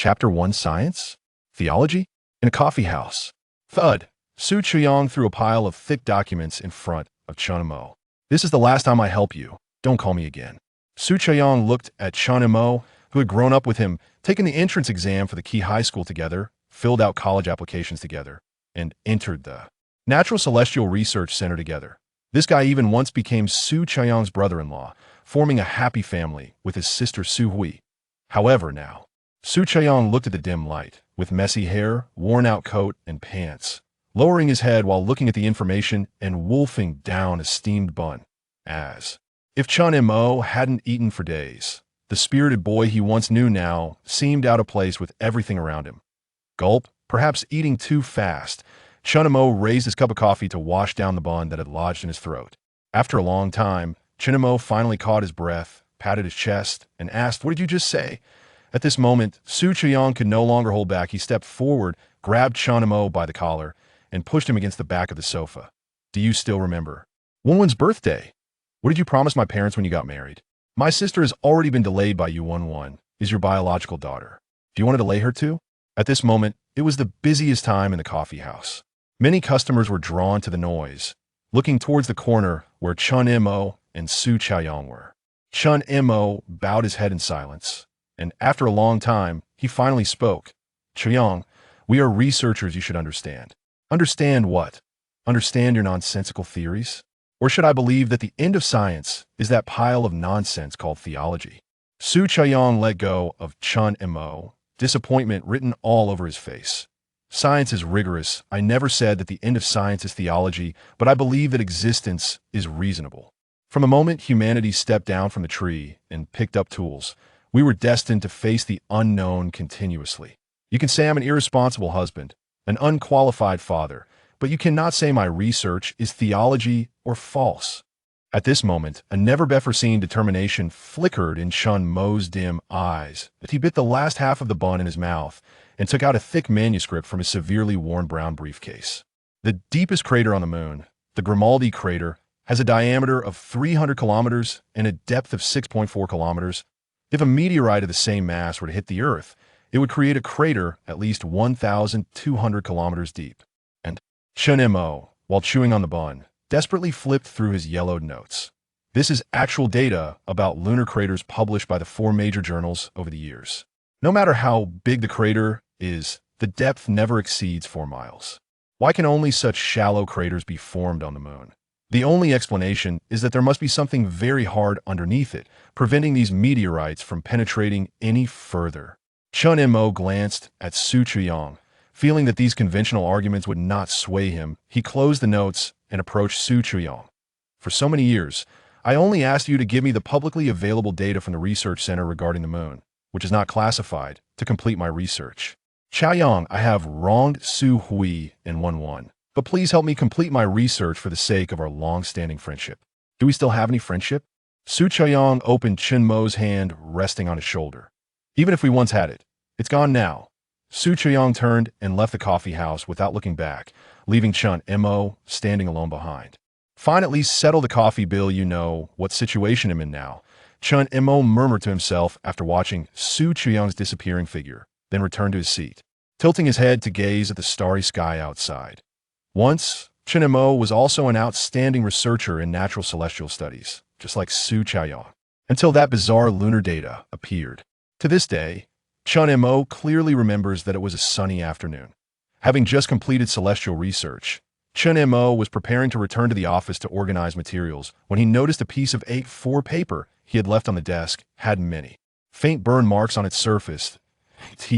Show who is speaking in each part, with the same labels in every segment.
Speaker 1: Chapter 1 Science? Theology? In a coffee house. Thud. Su Chuyang threw a pile of thick documents in front of Chen Mo. This is the last time I help you. Don't call me again. Su Chuyang looked at Chen Mo, who had grown up with him, taken the entrance exam for the Key High School together, filled out college applications together, and entered the Natural Celestial Research Center together. This guy even once became Su Chuyang's brother-in-law, forming a happy family with his sister Su Hui. However, now, Su Chuyang looked at the dim light, with messy hair, worn-out coat, and pants, lowering his head while looking at the information and wolfing down a steamed bun. As if Chen Mo hadn't eaten for days, the spirited boy he once knew now seemed out of place with everything around him. Gulp, perhaps eating too fast, Chen Mo raised his cup of coffee to wash down the bun that had lodged in his throat. After a long time, Chen Mo finally caught his breath, patted his chest, and asked, "What did you just say?" At this moment, Su Chuyang could no longer hold back. He stepped forward, grabbed Chen Mo by the collar, and pushed him against the back of the sofa. "Do you still remember Wenwen's birthday? What did you promise my parents when you got married? My sister has already been delayed by you. Wenwen is your biological daughter. Do you want to delay her too?" At this moment, it was the busiest time in the coffee house. Many customers were drawn to the noise, looking towards the corner where Chen Mo and Su Chuyang were. Chen Mo bowed his head in silence, and after a long time, he finally spoke. "Chuyang, we are researchers, you should understand." "Understand what? Understand your nonsensical theories? Or should I believe that the end of science is that pile of nonsense called theology?" Su Chuyang let go of Chen Mo, disappointment written all over his face. "Science is rigorous. I never said that the end of science is theology, but I believe that existence is reasonable. From the moment humanity stepped down from the tree and picked up tools, we were destined to face the unknown continuously. You can say I'm an irresponsible husband, an unqualified father, but you cannot say my research is theology or false." At this moment, a never-before-seen determination flickered in Chen Mo's dim eyes, but he bit the last half of the bun in his mouth and took out a thick manuscript from his severely worn brown briefcase. The deepest crater on the moon, the Grimaldi crater, has a diameter of 300 kilometers and a depth of 6.4 kilometers. If a meteorite of the same mass were to hit the Earth, it would create a crater at least 1,200 kilometers deep. And Chen Mo, while chewing on the bun, desperately flipped through his yellowed notes. This is actual data about lunar craters published by the 4 major journals over the years. No matter how big the crater is, the depth never exceeds 4 miles. Why can only such shallow craters be formed on the moon? The only explanation is that there must be something very hard underneath it, preventing these meteorites from penetrating any further. Chen Mo glanced at Su Chuyang. Feeling that these conventional arguments would not sway him, he closed the notes and approached Su Chuyang. "For so many years, I only asked you to give me the publicly available data from the research center regarding the moon, which is not classified, to complete my research. Chuyang, I have wronged Su Hui and Wenwen, but please help me complete my research for the sake of our long-standing friendship." "Do we still have any friendship?" Su Chuyang opened Chen Mo's hand, resting on his shoulder. "Even if we once had it, it's gone now." Su Chuyang turned and left the coffee house without looking back, leaving Chen Mo standing alone behind. "Fine, at least settle the coffee bill. You know what situation I'm in now," Chen Mo murmured to himself after watching Su Chuyang's disappearing figure, then returned to his seat, tilting his head to gaze at the starry sky outside. Once, Chen Mo was also an outstanding researcher in natural celestial studies, just like Su Chuyang, until that bizarre lunar data appeared. To this day, Chen Mo clearly remembers that it was a sunny afternoon. Having just completed celestial research, Chen Mo was preparing to return to the office to organize materials when he noticed a piece of A4 paper he had left on the desk had many faint burn marks on its surface.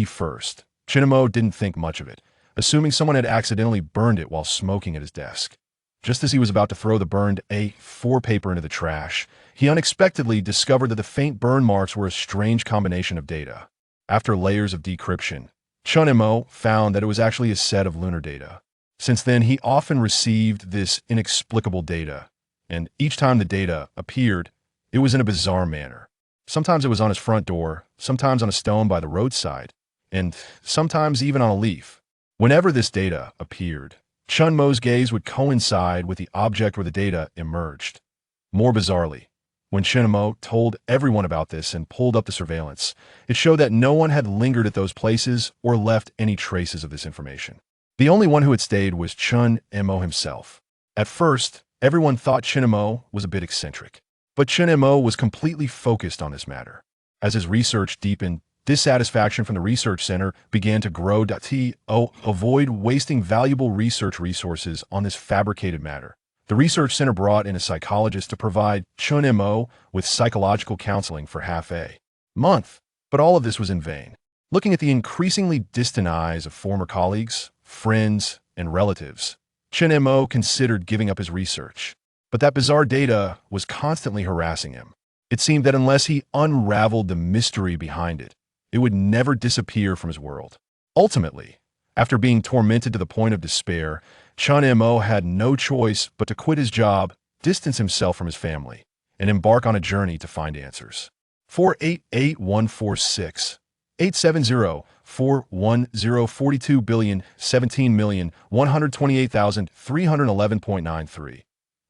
Speaker 1: First, Chen Mo didn't think much of it, assuming someone had accidentally burned it while smoking at his desk. Just as he was about to throw the burned A4 paper into the trash, he unexpectedly discovered that the faint burn marks were a strange combination of data. After layers of decryption, Chen Mo found that it was actually a set of lunar data. Since then, he often received this inexplicable data, and each time the data appeared, it was in a bizarre manner. Sometimes it was on his front door, sometimes on a stone by the roadside, and sometimes even on a leaf. Whenever this data appeared, Chen Mo's gaze would coincide with the object where the data emerged. More bizarrely, When Chen Mo told everyone about this and pulled up the surveillance, it showed that no one had lingered at those places or left any traces of this information. The only one who had stayed was Chen Mo himself. At first, everyone thought Chen Mo was a bit eccentric, but Chen Mo was completely focused on this matter. As his research deepened, dissatisfaction from the research center began to grow. Avoid wasting valuable research resources on this fabricated matter. The research center brought in a psychologist to provide Chen Mo with psychological counseling for half a month, but all of this was in vain. Looking at the increasingly distant eyes of former colleagues, friends, and relatives, Chen Mo considered giving up his research. But that bizarre data was constantly harassing him. It seemed that unless he unraveled the mystery behind it, it would never disappear from his world. Ultimately, after being tormented to the point of despair, Chen Mo had no choice but to quit his job, distance himself from his family, and embark on a journey to find answers. 488146 870 410 42 billion 17,128,311.93.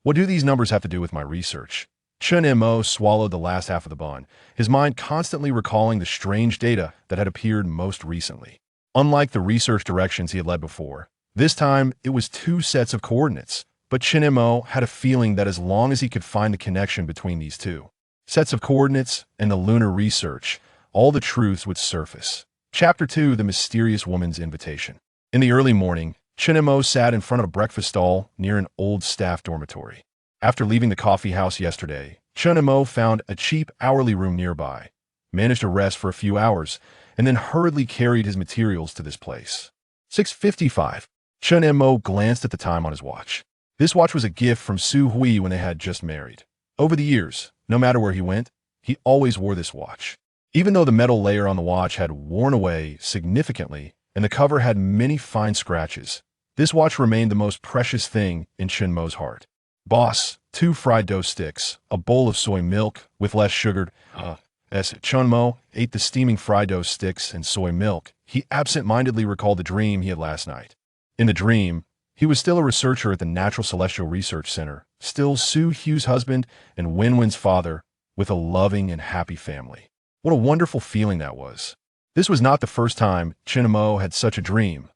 Speaker 1: What do these numbers have to do with my research? Chen Mo swallowed the last half of the bun, his mind constantly recalling the strange data that had appeared most recently. Unlike the research directions he had led before, this time it was two sets of coordinates, but Chen Mo had a feeling that as long as he could find the connection between these two sets of coordinates and the lunar research, all the truths would surface. Chapter 2: The Mysterious Woman's Invitation. In the early morning, Chen Mo sat in front of a breakfast stall near an old staff dormitory. After leaving the coffee house yesterday, Chen Mo found a cheap hourly room nearby, managed to rest for a few hours, and then hurriedly carried his materials to this place. 6:55. Chen Mo glanced at the time on his watch. This watch was a gift from Su Hui when they had just married. Over the years, no matter where he went, he always wore this watch. Even though the metal layer on the watch had worn away significantly and the cover had many fine scratches, this watch remained the most precious thing in Chen Mo's heart. Boss, 2 fried dough sticks, a bowl of soy milk with less sugar. As Chen Mo ate the steaming fried dough sticks and soy milk, he absent-mindedly recalled the dream he had last night. In the dream, he was still a researcher at the Natural Celestial Research Center, still Su Hu's husband and Wenwen's father, with a loving and happy family. What a wonderful feeling that was. This was not the first time Chen Mo had such a dream.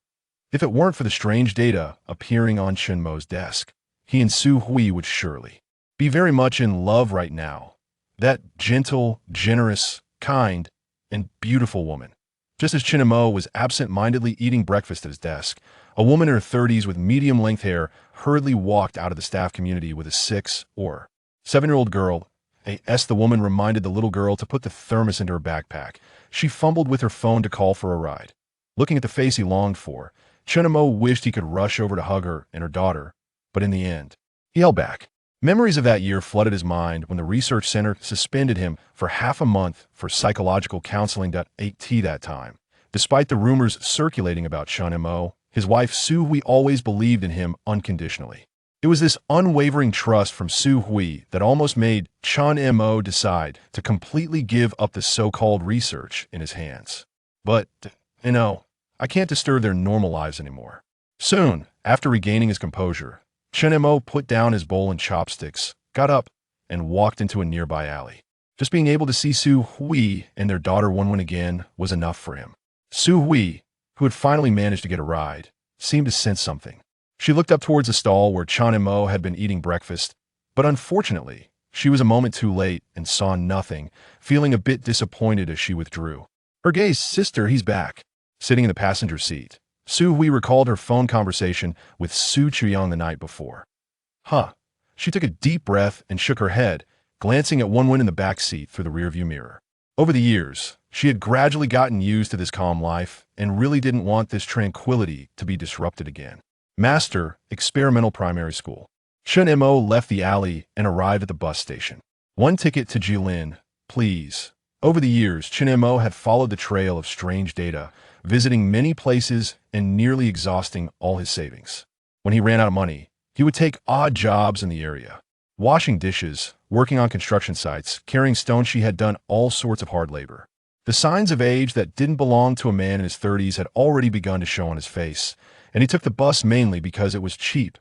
Speaker 1: If it weren't for the strange data appearing on Chen Mo's desk, he and Su Hui would surely be very much in love right now. That gentle, generous, kind, and beautiful woman. Just as Chen Mo was absent-mindedly eating breakfast at his desk, a woman in her 30s with medium-length hair hurriedly walked out of the staff community with a 6 or 7-year-old girl. The woman reminded the little girl to put the thermos into her backpack. She fumbled with her phone to call for a ride. Looking at the face he longed for, Chen Mo wished he could rush over to hug her and her daughter, but in the end, he held back. Memories of that year flooded his mind when the research center suspended him for half a month for psychological counseling. At that time, despite the rumors circulating about Chen Mo, his wife Su Hui always believed in him unconditionally. It was this unwavering trust from Su Hui that almost made Chen Mo decide to completely give up the so-called research in his hands. But, I can't disturb their normal lives anymore. Soon, after regaining his composure, Chen Mo put down his bowl and chopsticks, got up, and walked into a nearby alley. Just being able to see Su Hui and their daughter Wenwen again was enough for him. Su Hui, who had finally managed to get a ride, seemed to sense something. She looked up towards the stall where Chen Mo had been eating breakfast, but unfortunately, she was a moment too late and saw nothing, feeling a bit disappointed as she withdrew. Her gaze, sister, he's back. Sitting in the passenger seat, Su Hui recalled her phone conversation with Su Chuyang the night before. She took a deep breath and shook her head, glancing at Wenwen in the back seat through the rearview mirror. Over the years, she had gradually gotten used to this calm life and really didn't want this tranquility to be disrupted again. Master, Experimental Primary School. Chen Mo left the alley and arrived at the bus station. 1 ticket to Jilin, please. Over the years, Chen Mo had followed the trail of strange data, visiting many places and nearly exhausting all his savings. When he ran out of money, he would take odd jobs in the area. Washing dishes, working on construction sites, carrying stone. She had done all sorts of hard labor. The signs of age that didn't belong to a man in his 30s had already begun to show on his face, and he took the bus mainly because it was cheap.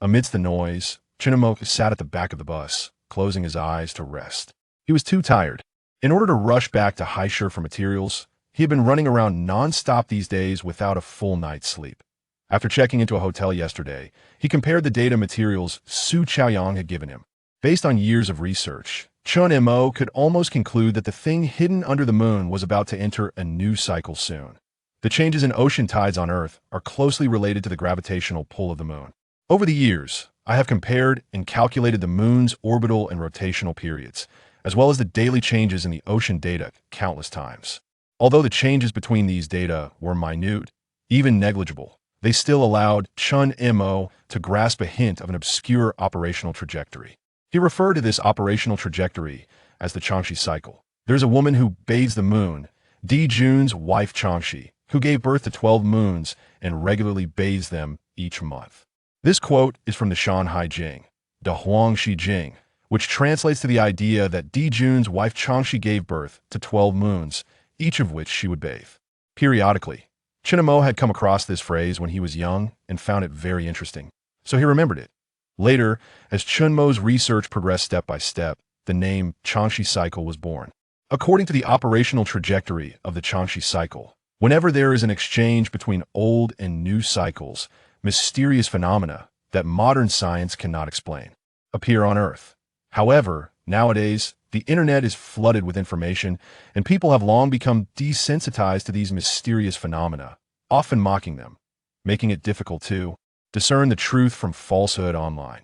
Speaker 1: Amidst the noise, Chen Mo sat at the back of the bus, closing his eyes to rest. He was too tired. In order to rush back to Haishur for materials, he had been running around non-stop these days without a full night's sleep. After checking into a hotel yesterday, he compared the data materials Su Chaoyang had given him. Based on years of research, Chen Mo could almost conclude that the thing hidden under the moon was about to enter a new cycle soon. The changes in ocean tides on Earth are closely related to the gravitational pull of the moon. Over the years, I have compared and calculated the moon's orbital and rotational periods, as well as the daily changes in the ocean data countless times. Although the changes between these data were minute, even negligible, they still allowed Chen Mo to grasp a hint of an obscure operational trajectory. He referred to this operational trajectory as the Changxi cycle. There's a woman who bathes the moon, Di Jun's wife Changxi, who gave birth to 12 moons and regularly bathes them each month. This quote is from the Shanhai Jing, the Huangxi Jing, which translates to the idea that Di Jun's wife Changxi gave birth to 12 moons, each of which she would bathe. Periodically, Chen Mo had come across this phrase when he was young and found it very interesting, so he remembered it. Later, as Chen Mo's research progressed step by step, the name Changxi cycle was born. According to the operational trajectory of the Changxi cycle, whenever there is an exchange between old and new cycles, mysterious phenomena that modern science cannot explain appear on Earth. However, nowadays, the internet is flooded with information, and people have long become desensitized to these mysterious phenomena, often mocking them, making it difficult to discern the truth from falsehood online.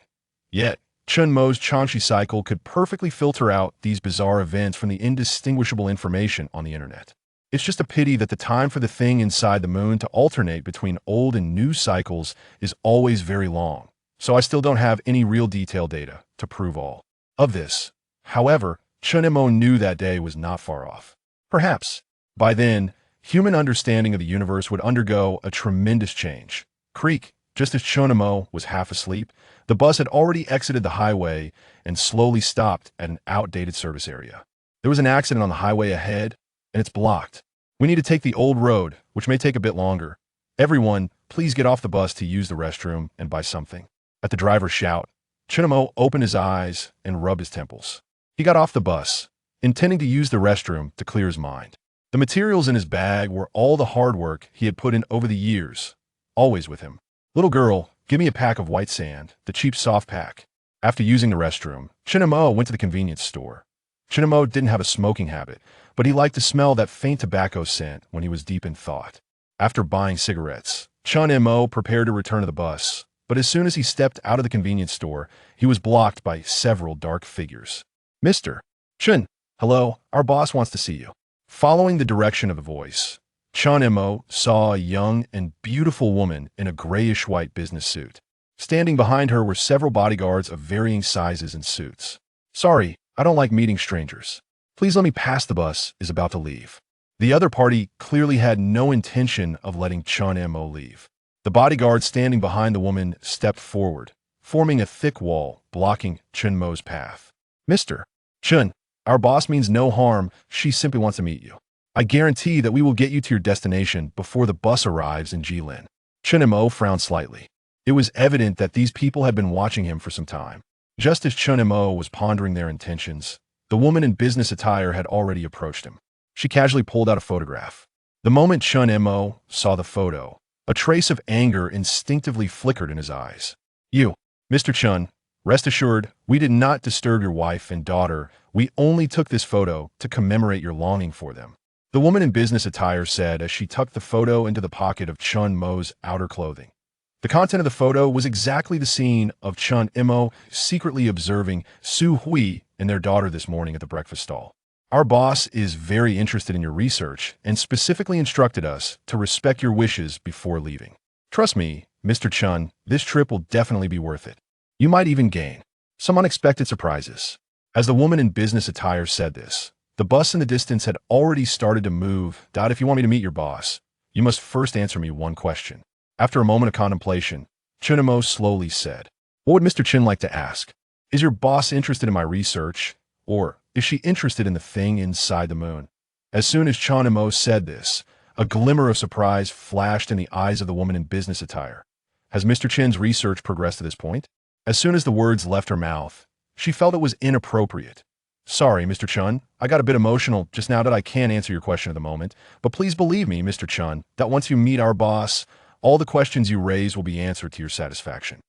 Speaker 1: Yet, Chen Mo's Changxi cycle could perfectly filter out these bizarre events from the indistinguishable information on the internet. It's just a pity that the time for the thing inside the moon to alternate between old and new cycles is always very long, so I still don't have any real detailed data to prove all of this. However, Chen Mo knew that day was not far off. Perhaps, by then, human understanding of the universe would undergo a tremendous change. Creak. Just as Chen Mo was half asleep, the bus had already exited the highway and slowly stopped at an outdated service area. There was an accident on the highway ahead, and it's blocked. We need to take the old road, which may take a bit longer. Everyone, please get off the bus to use the restroom and buy something. At the driver's shout, Chen Mo opened his eyes and rubbed his temples. He got off the bus, intending to use the restroom to clear his mind. The materials in his bag were all the hard work he had put in over the years, always with him. Little girl, give me a pack of white sand, the cheap soft pack. After using the restroom, Chen Mo went to the convenience store. Chen Mo didn't have a smoking habit, but he liked to smell that faint tobacco scent when he was deep in thought. After buying cigarettes, Chen Mo prepared to return to the bus, but as soon as he stepped out of the convenience store, he was blocked by several dark figures. Mr. Chen, hello, our boss wants to see you. Following the direction of the voice, Chen Mo saw a young and beautiful woman in a grayish-white business suit. Standing behind her were several bodyguards of varying sizes and suits. Sorry, I don't like meeting strangers. Please let me pass, the bus is about to leave. The other party clearly had no intention of letting Chen Mo leave. The bodyguard standing behind the woman stepped forward, forming a thick wall blocking Chen Mo's path. Mr. Chen, our boss means no harm, she simply wants to meet you. I guarantee that we will get you to your destination before the bus arrives in Jilin. Chen Mo frowned slightly. It was evident that these people had been watching him for some time. Just as Chen Mo was pondering their intentions, the woman in business attire had already approached him. She casually pulled out a photograph. The moment Chen Mo saw the photo, a trace of anger instinctively flickered in his eyes. You, Mr. Chen, rest assured, we did not disturb your wife and daughter. We only took this photo to commemorate your longing for them. The woman in business attire said as she tucked the photo into the pocket of Chen Mo's outer clothing. The content of the photo was exactly the scene of Chen Mo secretly observing Su Hui and their daughter this morning at the breakfast stall. Our boss is very interested in your research and specifically instructed us to respect your wishes before leaving. Trust me, Mr. Chen, this trip will definitely be worth it. You might even gain some unexpected surprises. As the woman in business attire said this, the bus in the distance had already started to move. If you want me to meet your boss, you must first answer me one question. After a moment of contemplation, Chen Mo slowly said, what would Mr. Chen like to ask? Is your boss interested in my research, or is she interested in the thing inside the moon? As soon as Chen Mo said this, a glimmer of surprise flashed in the eyes of the woman in business attire. Has Mr. Chen's research progressed to this point? As soon as the words left her mouth, She felt it was inappropriate. Sorry, Mr. Chen, I got a bit emotional just now that I can't answer your question at the moment, but please believe me, Mr. Chen, that once you meet our boss, all the questions you raise will be answered to your satisfaction.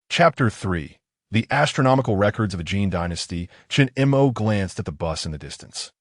Speaker 1: Chapter 3. The Astronomical Records of the Jin Dynasty. Chen Mo glanced at the bus in the distance,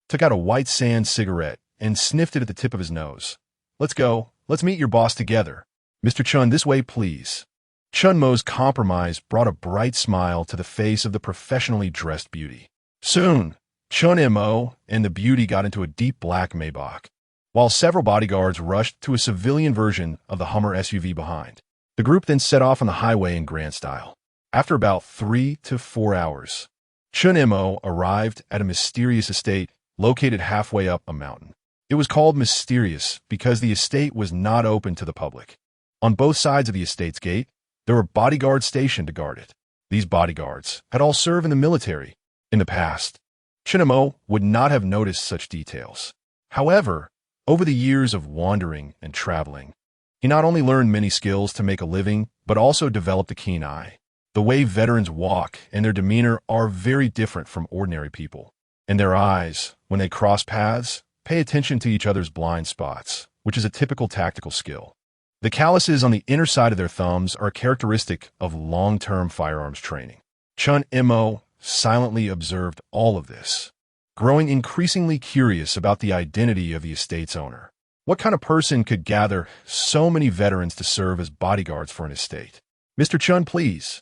Speaker 1: took out a white sand cigarette, and sniffed it at the tip of his nose. Let's go. Let's meet your boss together. Mr. Chen, this way, please. Chen Mo's compromise brought a bright smile to the face of the professionally dressed beauty. Soon, Chen Mo and the beauty got into a deep black Maybach, while several bodyguards rushed to a civilian version of the Hummer SUV behind. The group then set off on the highway in grand style. After about 3 to 4 hours, Chen Mo arrived at a mysterious estate located halfway up a mountain. It was called mysterious because the estate was not open to the public. On both sides of the estate's gate, there were bodyguards stationed to guard it. These bodyguards had all served in the military. In the past, Chen Mo would not have noticed such details. However, over the years of wandering and traveling, he not only learned many skills to make a living, but also developed a keen eye. The way veterans walk and their demeanor are very different from ordinary people. And their eyes, when they cross paths, pay attention to each other's blind spots, which is a typical tactical skill. The calluses on the inner side of their thumbs are characteristic of long-term firearms training. Chen Mo silently observed all of this, growing increasingly curious about the identity of the estate's owner. What kind of person could gather so many veterans to serve as bodyguards for an estate? Mr. Chen, please.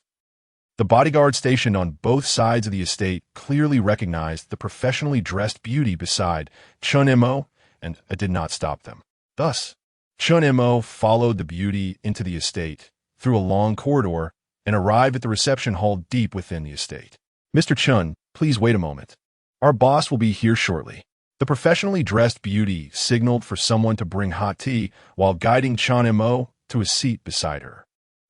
Speaker 1: The bodyguard stationed on both sides of the estate clearly recognized the professionally dressed beauty beside Chen Mo, and it did not stop them. Thus, Chen Mo followed the beauty into the estate through a long corridor and arrived at the reception hall deep within the estate. Mr. Chen, please wait a moment. Our boss will be here shortly. The professionally dressed beauty signaled for someone to bring hot tea while guiding Chen Mo to a seat beside her.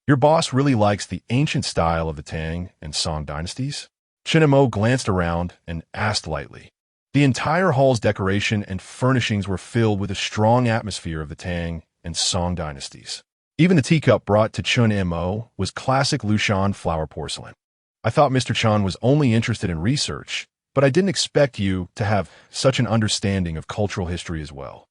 Speaker 1: Your boss really likes the ancient style of the Tang and Song dynasties? Chen Mo glanced around and asked lightly. The entire hall's decoration and furnishings were filled with a strong atmosphere of the Tang and Song dynasties. Even the teacup brought to Chen Mo was classic Lushan flower porcelain. I thought Mr. Chen was only interested in research, but I didn't expect you to have such an understanding of cultural history as well.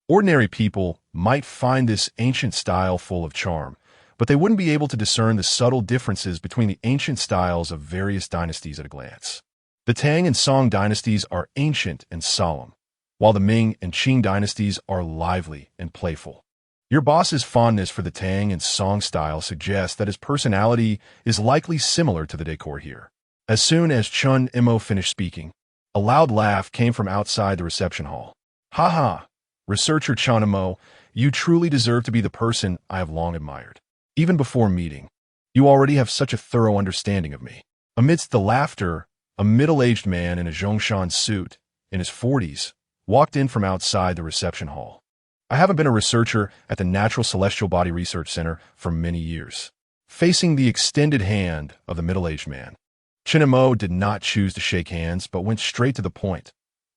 Speaker 1: Ordinary people might find this ancient style full of charm, but they wouldn't be able to discern the subtle differences between the ancient styles of various dynasties at a glance. The Tang and Song dynasties are ancient and solemn, while the Ming and Qing dynasties are lively and playful. Your boss's fondness for the Tang and Song style suggests that his personality is likely similar to the decor here. As soon as Chen Mo finished speaking, a loud laugh came from outside the reception hall. Ha ha! Researcher Chen Mo, you truly deserve to be the person I have long admired. Even before meeting, you already have such a thorough understanding of me. Amidst the laughter, a middle-aged man in a Zhongshan suit, in his 40s, walked in from outside the reception hall. I haven't been a researcher at the Natural Celestial Body Research Center for many years. Facing the extended hand of the middle-aged man, Chen Mo did not choose to shake hands, but went straight to the point.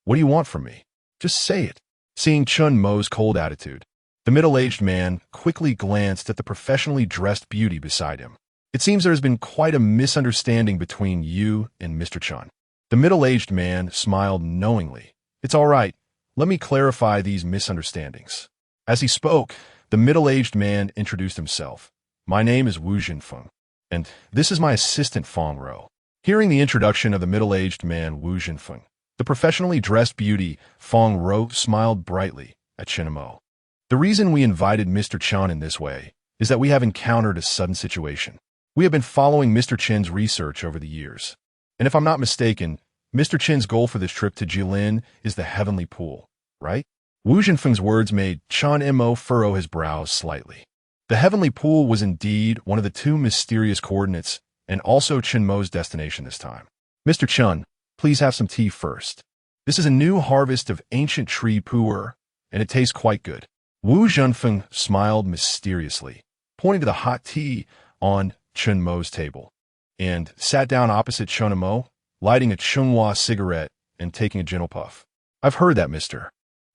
Speaker 1: What do you want from me? Just say it. Seeing Chen Mo's cold attitude, the middle-aged man quickly glanced at the professionally dressed beauty beside him. It seems there has been quite a misunderstanding between you and Mr. Chen. The middle-aged man smiled knowingly. It's all right. Let me clarify these misunderstandings. As he spoke, the middle-aged man introduced himself. My name is Wu Jinfeng, and this is my assistant Fong Ro. Hearing the introduction of the middle-aged man Wu Jinfeng, the professionally dressed beauty Fong Ro smiled brightly at Chen Mo. The reason we invited Mr. Chen in this way is that we have encountered a sudden situation. We have been following Mr. Chen's research over the years, and if I'm not mistaken, Mr. Chen's goal for this trip to Jilin is the Heavenly Pool, right? Wu Jinfeng's words made Chen Mo furrow his brows slightly. The Heavenly Pool was indeed one of the two mysterious coordinates and also Chen Mo's destination this time. Mr. Chen, please have some tea first. This is a new harvest of ancient tree pu'er, and it tastes quite good. Wu Jinfeng smiled mysteriously, pointing to the hot tea on Chen Mo's table, and sat down opposite Chen Mo, lighting a Chunghua cigarette and taking a gentle puff. I've heard that, Mr.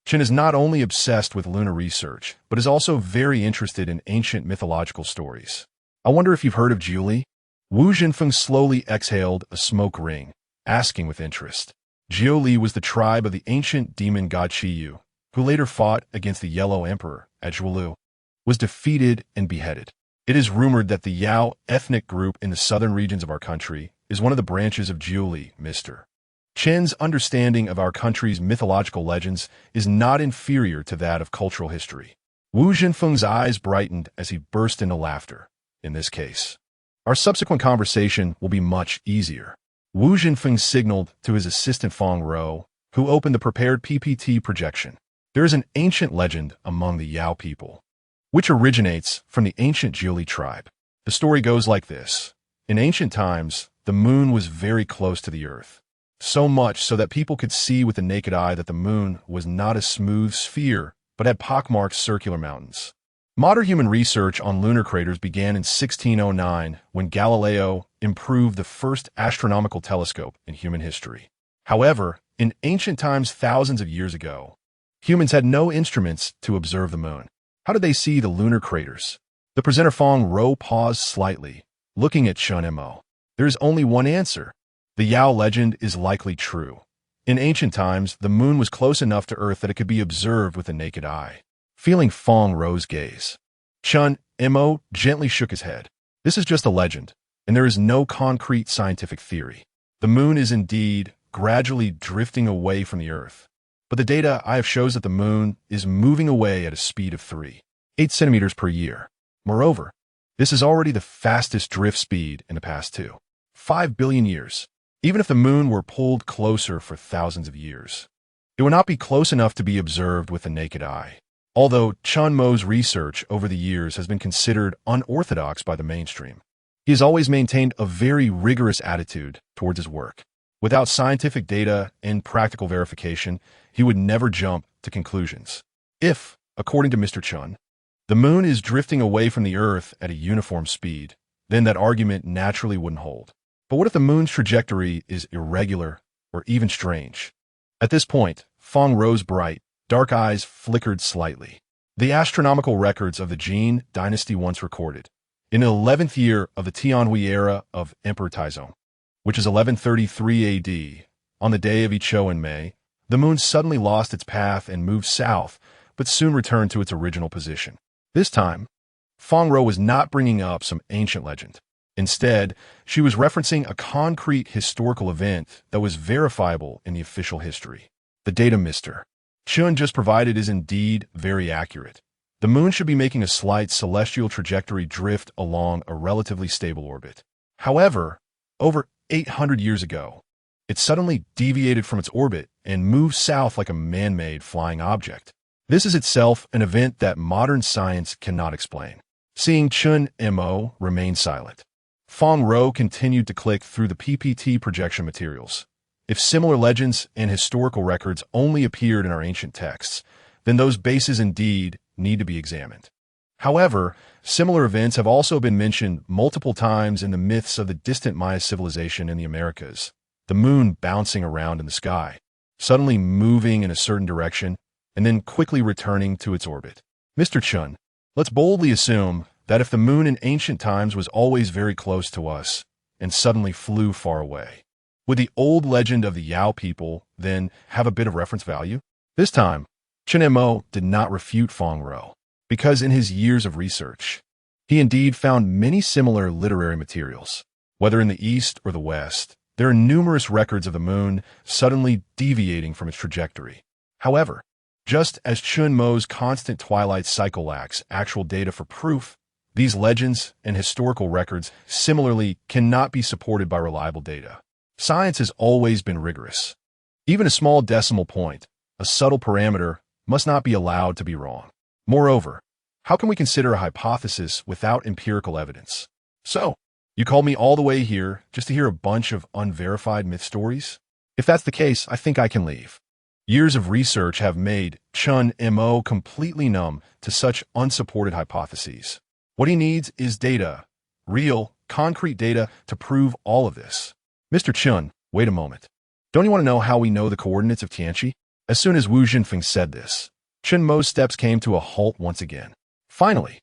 Speaker 1: Chen is not only obsessed with lunar research, but is also very interested in ancient mythological stories. I wonder if you've heard of Julie? Wu Jinfeng slowly exhaled a smoke ring, asking with interest. Jiu Li was the tribe of the ancient demon god Qiyu, who later fought against the Yellow Emperor at Zhuolu, was defeated and beheaded. It is rumored that the Yao ethnic group in the southern regions of our country is one of the branches of Jiu Li, Mr. Chen's understanding of our country's mythological legends is not inferior to that of cultural history. Wu Jinfeng's eyes brightened as he burst into laughter. In this case, our subsequent conversation will be much easier. Wu Jinfeng signaled to his assistant Fong Rou, who opened the prepared PPT projection. There is an ancient legend among the Yao people, which originates from the ancient Jiu Li tribe. The story goes like this. In ancient times, the moon was very close to the earth. So much so that people could see with the naked eye that the moon was not a smooth sphere, but had pockmarked circular mountains. Modern human research on lunar craters began in 1609 when Galileo improved the first astronomical telescope in human history. However, in ancient times thousands of years ago, humans had no instruments to observe the moon. How did they see the lunar craters? The presenter Fong Rou paused slightly, looking at Chen Mo. There is only one answer. The Yao legend is likely true. In ancient times, the moon was close enough to Earth that it could be observed with the naked eye. Feeling Fong Rou's gaze, Chen Mo gently shook his head. This is just a legend, and there is no concrete scientific theory. The moon is indeed gradually drifting away from the Earth, but the data I have shows that the moon is moving away at a speed of 3.8 centimeters per year. Moreover, this is already the fastest drift speed in the past 2.5 billion years. Even if the moon were pulled closer for thousands of years, it would not be close enough to be observed with the naked eye. Although Chen Mo's research over the years has been considered unorthodox by the mainstream, he has always maintained a very rigorous attitude towards his work. Without scientific data and practical verification, he would never jump to conclusions. If, according to Mr. Chen, the moon is drifting away from the Earth at a uniform speed, then that argument naturally wouldn't hold. But what if the moon's trajectory is irregular or even strange? At this point, Fong Rou's bright, dark eyes flickered slightly. The astronomical records of the Jin dynasty once recorded, in the 11th year of the Tianhui era of Emperor Taizong, which is 1133 AD, on the day of Ichou in May, the moon suddenly lost its path and moved south, but soon returned to its original position. This time, Fong Rou was not bringing up some ancient legend. Instead, she was referencing a concrete historical event that was verifiable in the official history. The data Mr. Chen just provided is indeed very accurate. The moon should be making a slight celestial trajectory drift along a relatively stable orbit. However, over 800 years ago, it suddenly deviated from its orbit and moved south like a man-made flying object. This is itself an event that modern science cannot explain. Seeing Chen Mo remain silent, Fong Rou continued to click through the PPT projection materials. If similar legends and historical records only appeared in our ancient texts, then those bases indeed need to be examined. However, similar events have also been mentioned multiple times in the myths of the distant Maya civilization in the Americas. The moon bouncing around in the sky, suddenly moving in a certain direction, and then quickly returning to its orbit. Mr. Chen, let's boldly assume that if the moon in ancient times was always very close to us and suddenly flew far away, would the old legend of the Yao people then have a bit of reference value? This time, Chen Mo did not refute Fong Rou, because in his years of research, he indeed found many similar literary materials. Whether in the East or the West, there are numerous records of the moon suddenly deviating from its trajectory. However, just as Chen Mo's constant twilight cycle lacks actual data for proof, these legends and historical records similarly cannot be supported by reliable data. Science has always been rigorous. Even a small decimal point, a subtle parameter, must not be allowed to be wrong. Moreover, how can we consider a hypothesis without empirical evidence? So, you called me all the way here just to hear a bunch of unverified myth stories? If that's the case, I think I can leave. Years of research have made Chen Mo completely numb to such unsupported hypotheses. What he needs is data, real, concrete data to prove all of this. Mr. Chen, wait a moment. Don't you want to know how we know the coordinates of Tianqi? As soon as Wu Jinfeng said this, Chen Mo's steps came to a halt once again. Finally,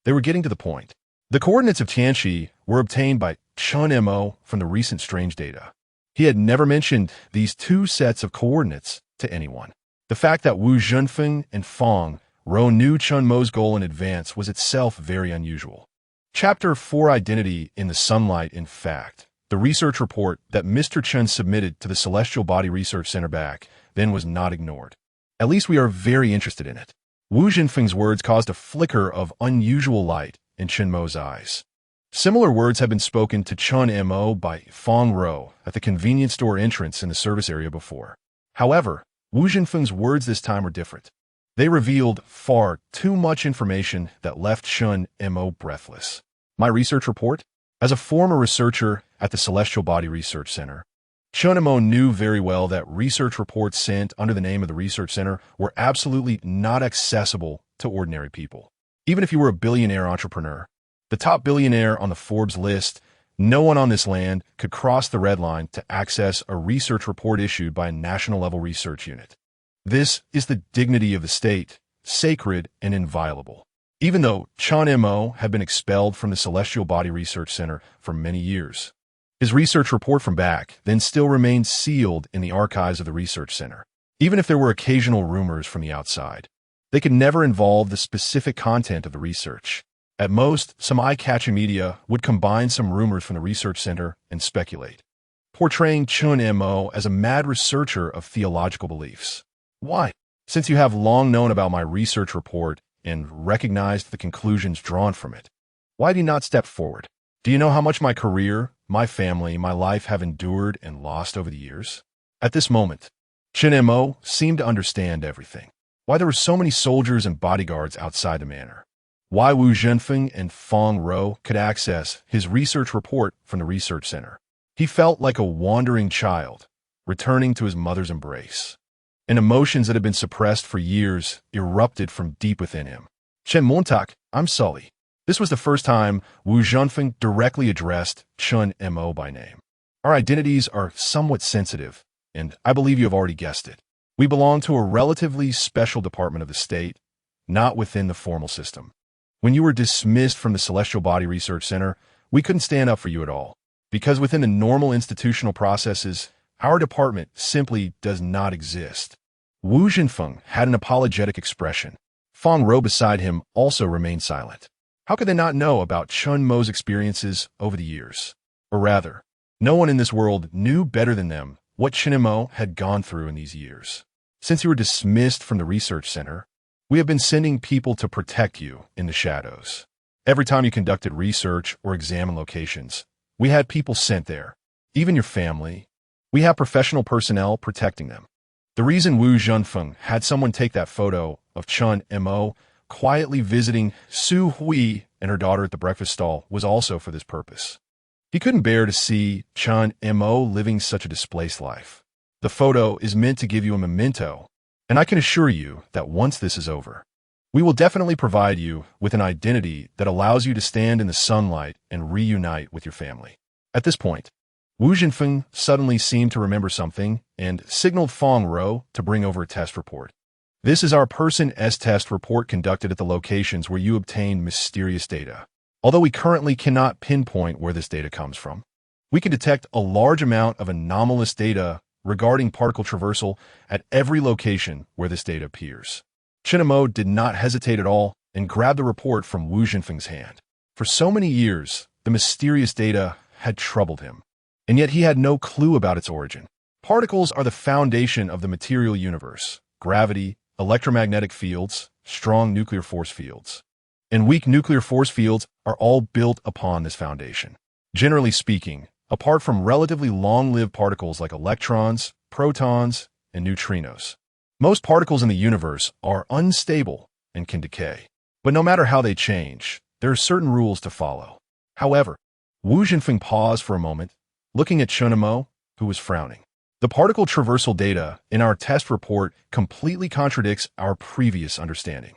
Speaker 1: they were getting to the point. The coordinates of Tianqi were obtained by Chen Mo from the recent strange data. He had never mentioned these two sets of coordinates to anyone. The fact that Wu Zhenfeng and Fang Rou knew Chen Mo's goal in advance was itself very unusual. Chapter 4: Identity in the Sunlight. In fact, the research report that Mr. Chen submitted to the Celestial Body Research Center back then was not ignored. At least we are very interested in it. Wu Zhenfeng's words caused a flicker of unusual light in Chen Mo's eyes. Similar words have been spoken to Chen Mo by Fang Rou at the convenience store entrance in the service area before. However, Wu Zhenfeng's words this time were different. They revealed far too much information that left Chen Mo breathless. My research report? As a former researcher at the Celestial Body Research Center, Chen Mo knew very well that research reports sent under the name of the research center were absolutely not accessible to ordinary people. Even if you were a billionaire entrepreneur, the top billionaire on the Forbes list, no one on this land could cross the red line to access a research report issued by a national-level research unit. This is the dignity of the state, sacred and inviolable. Even though Chen Mo had been expelled from the Celestial Body Research Center for many years, his research report from back then still remained sealed in the archives of the research center. Even if there were occasional rumors from the outside, they could never involve the specific content of the research. At most, some eye-catching media would combine some rumors from the research center and speculate, portraying Chen Mo as a mad researcher of theological beliefs. Why? Since you have long known about my research report and recognized the conclusions drawn from it, why do you not step forward? Do you know how much my career, my family, my life have endured and lost over the years? At this moment, Chen Mo seemed to understand everything. Why there were so many soldiers and bodyguards outside the manor. Why Wu Zhenfeng and Fang Rou could access his research report from the research center. He felt like a wandering child, returning to his mother's embrace. And emotions that had been suppressed for years erupted from deep within him. Chen Montak, I'm Sully. This was the first time Wu Zhenfeng directly addressed Chen Mo by name. Our identities are somewhat sensitive, and I believe you have already guessed it. We belong to a relatively special department of the state, not within the formal system. When you were dismissed from the Celestial Body Research Center, we couldn't stand up for you at all, because within the normal institutional processes, our department simply does not exist. Wu Zhenfeng had an apologetic expression. Fang Rou beside him also remained silent. How could they not know about Chen Mo's experiences over the years? Or rather, no one in this world knew better than them what Chen Mo had gone through in these years. Since you were dismissed from the research center, we have been sending people to protect you in the shadows. Every time you conducted research or examined locations, we had people sent there, even your family. We have professional personnel protecting them. The reason Wu Zhenfeng had someone take that photo of Chen Mo quietly visiting Su Hui and her daughter at the breakfast stall was also for this purpose. He couldn't bear to see Chen Mo living such a displaced life. The photo is meant to give you a memento, and I can assure you that once this is over, we will definitely provide you with an identity that allows you to stand in the sunlight and reunite with your family. At this point, Wu Zhenfeng suddenly seemed to remember something and signaled Fang Rou to bring over a test report. This is our Person S test report conducted at the locations where you obtained mysterious data. Although we currently cannot pinpoint where this data comes from, we can detect a large amount of anomalous data regarding particle traversal at every location where this data appears. Chen Mo did not hesitate at all and grabbed the report from Wu Zhenfeng's hand. For so many years, the mysterious data had troubled him, and yet he had no clue about its origin. Particles are the foundation of the material universe. Gravity, electromagnetic fields, strong nuclear force fields, and weak nuclear force fields are all built upon this foundation. Generally speaking, apart from relatively long-lived particles like electrons, protons, and neutrinos, most particles in the universe are unstable and can decay. But no matter how they change, there are certain rules to follow. However, Wu Zhenfeng paused for a moment, looking at Chen Mo, who was frowning. The particle traversal data in our test report completely contradicts our previous understanding.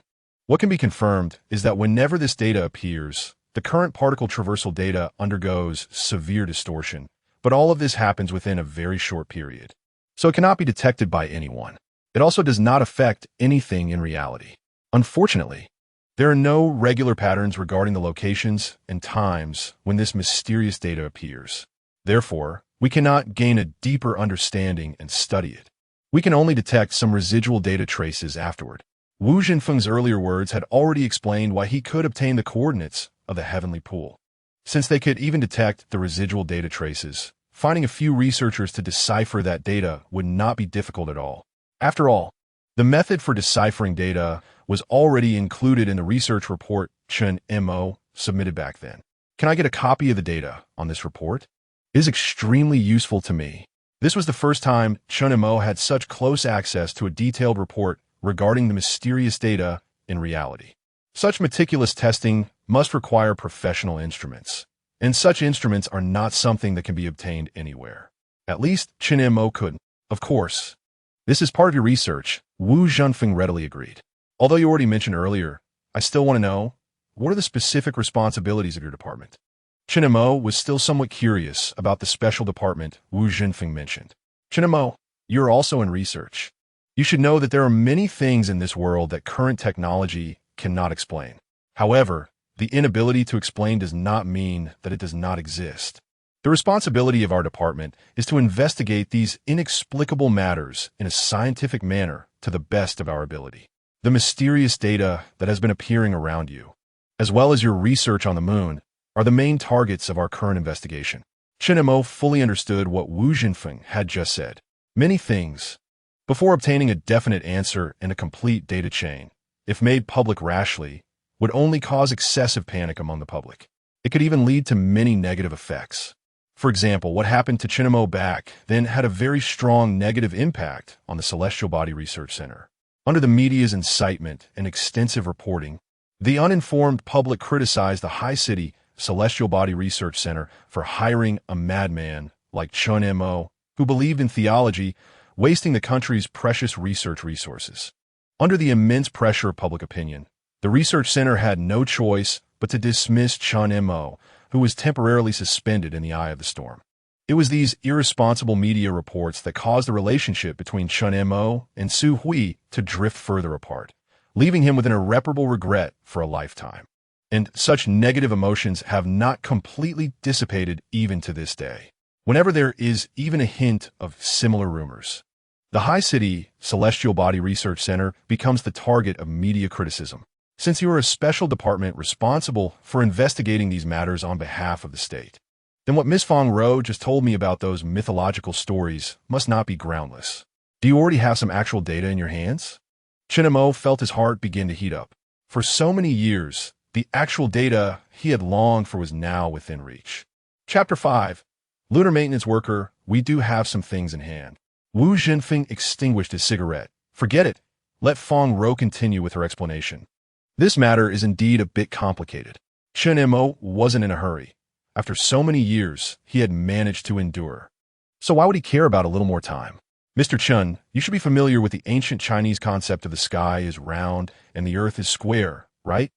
Speaker 1: What can be confirmed is that whenever this data appears, the current particle traversal data undergoes severe distortion, but all of this happens within a very short period, so it cannot be detected by anyone. It also does not affect anything in reality. Unfortunately, There are no regular patterns regarding the locations and times when this mysterious data appears. Therefore, we cannot gain a deeper understanding and study it. We can only detect some residual data traces afterward. Wu Jinfeng's earlier words had already explained why he could obtain the coordinates of the heavenly pool. Since they could even detect the residual data traces, finding a few researchers to decipher that data would not be difficult at all. After all, the method for deciphering data was already included in the research report Chen Mo submitted back then. Can I get a copy of the data on this report? It is extremely useful to me. This was the first time Chen Mo had such close access to a detailed report regarding the mysterious data in reality. Such meticulous testing must require professional instruments, and such instruments are not something that can be obtained anywhere. At least Chen Mo couldn't. Of course, this is part of your research, Wu Jinfeng readily agreed. Although you already mentioned earlier, I still want to know, what are the specific responsibilities of your department? Chen Mo was still somewhat curious about the special department Wu Jinfeng mentioned. Chen Mo, you're also in research. You should know that there are many things in this world that current technology cannot explain. However, the inability to explain does not mean that it does not exist. The responsibility of our department is to investigate these inexplicable matters in a scientific manner to the best of our ability. The mysterious data that has been appearing around you, as well as your research on the moon, are the main targets of our current investigation. Chen Mo fully understood what Wu Jinfeng had just said. Many things, before obtaining a definite answer in a complete data chain, if made public rashly, would only cause excessive panic among the public. It could even lead to many negative effects. For example, what happened to Chen Mo back then had a very strong negative impact on the Celestial Body Research Center. Under the media's incitement and extensive reporting, the uninformed public criticized the High City Celestial Body Research Center for hiring a madman like Chen Mo, who believed in theology, wasting the country's precious research resources. Under the immense pressure of public opinion, the research center had no choice but to dismiss Chen Mo, who was temporarily suspended in the eye of the storm. It was these irresponsible media reports that caused the relationship between Chen Mo and Su Hui to drift further apart, leaving him with an irreparable regret for a lifetime. And such negative emotions have not completely dissipated even to this day. Whenever there is even a hint of similar rumors, the High City Celestial Body Research Center becomes the target of media criticism. Since you are a special department responsible for investigating these matters on behalf of the state, then what Miss Fong Ro just told me about those mythological stories must not be groundless. Do you already have some actual data in your hands? Chen Mo felt his heart begin to heat up. For so many years, the actual data he had longed for was now within reach. Chapter 5. Lunar Maintenance Worker, we do have some things in hand. Wu Jinfeng extinguished his cigarette. Forget it. Let Fong Ro continue with her explanation. This matter is indeed a bit complicated. Chen Mo wasn't in a hurry. After so many years, he had managed to endure. So why would he care about a little more time? Mr. Chen, you should be familiar with the ancient Chinese concept of the sky is round and the earth is square, right?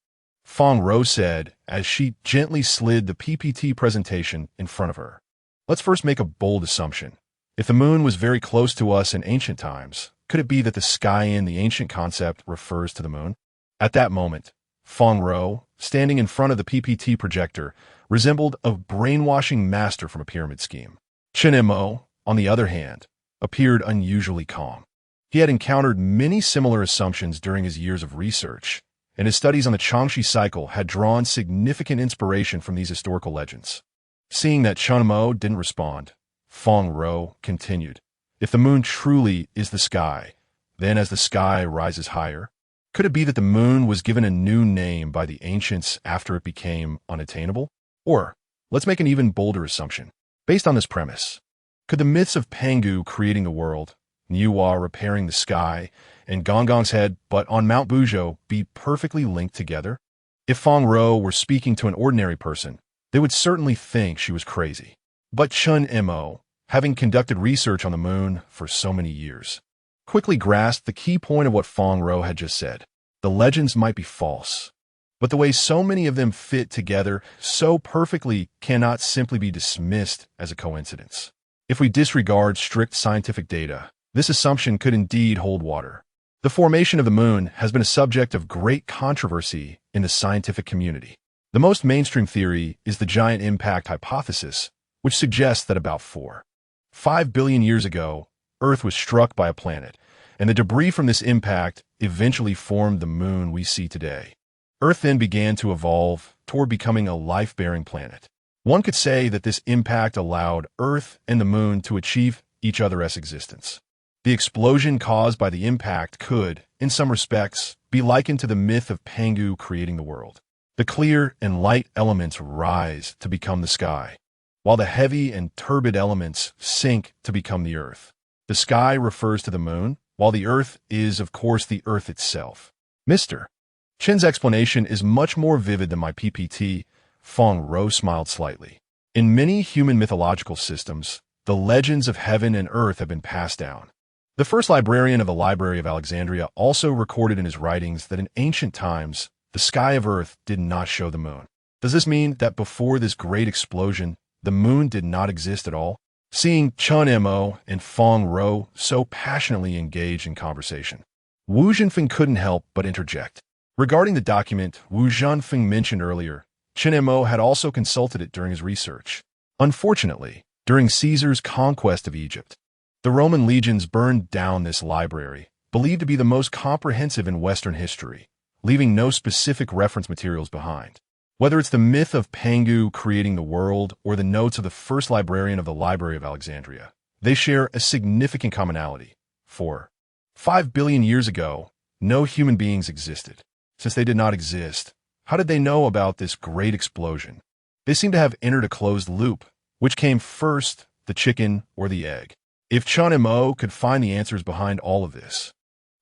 Speaker 1: Fong Ro said as she gently slid the PPT presentation in front of her. Let's first make a bold assumption. If the moon was very close to us in ancient times, could it be that the sky in the ancient concept refers to the moon? At that moment, Fong Ro, standing in front of the PPT projector, resembled a brainwashing master from a pyramid scheme. Chen Mo, on the other hand, appeared unusually calm. He had encountered many similar assumptions during his years of research, and his studies on the Changxi cycle had drawn significant inspiration from these historical legends. Seeing that Chen Mo didn't respond, Fong Ro continued. If the moon truly is the sky, then as the sky rises higher, could it be that the moon was given a new name by the ancients after it became unattainable? Or, let's make an even bolder assumption. Based on this premise, could the myths of Pangu creating the world, Niwa repairing the sky, and Gongong's head but on Mount Buzhou be perfectly linked together? If Fong Ro were speaking to an ordinary person, they would certainly think she was crazy. But Chen Mo, having conducted research on the moon for so many years, quickly grasped the key point of what Fong Ro had just said. The legends might be false, but the way so many of them fit together so perfectly cannot simply be dismissed as a coincidence. If we disregard strict scientific data, this assumption could indeed hold water. The formation of the moon has been a subject of great controversy in the scientific community. The most mainstream theory is the giant impact hypothesis, which suggests that about 5 billion years ago, Earth was struck by a planet, and the debris from this impact eventually formed the moon we see today. Earth then began to evolve toward becoming a life-bearing planet. One could say that this impact allowed Earth and the moon to achieve each other's existence. The explosion caused by the impact could, in some respects, be likened to the myth of Pangu creating the world. The clear and light elements rise to become the sky, while the heavy and turbid elements sink to become the Earth. The sky refers to the moon, while the Earth is, of course, the Earth itself. Mr. Chen's explanation is much more vivid than my PPT. Feng Ro smiled slightly. In many human mythological systems, the legends of heaven and earth have been passed down. The first librarian of the Library of Alexandria also recorded in his writings that in ancient times, the sky of Earth did not show the moon. Does this mean that before this great explosion, the moon did not exist at all? Seeing Chen Mo and Feng Ro so passionately engaged in conversation, Wu Zhenfeng couldn't help but interject. Regarding the document Wu Zhenfeng mentioned earlier, Chen Mo had also consulted it during his research. Unfortunately, during Caesar's conquest of Egypt, the Roman legions burned down this library, believed to be the most comprehensive in Western history, leaving no specific reference materials behind. Whether it's the myth of Pangu creating the world or the notes of the first librarian of the Library of Alexandria, they share a significant commonality. 5 billion years ago, no human beings existed. Since they did not exist, how did they know about this great explosion? They seem to have entered a closed loop. Which came first, the chicken or the egg? If Chen Mo could find the answers behind all of this,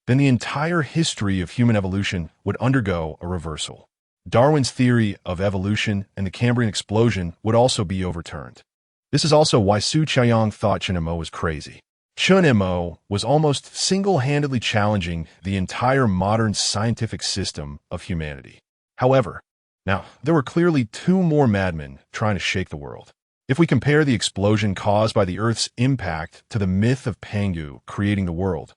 Speaker 1: then the entire history of human evolution would undergo a reversal. Darwin's theory of evolution and the Cambrian explosion would also be overturned. This is also why Su Qianyang thought Chen Mo was crazy. Chen Mo was almost single-handedly challenging the entire modern scientific system of humanity. However, now, there were clearly two more madmen trying to shake the world. If we compare the explosion caused by the Earth's impact to the myth of Pangu creating the world,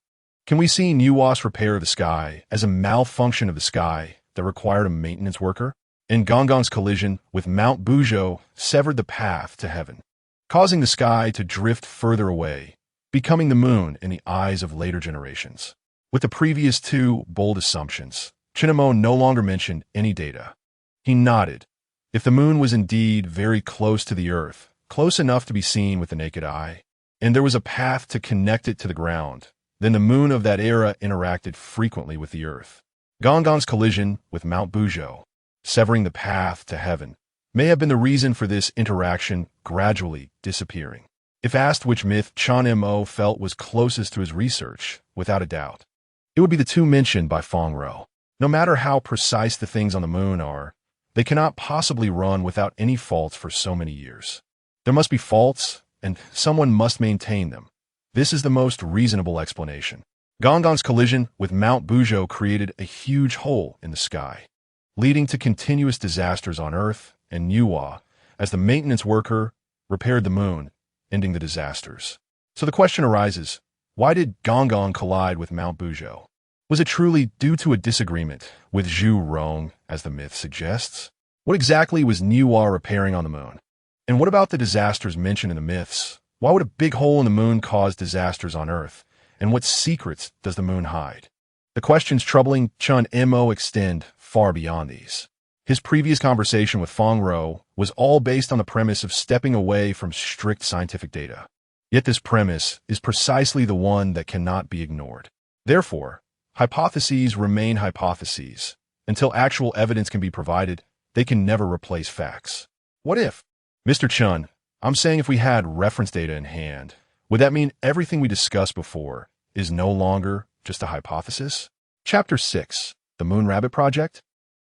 Speaker 1: can we see Nuwa's repair of the sky as a malfunction of the sky that required a maintenance worker? And Gongong's collision with Mount Buzhou severed the path to heaven, causing the sky to drift further away, becoming the moon in the eyes of later generations. With the previous two bold assumptions, Chen Mo no longer mentioned any data. He nodded. If the moon was indeed very close to the Earth, close enough to be seen with the naked eye, and there was a path to connect it to the ground, then the moon of that era interacted frequently with the Earth. Gongong's collision with Mount Buzhou, severing the path to heaven, may have been the reason for this interaction gradually disappearing. If asked which myth Chen Mo felt was closest to his research, without a doubt, it would be the two mentioned by Feng Ro. No matter how precise the things on the moon are, they cannot possibly run without any faults for so many years. There must be faults, and someone must maintain them. This is the most reasonable explanation. Gongong's collision with Mount Buzhou created a huge hole in the sky, leading to continuous disasters on Earth, and Nuwa, as the maintenance worker, repaired the moon, ending the disasters. So the question arises, why did Gongong collide with Mount Buzhou? Was it truly due to a disagreement with Zhu Rong, as the myth suggests? What exactly was Nuwa repairing on the moon? And what about the disasters mentioned in the myths? Why would a big hole in the moon cause disasters on Earth? And what secrets does the moon hide? The questions troubling Chen Mo extend far beyond these. His previous conversation with Feng Ro was all based on the premise of stepping away from strict scientific data. Yet this premise is precisely the one that cannot be ignored. Therefore, hypotheses remain hypotheses. Until actual evidence can be provided, they can never replace facts. What if? Mr. Chen, I'm saying if we had reference data in hand, would that mean everything we discussed before is no longer just a hypothesis? Chapter 6, The Moon Rabbit Project?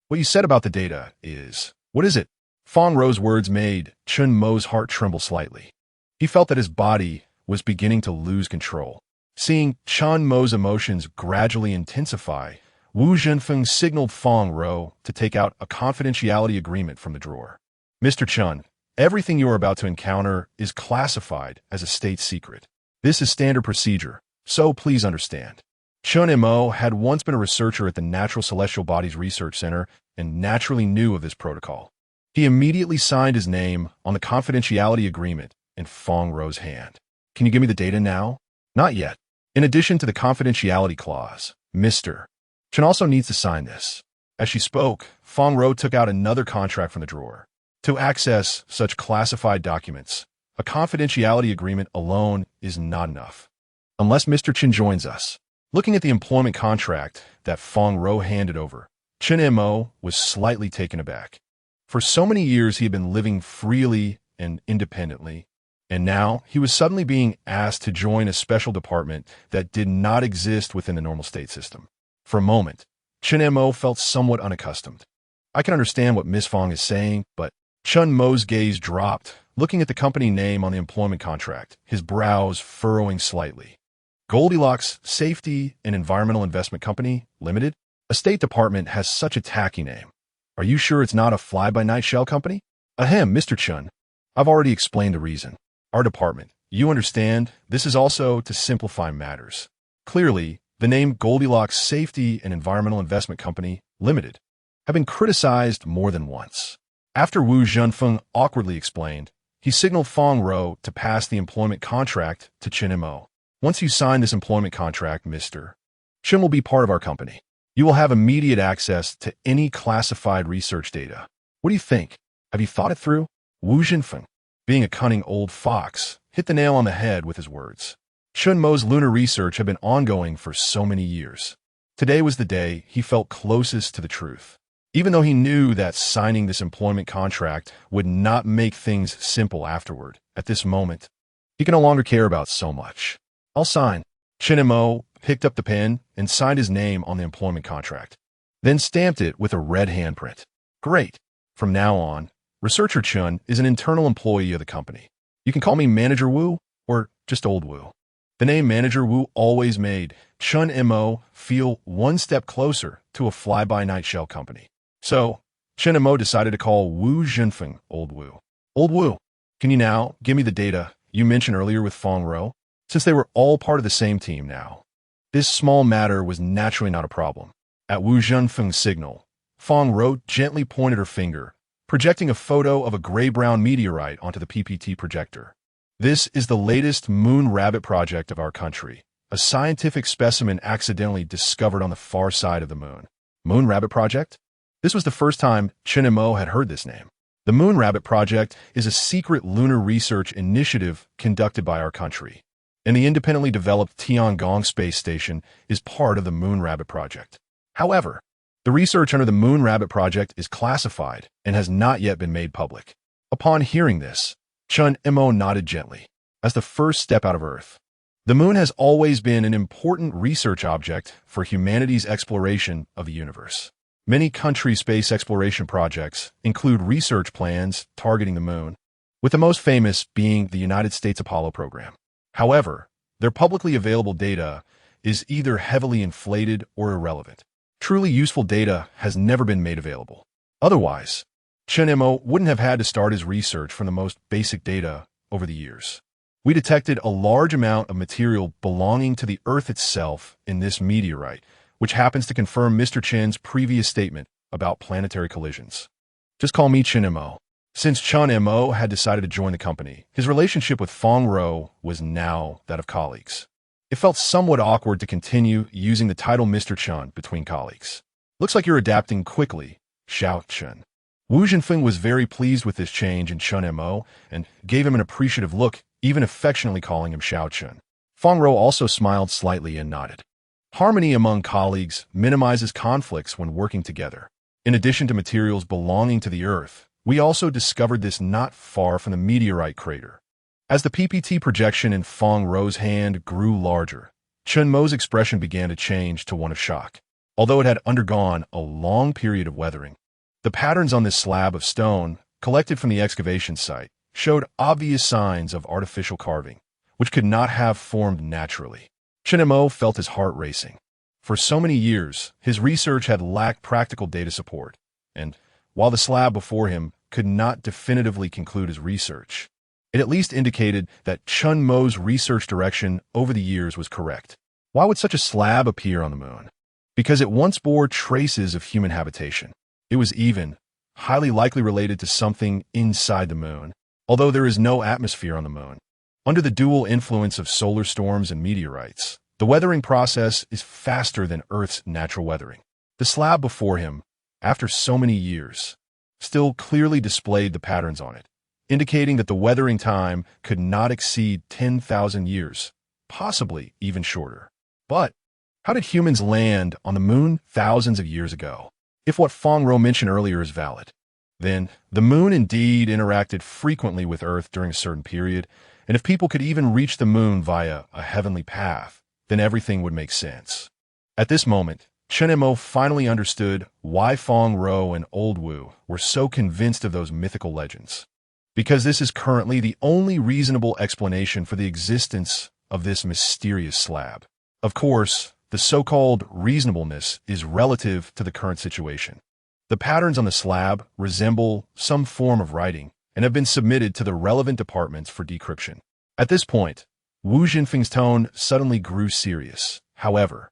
Speaker 1: What you said about the data is, what is it? Feng Ro's words made Chen Mo's heart tremble slightly. He felt that his body was beginning to lose control. Seeing Chen Mo's emotions gradually intensify, Wu Zhenfeng signaled Feng Ro to take out a confidentiality agreement from the drawer. Mr. Chen, everything you are about to encounter is classified as a state secret. This is standard procedure, so please understand. Chen Mo had once been a researcher at the Natural Celestial Bodies Research Center and naturally knew of this protocol. He immediately signed his name on the confidentiality agreement in Fong Ro's hand. Can you give me the data now? Not yet. In addition to the confidentiality clause, Mr. Chen also needs to sign this. As she spoke, Fong Ro took out another contract from the drawer. To access such classified documents, a confidentiality agreement alone is not enough. Unless Mr. Chen joins us. Looking at the employment contract that Fong Ro handed over, Chen Mo was slightly taken aback. For so many years he had been living freely and independently, and now he was suddenly being asked to join a special department that did not exist within the normal state system. For a moment, Chen Mo felt somewhat unaccustomed. I can understand what Miss Fong is saying, but Chen Mo's gaze dropped, looking at the company name on the employment contract, his brows furrowing slightly. Goldilocks Safety and Environmental Investment Company, Limited? A State Department has such a tacky name. Are you sure it's not a fly-by-night shell company? Ahem, Mr. Chen. I've already explained the reason. Our department, you understand, this is also to simplify matters. Clearly, the name Goldilocks Safety and Environmental Investment Company, Limited, have been criticized more than once. After Wu Zhenfeng awkwardly explained, he signaled Fong Ro to pass the employment contract to Chen Mo. Once you sign this employment contract, Mr. Chen will be part of our company. You will have immediate access to any classified research data. What do you think? Have you thought it through? Wu Zhenfeng, being a cunning old fox, hit the nail on the head with his words. Chen Mo's lunar research had been ongoing for so many years. Today was the day he felt closest to the truth. Even though he knew that signing this employment contract would not make things simple afterward, at this moment, he can no longer care about so much. I'll sign. Chen Mo picked up the pen and signed his name on the employment contract, then stamped it with a red handprint. Great. From now on, Researcher Chen is an internal employee of the company. You can call me Manager Wu or just Old Wu. The name Manager Wu always made Chen Mo feel one step closer to a fly-by-night shell company. So, Chen Mo decided to call Wu Zhenfeng Old Wu. Old Wu, can you now give me the data you mentioned earlier with Fong Ro? Since they were all part of the same team now. This small matter was naturally not a problem. At Wu Zhenfeng's signal, Fong Ro gently pointed her finger, projecting a photo of a gray-brown meteorite onto the PPT projector. This is the latest moon rabbit project of our country, a scientific specimen accidentally discovered on the far side of the moon. Moon rabbit project? This was the first time Chen Mo had heard this name. The Moon Rabbit Project is a secret lunar research initiative conducted by our country, and the independently developed Tiangong space station is part of the Moon Rabbit Project. However, the research under the Moon Rabbit Project is classified and has not yet been made public. Upon hearing this, Chen Mo nodded gently. As the first step out of Earth, the moon has always been an important research object for humanity's exploration of the universe. Many country space exploration projects include research plans targeting the moon, with the most famous being the United States Apollo program. However, their publicly available data is either heavily inflated or irrelevant. Truly useful data has never been made available. Otherwise, Chen Mo wouldn't have had to start his research from the most basic data over the years. We detected a large amount of material belonging to the Earth itself in this meteorite, which happens to confirm Mr. Chen's previous statement about planetary collisions. Just call me Chen Mo. Since Chen Mo had decided to join the company, his relationship with Fong Ro was now that of colleagues. It felt somewhat awkward to continue using the title Mr. Chen between colleagues. Looks like you're adapting quickly, Xiao Chen. Wu Zhenfeng was very pleased with this change in Chen Mo and gave him an appreciative look, even affectionately calling him Xiao Chen. Fong Ro also smiled slightly and nodded. Harmony among colleagues minimizes conflicts when working together. In addition to materials belonging to the Earth, we also discovered this not far from the meteorite crater. As the PPT projection in Fong Ro's hand grew larger, Chen Mo's expression began to change to one of shock. Although it had undergone a long period of weathering, the patterns on this slab of stone, collected from the excavation site, showed obvious signs of artificial carving, which could not have formed naturally. Chen Mo felt his heart racing. For so many years, his research had lacked practical data support, and while the slab before him could not definitively conclude his research, it at least indicated that Chen Mo's research direction over the years was correct. Why would such a slab appear on the moon? Because it once bore traces of human habitation. It was even highly likely related to something inside the moon, although there is no atmosphere on the moon. Under the dual influence of solar storms and meteorites, the weathering process is faster than Earth's natural weathering. The slab before him, after so many years, still clearly displayed the patterns on it, indicating that the weathering time could not exceed 10,000 years, possibly even shorter. But how did humans land on the moon thousands of years ago? If what Feng Ro mentioned earlier is valid, then the moon indeed interacted frequently with Earth during a certain period, and if people could even reach the moon via a heavenly path, then everything would make sense. At this moment, Chen Mo finally understood why Feng Ro and Old Wu were so convinced of those mythical legends. Because this is currently the only reasonable explanation for the existence of this mysterious slab. Of course, the so-called reasonableness is relative to the current situation. The patterns on the slab resemble some form of writing and have been submitted to the relevant departments for decryption. At this point, Wu Jinfeng's tone suddenly grew serious. However,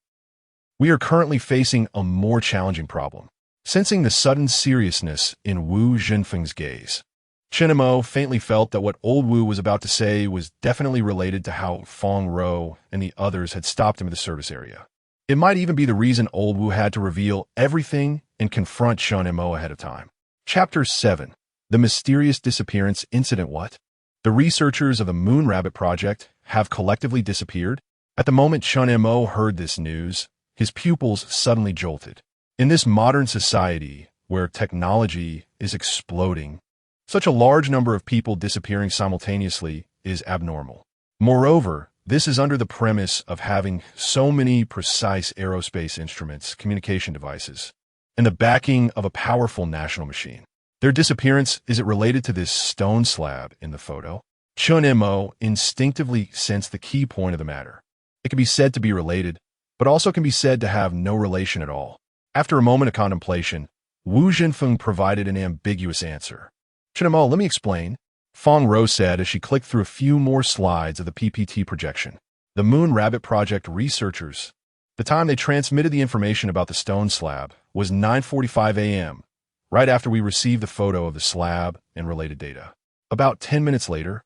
Speaker 1: we are currently facing a more challenging problem. Sensing the sudden seriousness in Wu Jinfeng's gaze, Chen Mo faintly felt that what Old Wu was about to say was definitely related to how Feng Ro and the others had stopped him at the service area. It might even be the reason Old Wu had to reveal everything and confront Chen Mo ahead of time. Chapter 7. The Mysterious Disappearance Incident. What? The researchers of the Moon Rabbit Project have collectively disappeared? At the moment Chen Mo heard this news, his pupils suddenly jolted. In this modern society, where technology is exploding, such a large number of people disappearing simultaneously is abnormal. Moreover, this is under the premise of having so many precise aerospace instruments, communication devices, and the backing of a powerful national machine. Their disappearance, is it related to this stone slab in the photo? Chen Mo instinctively sensed the key point of the matter. It can be said to be related, but also can be said to have no relation at all. After a moment of contemplation, Wu Jinfeng provided an ambiguous answer. Chen Mo, let me explain, Feng Ro said as she clicked through a few more slides of the PPT projection. The Moon Rabbit Project researchers, the time they transmitted the information about the stone slab was 9:45 a.m., right after we received the photo of the slab and related data. About 10 minutes later,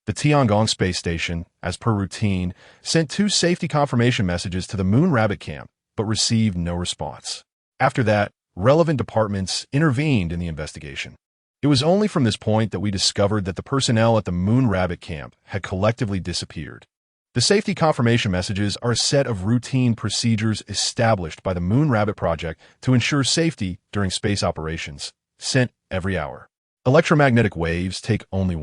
Speaker 1: the Tiangong space station, as per routine, sent 2 safety confirmation messages to the Moon Rabbit camp, but received no response. After that, relevant departments intervened in the investigation. It was only from this point that we discovered that the personnel at the Moon Rabbit camp had collectively disappeared. The safety confirmation messages are a set of routine procedures established by the Moon Rabbit Project to ensure safety during space operations, sent every hour. Electromagnetic waves take only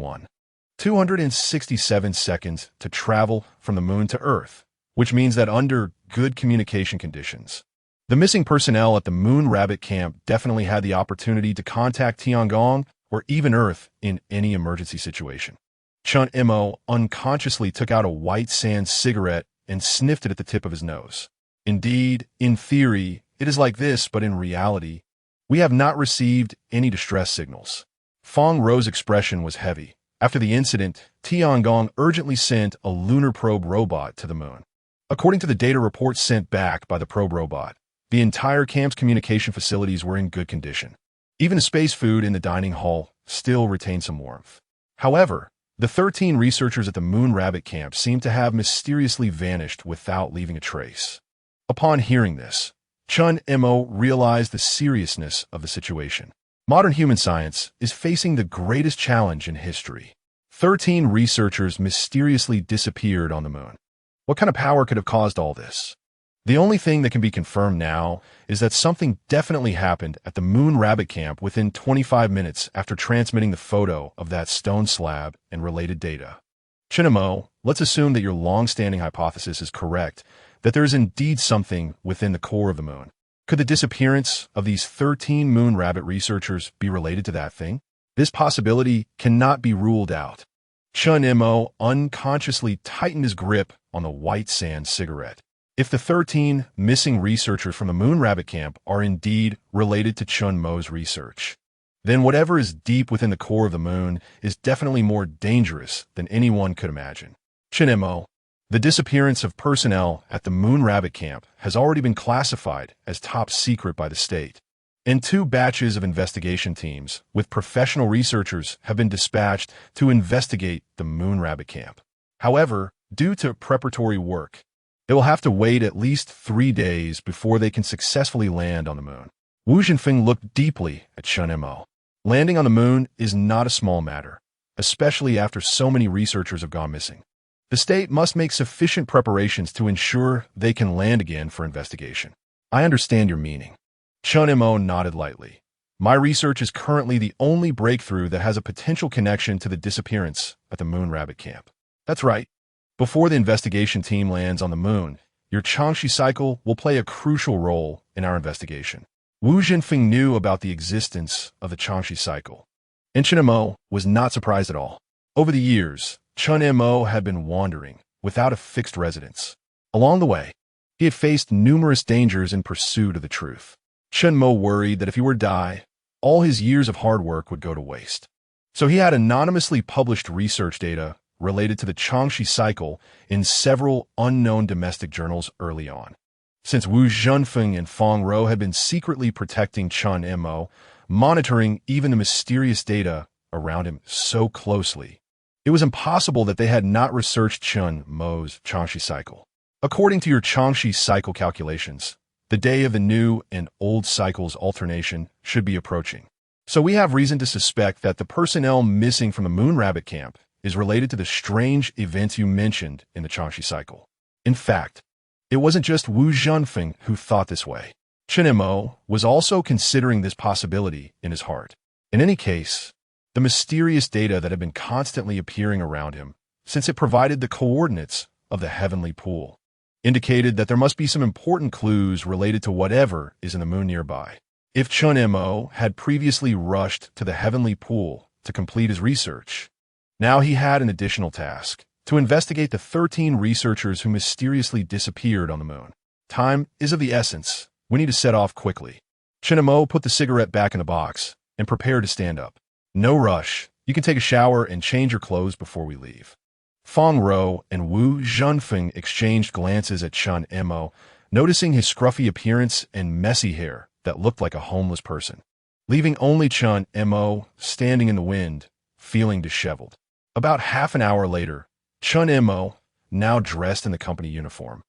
Speaker 1: 267 seconds to travel from the moon to Earth, which means that under good communication conditions, the missing personnel at the Moon Rabbit camp definitely had the opportunity to contact Tiangong or even Earth in any emergency situation. Chen Mo unconsciously took out a white sand cigarette and sniffed it at the tip of his nose. Indeed, in theory, it is like this, but in reality, we have not received any distress signals. Feng Ro's expression was heavy. After the incident, Tiangong urgently sent a lunar probe robot to the moon. According to the data reports sent back by the probe robot, the entire camp's communication facilities were in good condition. Even the space food in the dining hall still retained some warmth. However, the 13 researchers at the Moon Rabbit camp seemed to have mysteriously vanished without leaving a trace. Upon hearing this, Chen Mo realized the seriousness of the situation. Modern human science is facing the greatest challenge in history. 13 researchers mysteriously disappeared on the moon. What kind of power could have caused all this? The only thing that can be confirmed now is that something definitely happened at the Moon Rabbit camp within 25 minutes after transmitting the photo of that stone slab and related data. Chen Mo, let's assume that your long-standing hypothesis is correct, that there is indeed something within the core of the moon. Could the disappearance of these 13 Moon Rabbit researchers be related to that thing? This possibility cannot be ruled out. Chen Mo unconsciously tightened his grip on the white sand cigarette. If the 13 missing researchers from the Moon Rabbit camp are indeed related to Chen Mo's research, then whatever is deep within the core of the moon is definitely more dangerous than anyone could imagine. Chen Mo, The disappearance of personnel at the Moon Rabbit Camp has already been classified as top secret by the state, and 2 batches of investigation teams with professional researchers have been dispatched to investigate the Moon Rabbit Camp. However, due to preparatory work, they will have to wait at least 3 days before they can successfully land on the moon. Wu Zhenfeng looked deeply at Chen Mo. Landing on the moon is not a small matter, especially after so many researchers have gone missing. The state must make sufficient preparations to ensure they can land again for investigation. I understand your meaning. Chen Mo nodded lightly. My research is currently the only breakthrough that has a potential connection to the disappearance at the Moon Rabbit Camp. That's right. Before the investigation team lands on the moon, your Changxi cycle will play a crucial role in our investigation. Wu Zhenfeng knew about the existence of the Changxi cycle, and Chen Mo was not surprised at all. Over the years, Chen Mo had been wandering without a fixed residence. Along the way, he had faced numerous dangers in pursuit of the truth. Chen Mo worried that if he were to die, all his years of hard work would go to waste. So he had anonymously published research data related to the Changxi cycle in several unknown domestic journals early on. Since Wu Zhenfeng and Feng Rou had been secretly protecting Chen Mo, monitoring even the mysterious data around him so closely, it was impossible that they had not researched Chen Mo's Changxi cycle. According to your Changxi cycle calculations, the day of the new and old cycle's alternation should be approaching. So we have reason to suspect that the personnel missing from the Moon Rabbit Camp is related to the strange events you mentioned in the Changxi cycle. In fact, it wasn't just Wu Zhenfeng who thought this way. Chen Mo was also considering this possibility in his heart. In any case, the mysterious data that had been constantly appearing around him, since it provided the coordinates of the heavenly pool, indicated that there must be some important clues related to whatever is in the moon nearby. If Chen Mo had previously rushed to the heavenly pool to complete his research, now he had an additional task: to investigate the 13 researchers who mysteriously disappeared on the moon. Time is of the essence. We need to set off quickly. Chen Mo put the cigarette back in the box and prepared to stand up. No rush. You can take a shower and change your clothes before we leave. Feng Rou and Wu Zhenfeng exchanged glances at Chen Mo, noticing his scruffy appearance and messy hair that looked like a homeless person, leaving only Chen Mo standing in the wind, feeling disheveled. About half an hour later, Chen Mo, now dressed in the company uniform,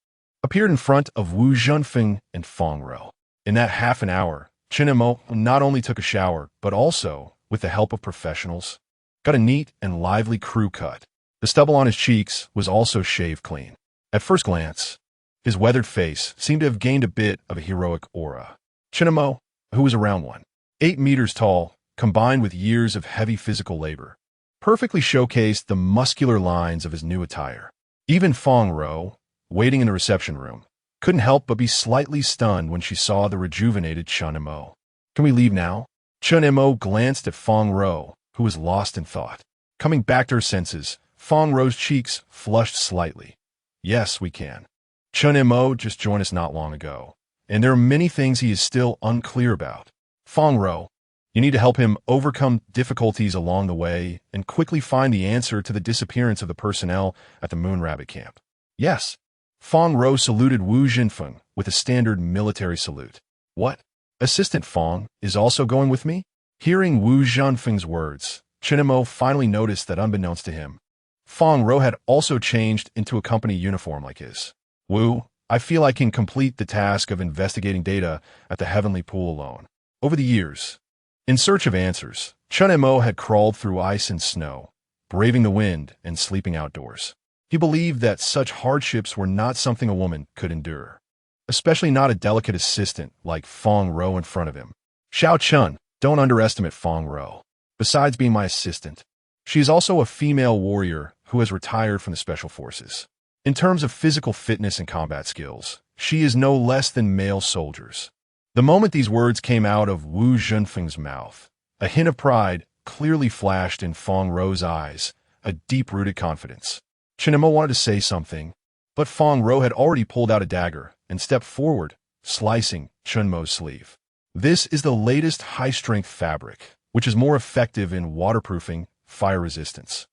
Speaker 1: appeared in front of Wu Zhenfeng and Feng Rou. In that half an hour, Chen Mo not only took a shower, but also, with the help of professionals, got a neat and lively crew cut. The stubble on his cheeks was also shaved clean. At first glance, his weathered face seemed to have gained a bit of a heroic aura. Chen Mo, who was around 1.8 meters tall, combined with years of heavy physical labor, perfectly showcased the muscular lines of his new attire. Even Feng Rou, waiting in the reception room, couldn't help but be slightly stunned when she saw the rejuvenated Chen Mo. Can we leave now? Chen Mo glanced at Feng Rou, who was lost in thought. Coming back to her senses, Feng Rou's cheeks flushed slightly. Yes, we can. Chen Mo just joined us not long ago, and there are many things he is still unclear about. Feng Rou, you need to help him overcome difficulties along the way and quickly find the answer to the disappearance of the personnel at the Moon Rabbit Camp. Yes. Feng Rou saluted Wu Zhenfeng with a standard military salute. What? Assistant Feng is also going with me? Hearing Wu Zhenfeng's words, Chen Mo finally noticed that unbeknownst to him, Feng Rou had also changed into a company uniform like his. Wu, I feel I can complete the task of investigating data at the heavenly pool alone. Over the years, in search of answers, Chen Mo had crawled through ice and snow, braving the wind and sleeping outdoors. He believed that such hardships were not something a woman could endure, especially not a delicate assistant like Feng Rou in front of him. Xiao Chun, don't underestimate Feng Rou. Besides being my assistant, she is also a female warrior who has retired from the Special Forces. In terms of physical fitness and combat skills, she is no less than male soldiers. The moment these words came out of Wu Zhenfeng's mouth, a hint of pride clearly flashed in Feng Rou's eyes, a deep-rooted confidence. Chen Mo wanted to say something, but Feng Rou had already pulled out a dagger and stepped forward, slicing Chen Mo's sleeve. This is the latest high-strength fabric, which is more effective in waterproofing, fire resistance.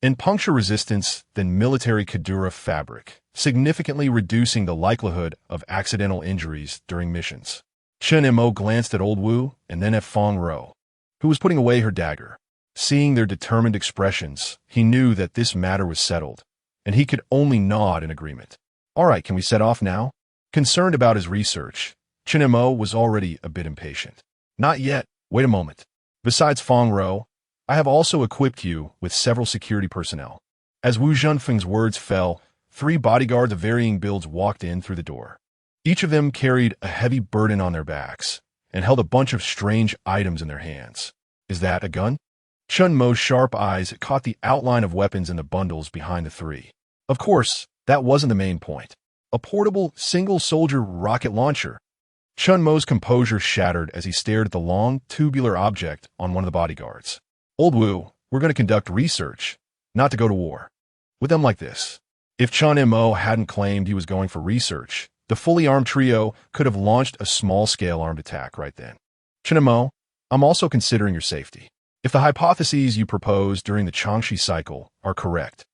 Speaker 1: and puncture resistance than military Kadura fabric, significantly reducing the likelihood of accidental injuries during missions. Chen Mo glanced at Old Wu and then at Fong Ro, who was putting away her dagger. Seeing their determined expressions, he knew that this matter was settled, and he could only nod in agreement. All right, can we set off now? Concerned about his research, Chen Mo was already a bit impatient. Not yet. Wait a moment. Besides Fong Ro, I have also equipped you with several security personnel. As Wu Zhenfeng's words fell, 3 bodyguards of varying builds walked in through the door. Each of them carried a heavy burden on their backs and held a bunch of strange items in their hands. Is that a gun? Chen Mo's sharp eyes caught the outline of weapons in the bundles behind the 3. Of course, that wasn't the main point. A portable, single-soldier rocket launcher. Chen Mo's composure shattered as he stared at the long, tubular object on one of the bodyguards. Old Wu, we're going to conduct research, not to go to war. With them like this. If Chen Mo hadn't claimed he was going for research, the fully armed trio could have launched a small-scale armed attack right then. Chen Mo, I'm also considering your safety. If the hypotheses you proposed during the Changxi cycle are correct,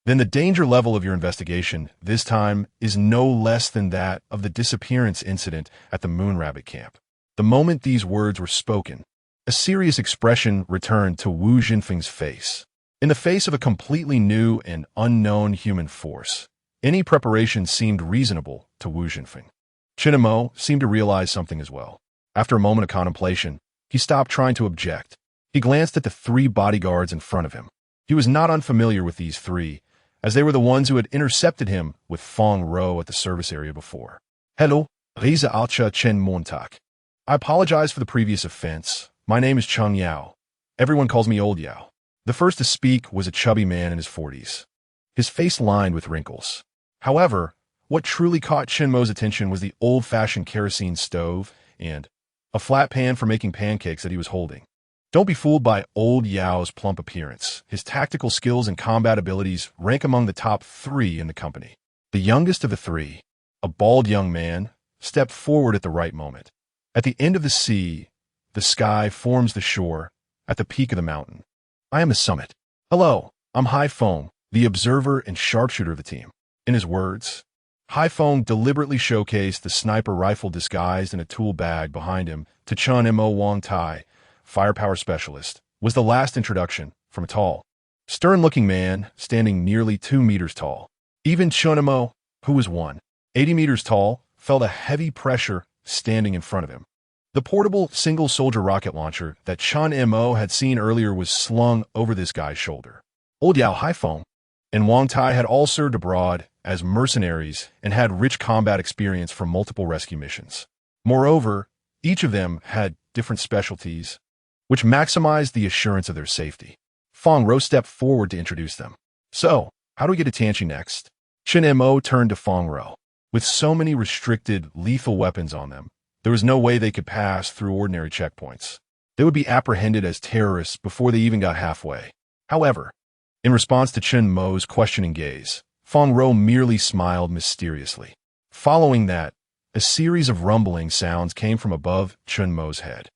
Speaker 1: then the danger level of your investigation this time is no less than that of the disappearance incident at the Moon Rabbit camp. The moment these words were spoken, a serious expression returned to Wu Zhenfeng's face. In the face of a completely new and unknown human force, any preparation seemed reasonable to Wu Zhenfeng. Chen Mo seemed to realize something as well. After a moment of contemplation, he stopped trying to object. He glanced at the 3 bodyguards in front of him. He was not unfamiliar with these 3, as they were the ones who had intercepted him with Fong Ro at the service area before. Hello, Riza Alcha Chen Montak. I apologize for the previous offense. My name is Cheng Yao. Everyone calls me Old Yao. The first to speak was a chubby man in his 40s, his face lined with wrinkles. However, what truly caught Chen Mo's attention was the old-fashioned kerosene stove and a flat pan for making pancakes that he was holding. Don't be fooled by Old Yao's plump appearance. His tactical skills and combat abilities rank among the top 3 in the company. The youngest of the 3, a bald young man, stepped forward at the right moment. At the end of the sea, the sky forms the shore at the peak of the mountain. I am the summit. Hello, I'm Hai Feng, the observer and sharpshooter of the team. In his words, Hai Feng deliberately showcased the sniper rifle disguised in a tool bag behind him to Chen Mo Wang Tai, firepower specialist, was the last introduction from a tall, stern-looking man standing nearly 2 meters tall. Even Chen Mo, who was 180 meters tall, felt a heavy pressure standing in front of him. The portable single-soldier rocket launcher that Chen Mo had seen earlier was slung over this guy's shoulder. Old Yao Hai Feng and Wang Tai had all served abroad as mercenaries and had rich combat experience from multiple rescue missions. Moreover, each of them had different specialties, which maximized the assurance of their safety. Fong Ro stepped forward to introduce them. So, how do we get to Tianqi next? Chen Mo turned to Fong Ro. With so many restricted, lethal weapons on them, there was no way they could pass through ordinary checkpoints. They would be apprehended as terrorists before they even got halfway. However, in response to Chen Mo's questioning gaze, Fong Ro merely smiled mysteriously. Following that, a series of rumbling sounds came from above Chen Mo's head.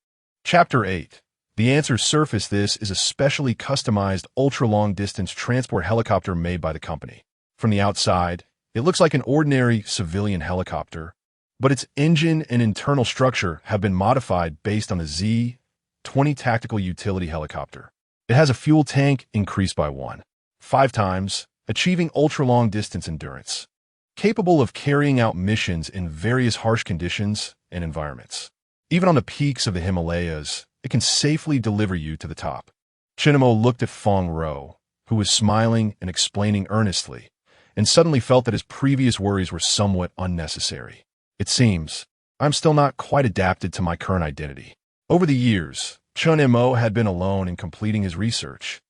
Speaker 1: Chapter 8. The answer surfaced. This is a specially customized ultra-long-distance transport helicopter made by the company. From the outside, it looks like an ordinary civilian helicopter, but its engine and internal structure have been modified based on the Z-20 tactical utility helicopter. It has a fuel tank increased by 1.5 times, achieving ultra-long-distance endurance, capable of carrying out missions in various harsh conditions and environments. Even on the peaks of the Himalayas, it can safely deliver you to the top. Chen Mo looked at Fong Ro, who was smiling and explaining earnestly, and suddenly felt that his previous worries were somewhat unnecessary. It seems I'm still not quite adapted to my current identity. Over the years, Chen Mo had been alone in completing his research,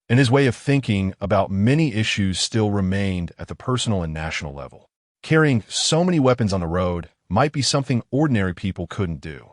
Speaker 1: and his way of thinking about many issues still remained at the personal and national level. Carrying so many weapons on the road might be something ordinary people couldn't do.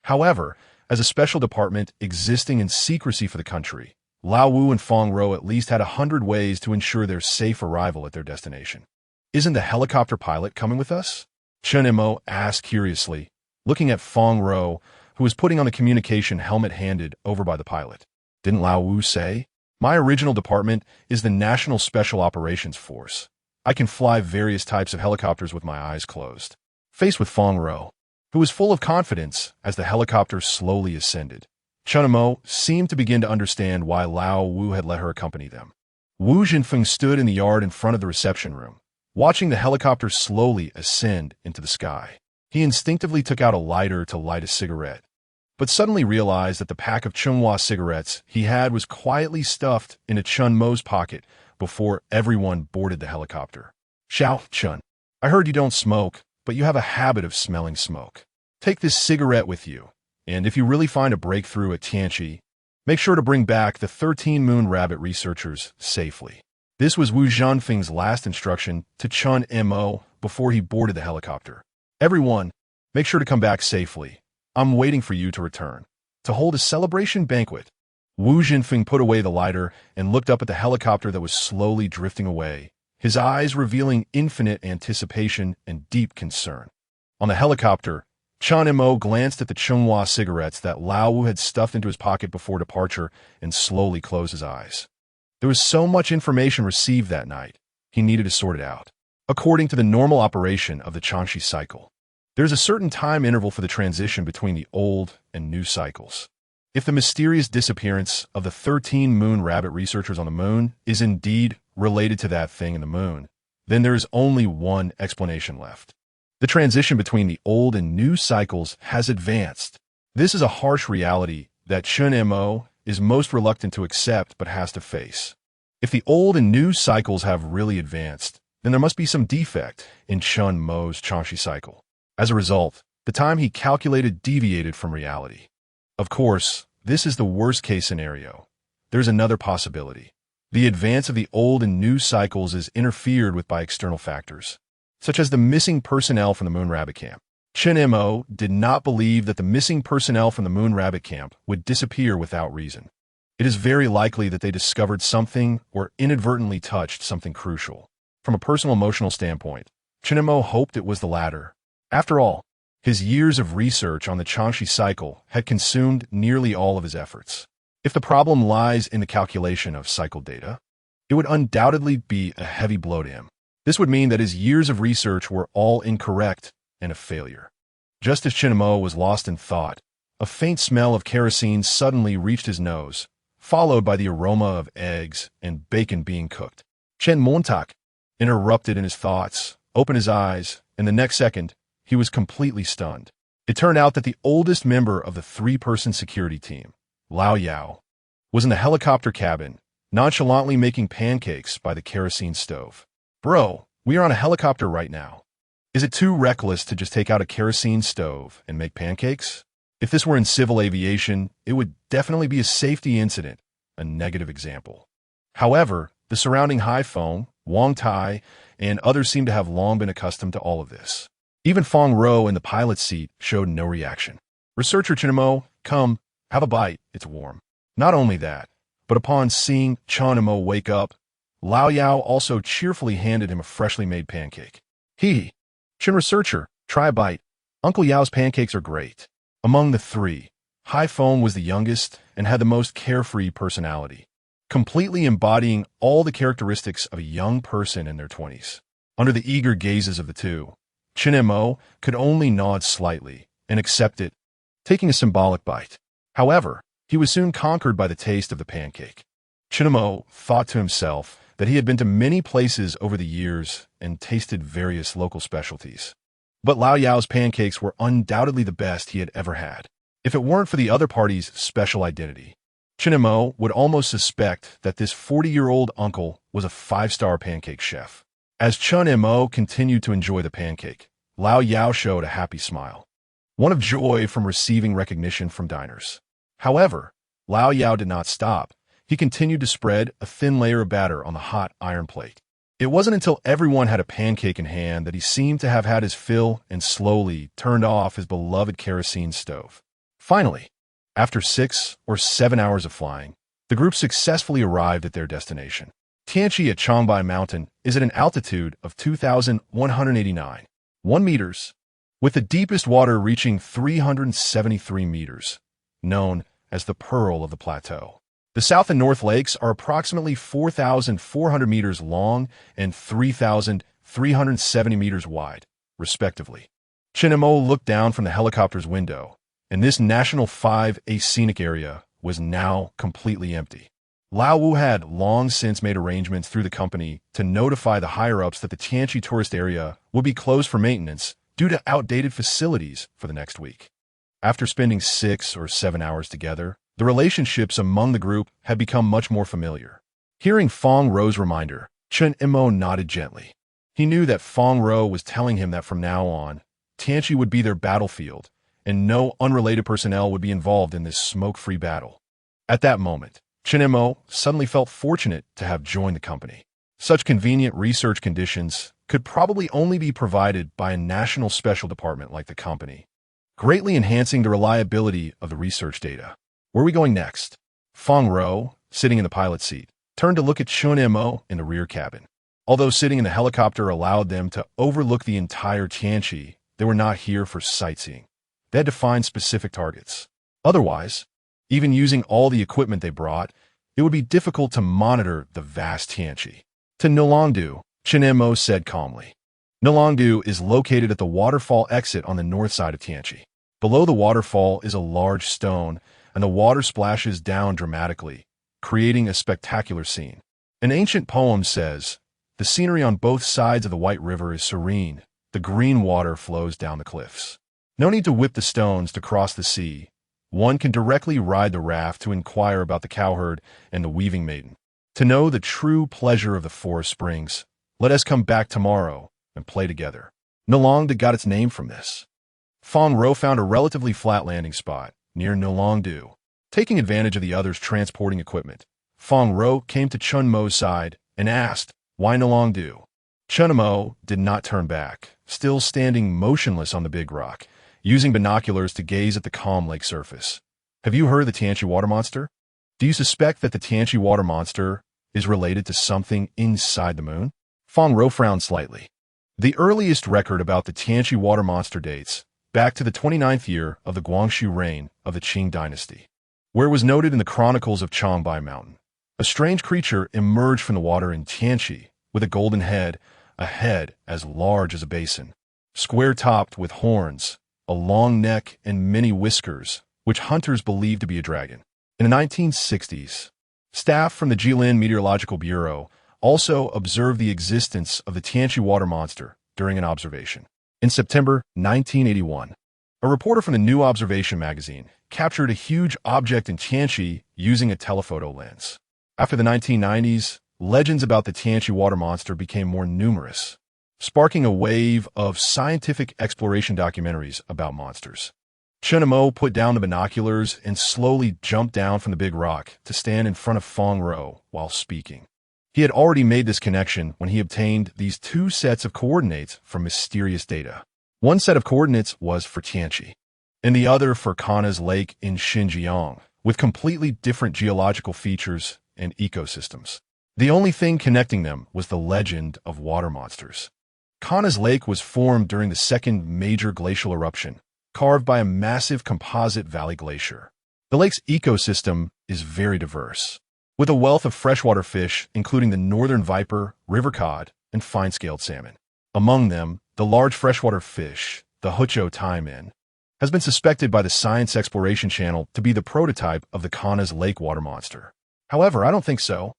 Speaker 1: However, as a special department existing in secrecy for the country, Lao Wu and Fong Ro at least had 100 ways to ensure their safe arrival at their destination. Isn't the helicopter pilot coming with us? Chen Mo asked curiously, looking at Fong Ro, who was putting on a communication helmet handed over by the pilot. Didn't Lao Wu say? My original department is the National Special Operations Force. I can fly various types of helicopters with my eyes closed. Faced with Fong Ro, who was full of confidence as the helicopter slowly ascended, Chen Mo seemed to begin to understand why Lao Wu had let her accompany them. Wu Jinfeng stood in the yard in front of the reception room, watching the helicopter slowly ascend into the sky. He instinctively took out a lighter to light a cigarette, but suddenly realized that the pack of Chunhua cigarettes he had was quietly stuffed into Chen Mo's pocket before everyone boarded the helicopter. Xiao Chun, I heard you don't smoke, but you have a habit of smelling smoke. Take this cigarette with you, and if you really find a breakthrough at Tianqi, make sure to bring back the 13 Moon Rabbit researchers safely. This was Wu Zhanfeng's last instruction to Chen Mo before he boarded the helicopter. Everyone, make sure to come back safely. I'm waiting for you to return to hold a celebration banquet. Wu Jinfeng put away the lighter and looked up at the helicopter that was slowly drifting away, his eyes revealing infinite anticipation and deep concern. On the helicopter, Chen Mo glanced at the Chunhua cigarettes that Lao Wu had stuffed into his pocket before departure and slowly closed his eyes. There was so much information received that night, he needed to sort it out. According to the normal operation of the Changxi cycle, there's a certain time interval for the transition between the old and new cycles. If the mysterious disappearance of the 13 Moon Rabbit researchers on the moon is indeed related to that thing in the moon, then there is only one explanation left. The transition between the old and new cycles has advanced. This is a harsh reality that Chen Mo is most reluctant to accept but has to face. If the old and new cycles have really advanced, then there must be some defect in Chen Mo's Changxi cycle. As a result, the time he calculated deviated from reality. Of course, this is the worst-case scenario. There's another possibility. The advance of the old and new cycles is interfered with by external factors, such as the missing personnel from the Moon Rabbit Camp. Chen Mo did not believe that the missing personnel from the Moon Rabbit Camp would disappear without reason. It is very likely that they discovered something or inadvertently touched something crucial. From a personal emotional standpoint, Chen Mo hoped it was the latter. After all, his years of research on the Changxi cycle had consumed nearly all of his efforts. If the problem lies in the calculation of cycle data, it would undoubtedly be a heavy blow to him. This would mean that his years of research were all incorrect and a failure. Just as Chen Mo was lost in thought, a faint smell of kerosene suddenly reached his nose, followed by the aroma of eggs and bacon being cooked. Chen Montak interrupted in his thoughts, opened his eyes, and the next second, he was completely stunned. It turned out that the oldest member of the three-person security team, Lao Yao, was in the helicopter cabin, nonchalantly making pancakes by the kerosene stove. Bro, we are on a helicopter right now. Is it too reckless to just take out a kerosene stove and make pancakes? If this were in civil aviation, it would definitely be a safety incident, a negative example. However, the surrounding Haiphong, Wang Tai, and others seem to have long been accustomed to all of this. Even Fong Ro in the pilot's seat showed no reaction. Researcher Chen Mo, come, have a bite, it's warm. Not only that, but upon seeing Chen Mo wake up, Lao Yao also cheerfully handed him a freshly made pancake. Chen researcher, try a bite. Uncle Yao's pancakes are great. Among the three, Haiphong was the youngest and had the most carefree personality, completely embodying all the characteristics of a young person in their 20s. Under the eager gazes of the two, Chen Mo could only nod slightly and accept it, taking a symbolic bite. However, he was soon conquered by the taste of the pancake. Chen Mo thought to himself that he had been to many places over the years and tasted various local specialties. But Lao Yao's pancakes were undoubtedly the best he had ever had. If it weren't for the other party's special identity, Chen Mo would almost suspect that this 40-year-old uncle was a 5-star pancake chef. As Chen Mo continued to enjoy the pancake, Lao Yao showed a happy smile, one of joy from receiving recognition from diners. However, Lao Yao did not stop. He continued to spread a thin layer of batter on the hot iron plate. It wasn't until everyone had a pancake in hand that he seemed to have had his fill and slowly turned off his beloved kerosene stove. Finally, after 6 or 7 hours of flying, the group successfully arrived at their destination. Tianqi at Changbai Mountain is at an altitude of 2,189 meters, with the deepest water reaching 373 meters, known as the Pearl of the Plateau. The South and North Lakes are approximately 4,400 meters long and 3,370 meters wide, respectively. Chen Mo looked down from the helicopter's window, and this National 5A scenic area was now completely empty. Lao Wu had long since made arrangements through the company to notify the higher-ups that the Tianqi tourist area would be closed for maintenance due to outdated facilities for the next week. After spending 6 or 7 hours together, the relationships among the group had become much more familiar. Hearing Fong Ro's reminder, Chen Mo nodded gently. He knew that Fong Ro was telling him that from now on, Tianqi would be their battlefield, and no unrelated personnel would be involved in this smoke-free battle. At that moment, Chen Mo suddenly felt fortunate to have joined the company. Such convenient research conditions could probably only be provided by a national special department like the company, greatly enhancing the reliability of the research data. Where are we going next? Fong Ro, sitting in the pilot's seat, turned to look at Chen Mo in the rear cabin. Although sitting in the helicopter allowed them to overlook the entire Tianqi, they were not here for sightseeing. They had to find specific targets. Otherwise, even using all the equipment they brought, it would be difficult to monitor the vast Tianqi. To Nalongdu, Chen Mo said calmly. Nalongdu is located at the waterfall exit on the north side of Tianqi. Below the waterfall is a large stone, and the water splashes down dramatically, creating a spectacular scene. An ancient poem says, "The scenery on both sides of the White River is serene. The green water flows down the cliffs. No need to whip the stones to cross the sea. One can directly ride the raft to inquire about the cowherd and the weaving maiden. To know the true pleasure of the forest springs, let us come back tomorrow and play together." Nalongdu got its name from this. Fong Ro found a relatively flat landing spot near Nalongdu. Taking advantage of the others transporting equipment, Fong Ro came to Chen Mo's side and asked, "Why Nalongdu?" Chen Mo did not turn back, still standing motionless on the big rock, using binoculars to gaze at the calm lake surface. "Have you heard of the Tianqi water monster? Do you suspect that the Tianqi water monster is related to something inside the moon?" Fong Ro frowned slightly. The earliest record about the Tianqi water monster dates back to the 29th year of the Guangxu reign of the Qing dynasty, where it was noted in the chronicles of Changbai Mountain. A strange creature emerged from the water in Tianqi with a golden head, a head as large as a basin, square-topped with horns, a long neck, and many whiskers, which hunters believed to be a dragon. In the 1960s, staff from the Jilin Meteorological Bureau also observed the existence of the Tianqi water monster during an observation. In September 1981, a reporter from the New Observation magazine captured a huge object in Tianqi using a telephoto lens. After the 1990s, legends about the Tianqi water monster became more numerous, sparking a wave of scientific exploration documentaries about monsters. Chen Mo put down the binoculars and slowly jumped down from the big rock to stand in front of Fong Ro while speaking. He had already made this connection when he obtained these two sets of coordinates from mysterious data. One set of coordinates was for Tianqi, and the other for Kana's Lake in Xinjiang, with completely different geological features and ecosystems. The only thing connecting them was the legend of water monsters. Kana's Lake was formed during the second major glacial eruption, carved by a massive composite valley glacier. The lake's ecosystem is very diverse, with a wealth of freshwater fish, including the northern viper, river cod, and fine-scaled salmon. Among them, the large freshwater fish, the Hucho taimen, has been suspected by the Science Exploration Channel to be the prototype of the Kana's Lake water monster. However, I don't think so.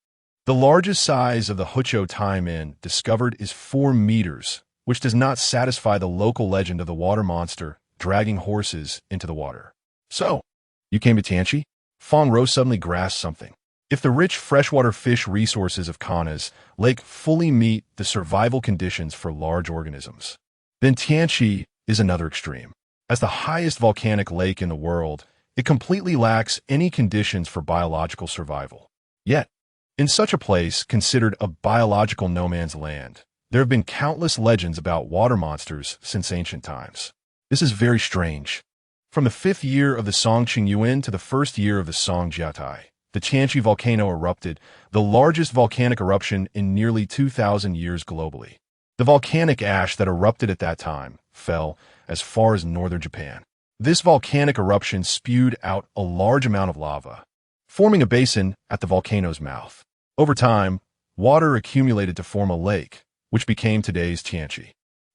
Speaker 1: The largest size of the Hucho taimen discovered is 4 meters, which does not satisfy the local legend of the water monster dragging horses into the water. "So, you came to Tianqi?" Fong Ro suddenly grasped something. If the rich freshwater fish resources of Kana's Lake fully meet the survival conditions for large organisms, then Tianqi is another extreme. As the highest volcanic lake in the world, it completely lacks any conditions for biological survival. Yet, in such a place considered a biological no man's land, there have been countless legends about water monsters since ancient times. This is very strange. From the 5th year of the Song Qingyuan to the 1st year of the Song Jiatai, the Tianqi volcano erupted, the largest volcanic eruption in nearly 2,000 years globally. The volcanic ash that erupted at that time fell as far as northern Japan. This volcanic eruption spewed out a large amount of lava, forming a basin at the volcano's mouth. Over time, water accumulated to form a lake, which became today's Tianqi.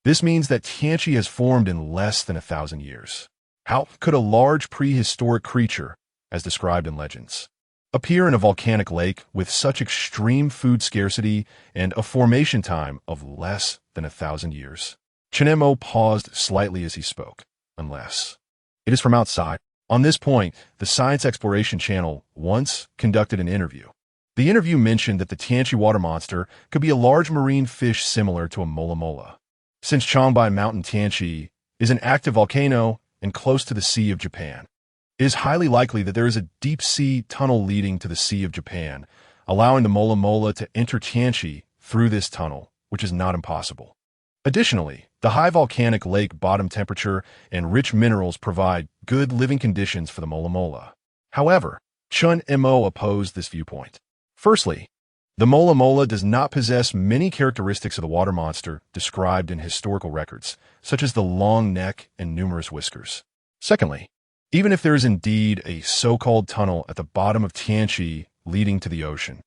Speaker 1: This means that Tianqi has formed in less than 1,000 years. How could a large prehistoric creature, as described in legends, appear in a volcanic lake with such extreme food scarcity and a formation time of less than 1,000 years? Chen Mo paused slightly as he spoke. Unless it is from outside. On this point, the Science Exploration Channel once conducted an interview. The interview mentioned that the Tianqi water monster could be a large marine fish similar to a mola mola. Since Changbai Mountain Tianqi is an active volcano and close to the Sea of Japan, it is highly likely that there is a deep-sea tunnel leading to the Sea of Japan, allowing the mola mola to enter Tianqi through this tunnel, which is not impossible. Additionally, the high volcanic lake bottom temperature and rich minerals provide good living conditions for the mola mola. However, Chen Mo opposed this viewpoint. Firstly, the mola mola does not possess many characteristics of the water monster described in historical records, such as the long neck and numerous whiskers. Secondly, even if there is indeed a so-called tunnel at the bottom of Tianqi leading to the ocean,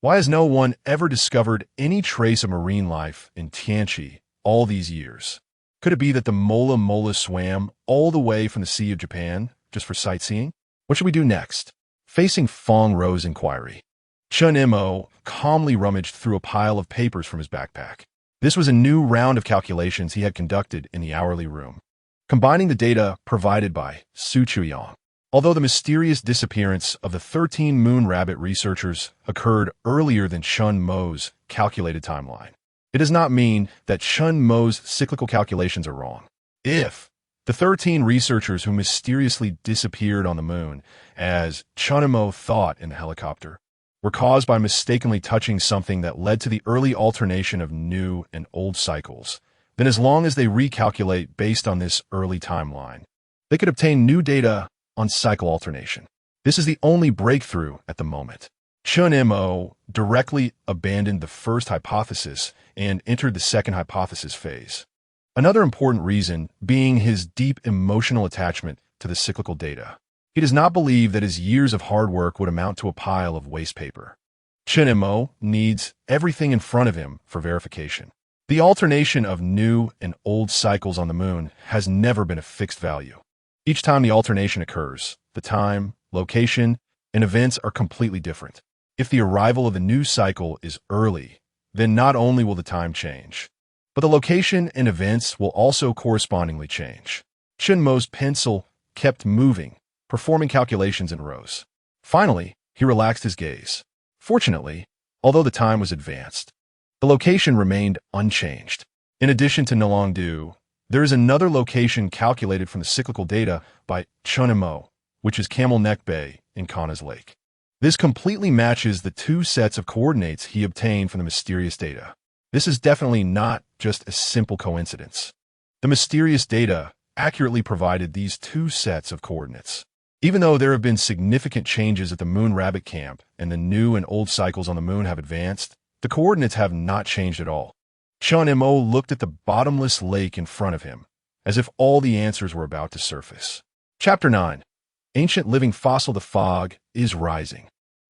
Speaker 1: why has no one ever discovered any trace of marine life in Tianqi all these years? Could it be that the mola mola swam all the way from the Sea of Japan just for sightseeing? What should we do next? Facing Fong Ro's inquiry, Chen Mo calmly rummaged through a pile of papers from his backpack. This was a new round of calculations he had conducted in the hourly room, combining the data provided by Su Chuyang. Although the mysterious disappearance of the 13 moon rabbit researchers occurred earlier than Chen Mo's calculated timeline, it does not mean that Chen Mo's cyclical calculations are wrong. If the 13 researchers who mysteriously disappeared on the moon, as Chen Mo thought in the helicopter, were caused by mistakenly touching something that led to the early alternation of new and old cycles, then as long as they recalculate based on this early timeline, they could obtain new data on cycle alternation. This is the only breakthrough at the moment. Chen Mo directly abandoned the first hypothesis and entered the second hypothesis phase. Another important reason being his deep emotional attachment to the cyclical data. He does not believe that his years of hard work would amount to a pile of waste paper. Chen Mo needs everything in front of him for verification. The alternation of new and old cycles on the moon has never been a fixed value. Each time the alternation occurs, the time, location, and events are completely different. If the arrival of the new cycle is early, then not only will the time change, but the location and events will also correspondingly change. Chen Mo's pencil kept moving, performing calculations in rows. Finally, he relaxed his gaze. Fortunately, although the time was advanced, the location remained unchanged. In addition to Nalongdu, there is another location calculated from the cyclical data by Chen Mo, which is Camel Neck Bay in Kana's Lake. This completely matches the two sets of coordinates he obtained from the mysterious data. This is definitely not just a simple coincidence. The mysterious data accurately provided these two sets of coordinates. Even though there have been significant changes at the Moon Rabbit Camp and the new and old cycles on the moon have advanced, the coordinates have not changed at all. Chen Mo looked at the bottomless lake in front of him, as if all the answers were about to surface. Chapter 9. Ancient Living Fossil. The fog is rising.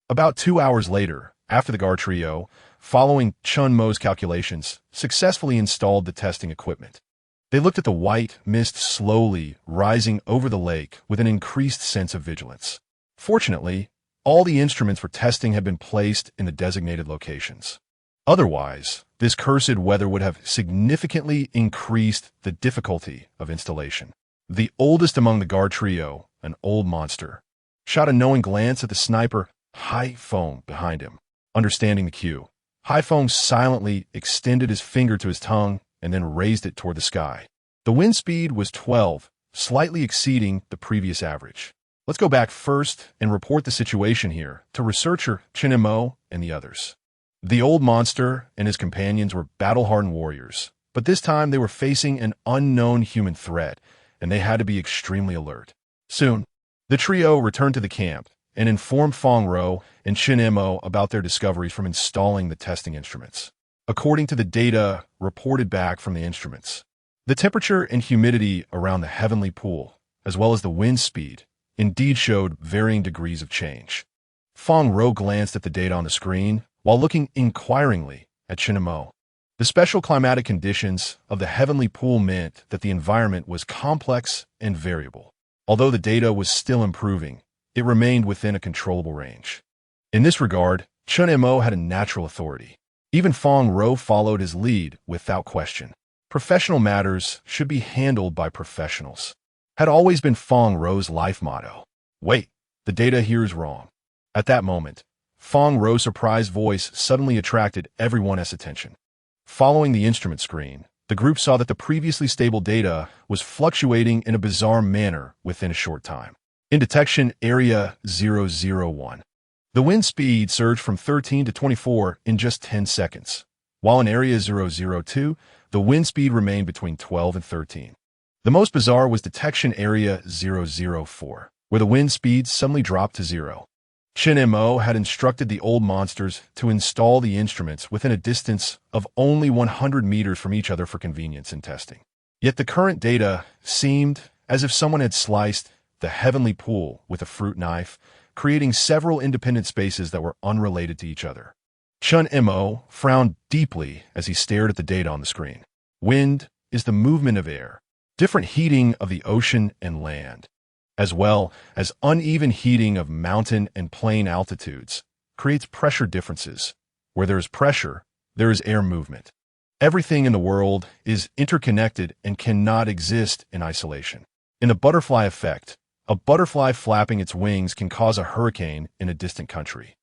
Speaker 1: About 2 hours later, after the Gar trio, following Chen Mo's calculations, successfully installed the testing equipment. They looked at the white mist slowly rising over the lake with an increased sense of vigilance. Fortunately, all the instruments for testing had been placed in the designated locations. Otherwise, this cursed weather would have significantly increased the difficulty of installation. The oldest among the Gar trio, an old monster, shot a knowing glance at the sniper, Hai Feng, behind him. Understanding the cue, Hai Feng silently extended his finger to his tongue and then raised it toward the sky. The wind speed was 12, slightly exceeding the previous average. Let's go back first and report the situation here to researcher Chen Mo and the others. The old monster and his companions were battle-hardened warriors, but this time they were facing an unknown human threat, and they had to be extremely alert. Soon, the trio returned to the camp and informed Fong Ro and Chen Mo about their discoveries from installing the testing instruments. According to the data reported back from the instruments, the temperature and humidity around the heavenly pool, as well as the wind speed, indeed showed varying degrees of change. Fong Ro glanced at the data on the screen while looking inquiringly at Chen Mo. The special climatic conditions of the heavenly pool meant that the environment was complex and variable. Although the data was still improving, it remained within a controllable range. In this regard, Chen Mo had a natural authority. Even Fong Ro followed his lead without question. Professional matters should be handled by professionals. Had always been Fong Ro's life motto. Wait, the data here is wrong. At that moment, Fong Ro's surprised voice suddenly attracted everyone's attention. Following the instrument screen, the group saw that the previously stable data was fluctuating in a bizarre manner within a short time. In detection area 001, the wind speed surged from 13 to 24 in just 10 seconds, while in area 002, the wind speed remained between 12 and 13. The most bizarre was detection area 004, where the wind speed suddenly dropped to 0. Chen Mo had instructed the old monsters to install the instruments within a distance of only 100 meters from each other for convenience in testing. Yet the current data seemed as if someone had sliced the heavenly pool with a fruit knife, creating several independent spaces that were unrelated to each other. Chen Mo frowned deeply as he stared at the data on the screen. Wind is the movement of air, different heating of the ocean and land, as well as uneven heating of mountain and plain altitudes, creates pressure differences. Where there is pressure, there is air movement. Everything in the world is interconnected and cannot exist in isolation. In the butterfly effect, a butterfly flapping its wings can cause a hurricane in a distant country.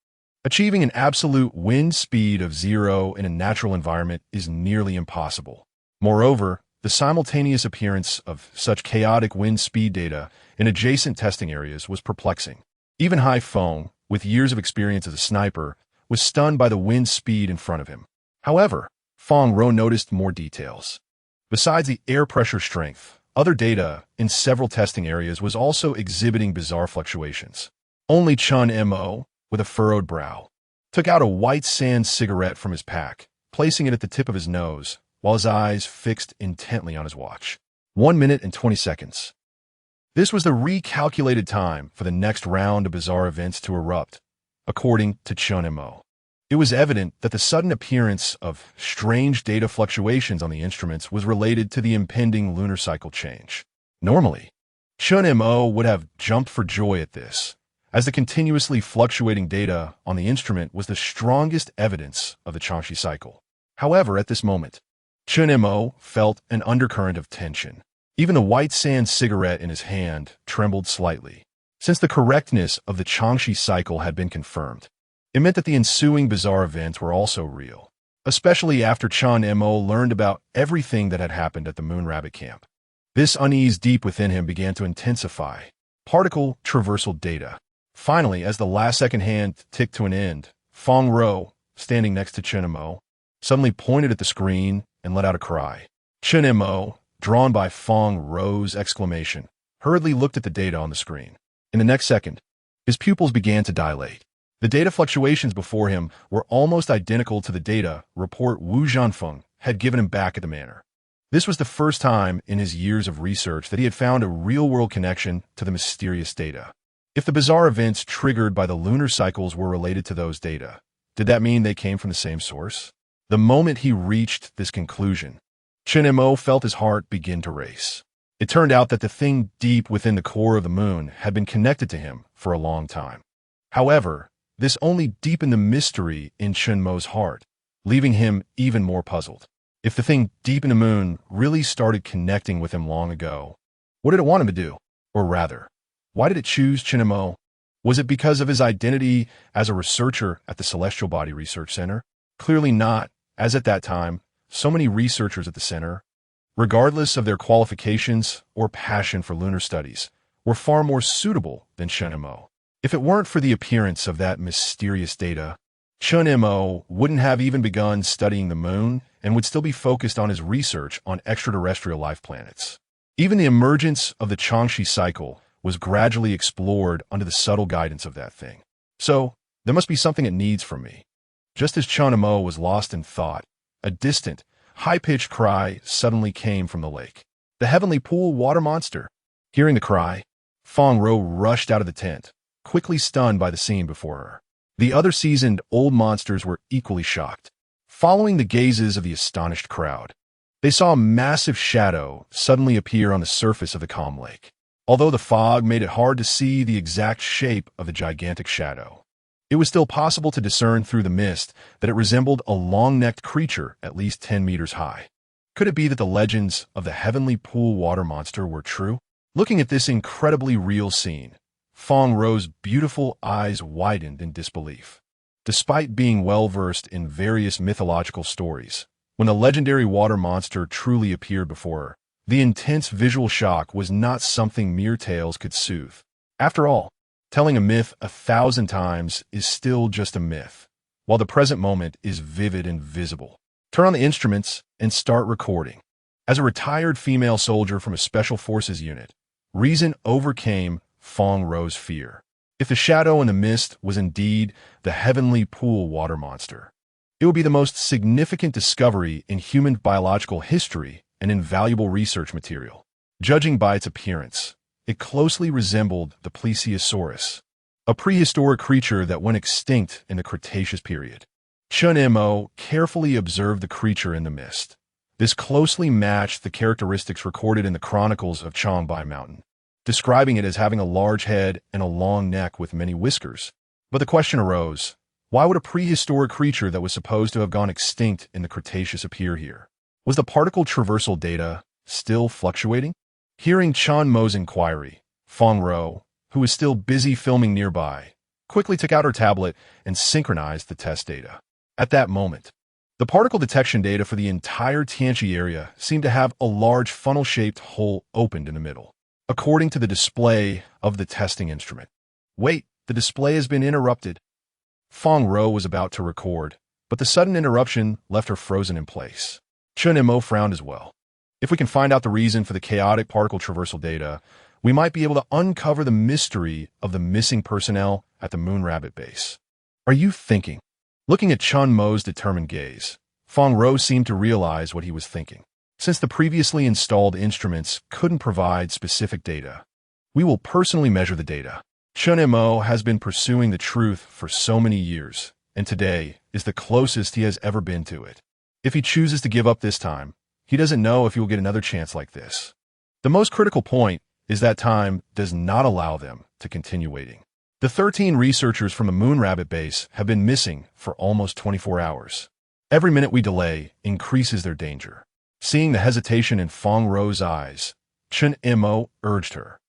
Speaker 1: Achieving an absolute wind speed of 0 in a natural environment is nearly impossible. Moreover, the simultaneous appearance of such chaotic wind speed data in adjacent testing areas was perplexing. Even Hai Feng, with years of experience as a sniper, was stunned by the wind speed in front of him. However, Fong Ro noticed more details. Besides the air pressure strength, other data in several testing areas was also exhibiting bizarre fluctuations. Only Chen Mo, with a furrowed brow, took out a white sand cigarette from his pack, placing it at the tip of his nose, while his eyes fixed intently on his watch. 1 minute and 20 seconds. This was the recalculated time for the next round of bizarre events to erupt, according to Chen Mo. It was evident that the sudden appearance of strange data fluctuations on the instruments was related to the impending lunar cycle change. Normally, Chen Mo would have jumped for joy at this, as the continuously fluctuating data on the instrument was the strongest evidence of the Changxi cycle. However, at this moment, Chen Mo felt an undercurrent of tension. Even the white sand cigarette in his hand trembled slightly. Since the correctness of the Changxi cycle had been confirmed, it meant that the ensuing bizarre events were also real, especially after Chen Mo learned about everything that had happened at the Moon Rabbit camp. This unease deep within him began to intensify. Particle traversal data. Finally, as the last second hand ticked to an end, Fong Ro, standing next to Chen Mo, suddenly pointed at the screen and let out a cry. Chen Mo, drawn by Fong Ro's exclamation, hurriedly looked at the data on the screen. In the next second, his pupils began to dilate. The data fluctuations before him were almost identical to the data report Wu Zhanfeng had given him back at the manor. This was the first time in his years of research that he had found a real-world connection to the mysterious data. If the bizarre events triggered by the lunar cycles were related to those data, did that mean they came from the same source? The moment he reached this conclusion, Chen Mo felt his heart begin to race. It turned out that the thing deep within the core of the moon had been connected to him for a long time. However, this only deepened the mystery in Chen Mo's heart, leaving him even more puzzled. If the thing deep in the moon really started connecting with him long ago, what did it want him to do? Or rather, why did it choose Chen Mo? Was it because of his identity as a researcher at the Celestial Body Research Center? Clearly not, as at that time, so many researchers at the center, regardless of their qualifications or passion for lunar studies, were far more suitable than Chen Mo. If it weren't for the appearance of that mysterious data, Chen Mo wouldn't have even begun studying the moon and would still be focused on his research on extraterrestrial life planets. Even the emergence of the Changxi cycle was gradually explored under the subtle guidance of that thing. So, there must be something it needs from me. Just as Chen Mo was lost in thought, a distant, high-pitched cry suddenly came from the lake. The heavenly pool water monster. Hearing the cry, Fong Ro rushed out of the tent, quickly stunned by the scene before her. The other seasoned old monsters were equally shocked. Following the gazes of the astonished crowd, they saw a massive shadow suddenly appear on the surface of the calm lake. Although the fog made it hard to see the exact shape of the gigantic shadow, it was still possible to discern through the mist that it resembled a long-necked creature at least 10 meters high. Could it be that the legends of the heavenly pool water monster were true? Looking at this incredibly real scene, Fong Ro's beautiful eyes widened in disbelief. Despite being well-versed in various mythological stories, when the legendary water monster truly appeared before her, the intense visual shock was not something mere tales could soothe. After all, telling a myth 1,000 times is still just a myth, while the present moment is vivid and visible. Turn on the instruments and start recording. As a retired female soldier from a special forces unit, reason overcame Fong Ro's fear. If the shadow in the mist was indeed the heavenly pool water monster, it would be the most significant discovery in human biological history and invaluable research material. Judging by its appearance, it closely resembled the Plesiosaurus, a prehistoric creature that went extinct in the Cretaceous period. Chen Mo carefully observed the creature in the mist. This closely matched the characteristics recorded in the chronicles of Changbai Mountain, describing it as having a large head and a long neck with many whiskers. But the question arose, why would a prehistoric creature that was supposed to have gone extinct in the Cretaceous appear here? Was the particle traversal data still fluctuating? Hearing Chen Mo's inquiry, Fong Ro, who was still busy filming nearby, quickly took out her tablet and synchronized the test data. At that moment, the particle detection data for the entire Tianqi area seemed to have a large funnel-shaped hole opened in the middle, according to the display of the testing instrument. Wait, the display has been interrupted. Fong Ro was about to record, but the sudden interruption left her frozen in place. Chen Mo frowned as well. If we can find out the reason for the chaotic particle traversal data, we might be able to uncover the mystery of the missing personnel at the Moon Rabbit base. Are you thinking? Looking at Chen Mo's determined gaze, Fong Ro seemed to realize what he was thinking. Since the previously installed instruments couldn't provide specific data, we will personally measure the data. Chen Mo has been pursuing the truth for so many years, and today is the closest he has ever been to it. If he chooses to give up this time, he doesn't know if he will get another chance like this. The most critical point is that time does not allow them to continue waiting. The 13 researchers from the Moon Rabbit base have been missing for almost 24 hours. Every minute we delay increases their danger. Seeing the hesitation in Fong Ro's eyes, Chen Mo urged her.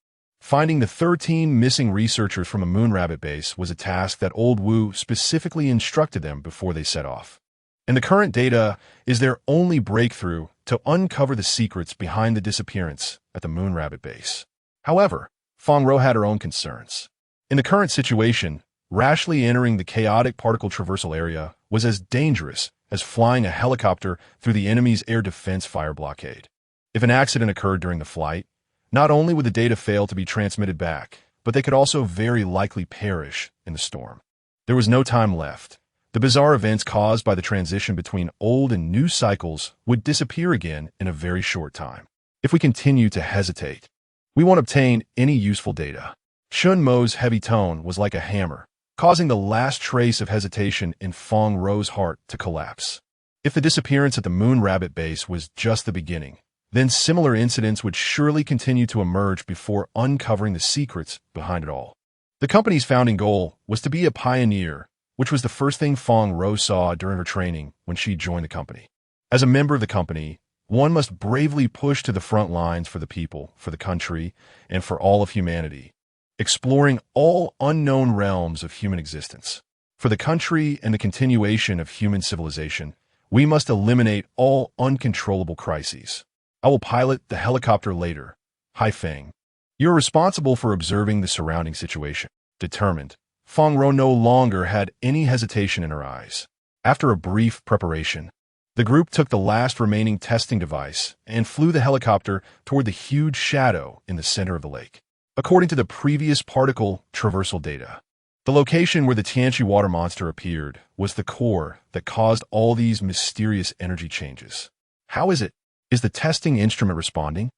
Speaker 1: Finding the 13 missing researchers from the Moon Rabbit base was a task that Old Wu specifically instructed them before they set off. And the current data is their only breakthrough to uncover the secrets behind the disappearance at the Moon Rabbit base. However, Fong Ro had her own concerns. In the current situation, rashly entering the chaotic particle traversal area was as dangerous as flying a helicopter through the enemy's air defense fire blockade. If an accident occurred during the flight, not only would the data fail to be transmitted back, but they could also very likely perish in the storm. There was no time left. The bizarre events caused by the transition between old and new cycles would disappear again in a very short time. If we continue to hesitate, we won't obtain any useful data. Chen Mo's heavy tone was like a hammer, causing the last trace of hesitation in Fong Ro's heart to collapse. If the disappearance at the Moon Rabbit base was just the beginning, then similar incidents would surely continue to emerge before uncovering the secrets behind it all. The company's founding goal was to be a pioneer, which was the first thing Fong Ro saw during her training when she joined the company. As a member of the company, one must bravely push to the front lines for the people, for the country, and for all of humanity, exploring all unknown realms of human existence. For the country and the continuation of human civilization, we must eliminate all uncontrollable crises. I will pilot the helicopter later. Haifeng. You are responsible for observing the surrounding situation. Determined, Fong Ro no longer had any hesitation in her eyes. After a brief preparation, the group took the last remaining testing device and flew the helicopter toward the huge shadow in the center of the lake. According to the previous particle traversal data, the location where the Tianqi water monster appeared was the core that caused all these mysterious energy changes. How is it? Is the testing instrument responding?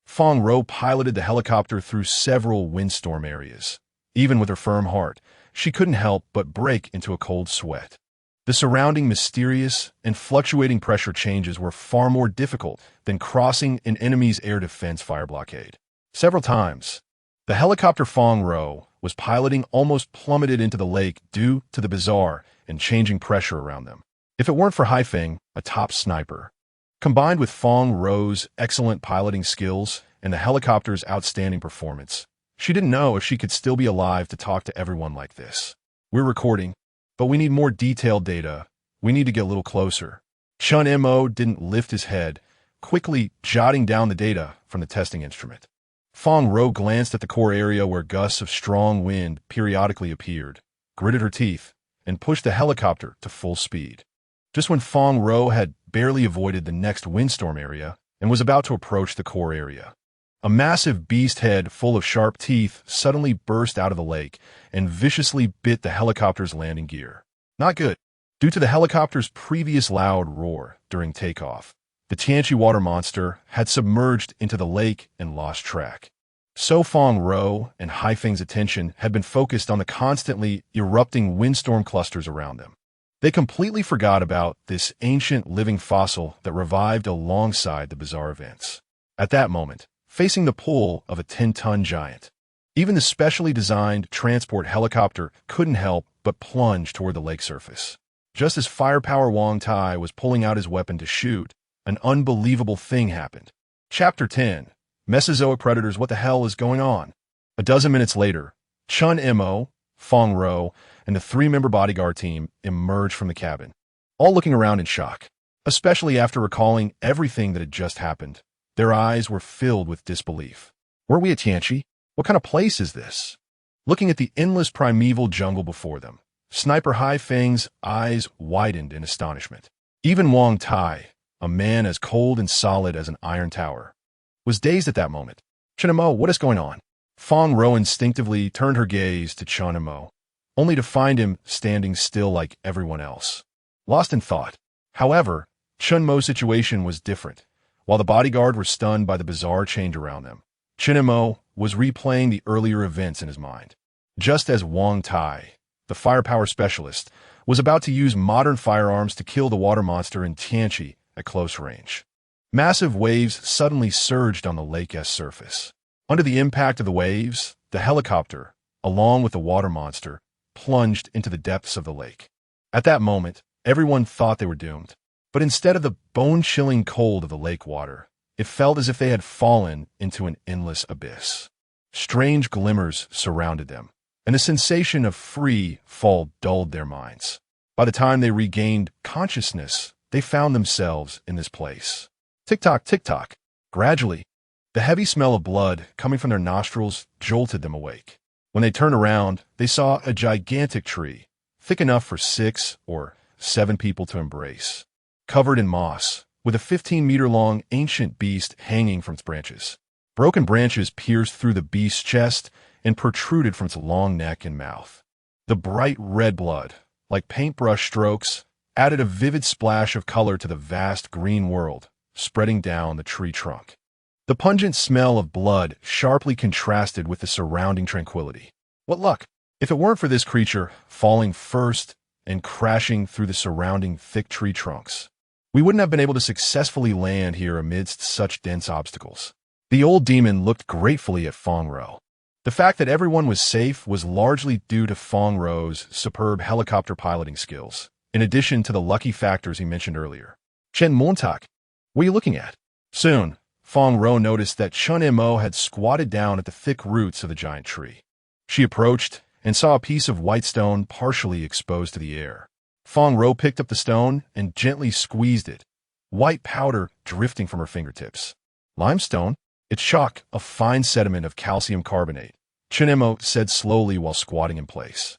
Speaker 1: Fong Ro piloted the helicopter through several windstorm areas, Even with her firm heart, she couldn't help but break into a cold sweat. The surrounding mysterious and fluctuating pressure changes were far more difficult than crossing an enemy's air defense fire blockade. Several times, the helicopter Fong Ro was piloting almost plummeted into the lake due to the bizarre and changing pressure around them. If it weren't for Haifeng, a top sniper, combined with Fong Ro's excellent piloting skills and the helicopter's outstanding performance, she didn't know if she could still be alive to talk to everyone like this. We're recording, but we need more detailed data. We need to get a little closer. Chen Mo didn't lift his head, quickly jotting down the data from the testing instrument. Fong Ro glanced at the core area where gusts of strong wind periodically appeared, gritted her teeth, and pushed the helicopter to full speed. Just when Fong Ro had barely avoided the next windstorm area and was about to approach the core area, a massive beast head full of sharp teeth suddenly burst out of the lake and viciously bit the helicopter's landing gear. Not good. Due to the helicopter's previous loud roar during takeoff, the Tianqi water monster had submerged into the lake and lost track. So Fong Ro and Haifeng's attention had been focused on the constantly erupting windstorm clusters around them. They completely forgot about this ancient living fossil that revived alongside the bizarre events. At that moment, facing the pull of a 10-ton giant, even the specially designed transport helicopter couldn't help but plunge toward the lake surface. Just as Firepower Wang Tai was pulling out his weapon to shoot, an unbelievable thing happened. Chapter 10. Mesozoic Predators. What the hell is going on? A dozen minutes later, Chen Mo, Fong Ro, and the three-member bodyguard team emerged from the cabin, all looking around in shock, especially after recalling everything that had just happened. Their eyes were filled with disbelief. Were we at Tianqi? What kind of place is this? Looking at the endless primeval jungle before them, Sniper Haifeng's eyes widened in astonishment. Even Wang Tai, a man as cold and solid as an iron tower, was dazed at that moment. Chen Mo, what is going on? Fong Ro instinctively turned her gaze to Chen Mo, only to find him standing still like everyone else, lost in thought. However, Chen Mo's situation was different. While the bodyguard were stunned by the bizarre change around them, Chen Mo was replaying the earlier events in his mind. Just as Wang Tai, the firepower specialist, was about to use modern firearms to kill the water monster in Tianqi at close range, massive waves suddenly surged on the lake's surface. Under the impact of the waves, the helicopter, along with the water monster, plunged into the depths of the lake. At that moment, everyone thought they were doomed. But instead of the bone-chilling cold of the lake water, it felt as if they had fallen into an endless abyss. Strange glimmers surrounded them, and a sensation of free fall dulled their minds. By the time they regained consciousness, they found themselves in this place. Tick-tock, tick-tock. Gradually, the heavy smell of blood coming from their nostrils jolted them awake. When they turned around, they saw a gigantic tree, thick enough for 6 or 7 people to embrace, covered in moss, with a 15-meter-long ancient beast hanging from its branches. Broken branches pierced through the beast's chest and protruded from its long neck and mouth. The bright red blood, like paintbrush strokes, added a vivid splash of color to the vast green world, spreading down the tree trunk. The pungent smell of blood sharply contrasted with the surrounding tranquility. What luck! If it weren't for this creature falling first and crashing through the surrounding thick tree trunks, we wouldn't have been able to successfully land here amidst such dense obstacles. The old demon looked gratefully at Fong Ro. The fact that everyone was safe was largely due to Fong Ro's superb helicopter piloting skills, in addition to the lucky factors he mentioned earlier. Chen Mo, what are you looking at? Soon, Fong Ro noticed that Chen Mo had squatted down at the thick roots of the giant tree. She approached and saw a piece of white stone partially exposed to the air. Fong Ro picked up the stone and gently squeezed it, white powder drifting from her fingertips. Limestone? It's chalk, a fine sediment of calcium carbonate, Chen Mo said slowly while squatting in place.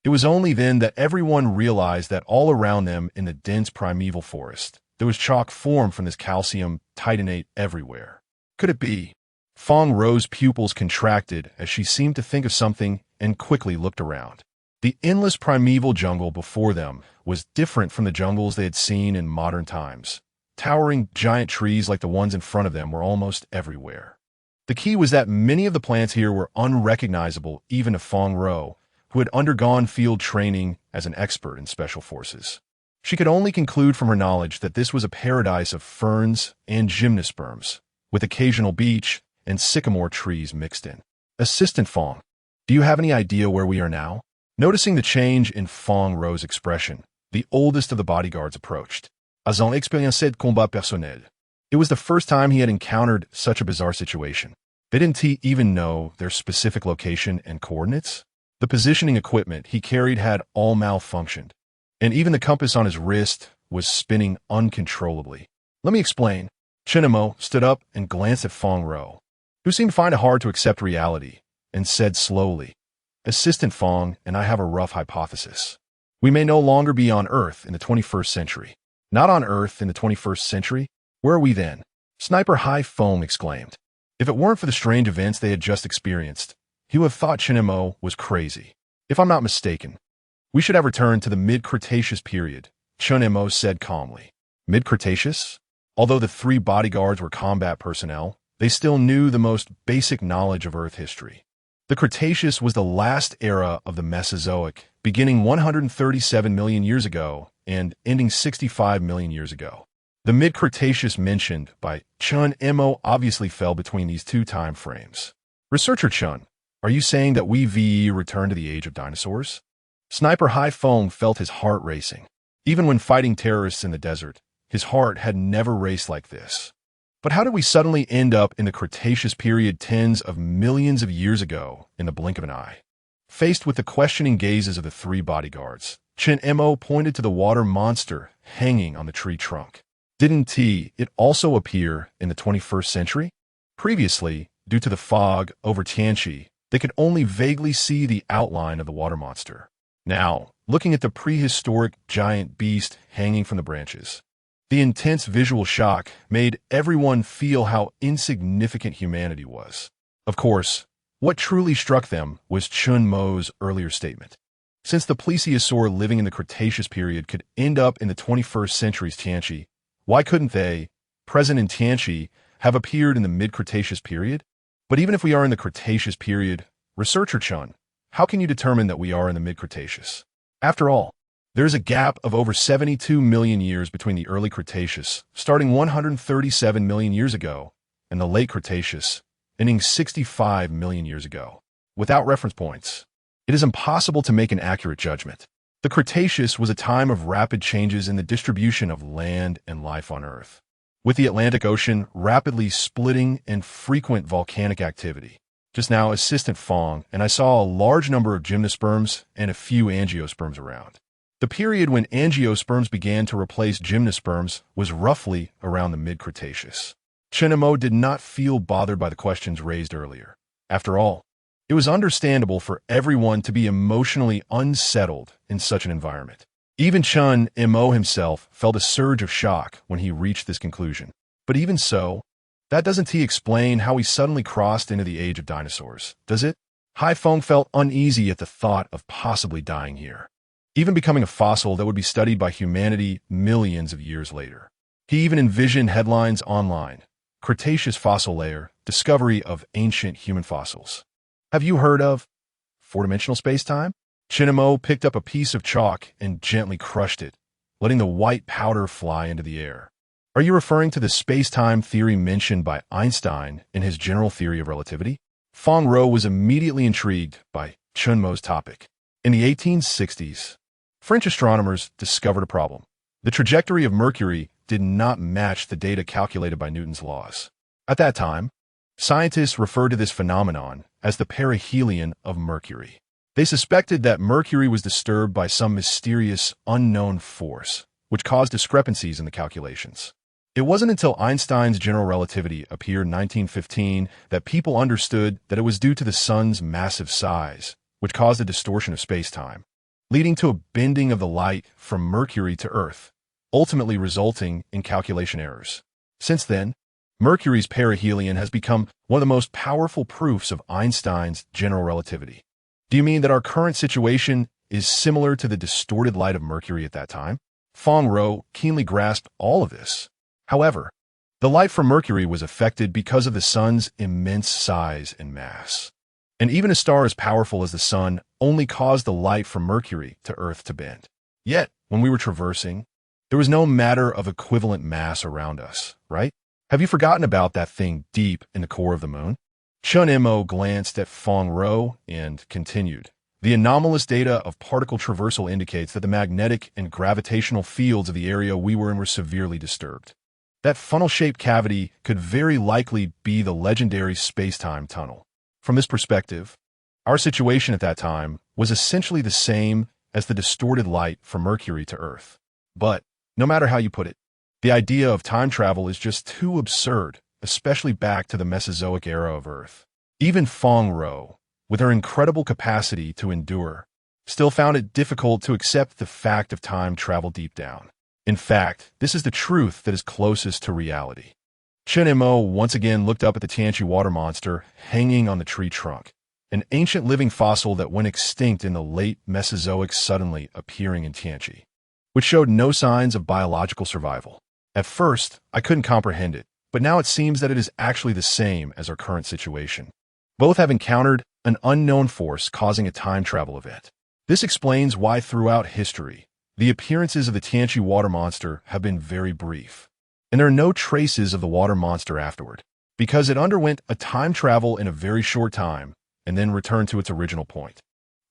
Speaker 1: It was only then that everyone realized that all around them in the dense primeval forest, there was chalk formed from this calcium titanate everywhere. Could it be? Fong Ro's pupils contracted as she seemed to think of something and quickly looked around. The endless primeval jungle before them was different from the jungles they had seen in modern times. Towering giant trees like the ones in front of them were almost everywhere. The key was that many of the plants here were unrecognizable even to Fong Ro, who had undergone field training as an expert in special forces. She could only conclude from her knowledge that this was a paradise of ferns and gymnosperms, with occasional beech and sycamore trees mixed in. Assistant Fong, do you have any idea where we are now? Noticing the change in Fong Ro's expression, the oldest of the bodyguards approached. Agent expérience de combat personnel. It was the first time he had encountered such a bizarre situation. Didn't he even know their specific location and coordinates? The positioning equipment he carried had all malfunctioned, and even the compass on his wrist was spinning uncontrollably. Let me explain. Chen Mo stood up and glanced at Fong Ro, who seemed to find it hard to accept reality, and said slowly, Assistant Fong and I have a rough hypothesis. We may no longer be on Earth in the 21st century. Not on Earth in the 21st century? Where are we then? Sniper High Foam exclaimed. If it weren't for the strange events they had just experienced, he would have thought Chen Mo was crazy. If I'm not mistaken, we should have returned to the mid-Cretaceous period, Chen Mo said calmly. Mid-Cretaceous? Although the three bodyguards were combat personnel, they still knew the most basic knowledge of Earth history. The Cretaceous was the last era of the Mesozoic, beginning 137 million years ago and ending 65 million years ago. The mid-Cretaceous mentioned by Chen Mo obviously fell between these two time frames. Researcher Chen, are you saying that we VE return to the age of dinosaurs? Sniper High Foam felt his heart racing. Even when fighting terrorists in the desert, his heart had never raced like this. But how did we suddenly end up in the Cretaceous period tens of millions of years ago in the blink of an eye? Faced with the questioning gazes of the three bodyguards, Chen Mo pointed to the water monster hanging on the tree trunk. Didn't it also appear in the 21st century? Previously, due to the fog over Tianqi, they could only vaguely see the outline of the water monster. Now, looking at the prehistoric giant beast hanging from the branches, the intense visual shock made everyone feel how insignificant humanity was. Of course, what truly struck them was Chen Mo's earlier statement. Since the plesiosaur living in the Cretaceous period could end up in the 21st century's Tianqi, why couldn't they, present in Tianqi, have appeared in the mid-Cretaceous period? But even if we are in the Cretaceous period, researcher Chen, how can you determine that we are in the mid-Cretaceous? After all, there is a gap of over 72 million years between the early Cretaceous, starting 137 million years ago, and the late Cretaceous, ending 65 million years ago. Without reference points, it is impossible to make an accurate judgment. The Cretaceous was a time of rapid changes in the distribution of land and life on Earth, with the Atlantic Ocean rapidly splitting and frequent volcanic activity. Just now, Assistant Fong and I saw a large number of gymnosperms and a few angiosperms around. The period when angiosperms began to replace gymnosperms was roughly around the mid-Cretaceous. Chen Mo did not feel bothered by the questions raised earlier. After all, it was understandable for everyone to be emotionally unsettled in such an environment. Even Chen Mo himself felt a surge of shock when he reached this conclusion. But even so, that doesn't explain how we suddenly crossed into the age of dinosaurs, does it? Hai Feng felt uneasy at the thought of possibly dying here, even becoming a fossil that would be studied by humanity millions of years later. He even envisioned headlines online: Cretaceous fossil layer, discovery of ancient human fossils. Have you heard of four-dimensional space-time? Chen Mo picked up a piece of chalk and gently crushed it, letting the white powder fly into the air. Are you referring to the space-time theory mentioned by Einstein in his general theory of relativity? Fong Ro was immediately intrigued by Chen Mo's topic. In the 1860s, French astronomers discovered a problem. The trajectory of Mercury did not match the data calculated by Newton's laws. At that time, scientists referred to this phenomenon as the perihelion of Mercury. They suspected that Mercury was disturbed by some mysterious, unknown force, which caused discrepancies in the calculations. It wasn't until Einstein's general relativity appeared in 1915 that people understood that it was due to the sun's massive size, which caused a distortion of space-time, leading to a bending of the light from Mercury to Earth, ultimately resulting in calculation errors. Since then, Mercury's perihelion has become one of the most powerful proofs of Einstein's general relativity. Do you mean that our current situation is similar to the distorted light of Mercury at that time? Fong Ro keenly grasped all of this. However, The light from Mercury was affected because of the sun's immense size and mass. And even a star as powerful as the sun only caused the light from Mercury to Earth to bend. Yet, when we were traversing, there was no matter of equivalent mass around us, right? Have you forgotten about that thing deep in the core of the moon? Chen Mo glanced at Feng Ro and continued. The anomalous data of particle traversal indicates that the magnetic and gravitational fields of the area we were in were severely disturbed. That funnel-shaped cavity could very likely be the legendary space-time tunnel. From this perspective, our situation at that time was essentially the same as the distorted light from Mercury to Earth. But, no matter how you put it, the idea of time travel is just too absurd, especially back to the Mesozoic era of Earth. Even Feng Ro, with her incredible capacity to endure, still found it difficult to accept the fact of time travel deep down. In fact, this is the truth that is closest to reality. Chen Mo once again looked up at the Tianqi water monster hanging on the tree trunk, an ancient living fossil that went extinct in the late Mesozoic suddenly appearing in Tianqi, which showed no signs of biological survival. At first, I couldn't comprehend it, but now it seems that it is actually the same as our current situation. Both have encountered an unknown force causing a time travel event. This explains why throughout history, the appearances of the Tianqi water monster have been very brief, and there are no traces of the water monster afterward, because it underwent a time travel in a very short time and then returned to its original point.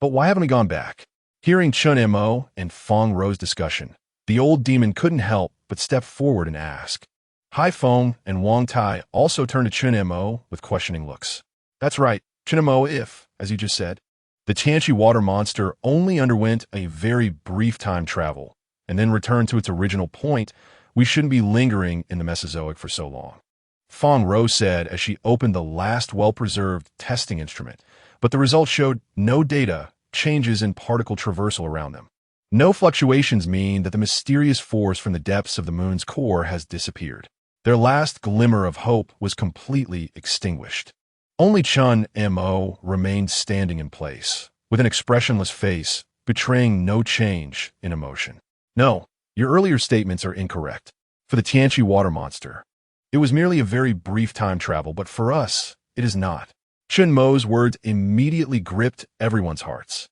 Speaker 1: But why haven't we gone back? Hearing Chen Mo and Feng Ro's discussion, the old demon couldn't help but step forward and ask. Hai Feng and Wang Tai also turned to Chen Mo with questioning looks. That's right, Chen Mo, if, as you just said, the Tianqi water monster only underwent a very brief time travel and then returned to its original point, we shouldn't be lingering in the Mesozoic for so long. Feng Ro said as she opened the last well-preserved testing instrument, but the results showed no data, changes in particle traversal around them. No fluctuations mean that the mysterious force from the depths of the moon's core has disappeared. Their last glimmer of hope was completely extinguished. Only Chen Mo remained standing in place, with an expressionless face, betraying no change in emotion. No, your earlier statements are incorrect. For the Tianqi water monster, it was merely a very brief time travel, but for us, it is not. Chen Mo's words immediately gripped everyone's hearts.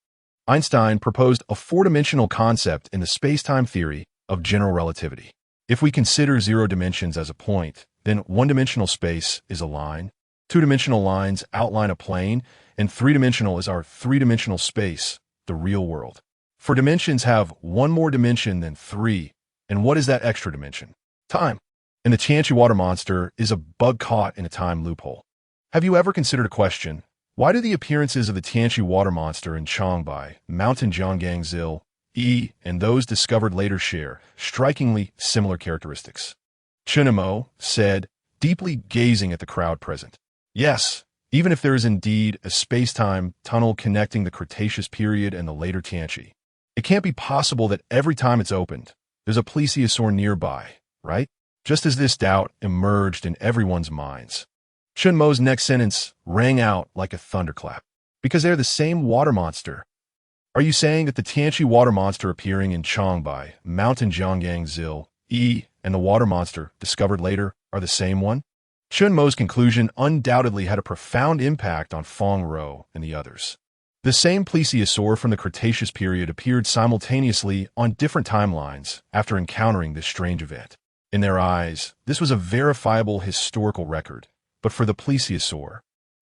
Speaker 1: Einstein proposed a four-dimensional concept in the space-time theory of general relativity. If we consider zero dimensions as a point, then one-dimensional space is a line, two-dimensional lines outline a plane, and three-dimensional is our three-dimensional space, the real world. For dimensions have one more dimension than three, and what is that extra dimension? Time. And the Tianqi water monster is a bug caught in a time loophole. Have you ever considered a question? Why do the appearances of the Tianqi water monster in Changbai, Mountain Jiangangzil, and those discovered later share strikingly similar characteristics? Chen Mo said, deeply gazing at the crowd present. Yes, even if there is indeed a space-time tunnel connecting the Cretaceous period and the later Tianqi, it can't be possible that every time it's opened, there's a plesiosaur nearby, right? Just as this doubt emerged in everyone's minds, Chen Mo's next sentence rang out like a thunderclap. Because they're the same water monster. Are you saying that the Tianqi water monster appearing in Changbai, Mountain Jiangangzil, and the water monster discovered later are the same one? Chen Mo's conclusion undoubtedly had a profound impact on Feng Ro and the others. The same plesiosaur from the Cretaceous period appeared simultaneously on different timelines after encountering this strange event. In their eyes, this was a verifiable historical record, but for the plesiosaur,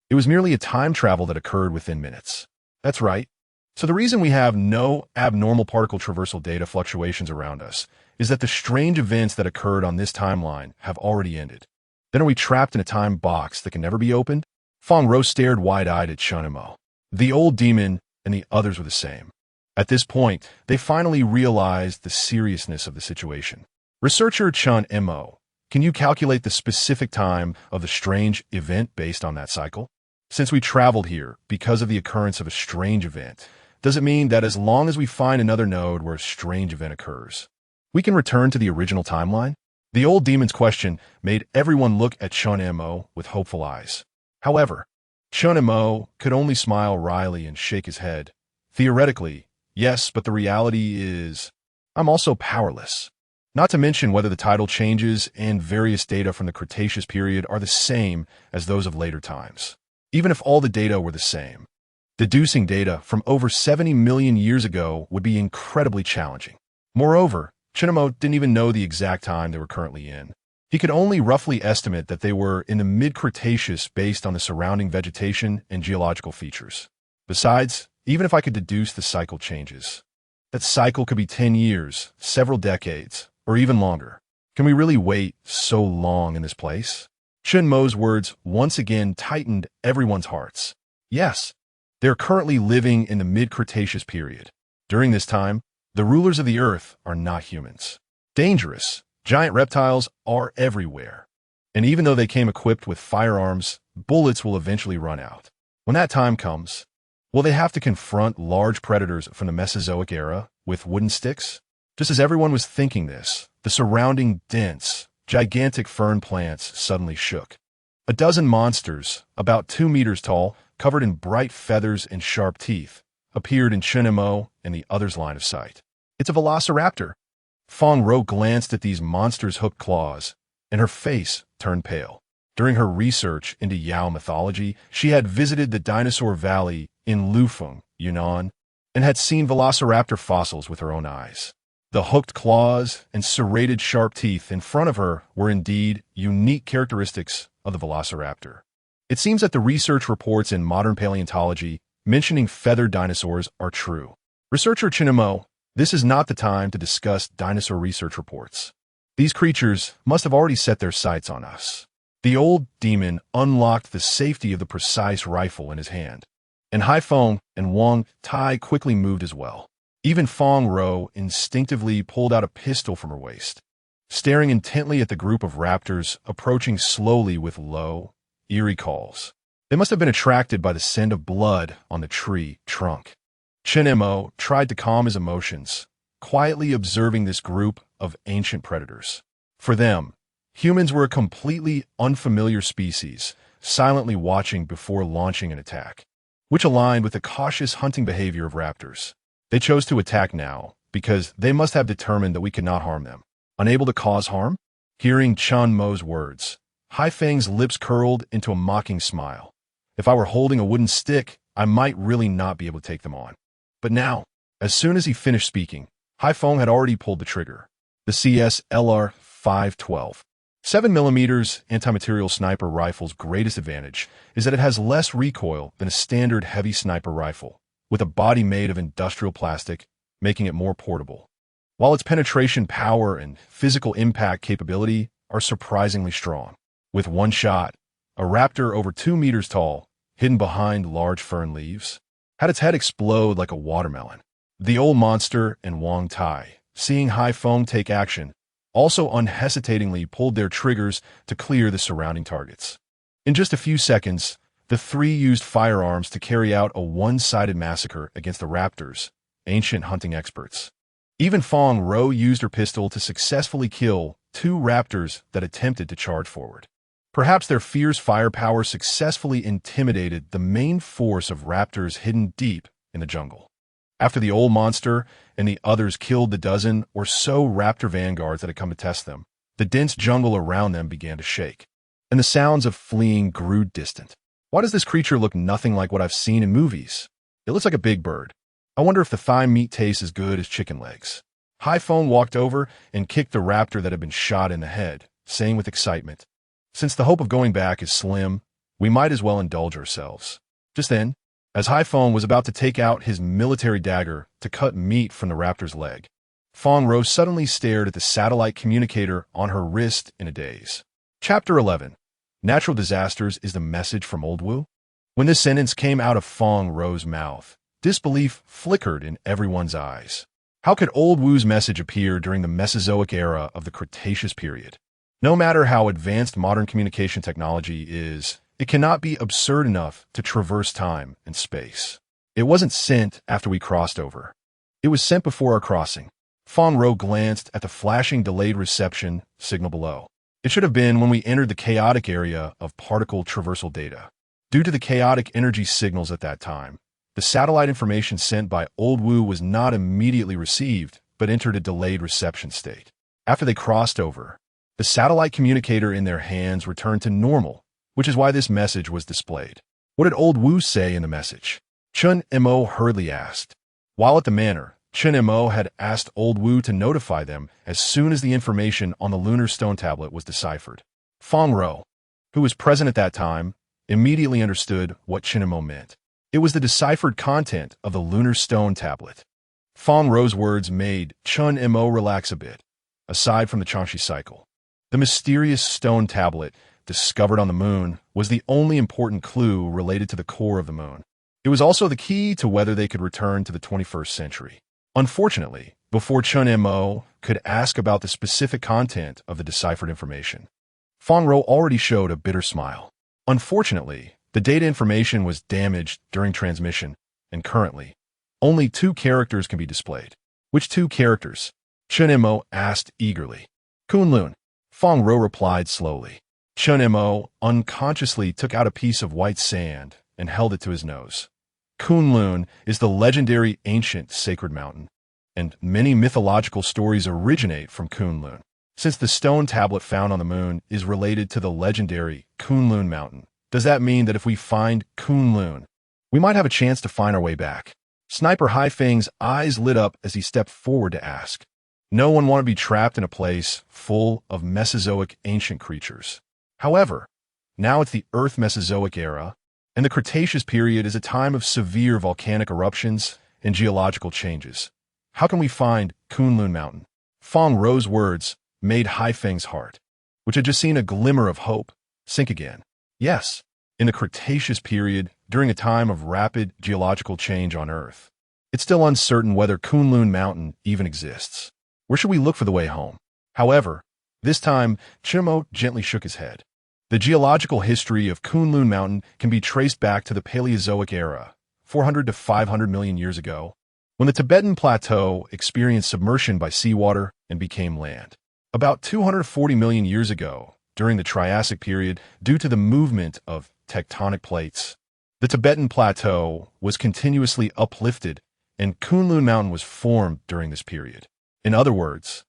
Speaker 1: it was merely a time travel that occurred within minutes. That's right. So the reason we have no abnormal particle traversal data fluctuations around us is that the strange events that occurred on this timeline have already ended. Then are we trapped in a time box that can never be opened? Feng Ro stared wide-eyed at Chen Mo. The old demon and the others were the same. At this point, they finally realized the seriousness of the situation. Researcher Chen Mo, can you calculate the specific time of the strange event based on that cycle? Since we traveled here because of the occurrence of a strange event, does it mean that as long as we find another node where a strange event occurs, we can return to the original timeline? The old demon's question made everyone look at Chen Mo with hopeful eyes. However, Chen Mo could only smile wryly and shake his head. Theoretically, yes, but the reality is, I'm also powerless. Not to mention whether the tidal changes and various data from the Cretaceous period are the same as those of later times. Even if all the data were the same, deducing data from over 70 million years ago would be incredibly challenging. Moreover, Chen Mo didn't even know the exact time they were currently in. He could only roughly estimate that they were in the mid-Cretaceous based on the surrounding vegetation and geological features. Besides, even if I could deduce the cycle changes, that cycle could be 10 years, several decades, or even longer. Can we really wait so long in this place? Chen Mo's words once again tightened everyone's hearts. Yes, they are currently living in the mid-Cretaceous period. During this time, the rulers of the earth are not humans. Dangerous, giant reptiles are everywhere. And even though they came equipped with firearms, bullets will eventually run out. When that time comes, will they have to confront large predators from the Mesozoic era with wooden sticks? Just as everyone was thinking this, the surrounding dense, gigantic fern plants suddenly shook. A dozen monsters, about 2 meters tall, covered in bright feathers and sharp teeth, appeared in Chen Mo and the others' line of sight. It's a velociraptor. Fong Ro glanced at these monsters' hooked claws, and her face turned pale. During her research into Yao mythology, she had visited the Dinosaur Valley in Lufeng, Yunnan, and had seen velociraptor fossils with her own eyes. The hooked claws and serrated sharp teeth in front of her were indeed unique characteristics of the velociraptor. It seems that the research reports in modern paleontology mentioning feathered dinosaurs are true. Researcher Chen Mo, this is not the time to discuss dinosaur research reports. These creatures must have already set their sights on us. The old demon unlocked the safety of the precise rifle in his hand, and Haifeng and Wang Tai quickly moved as well. Even Fong Ro instinctively pulled out a pistol from her waist, staring intently at the group of raptors approaching slowly with low, eerie calls. They must have been attracted by the scent of blood on the tree trunk. Chen Mo tried to calm his emotions, quietly observing this group of ancient predators. For them, humans were a completely unfamiliar species, silently watching before launching an attack, which aligned with the cautious hunting behavior of raptors. They chose to attack now because they must have determined that we could not harm them. Unable to cause harm? Hearing Chen Mo's words, Haifeng's lips curled into a mocking smile. If I were holding a wooden stick, I might really not be able to take them on. But now, as soon as he finished speaking, Haifeng had already pulled the trigger. The CS-LR 512. 7mm anti-material sniper rifle's greatest advantage is that it has less recoil than a standard heavy sniper rifle, with a body made of industrial plastic, making it more portable. While its penetration power and physical impact capability are surprisingly strong. With one shot, a raptor over 2 meters tall, hidden behind large fern leaves, had its head explode like a watermelon. The old monster and Wang Tai, seeing Haifeng take action, also unhesitatingly pulled their triggers to clear the surrounding targets. In just a few seconds, the three used firearms to carry out a one-sided massacre against the raptors, ancient hunting experts. Even Fong Ro used her pistol to successfully kill 2 raptors that attempted to charge forward. Perhaps their fierce firepower successfully intimidated the main force of raptors hidden deep in the jungle. After the old monster and the others killed the dozen or so raptor vanguards that had come to test them, the dense jungle around them began to shake, and the sounds of fleeing grew distant. Why does this creature look nothing like what I've seen in movies? It looks like a big bird. I wonder if the thigh meat tastes as good as chicken legs. Haifeng walked over and kicked the raptor that had been shot in the head, saying with excitement, "Since the hope of going back is slim, we might as well indulge ourselves." Just then, as Haifeng was about to take out his military dagger to cut meat from the raptor's leg, Fong Ro suddenly stared at the satellite communicator on her wrist in a daze. Chapter 11. Natural disasters is the message from Old Wu? When this sentence came out of Fong Ro's mouth, disbelief flickered in everyone's eyes. How could Old Wu's message appear during the Mesozoic era of the Cretaceous period? No matter how advanced modern communication technology is, it cannot be absurd enough to traverse time and space. It wasn't sent after we crossed over. It was sent before our crossing. Fong Ro glanced at the flashing delayed reception signal below. It should have been when we entered the chaotic area of particle traversal data. Due to the chaotic energy signals at that time, the satellite information sent by Old Wu was not immediately received, but entered a delayed reception state. After they crossed over, the satellite communicator in their hands returned to normal, which is why this message was displayed. What did old Wu say in the message? Chen Mo hurriedly asked. While at the manor, Chen Mo had asked old Wu to notify them as soon as the information on the lunar stone tablet was deciphered. Feng Rou, who was present at that time, immediately understood what Chen Mo meant. It was the deciphered content of the lunar stone tablet. Feng Rou's words made Chen Mo relax a bit. Aside from the Changxi cycle, the mysterious stone tablet discovered on the moon was the only important clue related to the core of the moon. It was also the key to whether they could return to the 21st century. Unfortunately, before Chen Mo could ask about the specific content of the deciphered information, Feng Rou already showed a bitter smile. Unfortunately, the data information was damaged during transmission, and currently, only 2 characters can be displayed. Which 2 characters? Chen Mo asked eagerly. Kunlun. Feng Rou replied slowly. Chen Mo unconsciously took out a piece of white sand and held it to his nose. Kunlun is the legendary ancient sacred mountain, and many mythological stories originate from Kunlun. Since the stone tablet found on the moon is related to the legendary Kunlun mountain, does that mean that if we find Kunlun, we might have a chance to find our way back? Sniper Haifeng's eyes lit up as he stepped forward to ask. No one wanted to be trapped in a place full of Mesozoic ancient creatures. However, now it's the Earth Mesozoic era, and the Cretaceous period is a time of severe volcanic eruptions and geological changes. How can we find Kunlun Mountain? Feng Rou's words made Haifeng's heart, which had just seen a glimmer of hope, sink again. Yes, in the Cretaceous period, during a time of rapid geological change on Earth, it's still uncertain whether Kunlun Mountain even exists. Where should we look for the way home? However, this time, Chen Mo gently shook his head. The geological history of Kunlun Mountain can be traced back to the Paleozoic era, 400 to 500 million years ago, when the Tibetan Plateau experienced submersion by seawater and became land. About 240 million years ago, during the Triassic period, due to the movement of tectonic plates, the Tibetan Plateau was continuously uplifted, and Kunlun Mountain was formed during this period. In other words,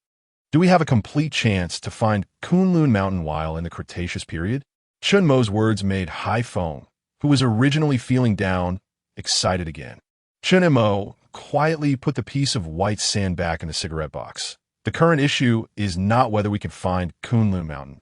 Speaker 1: do we have a complete chance to find Kunlun Mountain while in the Cretaceous period? Chen Mo's words made Haifeng, who was originally feeling down, excited again. Chen Mo quietly put the piece of white sand back in the cigarette box. The current issue is not whether we can find Kunlun Mountain,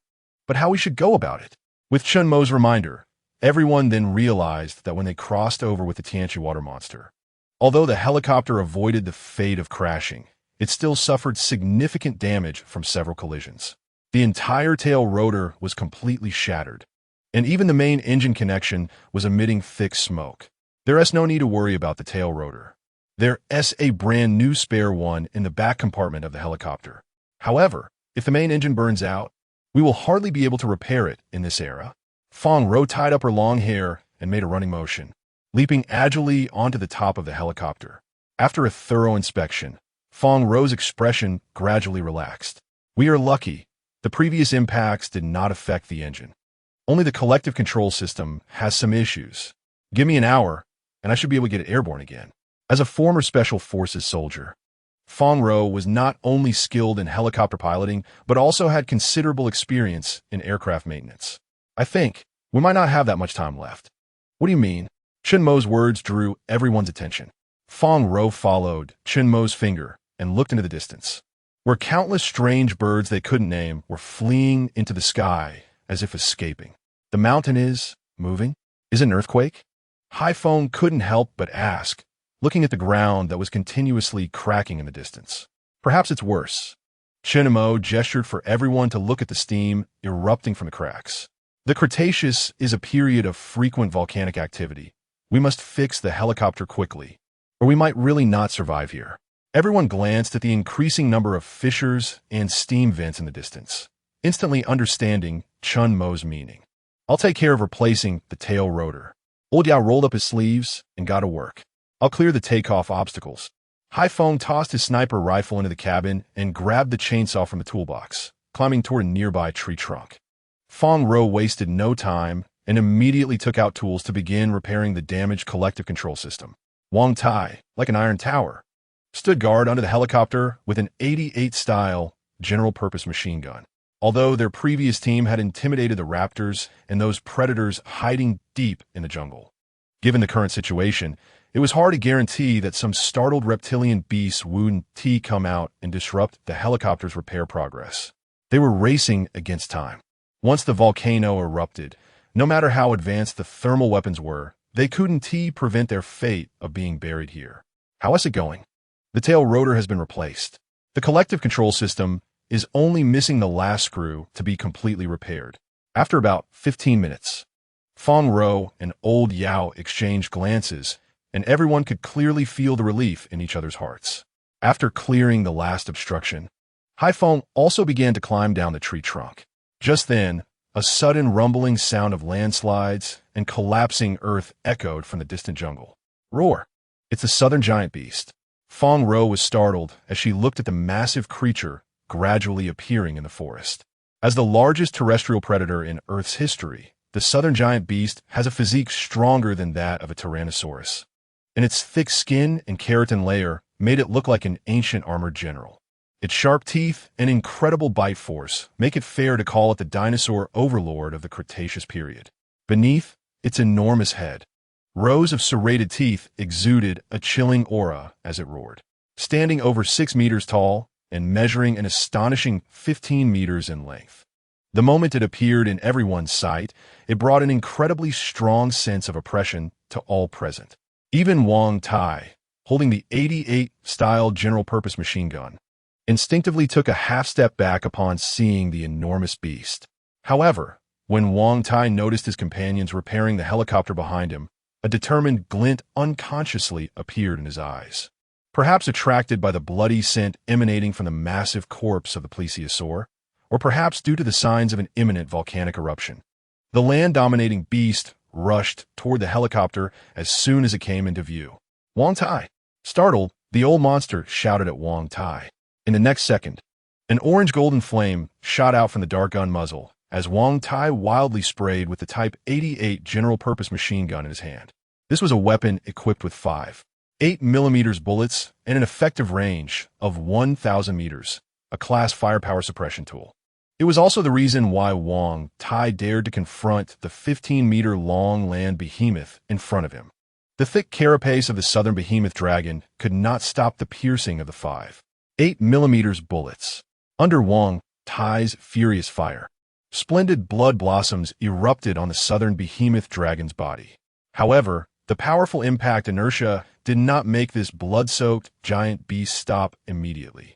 Speaker 1: but how we should go about it. With Chen Mo's reminder, everyone then realized that when they crossed over with the Tianqi water monster, although the helicopter avoided the fate of crashing, it still suffered significant damage from several collisions. The entire tail rotor was completely shattered, and even the main engine connection was emitting thick smoke. There's no need to worry about the tail rotor. There's a brand new spare one in the back compartment of the helicopter. However, if the main engine burns out, we will hardly be able to repair it in this era. Feng Rou tied up her long hair and made a running motion, leaping agilely onto the top of the helicopter. After a thorough inspection, Feng Rou's expression gradually relaxed. We are lucky. The previous impacts did not affect the engine. Only the collective control system has some issues. Give me an hour, and I should be able to get it airborne again. As a former Special Forces soldier, Feng Rou was not only skilled in helicopter piloting, but also had considerable experience in aircraft maintenance. I think we might not have that much time left. What do you mean? Chen Mo's words drew everyone's attention. Feng Rou followed Chen Mo's finger and looked into the distance, where countless strange birds they couldn't name were fleeing into the sky as if escaping. The mountain is moving? Is it an earthquake? Haifeng couldn't help but ask, looking at the ground that was continuously cracking in the distance. Perhaps it's worse. Chen Mo gestured for everyone to look at the steam erupting from the cracks. The Cretaceous is a period of frequent volcanic activity. We must fix the helicopter quickly, or we might really not survive here. Everyone glanced at the increasing number of fissures and steam vents in the distance, instantly understanding Chen Mo's meaning. I'll take care of replacing the tail rotor. Old Yao rolled up his sleeves and got to work. I'll clear the takeoff obstacles. Haifeng tossed his sniper rifle into the cabin and grabbed the chainsaw from the toolbox, climbing toward a nearby tree trunk. Feng Rou wasted no time and immediately took out tools to begin repairing the damaged collective control system. Wang Tai, like an iron tower, stood guard under the helicopter with an 88 style general-purpose machine gun. Although their previous team had intimidated the raptors and those predators hiding deep in the jungle. Given the current situation, it was hard to guarantee that some startled reptilian beasts wouldn't come out and disrupt the helicopter's repair progress. They were racing against time. Once the volcano erupted, no matter how advanced the thermal weapons were, they couldn't prevent their fate of being buried here. How is it going? The tail rotor has been replaced. The collective control system is only missing the last screw to be completely repaired. After about 15 minutes, Fong Ro and Old Yao exchanged glances, and everyone could clearly feel the relief in each other's hearts. After clearing the last obstruction, Haifeng also began to climb down the tree trunk. Just then, a sudden rumbling sound of landslides and collapsing earth echoed from the distant jungle. Roar! It's the southern giant beast. Fong Ro was startled as she looked at the massive creature gradually appearing in the forest. As the largest terrestrial predator in Earth's history, the southern giant beast has a physique stronger than that of a tyrannosaurus, and its thick skin and keratin layer made it look like an ancient armored general. Its sharp teeth and incredible bite force make it fair to call it the dinosaur overlord of the Cretaceous period. Beneath its enormous head, rows of serrated teeth exuded a chilling aura as it roared. Standing over 6 meters tall and measuring an astonishing 15 meters in length. The moment it appeared in everyone's sight, it brought an incredibly strong sense of oppression to all present. Even Wang Tai, holding the 88-style general-purpose machine gun, instinctively took a half-step back upon seeing the enormous beast. However, when Wang Tai noticed his companions repairing the helicopter behind him, a determined glint unconsciously appeared in his eyes. Perhaps attracted by the bloody scent emanating from the massive corpse of the plesiosaur, or perhaps due to the signs of an imminent volcanic eruption. The land-dominating beast rushed toward the helicopter as soon as it came into view. Wang Tai! Startled, the old monster shouted at Wang Tai. In the next second, an orange-golden flame shot out from the dark gun muzzle as Wang Tai wildly sprayed with the Type 88 general-purpose machine gun in his hand. This was a weapon equipped with 5.8mm bullets and an effective range of 1,000 meters, a class firepower suppression tool. It was also the reason why Wang Tai dared to confront the 15-meter-long land behemoth in front of him. The thick carapace of the southern behemoth dragon could not stop the piercing of the 5.8mm bullets. Under Wang Tai's furious fire, splendid blood blossoms erupted on the southern behemoth dragon's body. However, the powerful impact inertia did not make this blood-soaked giant beast stop immediately.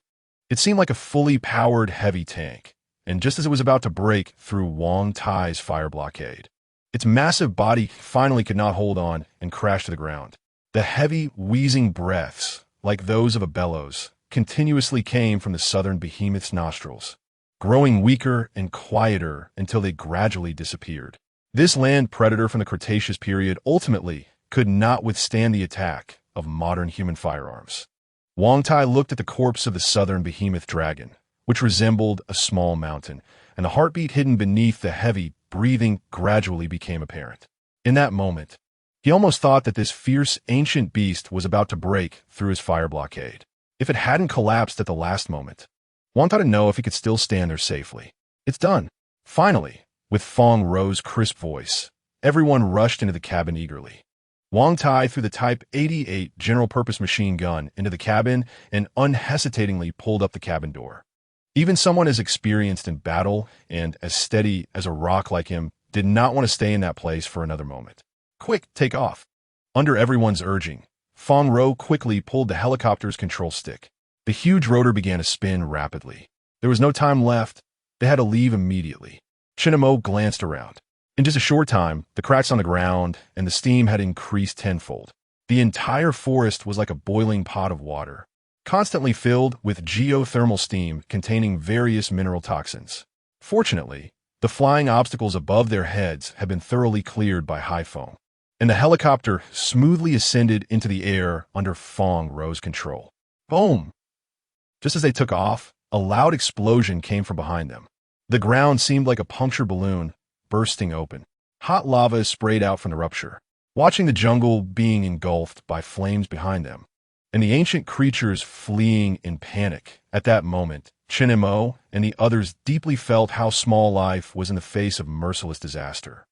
Speaker 1: It seemed like a fully powered heavy tank, and just as it was about to break through Wang Tai's fire blockade, its massive body finally could not hold on and crashed to the ground. The heavy, wheezing breaths, like those of a bellows, continuously came from the southern behemoth's nostrils, growing weaker and quieter until they gradually disappeared. This land predator from the Cretaceous period ultimately could not withstand the attack of modern human firearms. Wang Tai looked at the corpse of the southern behemoth dragon, which resembled a small mountain, and the heartbeat hidden beneath the heavy breathing gradually became apparent. In that moment, he almost thought that this fierce ancient beast was about to break through his fire blockade. If it hadn't collapsed at the last moment, Wang thought to know if he could still stand there safely. It's done. Finally, with Fong Ro's crisp voice, everyone rushed into the cabin eagerly. Wang Tai threw the Type 88 general-purpose machine gun into the cabin and unhesitatingly pulled up the cabin door. Even someone as experienced in battle and as steady as a rock like him did not want to stay in that place for another moment. Quick, take off. Under everyone's urging, Fong Ro quickly pulled the helicopter's control stick. The huge rotor began to spin rapidly. There was no time left. They had to leave immediately. Chen Mo glanced around. In just a short time, the cracks on the ground and the steam had increased tenfold. The entire forest was like a boiling pot of water, constantly filled with geothermal steam containing various mineral toxins. Fortunately, the flying obstacles above their heads had been thoroughly cleared by Haifeng, and the helicopter smoothly ascended into the air under Fong Ro's control. Boom! Just as they took off, a loud explosion came from behind them. The ground seemed like a punctured balloon, bursting open. Hot lava sprayed out from the rupture, watching the jungle being engulfed by flames behind them. and the ancient creatures fleeing in panic. At that moment, Chen Mo and the others deeply felt how small life was in the face of merciless disaster.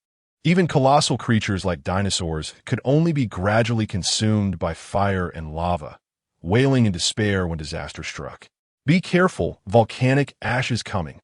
Speaker 1: Even colossal creatures like dinosaurs could only be gradually consumed by fire and lava, wailing in despair when disaster struck. Be careful, volcanic ash is coming.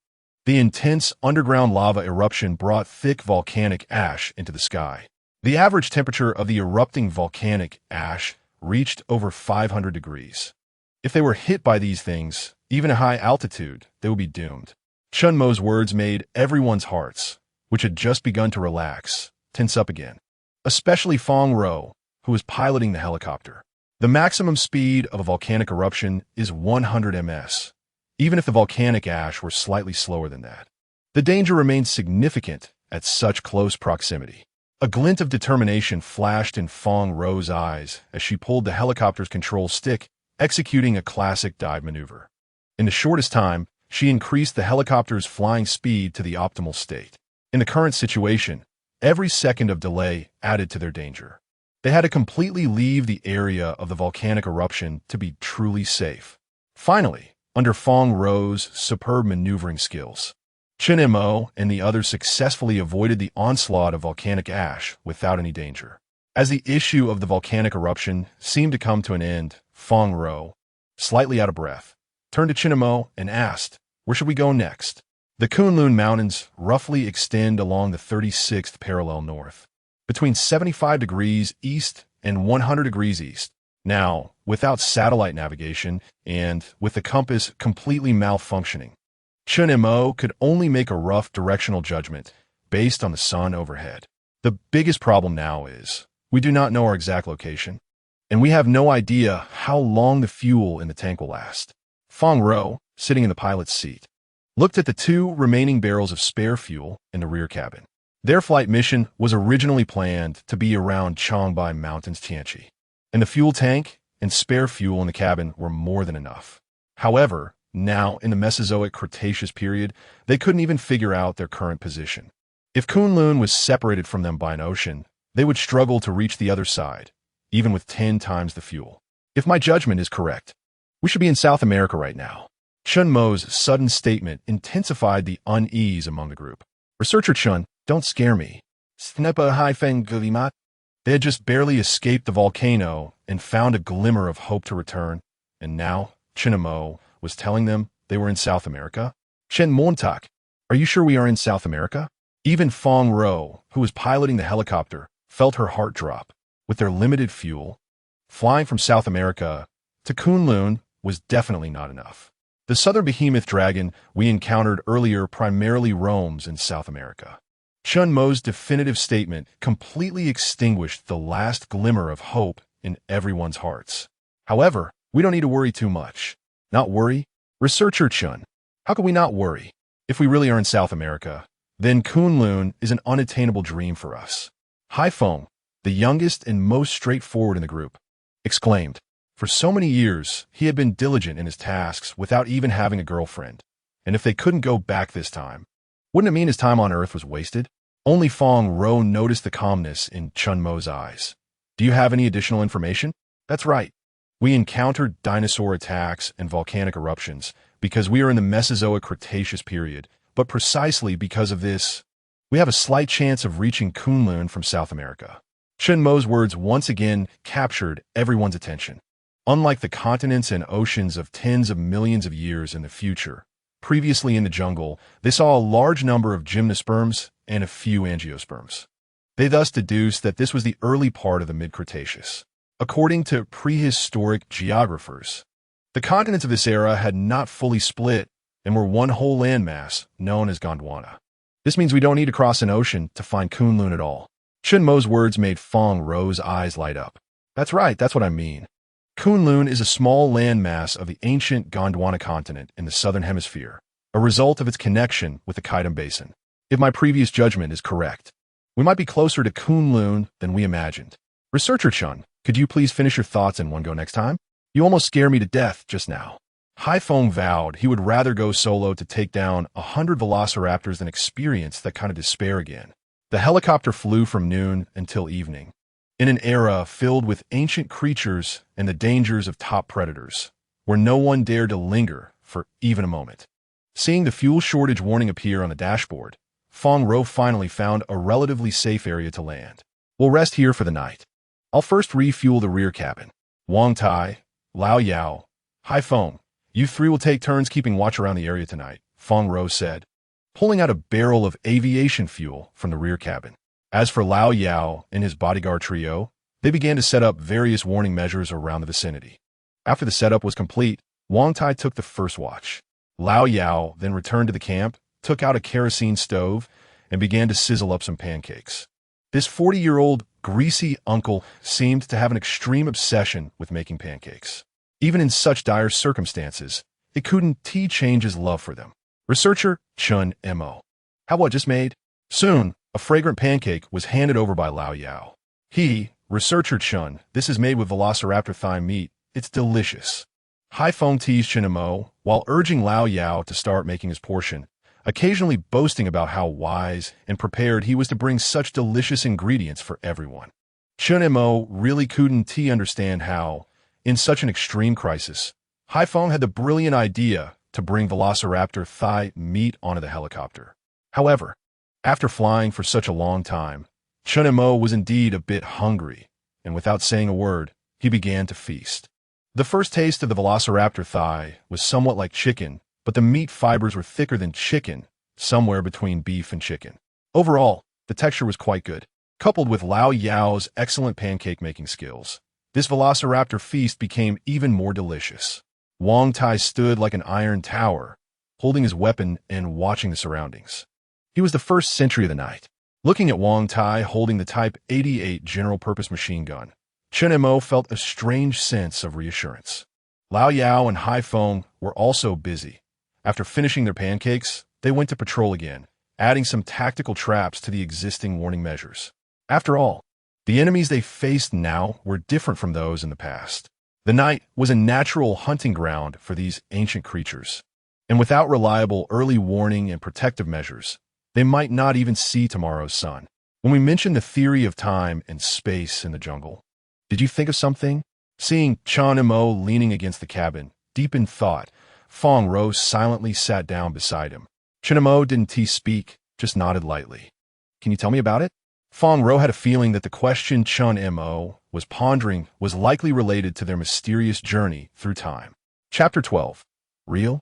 Speaker 1: The intense underground lava eruption brought thick volcanic ash into the sky. The average temperature of the erupting volcanic ash reached over 500 degrees. If they were hit by these things, even at high altitude, they would be doomed. Chen Mo's words made everyone's hearts, which had just begun to relax, tense up again. Especially Fong Ro, who was piloting the helicopter. The maximum speed of a volcanic eruption is 100 ms, even if the volcanic ash were slightly slower than that. The danger remained significant at such close proximity. A glint of determination flashed in Fong Ro's eyes as she pulled the helicopter's control stick, executing a classic dive maneuver. In the shortest time, she increased the helicopter's flying speed to the optimal state. In the current situation, every second of delay added to their danger. They had to completely leave the area of the volcanic eruption to be truly safe. Finally, under Fong Ro's superb maneuvering skills, Chen Mo and the others successfully avoided the onslaught of volcanic ash without any danger. As the issue of the volcanic eruption seemed to come to an end, Fong Ro, slightly out of breath, turned to Chen Mo and asked, "Where should we go next?" The Kunlun Mountains roughly extend along the 36th parallel north, between 75 degrees east and 100 degrees east. Now, without satellite navigation and with the compass completely malfunctioning, Chen Mo could only make a rough directional judgment based on the sun overhead. The biggest problem now is we do not know our exact location, and we have no idea how long the fuel in the tank will last. Fong Ro, sitting in the pilot's seat, looked at the 2 remaining barrels of spare fuel in the rear cabin. Their flight mission was originally planned to be around Changbai Mountains Tianqi, and the fuel tank and spare fuel in the cabin were more than enough. However, now in the Mesozoic Cretaceous period, they couldn't even figure out their current position. If Kunlun was separated from them by an ocean, they would struggle to reach the other side, even with 10 times the fuel. If my judgment is correct, we should be in South America right now. Chen Mo's sudden statement intensified the unease among the group. Researcher Chen, don't scare me. They had just barely escaped the volcano and found a glimmer of hope to return, and now Chen Mo was telling them they were in South America? Chen Montak, are you sure we are in South America? Even Fong Ro, who was piloting the helicopter, felt her heart drop. With their limited fuel, flying from South America to Kunlun was definitely not enough. The southern behemoth dragon we encountered earlier primarily roams in South America. Chen Mo's definitive statement completely extinguished the last glimmer of hope in everyone's hearts. However, we don't need to worry too much. Not worry? Researcher Chen, how could we not worry? If we really are in South America, then Kunlun is an unattainable dream for us. Haifeng, the youngest and most straightforward in the group, exclaimed. For so many years, he had been diligent in his tasks without even having a girlfriend. And if they couldn't go back this time, wouldn't it mean his time on Earth was wasted? Only Fong Ro noticed the calmness in Chen Mo's eyes. Do you have any additional information? That's right. We encountered dinosaur attacks and volcanic eruptions because we are in the Mesozoic Cretaceous period, but precisely because of this, we have a slight chance of reaching Kunlun from South America. Chen Mo's words once again captured everyone's attention. Unlike the continents and oceans of tens of millions of years in the future, previously in the jungle, they saw a large number of gymnosperms and a few angiosperms. They thus deduced that this was the early part of the mid-Cretaceous. According to prehistoric geographers, the continents of this era had not fully split and were one whole landmass known as Gondwana. This means we don't need to cross an ocean to find Kunlun at all. Chen Mo's words made Fong Ro's eyes light up. That's right, that's what I mean. Kunlun is a small landmass of the ancient Gondwana continent in the southern hemisphere, a result of its connection with the Kaidam Basin. If my previous judgment is correct, we might be closer to Kunlun than we imagined. Researcher Chun, could you please finish your thoughts in one go next time? You almost scared me to death just now. Haifeng vowed he would rather go solo to take down 100 velociraptors than experience that kind of despair again. The helicopter flew from noon until evening, in an era filled with ancient creatures and the dangers of top predators, where no one dared to linger for even a moment. Seeing the fuel shortage warning appear on the dashboard, Fong Ro finally found a relatively safe area to land. We'll rest here for the night. I'll first refuel the rear cabin. Wang Tai, Lao Yao, Hai Feng, you three will take turns keeping watch around the area tonight, Fong Ro said, pulling out a barrel of aviation fuel from the rear cabin. As for Lao Yao and his bodyguard trio, they began to set up various warning measures around the vicinity. After the setup was complete, Wang Tai took the first watch. Lao Yao then returned to the camp, took out a kerosene stove, and began to sizzle up some pancakes. This 40-year-old greasy uncle seemed to have an extreme obsession with making pancakes. Even in such dire circumstances, it couldn't change his love for them. Researcher Chen Mo. How what just made? Soon, a fragrant pancake was handed over by Lao Yao. Researcher Chen, this is made with velociraptor thigh meat. It's delicious. Hai Feng teased Chen Mo while urging Lao Yao to start making his portion, occasionally boasting about how wise and prepared he was to bring such delicious ingredients for everyone. Chen Mo really couldn't understand how, in such an extreme crisis, Hai Feng had the brilliant idea to bring velociraptor thigh meat onto the helicopter. However, after flying for such a long time, Chen Mo was indeed a bit hungry, and without saying a word, he began to feast. The first taste of the velociraptor thigh was somewhat like chicken, but the meat fibers were thicker than chicken, somewhere between beef and chicken. Overall, the texture was quite good. Coupled with Lao Yao's excellent pancake-making skills, this velociraptor feast became even more delicious. Wang Tai stood like an iron tower, holding his weapon and watching the surroundings. He was the first sentry of the night. Looking at Wang Tai holding the Type 88 general-purpose machine gun, Chen Mo felt a strange sense of reassurance. Lao Yao and Hai Feng were also busy. After finishing their pancakes, they went to patrol again, adding some tactical traps to the existing warning measures. After all, the enemies they faced now were different from those in the past. The night was a natural hunting ground for these ancient creatures, and without reliable early warning and protective measures, they might not even see tomorrow's sun. When we mentioned the theory of time and space in the jungle, did you think of something? Seeing Chen Mo leaning against the cabin, deep in thought, Fong Ro silently sat down beside him. Chen Mo didn't speak, just nodded lightly. Can you tell me about it? Fong Ro had a feeling that the question Chen Mo was pondering was likely related to their mysterious journey through time. Chapter 12. Real?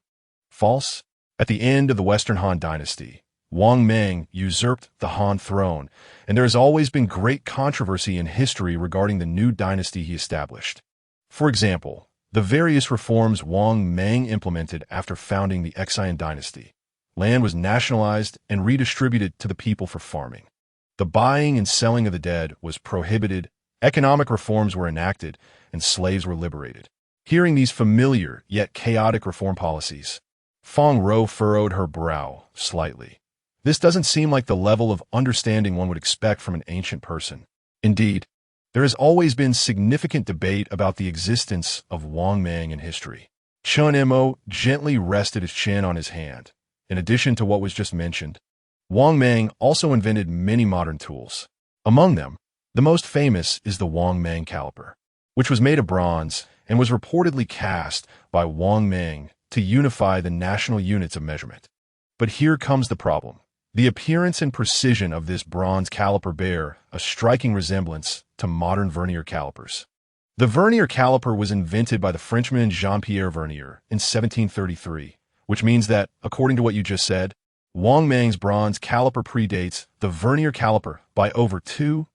Speaker 1: False? At the end of the Western Han Dynasty, Wang Meng usurped the Han throne, and there has always been great controversy in history regarding the new dynasty he established. For example, the various reforms Wang Meng implemented after founding the Xian dynasty. Land was nationalized and redistributed to the people for farming. The buying and selling of the dead was prohibited, economic reforms were enacted, and slaves were liberated. Hearing these familiar yet chaotic reform policies, Fong Ro furrowed her brow slightly. This doesn't seem like the level of understanding one would expect from an ancient person. Indeed, there has always been significant debate about the existence of Wang Meng in history. Chen Mo gently rested his chin on his hand. In addition to what was just mentioned, Wang Meng also invented many modern tools. Among them, the most famous is the Wang Meng caliper, which was made of bronze and was reportedly cast by Wang Meng to unify the national units of measurement. But here comes the problem. The appearance and precision of this bronze caliper bear a striking resemblance to modern vernier calipers. The vernier caliper was invented by the Frenchman Jean-Pierre Vernier in 1733, which means that, according to what you just said, Wang Meng's bronze caliper predates the vernier caliper by over 2,000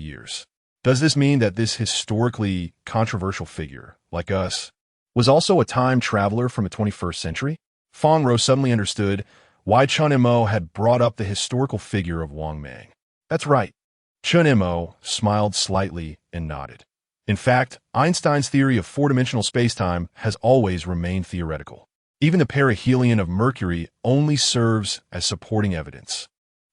Speaker 1: years. Does this mean that this historically controversial figure, like us, was also a time traveler from the 21st century? Fong Ro suddenly understood why Chen Mo had brought up the historical figure of Wang Meng. That's right. Chen Mo smiled slightly and nodded. In fact, Einstein's theory of four-dimensional spacetime has always remained theoretical. Even the perihelion of Mercury only serves as supporting evidence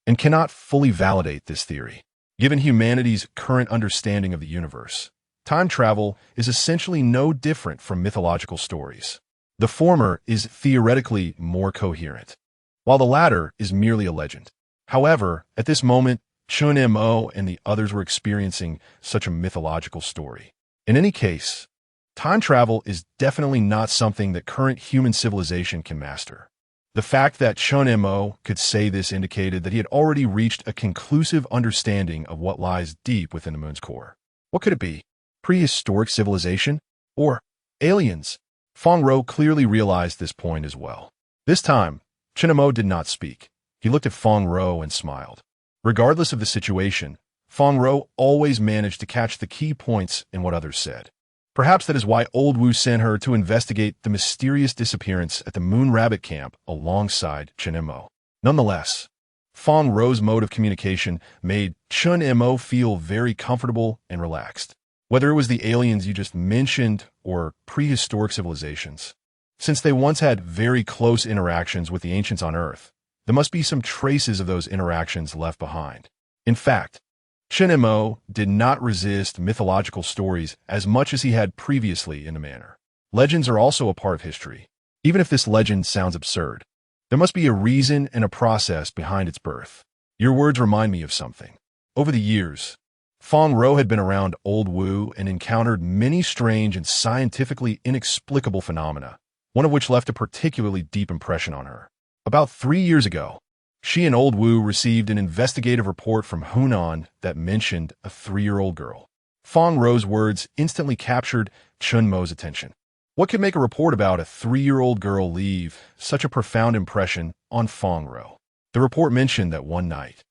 Speaker 1: and cannot fully validate this theory. Given humanity's current understanding of the universe, time travel is essentially no different from mythological stories. The former is theoretically more coherent, while the latter is merely a legend. However, at this moment, Chen Mo and the others were experiencing such a mythological story. In any case, time travel is definitely not something that current human civilization can master. The fact that Chen Mo could say this indicated that he had already reached a conclusive understanding of what lies deep within the moon's core. What could it be? Prehistoric civilization? Or aliens? Feng Rou clearly realized this point as well. This time, Chen Mo did not speak. He looked at Feng Rou and smiled. Regardless of the situation, Feng Rou always managed to catch the key points in what others said. Perhaps that is why Old Wu sent her to investigate the mysterious disappearance at the Moon Rabbit Camp alongside Chen Mo. Nonetheless, Feng Rou's mode of communication made Chen Mo feel very comfortable and relaxed. Whether it was the aliens you just mentioned or prehistoric civilizations, since they once had very close interactions with the ancients on Earth, there must be some traces of those interactions left behind. In fact, Chen Mo did not resist mythological stories as much as he had previously in the manner. Legends are also a part of history. Even if this legend sounds absurd, there must be a reason and a process behind its birth. Your words remind me of something. Over the years, Feng Rou had been around Old Wu and encountered many strange and scientifically inexplicable phenomena, one of which left a particularly deep impression on her. About 3 years ago, she and Old Wu received an investigative report from Hunan that mentioned a 3-year-old girl. Feng Rou's words instantly captured Chen Mo's attention. What could make a report about a 3-year-old girl leave such a profound impression on Feng Rou? The report mentioned that one night,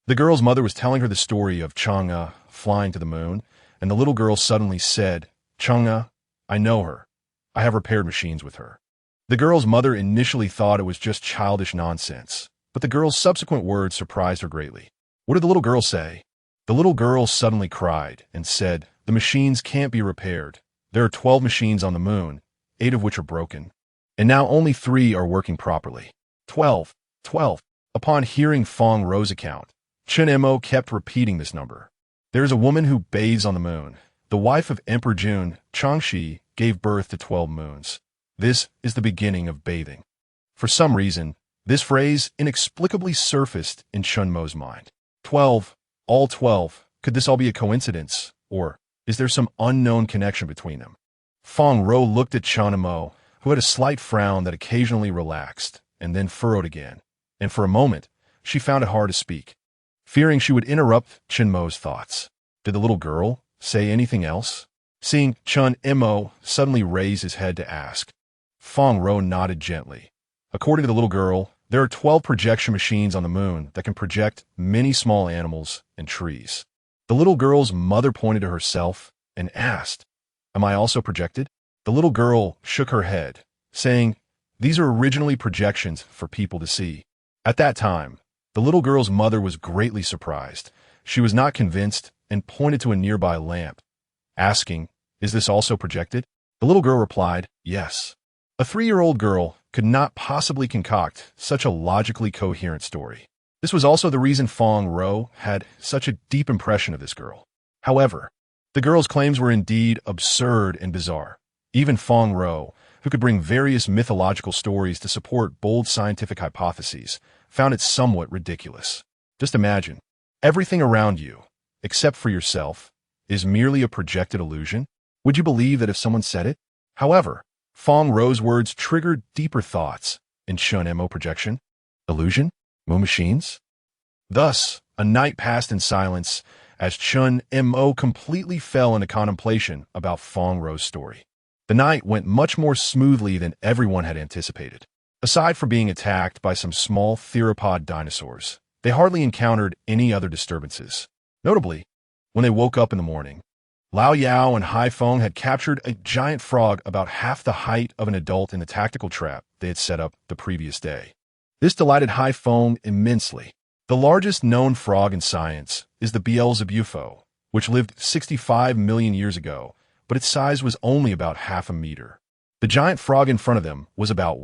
Speaker 1: the girl's mother was telling her the story of Chang'e flying to the moon, and the little girl suddenly said, "Chang'e, I know her. I have repaired machines with her." The girl's mother initially thought it was just childish nonsense, but the girl's subsequent words surprised her greatly. What did the little girl say? The little girl suddenly cried and said, "The machines can't be repaired. There are 12 machines on the moon, 8 of which are broken, and now only 3 are working properly." 12. 12. Upon hearing Feng Rou's account, Chen Mo kept repeating this number. There is a woman who bathes on the moon. The wife of Emperor Jun, Changxi, gave birth to 12 moons. This is the beginning of bathing. For some reason, this phrase inexplicably surfaced in Chen Mo's mind. 12, all 12. Could this all be a coincidence? Or is there some unknown connection between them? Feng Rou looked at Chen Mo, who had a slight frown that occasionally relaxed and then furrowed again, and for a moment, she found it hard to speak, fearing she would interrupt Chen Mo's thoughts. Did the little girl say anything else? Seeing Chen Mo suddenly raise his head to ask, Feng Rou nodded gently. According to the little girl, there are 12 projection machines on the moon that can project many small animals and trees. The little girl's mother pointed to herself and asked, "Am I also projected?" The little girl shook her head, saying, "These are originally projections for people to see." At that time, the little girl's mother was greatly surprised. She was not convinced and pointed to a nearby lamp, asking, "Is this also projected?" The little girl replied, "Yes." A 3-year-old girl could not possibly concoct such a logically coherent story. This was also the reason Feng Rou had such a deep impression of this girl. However, the girl's claims were indeed absurd and bizarre. Even Feng Rou, who could bring various mythological stories to support bold scientific hypotheses, found it somewhat ridiculous. Just imagine, everything around you, except for yourself, is merely a projected illusion. Would you believe that if someone said it? However, Feng Rou's words triggered deeper thoughts in Chen Mo projection. Illusion? Moon machines? Thus, a night passed in silence as Chen Mo completely fell into contemplation about Feng Rou's story. The night went much more smoothly than everyone had anticipated. Aside from being attacked by some small theropod dinosaurs, they hardly encountered any other disturbances. Notably, when they woke up in the morning, Lao Yao and Hai Feng had captured a giant frog about half the height of an adult in the tactical trap they had set up the previous day. This delighted Hai Feng immensely. The largest known frog in science is the Beelzebufo, which lived 65 million years ago, but its size was only about half a meter. The giant frog in front of them was about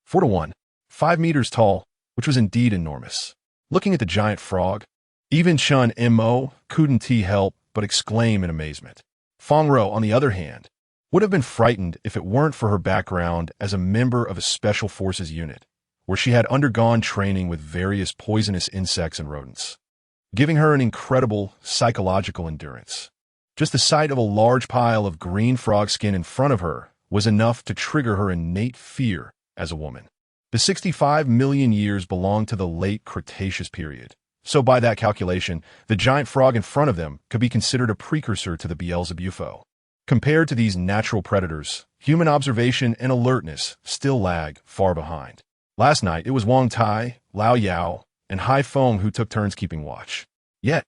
Speaker 1: 4 to 1, 5 meters tall, which was indeed enormous. Looking at the giant frog, even Chen Mo couldn't help but exclaim in amazement. Feng Rou, on the other hand, would have been frightened if it weren't for her background as a member of a special forces unit, where she had undergone training with various poisonous insects and rodents. giving her an incredible psychological endurance. Just the sight of a large pile of green frog skin in front of her was enough to trigger her innate fear as a woman. The 65 million years belonged to the late Cretaceous period, so by that calculation, the giant frog in front of them could be considered a precursor to the Beelzebufo. Compared to these natural predators, human observation and alertness still lag far behind. Last night, it was Wang Tai, Lao Yao, and Hai Feng who took turns keeping watch. Yet,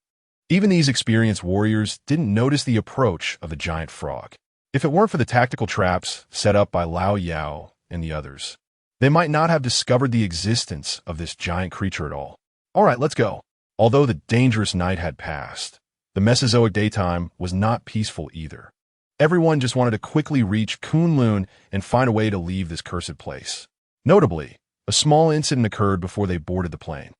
Speaker 1: even these experienced warriors didn't notice the approach of the giant frog. If it weren't for the tactical traps set up by Lao Yao and the others, they might not have discovered the existence of this giant creature at all. All right, let's go. Although the dangerous night had passed, the Mesozoic daytime was not peaceful either. Everyone just wanted to quickly reach Kunlun and find a way to leave this cursed place. Notably, a small incident occurred before they boarded the plane.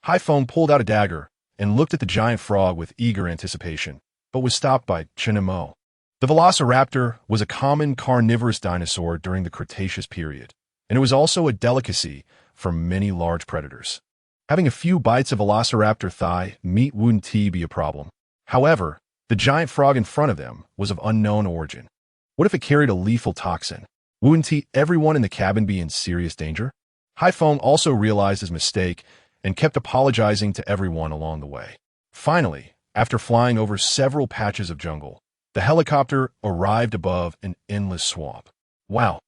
Speaker 1: Hai Feng pulled out a dagger and looked at the giant frog with eager anticipation, but was stopped by Chen Mo. The velociraptor was a common carnivorous dinosaur during the Cretaceous period, and it was also a delicacy for many large predators. Having a few bites of velociraptor thigh meat wouldn't be a problem. However, the giant frog in front of them was of unknown origin. What if it carried a lethal toxin? Wouldn't everyone in the cabin be in serious danger? Hai Feng also realized his mistake and kept apologizing to everyone along the way. Finally, after flying over several patches of jungle, the helicopter arrived above an endless swamp. Wow,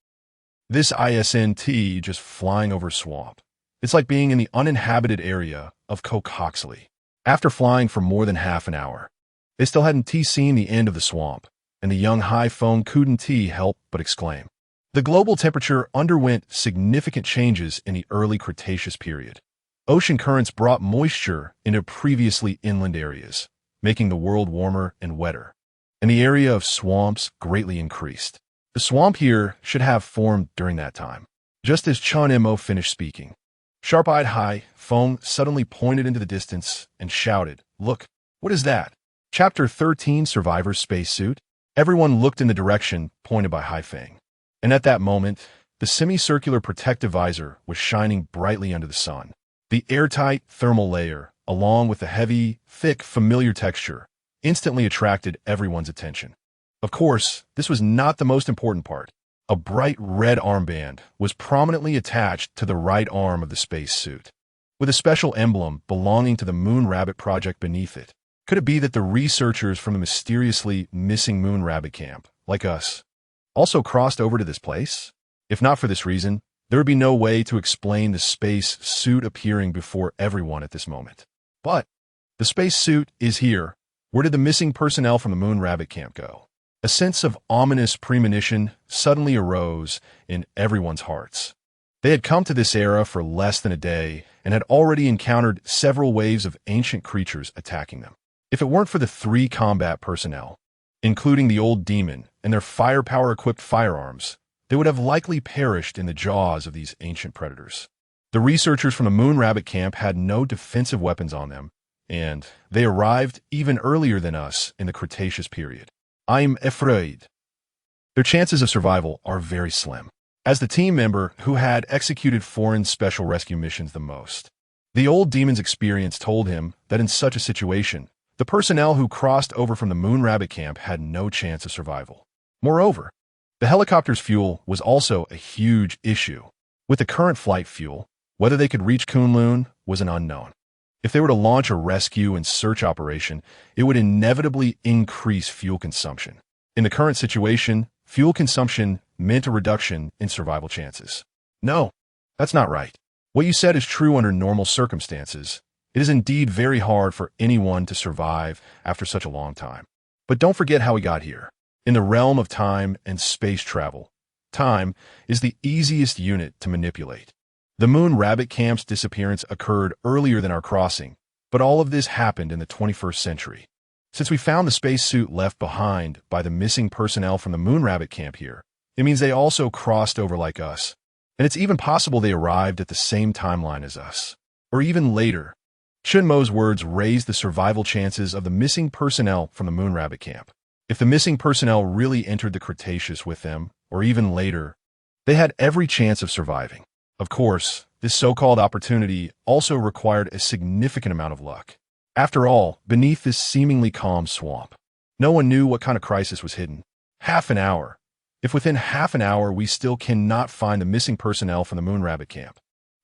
Speaker 1: this isn't just flying over swamp. It's like being in the uninhabited area of Kokoxley. After flying for more than half an hour, they still hadn't seen the end of the swamp, and the young Hai Feng couldn't help but exclaim. The global temperature underwent significant changes in the early Cretaceous period. Ocean currents brought moisture into previously inland areas, making the world warmer and wetter, and the area of swamps greatly increased. The swamp here should have formed during that time. Just as Chen Mo finished speaking, sharp-eyed Hai Feng suddenly pointed into the distance and shouted, "Look, what is that?" Chapter 13, Survivor's Spacesuit. Everyone looked in the direction pointed by Hai Feng, and at that moment, the semicircular protective visor was shining brightly under the sun. The airtight thermal layer, along with the heavy, thick, familiar texture, instantly attracted everyone's attention. Of course, this was not the most important part. A bright red armband was prominently attached to the right arm of the spacesuit, with a special emblem belonging to the Moon Rabbit Project beneath it. Could it be that the researchers from the mysteriously missing Moon Rabbit camp, like us, also crossed over to this place? If not for this reason, there would be no way to explain the space suit appearing before everyone at this moment. But the space suit is here. Where did the missing personnel from the Moon Rabbit camp go? A sense of ominous premonition suddenly arose in everyone's hearts. They had come to this era for less than a day and had already encountered several waves of ancient creatures attacking them. If it weren't for the 3 combat personnel, including the old demon and their firepower-equipped firearms, they would have likely perished in the jaws of these ancient predators. The researchers from the Moon Rabbit camp had no defensive weapons on them, and they arrived even earlier than us in the Cretaceous period. I'm afraid their chances of survival are very slim. As the team member who had executed foreign special rescue missions the most, the old demon's experience told him that in such a situation, the personnel who crossed over from the Moon Rabbit camp had no chance of survival. Moreover, the helicopter's fuel was also a huge issue. With the current flight fuel, whether they could reach Kunlun was an unknown. If they were to launch a rescue and search operation, it would inevitably increase fuel consumption. In the current situation, fuel consumption meant a reduction in survival chances. No, that's not right. What you said is true under normal circumstances. It is indeed very hard for anyone to survive after such a long time. But don't forget how we got here. In the realm of time and space travel, time is the easiest unit to manipulate. The Moon Rabbit camp's disappearance occurred earlier than our crossing, but all of this happened in the 21st century. Since we found the spacesuit left behind by the missing personnel from the Moon Rabbit camp here, it means they also crossed over like us. And it's even possible they arrived at the same timeline as us. Or even later. Chen Mo's words raised the survival chances of the missing personnel from the Moon Rabbit camp. If the missing personnel really entered the Cretaceous with them, or even later, they had every chance of surviving. Of course, this so-called opportunity also required a significant amount of luck. After all, beneath this seemingly calm swamp, no one knew what kind of crisis was hidden. Half an hour. If within half an hour we still cannot find the missing personnel from the Moon Rabbit camp,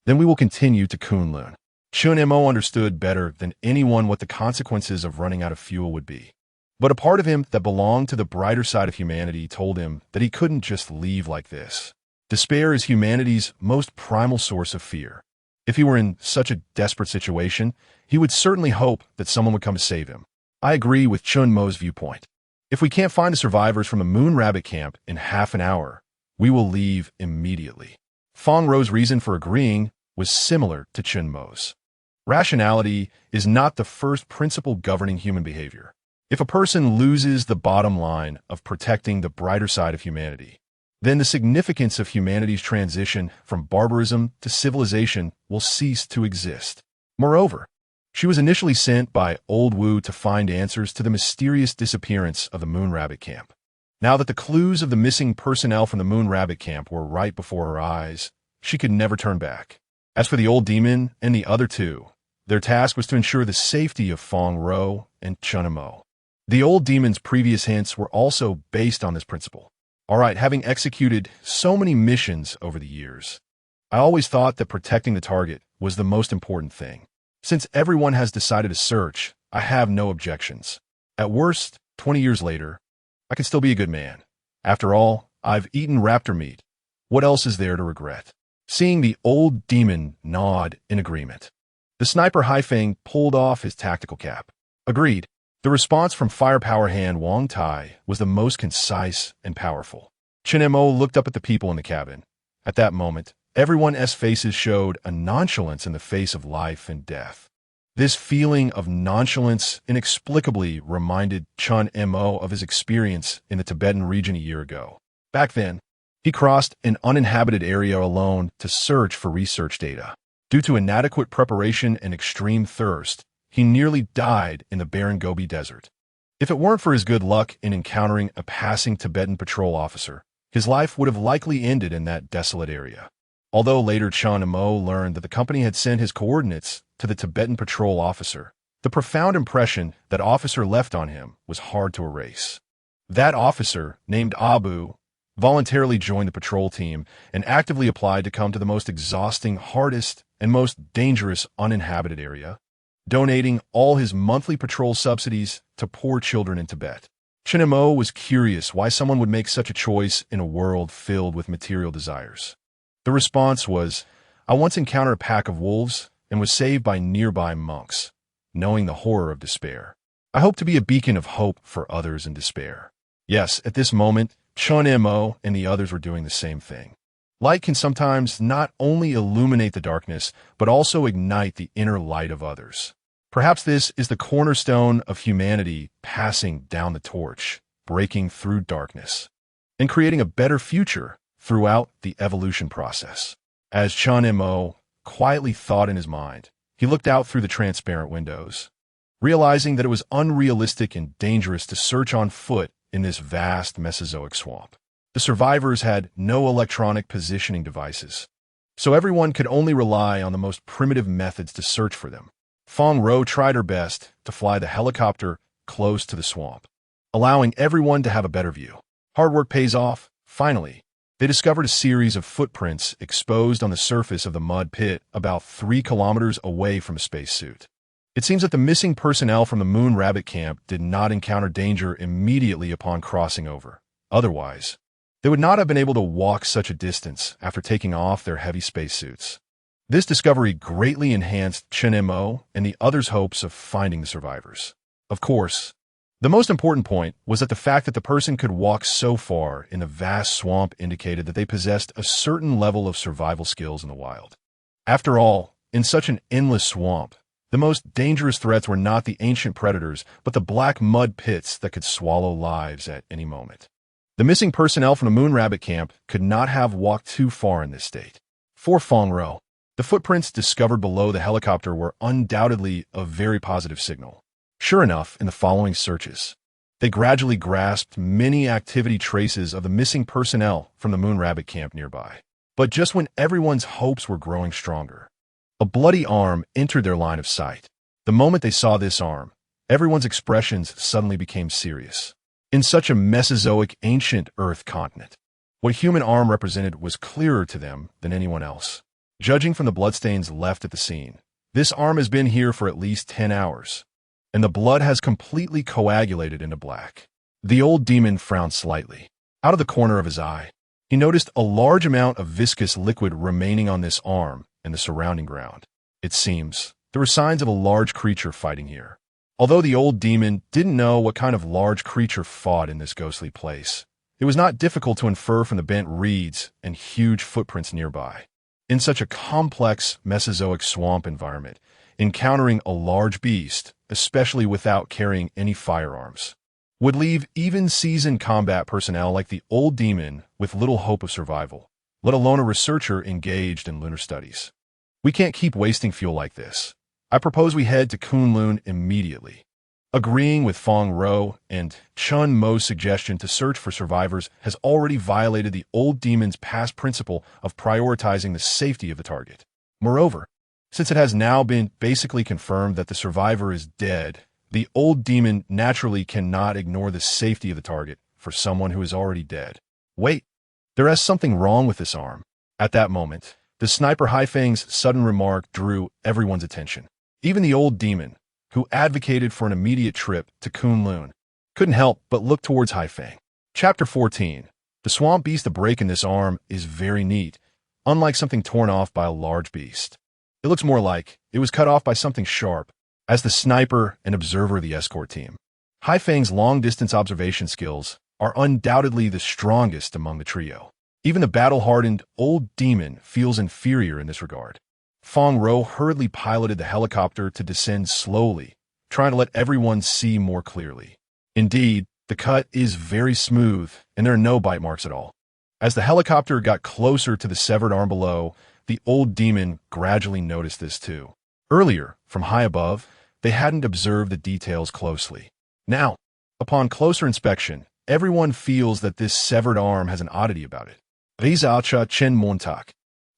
Speaker 1: then we will continue to Kunlun. Chen Mo understood better than anyone what the consequences of running out of fuel would be. But a part of him that belonged to the brighter side of humanity told him that he couldn't just leave like this. Despair is humanity's most primal source of fear. If he were in such a desperate situation, he would certainly hope that someone would come to save him. I agree with Chen Mo's viewpoint. If we can't find the survivors from the Moon Rabbit camp in half an hour, we will leave immediately. Fang Rou's reason for agreeing was similar to Chen Mo's. Rationality is not the first principle governing human behavior. If a person loses the bottom line of protecting the brighter side of humanity, then the significance of humanity's transition from barbarism to civilization will cease to exist. Moreover, she was initially sent by Old Wu to find answers to the mysterious disappearance of the Moon Rabbit camp. Now that the clues of the missing personnel from the Moon Rabbit camp were right before her eyes, she could never turn back. As for the old demon and the other two, their task was to ensure the safety of Fang Rou and Chen Mo. The old demon's previous hints were also based on this principle. All right, having executed so many missions over the years, I always thought that protecting the target was the most important thing. Since everyone has decided to search, I have no objections. At worst, 20 years later, I can still be a good man. After all, I've eaten raptor meat. What else is there to regret? Seeing the old demon nod in agreement, the sniper Haifeng pulled off his tactical cap. Agreed. The response from firepower hand Wang Tai was the most concise and powerful. Chen Mo looked up at the people in the cabin. At that moment, everyone's faces showed a nonchalance in the face of life and death. This feeling of nonchalance inexplicably reminded Chen Mo of his experience in the Tibetan region a year ago. Back then, he crossed an uninhabited area alone to search for research data. Due to inadequate preparation and extreme thirst, he nearly died in the barren Gobi Desert. If it weren't for his good luck in encountering a passing Tibetan patrol officer, his life would have likely ended in that desolate area. Although later Chen Mo learned that the company had sent his coordinates to the Tibetan patrol officer, the profound impression that officer left on him was hard to erase. That officer, named Abu, voluntarily joined the patrol team and actively applied to come to the most exhausting, hardest, and most dangerous uninhabited area, donating all his monthly patrol subsidies to poor children in Tibet. Chen Mo was curious why someone would make such a choice in a world filled with material desires. The response was, I once encountered a pack of wolves and was saved by nearby monks, knowing the horror of despair. I hope to be a beacon of hope for others in despair. Yes, at this moment, Chen Mo and the others were doing the same thing. Light can sometimes not only illuminate the darkness, but also ignite the inner light of others. Perhaps this is the cornerstone of humanity passing down the torch, breaking through darkness, and creating a better future throughout the evolution process. As Chen Mo quietly thought in his mind, he looked out through the transparent windows, realizing that it was unrealistic and dangerous to search on foot in this vast Mesozoic swamp. The survivors had no electronic positioning devices, so everyone could only rely on the most primitive methods to search for them. Fang Rou tried her best to fly the helicopter close to the swamp, allowing everyone to have a better view. Hard work pays off. Finally, they discovered a series of footprints exposed on the surface of the mud pit about 3 kilometers away from a spacesuit. It seems that the missing personnel from the Moon Rabbit camp did not encounter danger immediately upon crossing over. Otherwise, they would not have been able to walk such a distance after taking off their heavy spacesuits. This discovery greatly enhanced Chen Mo and the others' hopes of finding the survivors. Of course, the most important point was that the fact that the person could walk so far in the vast swamp indicated that they possessed a certain level of survival skills in the wild. After all, in such an endless swamp, the most dangerous threats were not the ancient predators, but the black mud pits that could swallow lives at any moment. The missing personnel from the Moon Rabbit camp could not have walked too far in this state. For Fang Rou, the footprints discovered below the helicopter were undoubtedly a very positive signal. Sure enough, in the following searches, they gradually grasped many activity traces of the missing personnel from the Moon Rabbit camp nearby. But just when everyone's hopes were growing stronger, a bloody arm entered their line of sight. The moment they saw this arm, everyone's expressions suddenly became serious. In such a Mesozoic ancient Earth continent, what human arm represented was clearer to them than anyone else. Judging from the bloodstains left at the scene, this arm has been here for at least 10 hours, and the blood has completely coagulated into black. The old demon frowned slightly. Out of the corner of his eye, he noticed a large amount of viscous liquid remaining on this arm and the surrounding ground. It seems there were signs of a large creature fighting here. Although the old demon didn't know what kind of large creature fought in this ghostly place, it was not difficult to infer from the bent reeds and huge footprints nearby. In such a complex Mesozoic swamp environment, encountering a large beast, especially without carrying any firearms, would leave even seasoned combat personnel like the old demon with little hope of survival, let alone a researcher engaged in lunar studies. We can't keep wasting fuel like this. I propose we head to Kunlun immediately. Agreeing with Fong Ro and Chen Mo's suggestion to search for survivors has already violated the old demon's past principle of prioritizing the safety of the target. Moreover, since it has now been basically confirmed that the survivor is dead, the old demon naturally cannot ignore the safety of the target for someone who is already dead. Wait, there is something wrong with this arm. At that moment, the sniper Haifeng's sudden remark drew everyone's attention. Even the old demon, who advocated for an immediate trip to Kunlun, couldn't help but look towards Haifeng. Chapter 14. The swamp beast, the break in this arm is very neat, unlike something torn off by a large beast. It looks more like it was cut off by something sharp. As the sniper and observer of the escort team, Haifeng's long-distance observation skills are undoubtedly the strongest among the trio. Even the battle-hardened old demon feels inferior in this regard. Fong Ro hurriedly piloted the helicopter to descend slowly, trying to let everyone see more clearly. Indeed, the cut is very smooth, and there are no bite marks at all. As the helicopter got closer to the severed arm below, the old demon gradually noticed this too. Earlier, from high above, they hadn't observed the details closely. Now, upon closer inspection, everyone feels that this severed arm has an oddity about it. Rizalcha Chen Montak.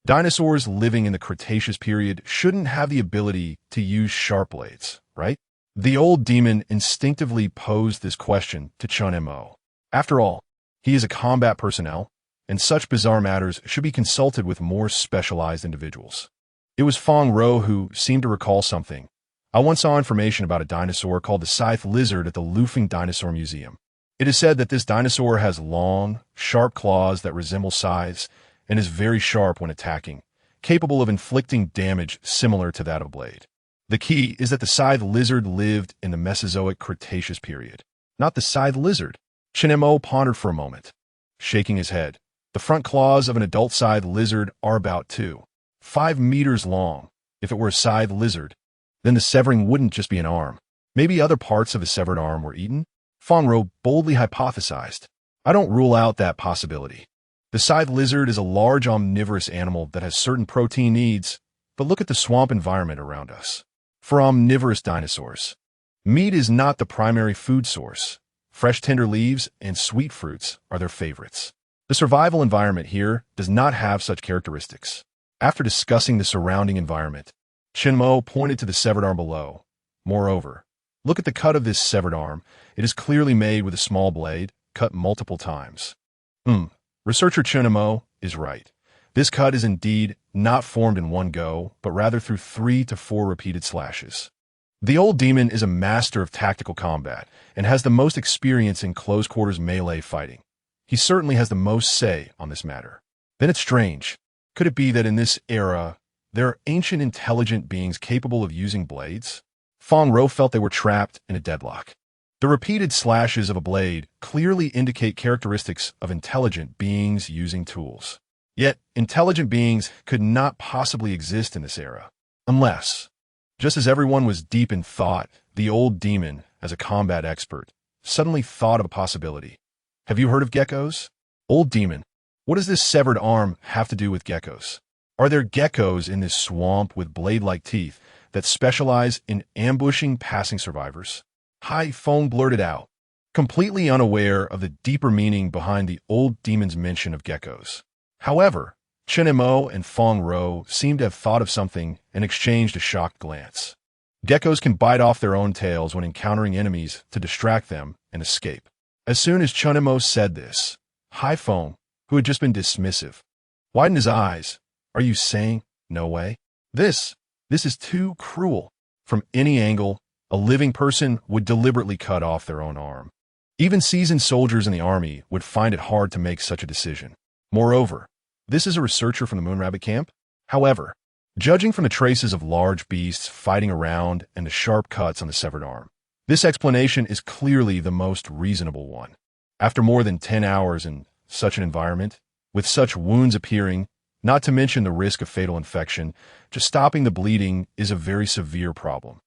Speaker 1: Dinosaurs living in the Cretaceous period shouldn't have the ability to use sharp blades, right? The old demon instinctively posed this question to Chen Mo. After all, he is a combat personnel, and such bizarre matters should be consulted with more specialized individuals. It was Fong Ro who seemed to recall something. I once saw information about a dinosaur called the scythe lizard at the Lufeng Dinosaur Museum. It is said that this dinosaur has long, sharp claws that resemble scythes and is very sharp when attacking, capable of inflicting damage similar to that of a blade. The key is that the scythe lizard lived in the Mesozoic Cretaceous period, not the scythe lizard. Chen Mo pondered for a moment, shaking his head. The front claws of an adult scythe lizard are about 5 meters long. If it were a scythe lizard, then the severing wouldn't just be an arm. Maybe other parts of a severed arm were eaten? Fong Ro boldly hypothesized. I don't rule out that possibility. The scythe lizard is a large omnivorous animal that has certain protein needs, but look at the swamp environment around us. For omnivorous dinosaurs, meat is not the primary food source. Fresh tender leaves and sweet fruits are their favorites. The survival environment here does not have such characteristics. After discussing the surrounding environment, Chen Mo pointed to the severed arm below. Moreover, look at the cut of this severed arm. It is clearly made with a small blade, cut multiple times. Researcher Chen Mo is right. This cut is indeed not formed in one go, but rather through 3 to 4 repeated slashes. The old demon is a master of tactical combat and has the most experience in close-quarters melee fighting. He certainly has the most say on this matter. Then it's strange. Could it be that in this era, there are ancient intelligent beings capable of using blades? Fong Ro felt they were trapped in a deadlock. The repeated slashes of a blade clearly indicate characteristics of intelligent beings using tools. Yet, intelligent beings could not possibly exist in this era, unless, just as everyone was deep in thought, the old demon, as a combat expert, suddenly thought of a possibility. Have you heard of geckos? Old demon, what does this severed arm have to do with geckos? Are there geckos in this swamp with blade-like teeth that specialize in ambushing passing survivors? Haifeng blurted out, completely unaware of the deeper meaning behind the old demon's mention of geckos. However, Chen Mo and Fong Ro seemed to have thought of something and exchanged a shocked glance. Geckos can bite off their own tails when encountering enemies to distract them and escape. As soon as Chen Mo said this, Hai Feng, who had just been dismissive, widened his eyes. Are you saying, no way? This is too cruel. From any angle, a living person would deliberately cut off their own arm. Even seasoned soldiers in the army would find it hard to make such a decision. Moreover, this is a researcher from the Moon Rabbit camp. However, judging from the traces of large beasts fighting around and the sharp cuts on the severed arm, this explanation is clearly the most reasonable one. After more than 10 hours in such an environment, with such wounds appearing, not to mention the risk of fatal infection, just stopping the bleeding is a very severe problem.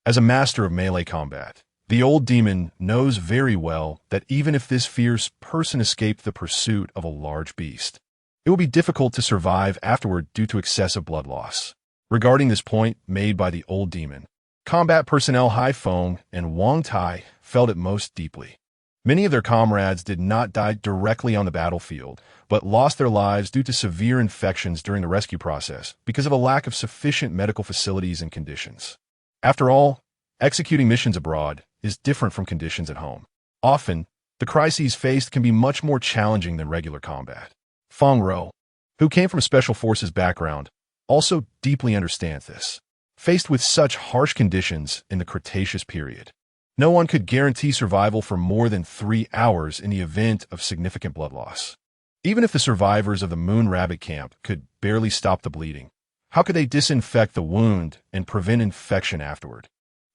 Speaker 1: As a master of melee combat, the old demon knows very well that even if this fierce person escaped the pursuit of a large beast, it will be difficult to survive afterward due to excessive blood loss. Regarding this point made by the old demon, combat personnel Hai Feng and Wang Tai felt it most deeply. Many of their comrades did not die directly on the battlefield, but lost their lives due to severe infections during the rescue process because of a lack of sufficient medical facilities and conditions. After all, executing missions abroad is different from conditions at home. Often, the crises faced can be much more challenging than regular combat. Feng Ro, who came from a special forces background, also deeply understands this. Faced with such harsh conditions in the Cretaceous period, no one could guarantee survival for more than 3 hours in the event of significant blood loss. Even if the survivors of the Moon Rabbit camp could barely stop the bleeding, how could they disinfect the wound and prevent infection afterward?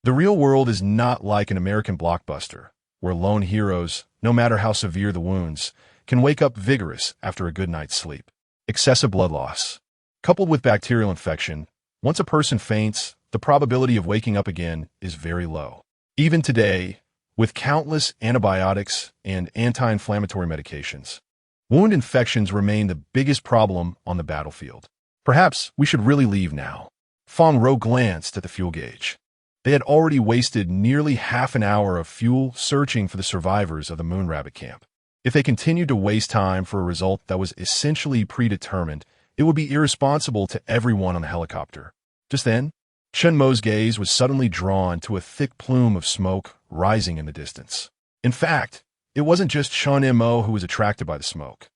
Speaker 1: The real world is not like an American blockbuster, where lone heroes, no matter how severe the wounds, can wake up vigorous after a good night's sleep. Excessive blood loss, coupled with bacterial infection, once a person faints, the probability of waking up again is very low. Even today, with countless antibiotics and anti-inflammatory medications, wound infections remain the biggest problem on the battlefield. Perhaps we should really leave now. Feng Ro glanced at the fuel gauge. They had already wasted nearly half an hour of fuel searching for the survivors of the Moon Rabbit camp. If they continued to waste time for a result that was essentially predetermined, it would be irresponsible to everyone on the helicopter. Just then, Chen Mo's gaze was suddenly drawn to a thick plume of smoke rising in the distance. In fact, it wasn't just Chen Mo who was attracted by the smoke.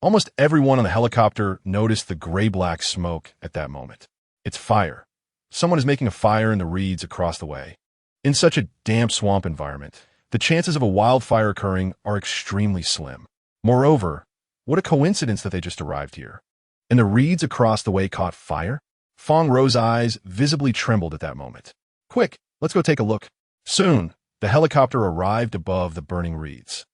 Speaker 1: Almost everyone on the helicopter noticed the gray-black smoke at that moment. It's fire. Someone is making a fire in the reeds across the way. In such a damp swamp environment, the chances of a wildfire occurring are extremely slim. Moreover, what a coincidence that they just arrived here. And the reeds across the way caught fire? Feng Ro's eyes visibly trembled at that moment. Quick, let's go take a look. Soon, the helicopter arrived above the burning reeds.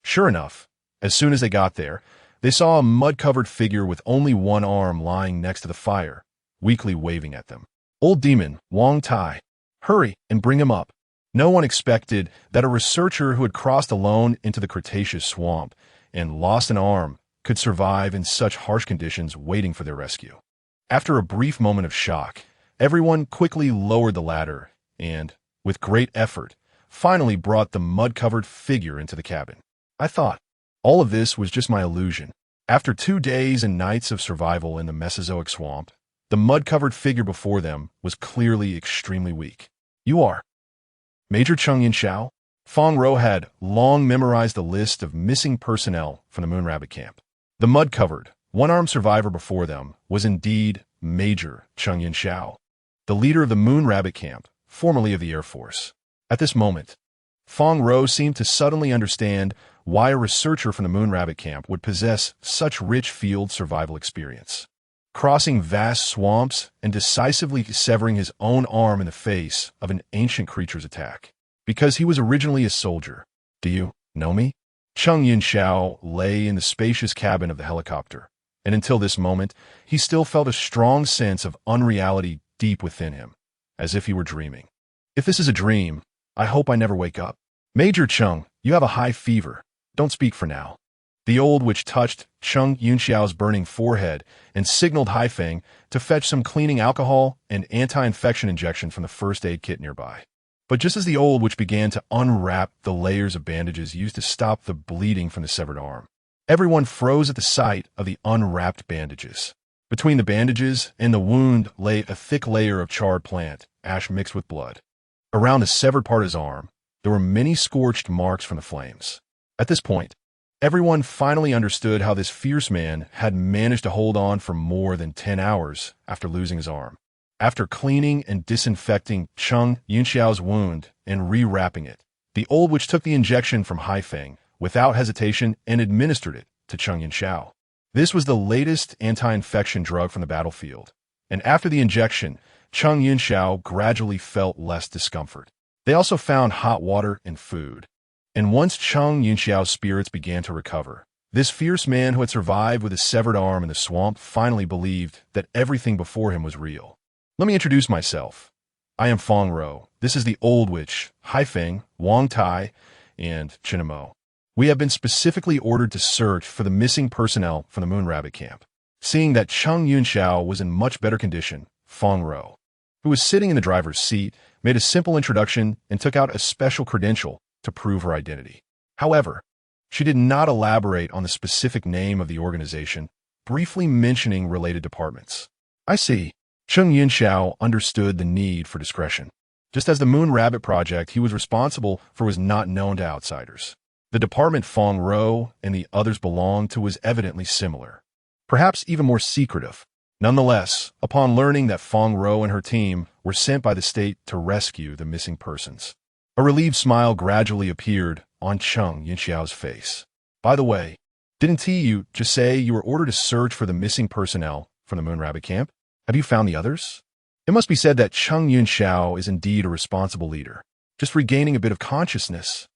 Speaker 1: Sure enough, as soon as they got there, they saw a mud-covered figure with only one arm lying next to the fire, weakly waving at them. Old demon, Wang Tai. Hurry and bring him up. No one expected that a researcher who had crossed alone into the Cretaceous swamp and lost an arm could survive in such harsh conditions waiting for their rescue. After a brief moment of shock, everyone quickly lowered the ladder and, with great effort, finally brought the mud-covered figure into the cabin. I thought, all of this was just my illusion. After 2 days and nights of survival in the Mesozoic swamp, the mud-covered figure before them was clearly extremely weak. You are Major Chung Yin-Xiao? Feng Ro had long memorized the list of missing personnel from the Moon Rabbit camp. The mud-covered, one-armed survivor before them was indeed Major Chung Yin-Xiao, the leader of the Moon Rabbit camp, formerly of the Air Force. At this moment, Feng Ro seemed to suddenly understand why a researcher from the Moon Rabbit camp would possess such rich field survival experience. Crossing vast swamps and decisively severing his own arm in the face of an ancient creature's attack. Because he was originally a soldier. Do you know me? Chung Yin-Xiao lay in the spacious cabin of the helicopter, and until this moment, he still felt a strong sense of unreality deep within him, as if he were dreaming. If this is a dream, I hope I never wake up. Major Chung, you have a high fever. Don't speak for now. The old witch touched Chung Yin-Xiao's burning forehead and signaled Hai Feng to fetch some cleaning alcohol and anti-infection injection from the first aid kit nearby. But just as the old witch began to unwrap the layers of bandages used to stop the bleeding from the severed arm, everyone froze at the sight of the unwrapped bandages. Between the bandages and the wound lay a thick layer of charred plant, ash mixed with blood. Around the severed part of his arm, there were many scorched marks from the flames. At this point, everyone finally understood how this fierce man had managed to hold on for more than 10 hours after losing his arm. After cleaning and disinfecting Chen Yunxiao's wound and rewrapping it, the old witch took the injection from Haifeng without hesitation and administered it to Chen Yunxiao. This was the latest anti-infection drug from the battlefield, and after the injection, Chen Yunxiao gradually felt less discomfort. They also found hot water and food. And once Chen Yunxiao's spirits began to recover, this fierce man who had survived with his severed arm in the swamp finally believed that everything before him was real. Let me introduce myself. I am Feng Ro. This is the old witch, Haifeng, Wang Tai, and Chen Mo. We have been specifically ordered to search for the missing personnel from the Moon Rabbit camp. Seeing that Chen Yunxiao was in much better condition, Feng Ro, who was sitting in the driver's seat, made a simple introduction and took out a special credential to prove her identity. However, she did not elaborate on the specific name of the organization, briefly mentioning related departments. I see. Chen Yunxiao understood the need for discretion. Just as the Moon Rabbit project he was responsible for was not known to outsiders. The department Feng Ro and the others belonged to was evidently similar, perhaps even more secretive. Nonetheless, upon learning that Feng Ro and her team were sent by the state to rescue the missing persons, a relieved smile gradually appeared on Chen Yunxiao's face. By the way, didn't you just say you were ordered to search for the missing personnel from the Moon Rabbit camp? Have you found the others? It must be said that Chen Yunxiao is indeed a responsible leader, just regaining a bit of consciousness.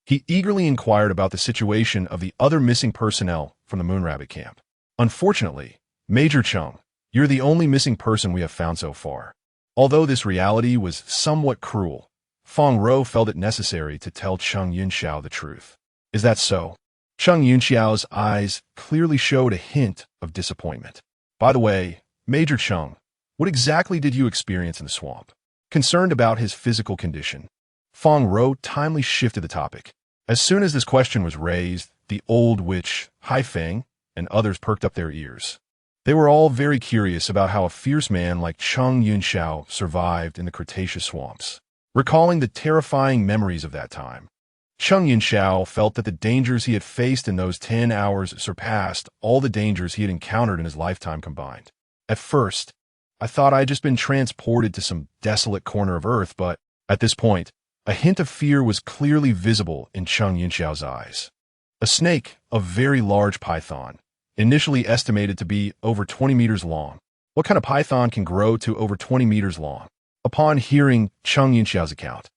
Speaker 1: He eagerly inquired about the situation of the other missing personnel from the Moon Rabbit camp. Unfortunately, Major Cheng, you're the only missing person we have found so far. Although this reality was somewhat cruel, Feng Ro felt it necessary to tell Chen Yunxiao the truth. Is that so? Chen Yunxiao's eyes clearly showed a hint of disappointment. By the way, Major Cheng, what exactly did you experience in the swamp? Concerned about his physical condition, Feng Ro timely shifted the topic. As soon as this question was raised, the old witch, Haifeng, and others perked up their ears. They were all very curious about how a fierce man like Chen Yunxiao survived in the Cretaceous swamps. Recalling the terrifying memories of that time, Chen Yunxiao felt that the dangers he had faced in those 10 hours surpassed all the dangers he had encountered in his lifetime combined. At first, I thought I had just been transported to some desolate corner of Earth, but at this point, a hint of fear was clearly visible in Chen Yunxiao's eyes. A snake, a very large python, initially estimated to be over 20 meters long. What kind of python can grow to over 20 meters long? Upon hearing Chen Yunxiao's account,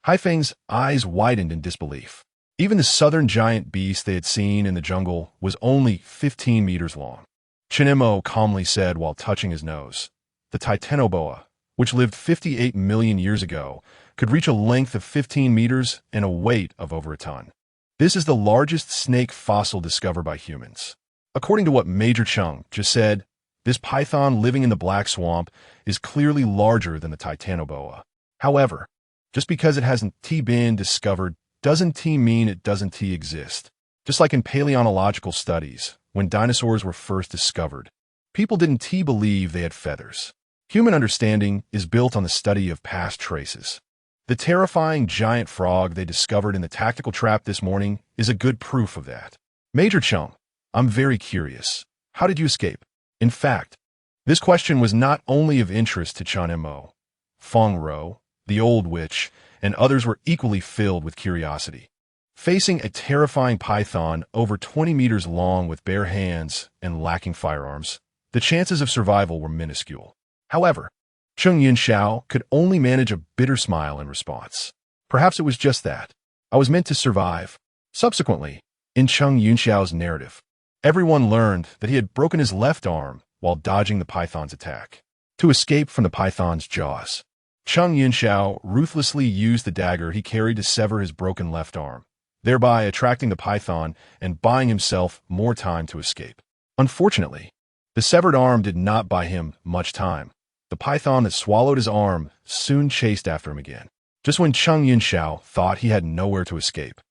Speaker 1: Haifeng's eyes widened in disbelief. Even the southern giant beast they had seen in the jungle was only 15 meters long. Chen Mo calmly said while touching his nose, the titanoboa, which lived 58 million years ago, could reach a length of 15 meters and a weight of over a ton. This is the largest snake fossil discovered by humans. According to what Major Cheng just said, this python living in the Black Swamp is clearly larger than the titanoboa. However, just because it hasn't been discovered doesn't mean it doesn't exist. Just like in paleontological studies, when dinosaurs were first discovered, people didn't believe they had feathers. Human understanding is built on the study of past traces. The terrifying giant frog they discovered in the tactical trap this morning is a good proof of that. Major Cheng, I'm very curious. How did you escape? In fact, this question was not only of interest to Chen Mo. Feng Ro, the old witch, and others were equally filled with curiosity. Facing a terrifying python over 20 meters long with bare hands and lacking firearms, the chances of survival were minuscule. However, Chen Yunxiao could only manage a bitter smile in response. Perhaps it was just that. I was meant to survive. Subsequently, in Chen Yunxiao's narrative, everyone learned that he had broken his left arm while dodging the python's attack. To escape from the python's jaws, Chen Yunxiao ruthlessly used the dagger he carried to sever his broken left arm, thereby attracting the python and buying himself more time to escape. Unfortunately, the severed arm did not buy him much time. The python that swallowed his arm soon chased after him again, just when Chen Yunxiao thought he had nowhere to escape.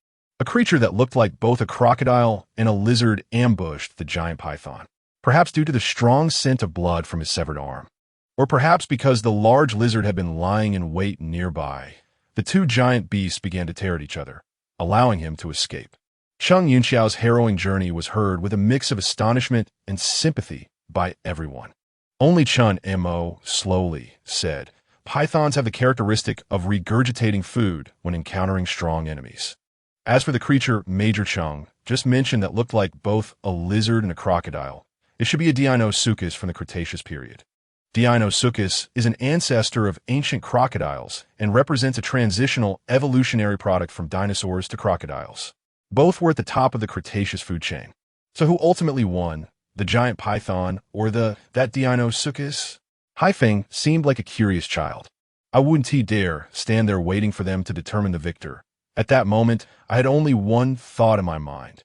Speaker 1: A creature that looked like both a crocodile and a lizard ambushed the giant python, perhaps due to the strong scent of blood from his severed arm, or perhaps because the large lizard had been lying in wait nearby. The two giant beasts began to tear at each other, allowing him to escape. Cheng Yunxiao's harrowing journey was heard with a mix of astonishment and sympathy by everyone. Only Chen Mo slowly said, "Pythons have the characteristic of regurgitating food when encountering strong enemies." As for the creature Major Cheng just mentioned that looked like both a lizard and a crocodile, it should be a Deinosuchus from the Cretaceous period. Deinosuchus is an ancestor of ancient crocodiles and represents a transitional evolutionary product from dinosaurs to crocodiles. Both were at the top of the Cretaceous food chain. So who ultimately won, the giant python or that Deinosuchus? Haifeng seemed like a curious child. I wouldn't dare stand there waiting for them to determine the victor. At that moment, I had only one thought in my mind: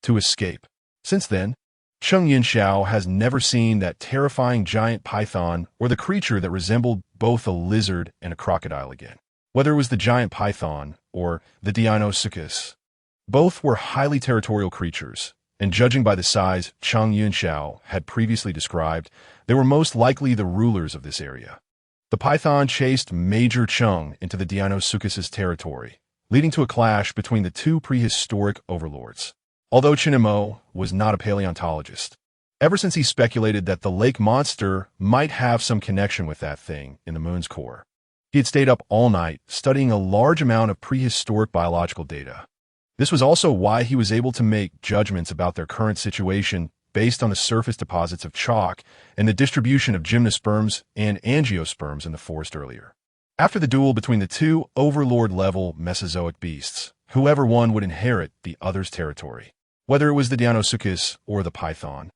Speaker 1: to escape. Since then, Cheng Yunxiao has never seen that terrifying giant python or the creature that resembled both a lizard and a crocodile again. Whether it was the giant python or the Deinosuchus, both were highly territorial creatures, and judging by the size Cheng Yunxiao had previously described, they were most likely the rulers of this area. The python chased Major Cheng into the Deinosuchus' territory, leading to a clash between the two prehistoric overlords. Although Chen Mo was not a paleontologist, ever since he speculated that the lake monster might have some connection with that thing in the moon's core, he had stayed up all night studying a large amount of prehistoric biological data. This was also why he was able to make judgments about their current situation based on the surface deposits of chalk and the distribution of gymnosperms and angiosperms in the forest earlier. After the duel between the two overlord-level Mesozoic beasts, whoever won would inherit the other's territory. Whether it was the Deinosuchus or the python,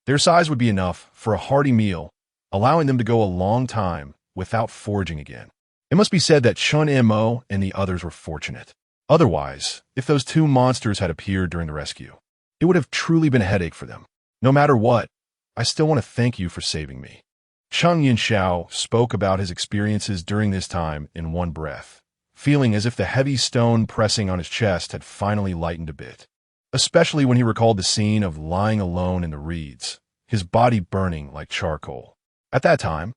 Speaker 1: their size would be enough for a hearty meal, allowing them to go a long time without foraging again. It must be said that Chen Mo and the others were fortunate. Otherwise, if those two monsters had appeared during the rescue, it would have truly been a headache for them. No matter what, I still want to thank you for saving me. Cheng Yunxiao spoke about his experiences during this time in one breath, feeling as if the heavy stone pressing on his chest had finally lightened a bit. Especially when he recalled the scene of lying alone in the reeds, his body burning like charcoal. At that time,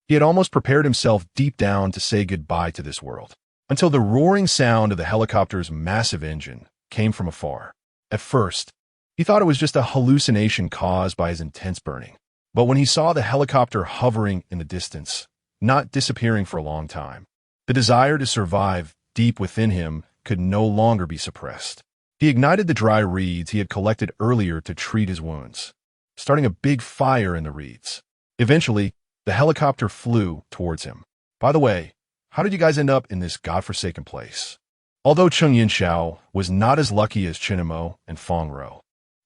Speaker 1: he had almost prepared himself deep down to say goodbye to this world, until the roaring sound of the helicopter's massive engine came from afar. At first, he thought it was just a hallucination caused by his intense burning. But when he saw the helicopter hovering in the distance, not disappearing for a long time, the desire to survive deep within him could no longer be suppressed. He ignited the dry reeds he had collected earlier to treat his wounds, starting a big fire in the reeds. Eventually, the helicopter flew towards him. By the way, how did you guys end up in this godforsaken place? Although Cheng Yunxiao was not as lucky as Chen Mo and Feng Rou,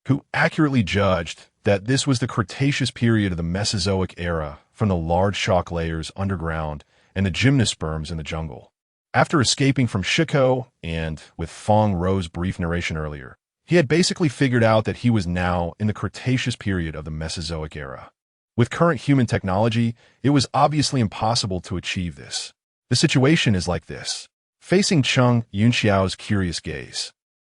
Speaker 1: who accurately judged that this was the Cretaceous period of the Mesozoic era from the large chalk layers underground and the gymnosperms in the jungle. After escaping from Shiko and with Feng Rou's brief narration earlier, he had basically figured out that he was now in the Cretaceous period of the Mesozoic era. With current human technology, it was obviously impossible to achieve this. The situation is like this. Facing Cheng Yunxiao's curious gaze,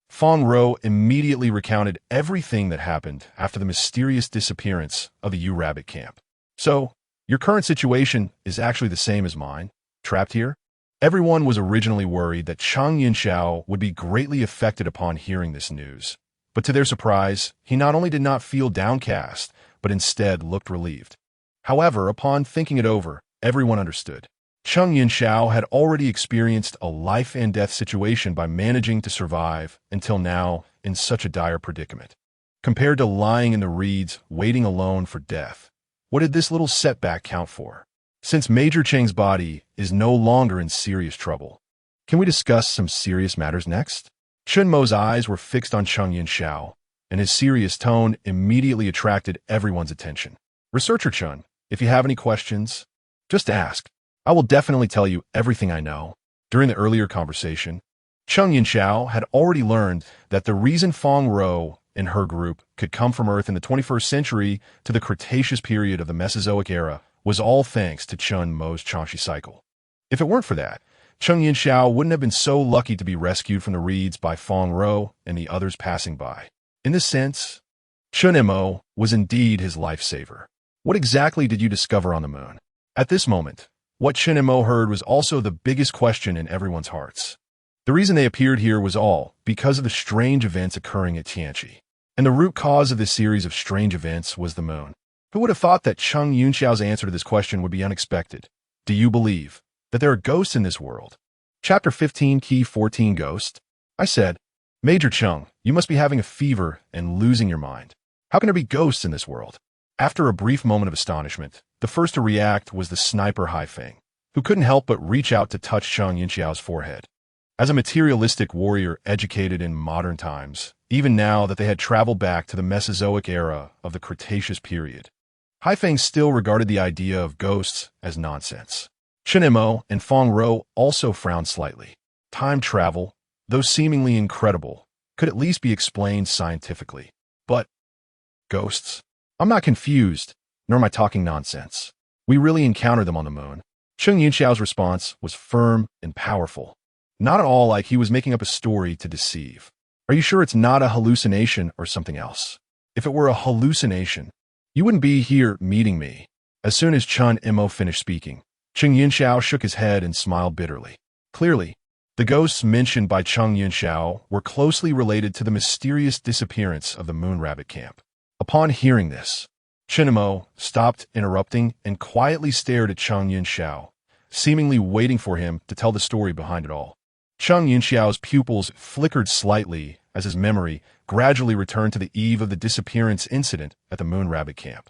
Speaker 1: Feng Rou immediately recounted everything that happened after the mysterious disappearance of the U-Rabbit camp. So, your current situation is actually the same as mine, trapped here? Everyone was originally worried that Cheng Yunxiao would be greatly affected upon hearing this news. But to their surprise, he not only did not feel downcast, but instead looked relieved. However, upon thinking it over, everyone understood. Cheng Yunxiao had already experienced a life-and-death situation by managing to survive until now in such a dire predicament. Compared to lying in the reeds, waiting alone for death, what did this little setback count for? Since Major Cheng's body is no longer in serious trouble, can we discuss some serious matters next? Chen Mo's eyes were fixed on Cheng Yunxiao, and his serious tone immediately attracted everyone's attention. Researcher Chen, if you have any questions, just ask. I will definitely tell you everything I know. During the earlier conversation, Cheng Yunxiao had already learned that the reason Feng Rou and her group could come from Earth in the 21st century to the Cretaceous period of the Mesozoic era was all thanks to Chen Mo's Changshi cycle. If it weren't for that, Cheng Yunxiao wouldn't have been so lucky to be rescued from the reeds by Feng Rou and the others passing by. In this sense, Chen Mo was indeed his lifesaver. What exactly did you discover on the moon? At this moment, What Chen Mo heard was also the biggest question in everyone's hearts. The reason they appeared here was all because of the strange events occurring at Tianqi. And the root cause of this series of strange events was the moon. Who would have thought that Cheng Yunxiao's answer to this question would be unexpected? Do you believe that there are ghosts in this world? Chapter 15, Key 14, Ghost. I said, Major Cheng, you must be having a fever and losing your mind. How can there be ghosts in this world? After a brief moment of astonishment, the first to react was the sniper Haifeng, who couldn't help but reach out to touch Cheng Yunxiao's forehead. As a materialistic warrior educated in modern times, even now that they had traveled back to the Mesozoic era of the Cretaceous period, Haifeng still regarded the idea of ghosts as nonsense. Chen Mo and Feng Rou also frowned slightly. Time travel, though seemingly incredible, could at least be explained scientifically. But ghosts? I'm not confused, nor am I talking nonsense. We really encountered them on the moon. Cheng Yunxiao's response was firm and powerful. Not at all like he was making up a story to deceive. Are you sure it's not a hallucination or something else? If it were a hallucination, you wouldn't be here meeting me. As soon as Chen Mo finished speaking, Cheng Yunxiao shook his head and smiled bitterly. Clearly, the ghosts mentioned by Cheng Yunxiao were closely related to the mysterious disappearance of the Moon Rabbit camp. Upon hearing this, Chen Mo stopped interrupting and quietly stared at Cheng Yunxiao, seemingly waiting for him to tell the story behind it all. Cheng Yunxiao's pupils flickered slightly as his memory gradually returned to the eve of the disappearance incident at the Moon Rabbit camp.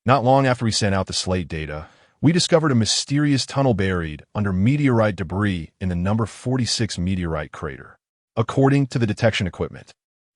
Speaker 1: Not long after we sent out the slate data, we discovered a mysterious tunnel buried under meteorite debris in the number 46 meteorite crater. According to the detection equipment,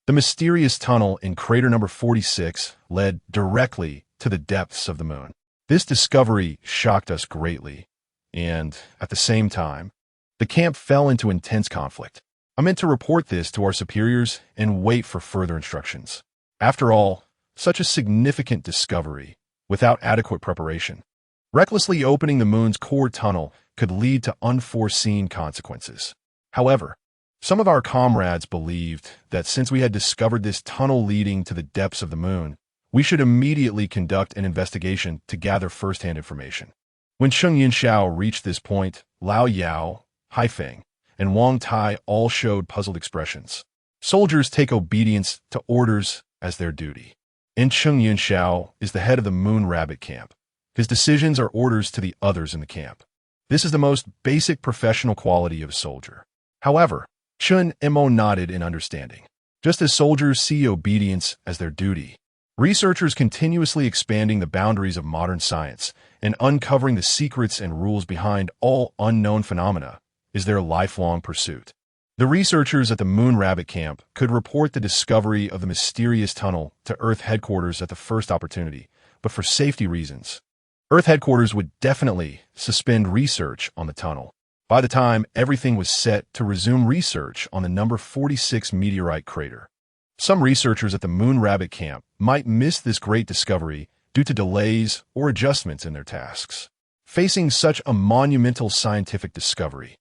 Speaker 1: the mysterious tunnel in crater number 46 led directly to the depths of the moon. This discovery shocked us greatly, and, at the same time, the camp fell into intense conflict. I meant to report this to our superiors and wait for further instructions. After all, such a significant discovery, without adequate preparation, recklessly opening the moon's core tunnel could lead to unforeseen consequences. However, some of our comrades believed that since we had discovered this tunnel leading to the depths of the moon, we should immediately conduct an investigation to gather first-hand information. When Cheng Yunxiao reached this point, Lao Yao, Haifeng, and Wang Tai all showed puzzled expressions. Soldiers take obedience to orders as their duty. And Cheng Yunxiao is the head of the Moon Rabbit camp. His decisions are orders to the others in the camp. This is the most basic professional quality of a soldier. However, Chen Mo nodded in understanding. Just as soldiers see obedience as their duty, researchers continuously expanding the boundaries of modern science and uncovering the secrets and rules behind all unknown phenomena is their lifelong pursuit. The researchers at the Moon Rabbit camp could report the discovery of the mysterious tunnel to Earth headquarters at the first opportunity, but for safety reasons, Earth headquarters would definitely suspend research on the tunnel. By the time everything was set to resume research on the number 46 meteorite crater, some researchers at the Moon Rabbit camp might miss this great discovery due to delays or adjustments in their tasks. Facing such a monumental scientific discovery,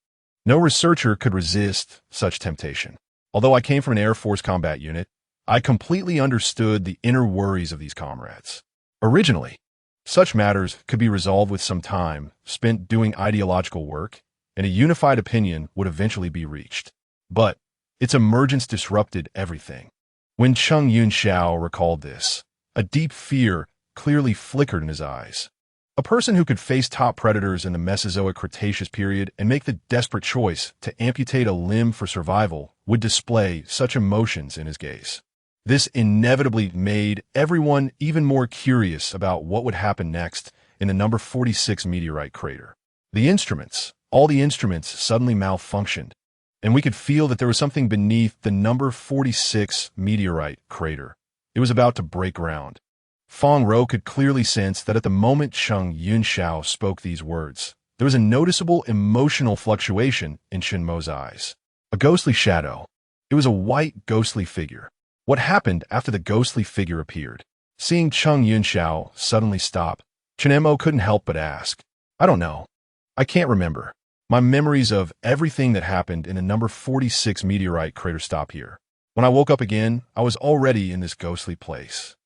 Speaker 1: no researcher could resist such temptation. Although I came from an Air Force combat unit, I completely understood the inner worries of these comrades. Originally, such matters could be resolved with some time spent doing ideological work, and a unified opinion would eventually be reached. But its emergence disrupted everything. When Cheng Yunxiao recalled this, a deep fear clearly flickered in his eyes. A person who could face top predators in the Mesozoic Cretaceous period and make the desperate choice to amputate a limb for survival would display such emotions in his gaze. This inevitably made everyone even more curious about what would happen next in the number 46 meteorite crater. All the instruments suddenly malfunctioned, and we could feel that there was something beneath the number 46 meteorite crater. It was about to break ground. Feng Rou could clearly sense that at the moment Cheng Yunxiao spoke these words, there was a noticeable emotional fluctuation in Chen Mo's eyes. A ghostly shadow. It was a white, ghostly figure. What happened after the ghostly figure appeared? Seeing Cheng Yunxiao suddenly stop, Chen Mo couldn't help but ask, I don't know. I can't remember. My memories of everything that happened in the number 46 meteorite crater stop here. When I woke up again, I was already in this ghostly place.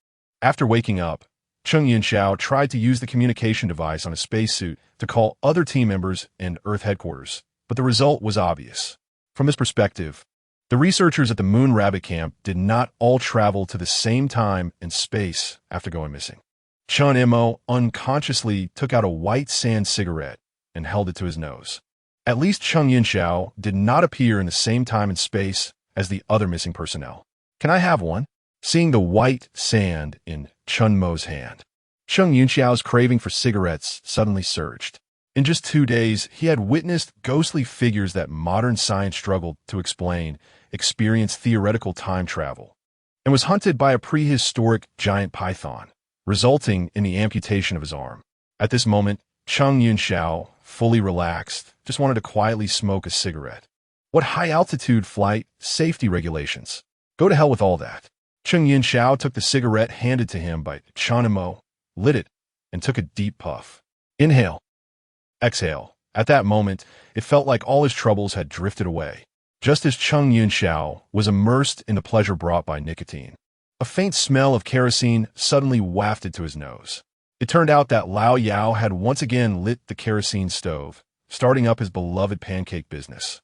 Speaker 1: After waking up, Cheng Yunxiao tried to use the communication device on his spacesuit to call other team members and Earth headquarters, but the result was obvious. From his perspective, the researchers at the Moon Rabbit Camp did not all travel to the same time in space after going missing. Chen Mo unconsciously took out a white sand cigarette and held it to his nose. At least Cheng Yunxiao did not appear in the same time in space as the other missing personnel. Can I have one? Seeing the white sand in Chen Mo's hand, Cheng Yunxiao's craving for cigarettes suddenly surged. In just 2 days, he had witnessed ghostly figures that modern science struggled to explain, experienced theoretical time travel, and was hunted by a prehistoric giant python, resulting in the amputation of his arm. At this moment, Cheng Yunxiao, fully relaxed, just wanted to quietly smoke a cigarette. What high-altitude flight safety regulations? Go to hell with all that. Cheng Yunxiao took the cigarette handed to him by Chen Mo, lit it, and took a deep puff. Inhale. Exhale. At that moment, it felt like all his troubles had drifted away, just as Cheng Yunxiao was immersed in the pleasure brought by nicotine. A faint smell of kerosene suddenly wafted to his nose. It turned out that Lao Yao had once again lit the kerosene stove, starting up his beloved pancake business.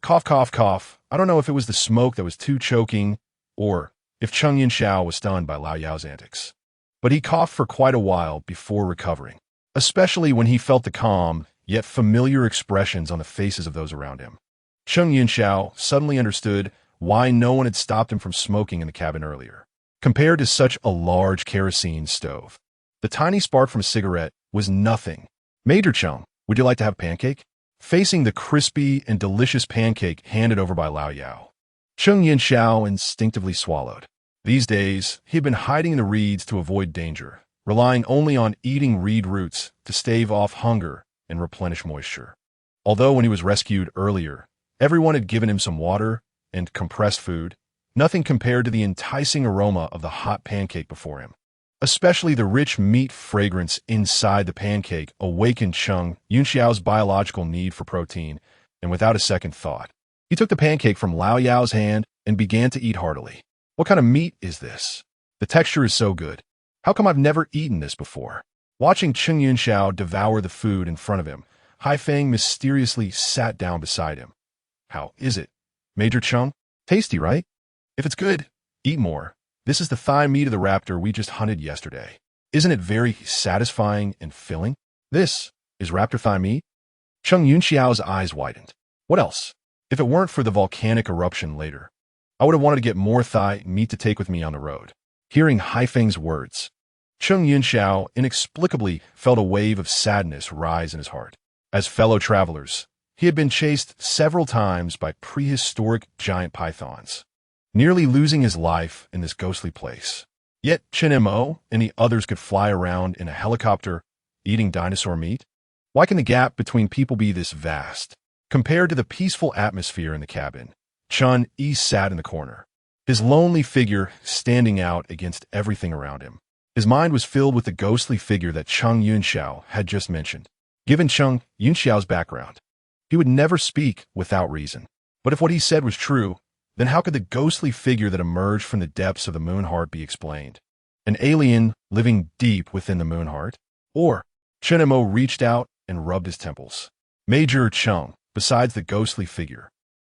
Speaker 1: Cough, cough, cough. I don't know if it was the smoke that was too choking, or if Cheng Yunxiao was stunned by Lao Yao's antics. But he coughed for quite a while before recovering, especially when he felt the calm, yet familiar expressions on the faces of those around him. Cheng Yunxiao suddenly understood why no one had stopped him from smoking in the cabin earlier. Compared to such a large kerosene stove, the tiny spark from a cigarette was nothing. Major Cheng, would you like to have pancake? Facing the crispy and delicious pancake handed over by Lao Yao, Cheng Yunxiao instinctively swallowed. These days, he had been hiding in the reeds to avoid danger, relying only on eating reed roots to stave off hunger and replenish moisture. Although when he was rescued earlier, everyone had given him some water and compressed food, nothing compared to the enticing aroma of the hot pancake before him. Especially the rich meat fragrance inside the pancake awakened Cheng Yunxiao's biological need for protein, and without a second thought, he took the pancake from Lao Yao's hand and began to eat heartily. What kind of meat is this? The texture is so good. How come I've never eaten this before? Watching Cheng Yunxiao devour the food in front of him, Haifeng mysteriously sat down beside him. How is it, Major Cheng? Tasty, right? If it's good, eat more. This is the thigh meat of the raptor we just hunted yesterday. Isn't it very satisfying and filling? This is raptor thigh meat? Cheng Yunxiao's eyes widened. What else? If it weren't for the volcanic eruption later, I would have wanted to get more thigh meat to take with me on the road. Hearing Haifeng's words, Cheng Yunxiao inexplicably felt a wave of sadness rise in his heart. As fellow travelers, he had been chased several times by prehistoric giant pythons, nearly losing his life in this ghostly place. Yet Chen Mo and the others could fly around in a helicopter, eating dinosaur meat. Why can the gap between people be this vast? Compared to the peaceful atmosphere in the cabin, Chen Yi sat in the corner, his lonely figure standing out against everything around him. His mind was filled with the ghostly figure that Cheng Yunxiao had just mentioned. Given Cheng Yunxiao's background, he would never speak without reason. But if what he said was true, then how could the ghostly figure that emerged from the depths of the moon heart be explained? An alien living deep within the moon heart? Or Chen Mo reached out and rubbed his temples. Major Cheng, besides the ghostly figure,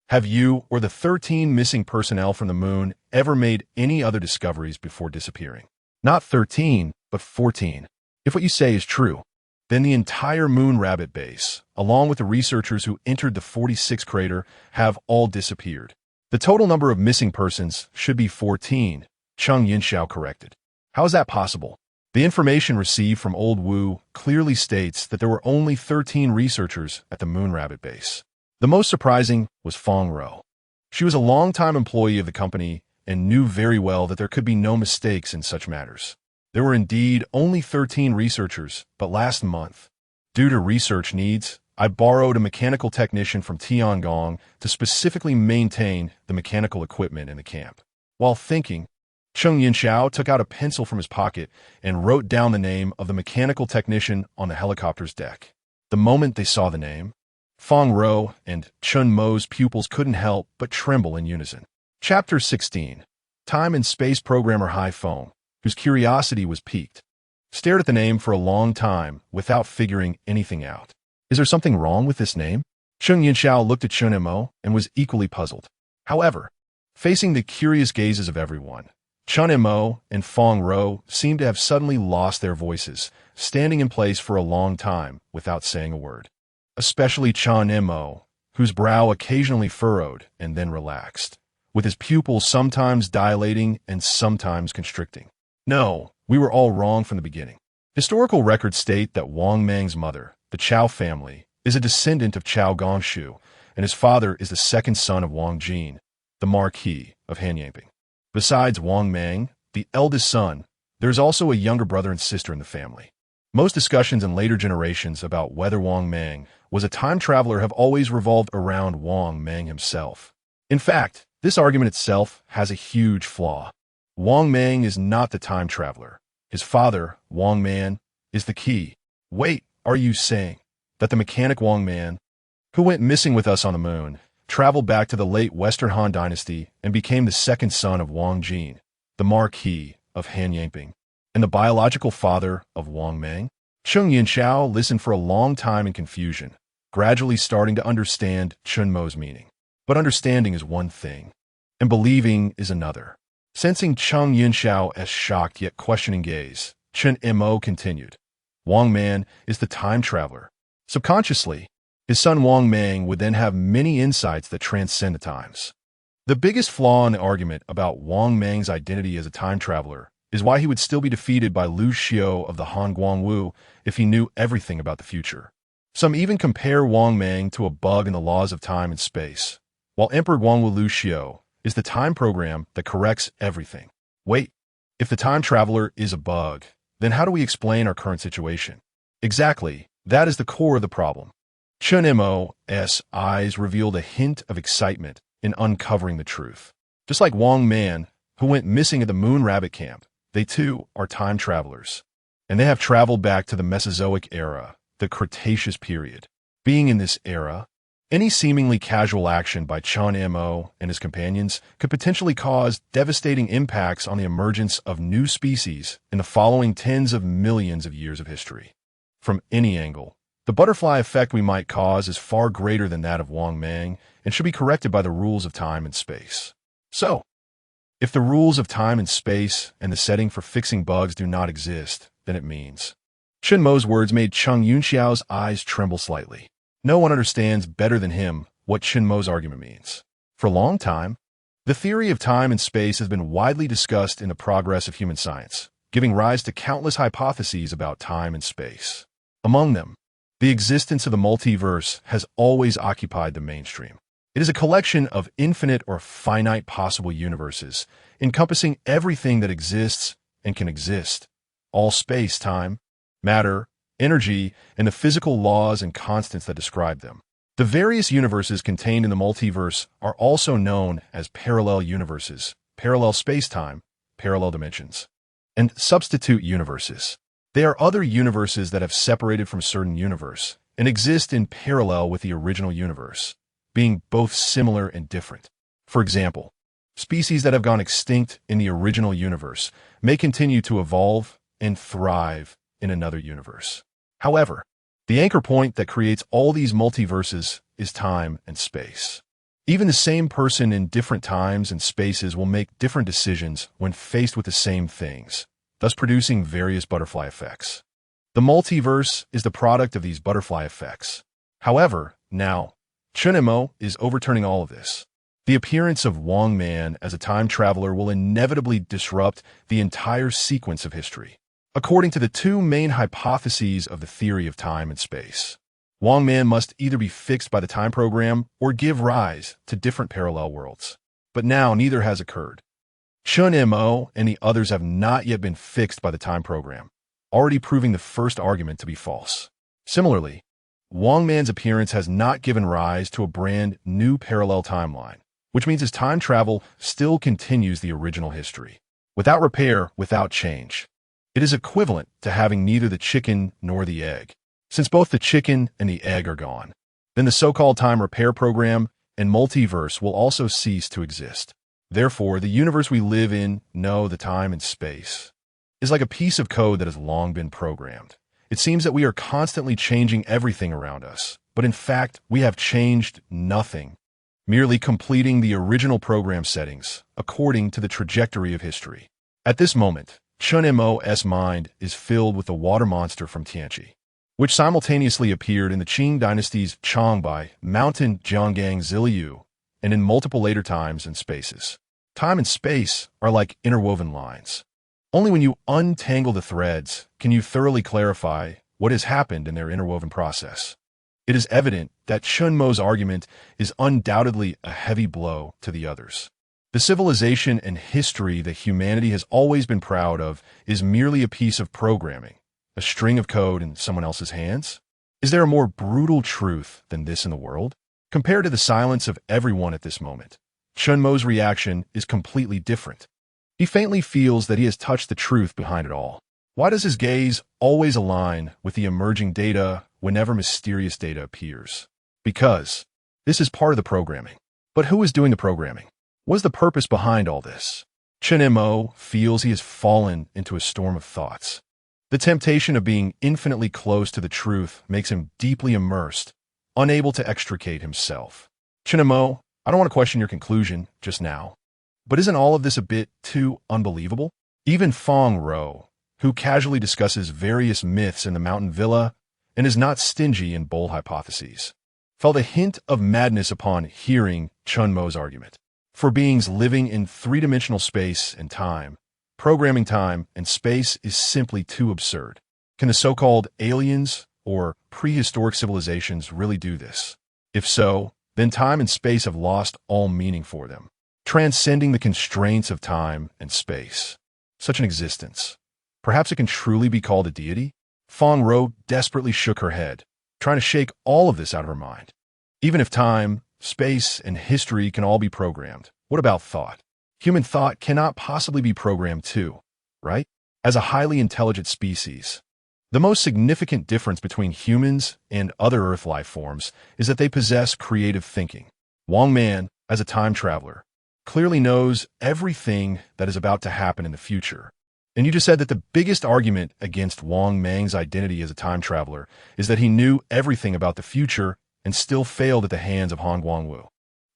Speaker 1: have you or the 13 missing personnel from the moon ever made any other discoveries before disappearing? Not 13, but 14. If what you say is true, then the entire Moon Rabbit base, along with the researchers who entered the 46 crater, have all disappeared. The total number of missing persons should be 14, Cheng Yunxiao corrected. How is that possible? The information received from Old Wu clearly states that there were only 13 researchers at the Moon Rabbit base. The most surprising was Fong Ro. She was a longtime employee of the company and knew very well that there could be no mistakes in such matters. There were indeed only 13 researchers, but last month, due to research needs, I borrowed a mechanical technician from Tiangong to specifically maintain the mechanical equipment in the camp. While thinking, Cheng Yunxiao took out a pencil from his pocket and wrote down the name of the mechanical technician on the helicopter's deck. The moment they saw the name, Fong Ro and Chen Mo's pupils couldn't help but tremble in unison. Chapter 16. Time and Space Programmer Haifeng, whose curiosity was piqued, stared at the name for a long time without figuring anything out. Is there something wrong with this name? Chen Yinxiao looked at Chen Mo and was equally puzzled. However, facing the curious gazes of everyone, Chen Mo and Fong Ro seemed to have suddenly lost their voices, standing in place for a long time without saying a word. Especially Chen Mo, whose brow occasionally furrowed and then relaxed, with his pupils sometimes dilating and sometimes constricting. No, we were all wrong from the beginning. Historical records state that Wang Mang's mother, the Chao family, is a descendant of Chao Gongshu, and his father is the second son of Wang Jin, the Marquis of Hanyangping. Besides Wang Mang, the eldest son, there is also a younger brother and sister in the family. Most discussions in later generations about whether Wang Mang was a time traveler have always revolved around Wang Mang himself. In fact, this argument itself has a huge flaw. Wang Mang is not the time traveler. His father, Wang Man, is the key. Wait, are you saying that the mechanic Wang Man, who went missing with us on the moon, traveled back to the late Western Han Dynasty and became the second son of Wang Jin, the Marquis of Hanyangping, and the biological father of Wang Mang? Chen Yinxiao listened for a long time in confusion, gradually starting to understand Chen Mo's meaning. But understanding is one thing, and believing is another. Sensing Chen Yinxiao's shocked yet questioning gaze, Chen Mo continued. Wang Man is the time traveler. Subconsciously, his son Wang Mang would then have many insights that transcend the times. The biggest flaw in the argument about Wang Mang's identity as a time traveler is why he would still be defeated by Lu Xiao of the Han Guangwu if he knew everything about the future. Some even compare Wang Mang to a bug in the laws of time and space, while Emperor Guangwu Lu Xiao is the time program that corrects everything. Wait, if the time traveler is a bug, then how do we explain our current situation? Exactly, that is the core of the problem. Chen Mo's eyes revealed a hint of excitement in uncovering the truth. Just like Wang Man, who went missing at the Moon Rabbit Camp, they too are time travelers. And they have traveled back to the Mesozoic era, the Cretaceous period. Being in this era, any seemingly casual action by Chen Mo and his companions could potentially cause devastating impacts on the emergence of new species in the following tens of millions of years of history. From any angle, the butterfly effect we might cause is far greater than that of Wang Mang and should be corrected by the rules of time and space. So, if the rules of time and space and the setting for fixing bugs do not exist, then it means. Chen Mo's words made Chen Yunxiao's eyes tremble slightly. No one understands better than him what Chen Mo's argument means. For a long time, the theory of time and space has been widely discussed in the progress of human science, giving rise to countless hypotheses about time and space. Among them, the existence of the multiverse has always occupied the mainstream. It is a collection of infinite or finite possible universes, encompassing everything that exists and can exist, all space, time, matter, energy, and the physical laws and constants that describe them. The various universes contained in the multiverse are also known as parallel universes, parallel space-time, parallel dimensions, and substitute universes. They are other universes that have separated from a certain universe and exist in parallel with the original universe, being both similar and different. For example, species that have gone extinct in the original universe may continue to evolve and thrive in another universe. However, the anchor point that creates all these multiverses is time and space. Even the same person in different times and spaces will make different decisions when faced with the same things, thus producing various butterfly effects. The multiverse is the product of these butterfly effects. However, now, Chen Mo is overturning all of this. The appearance of Wang Man as a time traveler will inevitably disrupt the entire sequence of history. According to the two main hypotheses of the theory of time and space, Wang Man must either be fixed by the time program or give rise to different parallel worlds. But now neither has occurred. Chen Mo and the others have not yet been fixed by the time program, already proving the first argument to be false. Similarly, Wang Man's appearance has not given rise to a brand new parallel timeline, which means his time travel still continues the original history, without repair, without change. It is equivalent to having neither the chicken nor the egg. Since both the chicken and the egg are gone, then the so-called time repair program and multiverse will also cease to exist. Therefore, the universe we live in, know the time and space, is like a piece of code that has long been programmed. It seems that we are constantly changing everything around us, but in fact, we have changed nothing, merely completing the original program settings according to the trajectory of history. At this moment, Chen Mo's mind is filled with the water monster from Tianqi, which simultaneously appeared in the Qing dynasty's Changbai mountain Jianggang Ziliu, and in multiple later times and spaces. Time and space are like interwoven lines. Only when you untangle the threads can you thoroughly clarify what has happened in their interwoven process. It is evident that Chen Mo's argument is undoubtedly a heavy blow to the others. The civilization and history that humanity has always been proud of is merely a piece of programming, a string of code in someone else's hands? Is there a more brutal truth than this in the world? Compared to the silence of everyone at this moment, Chen Mo's reaction is completely different. He faintly feels that he has touched the truth behind it all. Why does his gaze always align with the emerging data whenever mysterious data appears? Because this is part of the programming. But who is doing the programming? What is the purpose behind all this? Chen Mo feels he has fallen into a storm of thoughts. The temptation of being infinitely close to the truth makes him deeply immersed, unable to extricate himself. Chen Mo, I don't want to question your conclusion just now, but isn't all of this a bit too unbelievable? Even Fong Ro, who casually discusses various myths in the mountain villa and is not stingy in bold hypotheses, felt a hint of madness upon hearing Chen Mo's argument. For beings living in three-dimensional space and time, programming time and space is simply too absurd. Can the so-called aliens or prehistoric civilizations really do this? If so, then time and space have lost all meaning for them, transcending the constraints of time and space. Such an existence. Perhaps it can truly be called a deity? Fong Ro desperately shook her head, trying to shake all of this out of her mind. Even if time, space, and history can all be programmed, what about thought? Human thought cannot possibly be programmed too, right? As a highly intelligent species, the most significant difference between humans and other Earth life forms is that they possess creative thinking. Wang Man, as a time traveler, clearly knows everything that is about to happen in the future. And you just said that the biggest argument against Wang Mang's identity as a time traveler is that he knew everything about the future and still failed at the hands of Han Guangwu.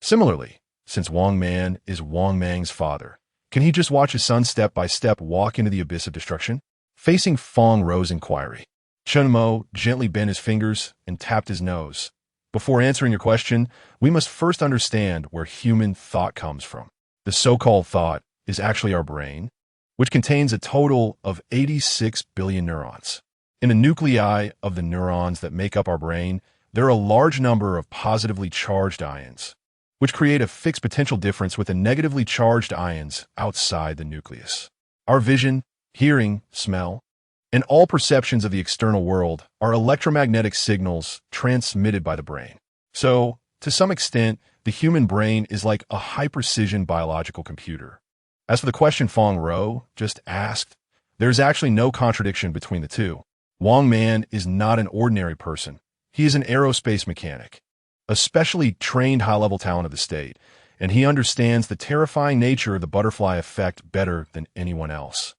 Speaker 1: Similarly, since Wang Man is Wang Mang's father, can he just watch his son step by step walk into the abyss of destruction? Facing Fong Ro's inquiry, Chen Mo gently bent his fingers and tapped his nose. Before answering your question, we must first understand where human thought comes from. The so-called thought is actually our brain, which contains a total of 86 billion neurons. In the nuclei of the neurons that make up our brain, there are a large number of positively charged ions, which create a fixed potential difference with the negatively charged ions outside the nucleus. Our vision, hearing, smell, and all perceptions of the external world are electromagnetic signals transmitted by the brain. So, to some extent, the human brain is like a high-precision biological computer. As for the question Fong Ro just asked, there's actually no contradiction between the two. Wang Man is not an ordinary person. He is an aerospace mechanic, a specially trained high-level talent of the state, and he understands the terrifying nature of the butterfly effect better than anyone else.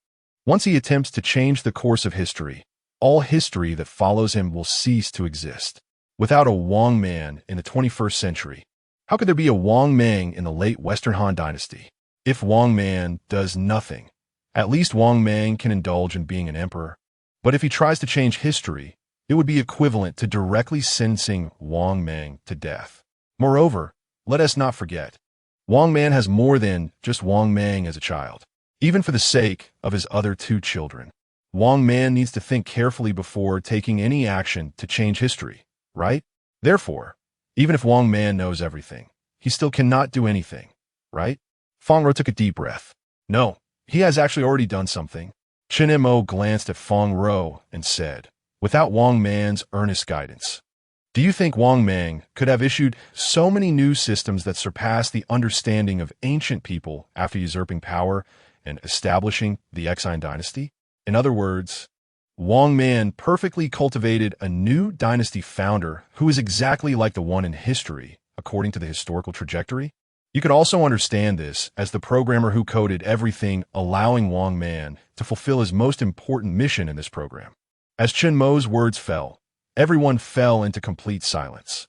Speaker 1: Once he attempts to change the course of history, all history that follows him will cease to exist. Without a Wang Man in the 21st century, how could there be a Wang Mang in the late Western Han Dynasty? If Wang Man does nothing, at least Wang Mang can indulge in being an emperor. But if he tries to change history, it would be equivalent to directly sentencing Wang Mang to death. Moreover, let us not forget, Wang Man has more than just Wang Mang as a child. Even for the sake of his other two children, Wang Man needs to think carefully before taking any action to change history, right? Therefore, even if Wang Man knows everything, he still cannot do anything, right? Fong Ro took a deep breath. No, he has actually already done something. Chen Mo glanced at Fong Ro and said, without Wang Man's earnest guidance, do you think Wang Mang could have issued so many new systems that surpass the understanding of ancient people after usurping power and establishing the Exine dynasty? In other words, Wang Man perfectly cultivated a new dynasty founder who is exactly like the one in history, according to the historical trajectory? You could also understand this as the programmer who coded everything, allowing Wang Man to fulfill his most important mission in this program. As Chen Mo's words fell, everyone fell into complete silence.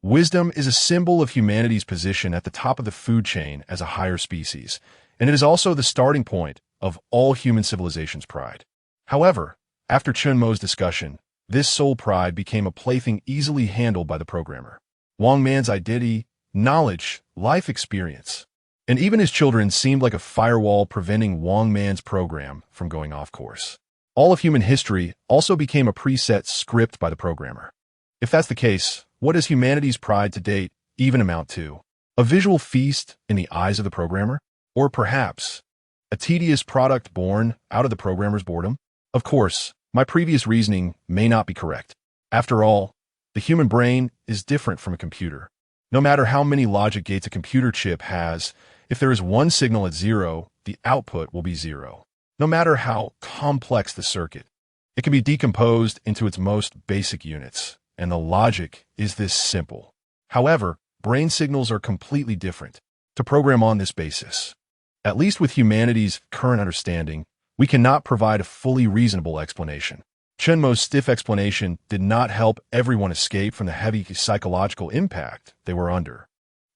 Speaker 1: Wisdom is a symbol of humanity's position at the top of the food chain as a higher species, and it is also the starting point of all human civilization's pride. However, after Chen Mo's discussion, this soul pride became a plaything easily handled by the programmer. Wang Man's identity, knowledge, life experience, and even his children seemed like a firewall preventing Wang Man's program from going off course. All of human history also became a preset script by the programmer. If that's the case, what does humanity's pride to date even amount to? A visual feast in the eyes of the programmer? Or perhaps a tedious product born out of the programmer's boredom? Of course, my previous reasoning may not be correct. After all, the human brain is different from a computer. No matter how many logic gates a computer chip has, if there is one signal at 0, the output will be 0. No matter how complex the circuit, it can be decomposed into its most basic units, and the logic is this simple. However, brain signals are completely different. To program on this basis, at least with humanity's current understanding, we cannot provide a fully reasonable explanation. Chen Mo's stiff explanation did not help everyone escape from the heavy psychological impact they were under.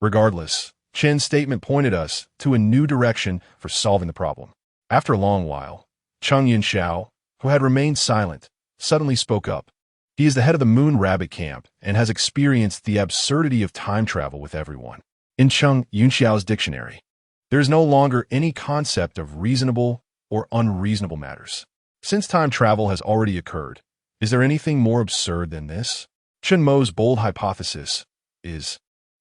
Speaker 1: Regardless, Chen's statement pointed us to a new direction for solving the problem. After a long while, Cheng Yinxiao, who had remained silent, suddenly spoke up. He is the head of the Moon Rabbit Camp and has experienced the absurdity of time travel with everyone. In Cheng Yinxiao's dictionary, there is no longer any concept of reasonable or unreasonable matters. Since time travel has already occurred, is there anything more absurd than this? Chen Mo's bold hypothesis is,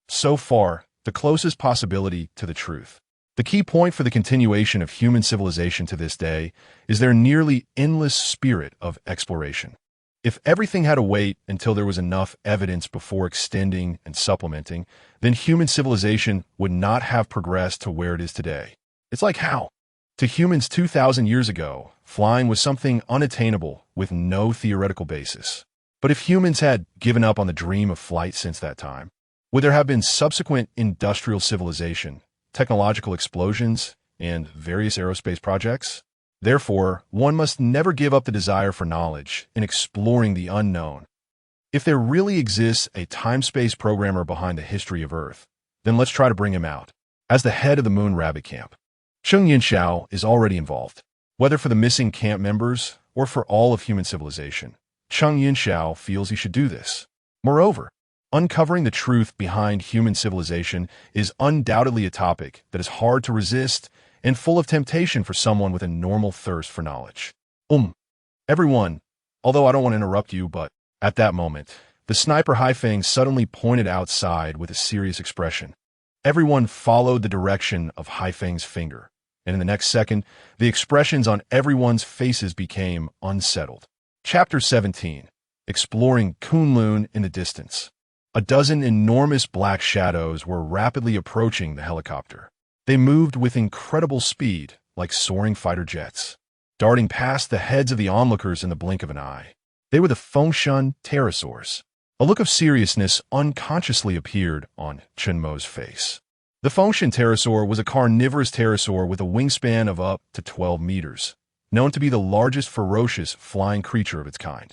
Speaker 1: so far, the closest possibility to the truth. The key point for the continuation of human civilization to this day is their nearly endless spirit of exploration. If everything had to wait until there was enough evidence before extending and supplementing, then human civilization would not have progressed to where it is today. It's like how, to humans 2,000 years ago, flying was something unattainable with no theoretical basis. But if humans had given up on the dream of flight since that time, would there have been subsequent industrial civilization, technological explosions, and various aerospace projects? Therefore, one must never give up the desire for knowledge in exploring the unknown. If there really exists a time-space programmer behind the history of Earth, then let's try to bring him out. As the head of the Moon Rabbit Camp, Cheng Yinxiao is already involved. Whether for the missing camp members or for all of human civilization, Cheng Yinxiao feels he should do this. Moreover, uncovering the truth behind human civilization is undoubtedly a topic that is hard to resist and full of temptation for someone with a normal thirst for knowledge. Everyone, although I don't want to interrupt you, but at that moment, the sniper Haifeng suddenly pointed outside with a serious expression. Everyone followed the direction of Haifeng's finger, and in the next second, the expressions on everyone's faces became unsettled. Chapter 17. Exploring Kunlun in the distance. A dozen enormous black shadows were rapidly approaching the helicopter. They moved with incredible speed, like soaring fighter jets, darting past the heads of the onlookers in the blink of an eye. They were the Fengshan pterosaurs. A look of seriousness unconsciously appeared on Chen Mo's face. The Fengshan pterosaur was a carnivorous pterosaur with a wingspan of up to 12 meters, known to be the largest ferocious flying creature of its kind.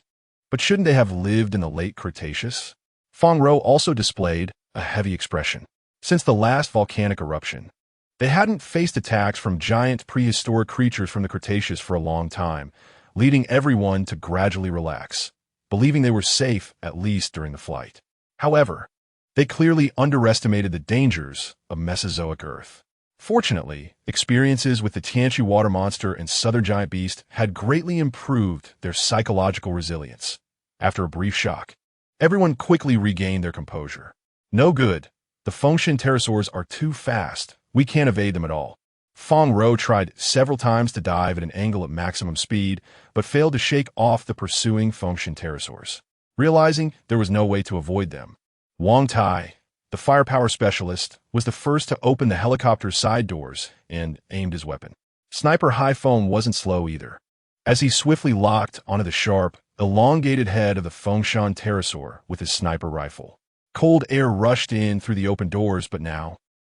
Speaker 1: But shouldn't they have lived in the late Cretaceous? Feng Rou also displayed a heavy expression. Since the last volcanic eruption, they hadn't faced attacks from giant prehistoric creatures from the Cretaceous for a long time, leading everyone to gradually relax, believing they were safe at least during the flight. However, they clearly underestimated the dangers of Mesozoic Earth. Fortunately, experiences with the Tianchi water monster and southern giant beast had greatly improved their psychological resilience. After a brief shock, everyone quickly regained their composure. No good. The Fengshan pterosaurs are too fast. We can't evade them at all. Feng Rou tried several times to dive at an angle at maximum speed, but failed to shake off the pursuing Fengshan pterosaurs. Realizing there was no way to avoid them, Wang Tai, the firepower specialist, was the first to open the helicopter's side doors and aimed his weapon. Sniper Haifeng wasn't slow either. As he swiftly locked onto the sharp, elongated head of the Fengshan pterosaur with his sniper rifle. Cold air rushed in through the open doors, but now,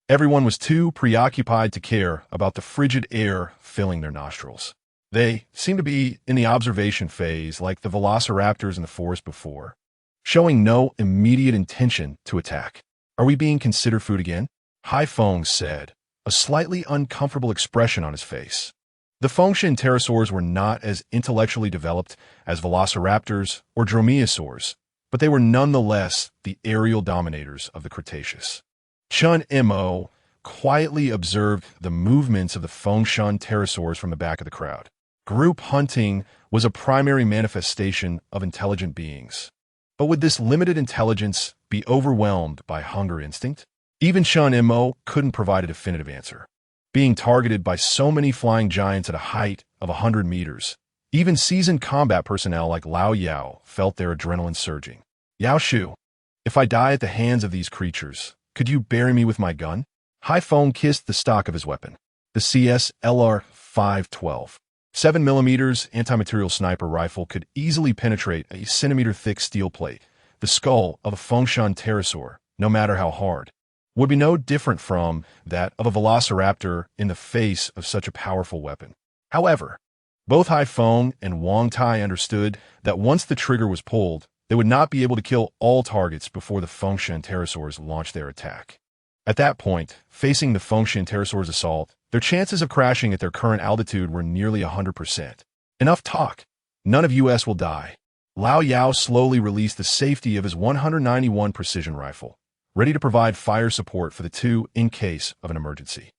Speaker 1: Everyone was too preoccupied to care about the frigid air filling their nostrils. They seemed to be in the observation phase like the velociraptors in the forest before, showing no immediate intention to attack. Are we being considered food again? Hai Feng said, a slightly uncomfortable expression on his face. The Fengshan pterosaurs were not as intellectually developed as velociraptors or dromaeosaurs, but they were nonetheless the aerial dominators of the Cretaceous. Chen Mo quietly observed the movements of the Fengshan pterosaurs from the back of the crowd. Group hunting was a primary manifestation of intelligent beings. But would this limited intelligence be overwhelmed by hunger instinct? Even Chen Mo couldn't provide a definitive answer. Being targeted by so many flying giants at a height of 100 meters, even seasoned combat personnel like Lao Yao felt their adrenaline surging. Yao Shu, if I die at the hands of these creatures, could you bury me with my gun? Hai Feng kissed the stock of his weapon, the CS-LR 512. 7mm anti-material sniper rifle could easily penetrate a centimeter-thick steel plate. The skull of a Fengshan pterosaur, no matter how hard, would be no different from that of a velociraptor in the face of such a powerful weapon. However, both Hai Feng and Wang Tai understood that once the trigger was pulled, they would not be able to kill all targets before the Fengshan pterosaurs launched their attack. At that point, facing the Fengshan pterosaurs' assault, their chances of crashing at their current altitude were nearly 100%. Enough talk. None of us will die. Lao Yao slowly released the safety of his 191 precision rifle, ready to provide fire support for the two in case of an emergency.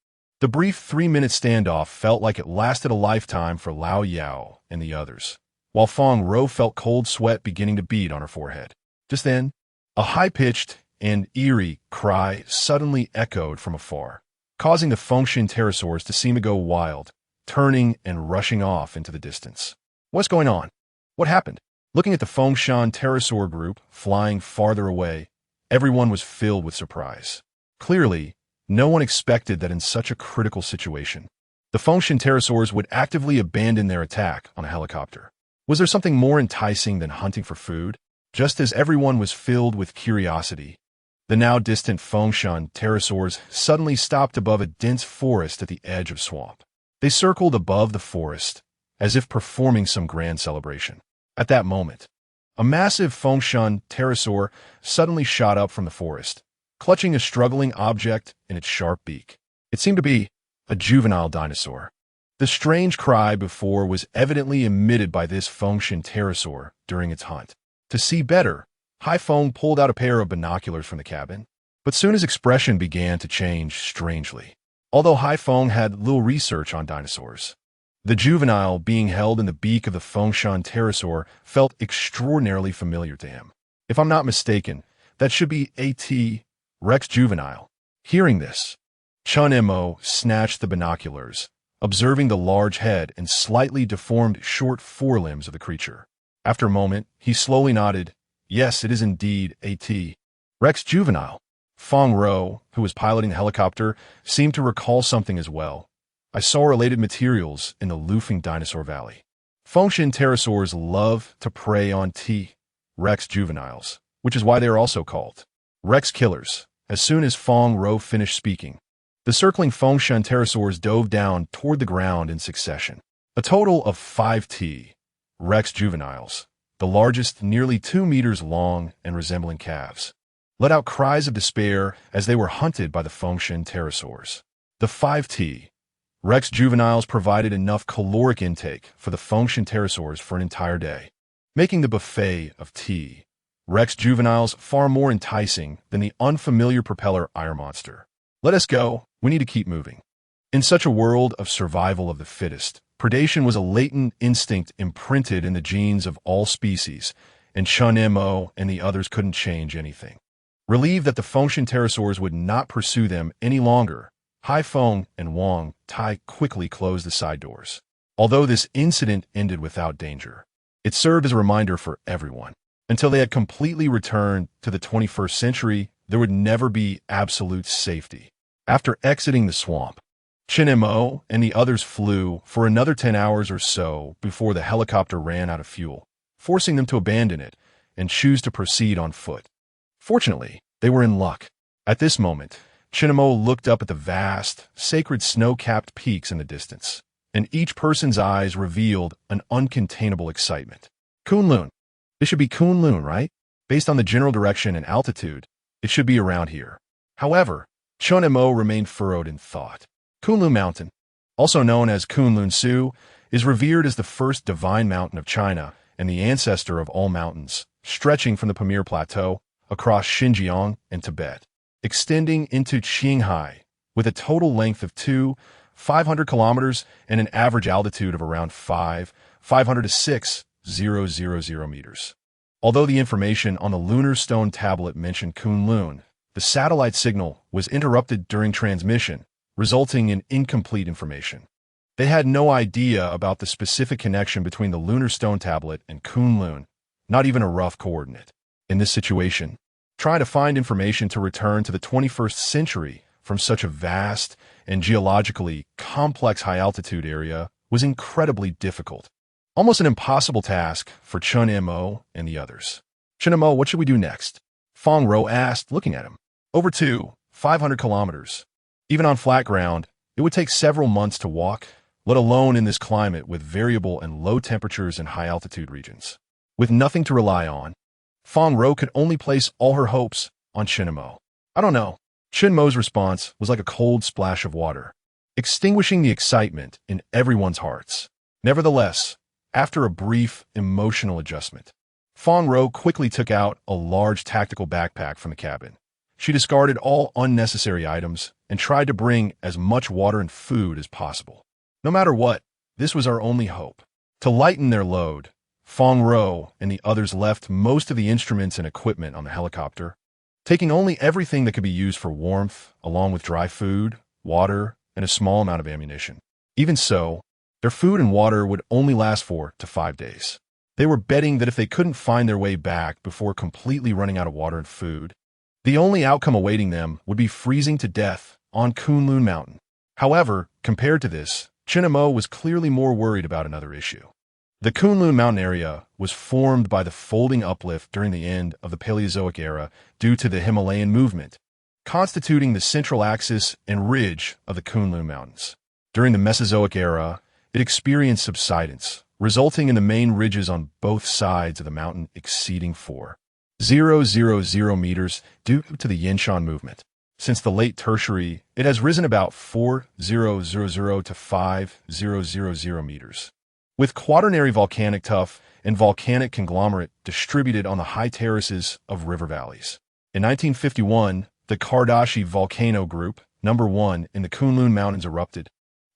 Speaker 1: The brief 3-minute standoff felt like it lasted a lifetime for Lao Yao and the others, while Feng Ro felt cold sweat beginning to bead on her forehead. Just then, a high-pitched and eerie cry suddenly echoed from afar, causing the Fengshan pterosaurs to seem to go wild, turning and rushing off into the distance. What's going on? What happened? Looking at the Fengshan pterosaur group flying farther away, everyone was filled with surprise. Clearly, no one expected that in such a critical situation, the Fengshan pterosaurs would actively abandon their attack on a helicopter. Was there something more enticing than hunting for food? Just as everyone was filled with curiosity, the now distant Fengshan pterosaurs suddenly stopped above a dense forest at the edge of swamp. They circled above the forest, as if performing some grand celebration. At that moment, a massive Fengshan pterosaur suddenly shot up from the forest, clutching a struggling object in its sharp beak. It seemed to be a juvenile dinosaur. The strange cry before was evidently emitted by this Fengshan pterosaur during its hunt. To see better, Hai Feng pulled out a pair of binoculars from the cabin, but soon his expression began to change strangely. Although Hai Feng had little research on dinosaurs, the juvenile being held in the beak of the Fengshan pterosaur felt extraordinarily familiar to him. If I'm not mistaken, that should be A.T. Rex juvenile. Hearing this, Chen Mo snatched the binoculars, observing the large head and slightly deformed short forelimbs of the creature. After a moment, he slowly nodded. Yes, it is indeed A.T. Rex juvenile. Feng Ro, who was piloting the helicopter, seemed to recall something as well. I saw related materials in the Lufeng Dinosaur Valley. Fengshan pterosaurs love to prey on T. Rex juveniles, which is why they are also called Rex killers. As soon as Feng Ro finished speaking, the circling Fengshan pterosaurs dove down toward the ground in succession. A total of 5 T. Rex juveniles, the largest nearly 2 meters long and resembling calves, let out cries of despair as they were hunted by the Fengshan pterosaurs. The 5 T. Rex juveniles provided enough caloric intake for the Fengshan pterosaurs for an entire day, making the buffet of T. Rex juveniles far more enticing than the unfamiliar propeller Iron Monster. Let us go, we need to keep moving. In such a world of survival of the fittest, predation was a latent instinct imprinted in the genes of all species, and Chen Mo and the others couldn't change anything. Relieved that the Fengshan pterosaurs would not pursue them any longer, Hai Feng and Wang Tai quickly closed the side doors. Although this incident ended without danger, it served as a reminder for everyone. Until they had completely returned to the 21st century, there would never be absolute safety. After exiting the swamp, Chen Mo and the others flew for another 10 hours or so before the helicopter ran out of fuel, forcing them to abandon it and choose to proceed on foot. Fortunately, they were in luck. At this moment, Chen Mo looked up at the vast, sacred snow-capped peaks in the distance, and each person's eyes revealed an uncontainable excitement. Kunlun. This should be Kunlun, right? Based on the general direction and altitude, it should be around here. However, Chen Mo remained furrowed in thought. Kunlun Mountain, also known as Kunlun Su, is revered as the first divine mountain of China and the ancestor of all mountains, stretching from the Pamir Plateau across Xinjiang and Tibet, extending into Qinghai, with a total length of 500 kilometers and an average altitude of around 500 to 6,000 meters. Although the information on the lunar stone tablet mentioned Kunlun, the satellite signal was interrupted during transmission, resulting in incomplete information. They had no idea about the specific connection between the lunar stone tablet and Kunlun, not even a rough coordinate. In this situation, trying to find information to return to the 21st century from such a vast and geologically complex high-altitude area was incredibly difficult. Almost an impossible task for Chen Mo and the others. Chen Mo, what should we do next? Fang Ro asked, looking at him. Over 500 kilometers. Even on flat ground, it would take several months to walk, let alone in this climate with variable and low temperatures in high-altitude regions. With nothing to rely on, Fang Ro could only place all her hopes on Chen Mo. I don't know. Chen Mo's response was like a cold splash of water, extinguishing the excitement in everyone's hearts. Nevertheless, after a brief, emotional adjustment, Fang Ro quickly took out a large tactical backpack from the cabin. She discarded all unnecessary items and tried to bring as much water and food as possible. No matter what, this was our only hope. To lighten their load, Fang Ro and the others left most of the instruments and equipment on the helicopter, taking only everything that could be used for warmth, along with dry food, water, and a small amount of ammunition. Even so, their food and water would only last 4 to 5 days. They were betting that if they couldn't find their way back before completely running out of water and food, the only outcome awaiting them would be freezing to death on Kunlun Mountain. However, compared to this, Chen Mo was clearly more worried about another issue. The Kunlun Mountain area was formed by the folding uplift during the end of the Paleozoic era due to the Himalayan movement, constituting the central axis and ridge of the Kunlun Mountains. During the Mesozoic era, it experienced subsidence, resulting in the main ridges on both sides of the mountain exceeding 4,000 meters due to the Yinshan movement. Since the late Tertiary, it has risen about 4,000 to 5,000 meters. With quaternary volcanic tuff and volcanic conglomerate distributed on the high terraces of river valleys. In 1951, the Kardashi volcano group, number 1 in the Kunlun Mountains, erupted,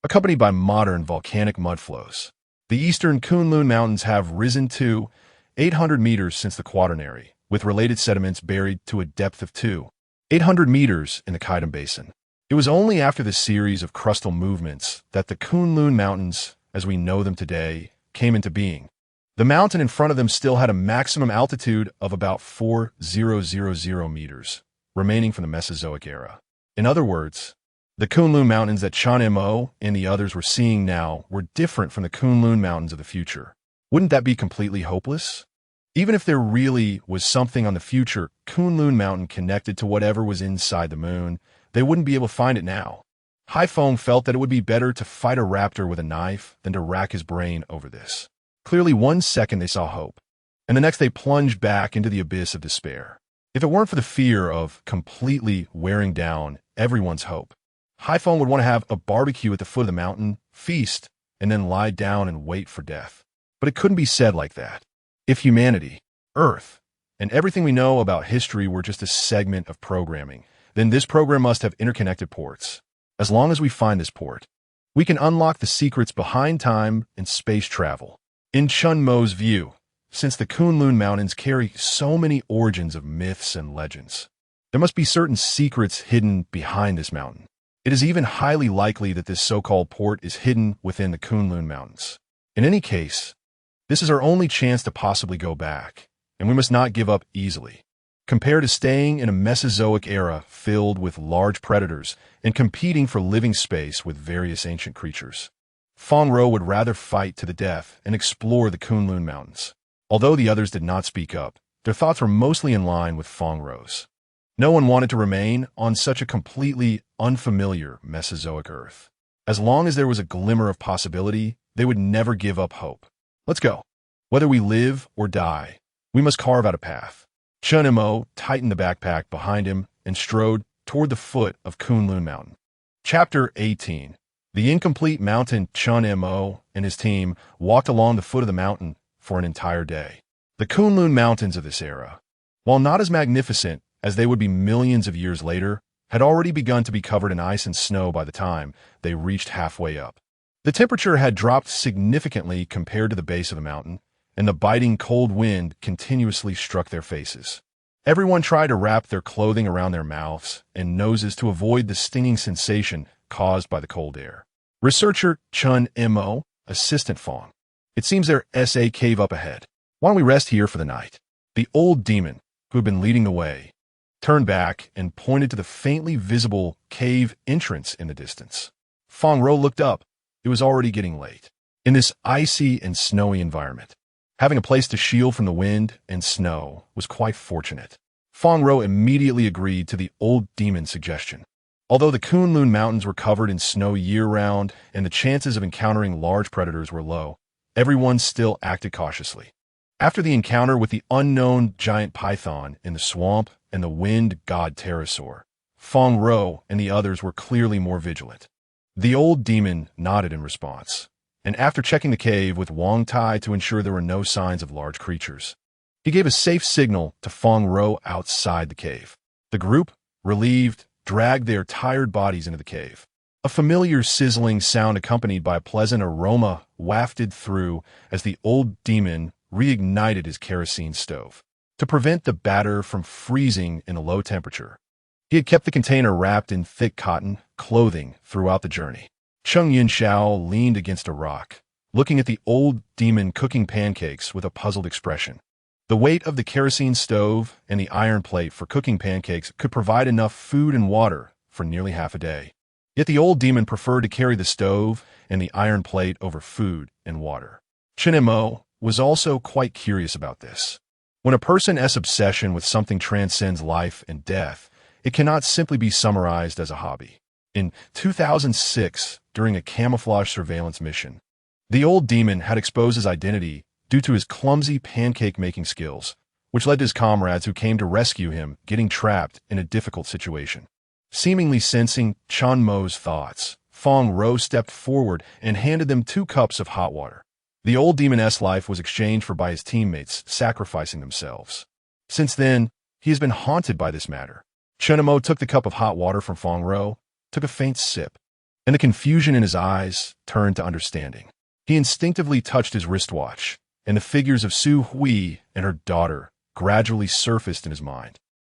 Speaker 1: accompanied by modern volcanic mudflows. The eastern Kunlun Mountains have risen to 800 meters since the quaternary, with related sediments buried to a depth of 800 meters in the Kaidam Basin. It was only after the series of crustal movements that the Kunlun Mountains, as we know them today, came into being. The mountain in front of them still had a maximum altitude of about 4,000 meters, remaining from the Mesozoic era. In other words, the Kunlun Mountains that Chen Mo and the others were seeing now were different from the Kunlun Mountains of the future. Wouldn't that be completely hopeless? Even if there really was something on the future Kunlun Mountain connected to whatever was inside the moon, they wouldn't be able to find it now. Haifeng felt that it would be better to fight a raptor with a knife than to rack his brain over this. Clearly, one second they saw hope, and the next they plunged back into the abyss of despair. If it weren't for the fear of completely wearing down everyone's hope, Haifeng would want to have a barbecue at the foot of the mountain, feast, and then lie down and wait for death. But it couldn't be said like that. If humanity, Earth, and everything we know about history were just a segment of programming, then this program must have interconnected ports. As long as we find this port, we can unlock the secrets behind time and space travel. In Chen Mo's view, since the Kunlun Mountains carry so many origins of myths and legends, there must be certain secrets hidden behind this mountain. It is even highly likely that this so-called port is hidden within the Kunlun Mountains. In any case, this is our only chance to possibly go back, and we must not give up easily. Compared to staying in a Mesozoic era filled with large predators and competing for living space with various ancient creatures, Fang Ro would rather fight to the death and explore the Kunlun Mountains. Although the others did not speak up, their thoughts were mostly in line with Fang Ro's. No one wanted to remain on such a completely unfamiliar Mesozoic Earth. As long as there was a glimmer of possibility, they would never give up hope. Let's go. Whether we live or die, we must carve out a path. Chen Mo tightened the backpack behind him and strode toward the foot of Kunlun Mountain. Chapter 18. The incomplete mountain. Chen Mo and his team walked along the foot of the mountain for an entire day. The Kunlun Mountains of this era, while not as magnificent as they would be millions of years later, had already begun to be covered in ice and snow by the time they reached halfway up. The temperature had dropped significantly compared to the base of the mountain, and the biting cold wind continuously struck their faces. Everyone tried to wrap their clothing around their mouths and noses to avoid the stinging sensation caused by the cold air. Researcher Chen Mo, Assistant Fong. It seems there's a cave up ahead. Why don't we rest here for the night? The old demon, who had been leading the way, turned back and pointed to the faintly visible cave entrance in the distance. Fong Ro looked up. It was already getting late. In this icy and snowy environment, having a place to shield from the wind and snow was quite fortunate. Fong Ro immediately agreed to the old demon's suggestion. Although the Kunlun Mountains were covered in snow year-round and the chances of encountering large predators were low, everyone still acted cautiously. After the encounter with the unknown giant python in the swamp and the wind god pterosaur, Fong Ro and the others were clearly more vigilant. The old demon nodded in response, and after checking the cave with Wang Tai to ensure there were no signs of large creatures, he gave a safe signal to Fong Ro outside the cave. The group, relieved, dragged their tired bodies into the cave. A familiar sizzling sound accompanied by a pleasant aroma wafted through as the old demon reignited his kerosene stove. To prevent the batter from freezing in a low temperature, he had kept the container wrapped in thick cotton clothing throughout the journey. Cheng Yunxiao leaned against a rock, looking at the old demon cooking pancakes with a puzzled expression. The weight of the kerosene stove and the iron plate for cooking pancakes could provide enough food and water for nearly half a day. Yet the old demon preferred to carry the stove and the iron plate over food and water. Chen Mo was also quite curious about this. When a person's obsession with something transcends life and death, it cannot simply be summarized as a hobby. In 2006, during a camouflage surveillance mission, the old demon had exposed his identity due to his clumsy pancake-making skills, which led to his comrades who came to rescue him getting trapped in a difficult situation. Seemingly sensing Chen Mo's thoughts, Fong Ro stepped forward and handed them 2 cups of hot water. The old demon's life was exchanged for by his teammates sacrificing themselves. Since then, he has been haunted by this matter. Chen Mo took the cup of hot water from Fong Ro, took a faint sip, and the confusion in his eyes turned to understanding. He instinctively touched his wristwatch, and the figures of Su Hui and her daughter gradually surfaced in his mind.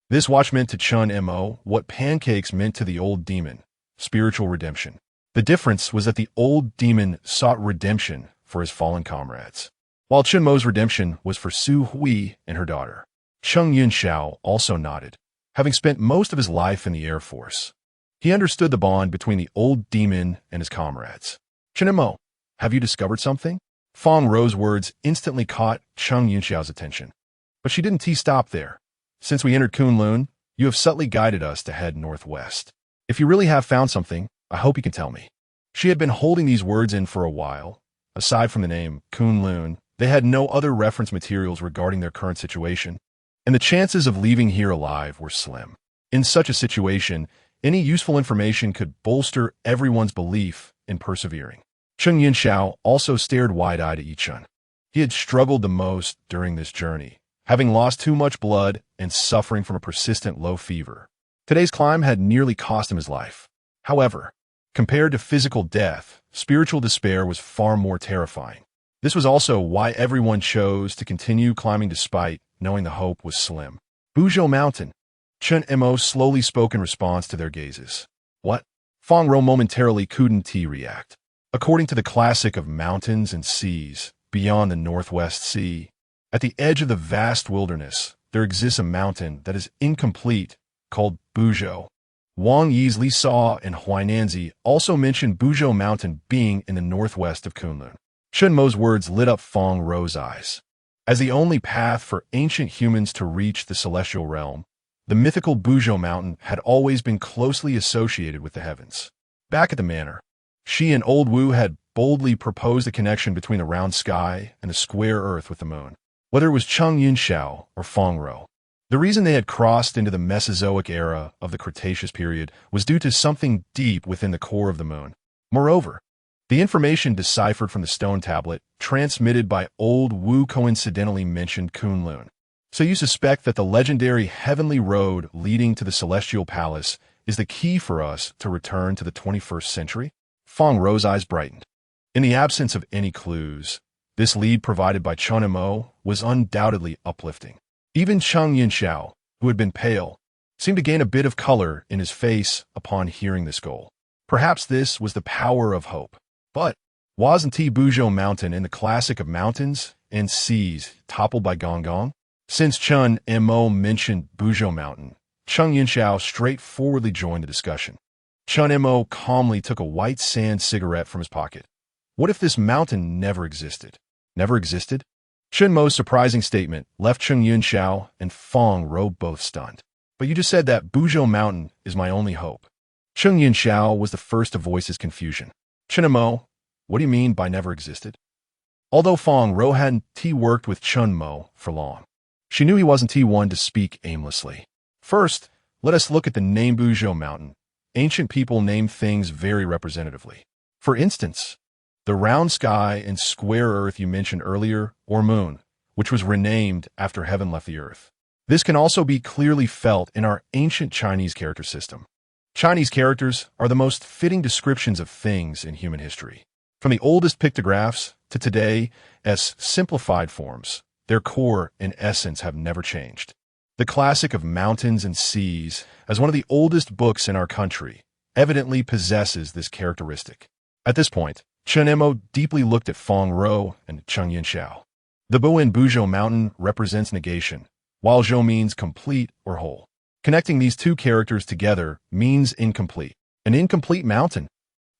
Speaker 1: This watch meant to Chen Mo what pancakes meant to the old demon, spiritual redemption. The difference was that the old demon sought redemption for his fallen comrades, while Chen Mo's redemption was for Su Hui and her daughter. Cheng Yunxiao also nodded, having spent most of his life in the Air Force. He understood the bond between the old demon and his comrades. Chen Mo, have you discovered something? Fong Ro's words instantly caught Cheng Yunxiao's attention. But she didn't stop there. Since we entered Kunlun, you have subtly guided us to head northwest. If you really have found something, I hope you can tell me. She had been holding these words in for a while. Aside from the name Kunlun, they had no other reference materials regarding their current situation, and the chances of leaving here alive were slim. In such a situation, any useful information could bolster everyone's belief in persevering. Cheng Yunxiao also stared wide-eyed at Yichun. He had struggled the most during this journey, having lost too much blood and suffering from a persistent low fever. Today's climb had nearly cost him his life. However, compared to physical death, spiritual despair was far more terrifying. This was also why everyone chose to continue climbing despite knowing the hope was slim. Buzhou Mountain. Chen Mo slowly spoke in response to their gazes. What? Fong Ro momentarily couldn't react. According to the classic of mountains and seas, beyond the Northwest Sea, at the edge of the vast wilderness, there exists a mountain that is incomplete, called Buzhou. Wang Yi's Li Sa and Huainanzi also mentioned Buzhou Mountain being in the northwest of Kunlun. Chen Mo's words lit up Fong Ro's eyes. As the only path for ancient humans to reach the celestial realm, The mythical Buzhou Mountain had always been closely associated with the heavens. Back at the manor, she and Old Wu had boldly proposed a connection between the round sky and the square earth with the moon, whether it was Cheng Yunxiao or Feng Rou. The reason they had crossed into the Mesozoic era of the Cretaceous period was due to something deep within the core of the moon. Moreover, the information deciphered from the stone tablet transmitted by Old Wu coincidentally mentioned Kunlun. So you suspect that the legendary heavenly road leading to the celestial palace is the key for us to return to the 21st century? Feng Rou's eyes brightened. In the absence of any clues, this lead provided by Chen Mo was undoubtedly uplifting. Even Cheng Yunxiao, who had been pale, seemed to gain a bit of color in his face upon hearing this goal. Perhaps this was the power of hope. But wasn't Buzhou Mountain in the classic of mountains and seas toppled by Gong Gong? Since Chen Mo mentioned Buzhou Mountain, Cheng Yunxiao straightforwardly joined the discussion. Chen Mo calmly took a white sand cigarette from his pocket. What if this mountain never existed? Never existed? Chen Mo's surprising statement left Cheng Yunxiao and Feng Rou both stunned. But you just said that Buzhou Mountain is my only hope. Cheng Yunxiao was the first to voice his confusion. Chen Mo, what do you mean by never existed? Although Feng Rou hadn't worked with Chen Mo for long, she knew he wasn't one to speak aimlessly. First, let us look at the name Buzhou Mountain. Ancient people named things very representatively. For instance, the round sky and square earth you mentioned earlier, or moon, which was renamed after heaven left the earth. This can also be clearly felt in our ancient Chinese character system. Chinese characters are the most fitting descriptions of things in human history. From the oldest pictographs to today as simplified forms, their core and essence have never changed. The classic of mountains and seas, as one of the oldest books in our country, evidently possesses this characteristic. At this point, Chen Mo deeply looked at Feng Rou and Cheng Yunxiao. The Bu in Buzhou Mountain represents negation, while Zhou means complete or whole. Connecting these two characters together means incomplete. An incomplete mountain.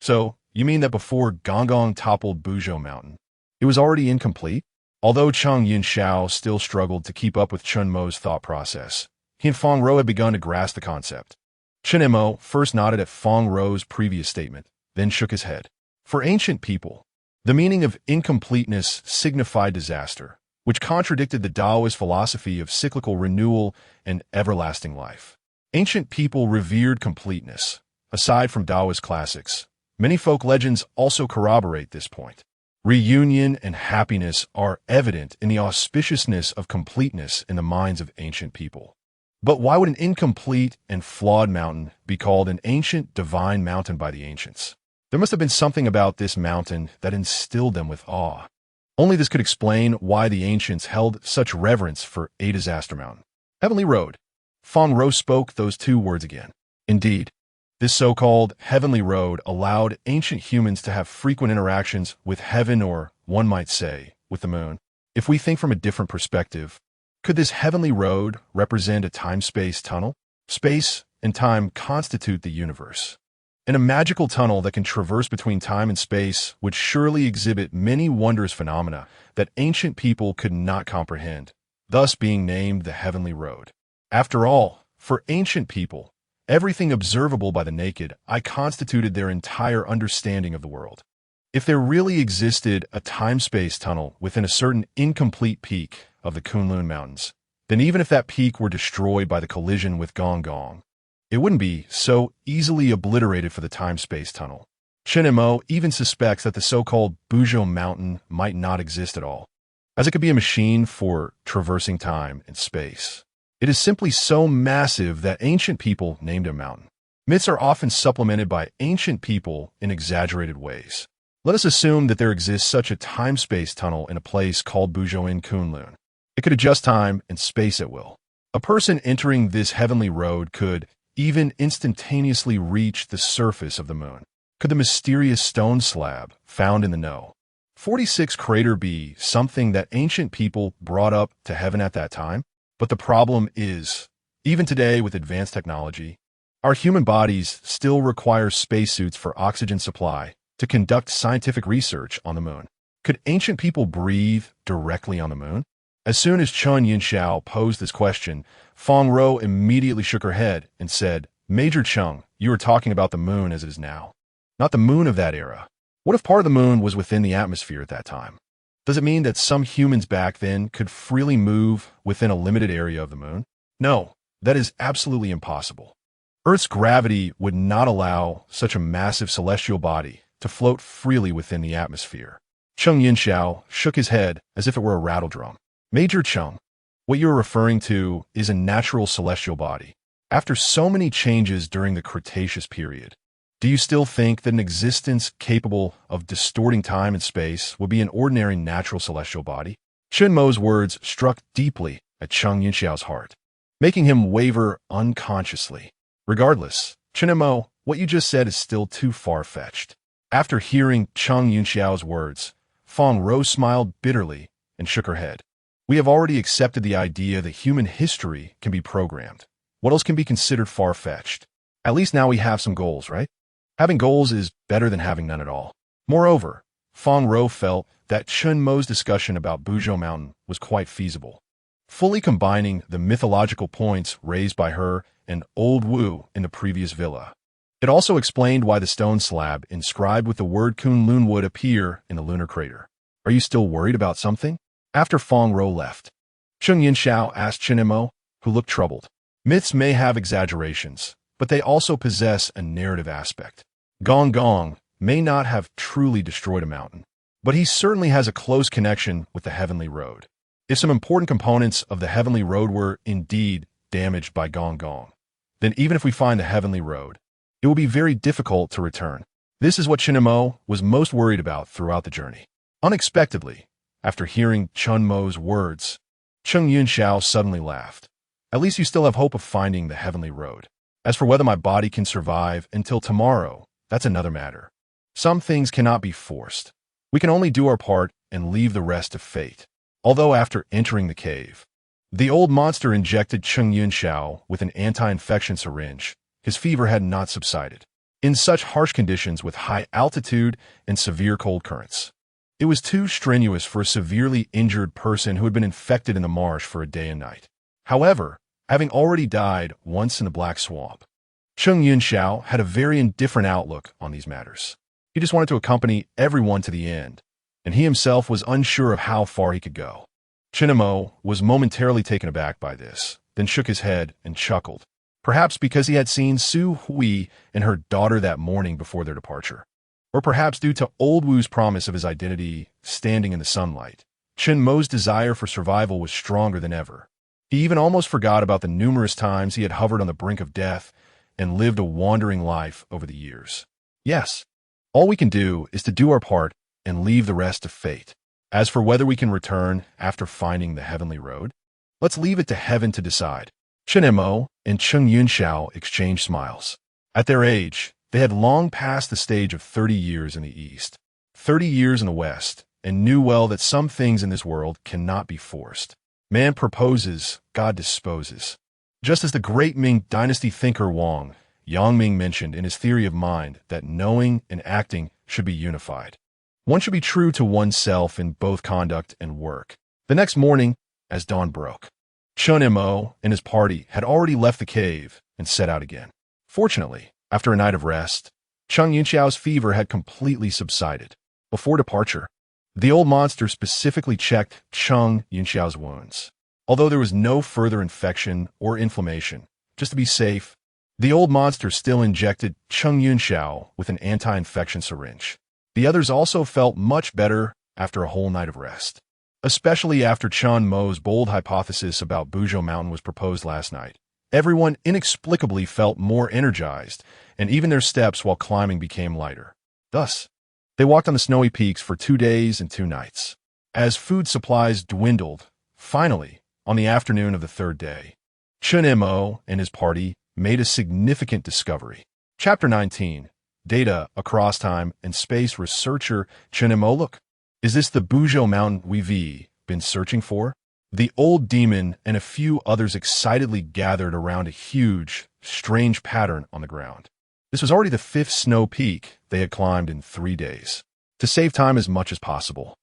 Speaker 1: So, you mean that before Gong Gong toppled Buzhou Mountain, it was already incomplete? Although Cheng Yunxiao still struggled to keep up with Chen Mo's thought process, he and Feng Rou had begun to grasp the concept. Chen Mo first nodded at Feng Rou's previous statement, then shook his head. For ancient people, the meaning of incompleteness signified disaster, which contradicted the Taoist philosophy of cyclical renewal and everlasting life. Ancient people revered completeness. Aside from Taoist classics, many folk legends also corroborate this point. Reunion and happiness are evident in the auspiciousness of completeness in the minds of ancient people. But why would an incomplete and flawed mountain be called an ancient divine mountain by the ancients? There must have been something about this mountain that instilled them with awe. Only this could explain why the ancients held such reverence for a disaster mountain. Heavenly Road. Feng Rou spoke those two words again. Indeed, this so-called heavenly road allowed ancient humans to have frequent interactions with heaven, or, one might say, with the moon. If we think from a different perspective, could this heavenly road represent a time-space tunnel? Space and time constitute the universe. And a magical tunnel that can traverse between time and space would surely exhibit many wondrous phenomena that ancient people could not comprehend, thus being named the Heavenly Road. After all, for ancient people, everything observable by the naked eye constituted their entire understanding of the world. If there really existed a time-space tunnel within a certain incomplete peak of the Kunlun Mountains, then even if that peak were destroyed by the collision with Gong Gong, it wouldn't be so easily obliterated for the time-space tunnel. Chen Mo even suspects that the so-called Buzhou Mountain might not exist at all, as it could be a machine for traversing time and space. It is simply so massive that ancient people named it a mountain. Myths are often supplemented by ancient people in exaggerated ways. Let us assume that there exists such a time-space tunnel in a place called Buzhou in Kunlun. It could adjust time and space at will. A person entering this heavenly road could even instantaneously reach the surface of the moon. Could the mysterious stone slab found in the No. 46 crater be something that ancient people brought up to heaven at that time? But the problem is, even today with advanced technology, our human bodies still require spacesuits for oxygen supply to conduct scientific research on the moon. Could ancient people breathe directly on the moon? As soon as Chun Yunxiao posed this question, Feng Ro immediately shook her head and said, Major Chung, you are talking about the moon as it is now, not the moon of that era. What if part of the moon was within the atmosphere at that time? Does it mean that some humans back then could freely move within a limited area of the moon? No, that is absolutely impossible. Earth's gravity would not allow such a massive celestial body to float freely within the atmosphere. Chung Yunxiao shook his head as if it were a rattle drum. Major Chung, what you are referring to is a natural celestial body. After so many changes during the Cretaceous period, do you still think that an existence capable of distorting time and space would be an ordinary natural celestial body? Chen Mo's words struck deeply at Chung Yunxiao's heart, making him waver unconsciously. Regardless, Chen Mo, what you just said is still too far-fetched. After hearing Chung Yunxiao's words, Feng Ro smiled bitterly and shook her head. We have already accepted the idea that human history can be programmed. What else can be considered far-fetched? At least now we have some goals, right? Having goals is better than having none at all. Moreover, Feng Ro felt that Chen Mo's discussion about Buzhou Mountain was quite feasible, fully combining the mythological points raised by her and Old Wu in the previous villa. It also explained why the stone slab inscribed with the word Kunlun would appear in the lunar crater. Are you still worried about something? After Feng Ro left, Chung Yunxiao asked Chen Mo, who looked troubled. Myths may have exaggerations, but they also possess a narrative aspect. Gong Gong may not have truly destroyed a mountain, but he certainly has a close connection with the Heavenly Road. If some important components of the Heavenly Road were indeed damaged by Gong Gong, then even if we find the Heavenly Road, it will be very difficult to return. This is what Chen Mo was most worried about throughout the journey. Unexpectedly, after hearing Chen Mo's words, Chung Yunxiao suddenly laughed. At least you still have hope of finding the Heavenly Road. As for whether my body can survive until tomorrow, that's another matter. Some things cannot be forced. We can only do our part and leave the rest to fate. Although after entering the cave, the old monster injected Chung Yunxiao with an anti-infection syringe. His fever had not subsided. In such harsh conditions with high altitude and severe cold currents, it was too strenuous for a severely injured person who had been infected in the marsh for a day and night. However, having already died once in the Black Swamp, Chung Yunxiao had a very indifferent outlook on these matters. He just wanted to accompany everyone to the end, and he himself was unsure of how far he could go. Chen Mo was momentarily taken aback by this, then shook his head and chuckled, perhaps because he had seen Su Hui and her daughter that morning before their departure, or perhaps due to Old Wu's promise of his identity standing in the sunlight. Chen Mo's desire for survival was stronger than ever. He even almost forgot about the numerous times he had hovered on the brink of death and lived a wandering life over the years. Yes, all we can do is to do our part and leave the rest to fate. As for whether we can return after finding the Heavenly Road, let's leave it to heaven to decide. Chen Mo and Chung Yunxiao exchanged smiles. At their age, they had long passed the stage of 30 years in the East, 30 years in the West, and knew well that some things in this world cannot be forced. Man proposes, God disposes. Just as the great Ming Dynasty thinker Wang Yangming mentioned in his theory of mind that knowing and acting should be unified. One should be true to oneself in both conduct and work. The next morning, as dawn broke, Chen Mo and his party had already left the cave and set out again. Fortunately, after a night of rest, Chung Yunxiao's fever had completely subsided. Before departure, the old monster specifically checked Chung Yunxiao's wounds. Although there was no further infection or inflammation, just to be safe, the old monster still injected Chung Yunxiao with an anti-infection syringe. The others also felt much better after a whole night of rest, especially after Chen Mo's bold hypothesis about Buzhou Mountain was proposed last night. Everyone inexplicably felt more energized, and even their steps while climbing became lighter. Thus, they walked on the snowy peaks for 2 days and 2 nights. As food supplies dwindled, finally, on the afternoon of the 3rd day, Chen Mo and his party made a significant discovery. Chapter 19. Data across time and space researcher Chen Mo. Look, is this the Buzhou Mountain we've been searching for? The old demon and a few others excitedly gathered around a huge, strange pattern on the ground. This was already the 5th snow peak they had climbed in 3 days. To save time as much as possible,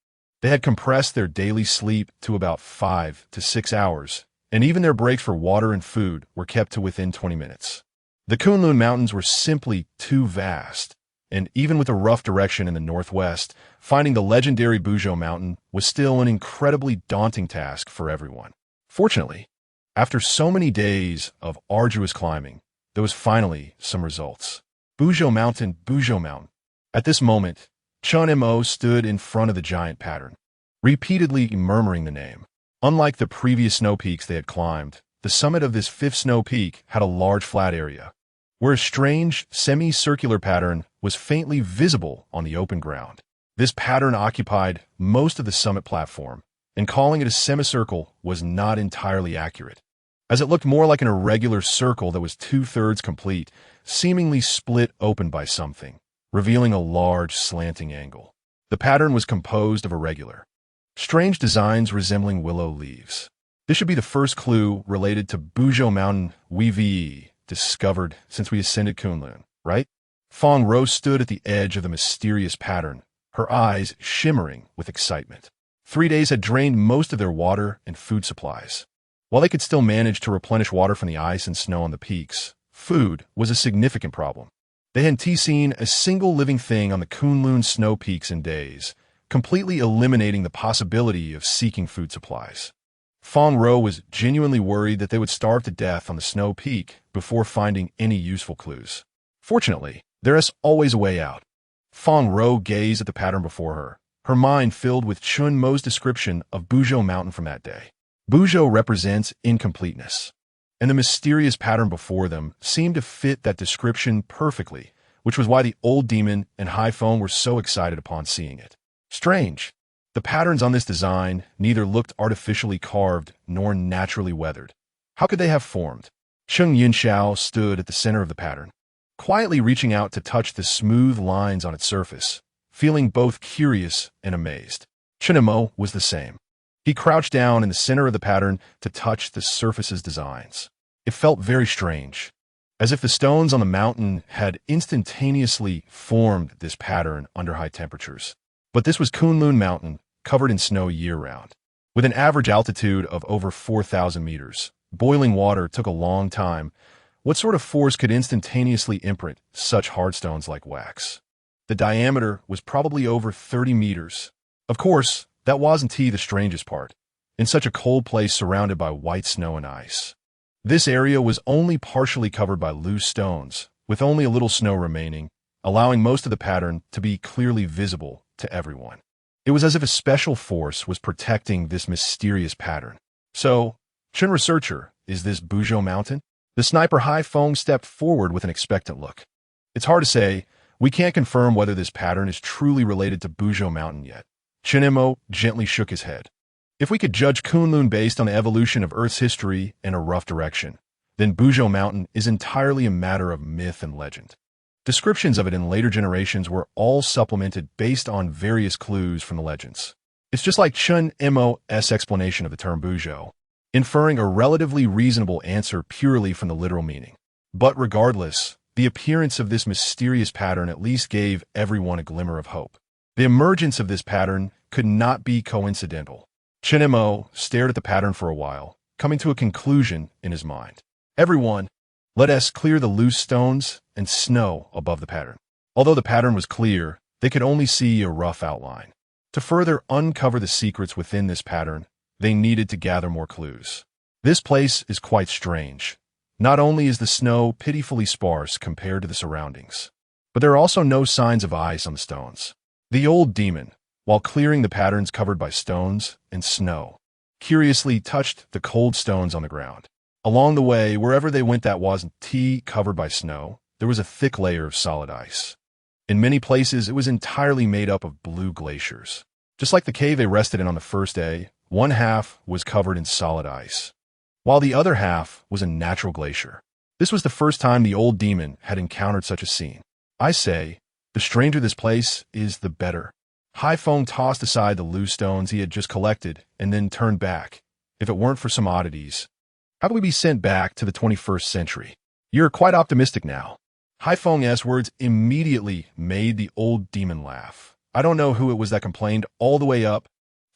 Speaker 1: They had compressed their daily sleep to about 5 to 6 hours, and even their breaks for water and food were kept to within 20 minutes. The Kunlun Mountains were simply too vast, and even with a rough direction in the northwest, finding the legendary Buzhou Mountain was still an incredibly daunting task for everyone. Fortunately, after so many days of arduous climbing, there was finally some results. Buzhou Mountain, Buzhou Mountain. At this moment, Chen Mo stood in front of the giant pattern, repeatedly murmuring the name. Unlike the previous snow peaks they had climbed, the summit of this fifth snow peak had a large flat area, where a strange, semicircular pattern was faintly visible on the open ground. This pattern occupied most of the summit platform, and calling it a semicircle was not entirely accurate, as it looked more like an irregular circle that was 2/3 complete, seemingly split open by something, revealing a large slanting angle. The pattern was composed of irregular, strange designs resembling willow leaves. This should be the first clue related to Buzhou Mountain we've discovered since we ascended Kunlun, right? Fong Rou stood at the edge of the mysterious pattern, her eyes shimmering with excitement. 3 days had drained most of their water and food supplies. While they could still manage to replenish water from the ice and snow on the peaks, food was a significant problem. They hadn't seen a single living thing on the Kunlun snow peaks in days, completely eliminating the possibility of seeking food supplies. Fong Rou was genuinely worried that they would starve to death on the snow peak before finding any useful clues. Fortunately, there is always a way out. Fong Rou gazed at the pattern before her, her mind filled with Chen Mo's description of Buzhou Mountain from that day. Buzhou represents incompleteness, and the mysterious pattern before them seemed to fit that description perfectly, which was why the old demon and Haifeng were so excited upon seeing it. Strange. The patterns on this design neither looked artificially carved nor naturally weathered. How could they have formed? Cheng Yinxiao stood at the center of the pattern, quietly reaching out to touch the smooth lines on its surface, feeling both curious and amazed. Chen Mo was the same. He crouched down in the center of the pattern to touch the surface's designs. It felt very strange, as if the stones on the mountain had instantaneously formed this pattern under high temperatures. But this was Kunlun Mountain, covered in snow year-round. With an average altitude of over 4,000 meters, boiling water took a long time. What sort of force could instantaneously imprint such hard stones like wax? The diameter was probably over 30 meters. Of course, that wasn't the strangest part, in such a cold place surrounded by white snow and ice. This area was only partially covered by loose stones, with only a little snow remaining, allowing most of the pattern to be clearly visible to everyone. It was as if a special force was protecting this mysterious pattern. So, Chen researcher, is this Buzhou Mountain? The sniper Haifeng stepped forward with an expectant look. It's hard to say. We can't confirm whether this pattern is truly related to Buzhou Mountain yet. Chen Mo gently shook his head. If we could judge Kunlun based on the evolution of Earth's history in a rough direction, then Buzhou Mountain is entirely a matter of myth and legend. Descriptions of it in later generations were all supplemented based on various clues from the legends. It's just like Chen Mo's explanation of the term Buzhou, inferring a relatively reasonable answer purely from the literal meaning. But regardless, the appearance of this mysterious pattern at least gave everyone a glimmer of hope. The emergence of this pattern could not be coincidental. Chen Mo stared at the pattern for a while, coming to a conclusion in his mind. Everyone, let us clear the loose stones and snow above the pattern. Although the pattern was clear, they could only see a rough outline. To further uncover the secrets within this pattern, they needed to gather more clues. This place is quite strange. Not only is the snow pitifully sparse compared to the surroundings, but there are also no signs of ice on the stones. The old demon, while clearing the patterns covered by stones and snow, curiously touched the cold stones on the ground. Along the way, wherever they went that wasn't covered by snow, there was a thick layer of solid ice. In many places, it was entirely made up of blue glaciers. Just like the cave they rested in on the first day, one half was covered in solid ice, while the other half was a natural glacier. This was the first time the old demon had encountered such a scene. I say, the stranger this place is, the better. Haifeng tossed aside the loose stones he had just collected and then turned back. If it weren't for some oddities, how could we be sent back to the 21st century? You're quite optimistic now. Haifeng's words immediately made the old demon laugh. I don't know who it was that complained all the way up,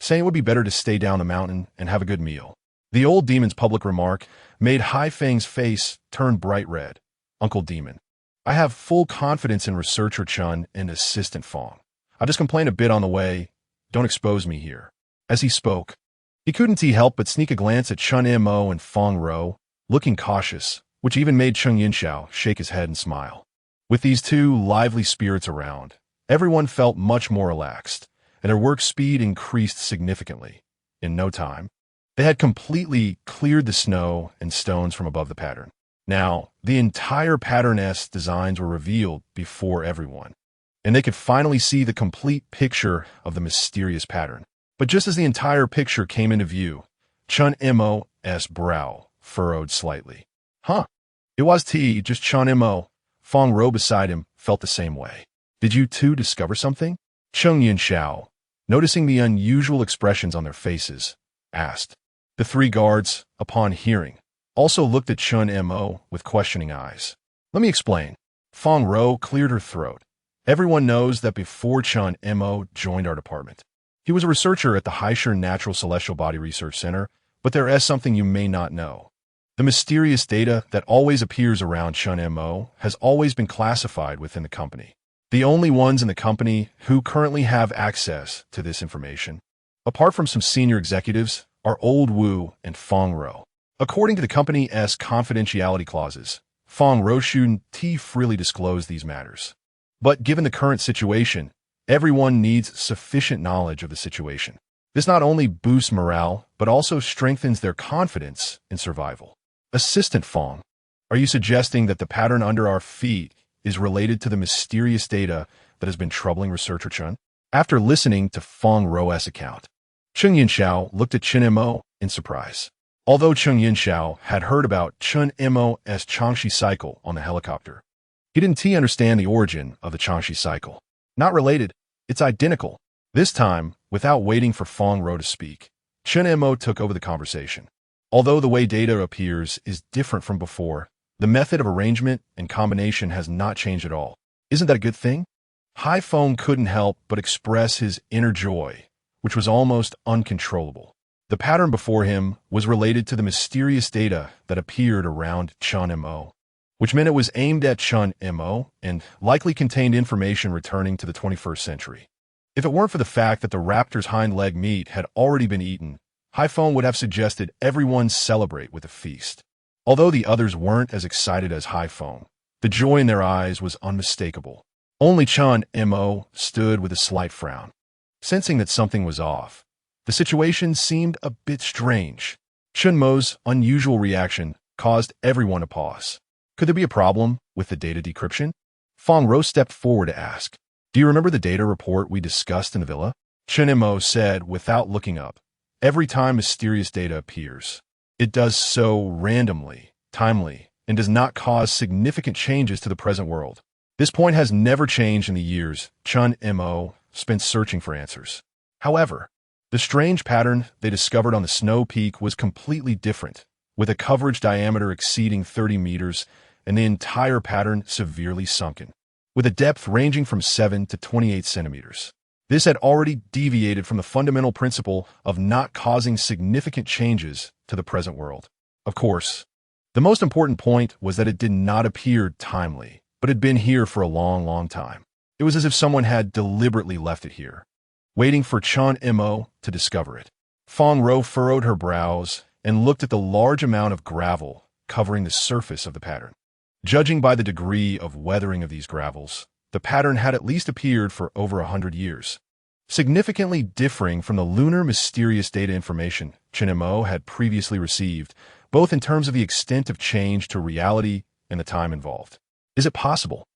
Speaker 1: saying it would be better to stay down the mountain and have a good meal. The old demon's public remark made Hai Feng's face turn bright red. Uncle Demon, I have full confidence in researcher Chen and assistant Fong. I just complained a bit on the way. Don't expose me here. As he spoke, he couldn't help but sneak a glance at Chen Mo and Fong Ro, looking cautious, which even made Cheng Yinxiao shake his head and smile. With these two lively spirits around, everyone felt much more relaxed, and their work speed increased significantly. In no time, they had completely cleared the snow and stones from above the pattern. Now, the entire pattern's designs were revealed before everyone, and they could finally see the complete picture of the mysterious pattern. But just as the entire picture came into view, Chen Mo's brow furrowed slightly. Huh. It was just Chen Mo. Fong Ro beside him felt the same way. Did you two discover something? Cheng Yinxiao, noticing the unusual expressions on their faces, asked. The three guards, upon hearing, also looked at Chen Mo with questioning eyes. Let me explain. Fong Ro cleared her throat. Everyone knows that before Chen Mo joined our department, he was a researcher at the Haishan Natural Celestial Body Research Center, but there is something you may not know. The mysterious data that always appears around Chen Mo has always been classified within the company. The only ones in the company who currently have access to this information, apart from some senior executives, are Old Wu and Fong Ro. According to the company's confidentiality clauses, Fong Ro shouldn't freely disclose these matters. But given the current situation, everyone needs sufficient knowledge of the situation. This not only boosts morale, but also strengthens their confidence in survival. Assistant Fong, are you suggesting that the pattern under our feet is related to the mysterious data that has been troubling researcher Chen? After listening to Fong Ro's account, Cheng Yinxiao looked at Chen Mo in surprise. Although Cheng Yinxiao had heard about Chen Mo's Changxi cycle on the helicopter, he didn't understand the origin of the Changxi cycle. Not related, it's identical. This time, without waiting for Fong Ro to speak, Chen Mo took over the conversation. Although the way data appears is different from before, the method of arrangement and combination has not changed at all. Isn't that a good thing? Hai Feng couldn't help but express his inner joy, which was almost uncontrollable. The pattern before him was related to the mysterious data that appeared around Chen Mo, which meant it was aimed at Chen Mo and likely contained information returning to the 21st century. If it weren't for the fact that the raptor's hind leg meat had already been eaten, Hai Feng would have suggested everyone celebrate with a feast. Although the others weren't as excited as Hai Feng, the joy in their eyes was unmistakable. Only Chen Mo stood with a slight frown. Sensing that something was off, the situation seemed a bit strange. Chen Mo's unusual reaction caused everyone to pause. Could there be a problem with the data decryption? Fong Ro stepped forward to ask. Do you remember the data report we discussed in the villa? Chen Mo said without looking up. Every time mysterious data appears, it does so randomly, timely, and does not cause significant changes to the present world. This point has never changed in the years Chen Mo spent searching for answers. However, the strange pattern they discovered on the snow peak was completely different, with a coverage diameter exceeding 30 meters and the entire pattern severely sunken, with a depth ranging from 7 to 28 centimeters. This had already deviated from the fundamental principle of not causing significant changes to the present world. Of course, the most important point was that it did not appear timely, but had been here for a long time. It was as if someone had deliberately left it here, waiting for Chen Mo to discover it. Fong Ro furrowed her brows and looked at the large amount of gravel covering the surface of the pattern. Judging by the degree of weathering of these gravels, the pattern had at least appeared for over 100 years, significantly differing from the lunar mysterious data information Chen Mo had previously received, both in terms of the extent of change to reality and the time involved. Is it possible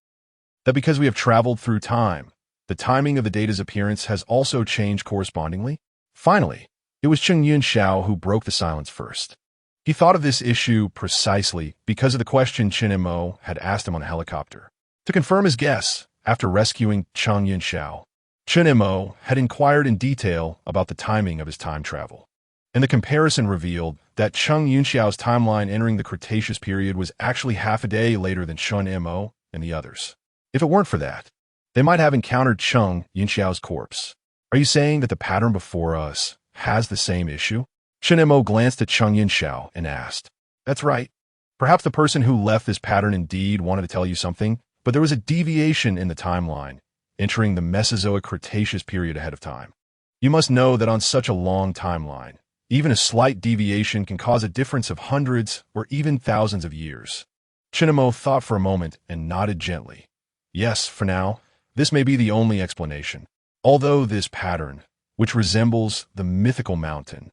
Speaker 1: that because we have traveled through time, the timing of the data's appearance has also changed correspondingly? Finally, it was Cheng Yinxiao who broke the silence first. He thought of this issue precisely because of the question Chen Mo had asked him on the helicopter. To confirm his guess, after rescuing Cheng Yinxiao, Chen Mo had inquired in detail about the timing of his time travel, and the comparison revealed that Cheng Yinxiao's timeline entering the Cretaceous period was actually half a day later than Chen Mo and the others. If it weren't for that, they might have encountered Cheng Yinxiao's corpse. Are you saying that the pattern before us has the same issue? Chen Mo glanced at Cheng Yinxiao and asked. That's right. Perhaps the person who left this pattern indeed wanted to tell you something, but there was a deviation in the timeline, entering the Mesozoic Cretaceous period ahead of time. You must know that on such a long timeline, even a slight deviation can cause a difference of hundreds or even thousands of years. Chen Mo thought for a moment and nodded gently. Yes, for now, this may be the only explanation. Although this pattern, which resembles the mythical mountain,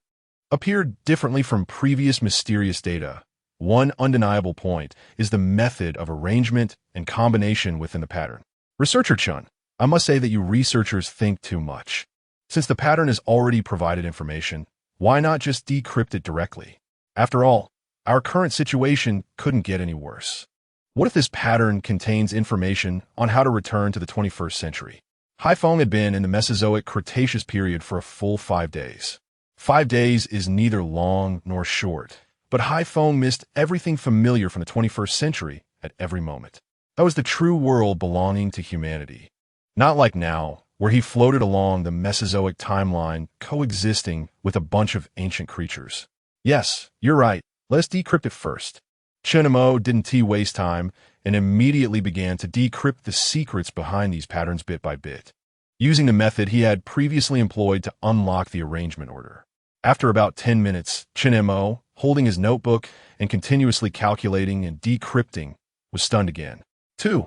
Speaker 1: appeared differently from previous mysterious data, one undeniable point is the method of arrangement and combination within the pattern. Researcher Chun, I must say that you researchers think too much. Since the pattern has already provided information, why not just decrypt it directly? After all, our current situation couldn't get any worse. What if this pattern contains information on how to return to the 21st century? Haifeng had been in the Mesozoic Cretaceous period for a full 5 days. 5 days is neither long nor short, but Haifeng missed everything familiar from the 21st century at every moment. That was the true world belonging to humanity. Not like now, where he floated along the Mesozoic timeline coexisting with a bunch of ancient creatures. Yes, you're right. Let's decrypt it first. Chen Mo didn't waste time and immediately began to decrypt the secrets behind these patterns bit by bit, using the method he had previously employed to unlock the arrangement order. After about 10 minutes, Chen Mo, holding his notebook and continuously calculating and decrypting, was stunned again. Two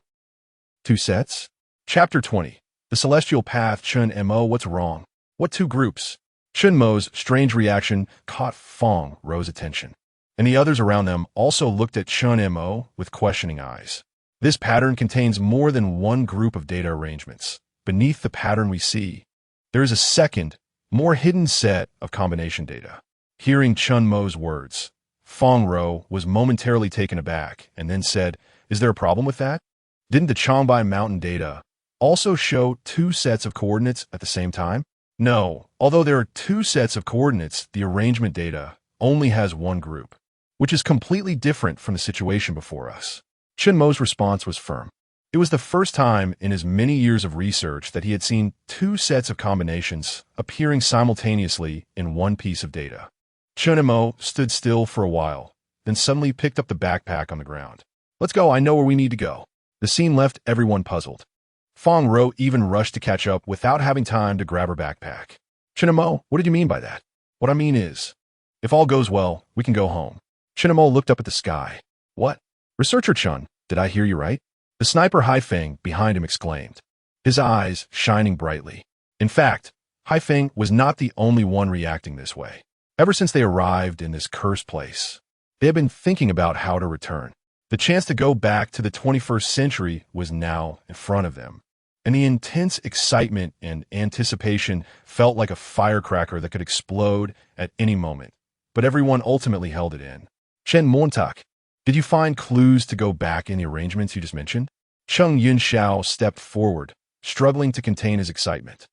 Speaker 1: sets? Chapter 20. The Celestial Path. Chen Mo, what's wrong? What two groups? Chen Mo's strange reaction caught Feng Ro's attention, and the others around them also looked at Chen Mo with questioning eyes. This pattern contains more than one group of data arrangements. Beneath the pattern we see, there is a second, more hidden set of combination data. Hearing Chen Mo's words, Feng Ro was momentarily taken aback and then said, Is there a problem with that? Didn't the Changbai Mountain data also show 2 sets of coordinates at the same time? No, although there are 2 sets of coordinates, the arrangement data only has one group, which is completely different from the situation before us. Chen Mo's response was firm. It was the first time in his many years of research that he had seen 2 sets of combinations appearing simultaneously in one piece of data. Chen Mo stood still for a while, then suddenly picked up the backpack on the ground. Let's go, I know where we need to go. The scene left everyone puzzled. Feng Ro even rushed to catch up without having time to grab her backpack. Chen Mo, what did you mean by that? What I mean is, if all goes well, we can go home. Chen Mo looked up at the sky. What? Researcher Chun, did I hear you right? The sniper Haifeng behind him exclaimed, his eyes shining brightly. In fact, Haifeng was not the only one reacting this way. Ever since they arrived in this cursed place, they had been thinking about how to return. The chance to go back to the 21st century was now in front of them, and the intense excitement and anticipation felt like a firecracker that could explode at any moment. But everyone ultimately held it in. Chen Montak, did you find clues to go back in the arrangements you just mentioned? Cheng Yunxiao stepped forward, struggling to contain his excitement.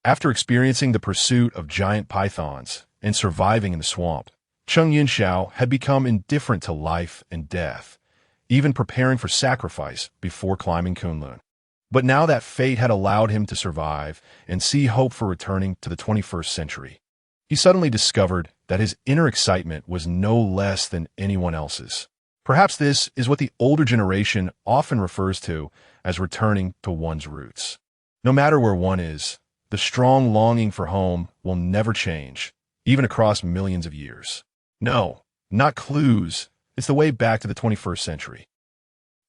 Speaker 1: After experiencing the pursuit of giant pythons and surviving in the swamp, Cheng Yunxiao had become indifferent to life and death, even preparing for sacrifice before climbing Kunlun. But now that fate had allowed him to survive and see hope for returning to the 21st century, he suddenly discovered that his inner excitement was no less than anyone else's. Perhaps this is what the older generation often refers to as returning to one's roots. No matter where one is, the strong longing for home will never change, even across millions of years. No, not clues. It's the way back to the 21st century.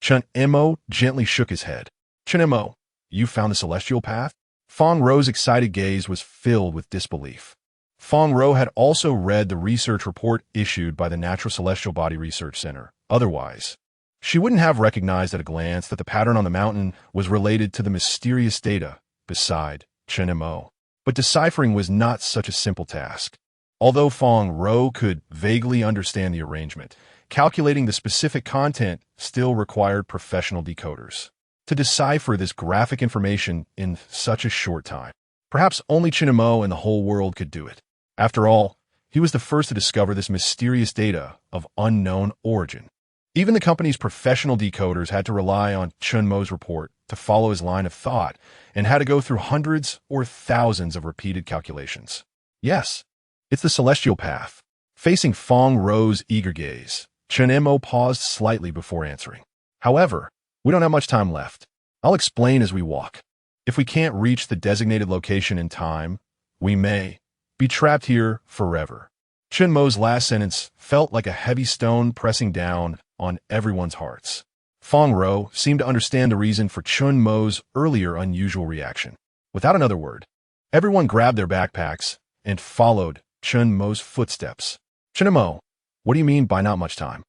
Speaker 1: Chen Mo gently shook his head. Chen Mo, you found the celestial path? Feng Ro's excited gaze was filled with disbelief. Feng Ro had also read the research report issued by the Natural Celestial Body Research Center. Otherwise, she wouldn't have recognized at a glance that the pattern on the mountain was related to the mysterious data beside Chen Mo. But deciphering was not such a simple task. Although Feng Ro could vaguely understand the arrangement, calculating the specific content still required professional decoders to decipher this graphic information in such a short time. Perhaps only Chen Mo and the whole world could do it. After all, he was the first to discover this mysterious data of unknown origin. Even the company's professional decoders had to rely on Chen Mo's report to follow his line of thought and had to go through hundreds or thousands of repeated calculations. Yes, It's the celestial path. Facing Fong Ro's eager gaze, Chen Mo paused slightly before answering. However, we don't have much time left. I'll explain as we walk. If we can't reach the designated location in time, we may be trapped here forever. Chen Mo's last sentence felt like a heavy stone pressing down on everyone's hearts. Fong Ro seemed to understand the reason for Chen Mo's earlier unusual reaction. Without another word, everyone grabbed their backpacks and followed Chen Mo's footsteps. Chen Mo, what do you mean by not much time?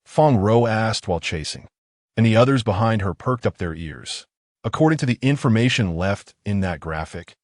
Speaker 1: Fong Ro asked while chasing, and the others behind her perked up their ears. According to the information left in that graphic,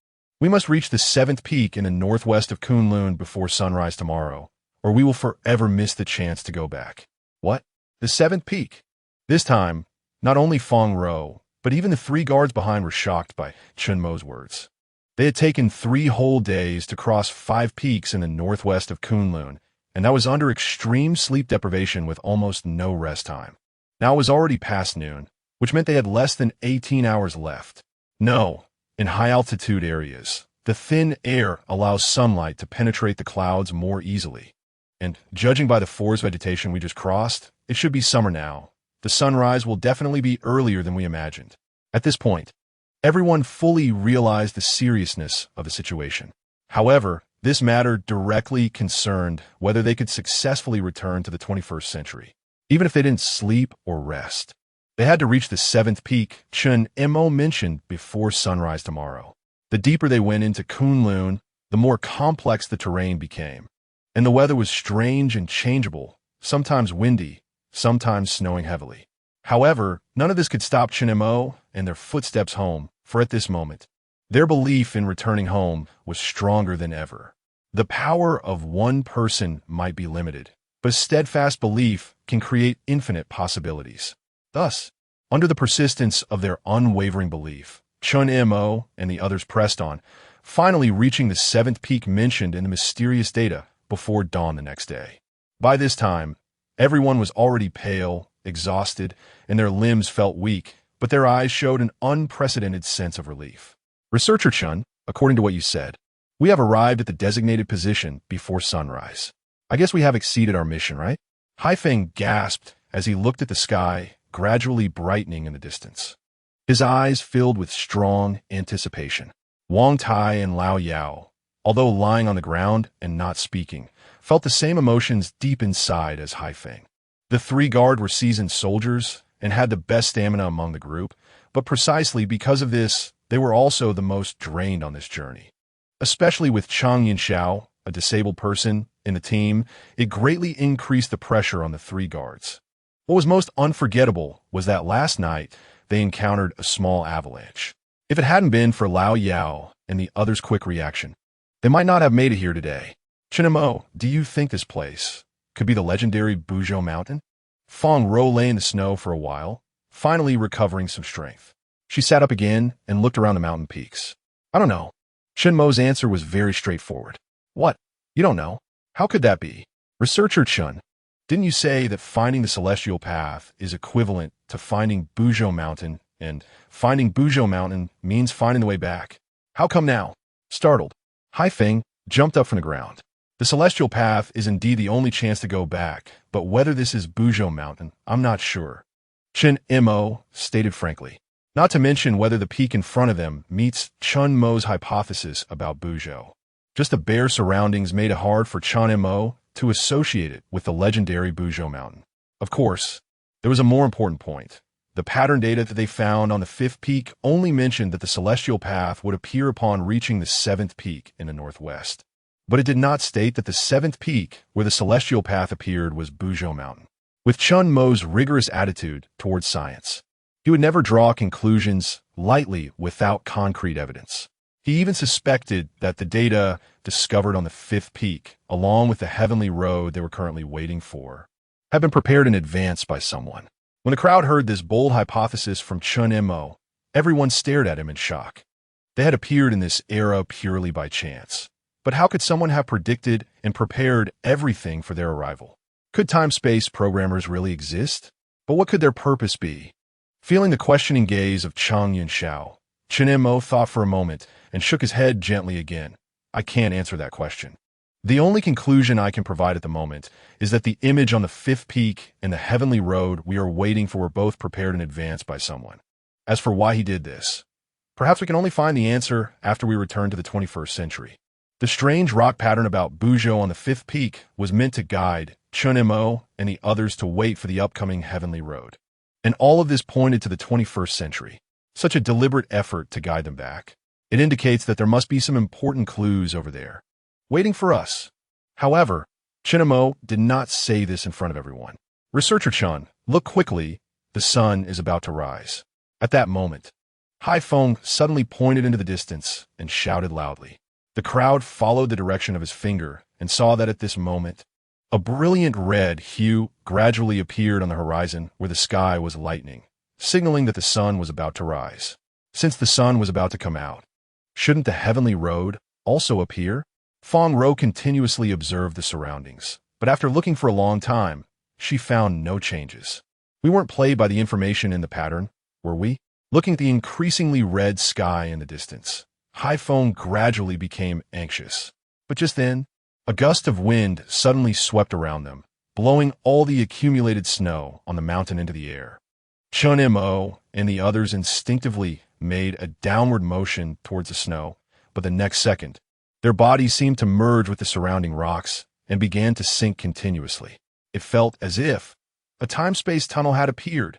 Speaker 1: we must reach the 7th peak in the northwest of Kunlun before sunrise tomorrow, or we will forever miss the chance to go back. What? The 7th peak? This time, not only Fong Ro, but even the 3 guards behind were shocked by Chen Mo's words. They had taken 3 whole days to cross 5 peaks in the northwest of Kunlun, and that was under extreme sleep deprivation with almost no rest time. Now it was already past noon, which meant they had less than 18 hours left. No, in high-altitude areas, the thin air allows sunlight to penetrate the clouds more easily. And judging by the forest vegetation we just crossed, it should be summer now. The sunrise will definitely be earlier than we imagined. At this point, everyone fully realized the seriousness of the situation. However, this matter directly concerned whether they could successfully return to the 21st century, even if they didn't sleep or rest. They had to reach the 7th peak Chen Mo mentioned before sunrise tomorrow. The deeper they went into Kunlun, the more complex the terrain became. And the weather was strange and changeable, sometimes windy, sometimes snowing heavily. However, none of this could stop Chen Mo and their footsteps home, for at this moment, their belief in returning home was stronger than ever. The power of one person might be limited, but steadfast belief can create infinite possibilities. Thus, under the persistence of their unwavering belief, Chen Mo and the others pressed on, finally reaching the 7th peak mentioned in the mysterious data before dawn the next day. By this time, everyone was already pale, exhausted, and their limbs felt weak, but their eyes showed an unprecedented sense of relief. Researcher Chen, according to what you said, we have arrived at the designated position before sunrise. I guess we have exceeded our mission, right? Haifeng gasped as he looked at the sky, gradually brightening in the distance. His eyes filled with strong anticipation. Wang Tai and Lao Yao, although lying on the ground and not speaking, felt the same emotions deep inside as Haifeng. The 3 guard were seasoned soldiers and had the best stamina among the group, but precisely because of this, they were also the most drained on this journey. Especially with Chang Yinxiao, a disabled person, in the team, it greatly increased the pressure on the 3 guards. What was most unforgettable was that last night they encountered a small avalanche. If it hadn't been for Lao Yao and the others' quick reaction, they might not have made it here today. Chen Mo, do you think this place could be the legendary Buzhou Mountain? Fong Ro lay in the snow for a while, finally recovering some strength. She sat up again and looked around the mountain peaks. I don't know. Chen Mo's answer was very straightforward. What? You don't know? How could that be? Researcher Chen, didn't you say that finding the celestial path is equivalent to finding Buzhou Mountain, and finding Buzhou Mountain means finding the way back? How come now? Startled, Haifeng jumped up from the ground. The celestial path is indeed the only chance to go back, but whether this is Buzhou Mountain, I'm not sure. Chen Mo stated frankly, not to mention whether the peak in front of them meets Chen Mo's hypothesis about Buzhou. Just the bare surroundings made it hard for Chen Mo to associate it with the legendary Buzhou Mountain. Of course, there was a more important point. The pattern data that they found on the 5th peak only mentioned that the celestial path would appear upon reaching the 7th peak in the northwest. But it did not state that the 7th peak where the celestial path appeared was Buzhou Mountain. With Chen Mo's rigorous attitude towards science, he would never draw conclusions lightly without concrete evidence. He even suspected that the data discovered on the 5th peak, along with the heavenly road they were currently waiting for, had been prepared in advance by someone. When the crowd heard this bold hypothesis from Chen Mo, everyone stared at him in shock. They had appeared in this era purely by chance. But how could someone have predicted and prepared everything for their arrival? Could time-space programmers really exist? But what could their purpose be? Feeling the questioning gaze of Chang Yinxiao, Chen Mo thought for a moment and shook his head gently again. I can't answer that question. The only conclusion I can provide at the moment is that the image on the fifth peak and the heavenly road we are waiting for were both prepared in advance by someone. As for why he did this, perhaps we can only find the answer after we return to the 21st century. The strange rock pattern about Buzhou on the fifth peak was meant to guide Chen Mo and the others to wait for the upcoming heavenly road. And all of this pointed to the 21st century. Such a deliberate effort to guide them back. It indicates that there must be some important clues over there, waiting for us. However, Chen Mo did not say this in front of everyone. Researcher Chen, look quickly, the sun is about to rise. At that moment, Haifeng suddenly pointed into the distance and shouted loudly. The crowd followed the direction of his finger and saw that at this moment, a brilliant red hue gradually appeared on the horizon where the sky was lightening, signaling that the sun was about to rise. Since the sun was about to come out, shouldn't the heavenly road also appear? Feng Ro continuously observed the surroundings, but after looking for a long time, she found no changes. We weren't played by the information in the pattern, were we? Looking at the increasingly red sky in the distance, Haifeng gradually became anxious. But just then, a gust of wind suddenly swept around them, blowing all the accumulated snow on the mountain into the air. Chen Mo and the others instinctively made a downward motion towards the snow, but the next second, their bodies seemed to merge with the surrounding rocks and began to sink continuously. It felt as if a time-space tunnel had appeared.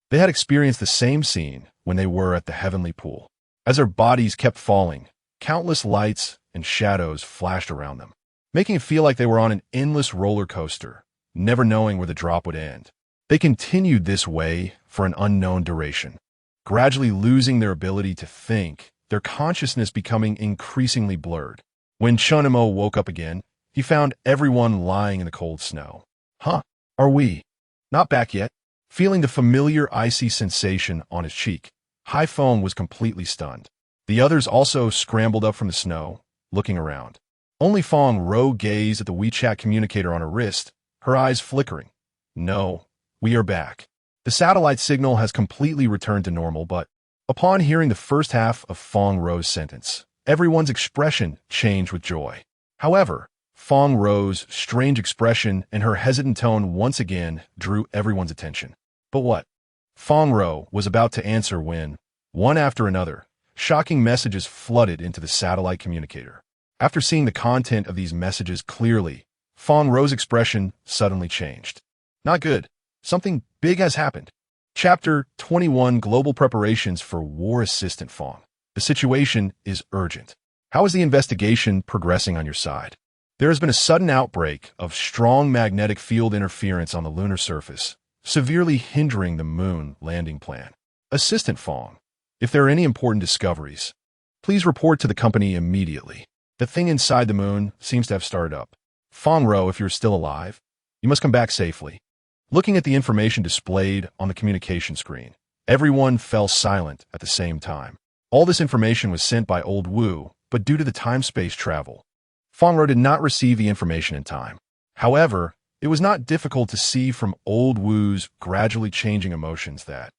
Speaker 1: They had experienced the same scene when they were at the heavenly pool. As their bodies kept falling, countless lights and shadows flashed around them, making it feel like they were on an endless roller coaster, never knowing where the drop would end. They continued this way for an unknown duration, gradually losing their ability to think, their consciousness becoming increasingly blurred. When Chen Mo woke up again, he found everyone lying in the cold snow. Huh? Are we not back yet? Feeling the familiar icy sensation on his cheek, Haifeng was completely stunned. The others also scrambled up from the snow, looking around. Only Feng Ro gazed at the WeChat communicator on her wrist, her eyes flickering. No, we are back. The satellite signal has completely returned to normal, but upon hearing the first half of Feng Ro's sentence, everyone's expression changed with joy. However, Feng Ro's strange expression and her hesitant tone once again drew everyone's attention. But what? Feng Ro was about to answer when, one after another, shocking messages flooded into the satellite communicator. After seeing the content of these messages clearly, Feng Ro's expression suddenly changed. Not good. Something big has happened. Chapter 21 Global Preparations for War Assistant Feng. The situation is urgent. How is the investigation progressing on your side? There has been a sudden outbreak of strong magnetic field interference on the lunar surface, severely hindering the moon landing plan. Assistant Feng, if there are any important discoveries, please report to the company immediately. The thing inside the moon seems to have started up. Feng Ro, if you're still alive, you must come back safely. Looking at the information displayed on the communication screen, everyone fell silent at the same time. All this information was sent by Old Wu, but due to the time-space travel, Feng Ro did not receive the information in time. However, it was not difficult to see from Old Wu's gradually changing emotions that,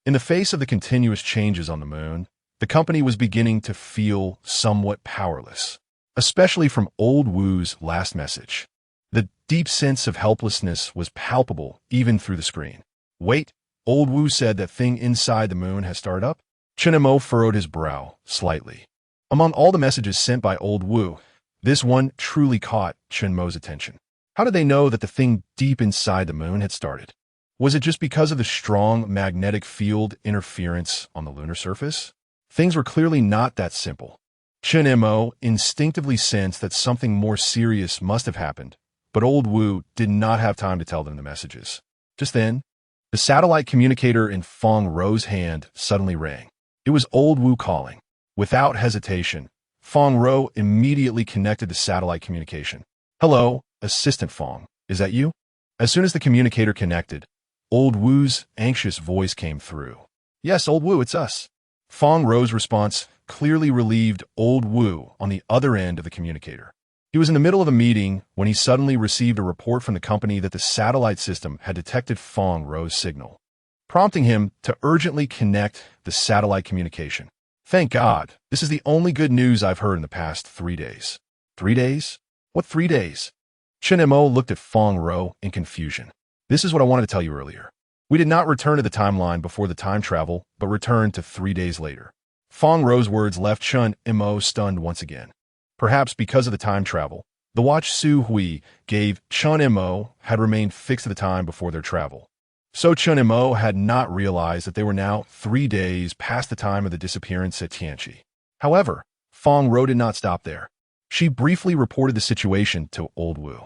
Speaker 1: in the face of the continuous changes on the moon, the company was beginning to feel somewhat powerless, especially from Old Wu's last message. The deep sense of helplessness was palpable even through the screen. Wait, Old Wu said that thing inside the moon has started up? Chen Mo furrowed his brow slightly. Among all the messages sent by Old Wu, this one truly caught Chen Mo's attention. How did they know that the thing deep inside the moon had started? Was it just because of the strong magnetic field interference on the lunar surface? Things were clearly not that simple. Chen Mo instinctively sensed that something more serious must have happened, but Old Wu did not have time to tell them the messages. Just then, the satellite communicator in Feng Ro's hand suddenly rang. It was Old Wu calling. Without hesitation, Feng Ro immediately connected the satellite communication. Hello, Assistant Feng, is that you? As soon as the communicator connected, Old Wu's anxious voice came through. Yes, Old Wu, it's us. Feng Ro's response clearly relieved Old Wu on the other end of the communicator. He was in the middle of a meeting when he suddenly received a report from the company that the satellite system had detected Feng Ro's signal, prompting him to urgently connect the satellite communication. Thank God, this is the only good news I've heard in the past 3 days. 3 days? What 3 days? Chen Mo looked at Fong Ro in confusion. This is what I wanted to tell you earlier. We did not return to the timeline before the time travel, but returned to 3 days later. Fong Ro's words left Chen Mo stunned once again. Perhaps because of the time travel, the watch Su Hui gave Chen Mo had remained fixed at the time before their travel. So Chen Mo had not realized that they were now 3 days past the time of the disappearance at Tianqi. However, Fong Ro did not stop there. She briefly reported the situation to Old Wu.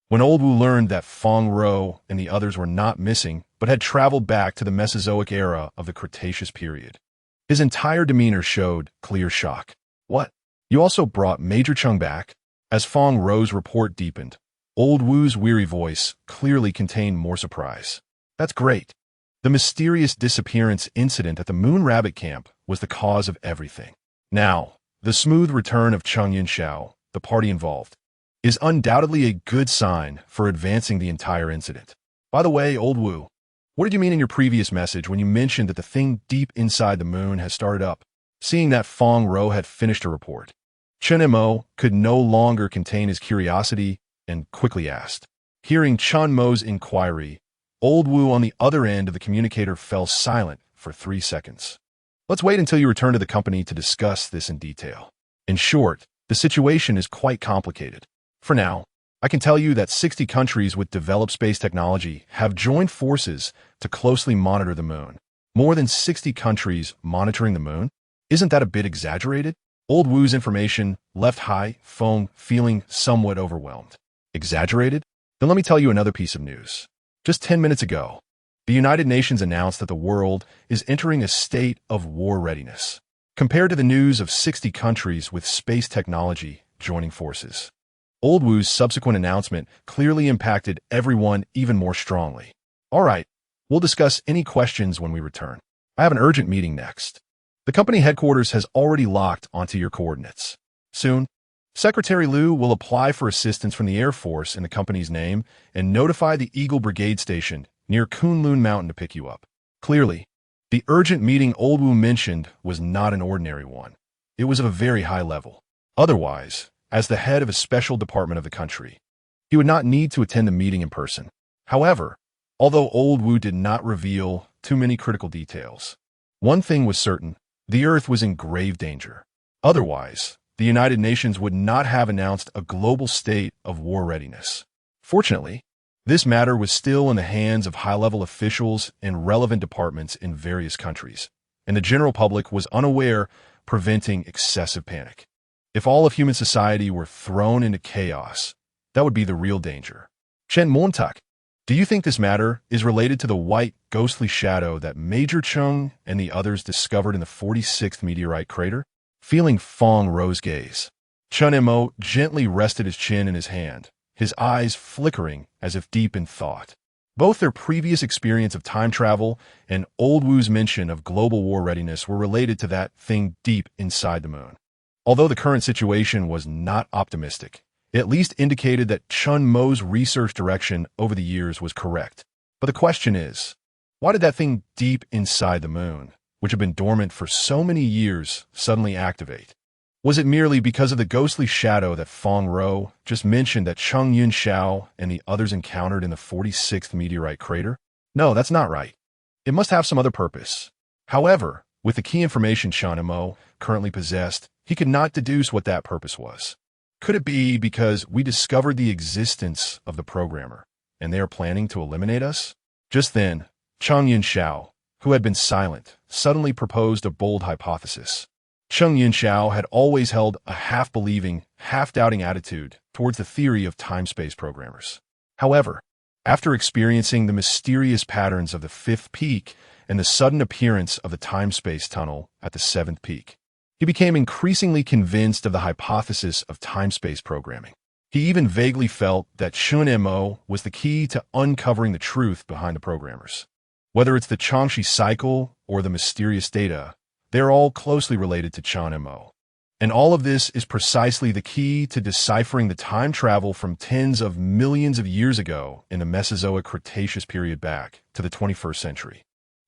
Speaker 1: When Old Wu learned that Fong Ro and the others were not missing, but had traveled back to the Mesozoic era of the Cretaceous period, his entire demeanor showed clear shock. What? You also brought Major Chung back? As Fong Ro's report deepened, Old Wu's weary voice clearly contained more surprise. That's great. The mysterious disappearance incident at the Moon Rabbit Camp was the cause of everything. Now, the smooth return of Chung Yunxiao, the party involved, is undoubtedly a good sign for advancing the entire incident. By the way, Old Wu, what did you mean in your previous message when you mentioned that the thing deep inside the moon has started up? Seeing that Fong Ro had finished a report, Chen Mo could no longer contain his curiosity and quickly asked. Hearing Chen Mo's inquiry, Old Wu on the other end of the communicator fell silent for 3 seconds. Let's wait until you return to the company to discuss this in detail. In short, the situation is quite complicated. For now, I can tell you that 60 countries with developed space technology have joined forces to closely monitor the moon. More than 60 countries monitoring the moon? Isn't that a bit exaggerated? Old Wu's information left Fong feeling somewhat overwhelmed. Exaggerated? Then let me tell you another piece of news. Just 10 minutes ago, the United Nations announced that the world is entering a state of war readiness, compared to the news of 60 countries with space technology joining forces. Old Wu's subsequent announcement clearly impacted everyone even more strongly. All right, we'll discuss any questions when we return. I have an urgent meeting next. The company headquarters has already locked onto your coordinates. Soon, Secretary Liu will apply for assistance from the Air Force in the company's name and notify the Eagle Brigade Station near Kunlun Mountain to pick you up. Clearly, the urgent meeting Old Wu mentioned was not an ordinary one. It was of a very high level. Otherwise, as the head of a special department of the country, he would not need to attend the meeting in person. However, although Old Wu did not reveal too many critical details, one thing was certain: the Earth was in grave danger. Otherwise, the United Nations would not have announced a global state of war readiness. Fortunately, this matter was still in the hands of high-level officials in relevant departments in various countries, and the general public was unaware, preventing excessive panic. If all of human society were thrown into chaos, that would be the real danger. Chen Mo, do you think this matter is related to the white, ghostly shadow that Major Chung and the others discovered in the 46th meteorite crater? Feeling Fong Ro's gaze, Chen Mo gently rested his chin in his hand, his eyes flickering as if deep in thought. Both their previous experience of time travel and Old Wu's mention of global war readiness were related to that thing deep inside the moon. Although the current situation was not optimistic, it at least indicated that Chen Mo's research direction over the years was correct. But the question is, why did that thing deep inside the moon, which had been dormant for so many years, suddenly activate? Was it merely because of the ghostly shadow that Fong Ro just mentioned that Chung Yunxiao and the others encountered in the 46th meteorite crater? No, that's not right. It must have some other purpose. However, with the key information Chen Mo currently possessed, he could not deduce what that purpose was. Could it be because we discovered the existence of the programmer, and they are planning to eliminate us? Just then, Chung Yunxiao, who had been silent, suddenly proposed a bold hypothesis. Chung Yunxiao had always held a half-believing, half-doubting attitude towards the theory of time-space programmers. However, after experiencing the mysterious patterns of the 5th peak and the sudden appearance of the time-space tunnel at the 7th peak, he became increasingly convinced of the hypothesis of time-space programming. He even vaguely felt that Chen Mo was the key to uncovering the truth behind the programmers. Whether it's the Changshi cycle or the mysterious data, they are all closely related to Chen Mo. And all of this is precisely the key to deciphering the time travel from tens of millions of years ago in the Mesozoic Cretaceous period back to the 21st century.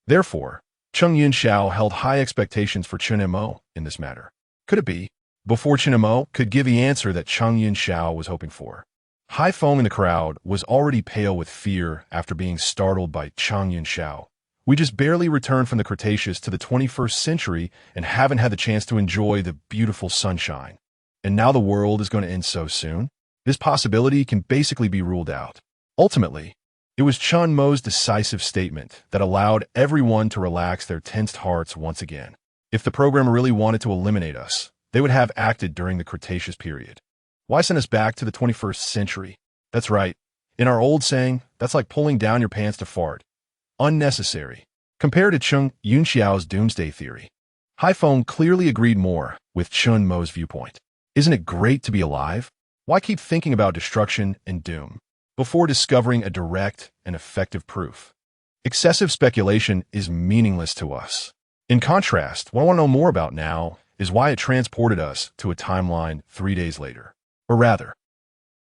Speaker 1: Therefore, Chung Yunxiao held high expectations for Chen Mo in this matter. Could it be before Chen Mo could give the answer that Cheng Yunxiao was hoping for. Hai Feng in the crowd was already pale with fear after being startled by Cheng Yunxiao. We just barely returned from the Cretaceous to the 21st century and haven't had the chance to enjoy the beautiful sunshine. And now the world is going to end so soon? This possibility can basically be ruled out. Ultimately, it was Chen Mo's decisive statement that allowed everyone to relax their tensed hearts once again. If the program really wanted to eliminate us, they would have acted during the Cretaceous period. Why send us back to the 21st century? That's right. In our old saying, that's like pulling down your pants to fart. Unnecessary. Compared to Cheng Yunxiao's doomsday theory, Hai Feng clearly agreed more with Chen Mo's viewpoint. Isn't it great to be alive? Why keep thinking about destruction and doom before discovering a direct and effective proof? Excessive speculation is meaningless to us. In contrast, what I want to know more about now is why it transported us to a timeline 3 days later. Or rather,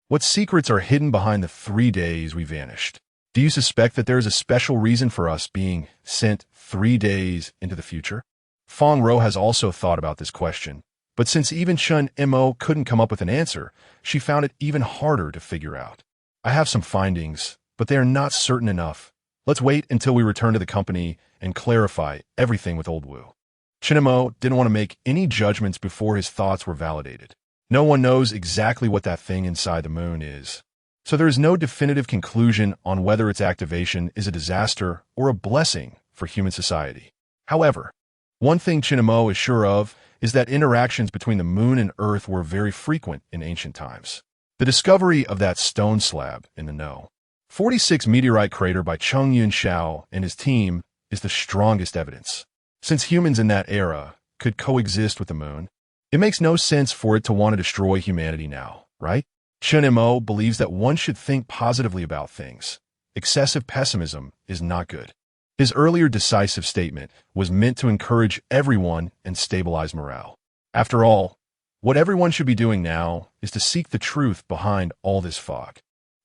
Speaker 1: what secrets are hidden behind the 3 days we vanished? Do you suspect that there is a special reason for us being sent 3 days into the future? Feng Ro has also thought about this question, but since even Chen Mo couldn't come up with an answer, she found it even harder to figure out. I have some findings, but they are not certain enough. Let's wait until we return to the company and clarify everything with Old Wu. Chen Mo didn't want to make any judgments before his thoughts were validated. No one knows exactly what that thing inside the moon is, so there is no definitive conclusion on whether its activation is a disaster or a blessing for human society. However, one thing Chen Mo is sure of is that interactions between the moon and Earth were very frequent in ancient times. The discovery of that stone slab in the No. 46 meteorite crater by Cheng Yunxiao and his team is the strongest evidence. Since humans in that era could coexist with the moon, it makes no sense for it to want to destroy humanity now, right? Chen Mo believes that one should think positively about things. Excessive pessimism is not good. His earlier decisive statement was meant to encourage everyone and stabilize morale. After all, what everyone should be doing now is to seek the truth behind all this fog,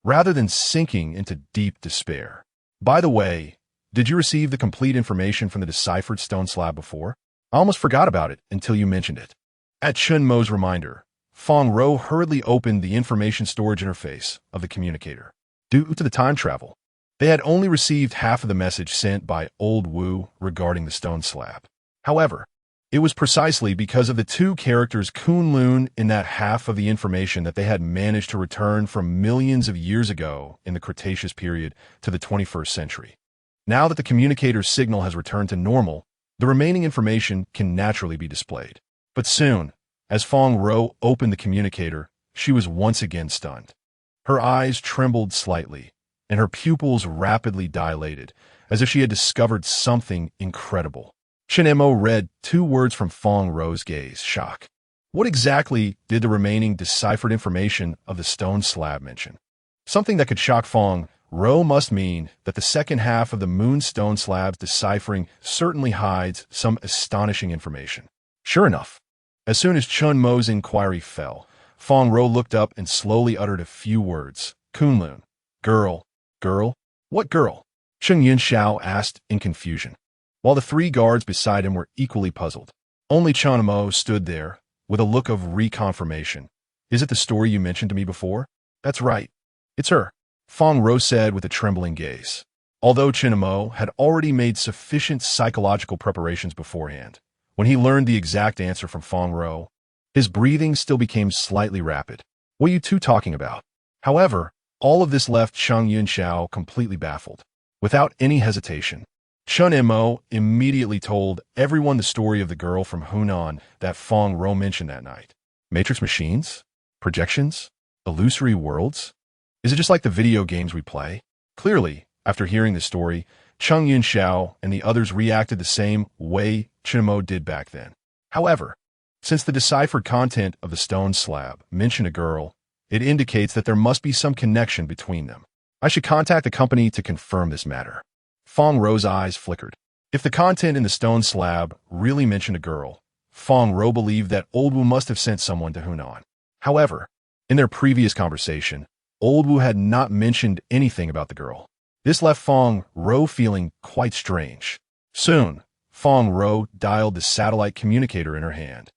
Speaker 1: rather than sinking into deep despair. By the way, did you receive the complete information from the deciphered stone slab before? I almost forgot about it until you mentioned it. At Chen Mo's reminder, Feng Ro hurriedly opened the information storage interface of the communicator. Due to the time travel, they had only received half of the message sent by Old Wu regarding the stone slab. However, it was precisely because of the two characters Kunlun in that half of the information that they had managed to return from millions of years ago in the Cretaceous period to the 21st century. Now that the communicator's signal has returned to normal, the remaining information can naturally be displayed. But soon, as Feng Ro opened the communicator, she was once again stunned. Her eyes trembled slightly, and her pupils rapidly dilated, as if she had discovered something incredible. Chen Mo read 2 words from Feng Ro's gaze, shock. What exactly did the remaining deciphered information of the stone slab mention? Something that could shock Feng Ro must mean that the second half of the moonstone slab's deciphering certainly hides some astonishing information. Sure enough, as soon as Chen Mo's inquiry fell, Feng Ro looked up and slowly uttered a few words. Kunlun. Girl. Girl? What girl? Cheng Yunxiao asked in confusion, while the 3 guards beside him were equally puzzled. Only Chen Mo stood there, with a look of reconfirmation. Is it the story you mentioned to me before? That's right. It's her, Feng Ro said with a trembling gaze. Although Chen Mo had already made sufficient psychological preparations beforehand, when he learned the exact answer from Feng Ro, his breathing still became slightly rapid. What are you two talking about? However, all of this left Cheng Yunxiao completely baffled. Without any hesitation, Chen Mo immediately told everyone the story of the girl from Hunan that Feng Ro mentioned that night. Matrix machines? Projections? Illusory worlds? Is it just like the video games we play? Clearly, after hearing the story, Cheng Yunxiao and the others reacted the same way Chen Mo did back then. However, since the deciphered content of the stone slab mentioned a girl, it indicates that there must be some connection between them. I should contact the company to confirm this matter. Feng Ro's eyes flickered. If the content in the stone slab really mentioned a girl, Feng Ro believed that Old Wu must have sent someone to Hunan. However, in their previous conversation, Old Wu had not mentioned anything about the girl. This left Feng Ro feeling quite strange. Soon, Feng Ro dialed the satellite communicator in her hand.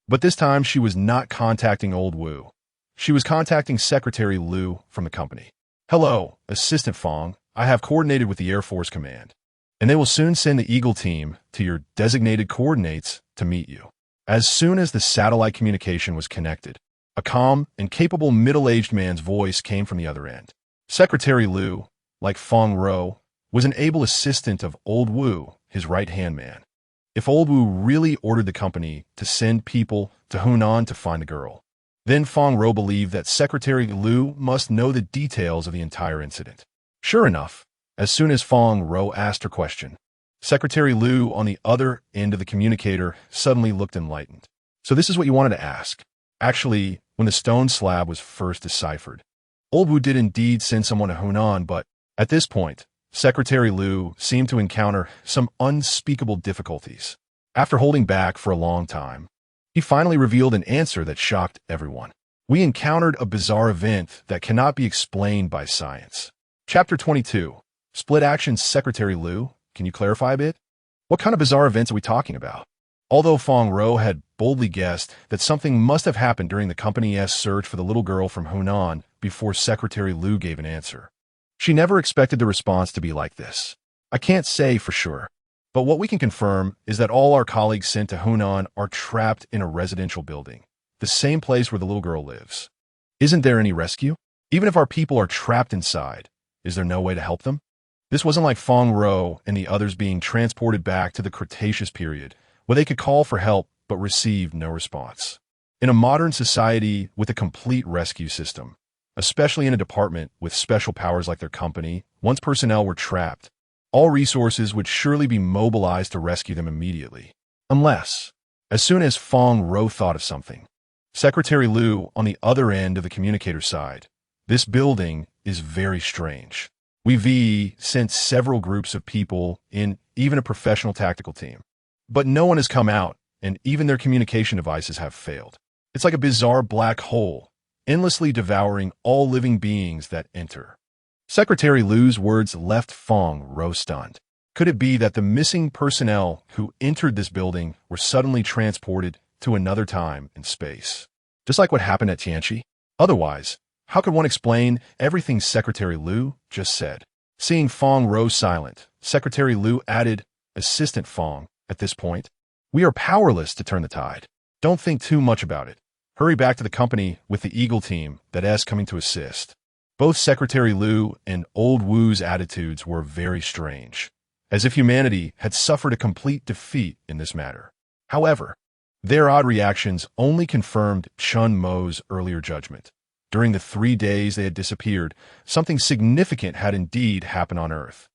Speaker 1: But this time she was not contacting old Wu. She was contacting Secretary Liu from the company. Hello, Assistant Fong. I have coordinated with the Air Force Command, and they will soon send the Eagle team to your designated coordinates to meet you. As soon as the satellite communication was connected, a calm and capable middle-aged man's voice came from the other end. Secretary Liu, like Fong Ro, was an able assistant of old Wu, his right-hand man. If old Wu really ordered the company to send people to Hunan to find the girl, then Fong Ro believed that Secretary Liu must know the details of the entire incident. Sure enough, as soon as Fong Ro asked her question, Secretary Liu on the other end of the communicator suddenly looked enlightened. So this is what you wanted to ask. Actually, when the stone slab was first deciphered, old Wu did indeed send someone to Hunan, but at this point, Secretary Liu seemed to encounter some unspeakable difficulties. After holding back for a long time, he finally revealed an answer that shocked everyone. We encountered a bizarre event that cannot be explained by science. Chapter 22. Split Actions. Secretary Liu, can you clarify a bit? What kind of bizarre events are we talking about? Although Fong Ro had boldly guessed that something must have happened during the company's search for the little girl from Hunan before Secretary Liu gave an answer, she never expected the response to be like this. I can't say for sure, but what we can confirm is that all our colleagues sent to Hunan are trapped in a residential building, the same place where the little girl lives. Isn't there any rescue? Even if our people are trapped inside, is there no way to help them? This wasn't like Fong Ro and the others being transported back to the Cretaceous period, where they could call for help but receive no response. In a modern society with a complete rescue system, especially in a department with special powers like their company, once personnel were trapped, all resources would surely be mobilized to rescue them immediately. Unless, as soon as Fong Ro thought of something, Secretary Liu on the other end of the communicator side, this building is very strange. We've sent several groups of people in, even a professional tactical team. But no one has come out, and even their communication devices have failed. It's like a bizarre black hole, endlessly devouring all living beings that enter. Secretary Liu's words left Fong Ro stunned. Could it be that the missing personnel who entered this building were suddenly transported to another time and space? Just like what happened at Tianchi? Otherwise, how could one explain everything Secretary Liu just said? Seeing Fong Ro silent, Secretary Liu added, Assistant Fong, at this point, we are powerless to turn the tide. Don't think too much about it. Hurry back to the company with the Eagle team that is coming to assist. Both Secretary Liu and old Wu's attitudes were very strange, as if humanity had suffered a complete defeat in this matter. However, their odd reactions only confirmed Chen Mo's earlier judgment. During the 3 days they had disappeared, something significant had indeed happened on Earth.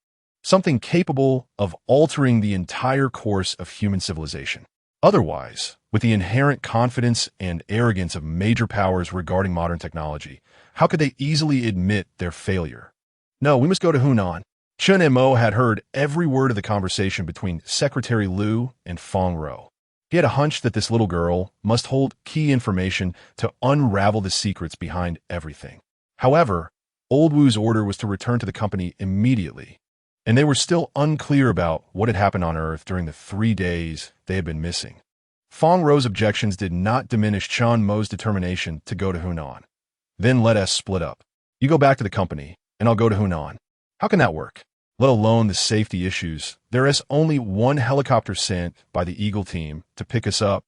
Speaker 1: Something capable of altering the entire course of human civilization. Otherwise, with the inherent confidence and arrogance of major powers regarding modern technology, how could they easily admit their failure? No, we must go to Hunan. Chen Mo had heard every word of the conversation between Secretary Liu and Fong Ro. He had a hunch that this little girl must hold key information to unravel the secrets behind everything. However, old Wu's order was to return to the company immediately, and they were still unclear about what had happened on Earth during the 3 days they had been missing. Fong Ro's objections did not diminish Chen Mo's determination to go to Hunan. Then let us split up. You go back to the company, and I'll go to Hunan. How can that work? Let alone the safety issues. There is only one helicopter sent by the Eagle team to pick us up,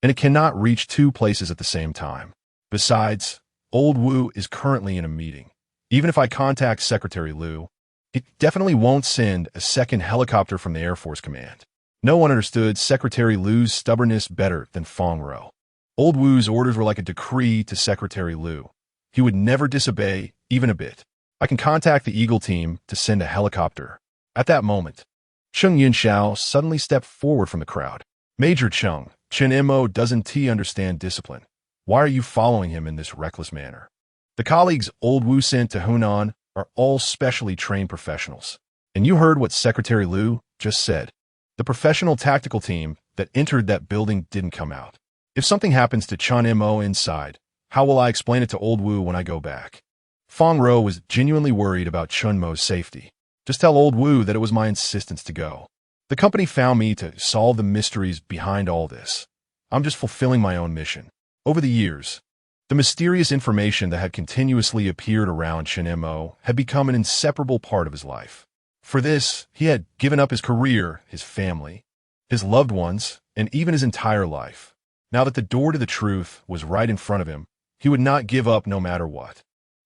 Speaker 1: and it cannot reach 2 places at the same time. Besides, old Wu is currently in a meeting. Even if I contact Secretary Liu, it definitely won't send a second helicopter from the Air Force Command. No one understood Secretary Liu's stubbornness better than Fong Ro. Old Wu's orders were like a decree to Secretary Liu. He would never disobey, even a bit. I can contact the Eagle team to send a helicopter. At that moment, Cheng Yunxiao suddenly stepped forward from the crowd. Major Cheng, Chen Mo doesn't understand discipline. Why are you following him in this reckless manner? The colleagues old Wu sent to Hunan are all specially trained professionals. And you heard what Secretary Liu just said. The professional tactical team that entered that building didn't come out. If something happens to Chen Mo inside, how will I explain it to old Wu when I go back? Fong Ro was genuinely worried about Chen Mo's safety. Just tell old Wu that it was my insistence to go. The company found me to solve the mysteries behind all this. I'm just fulfilling my own mission. Over the years, the mysterious information that had continuously appeared around Chen Mo had become an inseparable part of his life. For this, he had given up his career, his family, his loved ones, and even his entire life. Now that the door to the truth was right in front of him, he would not give up no matter what.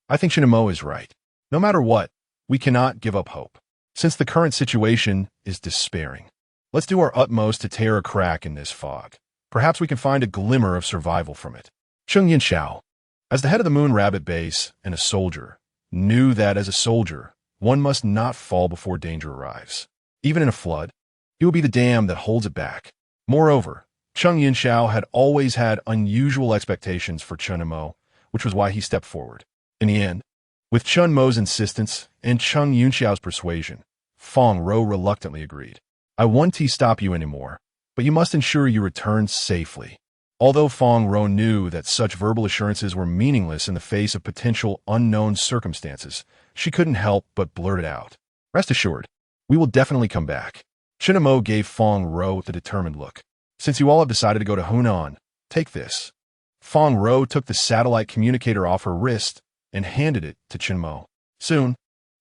Speaker 1: I think Chen Mo is right. No matter what, we cannot give up hope. Since the current situation is despairing, let's do our utmost to tear a crack in this fog. Perhaps we can find a glimmer of survival from it. Cheng Yinxiao, as the head of the Moon Rabbit Base and a soldier, knew that as a soldier, one must not fall before danger arrives. Even in a flood, he will be the dam that holds it back. Moreover, Cheng Yinxiao had always had unusual expectations for Chen Mo, which was why he stepped forward. In the end, with Chen Mo's insistence and Cheng Yunxiao's persuasion, Feng Rou reluctantly agreed. I won't stop you anymore, but you must ensure you return safely. Although Feng Rou knew that such verbal assurances were meaningless in the face of potential unknown circumstances, she couldn't help but blurt it out. Rest assured, we will definitely come back. Chen Mo gave Feng Rou the determined look. Since you all have decided to go to Hunan, take this. Feng Rou took the satellite communicator off her wrist and handed it to Chen Mo. Soon,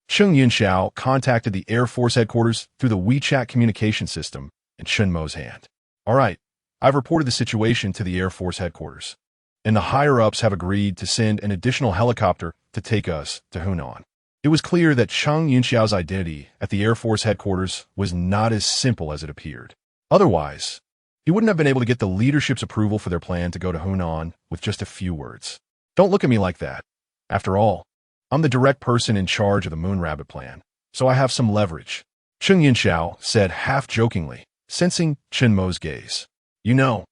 Speaker 1: Cheng Yunxiao contacted the Air Force headquarters through the WeChat communication system in Chen Mo's hand. All right, I've reported the situation to the Air Force headquarters, and the higher-ups have agreed to send an additional helicopter to take us to Hunan. It was clear that Cheng Yunxiao's identity at the Air Force headquarters was not as simple as it appeared. Otherwise, he wouldn't have been able to get the leadership's approval for their plan to go to Hunan with just a few words. Don't look at me like that. After all, I'm the direct person in charge of the Moon Rabbit plan, so I have some leverage. Cheng Yunxiao said half-jokingly, sensing Chen Mo's gaze. You know,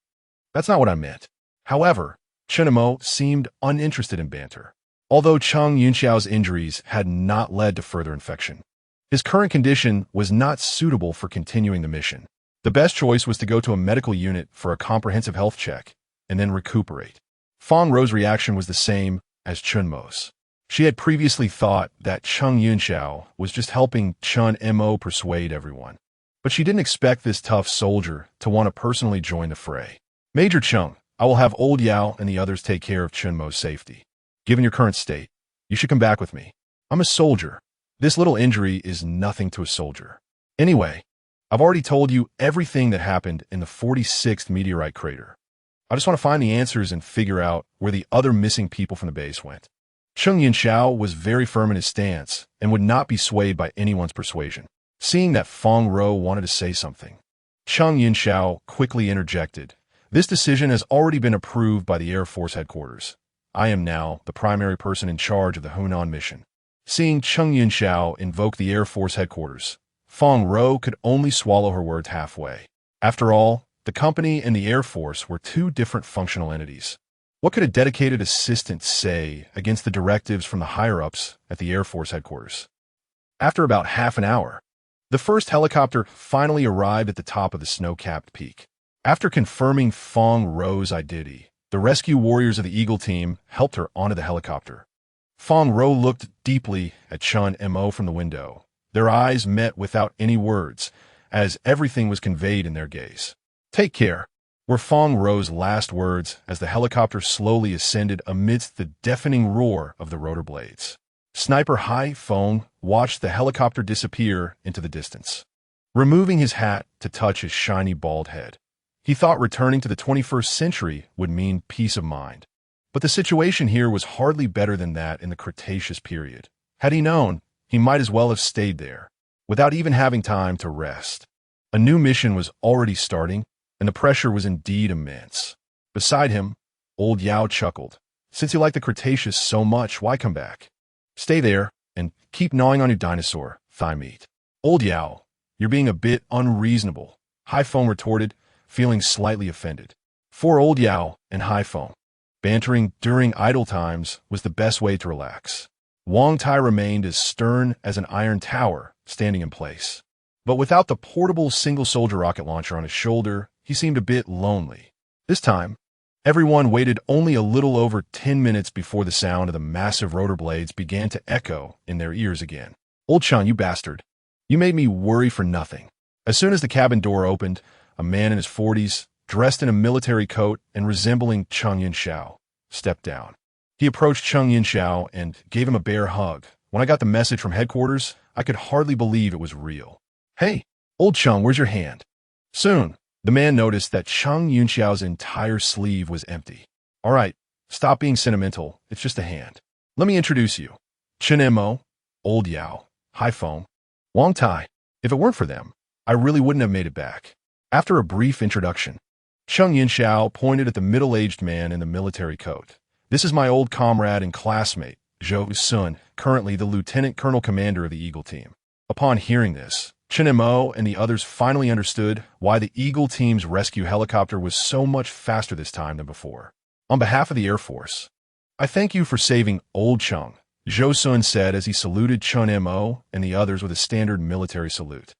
Speaker 1: that's not what I meant. However, Chen Mo seemed uninterested in banter. Although Cheng Yunxiao's injuries had not led to further infection, his current condition was not suitable for continuing the mission. The best choice was to go to a medical unit for a comprehensive health check and then recuperate. Feng Rou's reaction was the same as Chen Mo's. She had previously thought that Cheng Yunxiao was just helping Chen Mo persuade everyone. But she didn't expect this tough soldier to want to personally join the fray. Major Cheng, I will have Old Yao and the others take care of Chen Mo's safety. Given your current state, you should come back with me. I'm a soldier. This little injury is nothing to a soldier. Anyway, I've already told you everything that happened in the 46th meteorite crater. I just want to find the answers and figure out where the other missing people from the base went. Cheng Yunxiao was very firm in his stance and would not be swayed by anyone's persuasion. Seeing that Feng Rou wanted to say something, Cheng Yunxiao quickly interjected. This decision has already been approved by the Air Force headquarters. I am now the primary person in charge of the Hunan mission. Seeing Cheng Yunxiao invoke the Air Force headquarters, Feng Rou could only swallow her words halfway. After all, the company and the Air Force were two different functional entities. What could a dedicated assistant say against the directives from the higher-ups at the Air Force headquarters? After about half an hour, the first helicopter finally arrived at the top of the snow-capped peak. After confirming Feng Rou's identity, the rescue warriors of the Eagle team helped her onto the helicopter. Feng Rou looked deeply at Chen Mo from the window. Their eyes met without any words, as everything was conveyed in their gaze. Take care, were Feng Rou's last words as the helicopter slowly ascended amidst the deafening roar of the rotor blades. Sniper Hai Feng watched the helicopter disappear into the distance. Removing his hat to touch his shiny bald head, he thought returning to the 21st century would mean peace of mind. But the situation here was hardly better than that in the Cretaceous period. Had he known, he might as well have stayed there, without even having time to rest. A new mission was already starting, and the pressure was indeed immense. Beside him, Old Yao chuckled. Since you like the Cretaceous so much, why come back? Stay there and keep gnawing on your dinosaur thigh meat. Old Yao, you're being a bit unreasonable, Hai Feng retorted, feeling slightly offended. For Old Yao and Hai Feng, bantering during idle times was the best way to relax. Wang Tai remained as stern as an iron tower, standing in place. But without the portable single-soldier rocket launcher on his shoulder, he seemed a bit lonely. This time, everyone waited only a little over 10 minutes before the sound of the massive rotor blades began to echo in their ears again. Old Chan, you bastard. You made me worry for nothing. As soon as the cabin door opened, a man in his 40s, dressed in a military coat and resembling Cheng Yunxiao, stepped down. He approached Cheng Yunxiao and gave him a bear hug. When I got the message from headquarters, I could hardly believe it was real. "Hey, old Cheng, where's your hand?" Soon, the man noticed that Cheng Yunxiao's entire sleeve was empty. "All right, stop being sentimental. It's just a hand. Let me introduce you. Chen Mo, Old Yao, High Foam, Wang Tai. If it weren't for them, I really wouldn't have made it back." After a brief introduction, Cheng Yunxiao pointed at the middle-aged man in the military coat. "This is my old comrade and classmate, Zhou Sun, currently the lieutenant colonel commander of the Eagle team." Upon hearing this, Chen Mo and the others finally understood why the Eagle team's rescue helicopter was so much faster this time than before. "On behalf of the Air Force, I thank you for saving old Cheng," Zhou Sun said as he saluted Chen Mo and the others with a standard military salute.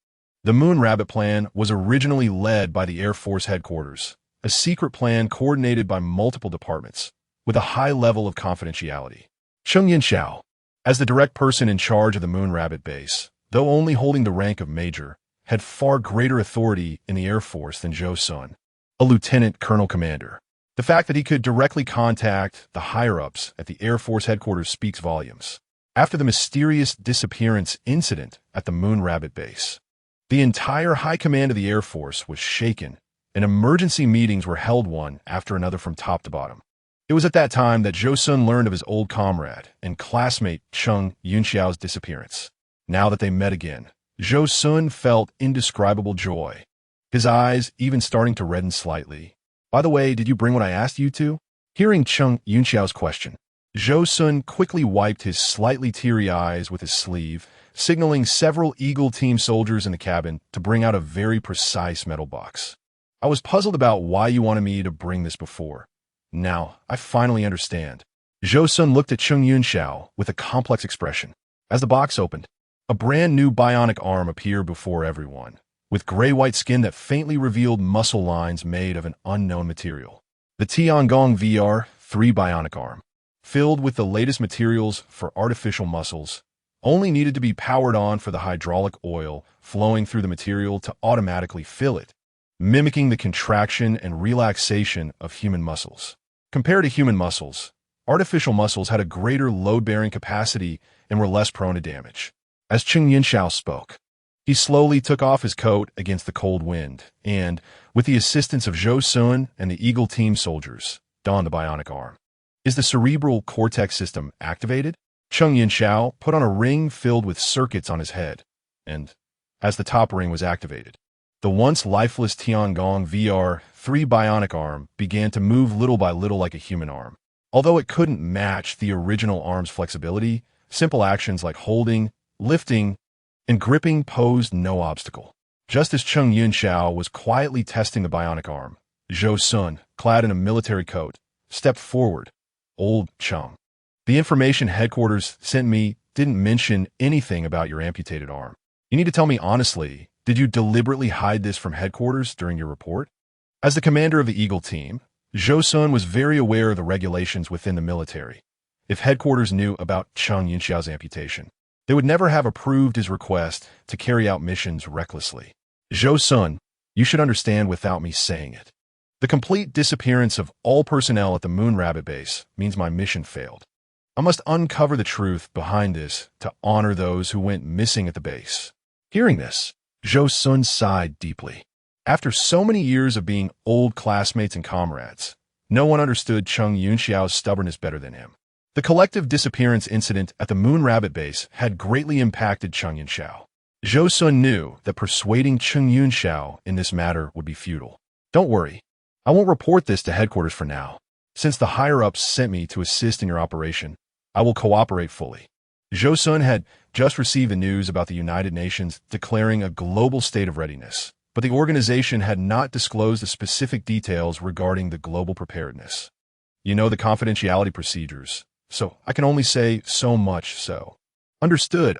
Speaker 1: The Moon Rabbit plan was originally led by the Air Force headquarters, a secret plan coordinated by multiple departments, with a high level of confidentiality. Cheng Yunxiao, as the direct person in charge of the Moon Rabbit base, though only holding the rank of major, had far greater authority in the Air Force than Zhou Sun, a lieutenant colonel commander. The fact that he could directly contact the higher-ups at the Air Force headquarters speaks volumes. After the mysterious disappearance incident at the Moon Rabbit base, the entire high command of the Air Force was shaken, and emergency meetings were held one after another from top to bottom. It was at that time that Zhou Sun learned of his old comrade and classmate Cheng Yunxiao's disappearance. Now that they met again, Zhou Sun felt indescribable joy, his eyes even starting to redden slightly. "By the way, did you bring what I asked you to?" Hearing Cheng Yunxiao's question, Zhou Sun quickly wiped his slightly teary eyes with his sleeve, signaling several Eagle team soldiers in the cabin to bring out a very precise metal box. "I was puzzled about why you wanted me to bring this before. Now, I finally understand." Zhou Sun looked at Cheng Yunxiao with a complex expression. As the box opened, a brand new bionic arm appeared before everyone, with gray-white skin that faintly revealed muscle lines made of an unknown material. The Tiangong VR-3 bionic arm, filled with the latest materials for artificial muscles, only needed to be powered on for the hydraulic oil flowing through the material to automatically fill it, mimicking the contraction and relaxation of human muscles. Compared to human muscles, artificial muscles had a greater load-bearing capacity and were less prone to damage. As Cheng Yunxiao spoke, he slowly took off his coat against the cold wind and, with the assistance of Zhou Sun and the Eagle team soldiers, donned the bionic arm. "Is the cerebral cortex system activated?" Cheng Yunxiao put on a ring filled with circuits on his head, and, as the top ring was activated, the once lifeless Tiangong VR-3 bionic arm began to move little by little like a human arm. Although it couldn't match the original arm's flexibility, simple actions like holding, lifting, and gripping posed no obstacle. Just as Cheng Yunxiao was quietly testing the bionic arm, Zhou Sun, clad in a military coat, stepped forward. "Old Cheng, the information headquarters sent me didn't mention anything about your amputated arm. You need to tell me honestly, did you deliberately hide this from headquarters during your report?" As the commander of the Eagle team, Zhou Sun was very aware of the regulations within the military. If headquarters knew about Cheng Yunxiao's amputation, they would never have approved his request to carry out missions recklessly. "Zhou Sun, you should understand without me saying it. The complete disappearance of all personnel at the Moon Rabbit base means my mission failed. I must uncover the truth behind this to honor those who went missing at the base." Hearing this, Zhou Sun sighed deeply. After so many years of being old classmates and comrades, no one understood Cheng Yunxiao's stubbornness better than him. The collective disappearance incident at the Moon Rabbit base had greatly impacted Cheng Yunxiao. Zhou Sun knew that persuading Cheng Yunxiao in this matter would be futile. "Don't worry, I won't report this to headquarters for now. Since the higher-ups sent me to assist in your operation, I will cooperate fully." Zhou Sun had just received the news about the United Nations declaring a global state of readiness, but the organization had not disclosed the specific details regarding the global preparedness. "You know the confidentiality procedures, so I can only say so much so." Understood.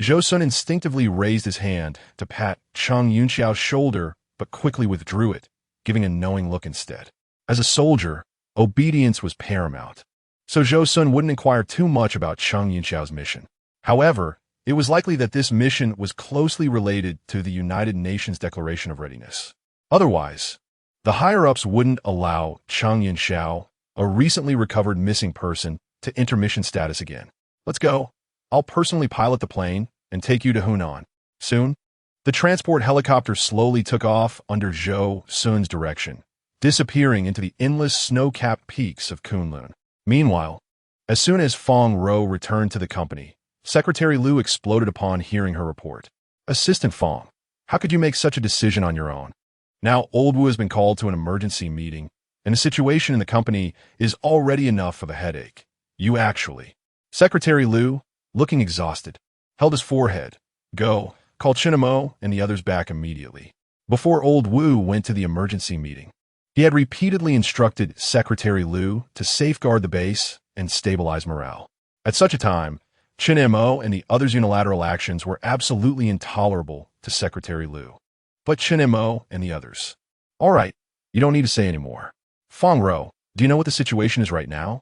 Speaker 1: Zhou Sun instinctively raised his hand to pat Cheng Yunxiao's shoulder, but quickly withdrew it, giving a knowing look instead. As a soldier, obedience was paramount, so Zhou Sun wouldn't inquire too much about Cheng Yunxiao's mission. However, it was likely that this mission was closely related to the United Nations Declaration of Readiness. Otherwise, The higher-ups wouldn't allow Chang Yinxiao, a recently recovered missing person, to enter mission status again. Let's go. I'll personally pilot the plane and take you to Hunan. Soon, the transport helicopter slowly took off under Zhou Sun's direction, disappearing into the endless snow-capped peaks of Kunlun. Meanwhile, as soon as Fong Rou returned to the company, Secretary Liu exploded upon hearing her report. Assistant Fong, how could you make such a decision on your own? Now Old Wu has been called to an emergency meeting, and the situation in the company is already enough of a headache. You actually. Secretary Liu, looking exhausted, held his forehead. Go, call Chen Mo and the others back immediately. Before Old Wu went to the emergency meeting, he had repeatedly instructed Secretary Liu to safeguard the base and stabilize morale. At such a time, Chen Mo and the others' unilateral actions were absolutely intolerable to Secretary Liu. But Chen Mo and the others. All right, you don't need to say anymore. Fong Rou, do you know what the situation is right now?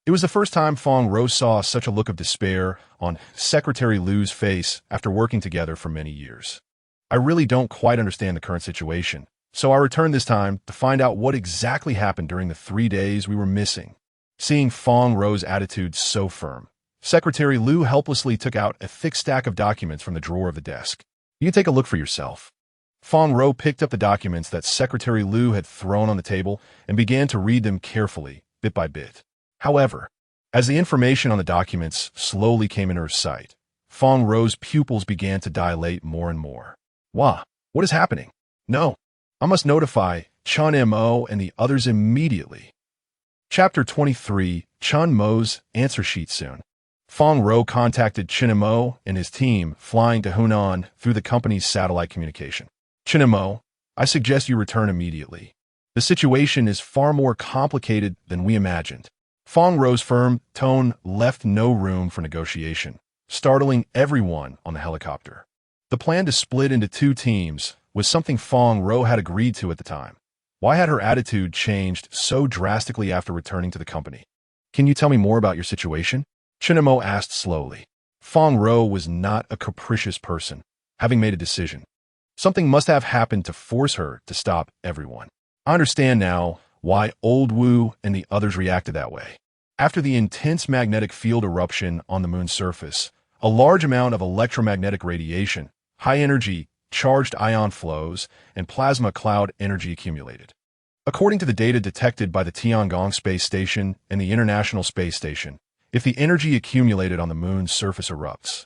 Speaker 1: It was the first time Fong Rou saw such a look of despair on Secretary Liu's face after working together for many years. I really don't quite understand the current situation, so I returned this time to find out what exactly happened during the 3 days we were missing. Seeing Fong Rou's attitude so firm, Secretary Liu helplessly took out a thick stack of documents from the drawer of the desk. You can take a look for yourself. Fong Rou picked up the documents that Secretary Liu had thrown on the table and began to read them carefully, bit by bit. However, as the information on the documents slowly came into her sight, Fong Rou's pupils began to dilate more and more. Wah, what is happening? No, I must notify Chen Mo and the others immediately. Chapter 23, Chen Mo's answer sheet soon. Fong Rou contacted Chen Mo and his team flying to Hunan through the company's satellite communication. Chen Mo, I suggest you return immediately. The situation is far more complicated than we imagined. Fong Rou's firm tone left no room for negotiation, startling everyone on the helicopter. The plan to split into 2 teams was something Fong Rou had agreed to at the time. Why had her attitude changed so drastically after returning to the company? Can you tell me more about your situation? Chen Mo asked slowly. Fong Rou was not a capricious person, having made a decision. Something must have happened to force her to stop everyone. I understand now why Old Wu and the others reacted that way. After the intense magnetic field eruption on the moon's surface, a large amount of electromagnetic radiation, high-energy, charged ion flows, and plasma cloud energy accumulated. According to the data detected by the Tiangong Space Station and the International Space Station, if the energy accumulated on the moon's surface erupts,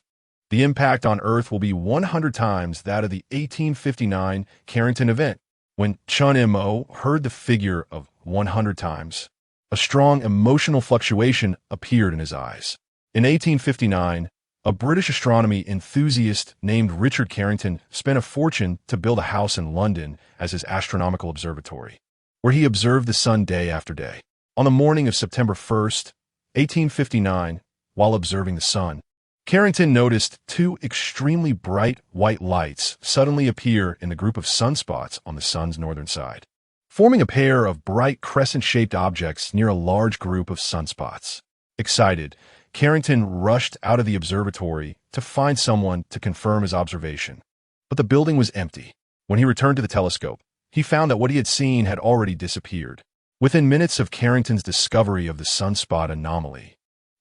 Speaker 1: the impact on Earth will be 100 times that of the 1859 Carrington event. When Chen Mo heard the figure of 100 times, a strong emotional fluctuation appeared in his eyes. In 1859, a British astronomy enthusiast named Richard Carrington spent a fortune to build a house in London as his astronomical observatory, where he observed the sun day after day. On the morning of September 1st, 1859, while observing the sun, Carrington noticed 2 extremely bright white lights suddenly appear in the group of sunspots on the sun's northern side, forming a pair of bright crescent-shaped objects near a large group of sunspots. Excited, Carrington rushed out of the observatory to find someone to confirm his observation. But the building was empty. When he returned to the telescope, he found that what he had seen had already disappeared. Within minutes of Carrington's discovery of the sunspot anomaly,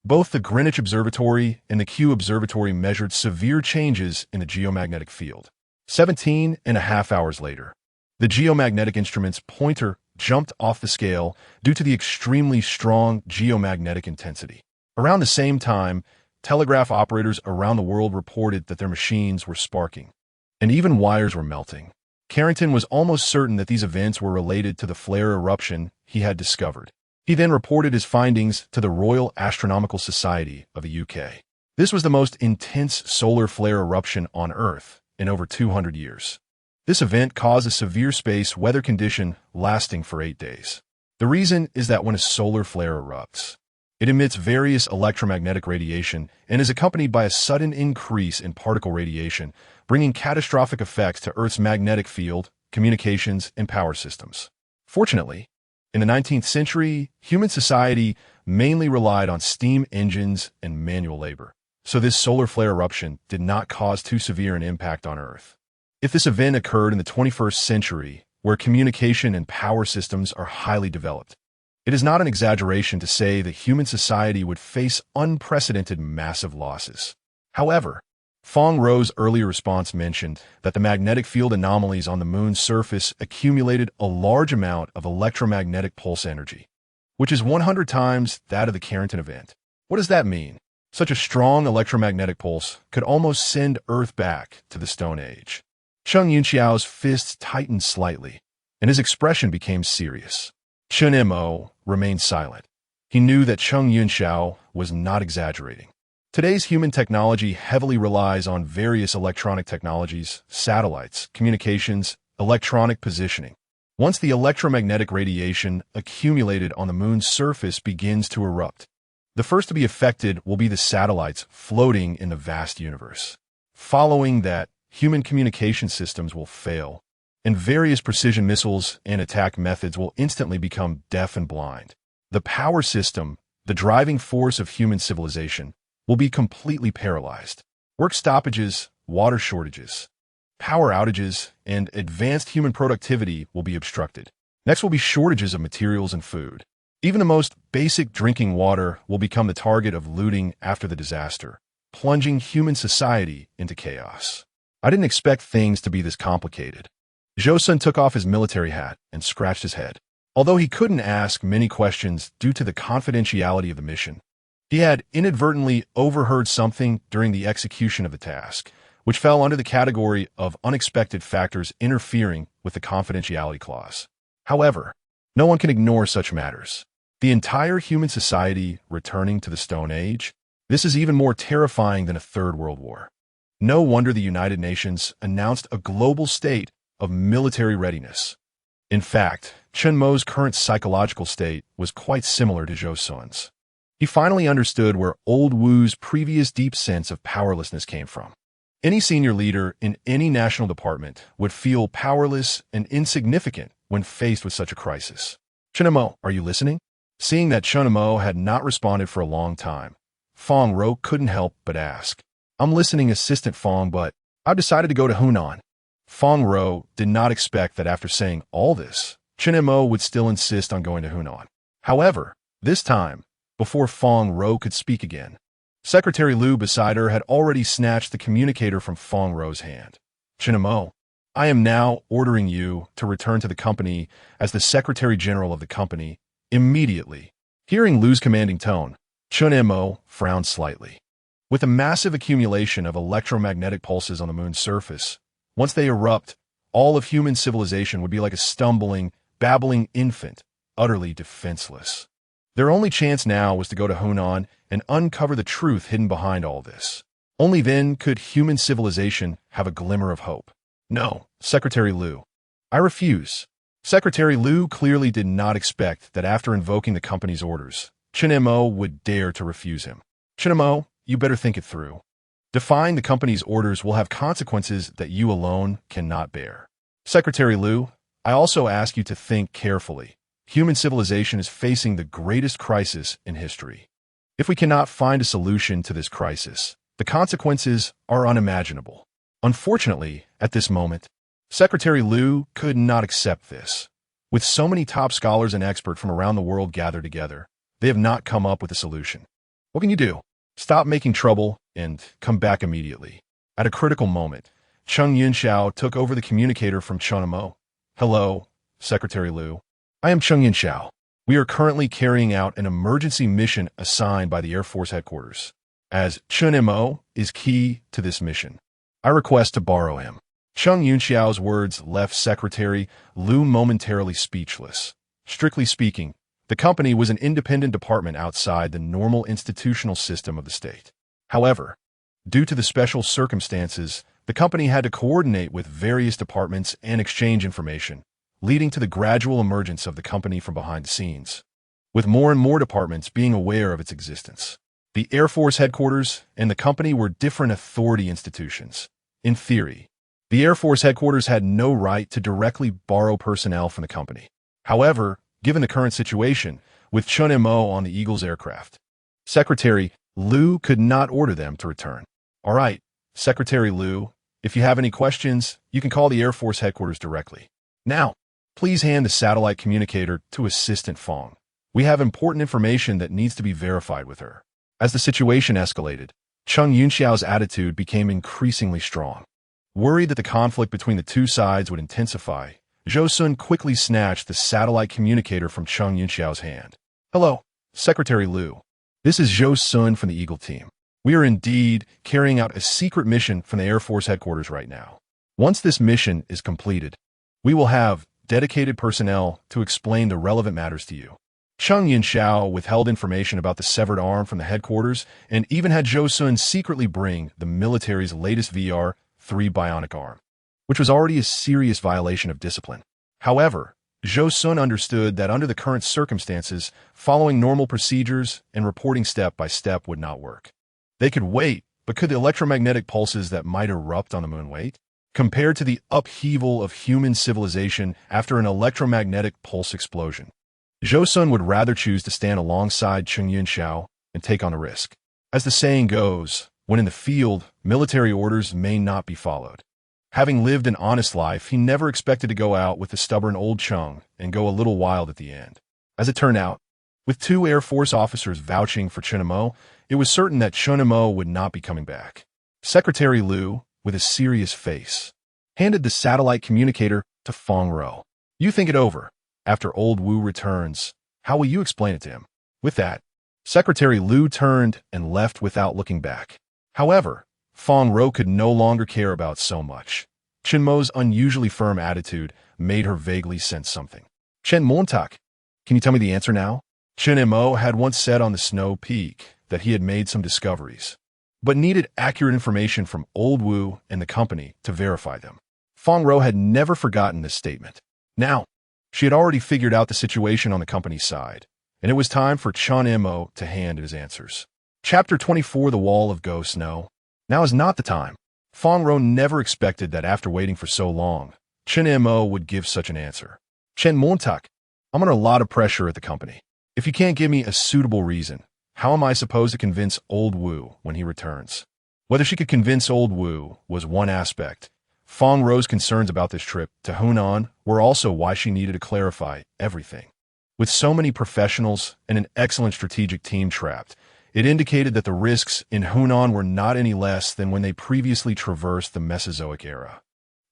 Speaker 1: both the Greenwich Observatory and the Kew Observatory measured severe changes in the geomagnetic field. 17.5 hours later, the geomagnetic instrument's pointer jumped off the scale due to the extremely strong geomagnetic intensity. Around the same time, telegraph operators around the world reported that their machines were sparking, and even wires were melting. Carrington was almost certain that these events were related to the flare eruption he had discovered. He then reported his findings to the Royal Astronomical Society of the UK. This was the most intense solar flare eruption on Earth in over 200 years. This event caused a severe space weather condition lasting for 8 days. The reason is that when a solar flare erupts, it emits various electromagnetic radiation and is accompanied by a sudden increase in particle radiation, bringing catastrophic effects to Earth's magnetic field, communications, and power systems. Fortunately, in the 19th century, human society mainly relied on steam engines and manual labor, so this solar flare eruption did not cause too severe an impact on Earth. If this event occurred in the 21st century, where communication and power systems are highly developed. It is not an exaggeration to say that human society would face unprecedented massive losses. However, Fong Ro's earlier response mentioned that the magnetic field anomalies on the moon's surface accumulated a large amount of electromagnetic pulse energy, which is 100 times that of the Carrington event. What does that mean? Such a strong electromagnetic pulse could almost send Earth back to the Stone Age. Chen Yunxiao's fists tightened slightly, and his expression became serious. Chen Mo remained silent. He knew that Chen Yunxiao was not exaggerating. Today's human technology heavily relies on various electronic technologies, satellites, communications, electronic positioning. Once the electromagnetic radiation accumulated on the moon's surface begins to erupt, the first to be affected will be the satellites floating in the vast universe. Following that, human communication systems will fail, and various precision missiles and attack methods will instantly become deaf and blind. The power system, the driving force of human civilization, will be completely paralyzed. Work stoppages, water shortages, power outages, and advanced human productivity will be obstructed. Next will be shortages of materials and food. Even the most basic drinking water will become the target of looting after the disaster, plunging human society into chaos. I didn't expect things to be this complicated. Zhou Sun took off his military hat and scratched his head. Although he couldn't ask many questions due to the confidentiality of the mission, he had inadvertently overheard something during the execution of the task, which fell under the category of unexpected factors interfering with the confidentiality clause. However, no one can ignore such matters. The entire human society returning to the Stone Age? This is even more terrifying than a Third World War. No wonder the United Nations announced a global state of military readiness. In fact, Chen Mo's current psychological state was quite similar to Zhou Sun's. He finally understood where old Wu's previous deep sense of powerlessness came from. Any senior leader in any national department would feel powerless and insignificant when faced with such a crisis. Chen Mo, are you listening? Seeing that Chen Mo had not responded for a long time, Fong Ro couldn't help but ask. I'm listening, Assistant Fong, but I've decided to go to Hunan. Fong Ro did not expect that after saying all this, Chen Mo would still insist on going to Hunan. However, this time, before Fong Ro could speak again, Secretary Liu beside her had already snatched the communicator from Fong Ro's hand. Chen Mo, I am now ordering you to return to the company as the Secretary General of the company immediately. Hearing Liu's commanding tone, Chen Mo frowned slightly. With a massive accumulation of electromagnetic pulses on the moon's surface, once they erupt, all of human civilization would be like a stumbling, babbling infant, utterly defenseless. Their only chance now was to go to Hunan and uncover the truth hidden behind all this. Only then could human civilization have a glimmer of hope. No, Secretary Liu. I refuse. Secretary Liu clearly did not expect that after invoking the company's orders, Chen Mo would dare to refuse him. Chen Mo, you better think it through. Defying the company's orders will have consequences that you alone cannot bear. Secretary Liu, I also ask you to think carefully. Human civilization is facing the greatest crisis in history. If we cannot find a solution to this crisis, the consequences are unimaginable. Unfortunately, at this moment, Secretary Liu could not accept this. With so many top scholars and experts from around the world gathered together, they have not come up with a solution. What can you do? Stop making trouble and come back immediately. At a critical moment, Chen Yunxiao took over the communicator from Chen Mo. Hello, Secretary Liu. I am Chen Yunxiao. We are currently carrying out an emergency mission assigned by the Air Force headquarters. As Chen Mo is key to this mission, I request to borrow him. Chen Yunxiao's words left Secretary Liu momentarily speechless. Strictly speaking, the company was an independent department outside the normal institutional system of the state. However, due to the special circumstances, the company had to coordinate with various departments and exchange information, leading to the gradual emergence of the company from behind the scenes, with more and more departments being aware of its existence. The Air Force headquarters and the company were different authority institutions. In theory, the Air Force headquarters had no right to directly borrow personnel from the company. However, given the current situation, with Chen Mo on the Eagle's aircraft, Secretary Liu could not order them to return. All right, Secretary Liu, if you have any questions, you can call the Air Force headquarters directly. Now, Please hand the satellite communicator to Assistant Fong. We have important information that needs to be verified with her. As the situation escalated, Chung Yunxiao's attitude became increasingly strong. Worried that the conflict between the two sides would intensify, Zhou Sun quickly snatched the satellite communicator from Chung Yunxiao's hand. Hello, Secretary Liu. This is Zhou Sun from the Eagle team. We are indeed carrying out a secret mission from the Air Force headquarters right now. Once this mission is completed, we will have dedicated personnel to explain the relevant matters to you. Chung Yunxiao withheld information about the severed arm from the headquarters and even had Zhou Sun secretly bring the military's latest VR-3 bionic arm, which was already a serious violation of discipline. However, Zhou Sun understood that under the current circumstances, following normal procedures and reporting step by step would not work. They could wait, but could the electromagnetic pulses that might erupt on the moon wait? Compared to the upheaval of human civilization after an electromagnetic pulse explosion, Zhou Sun would rather choose to stand alongside Chung Yunxiao and take on the risk. As the saying goes, when in the field, military orders may not be followed. Having lived an honest life, he never expected to go out with the stubborn old Chung and go a little wild at the end. As it turned out, with 2 Air Force officers vouching for Chen Mo, it was certain that Chen Mo would not be coming back. Secretary Liu, with a serious face, handed the satellite communicator to Fong Ro. You think it over. After old Wu returns, how will you explain it to him? With that, Secretary Liu turned and left without looking back. However, Fong Ro could no longer care about so much. Chen Mo's unusually firm attitude made her vaguely sense something. Chen Mo, can you tell me the answer now? Chen Mo had once said on the Snow Peak that he had made some discoveries, but needed accurate information from old Wu and the company to verify them. Fong Ro had never forgotten this statement. Now, she had already figured out the situation on the company's side, and it was time for Chen Mo to hand his answers. Chapter 24, The Wall of Ghosts. No, now is not the time. Fong Ro never expected that after waiting for so long, Chen Mo would give such an answer. Chen Mo, I'm under a lot of pressure at the company. If you can't give me a suitable reason, how am I supposed to convince old Wu when he returns? Whether she could convince old Wu was one aspect. Fong Ro's concerns about this trip to Hunan were also why she needed to clarify everything. With so many professionals and an excellent strategic team trapped, it indicated that the risks in Hunan were not any less than when they previously traversed the Mesozoic era.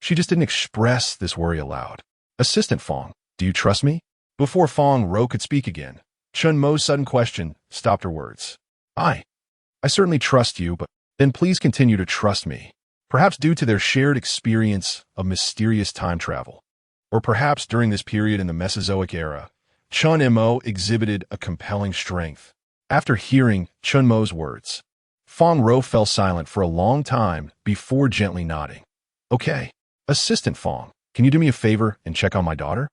Speaker 1: She just didn't express this worry aloud. Assistant Fong, do you trust me? Before Fong Ro could speak again, Chen Mo's sudden question stopped her words. I certainly trust you, but then please continue to trust me. Perhaps due to their shared experience of mysterious time travel, or perhaps during this period in the Mesozoic era, Chen Mo exhibited a compelling strength. After hearing Chen Mo's words, Fong Ro fell silent for a long time before gently nodding. Okay, Assistant Fong, can you do me a favor and check on my daughter?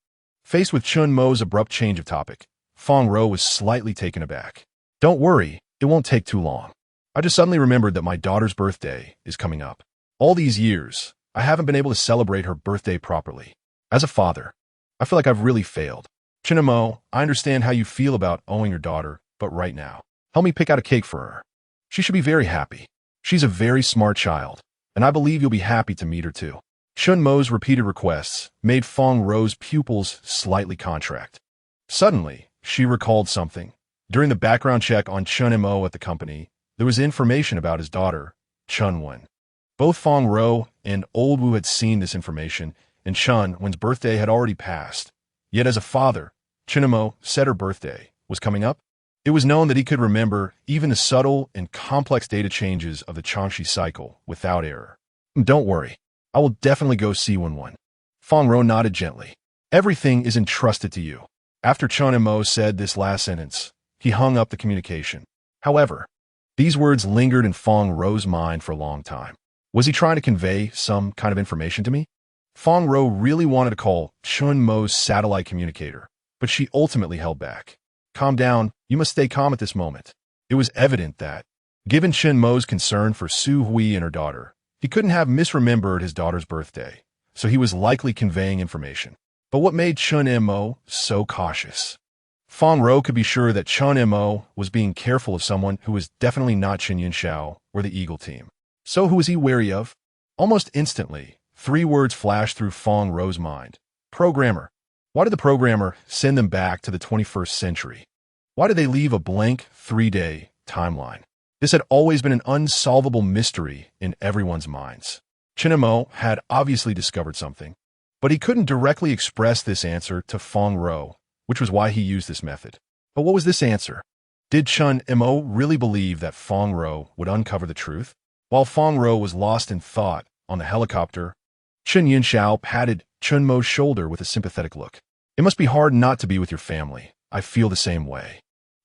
Speaker 1: Faced with Chen Mo's abrupt change of topic, Fong Ro was slightly taken aback. Don't worry, it won't take too long. I just suddenly remembered that my daughter's birthday is coming up. All these years, I haven't been able to celebrate her birthday properly. As a father, I feel like I've really failed. Chen Mo, I understand how you feel about owing your daughter, but right now, help me pick out a cake for her. She should be very happy. She's a very smart child, and I believe you'll be happy to meet her too. Chen Mo's repeated requests made Fong Ro's pupils slightly contract. Suddenly, she recalled something. During the background check on Chen Mo at the company, there was information about his daughter, Chen Wen. Both Fong Ro and old Wu had seen this information, and Chen Wen's birthday had already passed. Yet as a father, Chen Mo said her birthday was coming up. It was known that he could remember even the subtle and complex data changes of the Changxi cycle without error. Don't worry, I will definitely go see Wen. Fong Ro nodded gently. Everything is entrusted to you. After Chen Mo said this last sentence, he hung up the communication. However, these words lingered in Fong Ro's mind for a long time. Was he trying to convey some kind of information to me? Fong Ro really wanted to call Chen Mo's satellite communicator, but she ultimately held back. Calm down, you must stay calm at this moment. It was evident that, given Chen Mo's concern for Su Hui and her daughter, he couldn't have misremembered his daughter's birthday, so he was likely conveying information. But what made Chen Mo so cautious? Fong Ro could be sure that Chen Mo was being careful of someone who was definitely not Chen Yunxiao or the Eagle team. So who was he wary of? Almost instantly, 3 words flashed through Fong Ro's mind. Programmer. Why did the programmer send them back to the 21st century? Why did they leave a blank 3-day timeline? This had always been an unsolvable mystery in everyone's minds. Chen Mo had obviously discovered something, but he couldn't directly express this answer to Feng Ro, which was why he used this method. But what was this answer? Did Chen Mo really believe that Feng Ro would uncover the truth? While Feng Ro was lost in thought on the helicopter, Chen Yunxiao patted Chen Mo's shoulder with a sympathetic look. It must be hard not to be with your family. I feel the same way.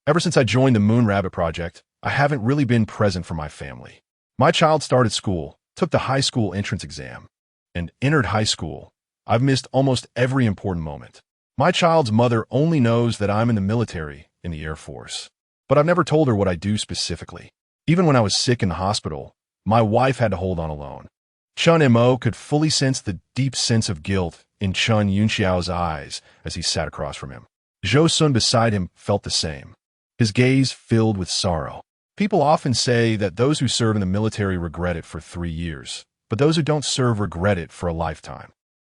Speaker 1: Ever since I joined the Moon Rabbit Project, I haven't really been present for my family. My child started school, took the high school entrance exam, and entered high school. I've missed almost every important moment. My child's mother only knows that I'm in the military, in the Air Force. But I've never told her what I do specifically. Even when I was sick in the hospital, my wife had to hold on alone. Chen Mo could fully sense the deep sense of guilt in Chen Yunxiao's eyes as he sat across from him. Zhou Sun beside him felt the same, his gaze filled with sorrow. People often say that those who serve in the military regret it for 3 years, but those who don't serve regret it for a lifetime.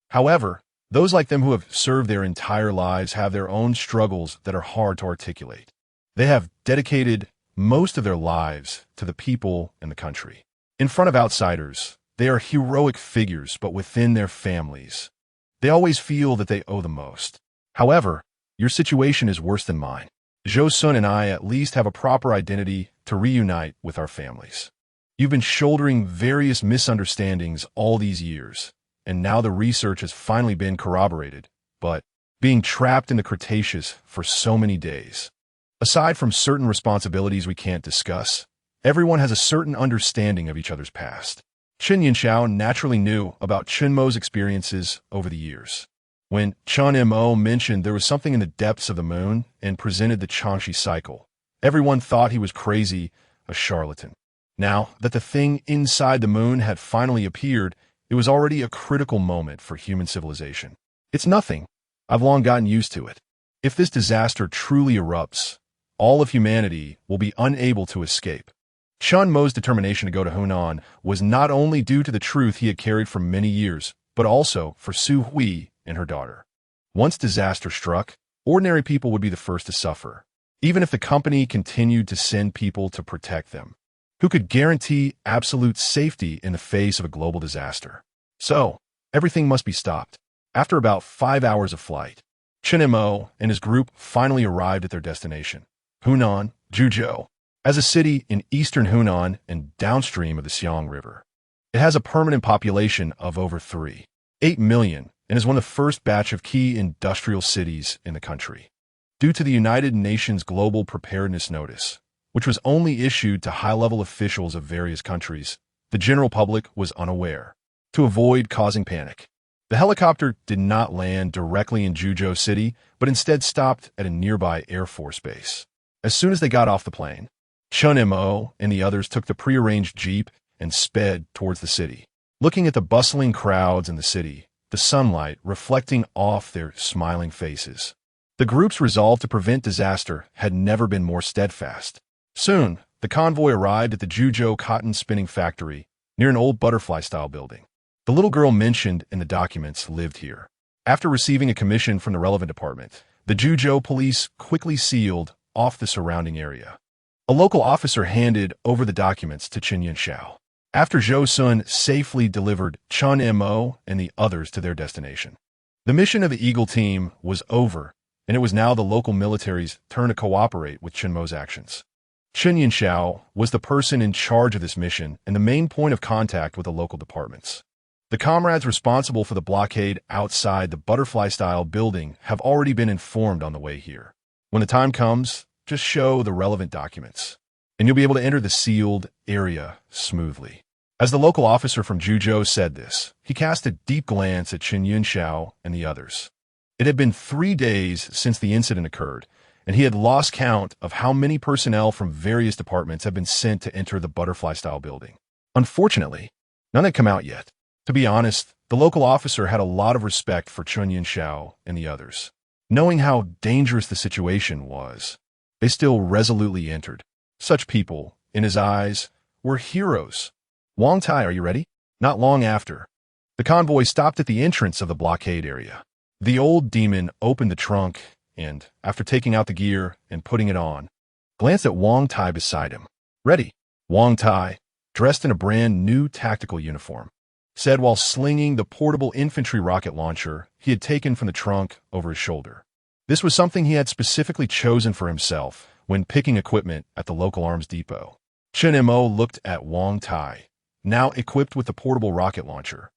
Speaker 1: However, those like them who have served their entire lives have their own struggles that are hard to articulate. They have dedicated most of their lives to the people and the country. In front of outsiders, they are heroic figures, but within their families, they always feel that they owe the most. However, your situation is worse than mine. Zhou Sun and I at least have a proper identity to reunite with our families. You've been shouldering various misunderstandings all these years, and now the research has finally been corroborated, but being trapped in the Cretaceous for so many days. Aside from certain responsibilities we can't discuss, everyone has a certain understanding of each other's past. Chen Yunxiao naturally knew about Chen Mo's experiences over the years. When Chen Mo mentioned there was something in the depths of the moon and presented the Changxi cycle, everyone thought he was crazy, a charlatan. Now that the thing inside the moon had finally appeared, it was already a critical moment for human civilization. It's nothing. I've long gotten used to it. If this disaster truly erupts, all of humanity will be unable to escape. Chen Mo's determination to go to Hunan was not only due to the truth he had carried for many years, but also for Su Hui and her daughter. Once disaster struck, ordinary people would be the first to suffer, even if the company continued to send people to protect them. Who could guarantee absolute safety in the face of a global disaster? So, everything must be stopped. After about 5 hours of flight, Chen Mo and his group finally arrived at their destination, Hunan, Zhuzhou, as a city in eastern Hunan and downstream of the Xiang River. It has a permanent population of over 3.8 million and is one of the first batch of key industrial cities in the country. Due to the United Nations Global Preparedness Notice, which was only issued to high-level officials of various countries, the general public was unaware. To avoid causing panic, the helicopter did not land directly in Zhuzhou City, but instead stopped at a nearby Air Force base. As soon as they got off the plane, Chen Mo and the others took the prearranged jeep and sped towards the city. Looking at the bustling crowds in the city, the sunlight reflecting off their smiling faces, the group's resolve to prevent disaster had never been more steadfast. Soon, the convoy arrived at the Zhuzhou cotton spinning factory near an old butterfly-style building. The little girl mentioned in the documents lived here. After receiving a commission from the relevant department, the Zhuzhou police quickly sealed off the surrounding area. A local officer handed over the documents to Chen Yunxiao. After Zhou Sun safely delivered Chen Mo and the others to their destination, the mission of the Eagle team was over, and it was now the local military's turn to cooperate with Chen Mo's actions. Chen Yunxiao was the person in charge of this mission and the main point of contact with the local departments. The comrades responsible for the blockade outside the butterfly-style building have already been informed on the way here. When the time comes, just show the relevant documents, and you'll be able to enter the sealed area smoothly. As the local officer from Zhuzhou said this, he cast a deep glance at Chen Yunxiao and the others. It had been 3 days since the incident occurred, and he had lost count of how many personnel from various departments had been sent to enter the butterfly-style building. Unfortunately, none had come out yet. To be honest, the local officer had a lot of respect for Chen Yunxiao and the others. Knowing how dangerous the situation was, they still resolutely entered. Such people, in his eyes, were heroes. Wang Tai, are you ready? Not long after, the convoy stopped at the entrance of the blockade area. The old demon opened the trunk and, after taking out the gear and putting it on, glanced at Wang Tai beside him. Ready? Wang Tai, dressed in a brand new tactical uniform, said while slinging the portable infantry rocket launcher he had taken from the trunk over his shoulder. This was something he had specifically chosen for himself when picking equipment at the local arms depot. Chen Mo looked at Wang Tai, now equipped with the portable rocket launcher,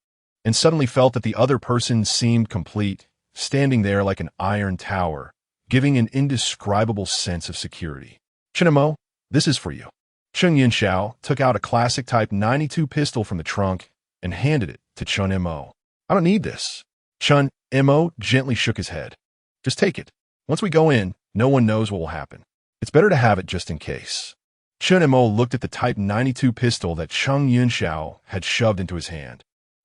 Speaker 1: and suddenly felt that the other person seemed complete, standing there like an iron tower, giving an indescribable sense of security. Chen Mo, this is for you. Chen Yunxiao took out a classic Type 92 pistol from the trunk and handed it to Chen Mo. I don't need this. Chen Mo gently shook his head. Just take it. Once we go in, no one knows what will happen. It's better to have it just in case. Chen Mo looked at the Type 92 pistol that Chen Yunxiao had shoved into his hand,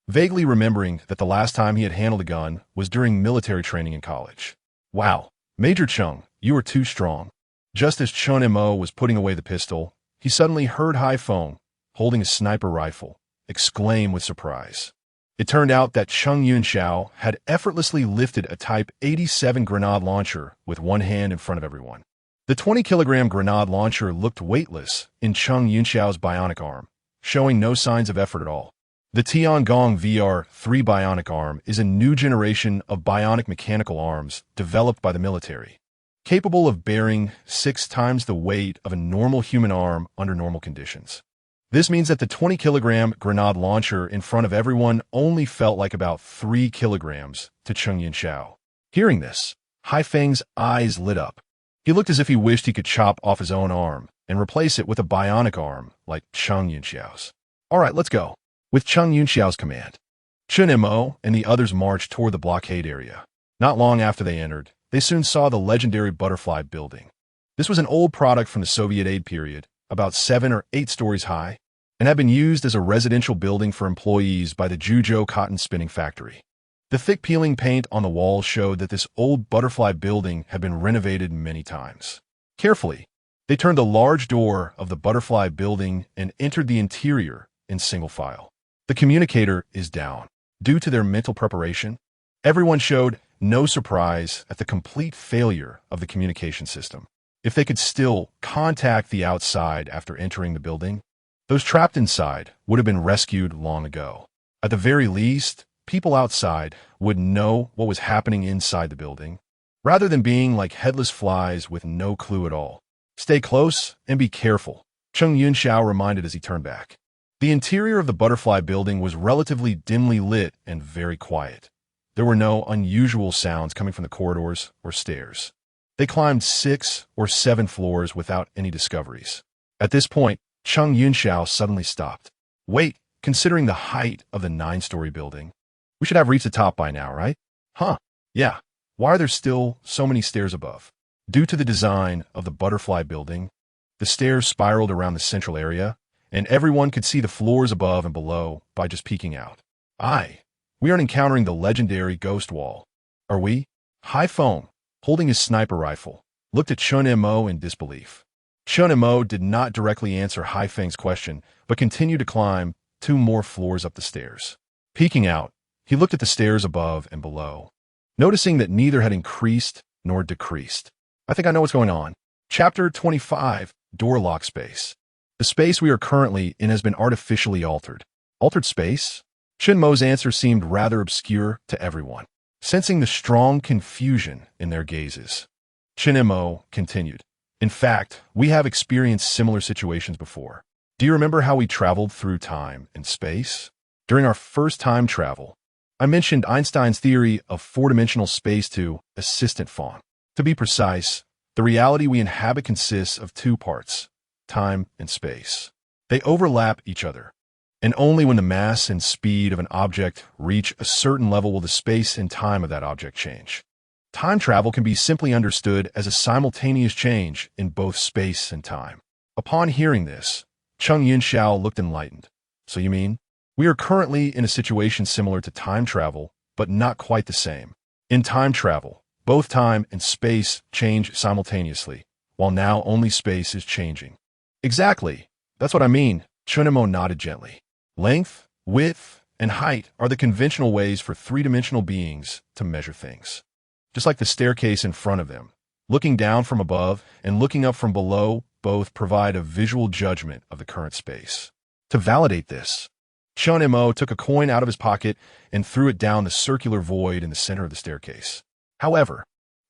Speaker 1: vaguely remembering that the last time he had handled a gun was during military training in college. Wow, Major Cheng, you are too strong. Just as Chen Mo was putting away the pistol, he suddenly heard Hai Feng, holding a sniper rifle, exclaim with surprise. It turned out that Chen Yunxiao had effortlessly lifted a Type 87 grenade launcher with one hand in front of everyone. The 20-kilogram grenade launcher looked weightless in Chen Yunxiao's bionic arm, showing no signs of effort at all. The Tiangong VR-3 bionic arm is a new generation of bionic mechanical arms developed by the military, capable of bearing 6 times the weight of a normal human arm under normal conditions. This means that the 20-kilogram grenade launcher in front of everyone only felt like about 3 kilograms to Chen Yunxiao. Hearing this, Hai Feng's eyes lit up. He looked as if he wished he could chop off his own arm and replace it with a bionic arm like Chen Yunxiao's. All right, let's go. With Chen Yunxiao's command, Chen Mo and the others marched toward the blockade area. Not long after they entered, they soon saw the legendary Butterfly Building. This was an old product from the Soviet aid period, about 7 or 8 stories high, and had been used as a residential building for employees by the Juzhou cotton spinning factory. The thick peeling paint on the walls showed that this old Butterfly Building had been renovated many times. Carefully, they turned the large door of the Butterfly Building and entered the interior in single file. The communicator is down. Due to their mental preparation, everyone showed no surprise at the complete failure of the communication system. If they could still contact the outside after entering the building, those trapped inside would have been rescued long ago. At the very least, people outside would know what was happening inside the building, rather than being like headless flies with no clue at all. Stay close and be careful, Chen Yunxiao reminded as he turned back. The interior of the Butterfly Building was relatively dimly lit and very quiet. There were no unusual sounds coming from the corridors or stairs. They climbed 6 or 7 floors without any discoveries. At this point, Chen Yunxiao suddenly stopped. Wait, considering the height of the 9-story building, we should have reached the top by now, right? Huh, yeah. Why are there still so many stairs above? Due to the design of the Butterfly Building, the stairs spiraled around the central area, and everyone could see the floors above and below by just peeking out. We aren't encountering the legendary ghost wall, are we? Hai Feng, holding his sniper rifle, looked at Chen Mo in disbelief. Chen Mo did not directly answer Hai Feng's question, but continued to climb 2 more floors up the stairs. Peeking out, he looked at the stairs above and below, noticing that neither had increased nor decreased. I think I know what's going on. Chapter 25, Door Lock Space. The space we are currently in has been artificially altered. Altered space? Chen Mo's answer seemed rather obscure to everyone, sensing the strong confusion in their gazes. Chen Mo continued. In fact, we have experienced similar situations before. Do you remember how we traveled through time and space? During our first time travel, I mentioned Einstein's theory of 4-dimensional space to assistant Fawn. To be precise, the reality we inhabit consists of 2 parts, time and space. They overlap each other, and only when the mass and speed of an object reach a certain level will the space and time of that object change. Time travel can be simply understood as a simultaneous change in both space and time. Upon hearing this, Chen Yunxiao looked enlightened. So you mean, we are currently in a situation similar to time travel, but not quite the same. In time travel, both time and space change simultaneously, while now only space is changing. Exactly. That's what I mean. Chen Mo nodded gently. Length, width, and height are the conventional ways for three-dimensional beings to measure things. Just like the staircase in front of them, looking down from above and looking up from below both provide a visual judgment of the current space. To validate this, Chen Mo took a coin out of his pocket and threw it down the circular void in the center of the staircase. However,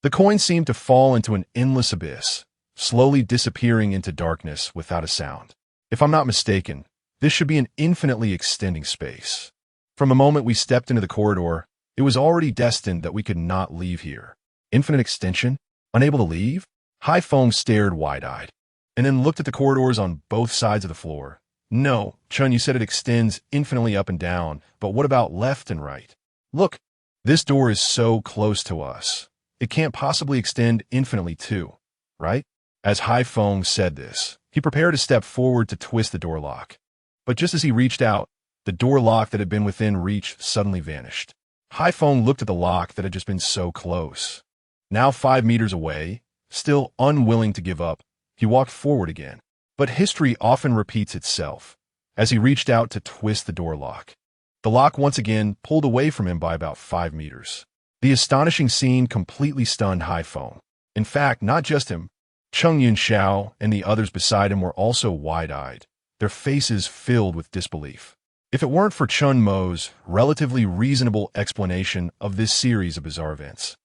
Speaker 1: the coin seemed to fall into an endless abyss, slowly disappearing into darkness without a sound. If I'm not mistaken, this should be an infinitely extending space. From the moment we stepped into the corridor, it was already destined that we could not leave here. Infinite extension? Unable to leave? Hai Feng stared wide-eyed, and then looked at the corridors on both sides of the floor. No, Chun, you said it extends infinitely up and down, but what about left and right? Look, this door is so close to us. It can't possibly extend infinitely too, right? As Hai Feng said this, he prepared to step forward to twist the door lock. But just as he reached out, the door lock that had been within reach suddenly vanished. Hai Feng looked at the lock that had just been so close. Now 5 meters away, still unwilling to give up, he walked forward again. But history often repeats itself. As he reached out to twist the door lock, the lock once again pulled away from him by about 5 meters. The astonishing scene completely stunned Hai Feng. In fact, not just him. Cheng Yunxiao and the others beside him were also wide-eyed, their faces filled with disbelief. If it weren't for Chen Mo's relatively reasonable explanation of this series of bizarre events,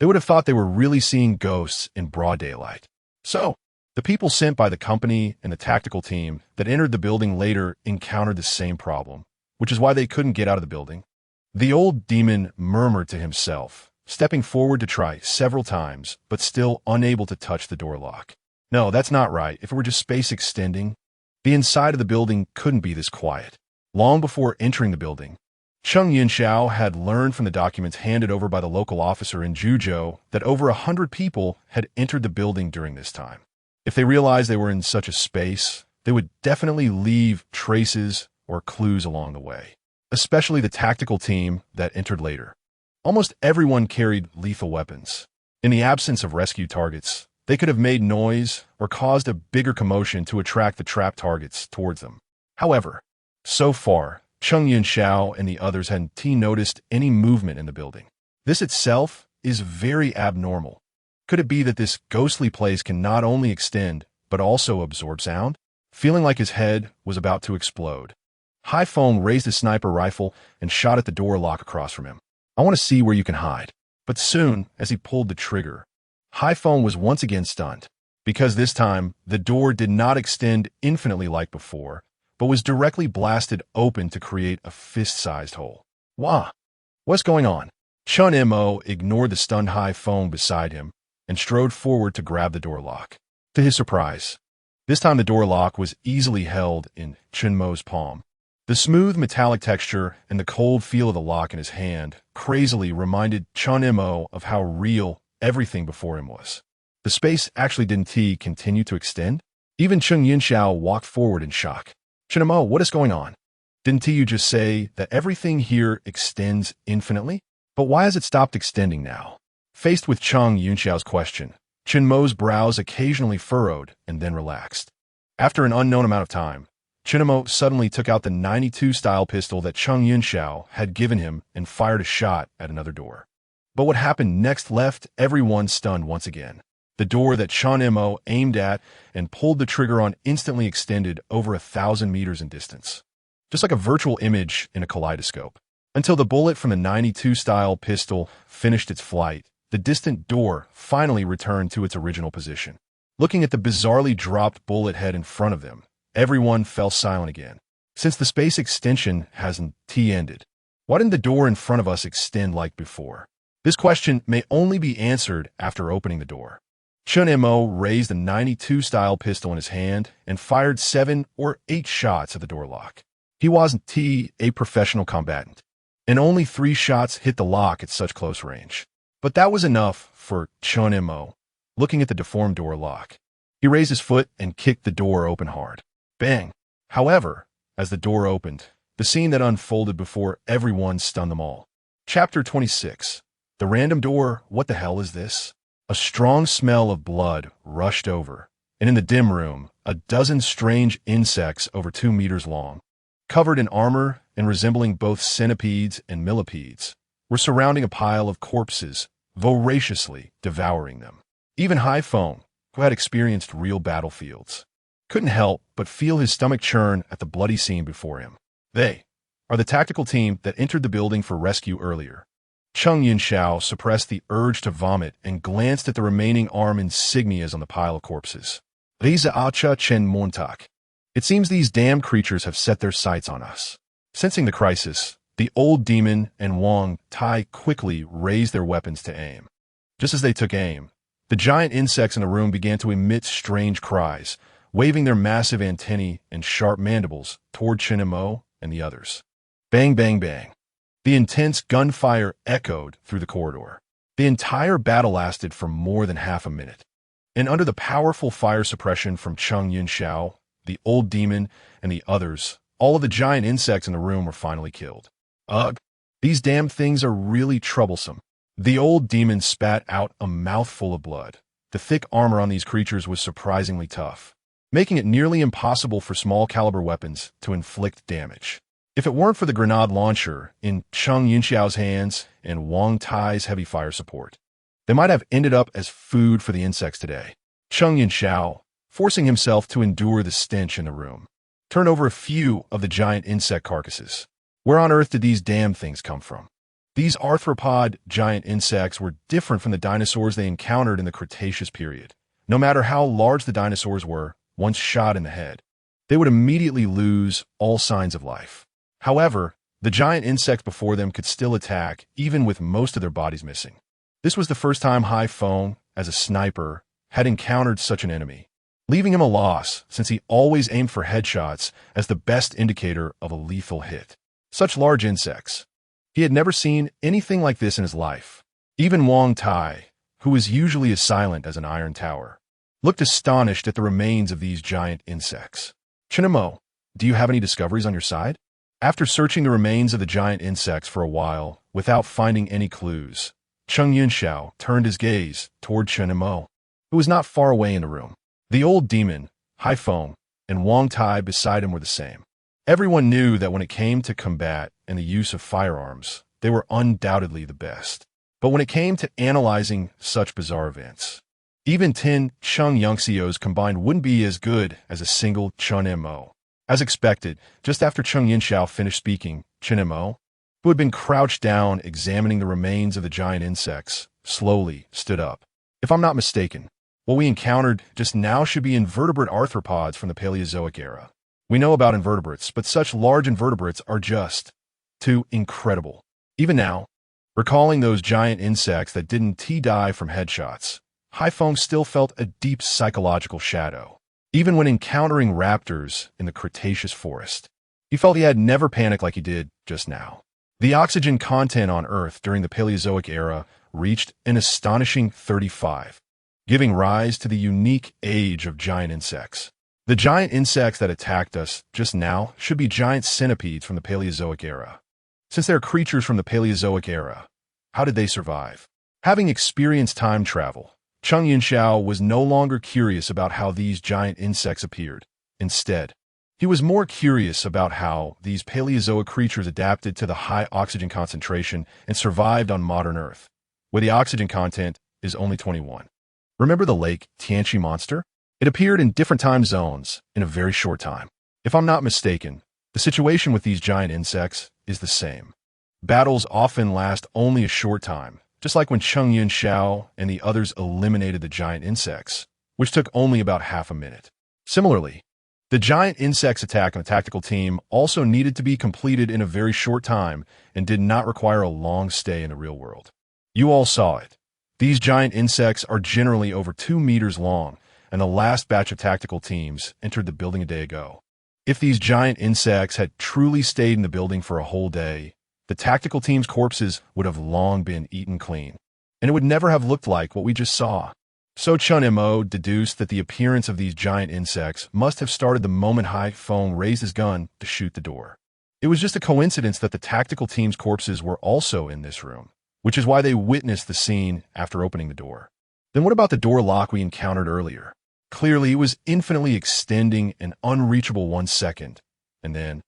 Speaker 1: they would have thought they were really seeing ghosts in broad daylight. So, the people sent by the company and the tactical team that entered the building later encountered the same problem, which is why they couldn't get out of the building. The old demon murmured to himself, stepping forward to try several times, but still unable to touch the door lock. No, that's not right. If it were just space extending, the inside of the building couldn't be this quiet. Long before entering the building, Cheng Yunxiao had learned from the documents handed over by the local officer in Juzhou that over 100 people had entered the building during this time. If they realized they were in such a space, they would definitely leave traces or clues along the way, especially the tactical team that entered later. Almost everyone carried lethal weapons. In the absence of rescue targets, they could have made noise or caused a bigger commotion to attract the trapped targets towards them. However, so far, Cheng Yunxiao and the others hadn't noticed any movement in the building. This itself is very abnormal. Could it be that this ghostly place can not only extend, but also absorb sound? Feeling like his head was about to explode, Hai Feng raised his sniper rifle and shot at the door lock across from him. I want to see where you can hide. But soon, as he pulled the trigger, Hai Feng was once again stunned, because this time, the door did not extend infinitely like before, but was directly blasted open to create a fist-sized hole. Wah! What's going on? Chen Mo ignored the stunned Hai Feng beside him and strode forward to grab the door lock. To his surprise, this time the door lock was easily held in Chen Mo's palm. The smooth metallic texture and the cold feel of the lock in his hand crazily reminded Chen Mo of how real everything before him was. The space actually didn't continue to extend? Even Cheng Yunxiao walked forward in shock. Chen Mo, what is going on? Didn't you just say that everything here extends infinitely? But why has it stopped extending now? Faced with Cheng Yunxiao's question, Chen Mo's brows occasionally furrowed and then relaxed. After an unknown amount of time, Chen Mo suddenly took out the 92-style pistol that Cheng Yunxiao had given him and fired a shot at another door. But what happened next left everyone stunned once again. The door that Chen Mo aimed at and pulled the trigger on instantly extended over 1,000 meters in distance, just like a virtual image in a kaleidoscope. Until the bullet from the 92-style pistol finished its flight, the distant door finally returned to its original position. Looking at the bizarrely dropped bullet head in front of them, everyone fell silent again. Since the space extension hasn't ended, why didn't the door in front of us extend like before? This question may only be answered after opening the door. Chen Mo raised a 92-style pistol in his hand and fired 7 or 8 shots at the door lock. He wasn't a professional combatant, and only 3 shots hit the lock at such close range. But that was enough for Chen Mo. Looking at the deformed door lock, he raised his foot and kicked the door open hard. Bang! However, as the door opened, the scene that unfolded before everyone stunned them all. Chapter 26. The random door, what the hell is this? A strong smell of blood rushed over, and in the dim room, a dozen strange insects over 2 meters long, covered in armor and resembling both centipedes and millipedes, were surrounding a pile of corpses, voraciously devouring them. Even Haifeng, who had experienced real battlefields, couldn't help but feel his stomach churn at the bloody scene before him. They are the tactical team that entered the building for rescue earlier. Cheng Yunxiao suppressed the urge to vomit and glanced at the remaining arm insignias on the pile of corpses. Riza Acha Chen Montak. It seems these damned creatures have set their sights on us. Sensing the crisis, the old demon and Wang Tai quickly raised their weapons to aim. Just as they took aim, the giant insects in the room began to emit strange cries, waving their massive antennae and sharp mandibles toward Chen Mo and the others. Bang, bang, bang. The intense gunfire echoed through the corridor. The entire battle lasted for more than half a minute. And under the powerful fire suppression from Cheng Yunxiao, the old demon, and the others, all of the giant insects in the room were finally killed. Ugh, these damn things are really troublesome. The old demon spat out a mouthful of blood. The thick armor on these creatures was surprisingly tough, making it nearly impossible for small-caliber weapons to inflict damage. If it weren't for the grenade launcher in Cheng Yunxiao's hands and Wang Tai's heavy fire support, they might have ended up as food for the insects today. Cheng Yunxiao, forcing himself to endure the stench in the room, turned over a few of the giant insect carcasses. Where on earth did these damn things come from? These arthropod giant insects were different from the dinosaurs they encountered in the Cretaceous period. No matter how large the dinosaurs were, once shot in the head, they would immediately lose all signs of life. However, the giant insects before them could still attack, even with most of their bodies missing. This was the first time Haifeng, as a sniper, had encountered such an enemy, leaving him a loss since he always aimed for headshots as the best indicator of a lethal hit. Such large insects. He had never seen anything like this in his life. Even Wang Tai, who was usually as silent as an iron tower, looked astonished at the remains of these giant insects. Chen Mo, do you have any discoveries on your side? After searching the remains of the giant insects for a while without finding any clues, Cheng Yunxiao turned his gaze toward Chen Mo, who was not far away in the room. The old demon, Haifeng, and Wang Tai beside him were the same. Everyone knew that when it came to combat and the use of firearms, they were undoubtedly the best. But when it came to analyzing such bizarre events, even 10 Cheng Yunxiaos combined wouldn't be as good as a single Chen Mo. As expected, just after Cheng Yunxiao finished speaking, Chen Mo, who had been crouched down examining the remains of the giant insects, slowly stood up. If I'm not mistaken, what we encountered just now should be invertebrate arthropods from the Paleozoic era. We know about invertebrates, but such large invertebrates are just too incredible. Even now, recalling those giant insects that didn't die from headshots, Haifeng still felt a deep psychological shadow. Even when encountering raptors in the Cretaceous forest, he felt he had never panicked like he did just now. The oxygen content on Earth during the Paleozoic era reached an astonishing 35, giving rise to the unique age of giant insects. The giant insects that attacked us just now should be giant centipedes from the Paleozoic era. Since they're creatures from the Paleozoic era, how did they survive? Having experienced time travel, Cheng Yunxiao was no longer curious about how these giant insects appeared. Instead, he was more curious about how these Paleozoic creatures adapted to the high oxygen concentration and survived on modern Earth, where the oxygen content is only 21. Remember the Lake Tianqi monster? It appeared in different time zones in a very short time. If I'm not mistaken, the situation with these giant insects is the same. Battles often last only a short time, just like when Cheng Yunxiao and the others eliminated the giant insects, which took only about half a minute. Similarly, the giant insects attack on the tactical team also needed to be completed in a very short time and did not require a long stay in the real world. You all saw it. These giant insects are generally over 2 meters long, and the last batch of tactical teams entered the building a day ago. If these giant insects had truly stayed in the building for a whole day, the tactical team's corpses would have long been eaten clean, and it would never have looked like what we just saw. So Chen Mo deduced that the appearance of these giant insects must have started the moment Haifeng raised his gun to shoot the door. It was just a coincidence that the tactical team's corpses were also in this room, which is why they witnessed the scene after opening the door. Then what about the door lock we encountered earlier? Clearly, it was infinitely extending and unreachable 1 second, and then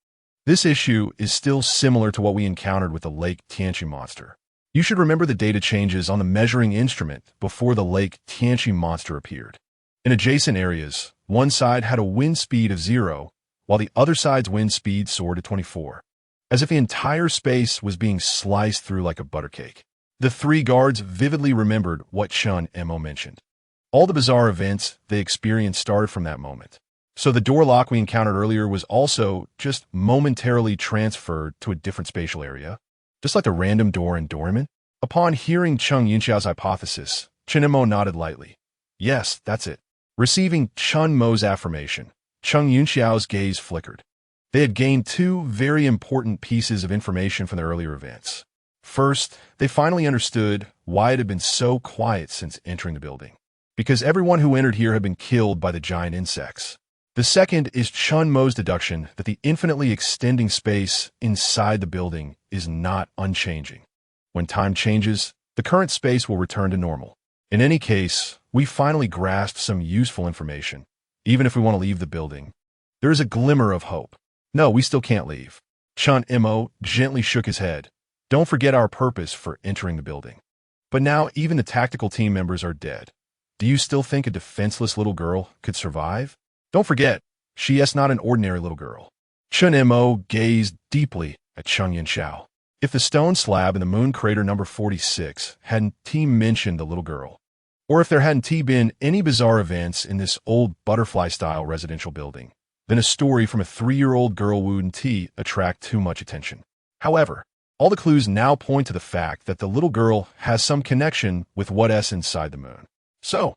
Speaker 1: This issue is still similar to what we encountered with the Lake Tianqi monster. You should remember the data changes on the measuring instrument before the Lake Tianqi monster appeared. In adjacent areas, one side had a wind speed of 0, while the other side's wind speed soared to 24, as if the entire space was being sliced through like a butter cake. The three guards vividly remembered what Chen Mo mentioned. All the bizarre events they experienced started from that moment. So the door lock we encountered earlier was also just momentarily transferred to a different spatial area, just like the random door in Doraemon. Upon hearing Cheng Yunxiao's hypothesis, Chen Mo nodded lightly. Yes, that's it. Receiving Chen Mo's affirmation, Cheng Yunxiao's gaze flickered. They had gained two very important pieces of information from the earlier events. First, they finally understood why it had been so quiet since entering the building. Because everyone who entered here had been killed by the giant insects. The second is Chen Mo's deduction that the infinitely extending space inside the building is not unchanging. When time changes, the current space will return to normal. In any case, we finally grasped some useful information, even if we want to leave the building. There is a glimmer of hope. No, we still can't leave. Chen Mo gently shook his head. Don't forget our purpose for entering the building. But now even the tactical team members are dead. Do you still think a defenseless little girl could survive? Don't forget, she is not an ordinary little girl. Chen Mo gazed deeply at Cheng Yunxiao. If the stone slab in the moon crater number 46 hadn't mentioned the little girl, or if there hadn't been any bizarre events in this old butterfly-style residential building, then a story from a 3-year-old girl wouldn't attract too much attention. However, all the clues now point to the fact that the little girl has some connection with what's inside the moon. So,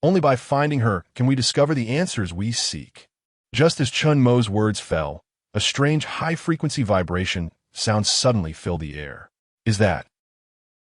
Speaker 1: only by finding her can we discover the answers we seek. Just as Chen Mo's words fell, a strange high-frequency vibration sound suddenly filled the air. Is that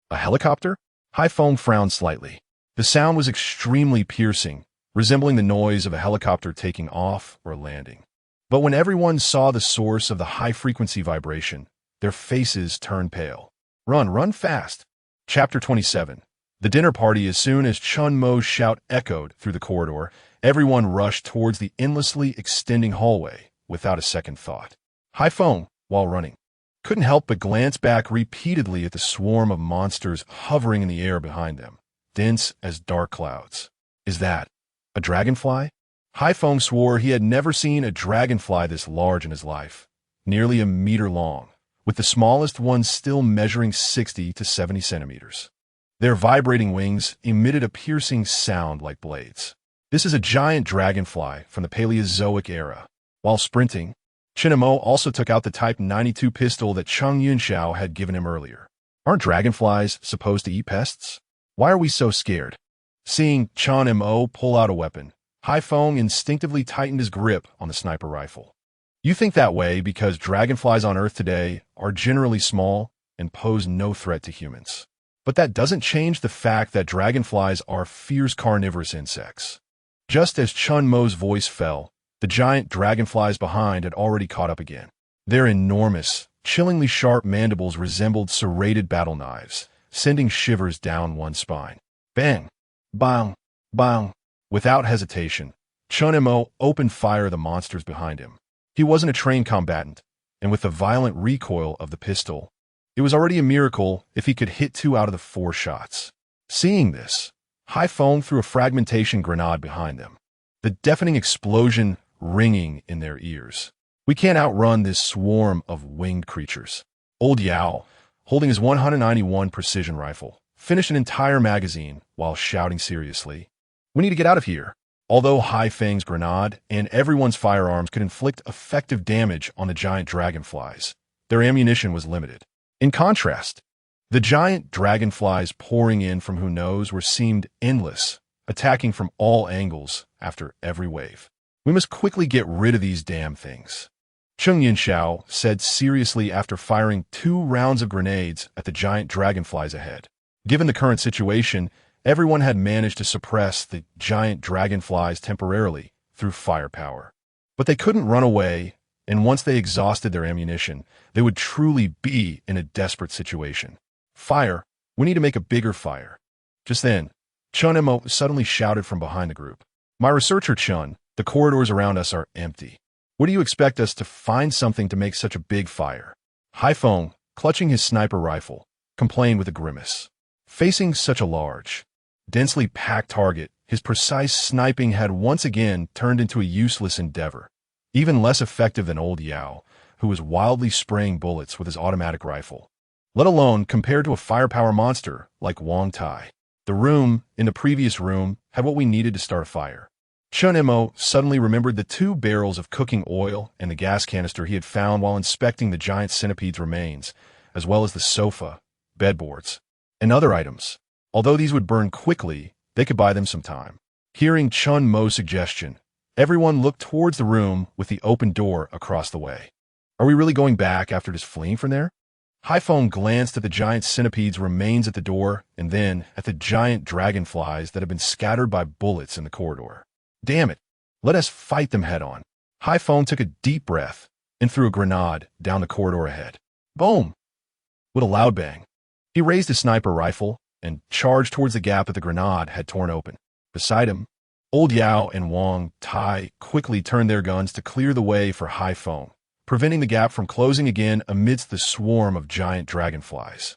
Speaker 1: a helicopter? Haifeng frowned slightly. The sound was extremely piercing, resembling the noise of a helicopter taking off or landing. But when everyone saw the source of the high-frequency vibration, their faces turned pale. Run fast. Chapter 27. The dinner party. As soon as Chen Mo's shout echoed through the corridor, everyone rushed towards the endlessly extending hallway without a second thought. Haifeng, while running, couldn't help but glance back repeatedly at the swarm of monsters hovering in the air behind them, dense as dark clouds. Is that a dragonfly? Haifeng swore he had never seen a dragonfly this large in his life, nearly a meter long, with the smallest ones still measuring 60 to 70 centimeters. Their vibrating wings emitted a piercing sound like blades. This is a giant dragonfly from the Paleozoic era. While sprinting, Chen Mo also took out the Type 92 pistol that Cheng Yunxiao had given him earlier. Aren't dragonflies supposed to eat pests? Why are we so scared? Seeing Chen Mo pull out a weapon, Haifeng instinctively tightened his grip on the sniper rifle. You think that way because dragonflies on Earth today are generally small and pose no threat to humans. But that doesn't change the fact that dragonflies are fierce carnivorous insects. Just as Chen Mo's voice fell, the giant dragonflies behind had already caught up again. Their enormous, chillingly sharp mandibles resembled serrated battle knives, sending shivers down one's spine. Bang! Bang! Bang! Without hesitation, Chen Mo opened fire at the monsters behind him. He wasn't a trained combatant, and with the violent recoil of the pistol, it was already a miracle if he could hit 2 out of the 4 shots. Seeing this, Haifeng threw a fragmentation grenade behind them, the deafening explosion ringing in their ears. We can't outrun this swarm of winged creatures. Old Yao, holding his 191 precision rifle, finished an entire magazine while shouting seriously, "We need to get out of here." Although Haifeng's grenade and everyone's firearms could inflict effective damage on the giant dragonflies, their ammunition was limited. In contrast, the giant dragonflies pouring in from who knows where seemed endless, attacking from all angles after every wave. We must quickly get rid of these damn things. Cheng Yunxiao said seriously after firing 2 rounds of grenades at the giant dragonflies ahead. Given the current situation, everyone had managed to suppress the giant dragonflies temporarily through firepower. But they couldn't run away, and once they exhausted their ammunition, they would truly be in a desperate situation. Fire! We need to make a bigger fire. Just then, Chen Mo suddenly shouted from behind the group. My researcher Chen, the corridors around us are empty. What do you expect us to find something to make such a big fire? Haifeng, clutching his sniper rifle, complained with a grimace. Facing such a large, densely packed target, his precise sniping had once again turned into a useless endeavor, even less effective than old Yao, who was wildly spraying bullets with his automatic rifle, let alone compared to a firepower monster like Wang Tai. The room, in the previous room, had what we needed to start a fire. Chen Mo suddenly remembered the 2 barrels of cooking oil and the gas canister he had found while inspecting the giant centipede's remains, as well as the sofa, bedboards, and other items. Although these would burn quickly, they could buy them some time. Hearing Chen Mo's suggestion, everyone looked towards the room with the open door across the way. Are we really going back after just fleeing from there? Haifeng glanced at the giant centipede's remains at the door and then at the giant dragonflies that had been scattered by bullets in the corridor. Damn it, let us fight them head on. Haifeng took a deep breath and threw a grenade down the corridor ahead. Boom! With a loud bang, he raised his sniper rifle and charged towards the gap that the grenade had torn open. Beside him, old Yao and Wang Tai quickly turned their guns to clear the way for Haifeng, preventing the gap from closing again amidst the swarm of giant dragonflies.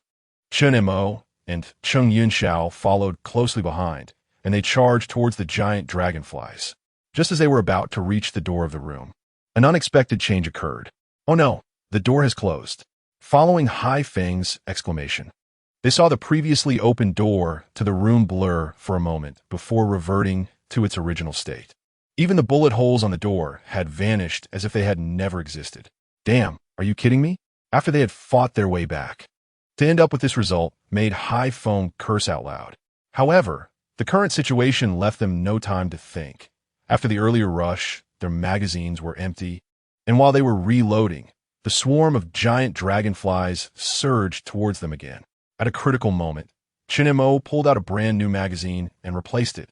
Speaker 1: Chen Mo and Cheng Yunxiao followed closely behind, and they charged towards the giant dragonflies. Just as they were about to reach the door of the room, an unexpected change occurred. Oh no, the door has closed. Following Haifeng's exclamation, they saw the previously open door to the room blur for a moment before reverting to its original state. Even the bullet holes on the door had vanished as if they had never existed. Damn, are you kidding me? After they had fought their way back. To end up with this result made Haifeng curse out loud. However, the current situation left them no time to think. After the earlier rush, their magazines were empty, and while they were reloading, the swarm of giant dragonflies surged towards them again. At a critical moment, Chen Mo pulled out a brand new magazine and replaced it,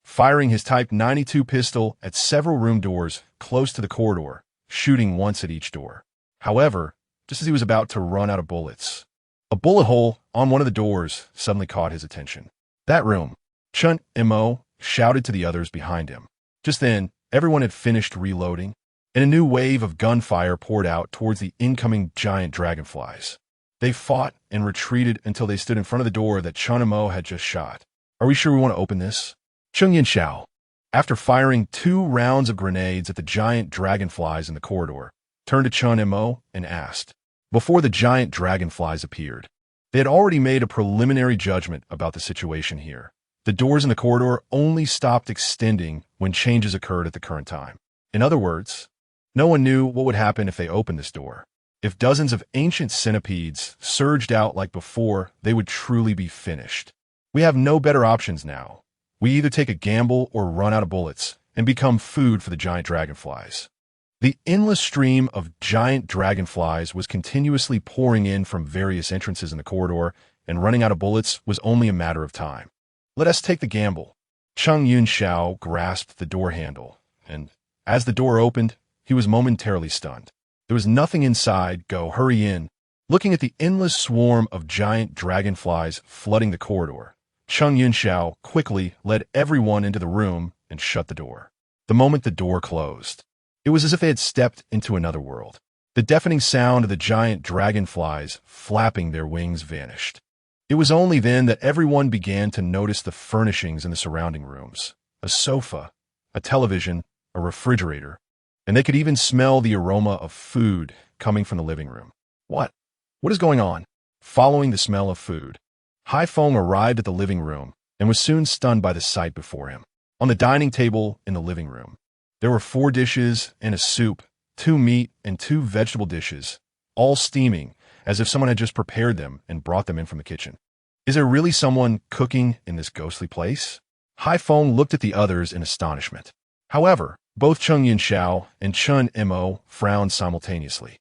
Speaker 1: firing his Type 92 pistol at several room doors close to the corridor, shooting once at each door. However, just as he was about to run out of bullets, a bullet hole on one of the doors suddenly caught his attention. That room, Chen Mo shouted to the others behind him. Just then, everyone had finished reloading, and a new wave of gunfire poured out towards the incoming giant dragonflies. They fought and retreated until they stood in front of the door that Chen Mo had just shot. Are we sure we want to open this? Cheng Yunxiao, after firing 2 rounds of grenades at the giant dragonflies in the corridor, turned to Chen Mo and asked. Before the giant dragonflies appeared, they had already made a preliminary judgment about the situation here. The doors in the corridor only stopped extending when changes occurred at the current time. In other words, no one knew what would happen if they opened this door. If dozens of ancient centipedes surged out like before, they would truly be finished. We have no better options now. We either take a gamble or run out of bullets and become food for the giant dragonflies. The endless stream of giant dragonflies was continuously pouring in from various entrances in the corridor, and running out of bullets was only a matter of time. Let us take the gamble. Cheng Yunxiao grasped the door handle, and as the door opened, he was momentarily stunned. There was nothing inside. Go, hurry in. Looking at the endless swarm of giant dragonflies flooding the corridor, Cheng Yunxiao quickly led everyone into the room and shut the door. The moment the door closed, it was as if they had stepped into another world. The deafening sound of the giant dragonflies flapping their wings vanished. It was only then that everyone began to notice the furnishings in the surrounding rooms. A sofa, a television, a refrigerator, and they could even smell the aroma of food coming from the living room. What is going on? Following the smell of food, Haifeng arrived at the living room and was soon stunned by the sight before him. On the dining table in the living room, there were 4 dishes and a soup, 2 meat and 2 vegetable dishes, all steaming as if someone had just prepared them and brought them in from the kitchen. Is there really someone cooking in this ghostly place? Haifeng looked at the others in astonishment. However, both Cheng Yunxiao and Chen Mo frowned simultaneously,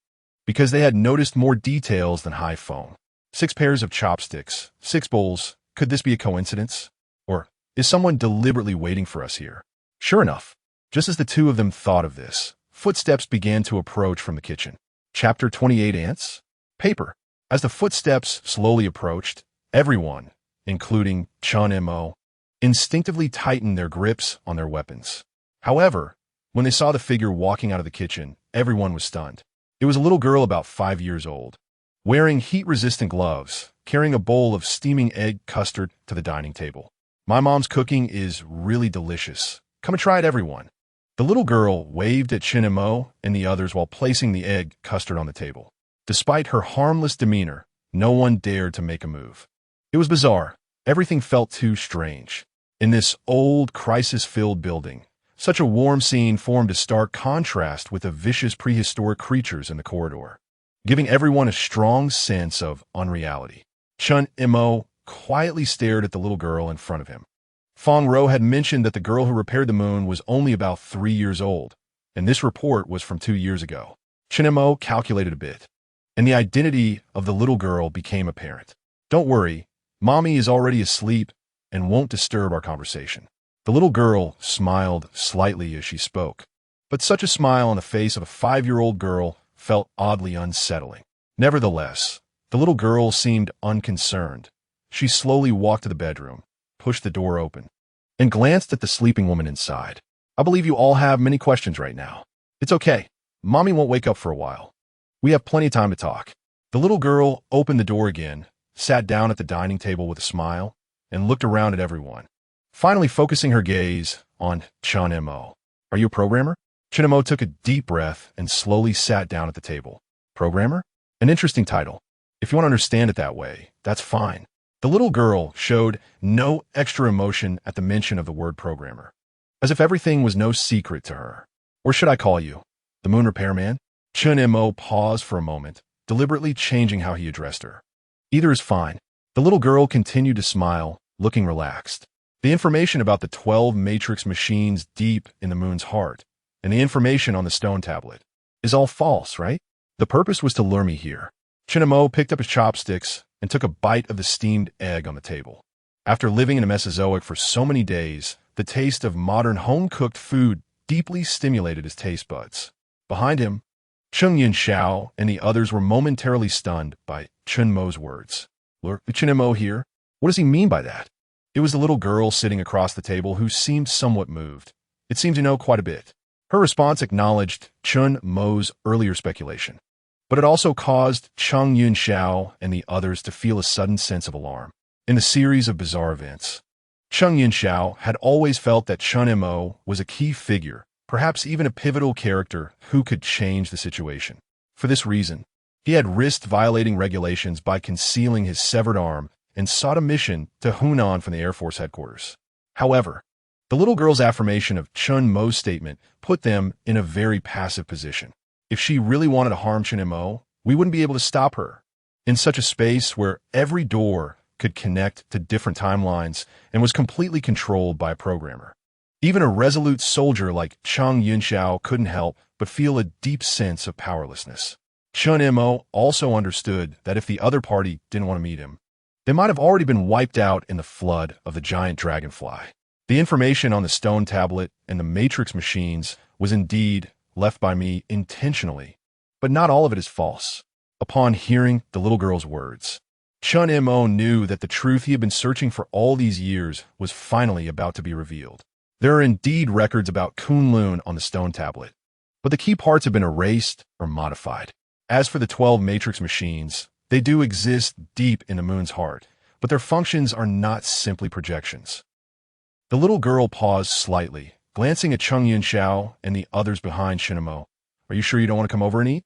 Speaker 1: because they had noticed more details than Haifeng. 6 pairs of chopsticks, 6 bowls. Could this be a coincidence? Or is someone deliberately waiting for us here? Sure enough, just as the 2 of them thought of this, footsteps began to approach from the kitchen. Chapter 28 Ants? Paper. As the footsteps slowly approached, everyone, including Chen Mo, instinctively tightened their grips on their weapons. However, When they saw the figure walking out of the kitchen, everyone was stunned. It was a little girl about 5 years old, wearing heat-resistant gloves, carrying a bowl of steaming egg custard to the dining table. My mom's cooking is really delicious. Come and try it, everyone. The little girl waved at Chen Mo and the others while placing the egg custard on the table. Despite her harmless demeanor, no one dared to make a move. It was bizarre. Everything felt too strange. In this old, crisis-filled building, such a warm scene formed a stark contrast with the vicious prehistoric creatures in the corridor, giving everyone a strong sense of unreality. Chen Mo quietly stared at the little girl in front of him. Fong Ro had mentioned that the girl who repaired the moon was only about 3 years old, and this report was from 2 years ago. Chen Mo calculated a bit, and the identity of the little girl became apparent. Don't worry, Mommy is already asleep and won't disturb our conversation. The little girl smiled slightly as she spoke, but such a smile on the face of a 5-year-old girl felt oddly unsettling. Nevertheless, the little girl seemed unconcerned. She slowly walked to the bedroom, pushed the door open, and glanced at the sleeping woman inside. I believe you all have many questions right now. It's okay. Mommy won't wake up for a while. We have plenty of time to talk. The little girl opened the door again, sat down at the dining table with a smile, and looked around at everyone, finally focusing her gaze on Chen Mo. Are you a programmer? Chen Mo took a deep breath and slowly sat down at the table. Programmer? An interesting title. If you want to understand it that way, that's fine. The little girl showed no extra emotion at the mention of the word programmer, as if everything was no secret to her. Or should I call you the moon repairman? Chen Mo paused for a moment, deliberately changing how he addressed her. Either is fine. The little girl continued to smile, looking relaxed. The information about the 12 matrix machines deep in the moon's heart, and the information on the stone tablet, is all false, right? The purpose was to lure me here. Chen Mo picked up his chopsticks and took a bite of the steamed egg on the table. After living in a Mesozoic for so many days, the taste of modern home-cooked food deeply stimulated his taste buds. Behind him, Cheng Yunxiao and the others were momentarily stunned by Chen Mo's words. Lure Chen Mo here? What does he mean by that? It was the little girl sitting across the table who seemed somewhat moved. It seemed to know quite a bit. Her response acknowledged Chen Mo's earlier speculation, but it also caused Cheng Yunxiao and the others to feel a sudden sense of alarm. In the series of bizarre events, Cheng Yunxiao had always felt that Chen Mo was a key figure, perhaps even a pivotal character who could change the situation. For this reason, he had risked violating regulations by concealing his severed arm and sought a mission to Hunan from the Air Force headquarters. However, the little girl's affirmation of Chen Mo's statement put them in a very passive position. If she really wanted to harm Chen Mo, we wouldn't be able to stop her. In such a space where every door could connect to different timelines and was completely controlled by a programmer, even a resolute soldier like Cheng Yunxiao couldn't help but feel a deep sense of powerlessness. Chen Mo also understood that if the other party didn't want to meet him, they might have already been wiped out in the flood of the giant dragonfly. The information on the stone tablet and the matrix machines was indeed left by me intentionally, but not all of it is false. Upon hearing the little girl's words, Chen Mo knew that the truth he had been searching for all these years was finally about to be revealed. There are indeed records about Kunlun on the stone tablet, but the key parts have been erased or modified. As for the 12 matrix machines, they do exist deep in the moon's heart, but their functions are not simply projections. The little girl paused slightly, glancing at Cheng Yunxiao and the others behind Chen Mo. Are you sure you don't want to come over and eat?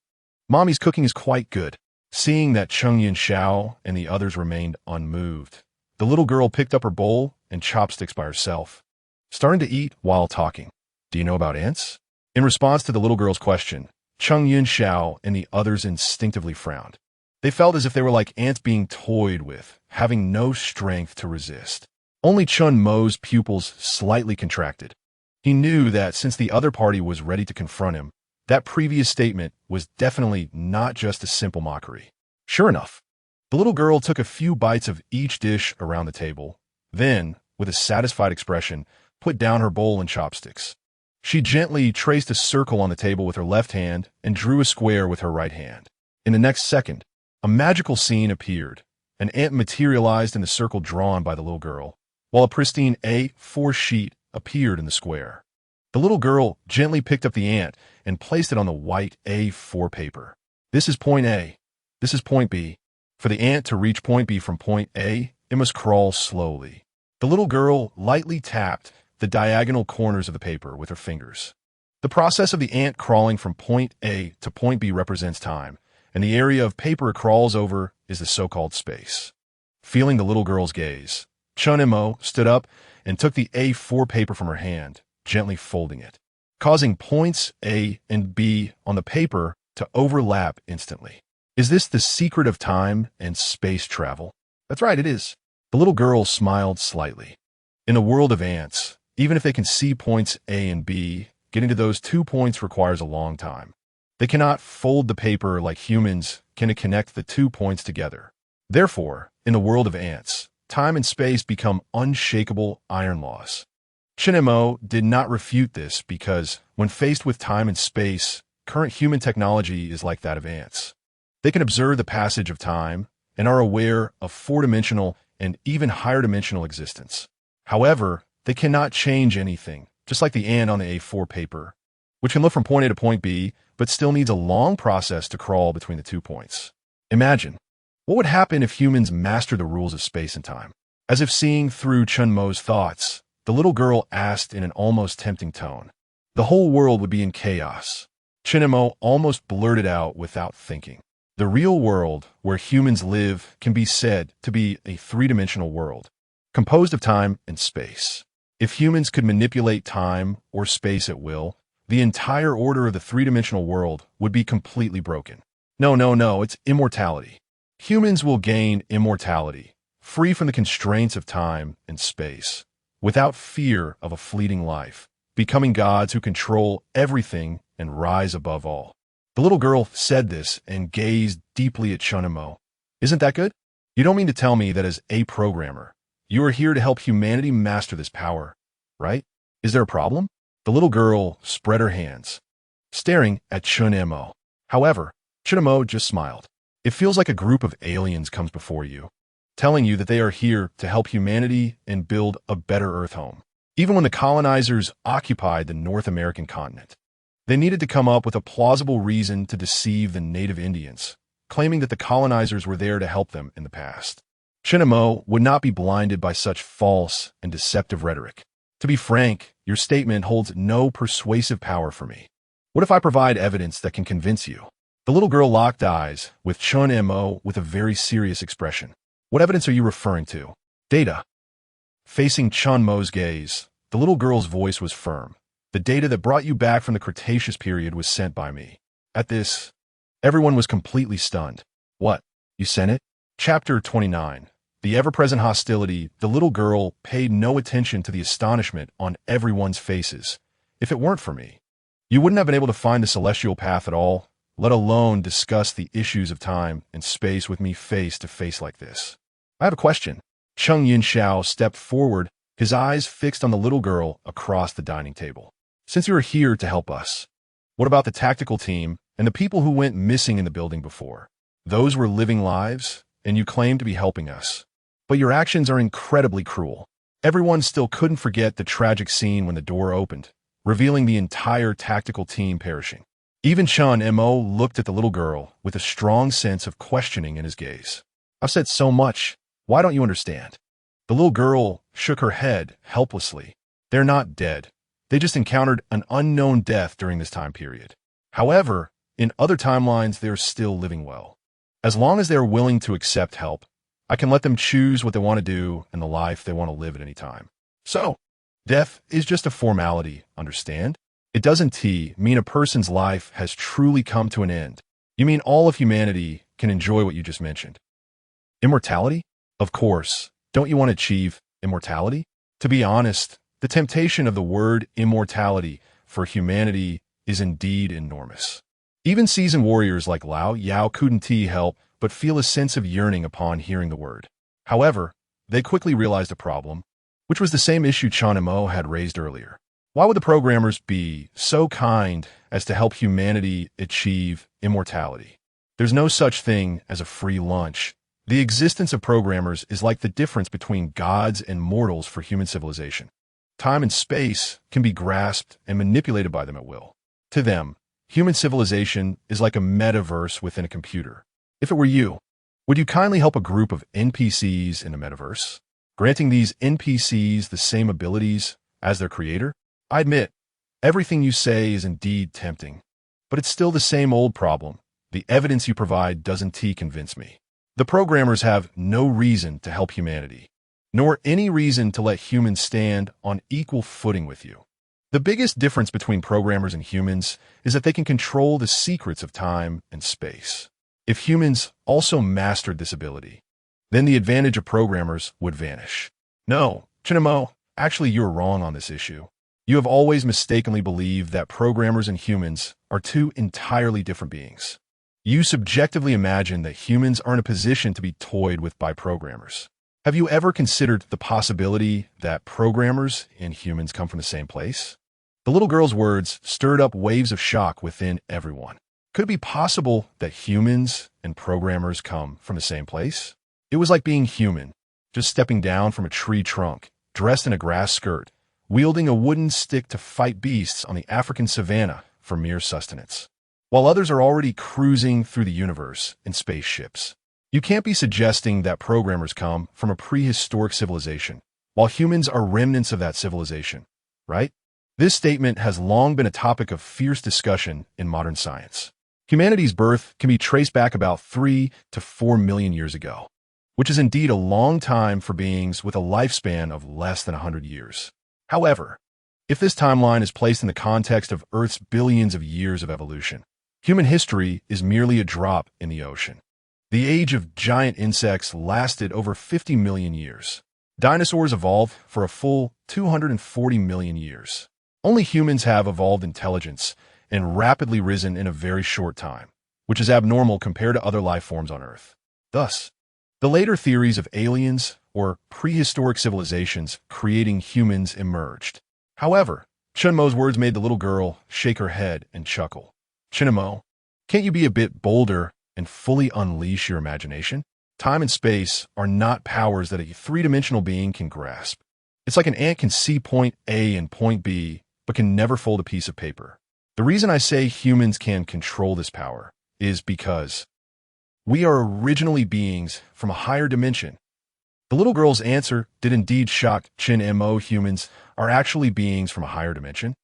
Speaker 1: Mommy's cooking is quite good. Seeing that Cheng Yunxiao and the others remained unmoved, the little girl picked up her bowl and chopsticks by herself, starting to eat while talking. Do you know about ants? In response to the little girl's question, Cheng Yunxiao and the others instinctively frowned. They felt as if they were like ants being toyed with, having no strength to resist. Only Chen Mo's pupils slightly contracted. He knew that since the other party was ready to confront him, that previous statement was definitely not just a simple mockery. Sure enough, the little girl took a few bites of each dish around the table, then, with a satisfied expression, put down her bowl and chopsticks. She gently traced a circle on the table with her left hand and drew a square with her right hand. In the next second, a magical scene appeared. An ant materialized in the circle drawn by the little girl, while a pristine A4 sheet appeared in the square. The little girl gently picked up the ant and placed it on the white A4 paper. This is point A. This is point B. For the ant to reach point B from point A, it must crawl slowly. The little girl lightly tapped the diagonal corners of the paper with her fingers. The process of the ant crawling from point A to point B represents time, and the area of paper it crawls over is the so-called space. Feeling the little girl's gaze, Chen Mo stood up and took the A4 paper from her hand, gently folding it, causing points A and B on the paper to overlap instantly. Is this the secret of time and space travel? That's right, it is. The little girl smiled slightly. In a world of ants, even if they can see points A and B, getting to those 2 points requires a long time. They cannot fold the paper like humans can to connect the 2 points together. Therefore, in the world of ants, time and space become unshakable iron laws. Chen Mo did not refute this because, when faced with time and space, current human technology is like that of ants. They can observe the passage of time and are aware of 4-dimensional and even higher dimensional existence. However, they cannot change anything, just like the ant on the A4 paper, which can look from point A to point B, but still needs a long process to crawl between the 2 points. Imagine, what would happen if humans mastered the rules of space and time? As if seeing through Chen Mo's thoughts, the little girl asked in an almost tempting tone. The whole world would be in chaos. Chen Mo almost blurted out without thinking. The real world, where humans live, can be said to be a 3-dimensional world, composed of time and space. If humans could manipulate time or space at will, the entire order of the 3-dimensional world would be completely broken. No, it's immortality. Humans will gain immortality, free from the constraints of time and space, without fear of a fleeting life, becoming gods who control everything and rise above all. The little girl said this and gazed deeply at Chen Mo. Isn't that good? You don't mean to tell me that as a programmer, you are here to help humanity master this power, right? Is there a problem? The little girl spread her hands, staring at Chen Mo. However, Chen Mo just smiled. It feels like a group of aliens comes before you, telling you that they are here to help humanity and build a better Earth home. Even when the colonizers occupied the North American continent, they needed to come up with a plausible reason to deceive the native Indians, claiming that the colonizers were there to help them in the past. Chen Mo would not be blinded by such false and deceptive rhetoric. To be frank, your statement holds no persuasive power for me. What if I provide evidence that can convince you? The little girl locked eyes with Chen Mo with a very serious expression. What evidence are you referring to? Data. Facing Chen Mo's gaze, the little girl's voice was firm. The data that brought you back from the Cretaceous period was sent by me. At this, everyone was completely stunned. What? You sent it? Chapter 29. The ever-present hostility. The little girl paid no attention to the astonishment on everyone's faces. If it weren't for me, you wouldn't have been able to find the celestial path at all, let alone discuss the issues of time and space with me face to face like this. I have a question. Cheng Yinxiao stepped forward, his eyes fixed on the little girl across the dining table. Since you are here to help us, what about the tactical team and the people who went missing in the building before? Those were living lives, and you claim to be helping us. But your actions are incredibly cruel. Everyone still couldn't forget the tragic scene when the door opened, revealing the entire tactical team perishing. Even Chen Mo looked at the little girl with a strong sense of questioning in his gaze. I've said so much. Why don't you understand? The little girl shook her head helplessly. They're not dead. They just encountered an unknown death during this time period. However, in other timelines, they're still living well. As long as they're willing to accept help, I can let them choose what they want to do and the life they want to live at any time. So, death is just a formality, understand? It doesn't mean a person's life has truly come to an end. You mean all of humanity can enjoy what you just mentioned. Immortality? Of course. Don't you want to achieve immortality? To be honest, the temptation of the word immortality for humanity is indeed enormous. Even seasoned warriors like Lao Yao couldn't help but feel a sense of yearning upon hearing the word. However, they quickly realized a problem, which was the same issue Chen Mo had raised earlier. Why would the programmers be so kind as to help humanity achieve immortality? There's no such thing as a free lunch. The existence of programmers is like the difference between gods and mortals for human civilization. Time and space can be grasped and manipulated by them at will. To them, human civilization is like a metaverse within a computer. If it were you, would you kindly help a group of NPCs in a metaverse, granting these NPCs the same abilities as their creator? I admit, everything you say is indeed tempting, but it's still the same old problem. The evidence you provide doesn't convince me. The programmers have no reason to help humanity, nor any reason to let humans stand on equal footing with you. The biggest difference between programmers and humans is that they can control the secrets of time and space. If humans also mastered this ability, then the advantage of programmers would vanish. No, Chen Mo, actually you're wrong on this issue. You have always mistakenly believed that programmers and humans are two entirely different beings. You subjectively imagine that humans are in a position to be toyed with by programmers. Have you ever considered the possibility that programmers and humans come from the same place? The little girl's words stirred up waves of shock within everyone. Could it be possible that humans and programmers come from the same place? It was like being human, just stepping down from a tree trunk, dressed in a grass skirt, wielding a wooden stick to fight beasts on the African savanna for mere sustenance, while others are already cruising through the universe in spaceships. You can't be suggesting that programmers come from a prehistoric civilization, while humans are remnants of that civilization, right? This statement has long been a topic of fierce discussion in modern science. Humanity's birth can be traced back about 3 to 4 million years ago, which is indeed a long time for beings with a lifespan of less than 100 years. However, if this timeline is placed in the context of Earth's billions of years of evolution, human history is merely a drop in the ocean. The age of giant insects lasted over 50 million years. Dinosaurs evolved for a full 240 million years. Only humans have evolved intelligence and rapidly risen in a very short time, which is abnormal compared to other life forms on Earth. Thus, the later theories of aliens or prehistoric civilizations creating humans emerged. However, Chen Mo's words made the little girl shake her head and chuckle. Chen Mo, can't you be a bit bolder and fully unleash your imagination? Time and space are not powers that a three-dimensional being can grasp. It's like an ant can see point A and point B, but can never fold a piece of paper. The reason I say humans can control this power is because we are originally beings from a higher dimension. The little girl's answer did indeed shock Chen Mo. Humans are actually beings from a higher dimension.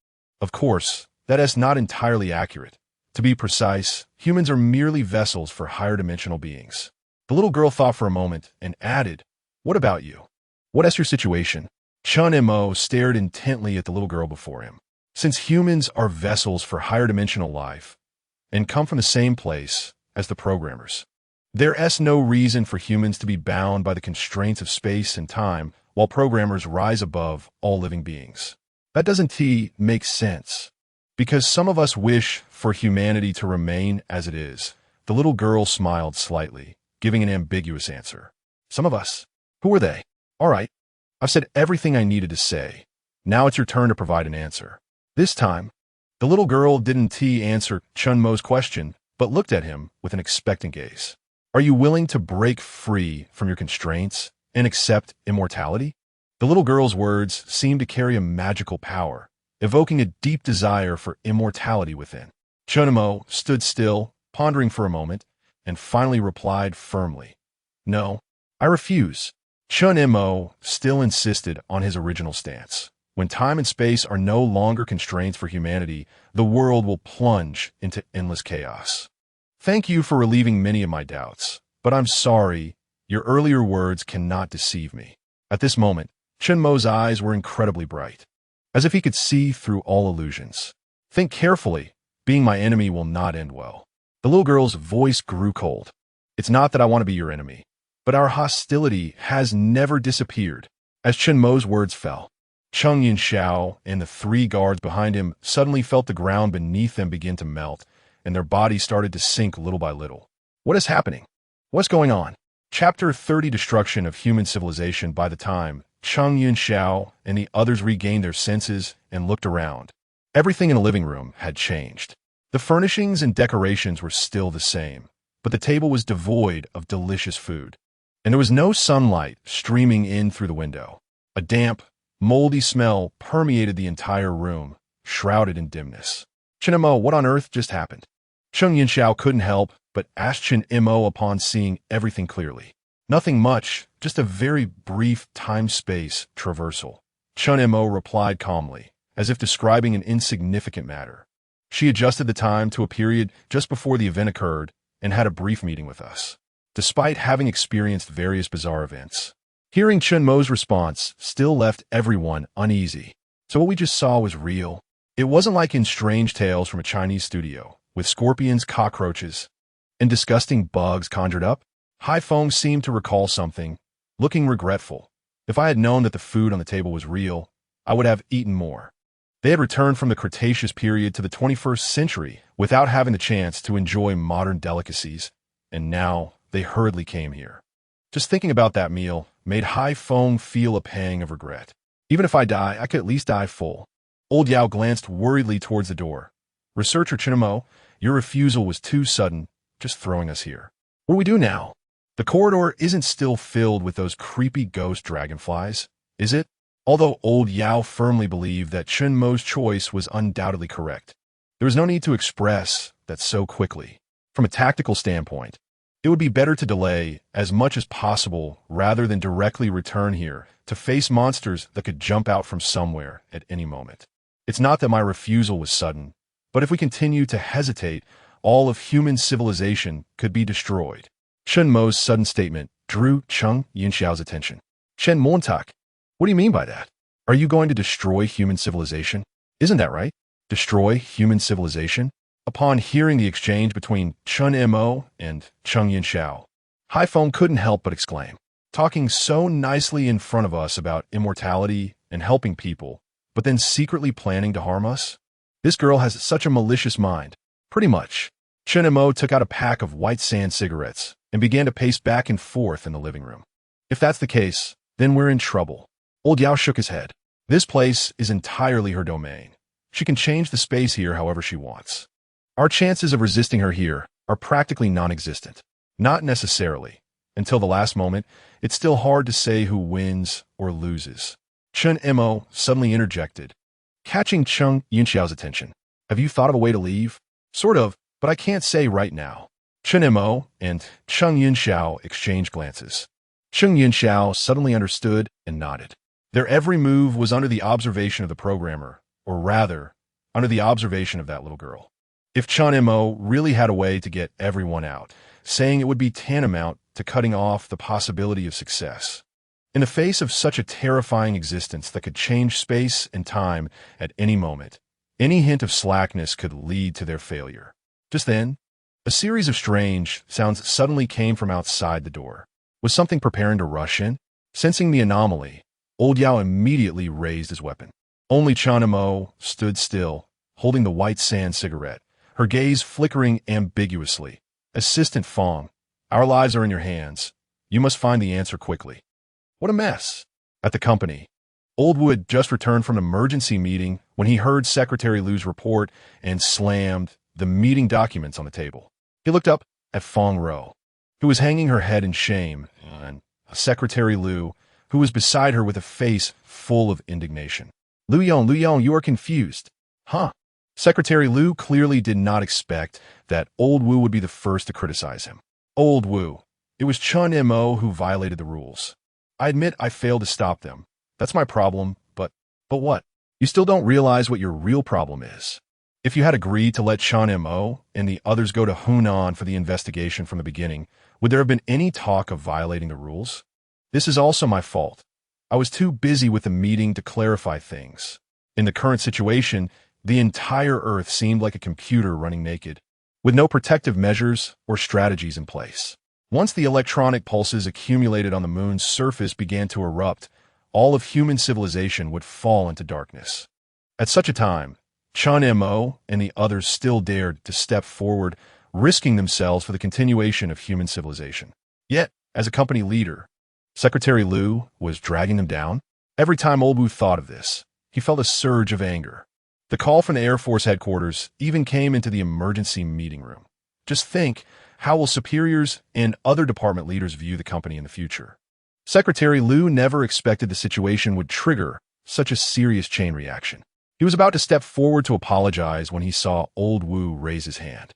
Speaker 1: Of course, that is not entirely accurate. To be precise, humans are merely vessels for higher dimensional beings. The little girl thought for a moment and added, "What about you? What is your situation?" Chen Mo stared intently at the little girl before him. Since humans are vessels for higher dimensional life and come from the same place as the programmers, there is no reason for humans to be bound by the constraints of space and time while programmers rise above all living beings. That doesn't make sense, because some of us wish for humanity to remain as it is. The little girl smiled slightly, giving an ambiguous answer. Some of us? Who are they? All right, I've said everything I needed to say. Now it's your turn to provide an answer. This time, the little girl didn't answer Chen Mo's question, but looked at him with an expectant gaze. Are you willing to break free from your constraints and accept immortality? The little girl's words seemed to carry a magical power, evoking a deep desire for immortality within. Chen Mo stood still, pondering for a moment, and finally replied firmly, "No, I refuse." Chen Mo still insisted on his original stance. When time and space are no longer constraints for humanity, the world will plunge into endless chaos. Thank you for relieving many of my doubts, but I'm sorry, your earlier words cannot deceive me. At this moment, Chen Mo's eyes were incredibly bright, as if he could see through all illusions. Think carefully, being my enemy will not end well. The little girl's voice grew cold. It's not that I want to be your enemy, but our hostility has never disappeared. As Chen Mo's words fell, Cheng Yinxiao and the 3 guards behind him suddenly felt the ground beneath them begin to melt, and their bodies started to sink little by little. What is happening? What's going on? Chapter 30: Destruction of Human Civilization. By the time Cheng Yinxiao and the others regained their senses and looked around, everything in the living room had changed. The furnishings and decorations were still the same, but the table was devoid of delicious food, and there was no sunlight streaming in through the window. A damp, Moldy smell permeated the entire room, shrouded in dimness. Chen Mo, what on earth just happened? Cheng Yinxiao couldn't help but ask Chen Mo upon seeing everything clearly. Nothing much, just a very brief time-space traversal. Chen Mo replied calmly, as if describing an insignificant matter. She adjusted the time to a period just before the event occurred and had a brief meeting with us. Despite having experienced various bizarre events, hearing Chen Mo's response still left everyone uneasy. So what we just saw was real. It wasn't like in strange tales from a Chinese studio, with scorpions, cockroaches, and disgusting bugs conjured up. Hai Feng seemed to recall something, looking regretful. If I had known that the food on the table was real, I would have eaten more. They had returned from the Cretaceous period to the 21st century without having the chance to enjoy modern delicacies, and now they hurriedly came here. Just thinking about that meal made Hai Feng feel a pang of regret. Even if I die, I could at least die full. Old Yao glanced worriedly towards the door. Researcher Chen Mo, your refusal was too sudden, just throwing us here. What do we do now? The corridor isn't still filled with those creepy ghost dragonflies, is it? Although old Yao firmly believed that Chen Mo's choice was undoubtedly correct, there was no need to express that so quickly. From a tactical standpoint, it would be better to delay as much as possible rather than directly return here to face monsters that could jump out from somewhere at any moment. It's not that my refusal was sudden, but if we continue to hesitate, all of human civilization could be destroyed. Chen Mo's sudden statement drew Cheng Yinxiao's attention. Chen Montak, what do you mean by that? Are you going to destroy human civilization? Isn't that right? Destroy human civilization? Upon hearing the exchange between Chen Mo and Cheng Yinxiao, Hai Feng couldn't help but exclaim, talking so nicely in front of us about immortality and helping people, but then secretly planning to harm us? This girl has such a malicious mind. Pretty much. Chen Mo took out a pack of white sand cigarettes and began to pace back and forth in the living room. If that's the case, then we're in trouble. Old Yao shook his head. This place is entirely her domain. She can change the space here however she wants. Our chances of resisting her here are practically non-existent. Not necessarily. Until the last moment, it's still hard to say who wins or loses. Chen Mo suddenly interjected, catching Cheng Yinxiao's attention. Have you thought of a way to leave? Sort of, but I can't say right now. Chen Mo and Cheng Yinxiao exchanged glances. Cheng Yinxiao suddenly understood and nodded. Their every move was under the observation of the programmer, or rather, under the observation of that little girl. If Chen Mo really had a way to get everyone out, saying it would be tantamount to cutting off the possibility of success. In the face of such a terrifying existence that could change space and time at any moment, any hint of slackness could lead to their failure. Just then, a series of strange sounds suddenly came from outside the door. Was something preparing to rush in? Sensing the anomaly, old Yao immediately raised his weapon. Only Chen Mo stood still, holding the white sand cigarette, her gaze flickering ambiguously. Assistant Fong, our lives are in your hands. You must find the answer quickly. What a mess. At the company, Old Wu had just returned from an emergency meeting when he heard Secretary Lu's report and slammed the meeting documents on the table. He looked up at Fong Ro, who was hanging her head in shame, and Secretary Lu, who was beside her with a face full of indignation. Lu Yong, you are confused. Huh? Secretary Lu clearly did not expect that Old Wu would be the first to criticize him. Old Wu, it was Chen Mo who violated the rules. I admit I failed to stop them. That's my problem, but what? You still don't realize what your real problem is. If you had agreed to let Chen Mo and the others go to Hunan for the investigation from the beginning, would there have been any talk of violating the rules? This is also my fault. I was too busy with the meeting to clarify things. In the current situation, the entire Earth seemed like a computer running naked, with no protective measures or strategies in place. Once the electronic pulses accumulated on the moon's surface began to erupt, all of human civilization would fall into darkness. At such a time, Chen Mo and the others still dared to step forward, risking themselves for the continuation of human civilization. Yet, as a company leader, Secretary Lu was dragging them down. Every time Old Wu thought of this, he felt a surge of anger. The call from the Air Force headquarters even came into the emergency meeting room. Just think, how will superiors and other department leaders view the company in the future? Secretary Lu never expected the situation would trigger Such a serious chain reaction. He was about to step forward to apologize when he saw Old Wu raise his hand.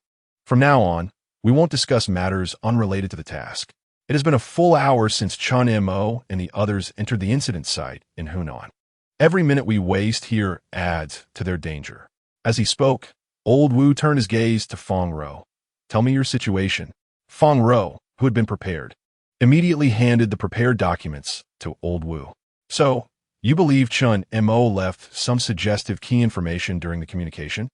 Speaker 1: From now on, we won't discuss matters unrelated to the task. It has been a full hour since Chen Mo and the others entered the incident site in Hunan. Every minute we waste here adds to their danger. As he spoke, Old Wu turned his gaze to Fong Ro. Tell me your situation. Fong Ro, who had been prepared, immediately handed the prepared documents to Old Wu. So, you believe Chen Mo left some suggestive key information during the communication?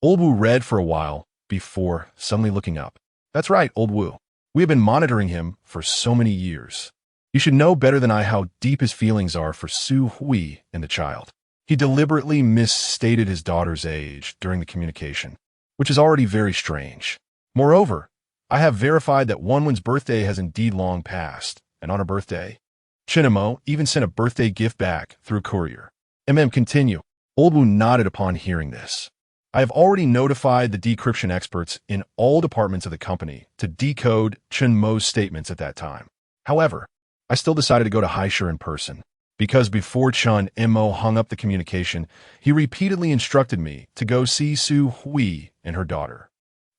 Speaker 1: Old Wu read for a while before suddenly looking up. That's right, Old Wu. We have been monitoring him for so many years. You should know better than I how deep his feelings are for Su Hui and the child. He deliberately misstated his daughter's age during the communication, which is already very strange. Moreover, I have verified that Wenwen's birthday has indeed long passed, and on her birthday, Chen Mo even sent a birthday gift back through courier. Continue. Old Wu nodded upon hearing this. I have already notified the decryption experts in all departments of the company to decode Chen Mo's statements at that time. However, I still decided to go to Haisher in person, because before Chen Mo hung up the communication, he repeatedly instructed me to go see Su Hui and her daughter.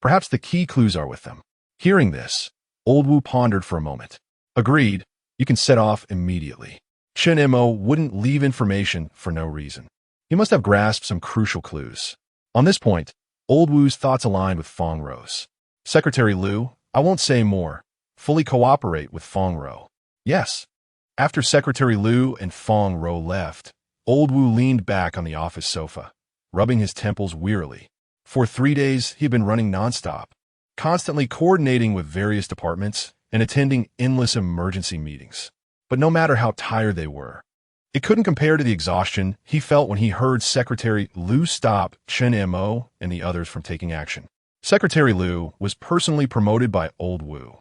Speaker 1: Perhaps the key clues are with them. Hearing this, Old Wu pondered for a moment. Agreed, you can set off immediately. Chen Mo wouldn't leave information for no reason. He must have grasped some crucial clues. On this point, Old Wu's thoughts aligned with Fong Ro's. Secretary Liu, I won't say more. Fully cooperate with Fong Ro. Yes. After Secretary Liu and Fong Ro left, Old Wu leaned back on the office sofa, rubbing his temples wearily. For 3 days, he had been running nonstop, constantly coordinating with various departments and attending endless emergency meetings. But no matter how tired they were, it couldn't compare to the exhaustion he felt when he heard Secretary Liu stop Chen Mo and the others from taking action. Secretary Liu was personally promoted by Old Wu.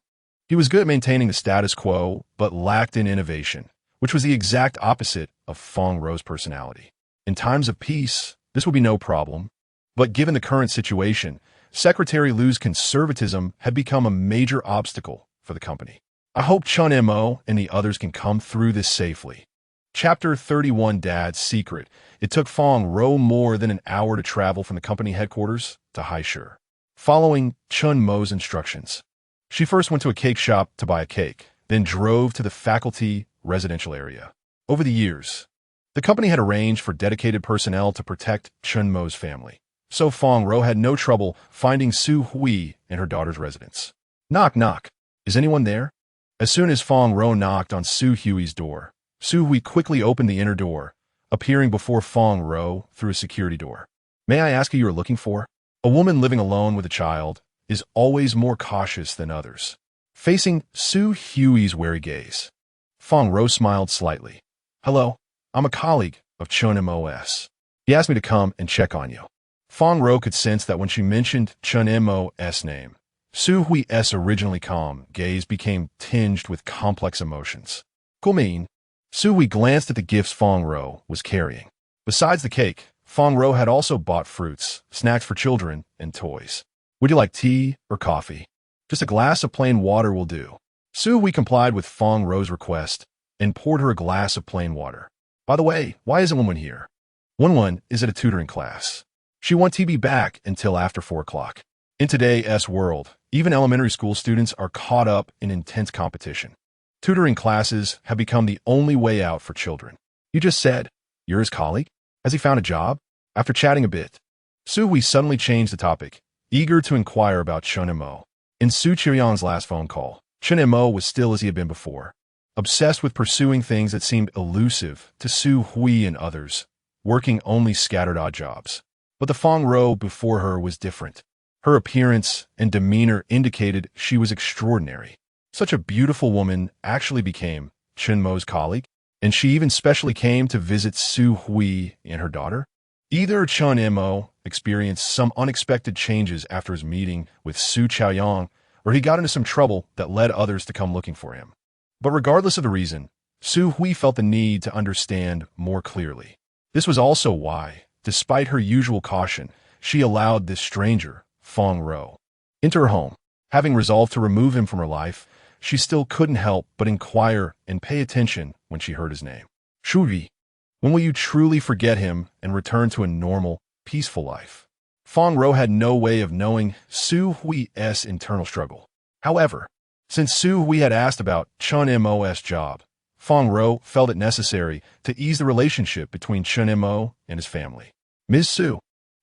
Speaker 1: He was good at maintaining the status quo, but lacked in innovation, which was the exact opposite of Fong Ro's personality. In times of peace, this would be no problem, but given the current situation, Secretary Liu's conservatism had become a major obstacle for the company. I hope Chen Mo and the others can come through this safely. Chapter 31 Dad's Secret. It took Fong Ro more than an hour to travel from the company headquarters to Haisher. Following Chen Mo's instructions, she first went to a cake shop to buy a cake, then drove to the faculty residential area. Over the years, the company had arranged for dedicated personnel to protect Chen Mo's family, so Fong Ro had no trouble finding Su Hui and her daughter's residence. Knock, knock. Is anyone there? As soon as Fong Ro knocked on Su Hui's door, Su Hui quickly opened the inner door, appearing before Fong Ro through a security door. May I ask who you are looking for? A woman living alone with a child is always more cautious than others. Facing Su Hui's wary gaze, Fong Ro smiled slightly. Hello, I'm a colleague of Chen Mo's. He asked me to come and check on you. Fong Ro could sense that when she mentioned Chen Mo's name, Su Hui's originally calm gaze became tinged with complex emotions. Mean. Su Hui glanced at the gifts Fong Ro was carrying. Besides the cake, Fong Ro had also bought fruits, snacks for children, and toys. Would you like tea or coffee? Just a glass of plain water will do. Su Hui complied with Fong Ro's request and poured her a glass of plain water. By the way, why isn't Wenwen here? Wenwen is at a tutoring class. She won't be back until after 4 o'clock. In today's world, even elementary school students are caught up in intense competition. Tutoring classes have become the only way out for children. You just said, you're his colleague? Has he found a job? After chatting a bit, Su Hui suddenly changed the topic, eager to inquire about Chen Mo. In Su Qiuyang's last phone call, Chen Mo was still as he had been before, obsessed with pursuing things that seemed elusive to Su Hui and others, working only scattered odd jobs. But the Fong Ro before her was different. Her appearance and demeanor indicated she was extraordinary. Such a beautiful woman actually became Chen Mo's colleague, and she even specially came to visit Su Hui and her daughter. Either Chen Mo experienced some unexpected changes after his meeting with Su Qiuyang, or he got into some trouble that led others to come looking for him. But regardless of the reason, Su Hui felt the need to understand more clearly. This was also why, despite her usual caution, she allowed this stranger, Fong Ro, into her home. Having resolved to remove him from her life, she still couldn't help but inquire and pay attention when she heard his name. Shuvi. When will you truly forget him and return to a normal, peaceful life? Fong Ro had no way of knowing Su Hui's internal struggle. However, since Su Hui had asked about Chen Mo's job, Fong Ro felt it necessary to ease the relationship between Chen Mo and his family. Ms. Su,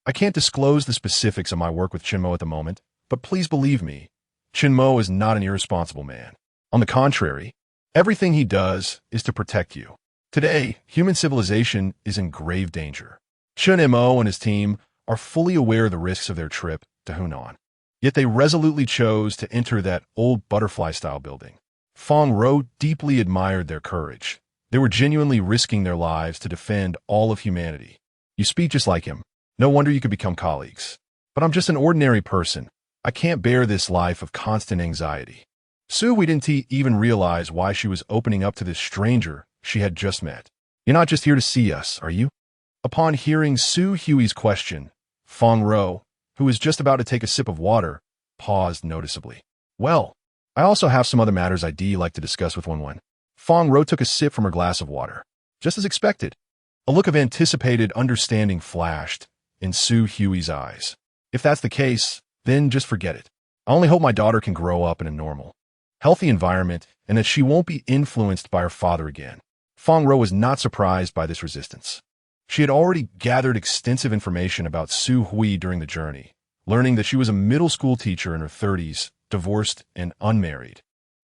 Speaker 1: I can't disclose the specifics of my work with Chen Mo at the moment, but please believe me, Chen Mo is not an irresponsible man. On the contrary, everything he does is to protect you. Today, human civilization is in grave danger. Chen Mo and his team are fully aware of the risks of their trip to Hunan. Yet they resolutely chose to enter that old butterfly-style building. Fong Ro deeply admired their courage. They were genuinely risking their lives to defend all of humanity. You speak just like him. No wonder you could become colleagues. But I'm just an ordinary person. I can't bear this life of constant anxiety. Su Hui didn't even realize why she was opening up to this stranger she had just met. You're not just here to see us, are you? Upon hearing Su Hui's question, Fong Ro, who was just about to take a sip of water, paused noticeably. Well, I also have some other matters I'd like to discuss with Wen. Fong Ro took a sip from her glass of water. Just as expected, a look of anticipated understanding flashed in Su Hui's eyes. If that's the case, then just forget it. I only hope my daughter can grow up in a normal, healthy environment and that she won't be influenced by her father again. Fong Ro was not surprised by this resistance. She had already gathered extensive information about Su Hui during the journey, learning that she was a middle school teacher in her 30s, divorced and unmarried,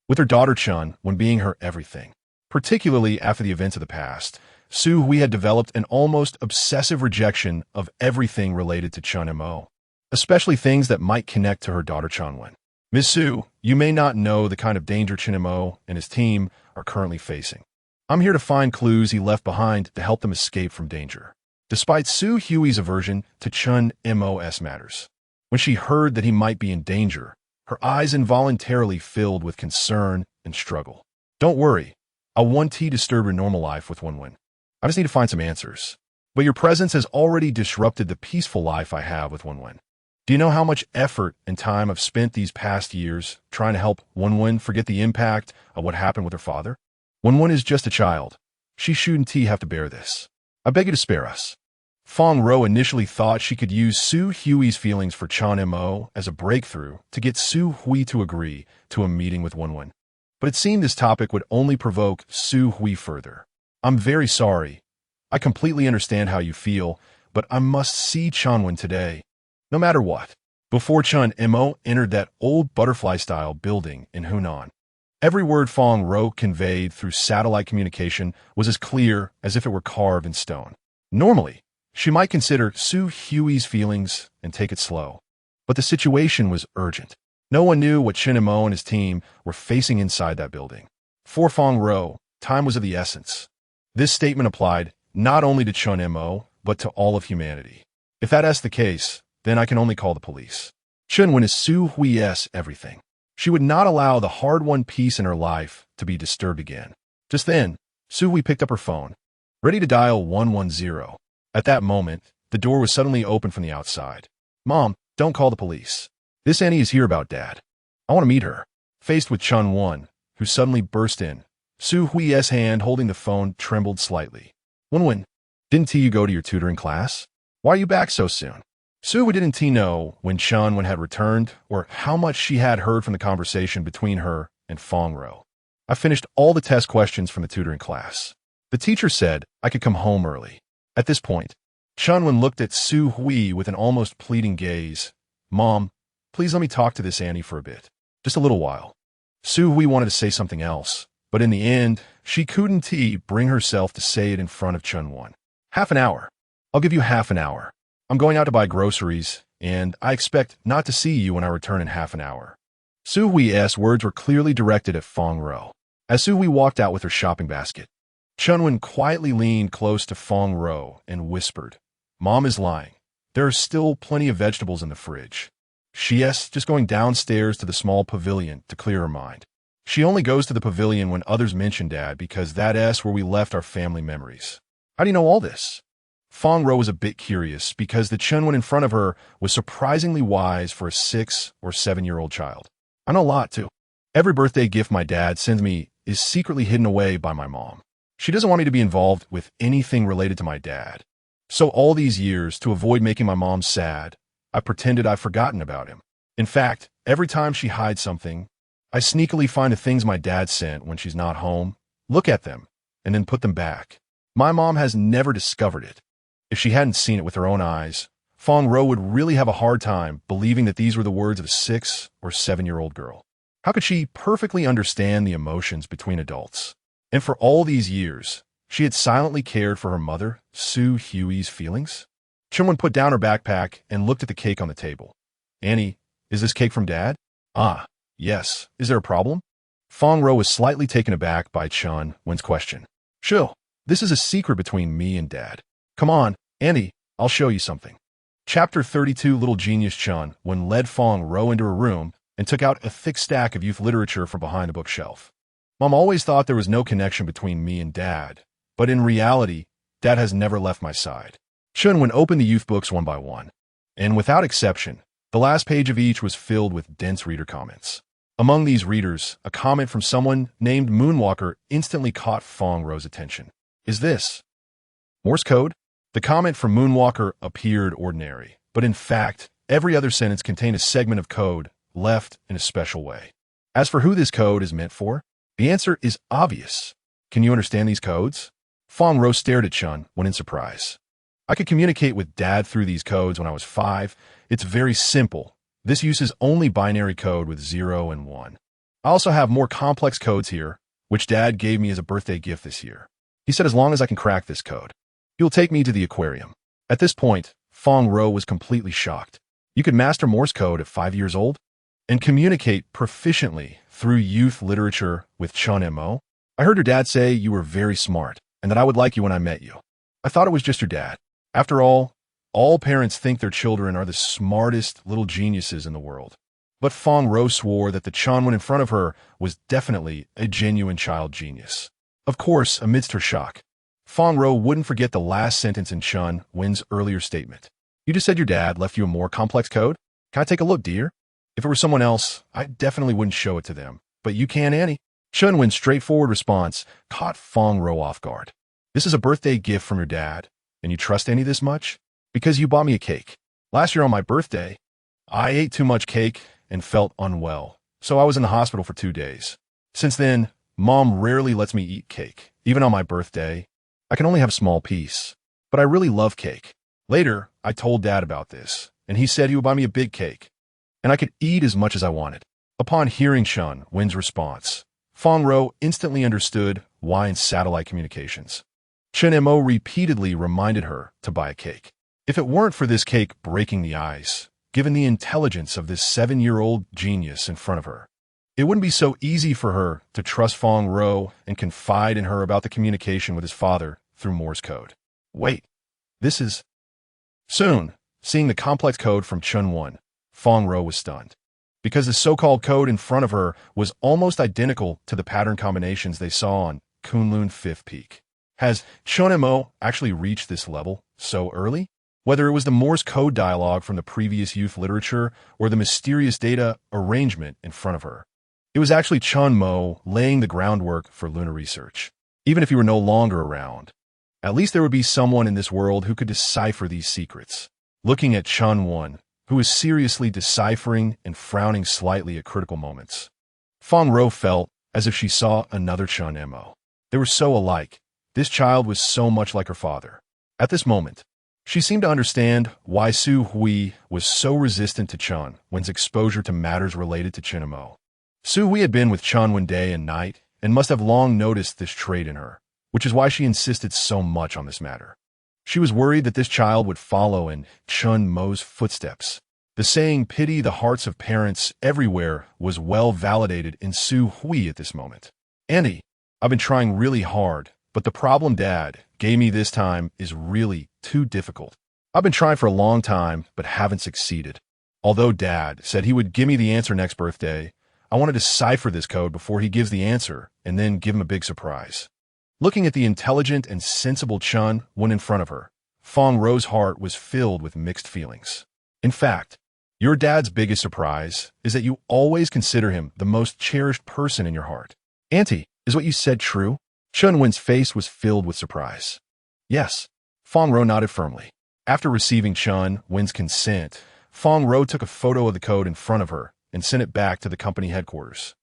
Speaker 1: with her daughter Chun when being her everything. Particularly after the events of the past, Su Hui had developed an almost obsessive rejection of everything related to Chen Mo, especially things that might connect to her daughter Chanwen. Ms. Su, you may not know the kind of danger Chen Mo and his team are currently facing. I'm here to find clues he left behind to help them escape from danger. Despite Su Hui's aversion to Chen Mo's matters, when she heard that he might be in danger, her eyes involuntarily filled with concern and struggle. Don't worry, I won't disturb your normal life with Wen. I just need to find some answers. But your presence has already disrupted the peaceful life I have with Wen. Do you know how much effort and time I've spent these past years trying to help Wen forget the impact of what happened with her father? Wen is just a child. She shouldn't have to bear this. I beg you to spare us. Fong Ro initially thought she could use Su Hui's feelings for Chen Mo as a breakthrough to get Su Hui to agree to a meeting with Wen. But it seemed this topic would only provoke Su Hui further. I'm very sorry. I completely understand how you feel, but I must see Chanwen today, no matter what. Before Chen Mo entered that old butterfly-style building in Hunan, every word Fong Ro conveyed through satellite communication was as clear as if it were carved in stone. Normally, she might consider Su Hui's feelings and take it slow. But the situation was urgent. No one knew what Chen Mo and his team were facing inside that building. For Fong Ro, time was of the essence. This statement applied not only to Chen Mo, but to all of humanity. If that's the case, then I can only call the police. Chen is Su Hui's everything. She would not allow the hard-won peace in her life to be disturbed again. Just then, Su Hui picked up her phone, ready to dial 110. At that moment, the door was suddenly opened from the outside. Mom, don't call the police. This Annie is here about Dad. I want to meet her. Faced with Chanwen, who suddenly burst in, Su Hui's hand holding the phone trembled slightly. Wen, didn't you go to your tutoring class? Why are you back so soon? Su Hui didn't know when Chanwen had returned or how much she had heard from the conversation between her and Fong Ro. I finished all the test questions from the tutoring class. The teacher said I could come home early. At this point, Chanwen looked at Su Hui with an almost pleading gaze. Mom, please let me talk to this Annie for a bit. Just a little while. Su Hui wanted to say something else, but in the end, she couldn't bring herself to say it in front of Chanwen. Half an hour. I'll give you half an hour. I'm going out to buy groceries, and I expect not to see you when I return in half an hour. Su Hui's words were clearly directed at Fong Ro. As Su Hui walked out with her shopping basket, Chanwen quietly leaned close to Fong Ro and whispered, Mom is lying. There are still plenty of vegetables in the fridge. She's just going downstairs to the small pavilion to clear her mind. She only goes to the pavilion when others mention Dad because that's where we left our family memories. How do you know all this? Fong Ro was a bit curious because the Chanwen in front of her was surprisingly wise for a 6 or 7-year-old child. I know a lot, too. Every birthday gift my dad sends me is secretly hidden away by my mom. She doesn't want me to be involved with anything related to my dad. So all these years, to avoid making my mom sad, I pretended I've forgotten about him. In fact, every time she hides something, I sneakily find the things my dad sent when she's not home, look at them, and then put them back. My mom has never discovered it. If she hadn't seen it with her own eyes, Fong Ro would really have a hard time believing that these were the words of a 6 or 7-year-old girl. How could she perfectly understand the emotions between adults? And for all these years, she had silently cared for her mother, Su Hui's feelings? Chen put down her backpack and looked at the cake on the table. Annie, is this cake from Dad? Ah, yes. Is there a problem? Fong Ro was slightly taken aback by Chen Wen's question. Sure, this is a secret between me and Dad. Come on, Annie, I'll show you something. Chapter 32 Little Genius Chen Wen led Fong Ro into her room and took out a thick stack of youth literature from behind the bookshelf. Mom always thought there was no connection between me and Dad, but in reality, Dad has never left my side. Chen Wen opened the youth books one by one, and without exception, the last page of each was filled with dense reader comments. Among these readers, a comment from someone named Moonwalker instantly caught Fong Ro's attention. Is this Morse code? The comment from Moonwalker appeared ordinary, but in fact, every other sentence contained a segment of code left in a special way. As for who this code is meant for, the answer is obvious. Can you understand these codes? Fong Ro stared at Chen Wen in surprise. I could communicate with Dad through these codes when I was 5. It's very simple. This uses only binary code with 0 and 1. I also have more complex codes here, which Dad gave me as a birthday gift this year. He said as long as I can crack this code, he will take me to the aquarium. At this point, Fong Ro was completely shocked. You could master Morse code at 5 years old? And communicate proficiently through youth literature with Chen Mo? I heard your dad say you were very smart, and that I would like you when I met you. I thought it was just your dad. After all parents think their children are the smartest little geniuses in the world. But Fong Ro swore that the Chen Wen in front of her was definitely a genuine child genius. Of course, amidst her shock, Fong Ro wouldn't forget the last sentence in Chen Wen's earlier statement. You just said your dad left you a more complex code? Can I take a look, dear? If it were someone else, I definitely wouldn't show it to them. But you can, Annie. Chen Wen's straightforward response caught Fong Ro off guard. This is a birthday gift from your dad, and you trust Annie this much? Because you bought me a cake. Last year on my birthday, I ate too much cake and felt unwell, so I was in the hospital for 2 days. Since then, Mom rarely lets me eat cake. Even on my birthday, I can only have a small piece. But I really love cake. Later, I told Dad about this, and he said he would buy me a big cake, and I could eat as much as I wanted. Upon hearing Chen Wen's response, Fong Ro instantly understood why in satellite communications, Chen Mo repeatedly reminded her to buy a cake. If it weren't for this cake breaking the ice, given the intelligence of this 7-year-old genius in front of her, it wouldn't be so easy for her to trust Fong Ro and confide in her about the communication with his father through Morse code. Wait, this is... Soon, seeing the complex code from Chen Wen, Fong Ro was stunned, because the so-called code in front of her was almost identical to the pattern combinations they saw on Kunlun Fifth Peak. Has Chen Mo actually reached this level so early? Whether it was the Morse code dialogue from the previous youth literature or the mysterious data arrangement in front of her, it was actually Chen Mo laying the groundwork for lunar research. Even if he were no longer around, at least there would be someone in this world who could decipher these secrets. Looking at Chen Wen, who was seriously deciphering and frowning slightly at critical moments, Fong Ro felt as if she saw another Chen Mo. They were so alike. This child was so much like her father. At this moment, she seemed to understand why Su Hui was so resistant to Chen Wen's exposure to matters related to Chen Mo. Su Hui had been with Chen Wen day and night and must have long noticed this trait in her, which is why she insisted so much on this matter. She was worried that this child would follow in Chen Mo's footsteps. The saying, "Pity the hearts of parents everywhere," was well validated in Su Hui at this moment. Annie, I've been trying really hard, but the problem Dad gave me this time is really too difficult. I've been trying for a long time, but haven't succeeded. Although Dad said he would give me the answer next birthday, I want to decipher this code before he gives the answer and then give him a big surprise. Looking at the intelligent and sensible Chen Wen in front of her, Fong Ro's heart was filled with mixed feelings. In fact, your dad's biggest surprise is that you always consider him the most cherished person in your heart. Auntie, is what you said true? Chen Wen's face was filled with surprise. Yes. Fong Ro nodded firmly. After receiving Chen Wen's consent, Fong Ro took a photo of the code in front of her and sent it back to the company headquarters.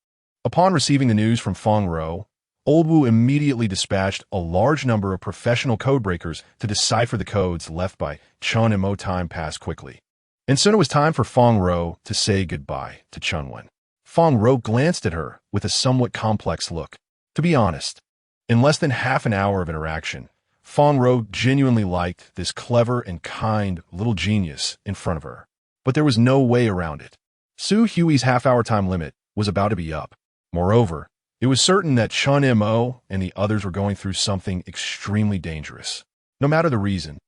Speaker 1: Upon receiving the news from Fong Ro, Old Wu immediately dispatched a large number of professional codebreakers to decipher the codes left by Chen Mo. Time passed quickly. And soon it was time for Fong Ro to say goodbye to Chen Wen. Fong Ro glanced at her with a somewhat complex look. To be honest, in less than half an hour of interaction, Fong Ro genuinely liked this clever and kind little genius in front of her. But there was no way around it. Su Hui's half-hour time limit was about to be up. Moreover, it was certain that Chen Mo and the others were going through something extremely dangerous. No matter the reason,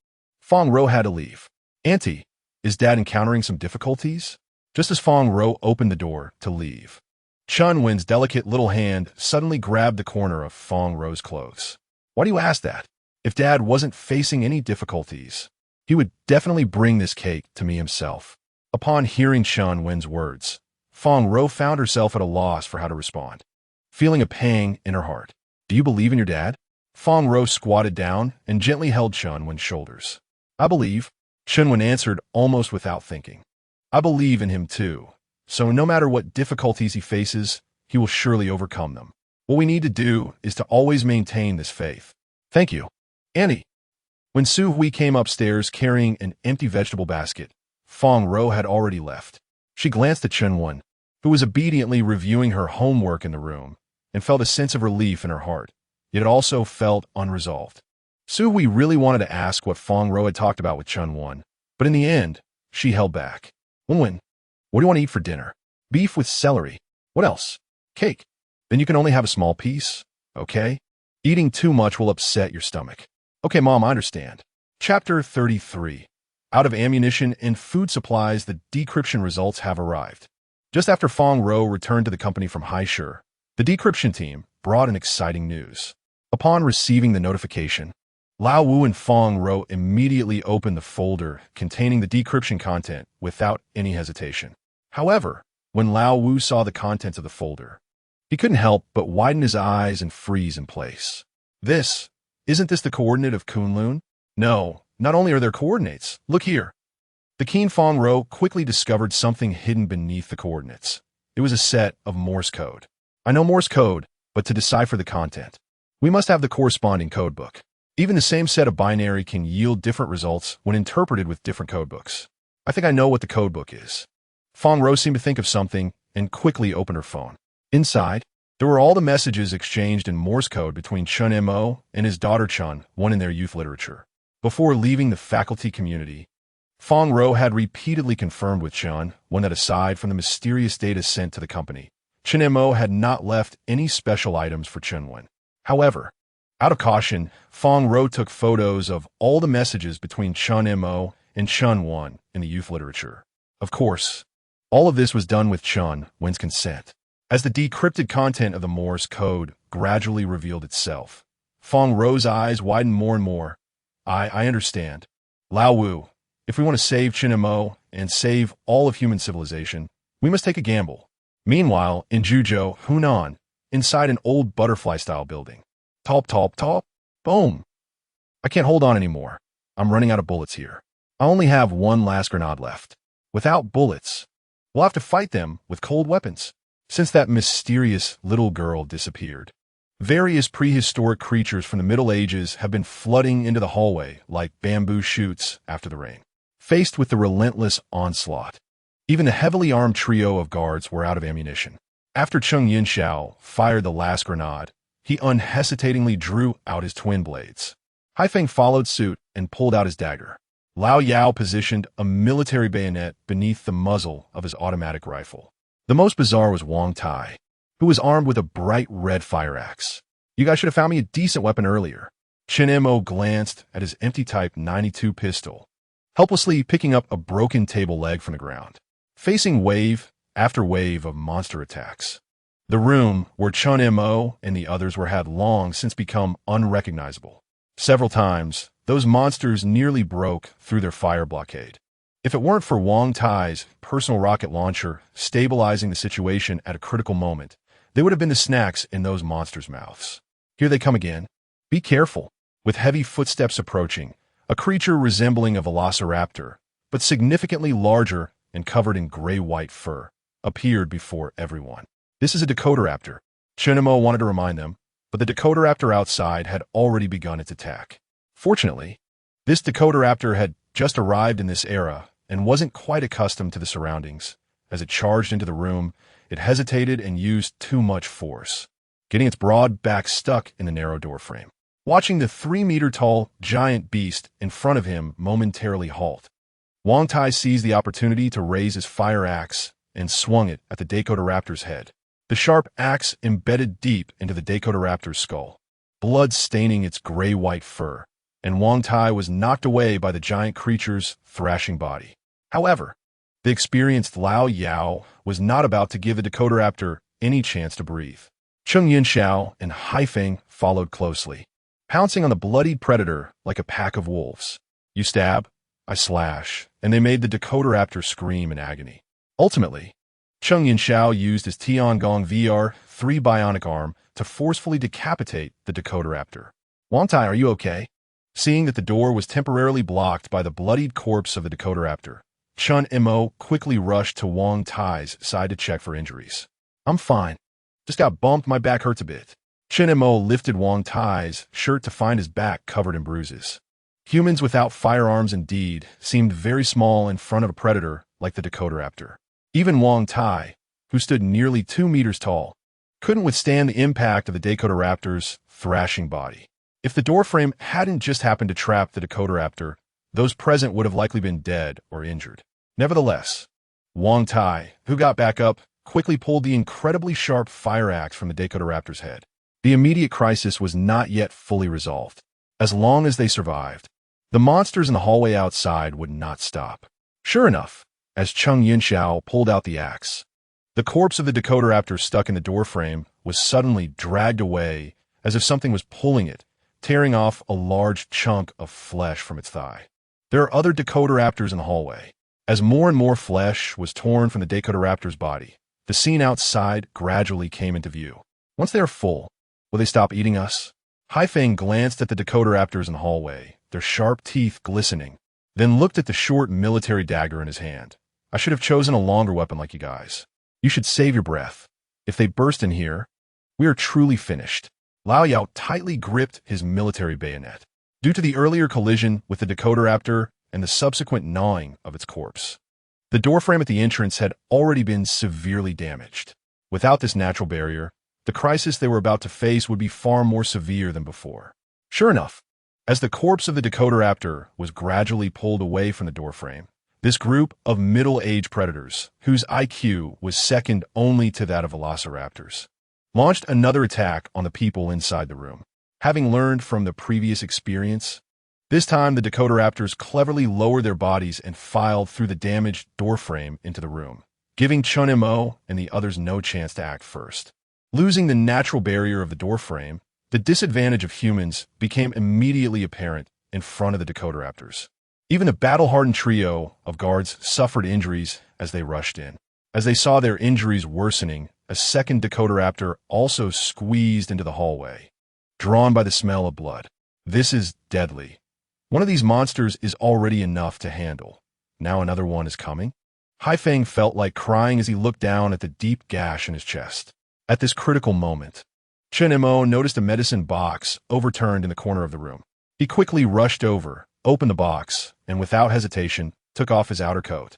Speaker 1: Fong Ro had to leave. Auntie, is Dad encountering some difficulties? Just as Fong Ro opened the door to leave, Chen Wen's delicate little hand suddenly grabbed the corner of Fong Ro's clothes. Why do you ask that? If Dad wasn't facing any difficulties, he would definitely bring this cake to me himself. Upon hearing Chen Wen's words, Fong Ro found herself at a loss for how to respond. Feeling a pang in her heart. Do you believe in your dad? Fong Ro squatted down and gently held Chen Wen's shoulders. I believe, Chen Wen answered almost without thinking. I believe in him too, so no matter what difficulties he faces, he will surely overcome them. What we need to do is to always maintain this faith. Thank you. Annie. When Su Hui came upstairs carrying an empty vegetable basket, Fong Ro had already left. She glanced at Chen Wen, who was obediently reviewing her homework in the room, and felt a sense of relief in her heart, yet it also felt unresolved. Su Hui really wanted to ask what Fong Ro had talked about with Chen Wen, but in the end, she held back. Wen, what do you want to eat for dinner? Beef with celery. What else? Cake. Then you can only have a small piece, okay? Eating too much will upset your stomach. Okay, Mom, I understand. Chapter 33. Out of ammunition and food supplies, the decryption results have arrived. Just after Fong Ro returned to the company from Haishur, the decryption team brought in exciting news. Upon receiving the notification, Lao Wu and Fong Ro immediately opened the folder containing the decryption content without any hesitation. However, when Lao Wu saw the contents of the folder, he couldn't help but widen his eyes and freeze in place. Isn't this the coordinate of Kunlun? No, not only are there coordinates, look here. The keen Fong Ro quickly discovered something hidden beneath the coordinates. It was a set of Morse code. I know Morse code, but to decipher the content, we must have the corresponding codebook. Even the same set of binary can yield different results when interpreted with different codebooks. I think I know what the codebook is. Fong Ro seemed to think of something and quickly opened her phone. Inside, there were all the messages exchanged in Morse code between Chen Mo and his daughter Chen, one in their youth literature. Before leaving the faculty community, Fong Ro had repeatedly confirmed with Chen Wen that aside from the mysterious data sent to the company, Chen Mo had not left any special items for Chen Wen. However, out of caution, Fong Ro took photos of all the messages between Chen Mo and Chen Wen in the youth literature. Of course, all of this was done with Chen Wen's consent. As the decrypted content of the Morse code gradually revealed itself, Fong Ro's eyes widened more and more. I understand. Lao Wu, if we want to save Chen Mo and save all of human civilization, we must take a gamble. Meanwhile, in Juzhou, Hunan, inside an old butterfly-style building. Top, top, top. Boom. I can't hold on anymore. I'm running out of bullets here. I only have one last grenade left. Without bullets, we'll have to fight them with cold weapons. Since that mysterious little girl disappeared, various prehistoric creatures from the Middle Ages have been flooding into the hallway like bamboo shoots after the rain. Faced with the relentless onslaught, even the heavily armed trio of guards were out of ammunition. After Cheng Yinshao fired the last grenade, he unhesitatingly drew out his twin blades. Haifeng followed suit and pulled out his dagger. Lao Yao positioned a military bayonet beneath the muzzle of his automatic rifle. The most bizarre was Wang Tai, who was armed with a bright red fire axe. You guys should have found me a decent weapon earlier. Chen Mo glanced at his empty Type 92 pistol, helplessly picking up a broken table leg from the ground, facing wave after wave of monster attacks. The room where Chen Mo and the others were had long since become unrecognizable. Several times, those monsters nearly broke through their fire blockade. If it weren't for Wang Tai's personal rocket launcher stabilizing the situation at a critical moment, they would have been the snacks in those monsters' mouths. Here they come again. Be careful. With heavy footsteps approaching, a creature resembling a velociraptor, but significantly larger and covered in gray-white fur, appeared before everyone. This is a Dakotaraptor. Chen Mo wanted to remind them, but the Dakotaraptor outside had already begun its attack. Fortunately, this Dakotaraptor had just arrived in this era and wasn't quite accustomed to the surroundings. As it charged into the room, it hesitated and used too much force, getting its broad back stuck in the narrow doorframe. Watching the 3-meter-tall giant beast in front of him momentarily halt, Wang Tai seized the opportunity to raise his fire axe and swung it at the Dakotaraptor's head. The sharp axe embedded deep into the Dakotaraptor's skull, blood staining its gray-white fur, and Wang Tai was knocked away by the giant creature's thrashing body. However, the experienced Lao Yao was not about to give the Dakotaraptor any chance to breathe. Cheng Yinxiao and Haifeng followed closely, pouncing on the bloodied predator like a pack of wolves. You stab, I slash, and they made the Dakotaraptor scream in agony. Ultimately, Cheng Yinxiao used his Tiangong VR-3 bionic arm to forcefully decapitate the Dakotaraptor. Wang Tai, are you okay? Seeing that the door was temporarily blocked by the bloodied corpse of the Dakotaraptor, Chen Mo quickly rushed to Wang Tai's side to check for injuries. I'm fine. Just got bumped, my back hurts a bit. Chen Mo lifted Wang Tai's shirt to find his back covered in bruises. Humans without firearms indeed seemed very small in front of a predator like the Dakotaraptor. Even Wang Tai, who stood nearly 2 meters tall, couldn't withstand the impact of the Dakotaraptor's thrashing body. If the doorframe hadn't just happened to trap the Dakotaraptor, those present would have likely been dead or injured. Nevertheless, Wang Tai, who got back up, quickly pulled the incredibly sharp fire axe from the Dakotaraptor's head. The immediate crisis was not yet fully resolved. As long as they survived, the monsters in the hallway outside would not stop. Sure enough, as Cheng Yinxiao pulled out the axe, the corpse of the Dakotaraptor stuck in the doorframe was suddenly dragged away as if something was pulling it, tearing off a large chunk of flesh from its thigh. There are other Dakotaraptors in the hallway. As more and more flesh was torn from the Dakotaraptor's body, the scene outside gradually came into view. Once they are full, will they stop eating us? Haifeng glanced at the Dakotaraptors in the hallway, their sharp teeth glistening, then looked at the short military dagger in his hand. I should have chosen a longer weapon like you guys. You should save your breath. If they burst in here, we are truly finished. Lao Yao tightly gripped his military bayonet. Due to the earlier collision with the Dakotaraptor and the subsequent gnawing of its corpse, the doorframe at the entrance had already been severely damaged. Without this natural barrier, the crisis they were about to face would be far more severe than before. Sure enough, as the corpse of the Dakotaraptor was gradually pulled away from the doorframe, this group of middle-aged predators, whose IQ was second only to that of velociraptors, launched another attack on the people inside the room. Having learned from the previous experience, this time the Dakotaraptors cleverly lowered their bodies and filed through the damaged doorframe into the room, giving Chen Mo and the others no chance to act first. Losing the natural barrier of the doorframe, the disadvantage of humans became immediately apparent in front of the Dakotaraptors. Even the battle-hardened trio of guards suffered injuries as they rushed in. As they saw their injuries worsening, a second Dakotaraptor also squeezed into the hallway, drawn by the smell of blood. This is deadly. One of these monsters is already enough to handle. Now another one is coming. Haifeng felt like crying as he looked down at the deep gash in his chest. At this critical moment, Chen Mo noticed a medicine box overturned in the corner of the room. He quickly rushed over, opened the box, and without hesitation, took off his outer coat,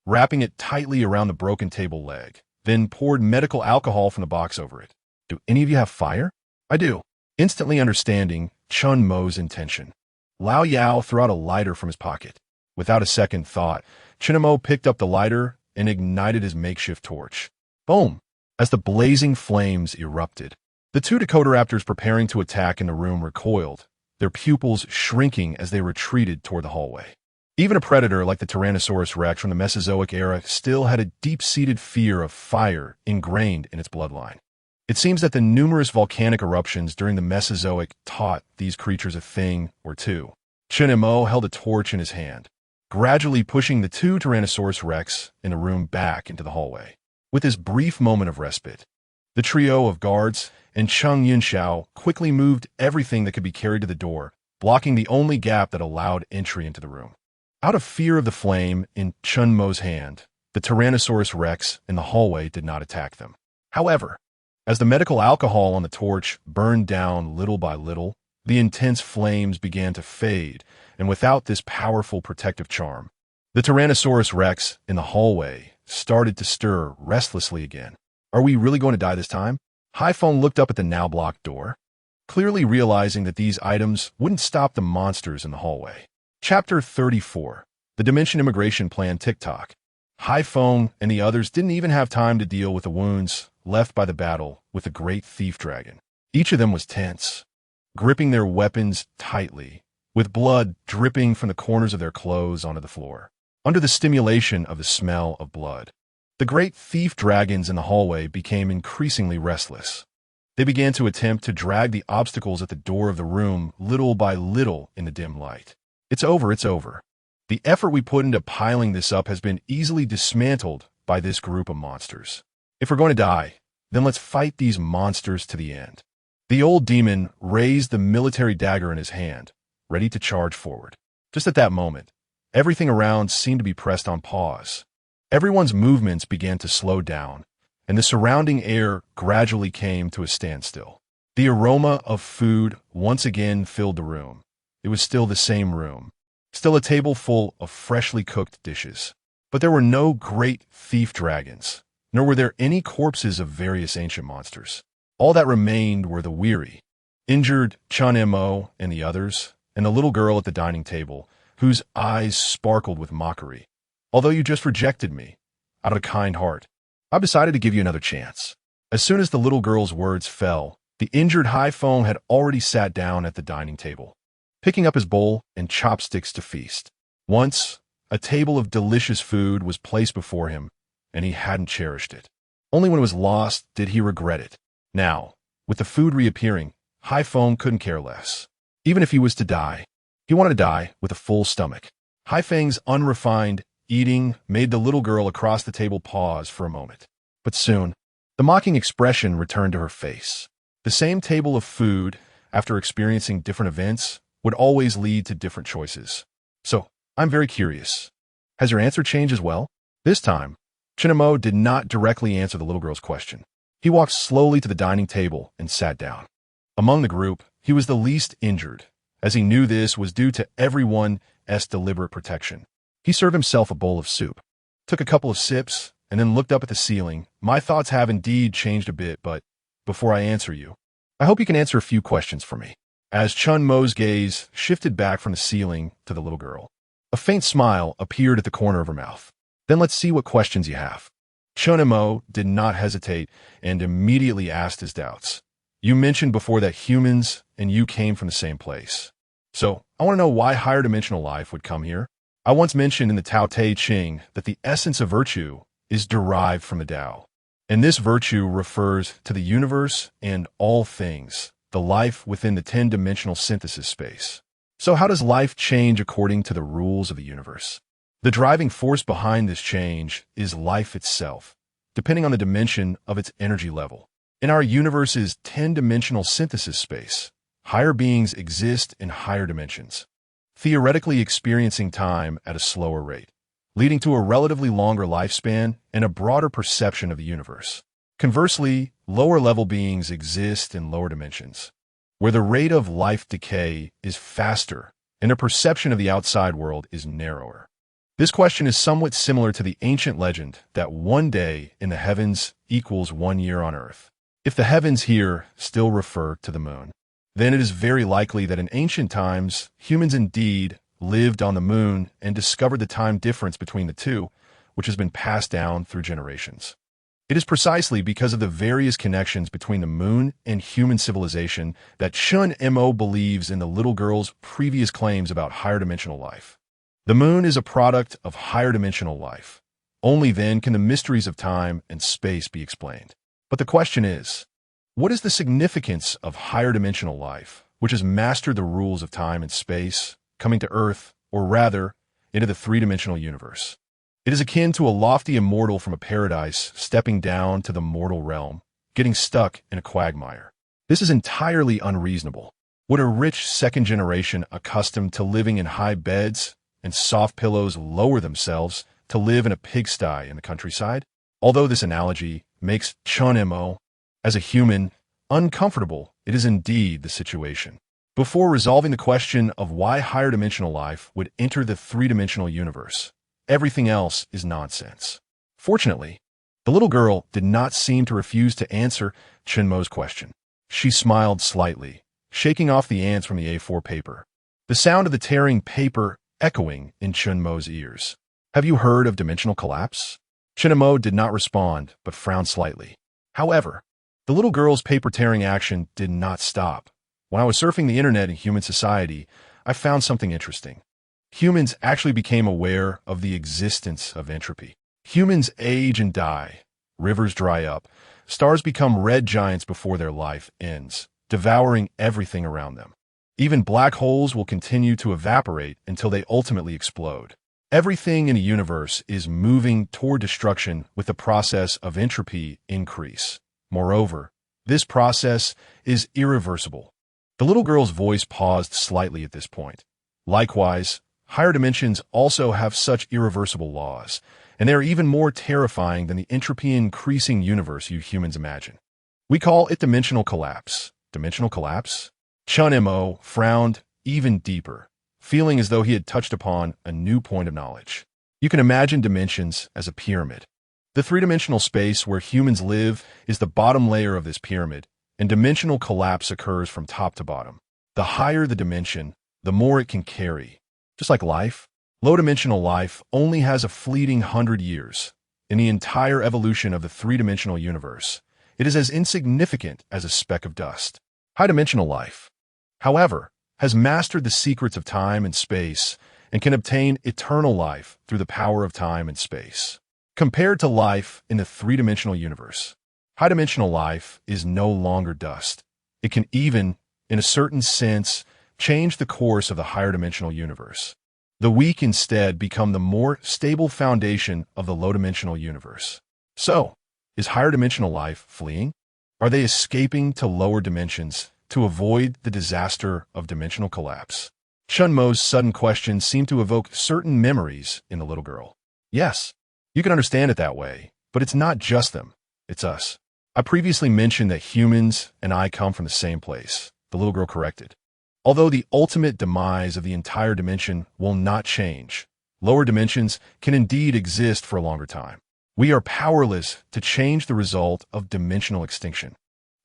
Speaker 1: wrapping it tightly around the broken table leg, then poured medical alcohol from the box over it. Do any of you have fire? I do. Instantly understanding Chen Mo's intention, Lao Yao threw out a lighter from his pocket. Without a second thought, Chen Mo picked up the lighter and ignited his makeshift torch. Boom! As the blazing flames erupted, the two Dakotaraptors preparing to attack in the room recoiled, their pupils shrinking as they retreated toward the hallway. Even a predator like the Tyrannosaurus rex from the Mesozoic era still had a deep-seated fear of fire ingrained in its bloodline. It seems that the numerous volcanic eruptions during the Mesozoic taught these creatures a thing or two. Chen Mo held a torch in his hand, gradually pushing the two Tyrannosaurus rex in the room back into the hallway. With this brief moment of respite, the trio of guards and Cheng Yunxiao quickly moved everything that could be carried to the door, blocking the only gap that allowed entry into the room. Out of fear of the flame in Chen Mo's hand, the Tyrannosaurus Rex in the hallway did not attack them. However, as the medical alcohol on the torch burned down little by little, the intense flames began to fade, and without this powerful protective charm, the Tyrannosaurus Rex in the hallway started to stir restlessly again. Are we really going to die this time? Haifeng looked up at the now-blocked door, clearly realizing that these items wouldn't stop the monsters in the hallway. Chapter 34. The Dimension Immigration Plan TikTok. Haifeng and the others didn't even have time to deal with the wounds left by the battle with the great thief dragon. Each of them was tense, gripping their weapons tightly, with blood dripping from the corners of their clothes onto the floor. Under the stimulation of the smell of blood, the great thief dragons in the hallway became increasingly restless. They began to attempt to drag the obstacles at the door of the room little by little in the dim light. It's over, it's over. The effort we put into piling this up has been easily dismantled by this group of monsters. If we're going to die, then let's fight these monsters to the end. The old demon raised the military dagger in his hand, ready to charge forward. Just at that moment, everything around seemed to be pressed on pause. Everyone's movements began to slow down, and the surrounding air gradually came to a standstill. The aroma of food once again filled the room. It was still the same room, still a table full of freshly cooked dishes. But there were no great thief dragons, nor were there any corpses of various ancient monsters. All that remained were the weary, injured Chen Mo and the others, and the little girl at the dining table, whose eyes sparkled with mockery. Although you just rejected me, out of a kind heart, I've decided to give you another chance. As soon as the little girl's words fell, the injured Haifeng had already sat down at the dining table, picking up his bowl and chopsticks to feast. Once, a table of delicious food was placed before him, and he hadn't cherished it. Only when it was lost did he regret it. Now, with the food reappearing, Haifeng couldn't care less. Even if he was to die, he wanted to die with a full stomach. Haifeng's unrefined eating made the little girl across the table pause for a moment. But soon, the mocking expression returned to her face. The same table of food, after experiencing different events, would always lead to different choices. So, I'm very curious. Has your answer changed as well? This time, Chen Mo did not directly answer the little girl's question. He walked slowly to the dining table and sat down. Among the group, he was the least injured, as he knew this was due to everyone's deliberate protection. He served himself a bowl of soup, took a couple of sips, and then looked up at the ceiling. My thoughts have indeed changed a bit, but before I answer you, I hope you can answer a few questions for me. As Chen Mo's gaze shifted back from the ceiling to the little girl, a faint smile appeared at the corner of her mouth. Then let's see what questions you have. Chen Mo did not hesitate and immediately asked his doubts. You mentioned before that humans and you came from the same place. So, I want to know why higher dimensional life would come here. I once mentioned in the Tao Te Ching that the essence of virtue is derived from the Tao. And this virtue refers to the universe and all things, the life within the 10-dimensional synthesis space. So how does life change according to the rules of the universe? The driving force behind this change is life itself, depending on the dimension of its energy level. In our universe's 10-dimensional synthesis space, higher beings exist in higher dimensions, theoretically experiencing time at a slower rate, leading to a relatively longer lifespan and a broader perception of the universe. Conversely, lower-level beings exist in lower dimensions, where the rate of life decay is faster and their perception of the outside world is narrower. This question is somewhat similar to the ancient legend that one day in the heavens equals 1 year on Earth. If the heavens here still refer to the moon, then it is very likely that in ancient times, humans indeed lived on the moon and discovered the time difference between the two, which has been passed down through generations. It is precisely because of the various connections between the moon and human civilization that Chen Mo believes in the little girl's previous claims about higher dimensional life. The moon is a product of higher dimensional life. Only then can the mysteries of time and space be explained. But the question is, what is the significance of higher dimensional life, which has mastered the rules of time and space, coming to Earth, or rather, into the three-dimensional universe? It is akin to a lofty immortal from a paradise stepping down to the mortal realm, getting stuck in a quagmire. This is entirely unreasonable. Would a rich second generation accustomed to living in high beds and soft pillows lower themselves to live in a pigsty in the countryside? Although this analogy makes Chen Mo, as a human, uncomfortable, it is indeed the situation. Before resolving the question of why higher dimensional life would enter the three-dimensional universe, everything else is nonsense. Fortunately, the little girl did not seem to refuse to answer Chen Mo's question. She smiled slightly, shaking off the ants from the A4 paper, the sound of the tearing paper echoing in Chen Mo's ears. Have you heard of dimensional collapse? Chen Mo did not respond, but frowned slightly. However, the little girl's paper-tearing action did not stop. When I was surfing the internet in human society, I found something interesting. Humans actually became aware of the existence of entropy. Humans age and die, rivers dry up, stars become red giants before their life ends, devouring everything around them. Even black holes will continue to evaporate until they ultimately explode. Everything in the universe is moving toward destruction with the process of entropy increase. Moreover, this process is irreversible. The little girl's voice paused slightly at this point. Likewise, higher dimensions also have such irreversible laws, and they are even more terrifying than the entropy-increasing universe you humans imagine. We call it dimensional collapse. Dimensional collapse? Chen Mo frowned even deeper, feeling as though he had touched upon a new point of knowledge. You can imagine dimensions as a pyramid. The three-dimensional space where humans live is the bottom layer of this pyramid, and dimensional collapse occurs from top to bottom. The higher the dimension, the more it can carry. Just like life, low-dimensional life only has a fleeting 100 years. In the entire evolution of the three-dimensional universe, it is as insignificant as a speck of dust. High-dimensional life, however, has mastered the secrets of time and space and can obtain eternal life through the power of time and space. Compared to life in the three-dimensional universe, high-dimensional life is no longer dust. It can even, in a certain sense, change the course of the higher-dimensional universe. The weak instead become the more stable foundation of the low-dimensional universe. So, is higher-dimensional life fleeing? Are they escaping to lower dimensions to avoid the disaster of dimensional collapse? Chen Mo's sudden question seemed to evoke certain memories in the little girl. Yes, you can understand it that way, but it's not just them, it's us. I previously mentioned that humans and I come from the same place, the little girl corrected. Although the ultimate demise of the entire dimension will not change, lower dimensions can indeed exist for a longer time. We are powerless to change the result of dimensional extinction,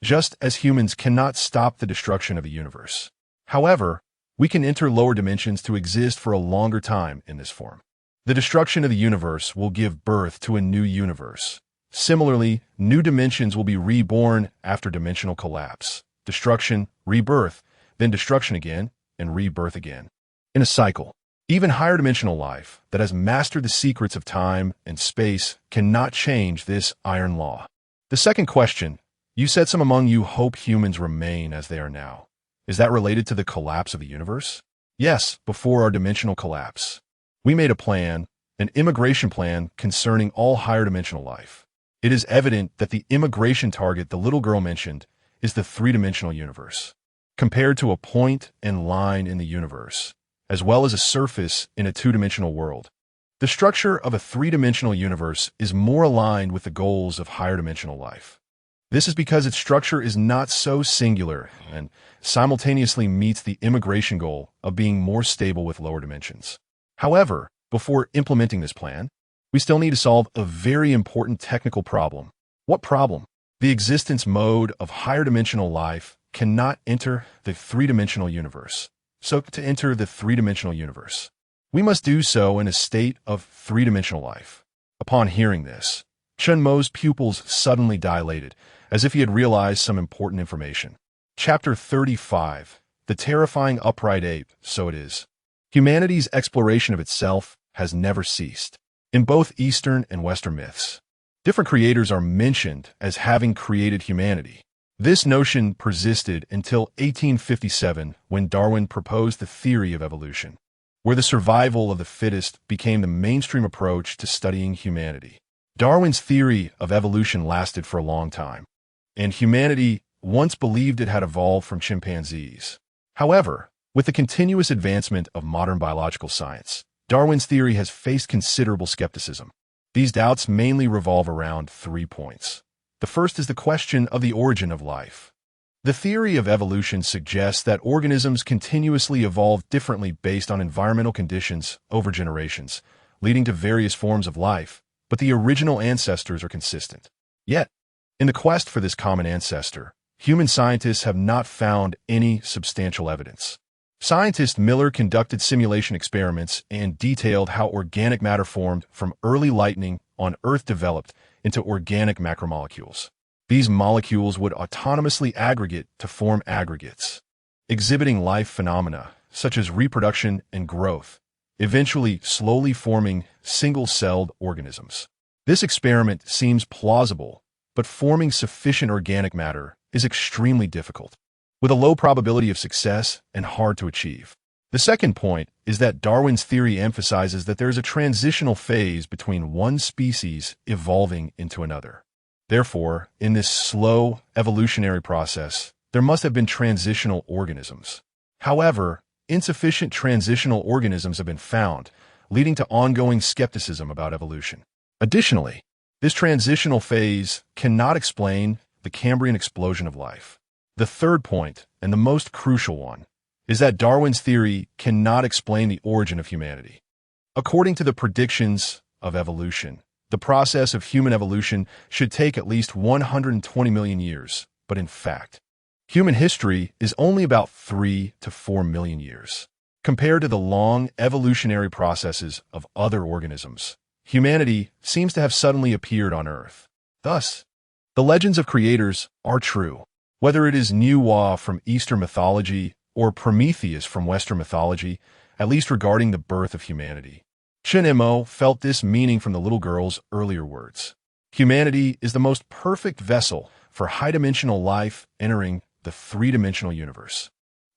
Speaker 1: just as humans cannot stop the destruction of the universe. However, we can enter lower dimensions to exist for a longer time in this form. The destruction of the universe will give birth to a new universe. Similarly, new dimensions will be reborn after dimensional collapse. Destruction, rebirth, then destruction again, and rebirth again. In a cycle, even higher dimensional life that has mastered the secrets of time and space cannot change this iron law. The second question, you said some among you hope humans remain as they are now. Is that related to the collapse of the universe? Yes, before our dimensional collapse. We made a plan, an immigration plan concerning all higher dimensional life. It is evident that the immigration target the little girl mentioned is the three-dimensional universe. Compared to a point and line in the universe, as well as a surface in a two-dimensional world, the structure of a three-dimensional universe is more aligned with the goals of higher dimensional life. This is because its structure is not so singular and simultaneously meets the immigration goal of being more stable with lower dimensions. However, before implementing this plan, we still need to solve a very important technical problem. What problem? The existence mode of higher dimensional life cannot enter the three-dimensional universe. So to enter the three-dimensional universe, we must do so in a state of three-dimensional life. Upon hearing this, Chen Mo's pupils suddenly dilated, as if he had realized some important information. Chapter 35, The Terrifying Upright Ape, So It Is. Humanity's exploration of itself has never ceased. In both Eastern and Western myths, different creators are mentioned as having created humanity. This notion persisted until 1857 when Darwin proposed the theory of evolution, where the survival of the fittest became the mainstream approach to studying humanity. Darwin's theory of evolution lasted for a long time, and humanity once believed it had evolved from chimpanzees. However, with the continuous advancement of modern biological science, Darwin's theory has faced considerable skepticism. These doubts mainly revolve around 3 points. The first is the question of the origin of life. The theory of evolution suggests that organisms continuously evolve differently based on environmental conditions over generations, leading to various forms of life, but the original ancestors are consistent. Yet, in the quest for this common ancestor, human scientists have not found any substantial evidence. Scientist Miller conducted simulation experiments and detailed how organic matter formed from early lightning on Earth developed into organic macromolecules. These molecules would autonomously aggregate to form aggregates, exhibiting life phenomena such as reproduction and growth, eventually slowly forming single-celled organisms. This experiment seems plausible, but forming sufficient organic matter is extremely difficult, with a low probability of success and hard to achieve. The second point is that Darwin's theory emphasizes that there is a transitional phase between one species evolving into another. Therefore, in this slow evolutionary process, there must have been transitional organisms. However, insufficient transitional organisms have been found, leading to ongoing skepticism about evolution. Additionally, this transitional phase cannot explain the Cambrian explosion of life. The third point, and the most crucial one, is that Darwin's theory cannot explain the origin of humanity. According to the predictions of evolution, the process of human evolution should take at least 120 million years, but in fact, human history is only about 3 to 4 million years. Compared to the long evolutionary processes of other organisms, humanity seems to have suddenly appeared on Earth. Thus, the legends of creators are true. Whether it is Nuwa from Eastern mythology or Prometheus from Western mythology, at least regarding the birth of humanity. Chen Mo felt this meaning from the little girl's earlier words. Humanity is the most perfect vessel for high-dimensional life entering the three-dimensional universe,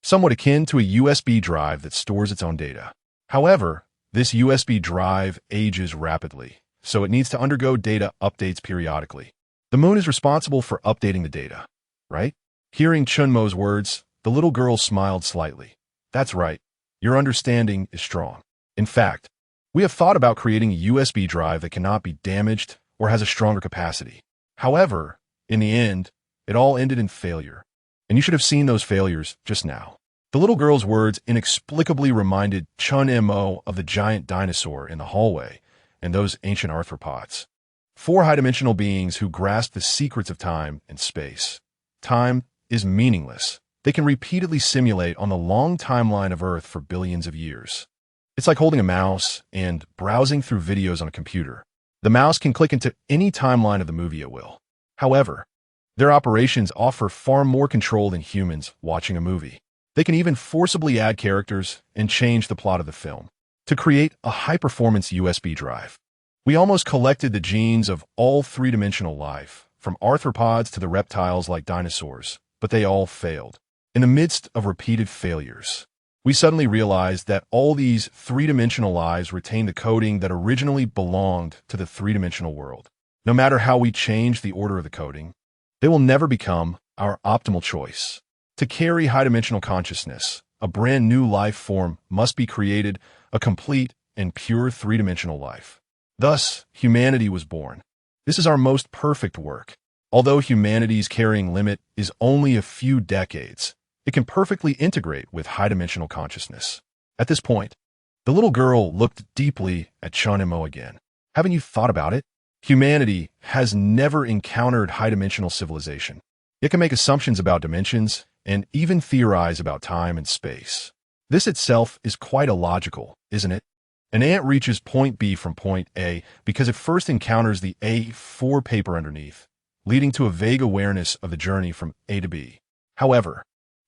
Speaker 1: somewhat akin to a USB drive that stores its own data. However, this USB drive ages rapidly, so it needs to undergo data updates periodically. The moon is responsible for updating the data, right? Hearing Chen Mo's words, the little girl smiled slightly. That's right. Your understanding is strong. In fact, we have thought about creating a USB drive that cannot be damaged or has a stronger capacity. However, in the end, it all ended in failure. And you should have seen those failures just now. The little girl's words inexplicably reminded Chen Mo of the giant dinosaur in the hallway and those ancient arthropods. 4 high-dimensional beings who grasp the secrets of time and space. Time is meaningless. They can repeatedly simulate on the long timeline of Earth for billions of years. It's like holding a mouse and browsing through videos on a computer. The mouse can click into any timeline of the movie at will. However, their operations offer far more control than humans watching a movie. They can even forcibly add characters and change the plot of the film to create a high-performance USB drive. We almost collected the genes of all three-dimensional life, from arthropods to the reptiles like dinosaurs, but they all failed. In the midst of repeated failures, we suddenly realized that all these three-dimensional lives retain the coding that originally belonged to the three-dimensional world. No matter how we change the order of the coding, they will never become our optimal choice. To carry high-dimensional consciousness, a brand new life form must be created, a complete and pure three-dimensional life. Thus, humanity was born. This is our most perfect work. Although humanity's carrying limit is only a few decades, it can perfectly integrate with high-dimensional consciousness. At this point, the little girl looked deeply at Chen Mo again. Haven't you thought about it? Humanity has never encountered high-dimensional civilization. It can make assumptions about dimensions and even theorize about time and space. This itself is quite illogical, isn't it? An ant reaches point B from point A because it first encounters the A4 paper underneath, leading to a vague awareness of the journey from A to B. However,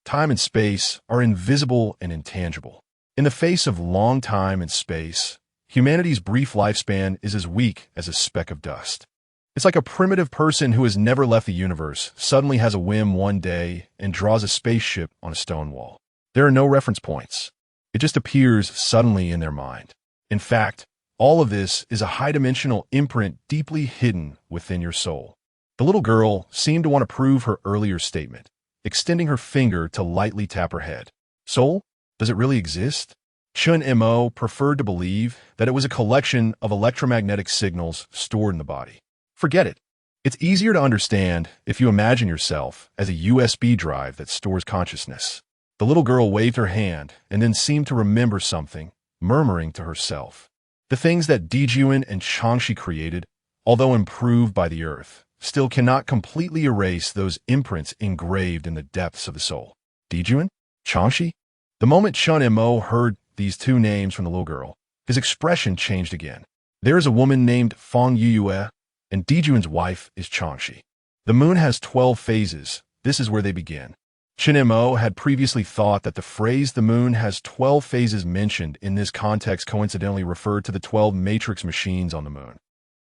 Speaker 1: time and space are invisible and intangible. In the face of long time and space, humanity's brief lifespan is as weak as a speck of dust. It's like a primitive person who has never left the universe suddenly has a whim one day and draws a spaceship on a stone wall. There are no reference points. It just appears suddenly in their mind. In fact, all of this is a high-dimensional imprint deeply hidden within your soul. The little girl seemed to want to prove her earlier statement, extending her finger to lightly tap her head. Soul? Does it really exist? Chen Mo preferred to believe that it was a collection of electromagnetic signals stored in the body. Forget it. It's easier to understand if you imagine yourself as a USB drive that stores consciousness. The little girl waved her hand and then seemed to remember something, murmuring to herself. The things that Dijuan and Changshi created, although improved by the earth, still cannot completely erase those imprints engraved in the depths of the soul. Dijuan? Changshi? The moment Chen Mo heard these two names from the little girl, his expression changed again. There is a woman named Fang Yuyue, and Dijuan's wife is Changshi. The moon has 12 phases. This is where they begin. Chen Mo had previously thought that the phrase the moon has 12 phases mentioned in this context coincidentally referred to the 12 matrix machines on the moon.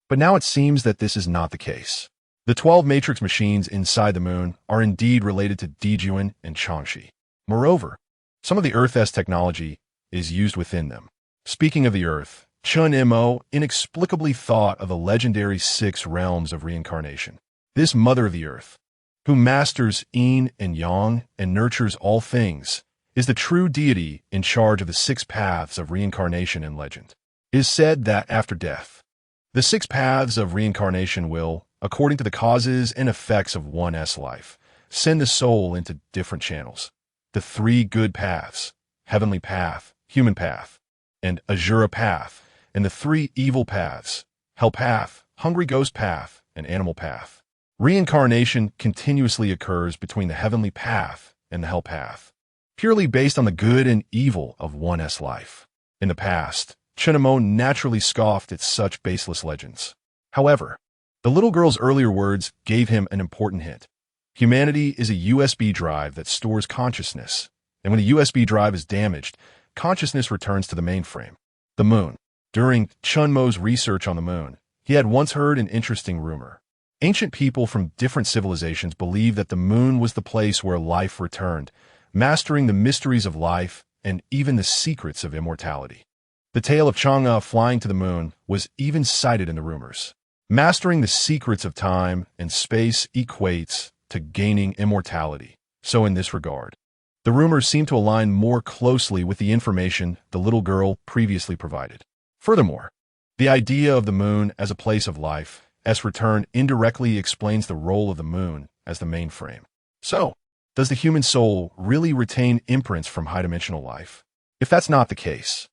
Speaker 1: But now it seems that this is not the case. The 12 matrix machines inside the moon are indeed related to Dijuan and Changshi. Moreover, some of the Earth-S technology is used within them. Speaking of the Earth, Chen Mo inexplicably thought of the legendary 6 realms of reincarnation. This mother of the Earth, who masters yin and yang and nurtures all things, is the true deity in charge of the 6 paths of reincarnation in legend. It is said that after death, the 6 paths of reincarnation will, according to the causes and effects of one's life, send the soul into different channels. The 3 good paths, heavenly path, human path, and Azura path, and the 3 evil paths, hell path, hungry ghost path, and animal path. Reincarnation continuously occurs between the heavenly path and the hell path, purely based on the good and evil of one's life. In the past, Chen Mo naturally scoffed at such baseless legends. However, the little girl's earlier words gave him an important hint. Humanity is a USB drive that stores consciousness, and when a USB drive is damaged, consciousness returns to the mainframe, the moon. During Chen Mo's research on the moon, he had once heard an interesting rumor. Ancient people from different civilizations believed that the moon was the place where life returned, mastering the mysteries of life and even the secrets of immortality. The tale of Chang'e flying to the moon was even cited in the rumors. Mastering the secrets of time and space equates to gaining immortality. So in this regard, the rumors seem to align more closely with the information the little girl previously provided. Furthermore, the idea of the moon as a place of life, as return indirectly explains the role of the moon as the mainframe. So, does the human soul really retain imprints from high-dimensional life? If that's not the case,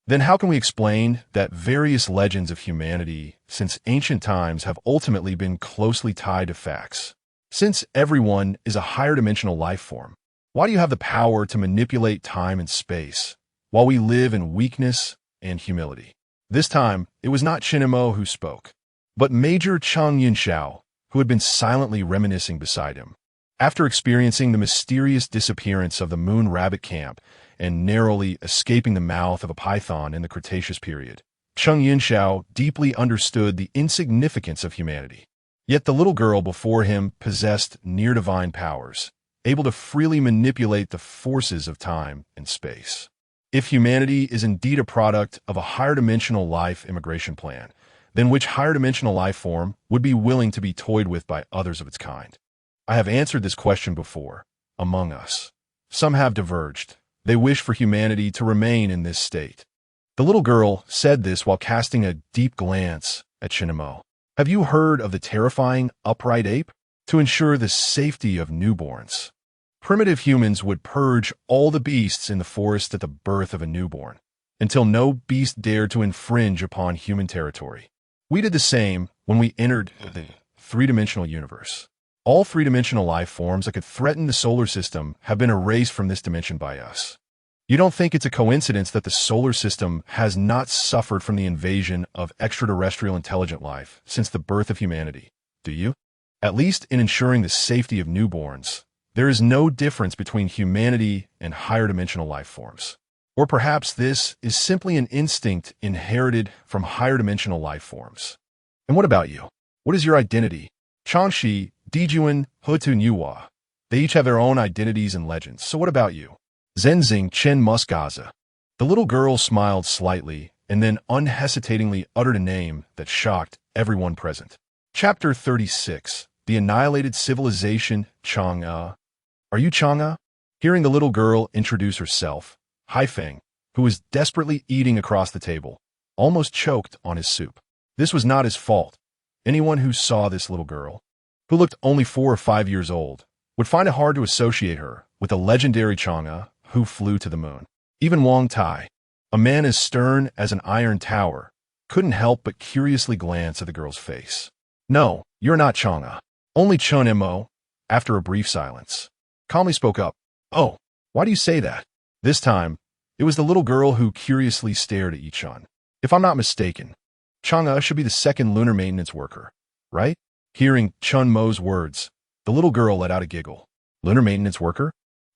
Speaker 1: then how can we explain that various legends of humanity since ancient times have ultimately been closely tied to facts? Since everyone is a higher-dimensional life form, why do you have the power to manipulate time and space, while we live in weakness and humility? This time, it was not Chen Mo who spoke, but Major Chang Yunxiao, who had been silently reminiscing beside him. After experiencing the mysterious disappearance of the Moon Rabbit Camp and narrowly escaping the mouth of a python in the Cretaceous period, Chang Yunxiao deeply understood the insignificance of humanity. Yet the little girl before him possessed near-divine powers, able to freely manipulate the forces of time and space. If humanity is indeed a product of a higher-dimensional life immigration plan, then which higher-dimensional life form would be willing to be toyed with by others of its kind? I have answered this question before. Among us, some have diverged. They wish for humanity to remain in this state. The little girl said this while casting a deep glance at Chen Mo. Have you heard of the terrifying upright ape? To ensure the safety of newborns, primitive humans would purge all the beasts in the forest at the birth of a newborn, until no beast dared to infringe upon human territory. We did the same when we entered the 3-dimensional universe. All 3-dimensional life forms that could threaten the solar system have been erased from this dimension by us. You don't think it's a coincidence that the solar system has not suffered from the invasion of extraterrestrial intelligent life since the birth of humanity, do you? At least in ensuring the safety of newborns, there is no difference between humanity and higher-dimensional life forms. Or perhaps this is simply an instinct inherited from higher-dimensional life forms. And what about you? What is your identity? Changshi, Dijuan, Hutu Nuwa. They each have their own identities and legends. So what about you? Zenzing Chen Muskaza. The little girl smiled slightly and then unhesitatingly uttered a name that shocked everyone present. Chapter 36. The annihilated civilization, Chang'e. Are you Chang'e? Hearing the little girl introduce herself, Haifeng, who was desperately eating across the table, almost choked on his soup. This was not his fault. Anyone who saw this little girl, who looked only 4 or 5 years old, would find it hard to associate her with the legendary Chang'e who flew to the moon. Even Wang Tai, a man as stern as an iron tower, couldn't help but curiously glance at the girl's face. No, you're not Chang'e. Only Chen Mo, after a brief silence, calmly spoke up. Oh, why do you say that? This time, it was the little girl who curiously stared at Yichun. If I'm not mistaken, Chang'e should be the second lunar maintenance worker, right? Hearing Chen Mo's words, the little girl let out a giggle. Lunar maintenance worker?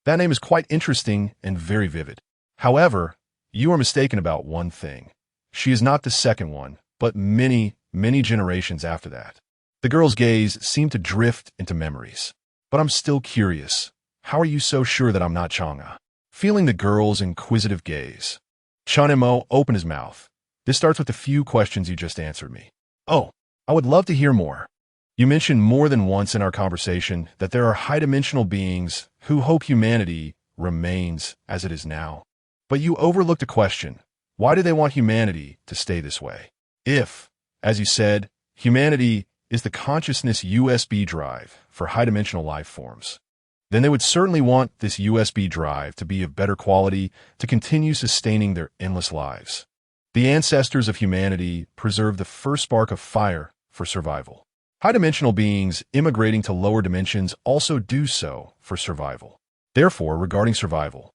Speaker 1: That name is quite interesting and very vivid. However, you are mistaken about one thing. She is not the second one, but many, many generations after that. The girl's gaze seemed to drift into memories. But I'm still curious. How are you so sure that I'm not Chang'e? Feeling the girl's inquisitive gaze, Chen Mo opened his mouth. This starts with the few questions you just answered me. Oh, I would love to hear more. You mentioned more than once in our conversation that there are high-dimensional beings who hope humanity remains as it is now. But you overlooked a question. Why do they want humanity to stay this way? If, as you said, humanity is the consciousness USB drive for high-dimensional life forms, then they would certainly want this USB drive to be of better quality to continue sustaining their endless lives. The ancestors of humanity preserved the first spark of fire for survival. High-dimensional beings immigrating to lower dimensions also do so for survival. Therefore, regarding survival,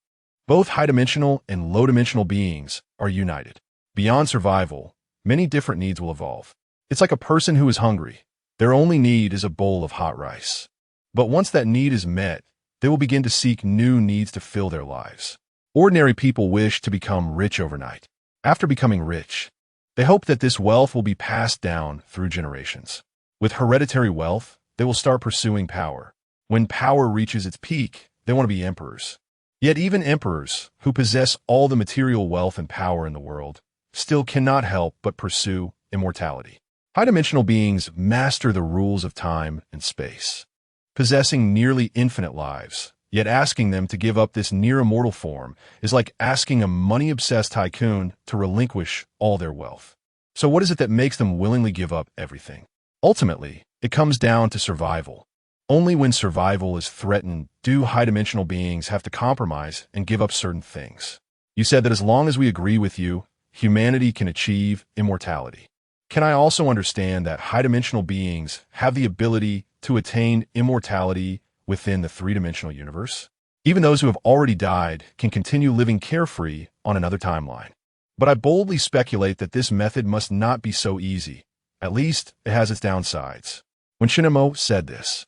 Speaker 1: both high-dimensional and low-dimensional beings are united. Beyond survival, many different needs will evolve. It's like a person who is hungry. Their only need is a bowl of hot rice. But once that need is met, they will begin to seek new needs to fill their lives. Ordinary people wish to become rich overnight. After becoming rich, they hope that this wealth will be passed down through generations. With hereditary wealth, they will start pursuing power. When power reaches its peak, they want to be emperors. Yet even emperors, who possess all the material wealth and power in the world, still cannot help but pursue immortality. High-dimensional beings master the rules of time and space, possessing nearly infinite lives. Yet asking them to give up this near-immortal form is like asking a money-obsessed tycoon to relinquish all their wealth. So what is it that makes them willingly give up everything? Ultimately, it comes down to survival. Only when survival is threatened do high-dimensional beings have to compromise and give up certain things. You said that as long as we agree with you, humanity can achieve immortality. Can I also understand that high-dimensional beings have the ability to attain immortality within the three-dimensional universe? Even those who have already died can continue living carefree on another timeline. But I boldly speculate that this method must not be so easy. At least, it has its downsides. When Chen Mo said this,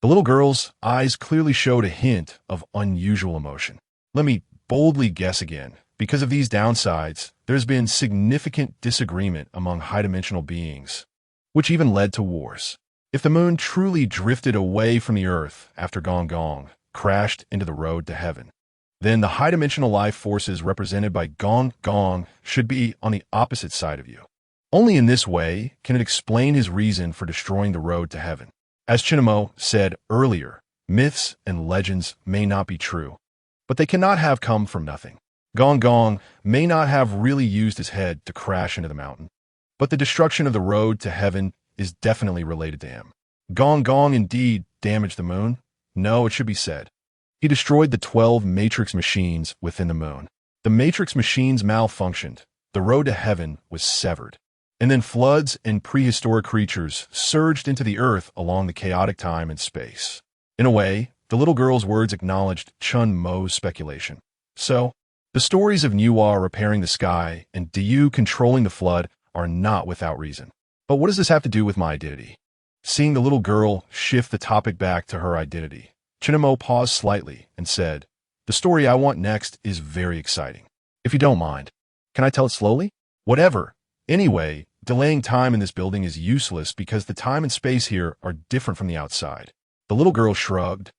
Speaker 1: the little girl's eyes clearly showed a hint of unusual emotion. Let me boldly guess again. Because of these downsides, there's been significant disagreement among high-dimensional beings, which even led to wars. If the moon truly drifted away from the Earth after Gong Gong crashed into the road to heaven, then the high-dimensional life forces represented by Gong Gong should be on the opposite side of you. Only in this way can it explain his reason for destroying the road to heaven. As Chen Mo said earlier, myths and legends may not be true, but they cannot have come from nothing. Gong Gong may not have really used his head to crash into the mountain, but the destruction of the road to heaven is definitely related to him. Gong Gong indeed damaged the moon. No, it should be said. He destroyed the 12 matrix machines within the moon. The matrix machines malfunctioned. The road to heaven was severed. And then floods and prehistoric creatures surged into the earth along the chaotic time and space. In a way, the little girl's words acknowledged Chen Mo's speculation. So, the stories of Nuwa repairing the sky and Diyu controlling the flood are not without reason. But what does this have to do with my identity? Seeing the little girl shift the topic back to her identity, Chen Mo paused slightly and said, "The story I want next is very exciting. If you don't mind, can I tell it slowly?" "Whatever. Anyway, delaying time in this building is useless because the time and space here are different from the outside." The little girl shrugged,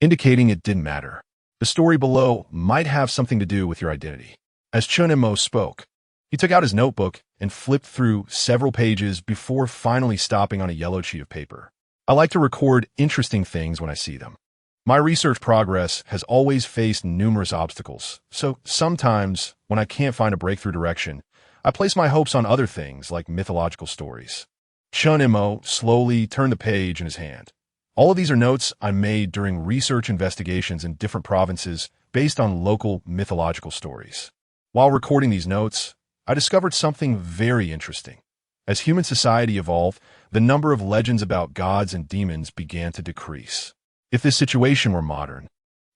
Speaker 1: indicating it didn't matter. The story below might have something to do with your identity. As Chen Mo spoke, he took out his notebook and flipped through several pages before finally stopping on a yellow sheet of paper. I like to record interesting things when I see them. My research progress has always faced numerous obstacles, so sometimes, when I can't find a breakthrough direction, I place my hopes on other things like mythological stories. Chen Mo slowly turned the page in his hand. All of these are notes I made during research investigations in different provinces based on local mythological stories. While recording these notes, I discovered something very interesting. As human society evolved, the number of legends about gods and demons began to decrease. If this situation were modern,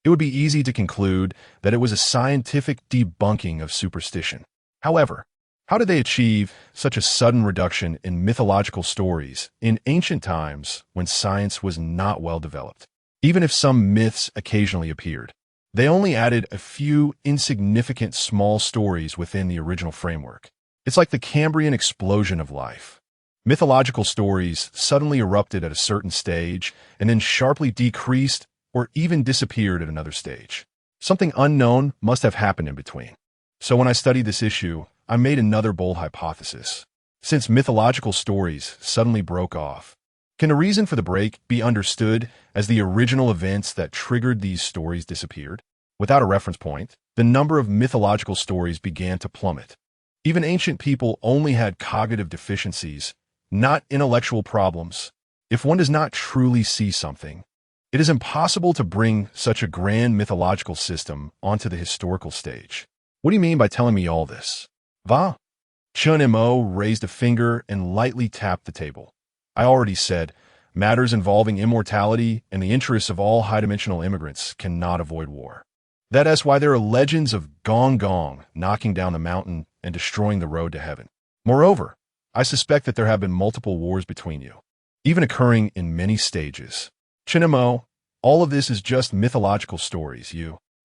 Speaker 1: it would be easy to conclude that it was a scientific debunking of superstition. However, how did they achieve such a sudden reduction in mythological stories in ancient times when science was not well developed? Even if some myths occasionally appeared, they only added a few insignificant small stories within the original framework. It's like the Cambrian explosion of life. Mythological stories suddenly erupted at a certain stage and then sharply decreased or even disappeared at another stage. Something unknown must have happened in between. So when I studied this issue, I made another bold hypothesis. Since mythological stories suddenly broke off, can the reason for the break be understood as the original events that triggered these stories disappeared? Without a reference point, the number of mythological stories began to plummet. Even ancient people only had cognitive deficiencies, not intellectual problems. If one does not truly see something, it is impossible to bring such a grand mythological system onto the historical stage. What do you mean by telling me all this? Va? Chen Mo raised a finger and lightly tapped the table. I already said, matters involving immortality and the interests of all high-dimensional immigrants cannot avoid war. That is why there are legends of Gong Gong knocking down the mountain and destroying the road to heaven. Moreover, I suspect that there have been multiple wars between you, even occurring in many stages. Chen Mo, all of this is just mythological stories,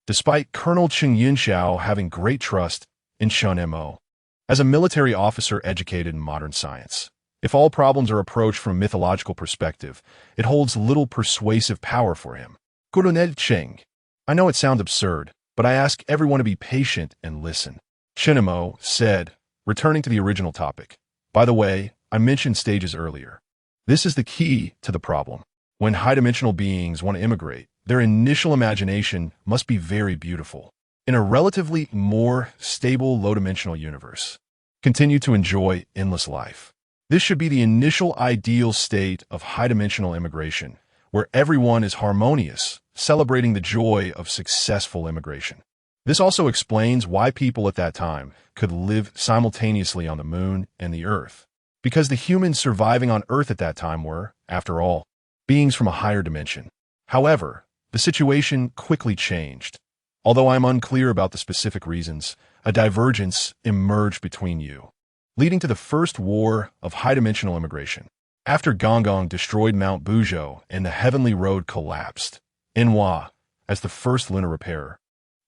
Speaker 1: despite Colonel Cheng Yunxiao having great trust in Chen Mo. As a military officer educated in modern science, if all problems are approached from a mythological perspective, it holds little persuasive power for him. Colonel Cheng, I know it sounds absurd, but I ask everyone to be patient and listen. Chen Mo said, returning to the original topic. By the way, I mentioned stages earlier. This is the key to the problem. When high-dimensional beings want to immigrate, their initial imagination must be very beautiful. In a relatively more stable low-dimensional universe, continue to enjoy endless life. This should be the initial ideal state of high-dimensional immigration, where everyone is harmonious, celebrating the joy of successful immigration. This also explains why people at that time could live simultaneously on the moon and the Earth, because the humans surviving on Earth at that time were, after all, beings from a higher dimension. However, the situation quickly changed. Although I am unclear about the specific reasons, a divergence emerged between you, leading to the first war of high-dimensional immigration. After Gong Gong destroyed Mount Buzhou and the heavenly road collapsed, Enhua, as the first lunar repairer,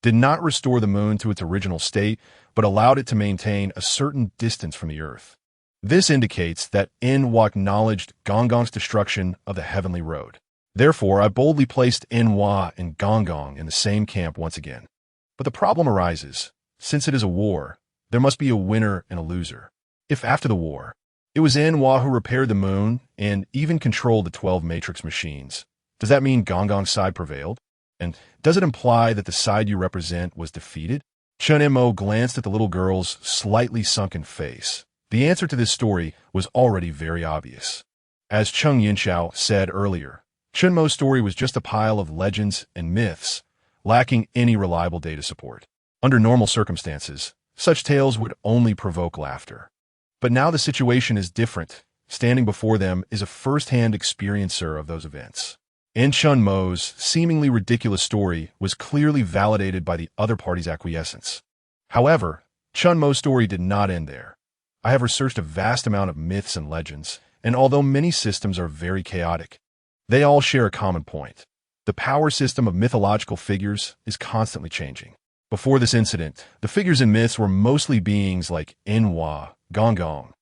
Speaker 1: did not restore the moon to its original state, but allowed it to maintain a certain distance from the Earth. This indicates that Enhua acknowledged Gong Gong's destruction of the heavenly road. Therefore, I boldly placed Enhua and Gong Gong in the same camp once again. But the problem arises. Since it is a war, there must be a winner and a loser. If after the war, it was Enhua who repaired the moon and even controlled the 12 matrix machines, does that mean Gong Gong's side prevailed? And does it imply that the side you represent was defeated? Chen Mo glanced at the little girl's slightly sunken face. The answer to this story was already very obvious. As Cheng Yunxiao said earlier, Chen Mo's story was just a pile of legends and myths, lacking any reliable data support. Under normal circumstances, such tales would only provoke laughter. But now the situation is different. Standing before them is a first-hand experiencer of those events. And Chen Mo's seemingly ridiculous story was clearly validated by the other party's acquiescence. However, Chen Mo's story did not end there. I have researched a vast amount of myths and legends, and although many systems are very chaotic, they all share a common point. The power system of mythological figures is constantly changing. Before this incident, the figures in myths were mostly beings like Enhua, Gong Gong,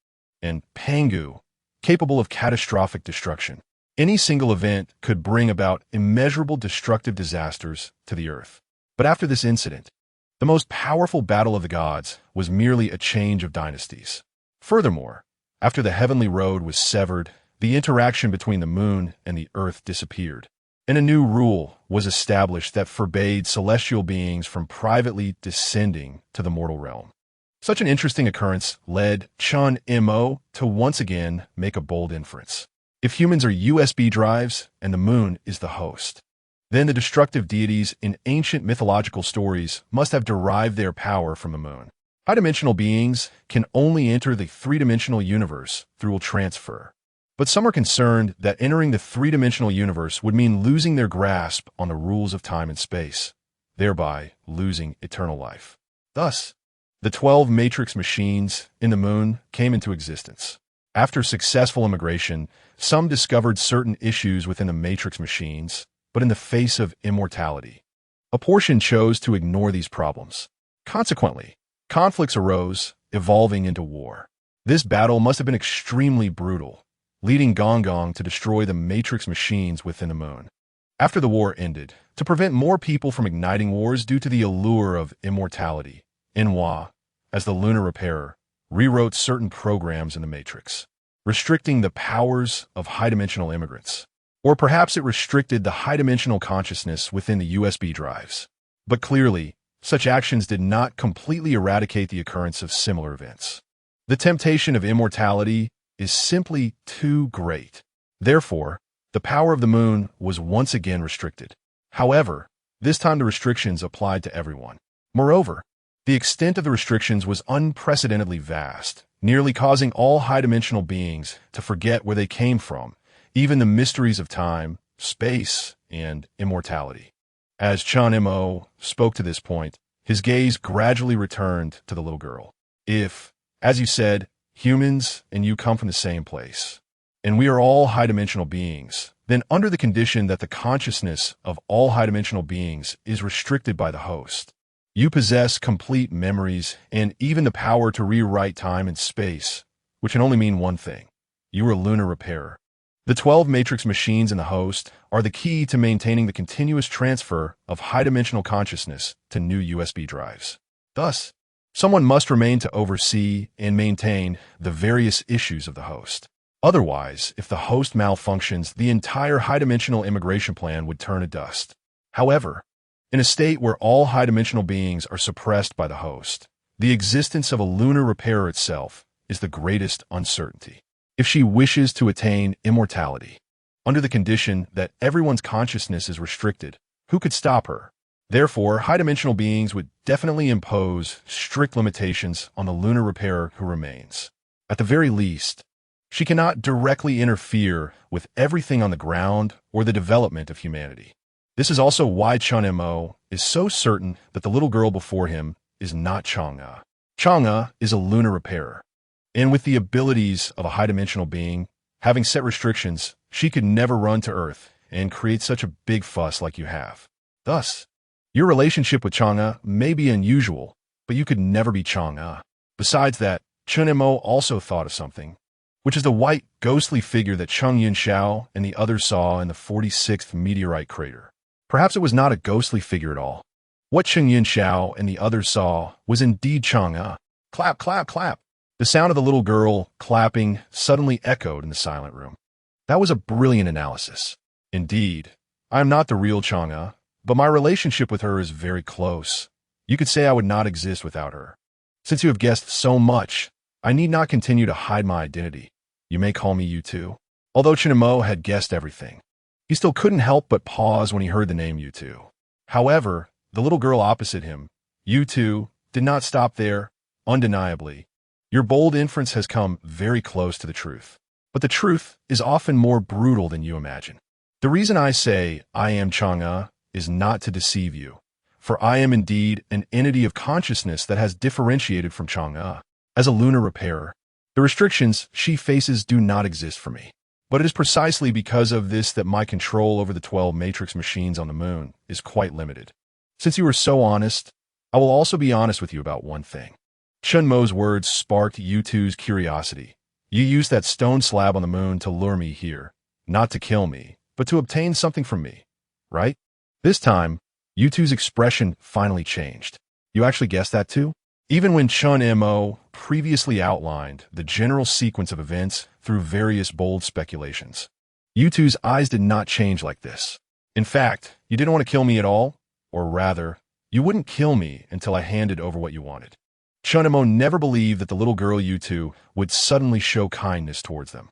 Speaker 1: and Pangu, capable of catastrophic destruction. Any single event could bring about immeasurable destructive disasters to the Earth. But after this incident, the most powerful battle of the gods was merely a change of dynasties. Furthermore, after the heavenly road was severed, the interaction between the moon and the earth disappeared, and a new rule was established that forbade celestial beings from privately descending to the mortal realm. Such an interesting occurrence led Chen Mo to once again make a bold inference. If humans are USB drives and the moon is the host, then the destructive deities in ancient mythological stories must have derived their power from the moon. High-dimensional beings can only enter the three-dimensional universe through a transfer. But some are concerned that entering the three-dimensional universe would mean losing their grasp on the rules of time and space, thereby losing eternal life. Thus, the 12 matrix machines in the moon came into existence. After successful immigration, some discovered certain issues within the matrix machines, but in the face of immortality, a portion chose to ignore these problems. Consequently, conflicts arose, evolving into war. This battle must have been extremely brutal, leading Gong Gong to destroy the matrix machines within the moon. After the war ended, to prevent more people from igniting wars due to the allure of immortality, Enhua, as the lunar repairer, rewrote certain programs in the Matrix, restricting the powers of high-dimensional immigrants. Or perhaps it restricted the high-dimensional consciousness within the USB drives. But clearly, such actions did not completely eradicate the occurrence of similar events. The temptation of immortality is simply too great. Therefore, the power of the moon was once again restricted. However, this time the restrictions applied to everyone. Moreover, the extent of the restrictions was unprecedentedly vast, nearly causing all high-dimensional beings to forget where they came from, even the mysteries of time, space, and immortality. As Chen Mo spoke to this point, his gaze gradually returned to the little girl. If, as you said, humans and you come from the same place, and we are all high-dimensional beings, then under the condition that the consciousness of all high-dimensional beings is restricted by the host, you possess complete memories and even the power to rewrite time and space, which can only mean one thing. You are a lunar repairer. The 12 matrix machines in the host are the key to maintaining the continuous transfer of high-dimensional consciousness to new USB drives. Thus, someone must remain to oversee and maintain the various issues of the host. Otherwise, if the host malfunctions, the entire high-dimensional immigration plan would turn to dust. However, in a state where all high-dimensional beings are suppressed by the host, the existence of a lunar repairer itself is the greatest uncertainty. If she wishes to attain immortality, under the condition that everyone's consciousness is restricted, who could stop her? Therefore, high-dimensional beings would definitely impose strict limitations on the lunar repairer who remains. At the very least, she cannot directly interfere with everything on the ground or the development of humanity. This is also why Chen Mo is so certain that the little girl before him is not Chang'e. Chang'e is a lunar repairer, and with the abilities of a high-dimensional being, having set restrictions, she could never run to Earth and create such a big fuss like you have. Thus, your relationship with Chang'e may be unusual, but you could never be Chang'e. Besides that, Chen Mo also thought of something, which is the white, ghostly figure that Cheng Yunxiao and the others saw in the 46th meteorite crater. Perhaps it was not a ghostly figure at all. What Cheng Yunxiao and the others saw was indeed Chang'e. Clap, clap, clap. The sound of the little girl clapping suddenly echoed in the silent room. That was a brilliant analysis. Indeed, I am not the real Chang'e, but my relationship with her is very close. You could say I would not exist without her. Since you have guessed so much, I need not continue to hide my identity. You may call me U2. Although Chen Mo had guessed everything, he still couldn't help but pause when he heard the name U2. However, the little girl opposite him, U2, did not stop there. Undeniably, your bold inference has come very close to the truth. But the truth is often more brutal than you imagine. The reason I say I am Chang'e is not to deceive you, for I am indeed an entity of consciousness that has differentiated from Chang'e. As a lunar repairer, the restrictions she faces do not exist for me. But it is precisely because of this that my control over the 12 matrix machines on the moon is quite limited. Since you are so honest, I will also be honest with you about one thing. Chen Mo's words sparked U2's curiosity. You used that stone slab on the moon to lure me here, not to kill me, but to obtain something from me, right? This time, U2's expression finally changed. You actually guessed that too? Even when Chen Mo previously outlined the general sequence of events through various bold speculations. Yutu's eyes did not change like this. In fact, you didn't want to kill me at all, or rather, you wouldn't kill me until I handed over what you wanted. Chen Mo never believed that the little girl Yutu would suddenly show kindness towards them.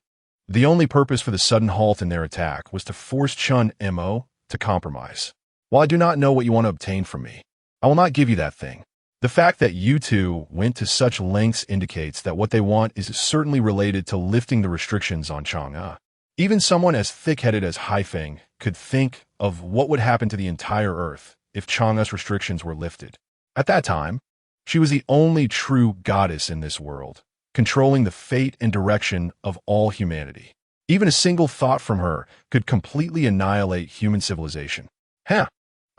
Speaker 1: The only purpose for the sudden halt in their attack was to force Chen Mo to compromise. While I do not know what you want to obtain from me, I will not give you that thing. The fact that you two went to such lengths indicates that what they want is certainly related to lifting the restrictions on Chang'e. Even someone as thick-headed as Haifeng could think of what would happen to the entire Earth if Chang'e's restrictions were lifted. At that time, she was the only true goddess in this world, controlling the fate and direction of all humanity. Even a single thought from her could completely annihilate human civilization. I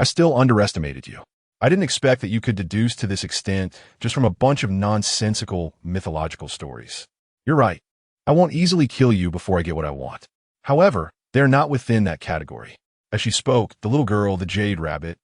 Speaker 1: still underestimated you. I didn't expect that you could deduce to this extent just from a bunch of nonsensical mythological stories. You're right. I won't easily kill you before I get what I want. However, they're not within that category. As she spoke, the little girl, the Jade Rabbit,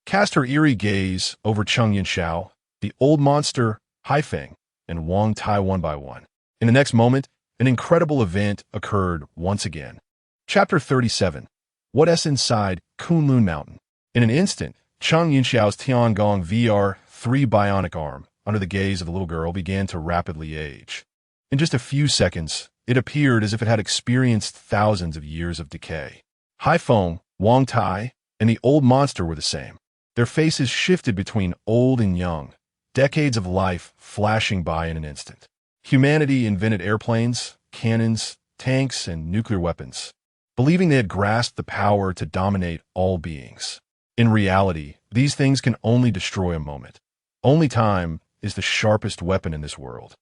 Speaker 1: cast her eerie gaze over Cheng Yinxiao, the old monster, Haifeng, and Wang Tai one by one. In the next moment, an incredible event occurred once again. Chapter 37. What's inside Kunlun Mountain? In an instant, Cheng Yinxiao's Tiangong VR-3 bionic arm, under the gaze of the little girl, began to rapidly age. In just a few seconds, it appeared as if it had experienced thousands of years of decay. Haifeng, Wang Tai, and the old monster were the same. Their faces shifted between old and young, decades of life flashing by in an instant. Humanity invented airplanes, cannons, tanks, and nuclear weapons, believing they had grasped the power to dominate all beings. In reality, these things can only destroy a moment. Only time is the sharpest weapon in this world,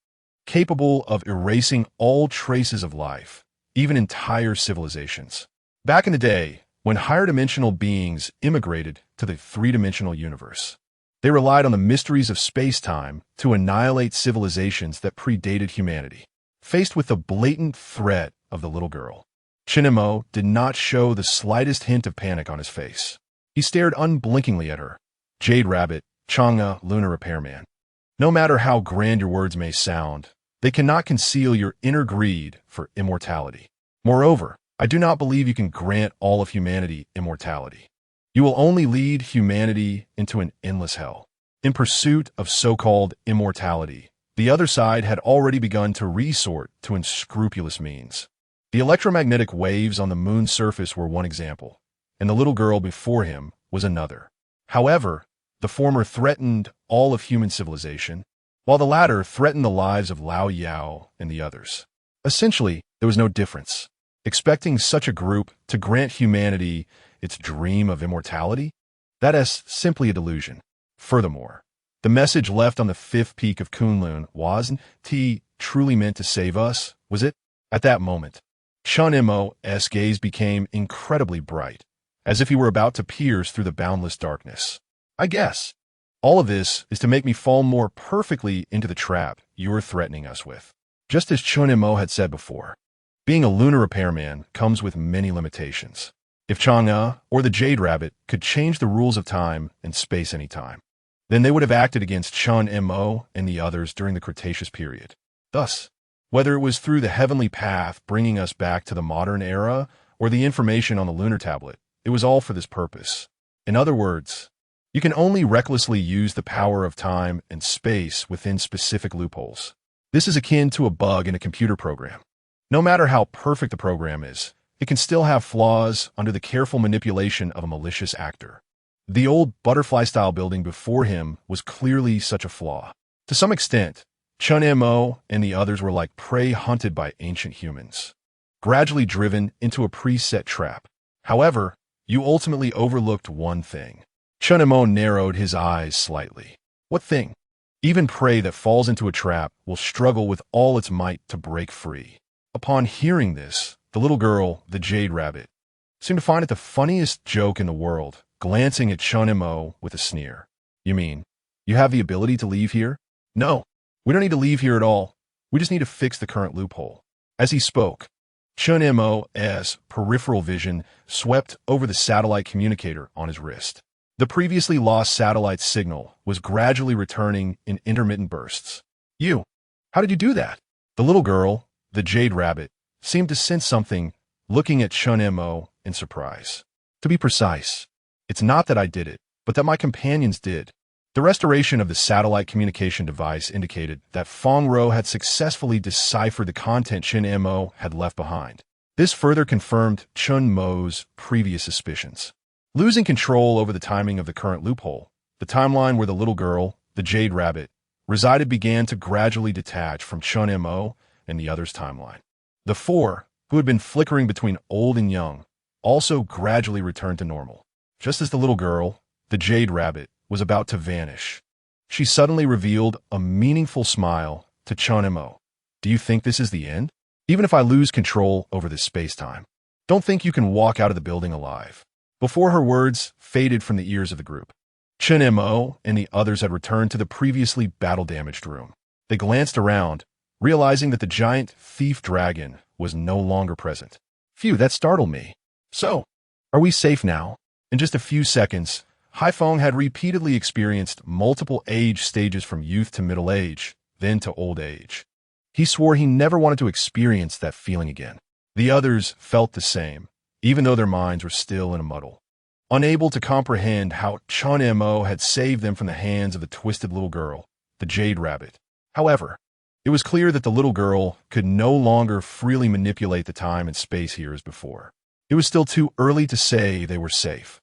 Speaker 1: capable of erasing all traces of life, even entire civilizations. Back in the day, when higher-dimensional beings immigrated to the three-dimensional universe, they relied on the mysteries of space-time to annihilate civilizations that predated humanity. Faced with the blatant threat of the little girl, Chen Mo did not show the slightest hint of panic on his face. He stared unblinkingly at her. Jade Rabbit, Chang'e, Lunar Repairman. No matter how grand your words may sound, they cannot conceal your inner greed for immortality. Moreover, I do not believe you can grant all of humanity immortality. You will only lead humanity into an endless hell. In pursuit of so-called immortality, the other side had already begun to resort to unscrupulous means. The electromagnetic waves on the moon's surface were one example, and the little girl before him was another. However, the former threatened all of human civilization, while the latter threatened the lives of Lao Yao and the others. Essentially, there was no difference. Expecting such a group to grant humanity its dream of immortality? That is simply a delusion. Furthermore, the message left on the fifth peak of Kunlun wasn't truly meant to save us, was it? At that moment, Chen Mo's gaze became incredibly bright, as if he were about to pierce through the boundless darkness. I guess all of this is to make me fall more perfectly into the trap you are threatening us with. Just as Chen Mo had said before, being a lunar repairman comes with many limitations. If Chang'e or the Jade Rabbit could change the rules of time and space anytime, then they would have acted against Chen Mo and the others during the Cretaceous period. Thus, whether it was through the heavenly path bringing us back to the modern era or the information on the lunar tablet, it was all for this purpose. In other words, you can only recklessly use the power of time and space within specific loopholes. This is akin to a bug in a computer program. No matter how perfect the program is, it can still have flaws under the careful manipulation of a malicious actor. The old butterfly-style building before him was clearly such a flaw. To some extent, Chen Mo and the others were like prey hunted by ancient humans, gradually driven into a preset trap. However, you ultimately overlooked one thing. Chen Mo narrowed his eyes slightly. What thing? Even prey that falls into a trap will struggle with all its might to break free. Upon hearing this, the little girl, the Jade Rabbit, seemed to find it the funniest joke in the world, glancing at Chen Mo with a sneer. You mean, you have the ability to leave here? No, we don't need to leave here at all. We just need to fix the current loophole. As he spoke, Chen Mo's peripheral vision swept over the satellite communicator on his wrist. The previously lost satellite signal was gradually returning in intermittent bursts. How did you do that? The little girl, the Jade Rabbit, seemed to sense something, looking at Chen Mo in surprise. To be precise, it's not that I did it, but that my companions did. The restoration of the satellite communication device indicated that Feng Ro had successfully deciphered the content Chen Mo had left behind. This further confirmed Chen Mo's previous suspicions. Losing control over the timing of the current loophole, the timeline where the little girl, the Jade Rabbit, resided began to gradually detach from Chen Mo and the others' timeline. The four, who had been flickering between old and young, also gradually returned to normal. Just as the little girl, the Jade Rabbit, was about to vanish, she suddenly revealed a meaningful smile to Chen Mo. Do you think this is the end? Even if I lose control over this space-time, don't think you can walk out of the building alive. Before her words faded from the ears of the group, Chen Mo and the others had returned to the previously battle-damaged room. They glanced around, realizing that the giant thief dragon was no longer present. Phew, that startled me. So, are we safe now? In just a few seconds, Haifeng had repeatedly experienced multiple age stages from youth to middle age, then to old age. He swore he never wanted to experience that feeling again. The others felt the same, even though their minds were still in a muddle. Unable to comprehend how Chen Mo had saved them from the hands of the twisted little girl, the Jade Rabbit. However, it was clear that the little girl could no longer freely manipulate the time and space here as before. It was still too early to say they were safe.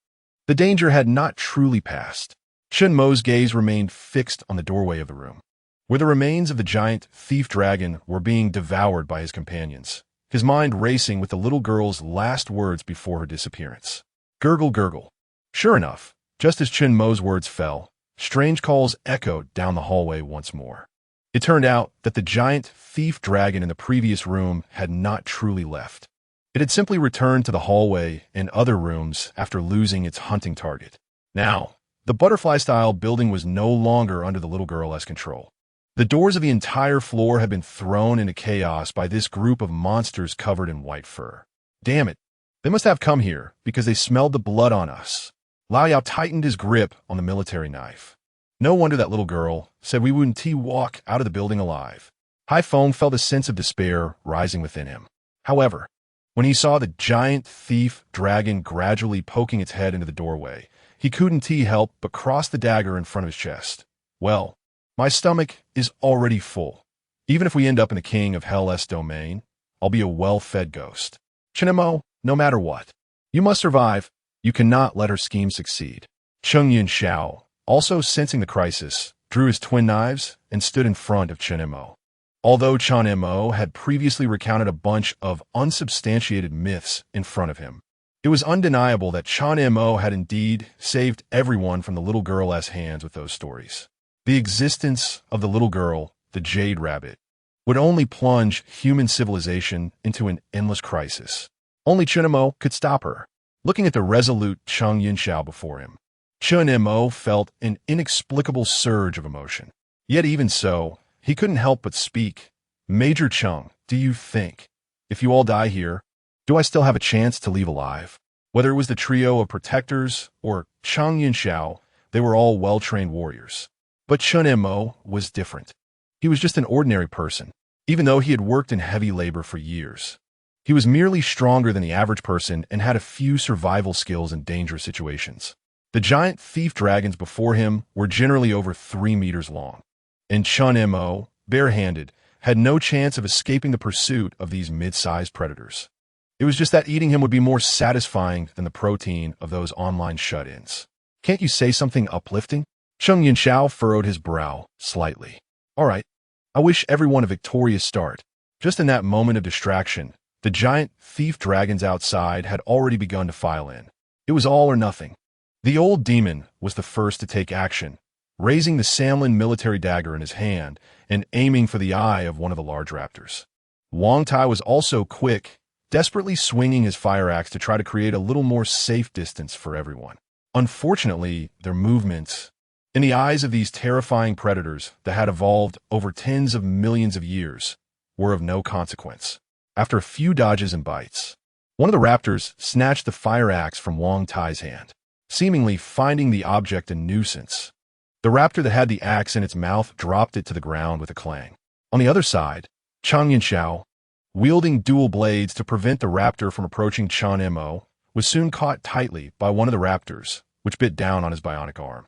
Speaker 1: The danger had not truly passed. Chen Mo's gaze remained fixed on the doorway of the room, where the remains of the giant thief dragon were being devoured by his companions, his mind racing with the little girl's last words before her disappearance. Gurgle, gurgle. Sure enough, just as Chen Mo's words fell, strange calls echoed down the hallway once more. It turned out that the giant thief dragon in the previous room had not truly left. It had simply returned to the hallway and other rooms after losing its hunting target. Now, the butterfly-style building was no longer under the little girl's control. The doors of the entire floor had been thrown into chaos by this group of monsters covered in white fur. Damn it, they must have come here because they smelled the blood on us. Lao Yao tightened his grip on the military knife. No wonder that little girl said we wouldn't walk out of the building alive. Haifeng felt a sense of despair rising within him. However, when he saw the giant thief dragon gradually poking its head into the doorway, he couldn't help but cross the dagger in front of his chest. Well, my stomach is already full. Even if we end up in the King of Hell's domain, I'll be a well-fed ghost. Chen Mo, no matter what, you must survive. You cannot let her scheme succeed. Cheng Yunxiao, also sensing the crisis, drew his twin knives and stood in front of Chen Mo. Although Chen Mo had previously recounted a bunch of unsubstantiated myths in front of him, it was undeniable that Chen Mo had indeed saved everyone from the little girl's hands with those stories. The existence of the little girl, the Jade Rabbit, would only plunge human civilization into an endless crisis. Only Chen Mo could stop her. Looking at the resolute Cheng Yunxiao before him, Chen Mo felt an inexplicable surge of emotion. Yet even so, he couldn't help but speak. Major Cheng, do you think, if you all die here, do I still have a chance to leave alive? Whether it was the trio of protectors or Cheng Yunxiao, they were all well-trained warriors. But Chen Mo was different. He was just an ordinary person, even though he had worked in heavy labor for years. He was merely stronger than the average person and had a few survival skills in dangerous situations. The giant thief dragons before him were generally over 3 meters long, and Chen Mo, barehanded, had no chance of escaping the pursuit of these mid-sized predators. It was just that eating him would be more satisfying than the protein of those online shut-ins. Can't you say something uplifting? Cheng Yunxiao furrowed his brow slightly. All right, I wish everyone a victorious start. Just in that moment of distraction, the giant thief dragons outside had already begun to file in. It was all or nothing. The old demon was the first to take action, raising the Samlin military dagger in his hand and aiming for the eye of one of the large raptors. Wang Tai was also quick, desperately swinging his fire axe to try to create a little more safe distance for everyone. Unfortunately, their movements, in the eyes of these terrifying predators that had evolved over tens of millions of years, were of no consequence. After a few dodges and bites, one of the raptors snatched the fire axe from Wang Tai's hand, seemingly finding the object a nuisance. The raptor that had the axe in its mouth dropped it to the ground with a clang. On the other side, Cheng Yunxiao, wielding dual blades to prevent the raptor from approaching Chen Mo, was soon caught tightly by one of the raptors, which bit down on his bionic arm.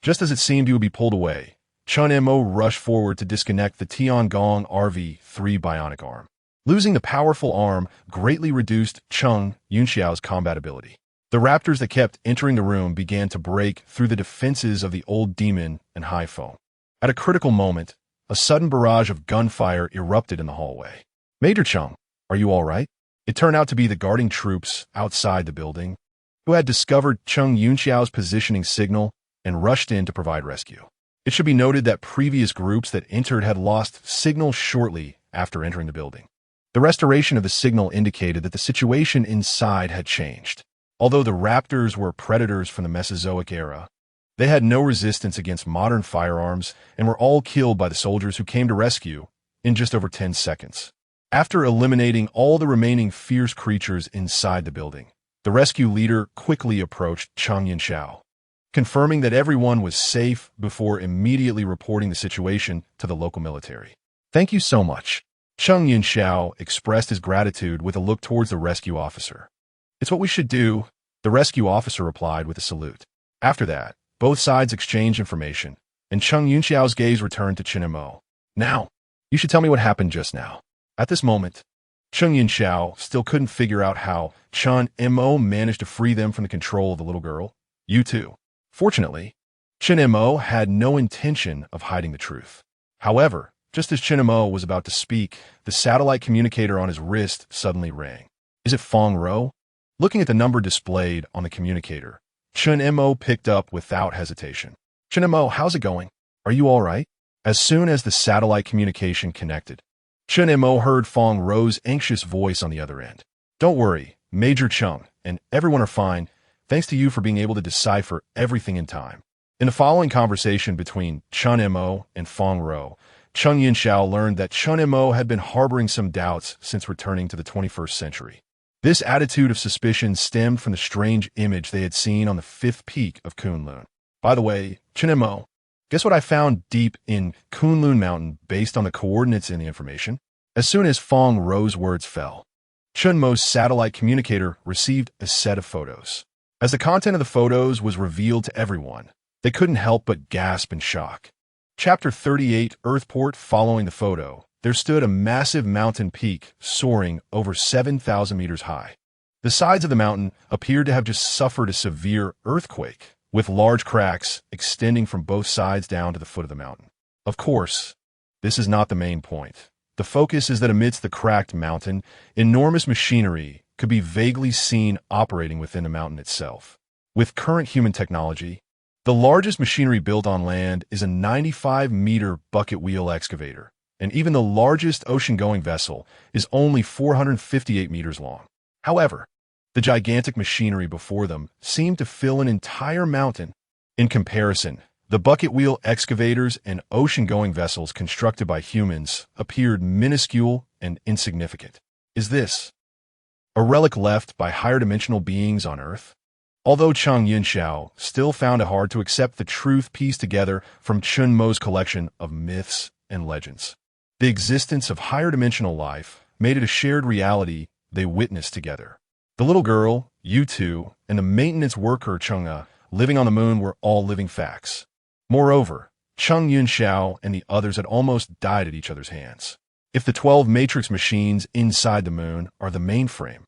Speaker 1: Just as it seemed he would be pulled away, Chen Mo rushed forward to disconnect the Tiangong RV-3 bionic arm. Losing the powerful arm greatly reduced Cheng Yunxiao's combat ability. The raptors that kept entering the room began to break through the defenses of the old demon and high foam. At a critical moment, a sudden barrage of gunfire erupted in the hallway. "Major Cheng, are you all right?" It turned out to be the guarding troops outside the building, who had discovered Cheng Yunxiao's positioning signal and rushed in to provide rescue. It should be noted that previous groups that entered had lost signal shortly after entering the building. The restoration of the signal indicated that the situation inside had changed. Although the raptors were predators from the Mesozoic era, they had no resistance against modern firearms and were all killed by the soldiers who came to rescue in just over 10 seconds. After eliminating all the remaining fierce creatures inside the building, the rescue leader quickly approached Cheng Yunxiao, confirming that everyone was safe before immediately reporting the situation to the local military. "Thank you so much." Cheng Yunxiao expressed his gratitude with a look towards the rescue officer. "It's what we should do," the rescue officer replied with a salute. After that, both sides exchanged information, and Cheng Yunxiao's gaze returned to Chen Mo. "Now, you should tell me what happened just now." At this moment, Cheng Yunxiao still couldn't figure out how Chen Mo managed to free them from the control of the little girl. You too. Fortunately, Chen Mo had no intention of hiding the truth. However, just as Chen Mo was about to speak, the satellite communicator on his wrist suddenly rang. "Is it Fong Ro?" Looking at the number displayed on the communicator, Chen Mo picked up without hesitation. "Chen Mo, how's it going? Are you all right?" As soon as the satellite communication connected, Chen Mo heard Fong Ro's anxious voice on the other end. "Don't worry, Major Cheng and everyone are fine, thanks to you for being able to decipher everything in time." In the following conversation between Chen Mo and Fong Ro, Cheng Yunxiao learned that Chen Mo had been harboring some doubts since returning to the 21st century. This attitude of suspicion stemmed from the strange image they had seen on the 5th peak of Kunlun. "By the way, Chen Mo, guess what I found deep in Kunlun Mountain based on the coordinates in the information?" As soon as Fong Ro's words fell, Chen Mo's satellite communicator received a set of photos. As the content of the photos was revealed to everyone, they couldn't help but gasp in shock. Chapter 38, Earthport. Following the photo, there stood a massive mountain peak soaring over 7,000 meters high. The sides of the mountain appeared to have just suffered a severe earthquake, with large cracks extending from both sides down to the foot of the mountain. Of course, this is not the main point. The focus is that amidst the cracked mountain, enormous machinery could be vaguely seen operating within the mountain itself. With current human technology, the largest machinery built on land is a 95-meter bucket wheel excavator, and even the largest ocean-going vessel is only 458 meters long. However, the gigantic machinery before them seemed to fill an entire mountain. In comparison, the bucket wheel excavators and ocean-going vessels constructed by humans appeared minuscule and insignificant. Is this a relic left by higher-dimensional beings on Earth? Although Cheng Yunxiao still found it hard to accept the truth pieced together from Chen Mo's collection of myths and legends, the existence of higher-dimensional life made it a shared reality they witnessed together. The little girl, Yu Tu, and the maintenance worker Cheng'e living on the moon were all living facts. Moreover, Cheng Yunxiao and the others had almost died at each other's hands. If the 12 matrix machines inside the moon are the mainframe,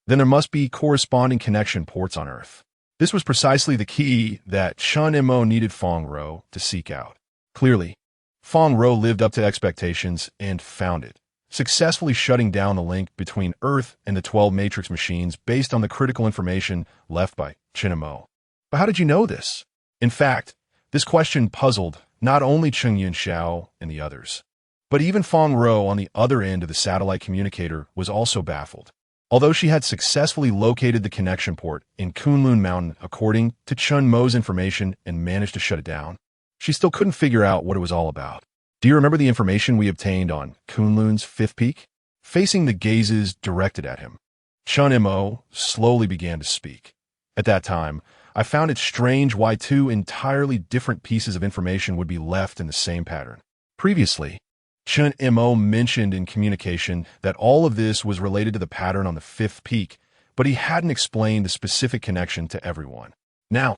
Speaker 1: then there must be corresponding connection ports on Earth. This was precisely the key that Chen Mo needed Fong Ro to seek out. Clearly, Fong Ro lived up to expectations and found it, successfully shutting down the link between Earth and the 12 matrix machines based on the critical information left by Chen Mo. But how did you know this? In fact, this question puzzled not only Cheng Yunxiao and the others, but even Fong Ro on the other end of the satellite communicator was also baffled. Although she had successfully located the connection port in Kunlun Mountain according to Chen Mo's information and managed to shut it down, she still couldn't figure out what it was all about. "Do you remember the information we obtained on Kunlun's 5th peak?" Facing the gazes directed at him, Chen Mo slowly began to speak. "At that time, I found it strange why two entirely different pieces of information would be left in the same pattern. Previously, Chen Mo mentioned in communication that all of this was related to the pattern on the fifth peak, but he hadn't explained the specific connection to everyone. Now,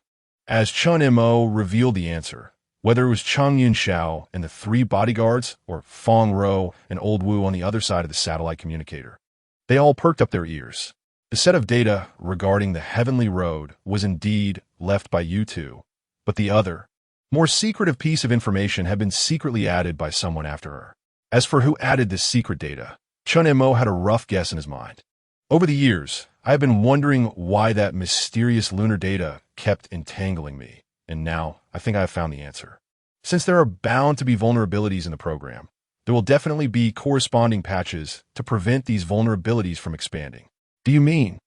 Speaker 1: as Chen Mo revealed the answer, whether it was Chang Yunxiao and the three bodyguards or Fong Ro and Old Wu on the other side of the satellite communicator, they all perked up their ears. The set of data regarding the heavenly road was indeed left by you two, but the other, more secretive piece of information had been secretly added by someone after her. As for who added this secret data, Chen Mo had a rough guess in his mind. Over the years, I have been wondering why that mysterious lunar data kept entangling me, and now I think I have found the answer. Since there are bound to be vulnerabilities in the program, there will definitely be corresponding patches to prevent these vulnerabilities from expanding. Do you mean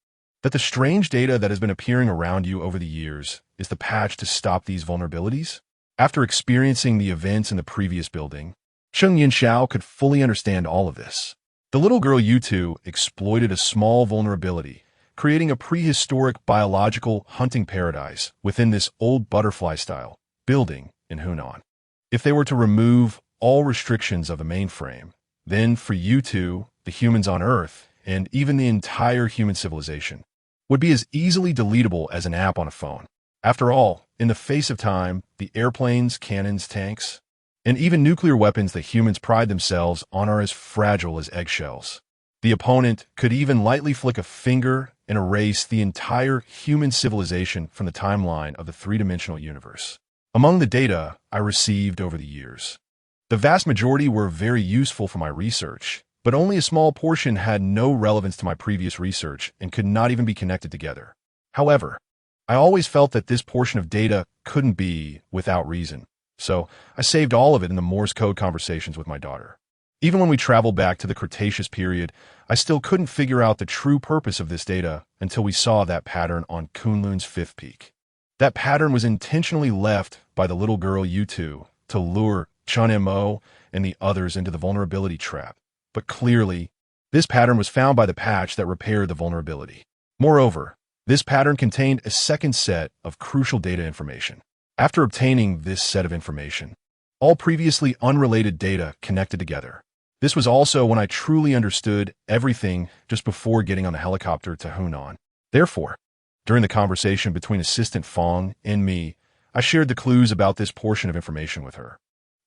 Speaker 1: that the strange data that has been appearing around you over the years is the patch to stop these vulnerabilities? After experiencing the events in the previous building, Cheng Yinxiao could fully understand all of this. The little girl Yu2 exploited a small vulnerability, creating a prehistoric biological hunting paradise within this old butterfly-style building in Hunan. If they were to remove all restrictions of the mainframe, then for Yu2, the humans on Earth, and even the entire human civilization, would be as easily deletable as an app on a phone. After all, in the face of time, the airplanes, cannons, tanks, and even nuclear weapons that humans pride themselves on are as fragile as eggshells. The opponent could even lightly flick a finger and erase the entire human civilization from the timeline of the three-dimensional universe. Among the data I received over the years, the vast majority were very useful for my research, but only a small portion had no relevance to my previous research and could not even be connected together. However, I always felt that this portion of data couldn't be without reason, so I saved all of it in the Morse code conversations with my daughter. Even when we traveled back to the Cretaceous period, I still couldn't figure out the true purpose of this data until we saw that pattern on Kunlun's fifth peak. That pattern was intentionally left by the little girl Yu2 to lure Chen Mo and the others into the vulnerability trap. But clearly, this pattern was found by the patch that repaired the vulnerability. Moreover, this pattern contained a second set of crucial data information. After obtaining this set of information, all previously unrelated data connected together. This was also when I truly understood everything just before getting on the helicopter to Hunan. Therefore, during the conversation between Assistant Fong and me, I shared the clues about this portion of information with her.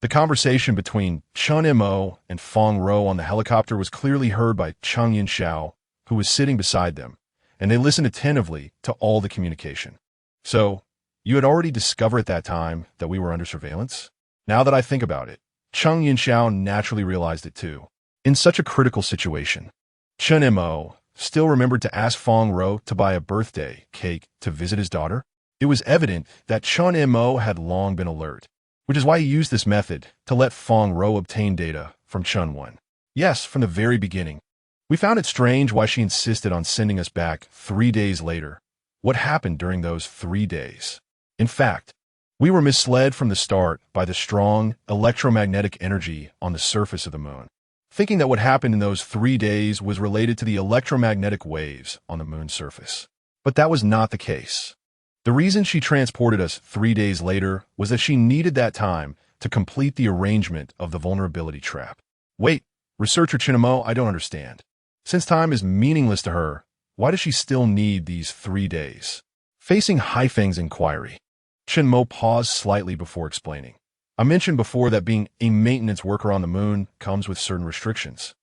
Speaker 1: The conversation between Chen Mo and Fong Ro on the helicopter was clearly heard by Chang Yinxiao, who was sitting beside them, and they listened attentively to all the communication. So, you had already discovered at that time that we were under surveillance? Now that I think about it, Chang Yinxiao naturally realized it too. In such a critical situation, Chen Mo still remembered to ask Fong Ro to buy a birthday cake to visit his daughter. It was evident that Chen Mo had long been alert, which is why he used this method to let Fong Ro obtain data from Chen Wen. Yes, from the very beginning. We found it strange why she insisted on sending us back 3 days later. What happened during those 3 days? In fact, we were misled from the start by the strong electromagnetic energy on the surface of the moon, thinking that what happened in those 3 days was related to the electromagnetic waves on the moon's surface. But that was not the case. The reason she transported us 3 days later was that she needed that time to complete the arrangement of the vulnerability trap. Wait, researcher Chen Mo, I don't understand. Since time is meaningless to her, why does she still need these 3 days? Facing Haifeng's inquiry, Chen Mo paused slightly before explaining. I mentioned before that being a maintenance worker on the moon comes with certain restrictions.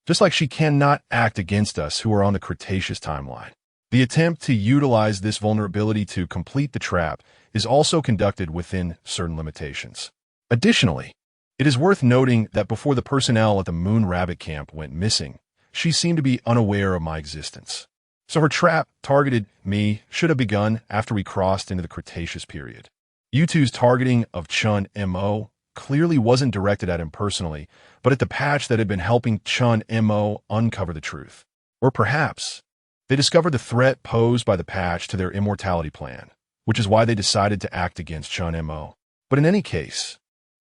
Speaker 1: Just like she cannot act against us who are on the Cretaceous timeline. The attempt to utilize this vulnerability to complete the trap is also conducted within certain limitations. Additionally, it is worth noting that before the personnel at the Moon Rabbit Camp went missing, she seemed to be unaware of my existence. So her trap targeted me should have begun after we crossed into the Cretaceous period. U2's targeting of Chen Mo clearly wasn't directed at him personally, but at the patch that had been helping Chen Mo uncover the truth. Or perhaps they discovered the threat posed by the patch to their immortality plan, which is why they decided to act against Chen Mo. But in any case,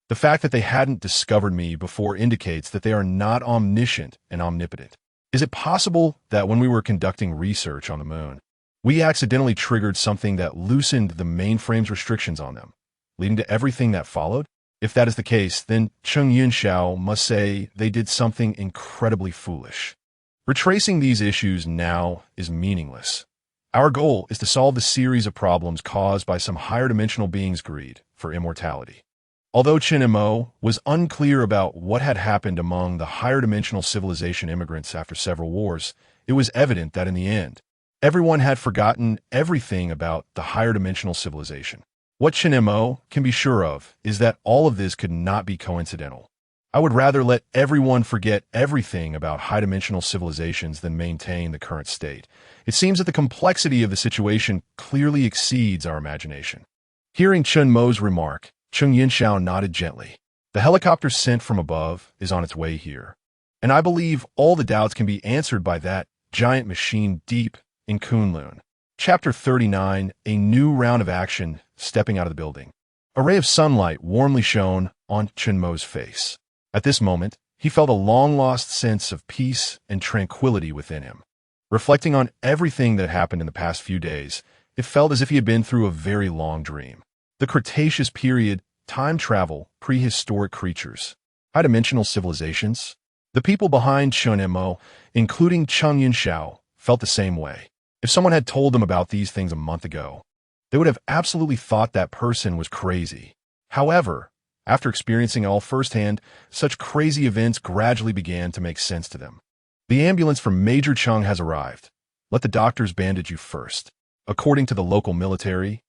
Speaker 1: the fact that they hadn't discovered me before indicates that they are not omniscient and omnipotent. Is it possible that when we were conducting research on the moon, we accidentally triggered something that loosened the mainframe's restrictions on them, leading to everything that followed? If that is the case, then Cheng Yunxiao must say they did something incredibly foolish. Retracing these issues now is meaningless. Our goal is to solve the series of problems caused by some higher dimensional beings' greed for immortality. Although Chen Mo was unclear about what had happened among the higher dimensional civilization immigrants after several wars, it was evident that in the end, everyone had forgotten everything about the higher dimensional civilization. What Chen Mo can be sure of is that all of this could not be coincidental. I would rather let everyone forget everything about high-dimensional civilizations than maintain the current state. It seems that the complexity of the situation clearly exceeds our imagination. Hearing Chen Mo's remark, Cheng Yunxiao nodded gently. The helicopter sent from above is on its way here, and I believe all the doubts can be answered by that giant machine deep in Kunlun. Chapter 39, A New Round of Action, Stepping Out of the Building. A ray of sunlight warmly shone on Chen Mo's face. At this moment, he felt a long-lost sense of peace and tranquility within him. Reflecting on everything that happened in the past few days, it felt as if he had been through a very long dream. The Cretaceous period, time travel, prehistoric creatures, high-dimensional civilizations. The people behind Chen Mo, including Cheng Yunxiao, felt the same way. If someone had told them about these things a month ago, they would have absolutely thought that person was crazy. However, after experiencing it all firsthand, such crazy events gradually began to make sense to them. The ambulance from Major Chung has arrived. Let the doctors bandage you first. According to the local military,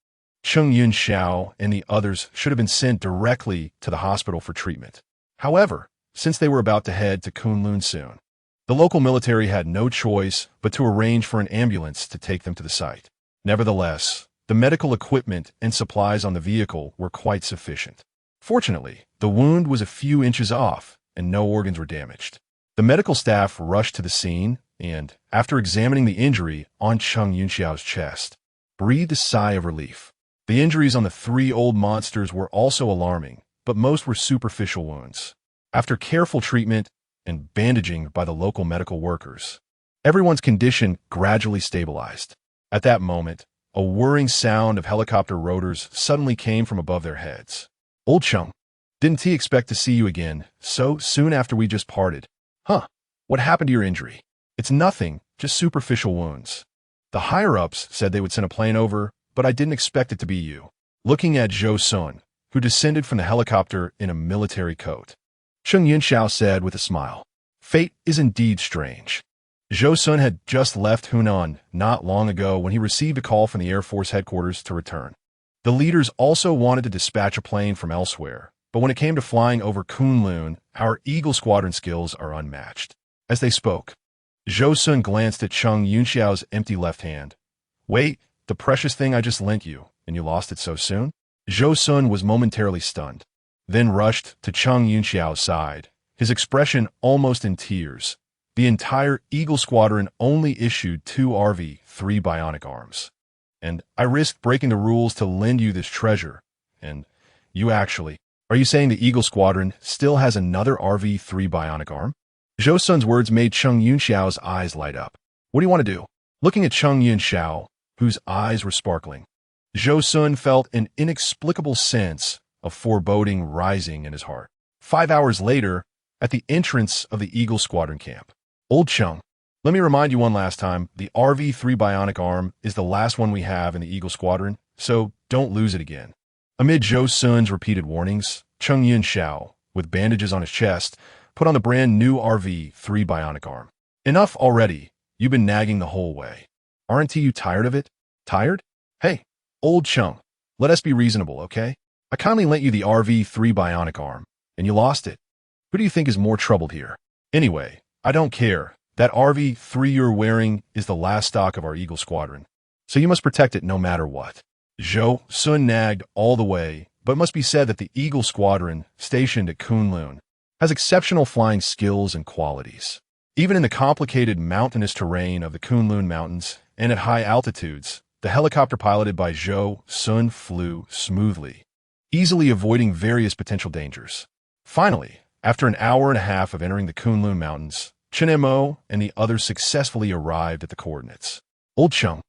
Speaker 1: Cheng Yunxiao and the others should have been sent directly to the hospital for treatment. However, since they were about to head to Kunlun soon, the local military had no choice but to arrange for an ambulance to take them to the site. Nevertheless, the medical equipment and supplies on the vehicle were quite sufficient. Fortunately, the wound was a few inches off and no organs were damaged. The medical staff rushed to the scene and, after examining the injury on Cheng Yunxiao's chest, breathed a sigh of relief. The injuries on the three old monsters were also alarming, but most were superficial wounds. After careful treatment and bandaging by the local medical workers, everyone's condition gradually stabilized. At that moment, a whirring sound of helicopter rotors suddenly came from above their heads. Old Chung, didn't he expect to see you again so soon after we just parted? Huh, what happened to your injury? It's nothing, just superficial wounds. The higher-ups said they would send a plane over, but I didn't expect it to be you. Looking at Zhou Sun, who descended from the helicopter in a military coat, Cheng Yunxiao said with a smile, Fate is indeed strange. Zhou Sun had just left Hunan not long ago when he received a call from the Air Force headquarters to return. The leaders also wanted to dispatch a plane from elsewhere, but when it came to flying over Kunlun, our Eagle Squadron skills are unmatched. As they spoke, Zhou Sun glanced at Cheng Yunxiao's empty left hand. Wait, the precious thing I just lent you, and you lost it so soon? Zhou Sun was momentarily stunned, then rushed to Cheng Yunxiao's side, his expression almost in tears. The entire Eagle Squadron only issued 2 RV-3 bionic arms. And I risked breaking the rules to lend you this treasure. And you actually... Are you saying the Eagle Squadron still has another RV-3 bionic arm? Zhou Sun's words made Cheng Yunxiao's eyes light up. What do you want to do? Looking at Cheng Yunxiao, whose eyes were sparkling, Zhou Sun felt an inexplicable sense of foreboding rising in his heart. 5 hours later, at the entrance of the Eagle Squadron camp, Old Cheng, let me remind you one last time, the RV-3 bionic arm is the last one we have in the Eagle Squadron, so don't lose it again. Amid Zhou Sun's repeated warnings, Cheng Yunxiao, with bandages on his chest, put on the brand new RV-3 bionic arm. Enough already. You've been nagging the whole way. Aren't you tired of it? Tired? Hey, Old Cheng, let us be reasonable, okay? I kindly lent you the RV-3 bionic arm, and you lost it. Who do you think is more troubled here? Anyway, I don't care. That RV-3 you're wearing is the last stock of our Eagle Squadron, so you must protect it no matter what. Zhou Sun nagged all the way, but it must be said that the Eagle Squadron, stationed at Kunlun, has exceptional flying skills and qualities. Even in the complicated mountainous terrain of the Kunlun Mountains and at high altitudes, the helicopter piloted by Zhou Sun flew smoothly, easily avoiding various potential dangers. Finally, after an hour and a half of entering the Kunlun Mountains, Chen Mo and the others successfully arrived at the coordinates. Old Cheng,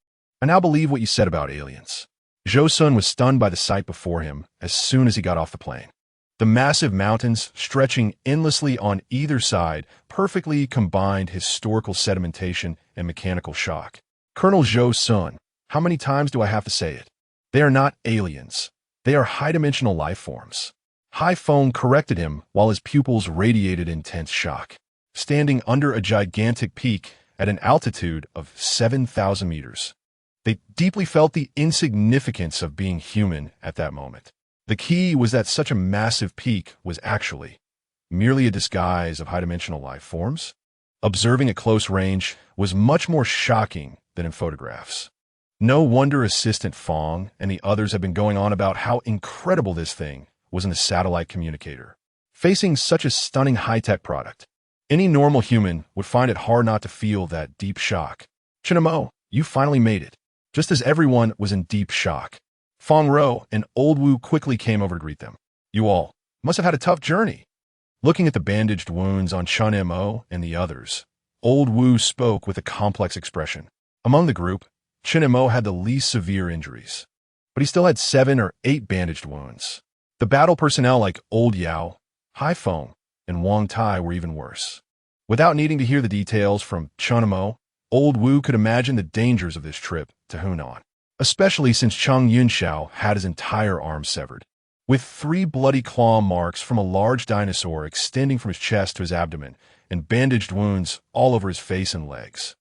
Speaker 1: I now believe what you said about aliens. Zhou Sun was stunned by the sight before him as soon as he got off the plane. The massive mountains, stretching endlessly on either side, perfectly combined historical sedimentation and mechanical shock. Colonel Zhou's son, how many times do I have to say it? They are not aliens. They are high-dimensional life forms. Hai Feng corrected him while his pupils radiated intense shock. Standing under a gigantic peak at an altitude of 7,000 meters, they deeply felt the insignificance of being human at that moment. The key was that such a massive peak was actually merely a disguise of high-dimensional life forms. Observing at close range was much more shocking than in photographs. No wonder Assistant Fong and the others have been going on about how incredible this thing was in the satellite communicator. Facing such a stunning high-tech product, any normal human would find it hard not to feel that deep shock. Chen Mo, you finally made it. Just as everyone was in deep shock, Fong Ro and Old Wu quickly came over to greet them. You all must have had a tough journey. Looking at the bandaged wounds on Chen Mo and the others, Old Wu spoke with a complex expression. Among the group, Chen Mo had the least severe injuries, but he still had 7 or 8 bandaged wounds. The battle personnel like Old Yao, Hai Feng, and Wang Tai were even worse. Without needing to hear the details from Chen Mo, Old Wu could imagine the dangers of this trip to Hunan, especially since Cheng Yunxiao had his entire arm severed, with 3 bloody claw marks from a large dinosaur extending from his chest to his abdomen and bandaged wounds all over his face and legs.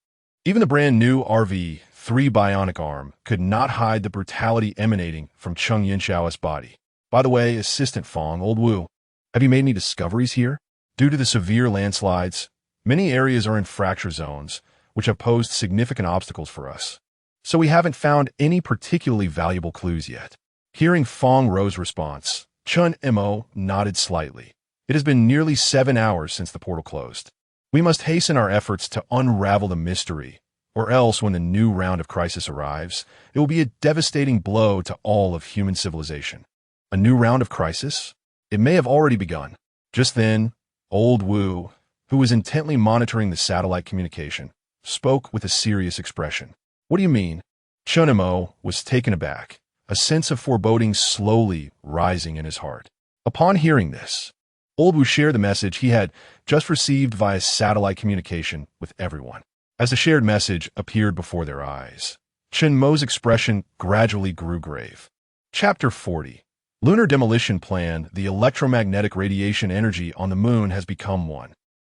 Speaker 1: Even the brand new RV-3 bionic arm could not hide the brutality emanating from Cheng Yunxiao's body. By the way, Assistant Fong, Old Wu, have you made any discoveries here? Due to the severe landslides, many areas are in fracture zones, which have posed significant obstacles for us. So we haven't found any particularly valuable clues yet. Hearing Fong Ro's response, Chen Mo nodded slightly. It has been nearly 7 hours since the portal closed. We must hasten our efforts to unravel the mystery, or else when the new round of crisis arrives, it will be a devastating blow to all of human civilization. A new round of crisis? It may have already begun. Just then, Old Wu, who was intently monitoring the satellite communication, spoke with a serious expression. What do you mean? Chen Mo was taken aback, a sense of foreboding slowly rising in his heart. Upon hearing this, Old Wu shared the message he had just received via satellite communication with everyone. As the shared message appeared before their eyes, Chen Mo's expression gradually grew grave. Chapter 40. Lunar Demolition Plan. The electromagnetic radiation energy on the moon has become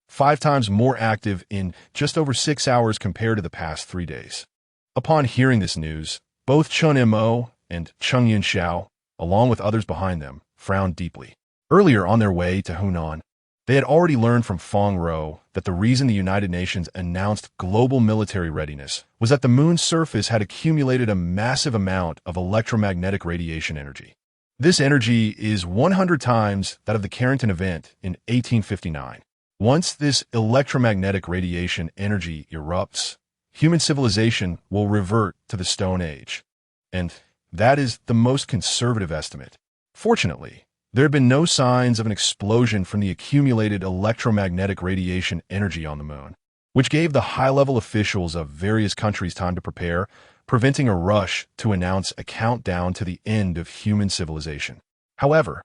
Speaker 1: 5 times more active in just over 6 hours compared to the past 3 days. Upon hearing this news, both Chen Mo and Cheng Yunxiao, along with others behind them, frowned deeply. Earlier on their way to Hunan, they had already learned from Fong Ro that the reason the United Nations announced global military readiness was that the moon's surface had accumulated a massive amount of electromagnetic radiation energy. This energy is 100 times that of the Carrington event in 1859. Once this electromagnetic radiation energy erupts, human civilization will revert to the Stone Age. And that is the most conservative estimate. Fortunately, there have been no signs of an explosion from the accumulated electromagnetic radiation energy on the moon, which gave the high-level officials of various countries time to prepare, preventing a rush to announce a countdown to the end of human civilization. However,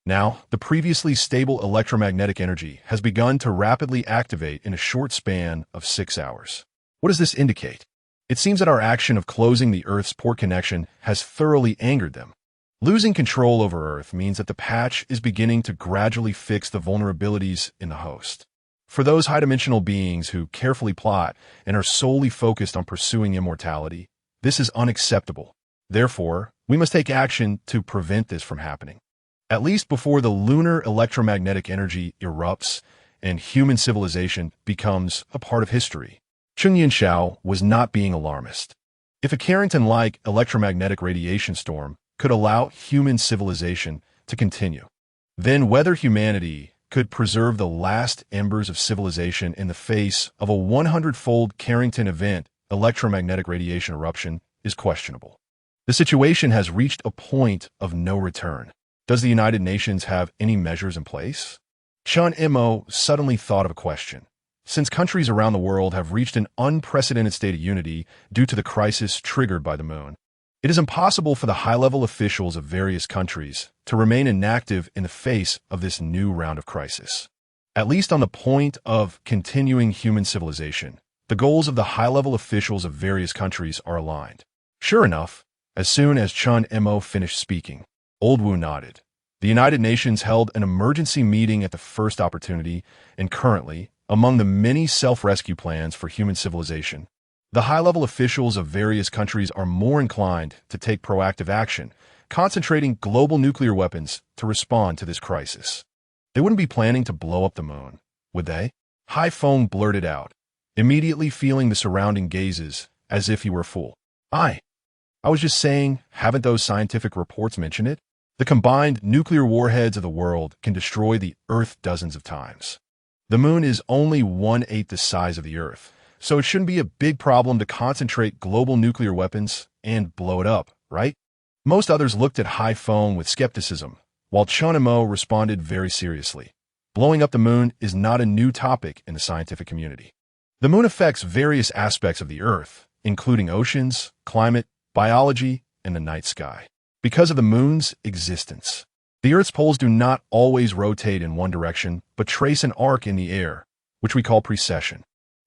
Speaker 1: now, the previously stable electromagnetic energy has begun to rapidly activate in a short span of 6 hours. What does this indicate? It seems that our action of closing the Earth's port connection has thoroughly angered them. Losing control over Earth means that the patch is beginning to gradually fix the vulnerabilities in the host. For those high-dimensional beings who carefully plot and are solely focused on pursuing immortality, this is unacceptable. Therefore, we must take action to prevent this from happening. At least before the lunar electromagnetic energy erupts and human civilization becomes a part of history. Cheng Yunxiao was not being alarmist. If a Carrington-like electromagnetic radiation storm could allow human civilization to continue, then whether humanity could preserve the last embers of civilization in the face of a 100-fold Carrington event electromagnetic radiation eruption is questionable. The situation has reached a point of no return. Does the United Nations have any measures in place? Chen Mo suddenly thought of a question. Since countries around the world have reached an unprecedented state of unity due to the crisis triggered by the moon, It is impossible for the high-level officials of various countries to remain inactive in the face of this new round of crisis. At least on the point of continuing human civilization, the goals of the high-level officials of various countries are aligned. Sure enough, as soon as Chen Mo finished speaking, Old Wu nodded. The United Nations held an emergency meeting at the first opportunity, and currently, among the many self-rescue plans for human civilization, the high-level officials of various countries are more inclined to take proactive action, concentrating global nuclear weapons to respond to this crisis. They wouldn't be planning to blow up the moon, would they? Hai Feng blurted out, immediately feeling the surrounding gazes as if he were a fool. I was just saying, haven't those scientific reports mentioned it? The combined nuclear warheads of the world can destroy the Earth dozens of times. The moon is only 1/8 the size of the Earth, so it shouldn't be a big problem to concentrate global nuclear weapons and blow it up, right? Most others looked at Hai Feng with skepticism, while Chen Mo responded very seriously. Blowing up the moon is not a new topic in the scientific community. The moon affects various aspects of the Earth, including oceans, climate, biology, and the night sky. Because of the moon's existence, the Earth's poles do not always rotate in one direction, but trace an arc in the air, which we call precession.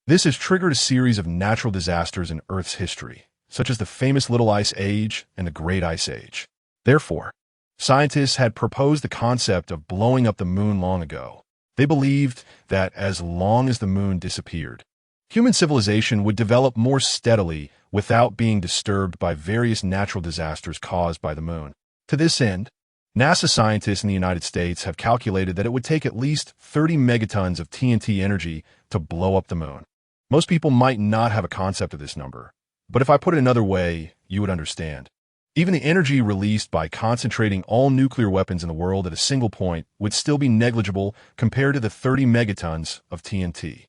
Speaker 1: This has triggered a series of natural disasters in Earth's history, such as the famous Little Ice Age and the Great Ice Age. Therefore, scientists had proposed the concept of blowing up the moon long ago. They believed that as long as the moon disappeared, human civilization would develop more steadily without being disturbed by various natural disasters caused by the moon. To this end, NASA scientists in the United States have calculated that it would take at least 30 megatons of TNT energy to blow up the moon. Most people might not have a concept of this number, but if I put it another way, you would understand. Even the energy released by concentrating all nuclear weapons in the world at a single point would still be negligible compared to the 30 megatons of TNT.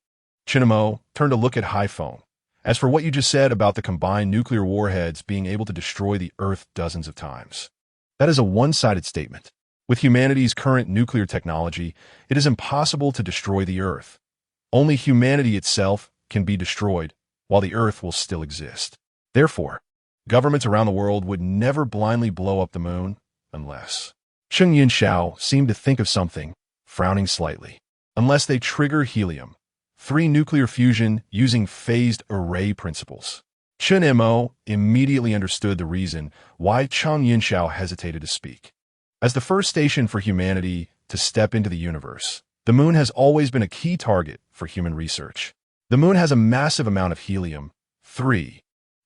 Speaker 1: Chen Mo turned to look at Hai Feng. As for what you just said about the combined nuclear warheads being able to destroy the Earth dozens of times, that is a one-sided statement. With humanity's current nuclear technology, it is impossible to destroy the Earth. Only humanity itself can be destroyed, while the Earth will still exist. Therefore, governments around the world would never blindly blow up the moon unless... Cheng Yinxiao seemed to think of something, frowning slightly. Unless they trigger helium-3 nuclear fusion using phased array principles. Chen Mo immediately understood the reason why Cheng Yinxiao hesitated to speak. As the first station for humanity to step into the universe, the moon has always been a key target for human research. The moon has a massive amount of helium-3,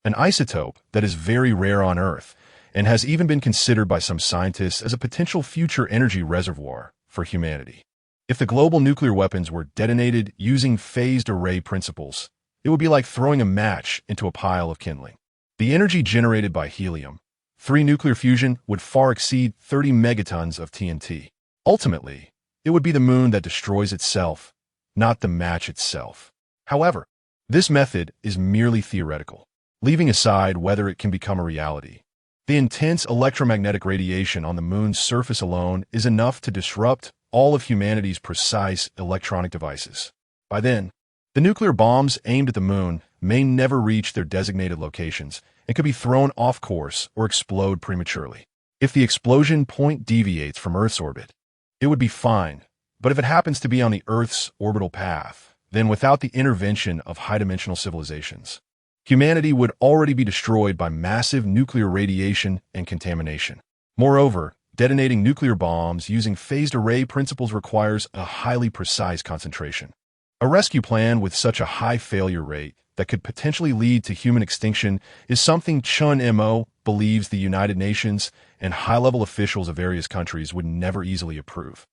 Speaker 1: an isotope that is very rare on Earth and has even been considered by some scientists as a potential future energy reservoir for humanity. If the global nuclear weapons were detonated using phased array principles, it would be like throwing a match into a pile of kindling. The energy generated by helium-3 nuclear fusion would far exceed 30 megatons of TNT. Ultimately, it would be the moon that destroys itself, not the match itself. However, this method is merely theoretical, leaving aside whether it can become a reality. The intense electromagnetic radiation on the moon's surface alone is enough to disrupt all of humanity's precise electronic devices. By then, the nuclear bombs aimed at the moon may never reach their designated locations and could be thrown off course or explode prematurely. If the explosion point deviates from Earth's orbit, it would be fine, but if it happens to be on the Earth's orbital path, then without the intervention of high-dimensional civilizations, humanity would already be destroyed by massive nuclear radiation and contamination. Moreover, detonating nuclear bombs using phased array principles requires a highly precise concentration. A rescue plan with such a high failure rate that could potentially lead to human extinction is something Chen Mo believes the United Nations and high-level officials of various countries would never easily approve.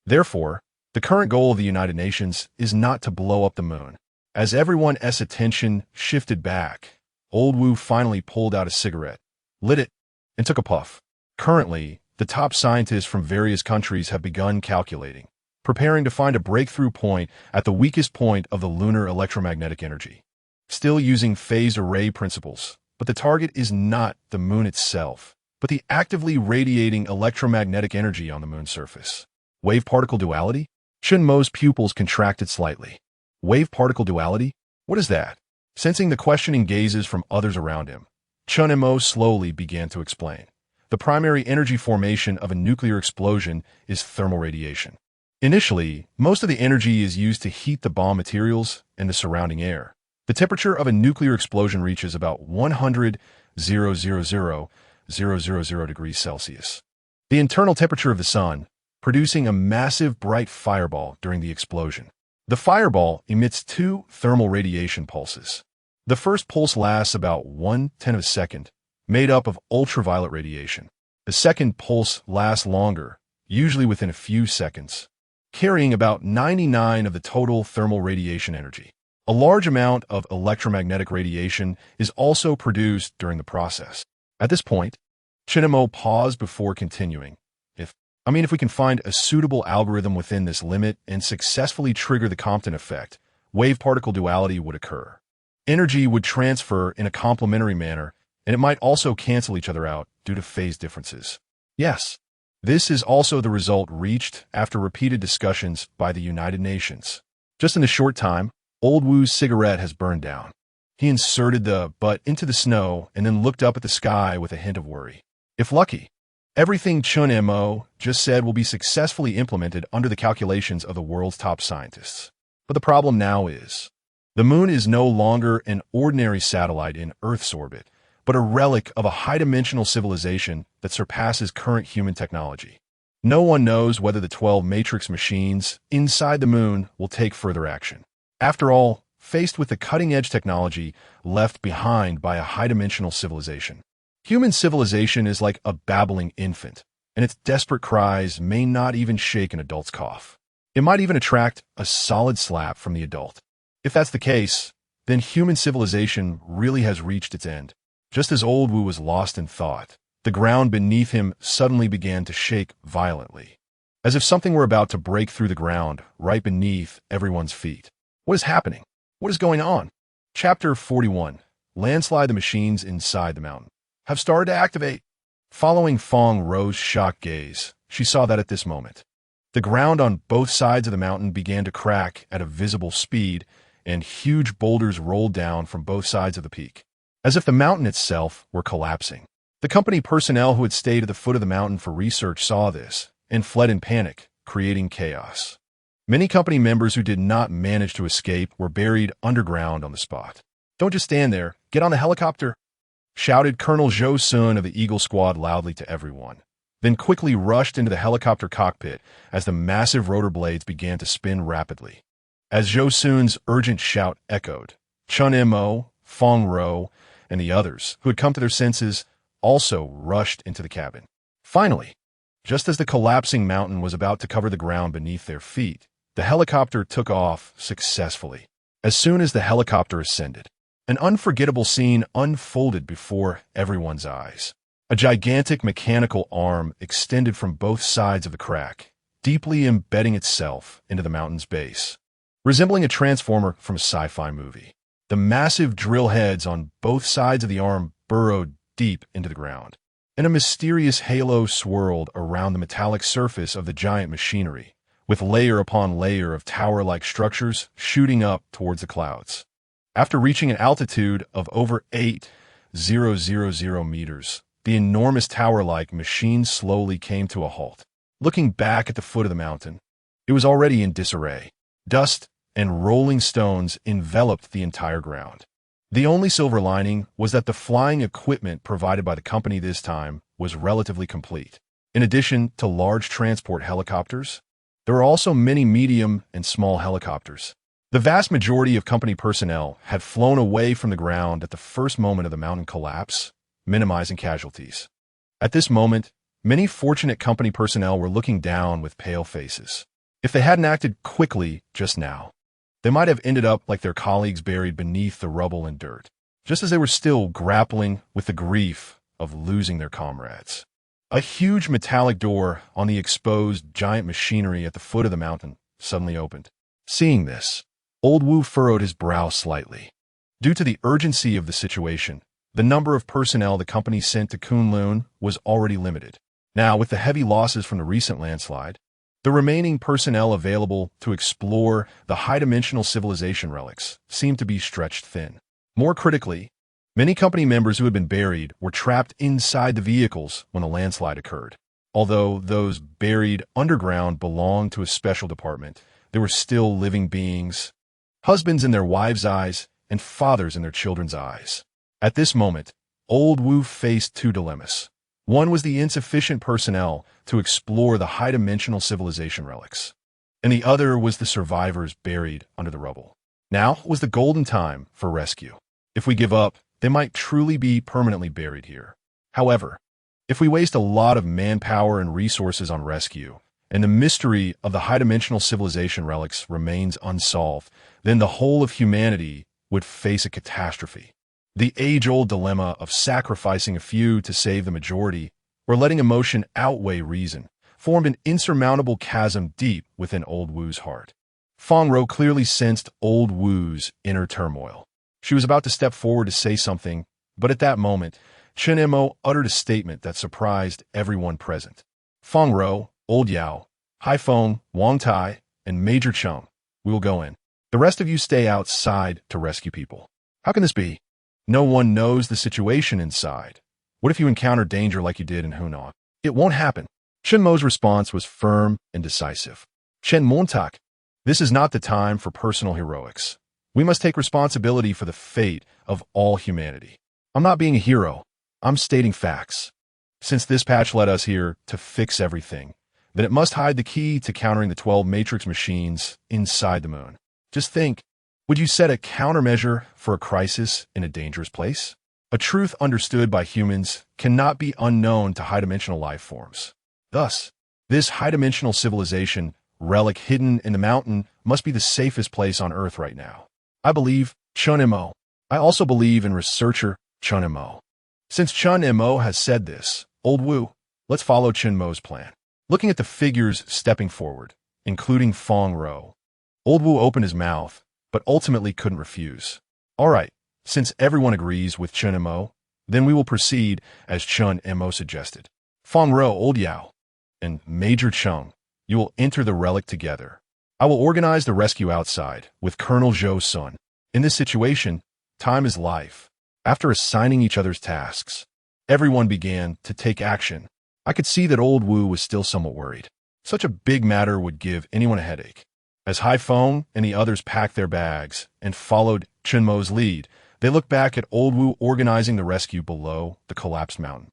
Speaker 1: Therefore, the current goal of the United Nations is not to blow up the moon. As everyone's attention shifted back, Old Wu finally pulled out a cigarette, lit it, and took a puff. Currently, the top scientists from various countries have begun calculating, preparing to find a breakthrough point at the weakest point of the lunar electromagnetic energy. Still using phased array principles, but the target is not the moon itself, but the actively radiating electromagnetic energy on the moon's surface. Wave-particle duality? Chen Mo's pupils contracted slightly. Wave-particle duality? What is that? Sensing the questioning gazes from others around him, Chen Mo slowly began to explain. The primary energy formation of a nuclear explosion is thermal radiation. Initially, most of the energy is used to heat the bomb materials and the surrounding air. The temperature of a nuclear explosion reaches about 100,000 degrees Celsius. The internal temperature of the sun, producing a massive bright fireball during the explosion. The fireball emits two thermal radiation pulses. The first pulse lasts about 1/10 of a second, made up of ultraviolet radiation. The second pulse lasts longer, usually within a few seconds, carrying about 99% of the total thermal radiation energy. A large amount of electromagnetic radiation is also produced during the process. At this point, Chen Mo paused before continuing. If we can find a suitable algorithm within this limit and successfully trigger the Compton effect, wave-particle duality would occur. Energy would transfer in a complementary manner, and it might also cancel each other out due to phase differences. Yes, this is also the result reached after repeated discussions by the United Nations. Just in a short time, Old Wu's cigarette has burned down. He inserted the butt into the snow and then looked up at the sky with a hint of worry. If lucky, everything Chen Mo just said will be successfully implemented under the calculations of the world's top scientists. But the problem now is, the moon is no longer an ordinary satellite in Earth's orbit, but a relic of a high-dimensional civilization that surpasses current human technology. No one knows whether the 12 matrix machines inside the moon will take further action. After all, faced with the cutting-edge technology left behind by a high-dimensional civilization. Human civilization is like a babbling infant, and its desperate cries may not even shake an adult's cough. It might even attract a solid slap from the adult. If that's the case, then human civilization really has reached its end. Just as Old Wu was lost in thought, the ground beneath him suddenly began to shake violently, as if something were about to break through the ground right beneath everyone's feet. What is happening? What is going on? Chapter 41. Landslide. The machines inside the mountain have started to activate. Following Fong Ro's shocked gaze, she saw that at this moment, the ground on both sides of the mountain began to crack at a visible speed, and huge boulders rolled down from both sides of the peak, as if the mountain itself were collapsing. The company personnel who had stayed at the foot of the mountain for research saw this and fled in panic, creating chaos. Many company members who did not manage to escape were buried underground on the spot. "Don't just stand there. Get on the helicopter," shouted Colonel Zhou Sun of the Eagle Squad loudly to everyone, then quickly rushed into the helicopter cockpit as the massive rotor blades began to spin rapidly. As Zhou Sun's urgent shout echoed, Chen Mo, Fong Ro, and the others, who had come to their senses, also rushed into the cabin. Finally, just as the collapsing mountain was about to cover the ground beneath their feet, the helicopter took off successfully. As soon as the helicopter ascended, an unforgettable scene unfolded before everyone's eyes. A gigantic mechanical arm extended from both sides of the crack, deeply embedding itself into the mountain's base, resembling a transformer from a sci-fi movie. The massive drill heads on both sides of the arm burrowed deep into the ground, and a mysterious halo swirled around the metallic surface of the giant machinery, with layer upon layer of tower-like structures shooting up towards the clouds. After reaching an altitude of over 8,000 meters, the enormous tower-like machine slowly came to a halt. Looking back at the foot of the mountain, it was already in disarray. Dust and rolling stones enveloped the entire ground. The only silver lining was that the flying equipment provided by the company this time was relatively complete. In addition to large transport helicopters, there were also many medium and small helicopters. The vast majority of company personnel had flown away from the ground at the first moment of the mountain collapse, minimizing casualties. At this moment, many fortunate company personnel were looking down with pale faces. If they hadn't acted quickly just now, they might have ended up like their colleagues buried beneath the rubble and dirt, just as they were still grappling with the grief of losing their comrades. A huge metallic door on the exposed giant machinery at the foot of the mountain suddenly opened. Seeing this, Old Wu furrowed his brow slightly. Due to the urgency of the situation, the number of personnel the company sent to Kunlun was already limited. Now, with the heavy losses from the recent landslide, the remaining personnel available to explore the high-dimensional civilization relics seemed to be stretched thin. More critically, Many company members who had been buried were trapped inside the vehicles when the landslide occurred. Although those buried underground belonged to a special department, they were still living beings, husbands in their wives' eyes and fathers in their children's eyes. At this moment, Old Wu faced two dilemmas. One was the insufficient personnel to explore the high-dimensional civilization relics, and the other was the survivors buried under the rubble. Now was the golden time for rescue. If we give up, they might truly be permanently buried here. However, if we waste a lot of manpower and resources on rescue, and the mystery of the high-dimensional civilization relics remains unsolved, then the whole of humanity would face a catastrophe. The age-old dilemma of sacrificing a few to save the majority, or letting emotion outweigh reason, formed an insurmountable chasm deep within Old Wu's heart. Feng Rou clearly sensed Old Wu's inner turmoil. She was about to step forward to say something, but at that moment, Chen Mo uttered a statement that surprised everyone present. Feng Rou, Old Yao, Hai Feng, Wang Tai, and Major Cheng, we will go in. The rest of you stay outside to rescue people. How can this be? No one knows the situation inside. What if you encounter danger like you did in Hunan? It won't happen. Chen Mo's response was firm and decisive. Chen Montak, this is not the time for personal heroics. We must take responsibility for the fate of all humanity. I'm not being a hero. I'm stating facts. Since this patch led us here to fix everything, then it must hide the key to countering the 12 Matrix machines inside the moon. Just think, would you set a countermeasure for a crisis in a dangerous place? A truth understood by humans cannot be unknown to high-dimensional life forms. Thus, this high-dimensional civilization relic hidden in the mountain must be the safest place on Earth right now. I believe Chen Mo. I also believe in researcher Chen Mo. Since Chen Mo has said this, Old Wu, let's follow Chen Mo's plan. Looking at the figures stepping forward, including Feng Rou, Old Wu opened his mouth, but ultimately couldn't refuse. All right, since everyone agrees with Chen Mo, then we will proceed as Chen Mo suggested. Feng Rou, Old Yao, and Major Cheng, you will enter the relic together. I will organize the rescue outside with Colonel Zhou's son. In this situation, time is life. After assigning each other's tasks, everyone began to take action. I could see that Old Wu was still somewhat worried. Such a big matter would give anyone a headache. As Hai Feng and the others packed their bags and followed Chen Mo's lead, they looked back at Old Wu organizing the rescue below the collapsed mountain.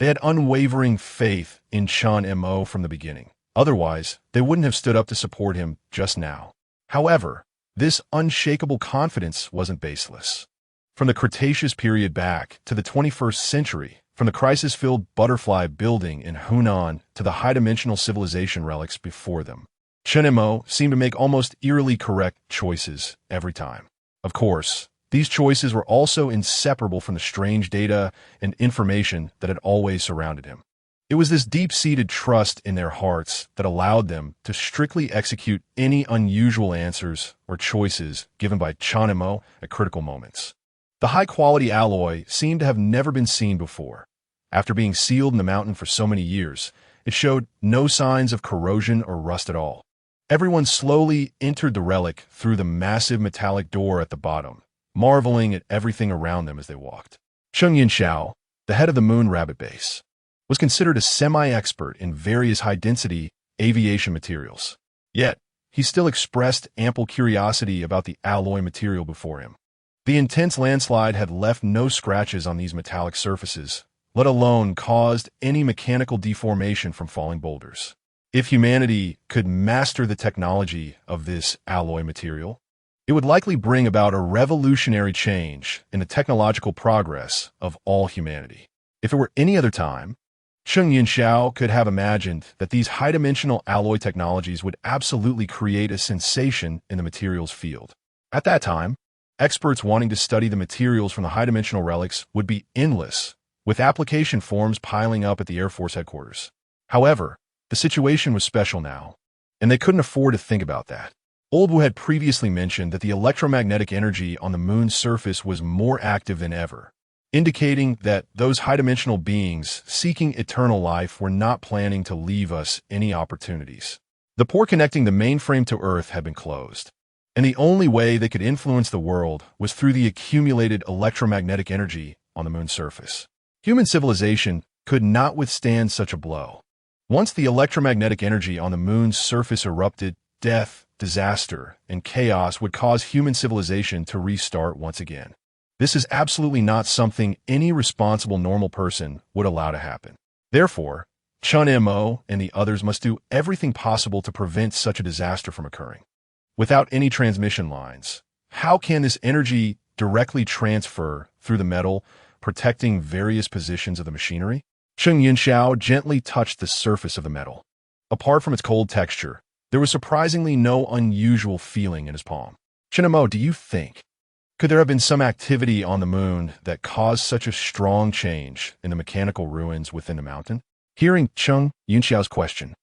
Speaker 1: They had unwavering faith in Chen Mo from the beginning. Otherwise, they wouldn't have stood up to support him just now. However, this unshakable confidence wasn't baseless. From the Cretaceous period back to the 21st century, from the crisis-filled butterfly building in Hunan to the high-dimensional civilization relics before them, Chen Mo seemed to make almost eerily correct choices every time. Of course, these choices were also inseparable from the strange data and information that had always surrounded him. It was this deep-seated trust in their hearts that allowed them to strictly execute any unusual answers or choices given by Chen Mo at critical moments. The high-quality alloy seemed to have never been seen before. After being sealed in the mountain for so many years, it showed no signs of corrosion or rust at all. Everyone slowly entered the relic through the massive metallic door at the bottom, marveling at everything around them as they walked. Cheng Yinxiao, the head of the Moon Rabbit Base, was considered a semi-expert in various high-density aviation materials. Yet, he still expressed ample curiosity about the alloy material before him. The intense landslide had left no scratches on these metallic surfaces, let alone caused any mechanical deformation from falling boulders. If humanity could master the technology of this alloy material, it would likely bring about a revolutionary change in the technological progress of all humanity. If it were any other time, Cheng Yinxiao could have imagined that these high-dimensional alloy technologies would absolutely create a sensation in the materials field. At that time, experts wanting to study the materials from the high-dimensional relics would be endless, with application forms piling up at the Air Force headquarters. However, the situation was special now, and they couldn't afford to think about that. Old Wu had previously mentioned that the electromagnetic energy on the moon's surface was more active than ever, indicating that those high-dimensional beings seeking eternal life were not planning to leave us any opportunities. The port connecting the mainframe to Earth had been closed. and the only way they could influence the world was through the accumulated electromagnetic energy on the moon's surface. Human civilization could not withstand such a blow. Once the electromagnetic energy on the moon's surface erupted, death, disaster, and chaos would cause human civilization to restart once again. This is absolutely not something any responsible normal person would allow to happen. Therefore, Chen Mo and the others must do everything possible to prevent such a disaster from occurring. Without any transmission lines, how can this energy directly transfer through the metal, protecting various positions of the machinery? Chen Yunxiao gently touched the surface of the metal. Apart from its cold texture, there was surprisingly no unusual feeling in his palm. Chen Mo, do you think? Could there have been some activity on the moon that caused such a strong change in the mechanical ruins within the mountain? Hearing Chen Yunxiao's question,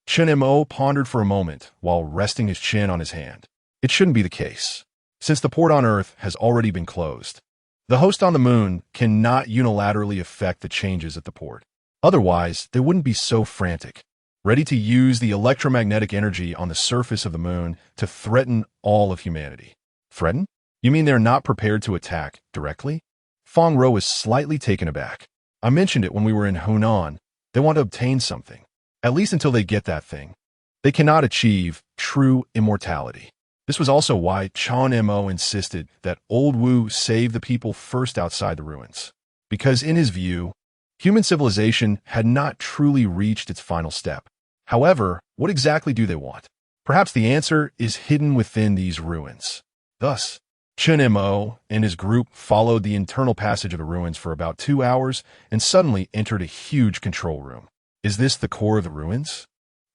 Speaker 1: Chen Mo pondered for a moment while resting his chin on his hand. It shouldn't be the case. Since the port on Earth has already been closed, the host on the moon cannot unilaterally affect the changes at the port. Otherwise, they wouldn't be so frantic, ready to use the electromagnetic energy on the surface of the moon to threaten all of humanity. Threaten? You mean they're not prepared to attack directly? Feng Ro is slightly taken aback. I mentioned it when we were in Hunan. They want to obtain something. At least until they get that thing. They cannot achieve true immortality. This was also why Chen Mo insisted that Old Wu save the people first outside the ruins. Because in his view, human civilization had not truly reached its final step. However, what exactly do they want? Perhaps the answer is hidden within these ruins. Thus, Chen Mo and his group followed the internal passage of the ruins for about 2 hours and suddenly entered a huge control room. Is this the core of the ruins?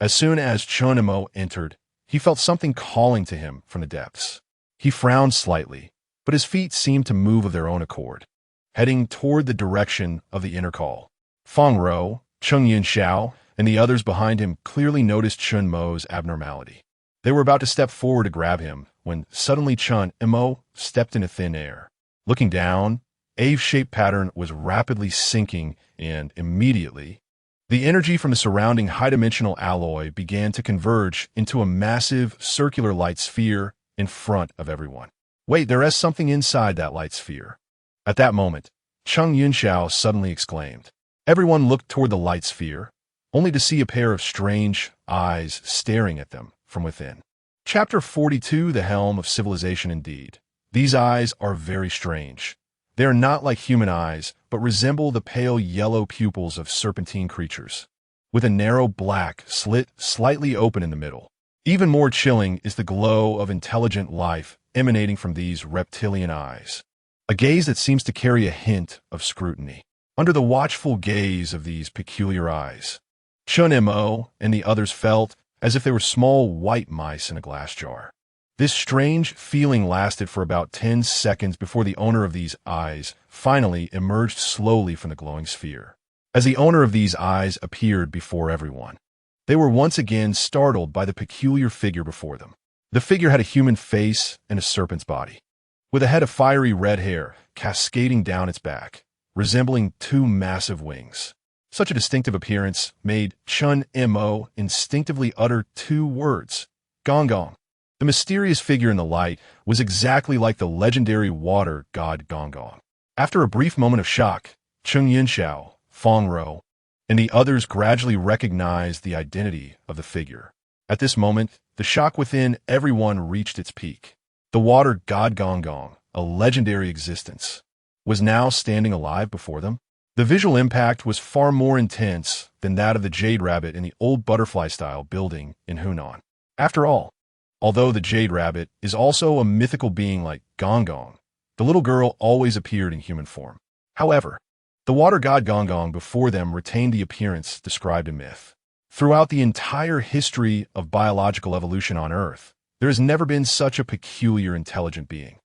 Speaker 1: As soon as Chen Mo entered, he felt something calling to him from the depths. He frowned slightly, but his feet seemed to move of their own accord, heading toward the direction of the inner call. Feng Ro, Cheng Yunxiao, and the others behind him clearly noticed Chen Mo's abnormality. They were about to step forward to grab him when suddenly Chen Mo stepped into thin air. Looking down, A-shaped pattern was rapidly sinking, and immediately, the energy from the surrounding high-dimensional alloy began to converge into a massive circular light sphere in front of everyone. Wait, there is something inside that light sphere. At that moment, Cheng Yunxiao suddenly exclaimed. Everyone looked toward the light sphere, only to see a pair of strange eyes staring at them from within. Chapter 42, The Helm of Civilization Indeed. These eyes are very strange. They are not like human eyes, but resemble the pale yellow pupils of serpentine creatures, with a narrow black slit slightly open in the middle. Even more chilling is the glow of intelligent life emanating from these reptilian eyes, a gaze that seems to carry a hint of scrutiny. Under the watchful gaze of these peculiar eyes, Chen Mo and the others felt as if they were small white mice in a glass jar. This strange feeling lasted for about 10 seconds before the owner of these eyes finally emerged slowly from the glowing sphere. As the owner of these eyes appeared before everyone, they were once again startled by the peculiar figure before them. The figure had a human face and a serpent's body, with a head of fiery red hair cascading down its back, resembling 2 massive wings. Such a distinctive appearance made Chen Mo instinctively utter 2 words, Gong Gong. The mysterious figure in the light was exactly like the legendary water god Gong Gong. After a brief moment of shock, Cheng Yunxiao, Feng Ro, and the others gradually recognized the identity of the figure. At this moment, the shock within everyone reached its peak. The water god Gong Gong, a legendary existence, was now standing alive before them. The visual impact was far more intense than that of the Jade Rabbit in the old butterfly-style building in Hunan. After all, although the Jade Rabbit is also a mythical being like Gong Gong, the little girl always appeared in human form. However, the water god Gong Gong before them retained the appearance described in myth. Throughout the entire history of biological evolution on Earth, there has never been such a peculiar intelligent being.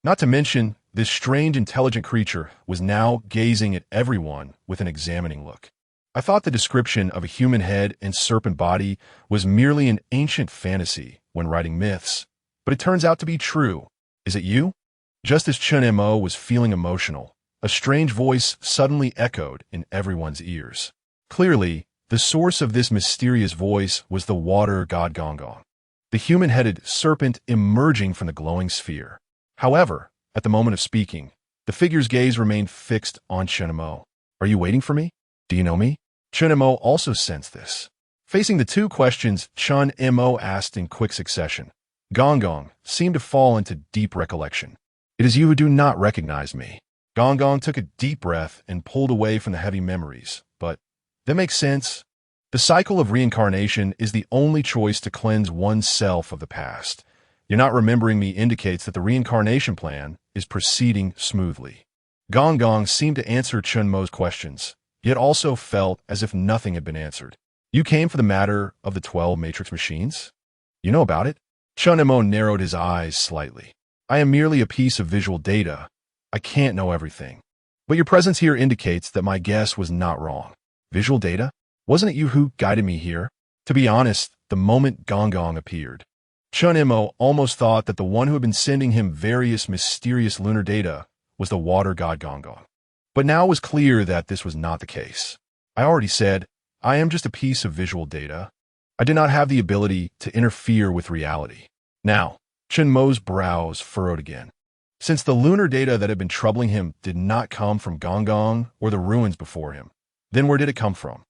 Speaker 1: Not to mention, this strange intelligent creature was now gazing at everyone with an examining look. I thought the description of a human head and serpent body was merely an ancient fantasy when writing myths, but it turns out to be true. Is it you? Just as Chen Mo was feeling emotional, a strange voice suddenly echoed in everyone's ears. Clearly, the source of this mysterious voice was the water god Gong Gong. the human-headed serpent emerging from the glowing sphere. However, at the moment of speaking, the figure's gaze remained fixed on Chen Mo. Are you waiting for me? Do you know me? Chen Mo also sensed this. Facing the two questions Chen Mo asked in quick succession, Gong Gong seemed to fall into deep recollection. It is you who do not recognize me. Gong Gong took a deep breath and pulled away from the heavy memories. But that makes sense. The cycle of reincarnation is the only choice to cleanse oneself of the past. You're not remembering me indicates that the reincarnation plan is proceeding smoothly. Gong Gong seemed to answer Chen Mo's questions, yet also felt as if nothing had been answered. You came for the matter of the 12 matrix machines? You know about it? Chen Mo narrowed his eyes slightly. I am merely a piece of visual data. I can't know everything. But your presence here indicates that my guess was not wrong. Visual data? Wasn't it you who guided me here? To be honest, the moment Gong Gong appeared, Chen Mo almost thought that the one who had been sending him various mysterious lunar data was the water god Gong Gong. But now it was clear that this was not the case. I already said, I am just a piece of visual data. I did not have the ability to interfere with reality. Now, Chen Mo's brows furrowed again. Since the lunar data that had been troubling him did not come from Gong Gong or the ruins before him, then where did it come from?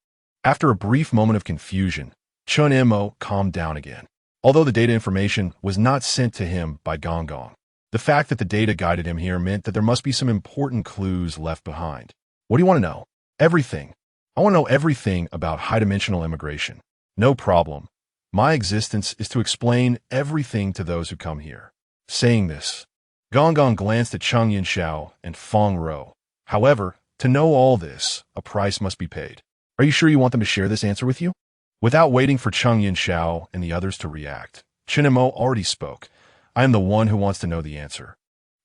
Speaker 1: After a brief moment of confusion, Chen Mo calmed down again. Although the data information was not sent to him by Gong Gong, the fact that the data guided him here meant that there must be some important clues left behind. What do you want to know? Everything. I want to know everything about high-dimensional immigration. No problem. My existence is to explain everything to those who come here. Saying this, Gong Gong glanced at Cheng Yinxiao and Feng Ro. However, to know all this, a price must be paid. Are you sure you want them to share this answer with you? Without waiting for Cheng Yinxiao and the others to react, Chen Mo already spoke. I am the one who wants to know the answer.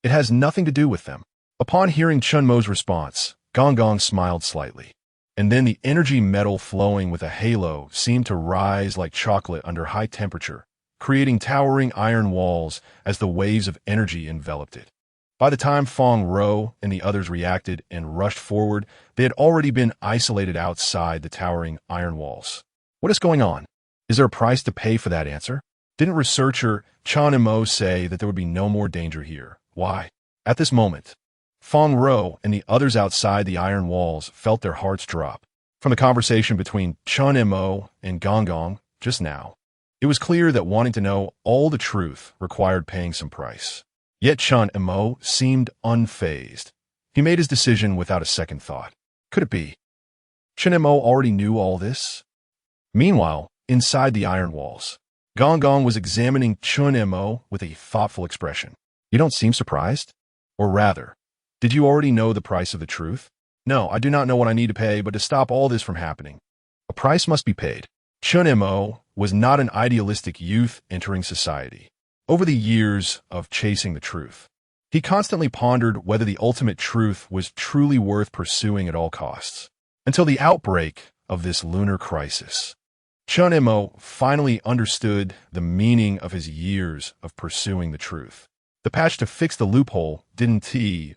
Speaker 1: It has nothing to do with them. Upon hearing Chen Mo's response, Gong Gong smiled slightly. And then the energy metal flowing with a halo seemed to rise like chocolate under high temperature, creating towering iron walls as the waves of energy enveloped it. By the time Feng Ro and the others reacted and rushed forward, they had already been isolated outside the towering iron walls. What is going on? Is there a price to pay for that answer? Didn't researcher Chen Mo say that there would be no more danger here? Why? At this moment, Feng Ro and the others outside the iron walls felt their hearts drop. From the conversation between Chen Mo and Gong Gong just now, it was clear that wanting to know all the truth required paying some price. Yet Chen Mo seemed unfazed. He made his decision without a second thought. Could it be? Chen Mo already knew all this? Meanwhile, inside the iron walls, Gong Gong was examining Chen Mo with a thoughtful expression. You don't seem surprised? Or rather, did you already know the price of the truth? No, I do not know what I need to pay, but to stop all this from happening, a price must be paid. Chen Mo was not an idealistic youth entering society. Over the years of chasing the truth, he constantly pondered whether the ultimate truth was truly worth pursuing at all costs. Until the outbreak of this lunar crisis, Chen Mo finally understood the meaning of his years of pursuing the truth. The patch to fix the loophole didn't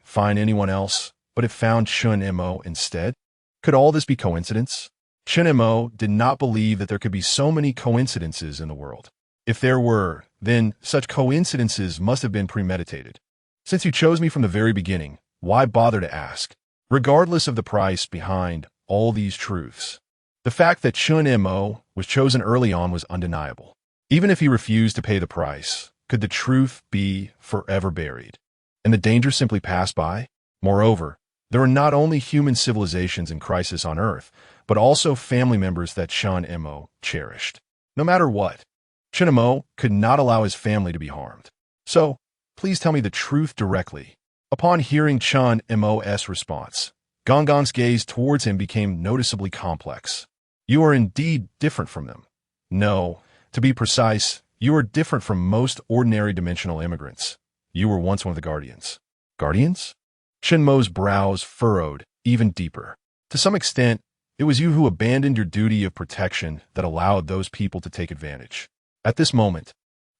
Speaker 1: find anyone else, but it found Chen Mo instead. Could all this be coincidence? Chen Mo did not believe that there could be so many coincidences in the world. If there were, then such coincidences must have been premeditated. Since you chose me from the very beginning, why bother to ask? Regardless of the price behind all these truths, the fact that Chen Mo was chosen early on was undeniable. Even if he refused to pay the price, could the truth be forever buried, and the danger simply pass by? Moreover, there are not only human civilizations in crisis on Earth, but also family members that Chen Mo cherished. No matter what, Chen Mo could not allow his family to be harmed. So, please tell me the truth directly. Upon hearing Chen Mo's response, Gong Gong's gaze towards him became noticeably complex. You are indeed different from them. No, to be precise, you are different from most ordinary dimensional immigrants. You were once one of the Guardians. Guardians? Chen Mo's brows furrowed even deeper. To some extent, it was you who abandoned your duty of protection that allowed those people to take advantage. At this moment,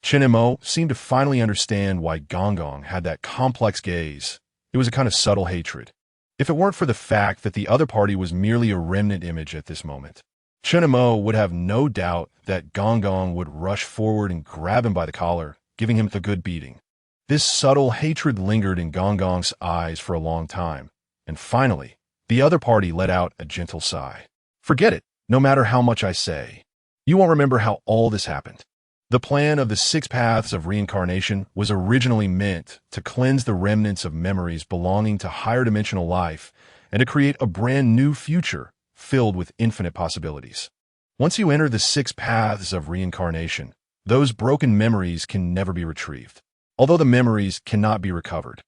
Speaker 1: Chen Mo seemed to finally understand why Gong Gong had that complex gaze. It was a kind of subtle hatred. If it weren't for the fact that the other party was merely a remnant image at this moment, Chen Mo would have no doubt that Gong Gong would rush forward and grab him by the collar, giving him the good beating. This subtle hatred lingered in Gong Gong's eyes for a long time, and finally, the other party let out a gentle sigh. Forget it, no matter how much I say. You won't remember how all this happened. The plan of the 6 paths of reincarnation was originally meant to cleanse the remnants of memories belonging to higher dimensional life and to create a brand new future filled with infinite possibilities. Once you enter the 6 paths of reincarnation, those broken memories can never be retrieved. Although the memories cannot be recovered.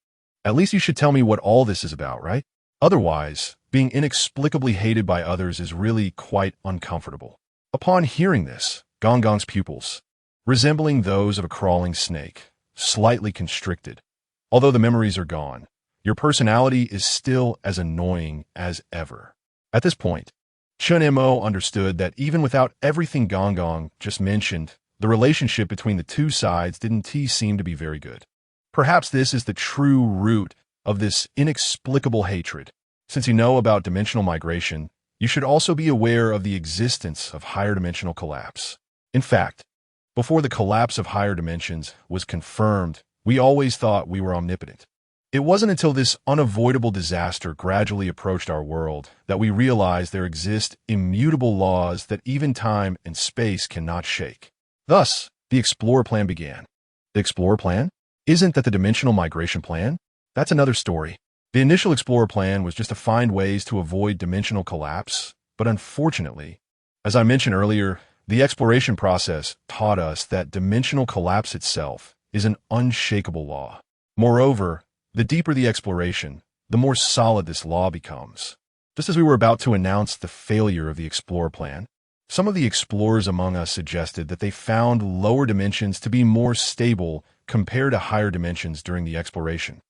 Speaker 1: At least you should tell me what all this is about, right? Otherwise, being inexplicably hated by others is really quite uncomfortable. Upon hearing this, Gong Gong's pupils, resembling those of a crawling snake, slightly constricted. Although the memories are gone, your personality is still as annoying as ever. At this point, Chen Mo understood that even without everything Gong Gong just mentioned, the relationship between the two sides didn't seem to be very good. Perhaps this is the true root of this inexplicable hatred. Since you know about dimensional migration, you should also be aware of the existence of higher dimensional collapse. In fact, before the collapse of higher dimensions was confirmed, we always thought we were omnipotent. It wasn't until this unavoidable disaster gradually approached our world that we realized there exist immutable laws that even time and space cannot shake. Thus, the Explorer Plan began. The Explorer Plan? Isn't that the Dimensional Migration Plan? That's another story. The initial Explorer Plan was just to find ways to avoid dimensional collapse, but unfortunately, as I mentioned earlier, the exploration process taught us that dimensional collapse itself is an unshakable law. Moreover, the deeper the exploration, the more solid this law becomes. Just as we were about to announce the failure of the Explorer Plan, some of the explorers among us suggested that they found lower dimensions to be more stable compared to higher dimensions during the exploration.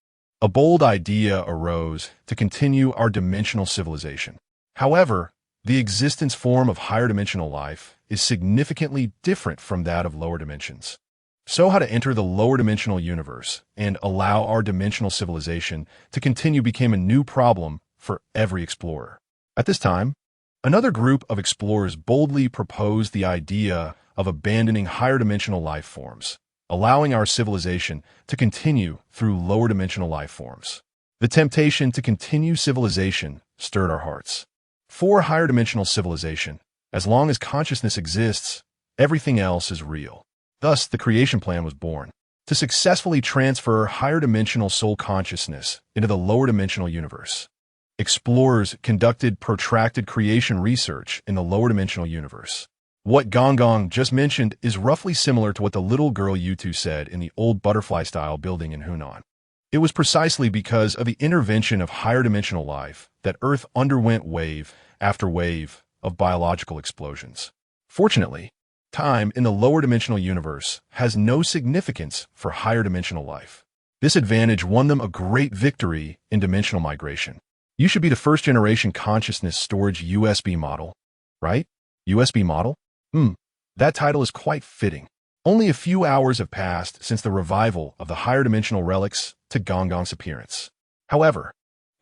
Speaker 1: A bold idea arose to continue our dimensional civilization. However, the existence form of higher dimensional life is significantly different from that of lower dimensions. So how to enter the lower dimensional universe and allow our dimensional civilization to continue became a new problem for every explorer. At this time, another group of explorers boldly proposed the idea of abandoning higher dimensional life forms, allowing our civilization to continue through lower dimensional life forms. The temptation to continue civilization stirred our hearts. For higher dimensional civilization, as long as consciousness exists, everything else is real. Thus, the creation plan was born, to successfully transfer higher dimensional soul consciousness into the lower dimensional universe. Explorers conducted protracted creation research in the lower dimensional universe. What Gong Gong just mentioned is roughly similar to what the little girl Yutu said in the old butterfly-style building in Hunan. It was precisely because of the intervention of higher dimensional life that Earth underwent wave after wave of biological explosions. Fortunately, time in the lower dimensional universe has no significance for higher dimensional life. This advantage won them a great victory in dimensional migration. You should be the first generation consciousness storage USB model, right? USB model? That title is quite fitting. Only a few hours have passed since the revival of the higher dimensional relics to Gong Gong's appearance. However,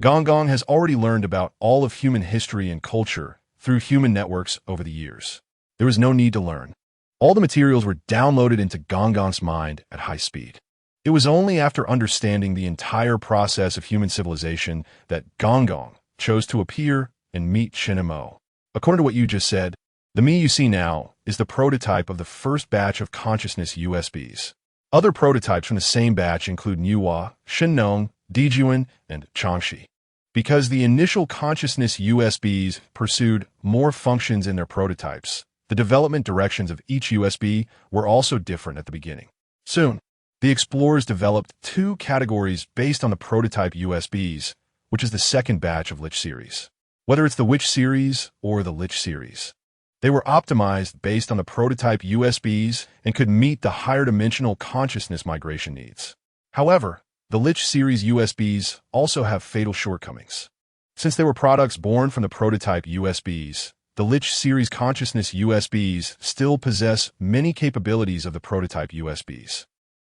Speaker 1: Gong Gong has already learned about all of human history and culture through human networks over the years. There was no need to learn. All the materials were downloaded into Gong Gong's mind at high speed. It was only after understanding the entire process of human civilization that Gong Gong chose to appear and meet Chen Mo. According to what you just said, the me you see now is the prototype of the first batch of consciousness USBs. Other prototypes from the same batch include Niwa, Shinnong, Dijuan, and Changxi. Because the initial consciousness USBs pursued more functions in their prototypes, the development directions of each USB were also different at the beginning. Soon, the explorers developed 2 categories based on the prototype USBs, which is the second batch of Lich series. Whether it's the Witch series or the Lich series, they were optimized based on the prototype USBs and could meet the higher dimensional consciousness migration needs. However, the Lich series USBs also have fatal shortcomings. Since they were products born from the prototype USBs, the Lich series consciousness USBs still possess many capabilities of the prototype USBs.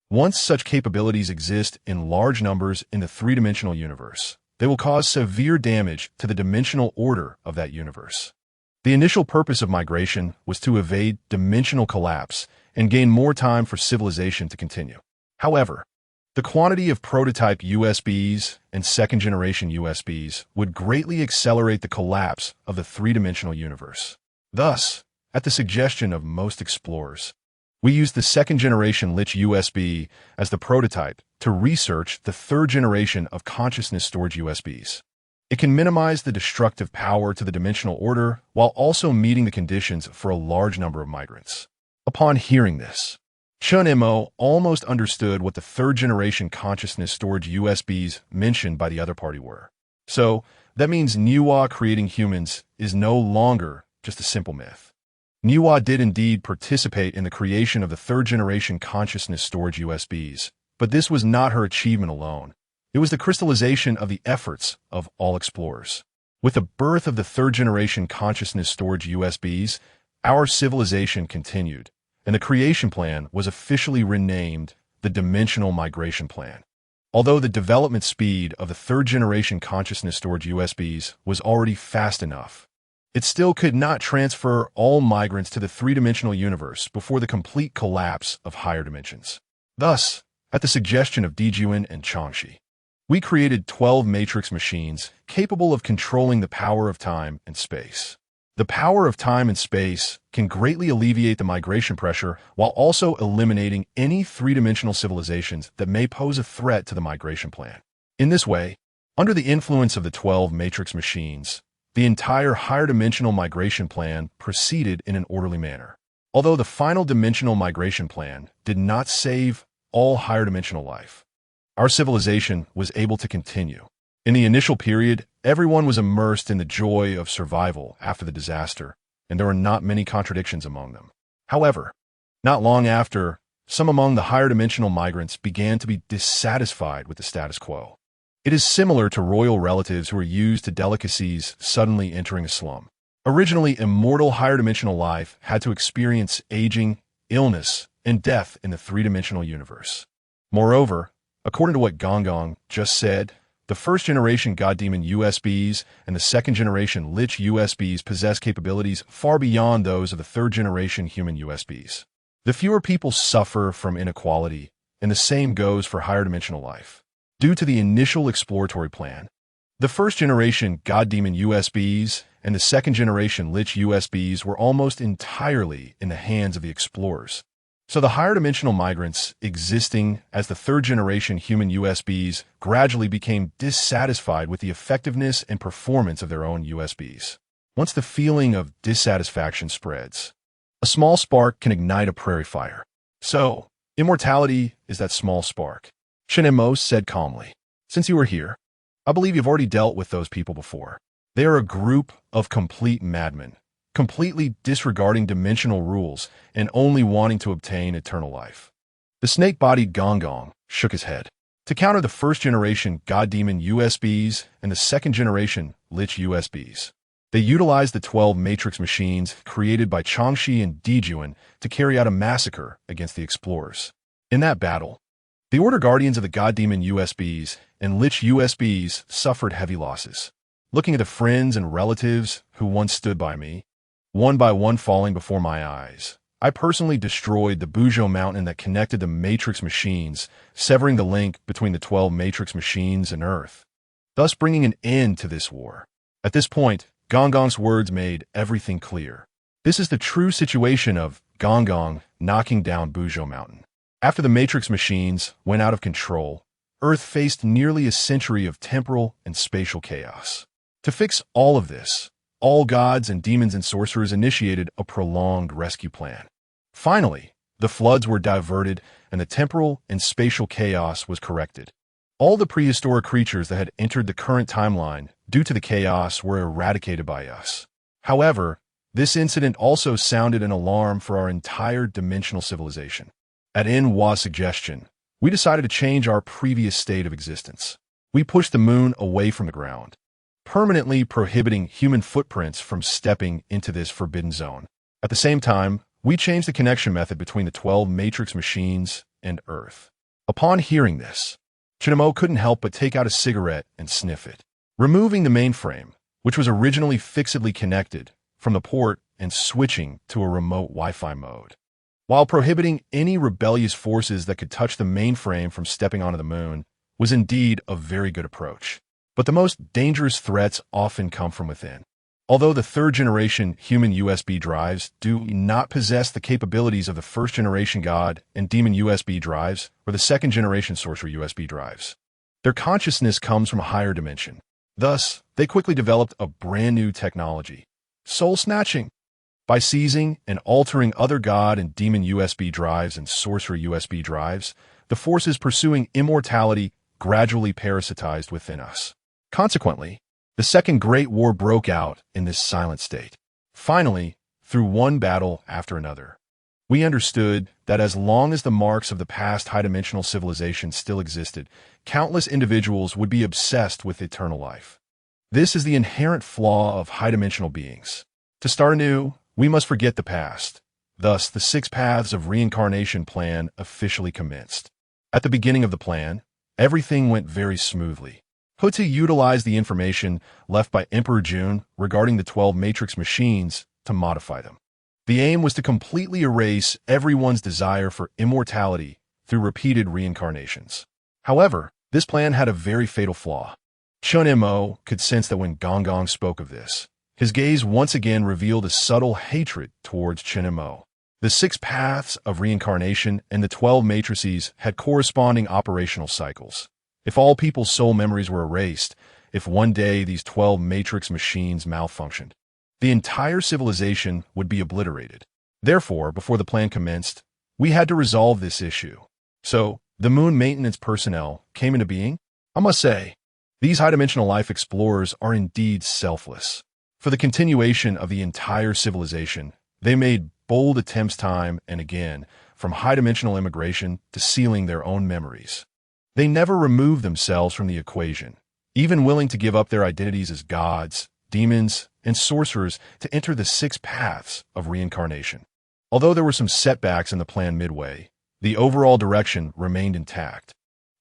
Speaker 1: Once such capabilities exist in large numbers in the 3-dimensional universe, they will cause severe damage to the dimensional order of that universe. The initial purpose of migration was to evade dimensional collapse and gain more time for civilization to continue. However, the quantity of prototype USBs and second-generation USBs would greatly accelerate the collapse of the three-dimensional universe. Thus, at the suggestion of most explorers, we used the second-generation Lich USB as the prototype to research the third generation of consciousness storage USBs. It can minimize the destructive power to the dimensional order while also meeting the conditions for a large number of migrants. Upon hearing this, Chen Mo almost understood what the third-generation consciousness storage USBs mentioned by the other party were. So, that means Niwa creating humans is no longer just a simple myth. Niwa did indeed participate in the creation of the third-generation consciousness storage USBs, but this was not her achievement alone. It was the crystallization of the efforts of all explorers. With the birth of the third-generation consciousness storage USBs, our civilization continued, and the creation plan was officially renamed the Dimensional Migration Plan. Although the development speed of the third-generation consciousness storage USBs was already fast enough, it still could not transfer all migrants to the three-dimensional universe before the complete collapse of higher dimensions. Thus, at the suggestion of Dijuan and Changxi, we created 12 matrix machines capable of controlling the power of time and space. The power of time and space can greatly alleviate the migration pressure while also eliminating any three-dimensional civilizations that may pose a threat to the migration plan. In this way, under the influence of the 12 matrix machines, the entire higher dimensional migration plan proceeded in an orderly manner. Although the final dimensional migration plan did not save all higher dimensional life, our civilization was able to continue. In the initial period, everyone was immersed in the joy of survival after the disaster, and there were not many contradictions among them. However, not long after, some among the higher dimensional migrants began to be dissatisfied with the status quo. It is similar to royal relatives who are used to delicacies suddenly entering a slum. Originally, immortal higher dimensional life had to experience aging, illness, and death in the three-dimensional universe. Moreover, according to what Gong just said, the first-generation God Demon USBs and the second-generation Lich USBs possess capabilities far beyond those of the third-generation human USBs. The fewer people suffer from inequality, and the same goes for higher dimensional life. Due to the initial exploratory plan, the first-generation God Demon USBs and the second-generation Lich USBs were almost entirely in the hands of the explorers. So the higher dimensional migrants existing as the third-generation human USBs gradually became dissatisfied with the effectiveness and performance of their own USBs. Once the feeling of dissatisfaction spreads, a small spark can ignite a prairie fire. So, immortality is that small spark. Chen Mo said calmly. Since you are here, I believe you've already dealt with those people before. They are a group of complete madmen, completely disregarding dimensional rules and only wanting to obtain eternal life. The snake-bodied Gong shook his head. To counter the first-generation God Demon USBs and the second-generation Lich USBs, they utilized the 12 matrix machines created by Changxi and Dijuan to carry out a massacre against the explorers. In that battle, the Order Guardians of the God Demon USBs and Lich USBs suffered heavy losses. Looking at the friends and relatives who once stood by me, one by one falling before my eyes, I personally destroyed the Buzhou mountain that connected the matrix machines, severing the link between the 12 matrix machines and Earth, thus bringing an end to this war. At this point, Gong's words made everything clear. This is the true situation of Gong knocking down Buzhou mountain. After the matrix machines went out of control, Earth faced nearly a century of temporal and spatial chaos. To fix all of this, all gods and demons and sorcerers initiated a prolonged rescue plan. Finally, the floods were diverted and the temporal and spatial chaos was corrected. All the prehistoric creatures that had entered the current timeline due to the chaos were eradicated by us. However, this incident also sounded an alarm for our entire dimensional civilization. At Wa's suggestion, we decided to change our previous state of existence. We pushed the moon away from the ground, permanently prohibiting human footprints from stepping into this forbidden zone. At the same time, we changed the connection method between the 12 matrix machines and Earth. Upon hearing this, Chen Mo couldn't help but take out a cigarette and sniff it. Removing the mainframe, which was originally fixedly connected, from the port and switching to a remote Wi-Fi mode. While prohibiting any rebellious forces that could touch the mainframe from stepping onto the moon was indeed a very good approach. But the most dangerous threats often come from within. Although the third-generation human USB drives do not possess the capabilities of the first-generation God and Demon USB drives or the second-generation Sorcerer USB drives, their consciousness comes from a higher dimension. Thus, they quickly developed a brand new technology, soul snatching. By seizing and altering other God and Demon USB drives and Sorcerer USB drives, the forces pursuing immortality gradually parasitized within us. Consequently, the Second Great War broke out in this silent state. Finally, through one battle after another, we understood that as long as the marks of the past high-dimensional civilization still existed, countless individuals would be obsessed with eternal life. This is the inherent flaw of high-dimensional beings. To start anew, we must forget the past. Thus, the 6 Paths of Reincarnation plan officially commenced. At the beginning of the plan, everything went very smoothly. Hutu utilized the information left by Emperor Jun regarding the 12 matrix machines to modify them. The aim was to completely erase everyone's desire for immortality through repeated reincarnations. However, this plan had a very fatal flaw. Chen Mo could sense that when Gong spoke of this, his gaze once again revealed a subtle hatred towards Chen Mo. The 6 Paths of Reincarnation and the 12 matrices had corresponding operational cycles. If all people's soul memories were erased, if one day these 12 matrix machines malfunctioned, the entire civilization would be obliterated. Therefore, before the plan commenced, we had to resolve this issue. So, the moon maintenance personnel came into being. I must say, these high-dimensional life explorers are indeed selfless. For the continuation of the entire civilization, they made bold attempts time and again, from high-dimensional immigration to sealing their own memories. They never removed themselves from the equation, even willing to give up their identities as gods, demons, and sorcerers to enter the 6 Paths of Reincarnation. Although there were some setbacks in the plan midway, the overall direction remained intact,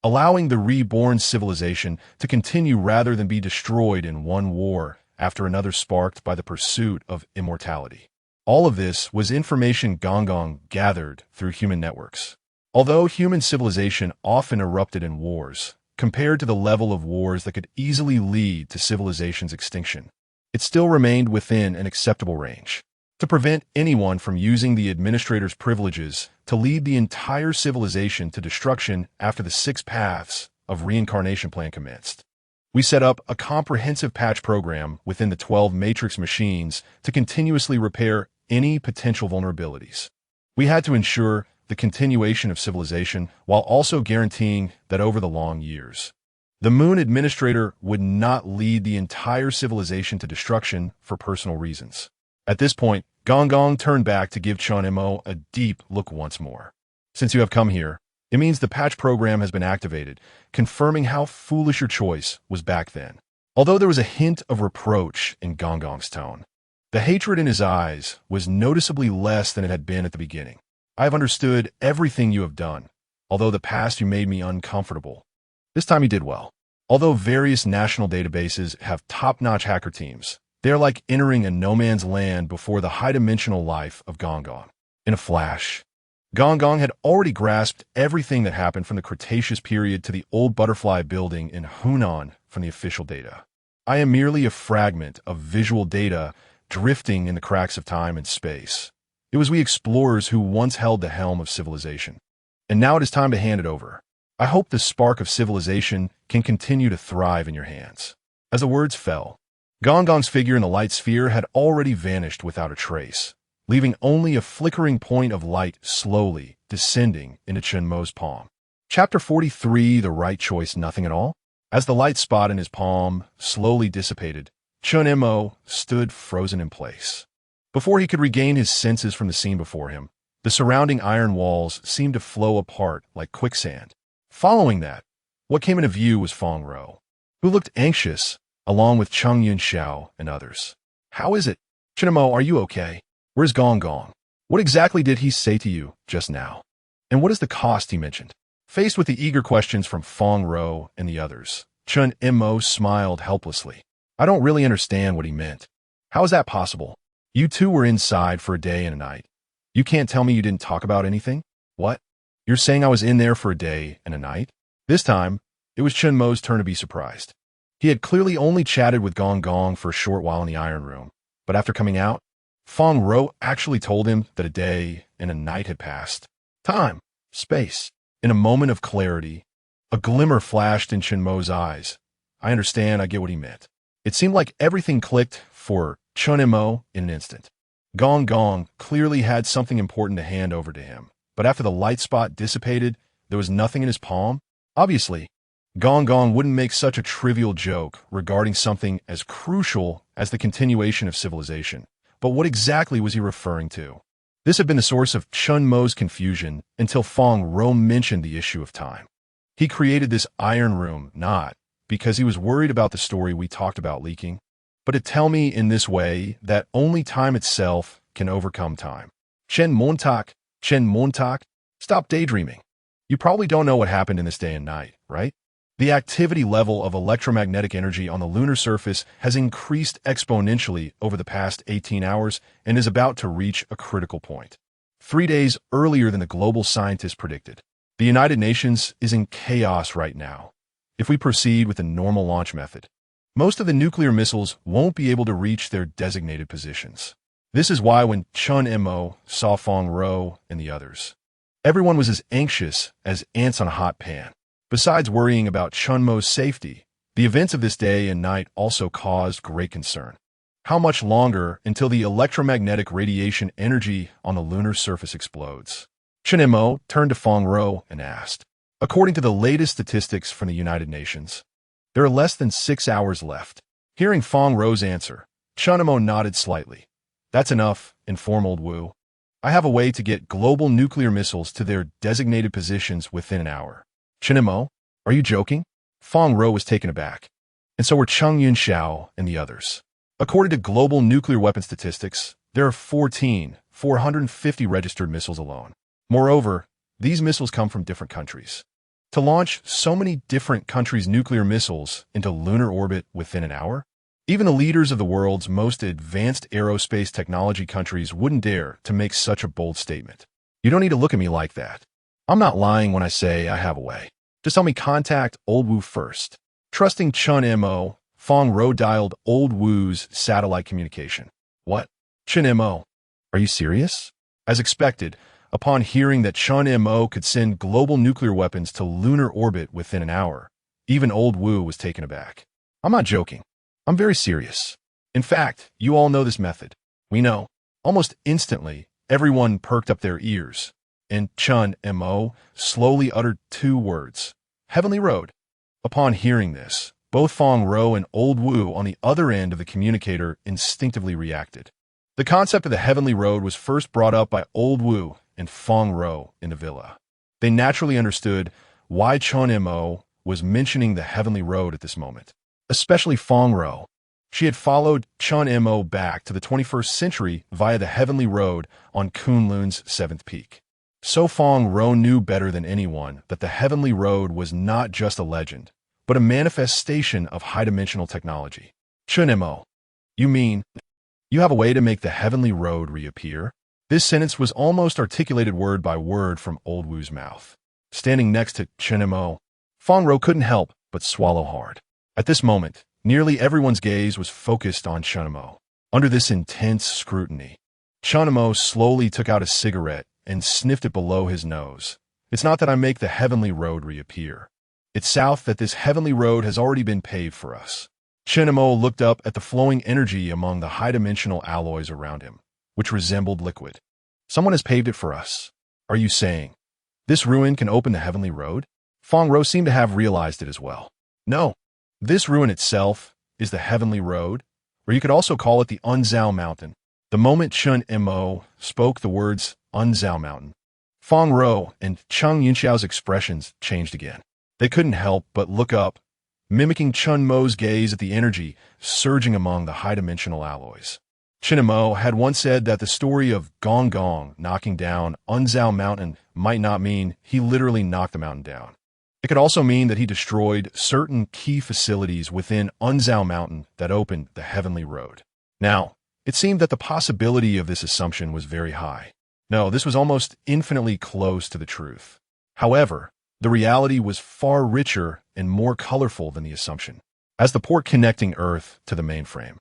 Speaker 1: allowing the reborn civilization to continue rather than be destroyed in one war after another sparked by the pursuit of immortality. All of this was information Gong gathered through human networks. Although human civilization often erupted in wars, compared to the level of wars that could easily lead to civilization's extinction, it still remained within an acceptable range. To prevent anyone from using the administrator's privileges to lead the entire civilization to destruction after the 6 Paths of Reincarnation plan commenced, we set up a comprehensive patch program within the 12 matrix machines to continuously repair any potential vulnerabilities. We had to ensure the continuation of civilization while also guaranteeing that over the long years, the moon administrator would not lead the entire civilization to destruction for personal reasons. At this point, Gong turned back to give Chen Mo a deep look once more. Since you have come here, it means the patch program has been activated, confirming how foolish your choice was back then. Although there was a hint of reproach in Gong's tone, the hatred in his eyes was noticeably less than it had been at the beginning. I have understood everything you have done. Although the past you made me uncomfortable, this time you did well. Although various national databases have top-notch hacker teams, they are like entering a no-man's land before the high-dimensional life of Gong. In a flash, Gong had already grasped everything that happened from the Cretaceous period to the old butterfly building in Hunan from the official data. I am merely a fragment of visual data drifting in the cracks of time and space. It was we explorers who once held the helm of civilization. And now it is time to hand it over. I hope the spark of civilization can continue to thrive in your hands. As the words fell, Gong's figure in the light sphere had already vanished without a trace, leaving only a flickering point of light slowly descending into Chen Mo's palm. Chapter 43, The Right Choice, Nothing at All? As the light spot in his palm slowly dissipated, Chen Mo stood frozen in place. Before he could regain his senses from the scene before him, the surrounding iron walls seemed to flow apart like quicksand. Following that, what came into view was Feng Ro, who looked anxious, along with Chung Yunxiao and others. How is it? Chen Mo, are you okay? Where's Gong? What exactly did he say to you just now? And what is the cost he mentioned? Faced with the eager questions from Feng Ro and the others, Chen Mo smiled helplessly. I don't really understand what he meant. How is that possible? You two were inside for a day and a night. You can't tell me you didn't talk about anything? What? You're saying I was in there for a day and a night? This time, it was Chen Mo's turn to be surprised. He had clearly only chatted with Gong Gong for a short while in the iron room, but after coming out, Fong Ro actually told him that a day and a night had passed. Time, space. In a moment of clarity, a glimmer flashed in Chen Mo's eyes. I understand, I get what he meant. It seemed like everything clicked for Chen Mo in an instant. Gong Gong clearly had something important to hand over to him, but after the light spot dissipated, there was nothing in his palm. Obviously, Gong Gong wouldn't make such a trivial joke regarding something as crucial as the continuation of civilization. But what exactly was he referring to? This had been the source of Chen Mo's confusion until Fong Ro mentioned the issue of time. He created this iron room not because he was worried about the story we talked about leaking, but to tell me in this way that only time itself can overcome time. Chen Montak, stop daydreaming. You probably don't know what happened in this day and night, right? The activity level of electromagnetic energy on the lunar surface has increased exponentially over the past 18 hours and is about to reach a critical point. 3 days earlier than the global scientists predicted. The United Nations is in chaos right now. If we proceed with the normal launch method, most of the nuclear missiles won't be able to reach their designated positions. This is why when Chen Mo saw Fong Ro and the others, everyone was as anxious as ants on a hot pan. Besides worrying about Chen Mo's safety, the events of this day and night also caused great concern. How much longer until the electromagnetic radiation energy on the lunar surface explodes? Chen Mo turned to Fong Ro and asked. According to the latest statistics from the United Nations, there are less than 6 hours left. Hearing Fong Ro's answer, Chen Mo nodded slightly. That's enough, informed Old Wu. I have a way to get global nuclear missiles to their designated positions within an hour. Chen Mo, are you joking? Fong Ro was taken aback, and so were Cheng Yunxiao and the others. According to global nuclear weapon statistics, there are 450 registered missiles alone. Moreover, these missiles come from different countries. To launch so many different countries' nuclear missiles into lunar orbit within an hour? Even the leaders of the world's most advanced aerospace technology countries wouldn't dare to make such a bold statement. You don't need to look at me like that. I'm not lying when I say I have a way. Just help me contact Old Wu first. Trusting Chen Mo, Fong Ro dialed Old Wu's satellite communication. What? Chen Mo, are you serious? As expected, upon hearing that Chen Mo could send global nuclear weapons to lunar orbit within an hour, even Old Wu was taken aback. I'm not joking. I'm very serious. In fact, you all know this method. We know. Almost instantly, everyone perked up their ears, and Chen Mo slowly uttered 2 words. Heavenly Road. Upon hearing this, both Fong Ro and Old Wu on the other end of the communicator instinctively reacted. The concept of the Heavenly Road was first brought up by Old Wu and Fong Ro in the villa. They naturally understood why Chen Mo was mentioning the Heavenly Road at this moment. Especially Fong Ro. She had followed Chen Mo back to the 21st century via the Heavenly Road on Kunlun's 7th peak. So Fong Ro knew better than anyone that the Heavenly Road was not just a legend, but a manifestation of high-dimensional technology. Chen Mo, you mean you have a way to make the Heavenly Road reappear? This sentence was almost articulated word by word from Old Wu's mouth. Standing next to Chen Mo, Fong Ro couldn't help but swallow hard. At this moment, nearly everyone's gaze was focused on Chen Mo. Under this intense scrutiny, Chen Mo slowly took out a cigarette and sniffed it below his nose. It's not that I make the Heavenly Road reappear. It's south that this Heavenly Road has already been paved for us. Chen Mo looked up at the flowing energy among the high-dimensional alloys around him, which resembled liquid. Someone has paved it for us. Are you saying this ruin can open the Heavenly Road? Fong Ro seemed to have realized it as well. No. This ruin itself is the Heavenly Road, or you could also call it the Unzao Mountain. The moment Chen Mo spoke the words Unzao Mountain, Fong Ro and Cheng Yunxiao's expressions changed again. They couldn't help but look up, mimicking Chen Mo's gaze at the energy surging among the high-dimensional alloys. Chen Mo had once said that the story of Gong Gong knocking down Unzao Mountain might not mean he literally knocked the mountain down. It could also mean that he destroyed certain key facilities within Unzao Mountain that opened the Heavenly Road. Now, It seemed that the possibility of this assumption was very high. No, this was almost infinitely close to the truth. However, the reality was far richer and more colorful than the assumption. As the port connecting Earth to the mainframe,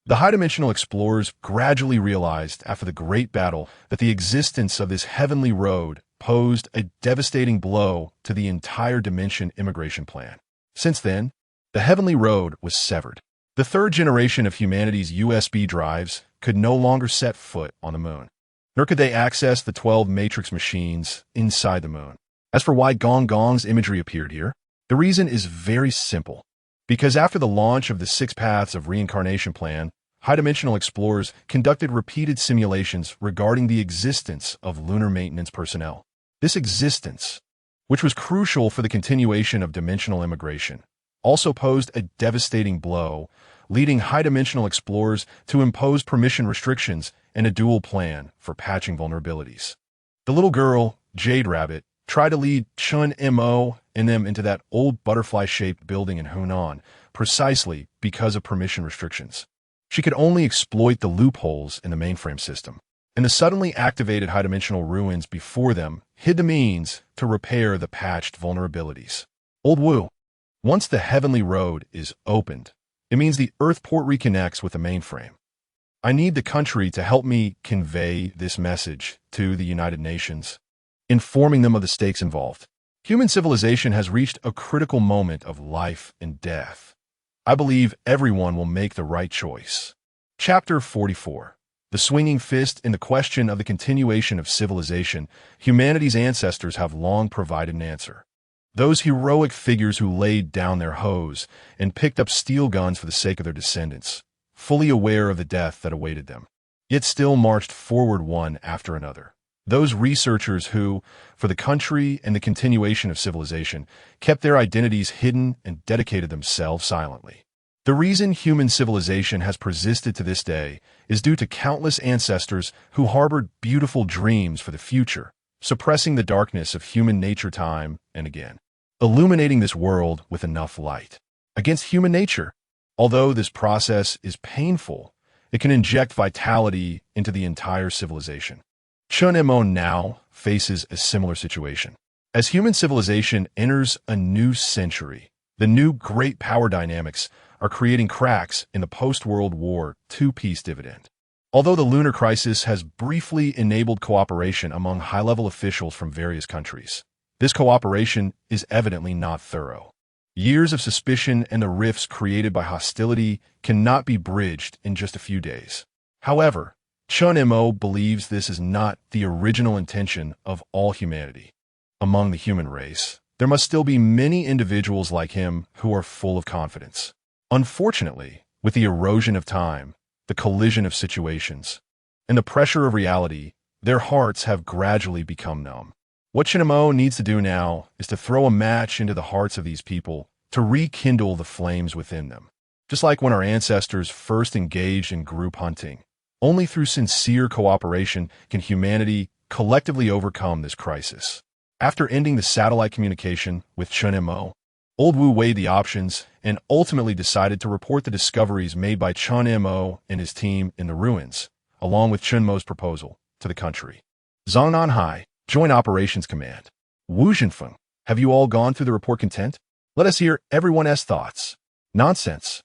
Speaker 1: the high-dimensional explorers gradually realized after the Great Battle that the existence of this heavenly road posed a devastating blow to the entire dimension immigration plan. Since then, the heavenly road was severed. The third generation of humanity's USB drives could no longer set foot on the moon, nor could they access the 12 matrix machines inside the moon. As for why Gong Gong's imagery appeared here, the reason is very simple. Because after the launch of the 6 Paths of Reincarnation plan, high-dimensional explorers conducted repeated simulations regarding the existence of lunar maintenance personnel. This existence, which was crucial for the continuation of dimensional immigration, also posed a devastating blow, leading high-dimensional explorers to impose permission restrictions and a dual plan for patching vulnerabilities. The little girl, Jade Rabbit, tried to lead Chen Mo and them into that old butterfly-shaped building in Hunan, precisely because of permission restrictions. She could only exploit the loopholes in the mainframe system, and the suddenly activated high-dimensional ruins before them hid the means to repair the patched vulnerabilities. Old Wu. Once the heavenly road is opened, it means the Earth port reconnects with the mainframe. I need the country to help me convey this message to the United Nations, informing them of the stakes involved. Human civilization has reached a critical moment of life and death. I believe everyone will make the right choice. Chapter 44. The swinging fist in the question of the continuation of civilization. Humanity's ancestors have long provided an answer. Those heroic figures who laid down their hoes and picked up steel guns for the sake of their descendants, fully aware of the death that awaited them, yet still marched forward one after another. Those researchers who, for the country and the continuation of civilization, kept their identities hidden and dedicated themselves silently. The reason human civilization has persisted to this day is due to countless ancestors who harbored beautiful dreams for the future, suppressing the darkness of human nature time and again, illuminating this world with enough light. Against human nature, although this process is painful, it can inject vitality into the entire civilization. Chen Mo now faces a similar situation. As human civilization enters a new century, the new great power dynamics are creating cracks in the post-World War II peace dividend. Although the lunar crisis has briefly enabled cooperation among high-level officials from various countries, this cooperation is evidently not thorough. Years of suspicion and the rifts created by hostility cannot be bridged in just a few days. However, Chen Mo believes this is not the original intention of all humanity. Among the human race, there must still be many individuals like him who are full of confidence. Unfortunately, with the erosion of time, the collision of situations, and the pressure of reality, their hearts have gradually become numb. What Chen Mo needs to do now is to throw a match into the hearts of these people to rekindle the flames within them. Just like when our ancestors first engaged in group hunting, only through sincere cooperation can humanity collectively overcome this crisis. After ending the satellite communication with Chen Mo, Old Wu weighed the options and ultimately decided to report the discoveries made by Chen Mo and his team in the ruins, along with Chen Mo's proposal, to the country. Zhongnan Hai, Joint Operations Command. Wu Zhenfeng, have you all gone through the report content? Let us hear everyone's thoughts. Nonsense.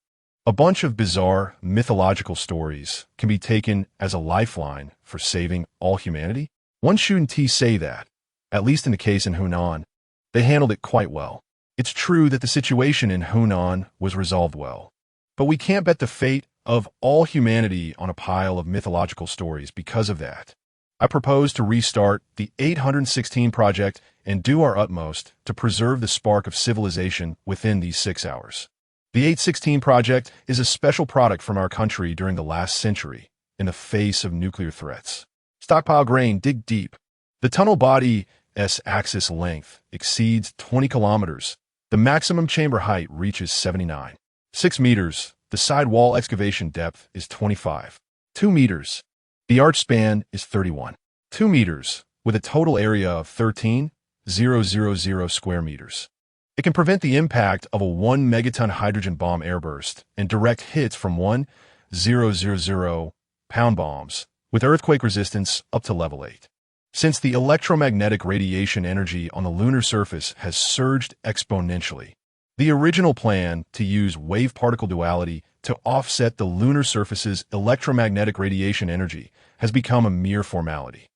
Speaker 1: A bunch of bizarre, mythological stories can be taken as a lifeline for saving all humanity? One shouldn't say that, at least in the case in Hunan. They handled it quite well. It's true that the situation in Hunan was resolved well, but we can't bet the fate of all humanity on a pile of mythological stories because of that. I propose to restart the 816 project and do our utmost to preserve the spark of civilization within these 6 hours. The 816 project is a special product from our country during the last century, in the face of nuclear threats. Stockpile grain, dig deep. The tunnel body's axis length exceeds 20 kilometers. The maximum chamber height reaches 79. 6 meters. The sidewall excavation depth is 25. 2 meters. The arch span is 31. 2 meters, with a total area of 13,000 square meters. It can prevent the impact of a 1 megaton hydrogen bomb airburst and direct hits from 1,000 pound bombs, with earthquake resistance up to level 8. Since the electromagnetic radiation energy on the lunar surface has surged exponentially, the original plan to use wave-particle duality to offset the lunar surface's electromagnetic radiation energy has become a mere formality.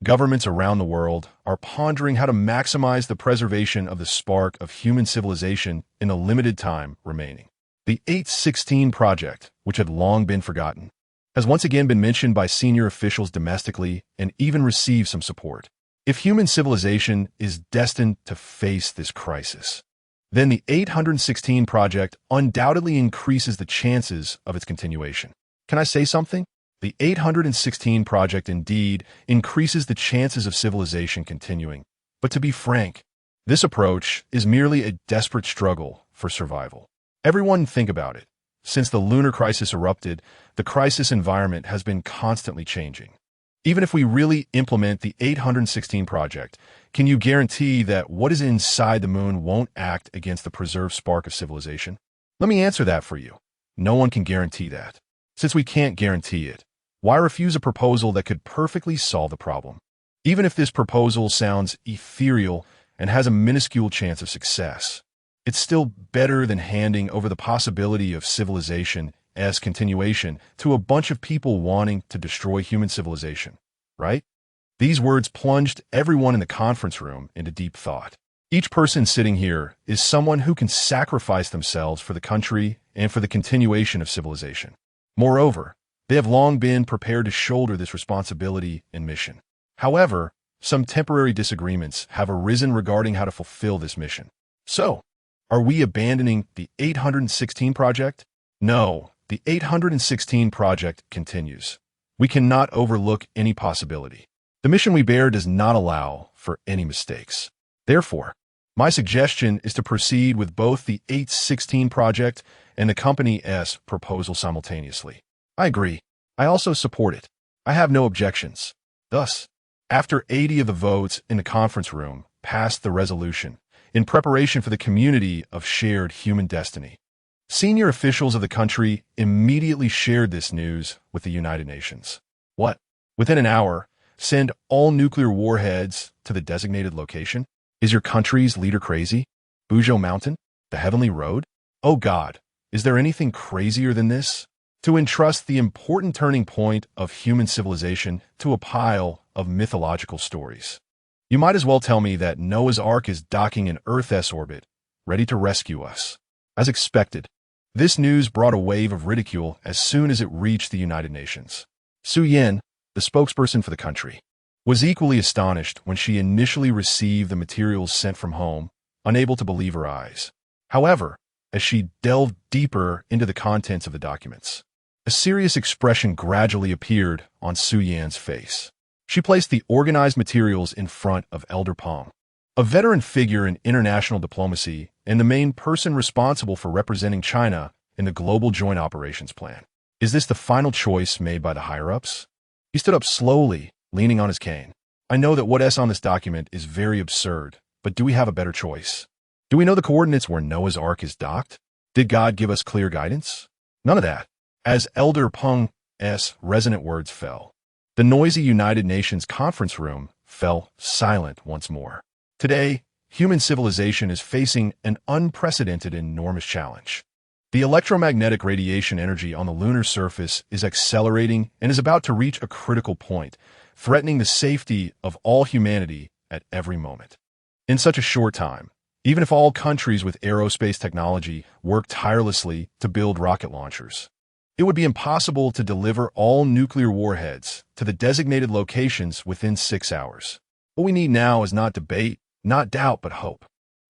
Speaker 1: Governments around the world are pondering how to maximize the preservation of the spark of human civilization in the limited time remaining. The 816 project, which had long been forgotten, has once again been mentioned by senior officials domestically and even received some support. If human civilization is destined to face this crisis, then the 816 project undoubtedly increases the chances of its continuation. Can I say something? The 816 project indeed increases the chances of civilization continuing. But to be frank, this approach is merely a desperate struggle for survival. Everyone think about it. Since the lunar crisis erupted, the crisis environment has been constantly changing. Even if we really implement the 816 project, can you guarantee that what is inside the moon won't act against the preserved spark of civilization? Let me answer that for you. No one can guarantee that. Since we can't guarantee it, why refuse a proposal that could perfectly solve the problem? Even if this proposal sounds ethereal and has a minuscule chance of success, it's still better than handing over the possibility of civilization as continuation to a bunch of people wanting to destroy human civilization, right? These words plunged everyone in the conference room into deep thought. Each person sitting here is someone who can sacrifice themselves for the country and for the continuation of civilization. Moreover, they have long been prepared to shoulder this responsibility and mission. However, some temporary disagreements have arisen regarding how to fulfill this mission. So, are we abandoning the 816 project? No, the 816 project continues. We cannot overlook any possibility. The mission we bear does not allow for any mistakes. Therefore, my suggestion is to proceed with both the 816 project and the Company S proposal simultaneously. I agree. I also support it. I have no objections. Thus, after 80 of the votes in the conference room passed the resolution in preparation for the community of shared human destiny, senior officials of the country immediately shared this news with the United Nations. What? Within an hour, send all nuclear warheads to the designated location? Is your country's leader crazy? Buzhou Mountain? The Heavenly Road? Oh God, is there anything crazier than this? To entrust the important turning point of human civilization to a pile of mythological stories. You might as well tell me that Noah's Ark is docking in Earth's orbit, ready to rescue us. As expected, this news brought a wave of ridicule as soon as it reached the United Nations. Su Yan, the spokesperson for the country, was equally astonished when she initially received the materials sent from home, unable to believe her eyes. However, as she delved deeper into the contents of the documents, a serious expression gradually appeared on Su Yan's face. She placed the organized materials in front of Elder Peng, a veteran figure in international diplomacy and the main person responsible for representing China in the Global Joint Operations Plan. Is this the final choice made by the higher-ups? He stood up slowly, leaning on his cane. I know that what's on this document is very absurd, but do we have a better choice? Do we know the coordinates where Noah's Ark is docked? Did God give us clear guidance? None of that. As Elder Peng's resonant words fell, the noisy United Nations conference room fell silent once more. Today, human civilization is facing an unprecedented and enormous challenge. The electromagnetic radiation energy on the lunar surface is accelerating and is about to reach a critical point, threatening the safety of all humanity at every moment. In such a short time, even if all countries with aerospace technology work tirelessly to build rocket launchers, it would be impossible to deliver all nuclear warheads to the designated locations within 6 hours. What we need now is not debate, not doubt, but hope.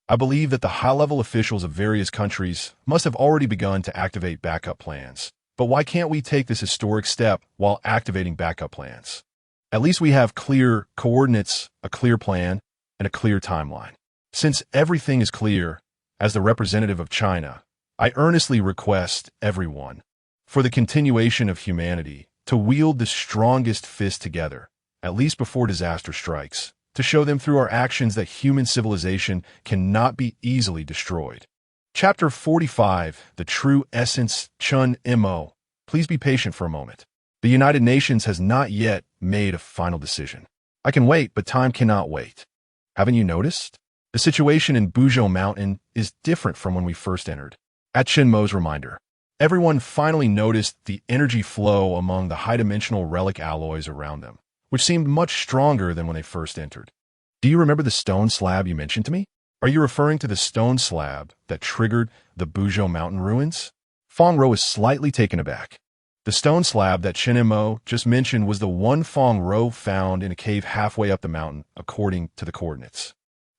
Speaker 1: I believe that the high-level officials of various countries must have already begun to activate backup plans. But why can't we take this historic step while activating backup plans? At least we have clear coordinates, a clear plan, and a clear timeline. Since everything is clear, as the representative of China, I earnestly request everyone, for the continuation of humanity, to wield the strongest fist together, at least before disaster strikes, to show them through our actions that human civilization cannot be easily destroyed. Chapter 45, The True Essence, Chen Mo. Please be patient for a moment. The United Nations has not yet made a final decision. I can wait, but time cannot wait. Haven't you noticed? The situation in Buzhou Mountain is different from when we first entered. At Chen Mo's reminder, everyone finally noticed the energy flow among the high-dimensional relic alloys around them, which seemed much stronger than when they first entered. Do you remember the stone slab you mentioned to me? Are you referring to the stone slab that triggered the Buzhou Mountain ruins? Feng Rou is slightly taken aback. The stone slab that Chen Mo just mentioned was the one Feng Rou found in a cave halfway up the mountain, according to the coordinates.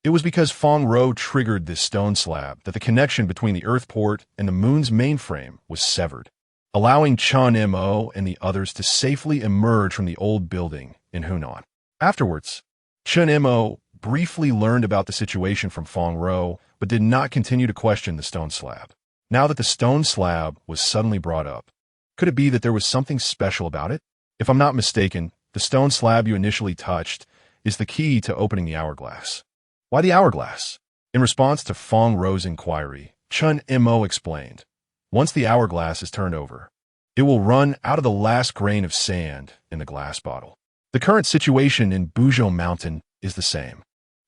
Speaker 1: It was because Feng Rou triggered this stone slab that the connection between the Earth port and the moon's mainframe was severed, allowing Chen Mo and the others to safely emerge from the old building in Hunan. Afterwards, Chen Mo briefly learned about the situation from Feng Rou, but did not continue to question the stone slab. Now that the stone slab was suddenly brought up, could it be that there was something special about it? If I'm not mistaken, the stone slab you initially touched is the key to opening the hourglass. Why the hourglass? In response to Feng Rou's inquiry, Chen Mo explained, once the hourglass is turned over, it will run out of the last grain of sand in the glass bottle. The current situation in Buzhou Mountain is the same.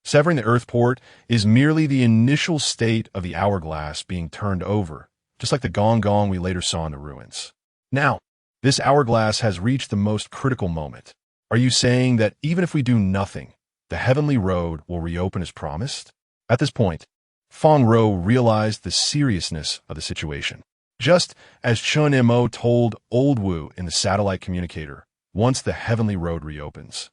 Speaker 1: Severing the Earth port is merely the initial state of the hourglass being turned over, just like the gong gong we later saw in the ruins. Now, this hourglass has reached the most critical moment. Are you saying that even if we do nothing, the heavenly road will reopen as promised? At this point, Feng Rou realized the seriousness of the situation. Just as Chen Mo told Old Wu in the satellite communicator, once the heavenly road reopens,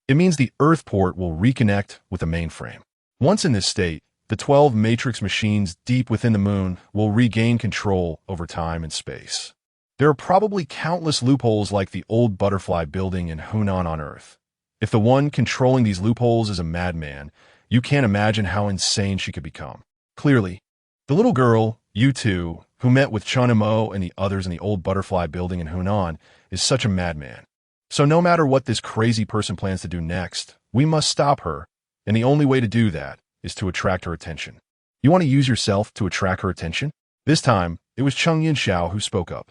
Speaker 1: it means the Earth port will reconnect with the mainframe. Once in this state, the 12 matrix machines deep within the moon will regain control over time and space. There are probably countless loopholes like the old butterfly building in Hunan on Earth. If the one controlling these loopholes is a madman, you can't imagine how insane she could become. Clearly, the little girl, Yu2, who met with Chen Mo and the others in the old butterfly building in Hunan, is such a madman. So no matter what this crazy person plans to do next, we must stop her, and the only way to do that is to attract her attention. You want to use yourself to attract her attention? This time, it was Cheng Yinxiao who spoke up.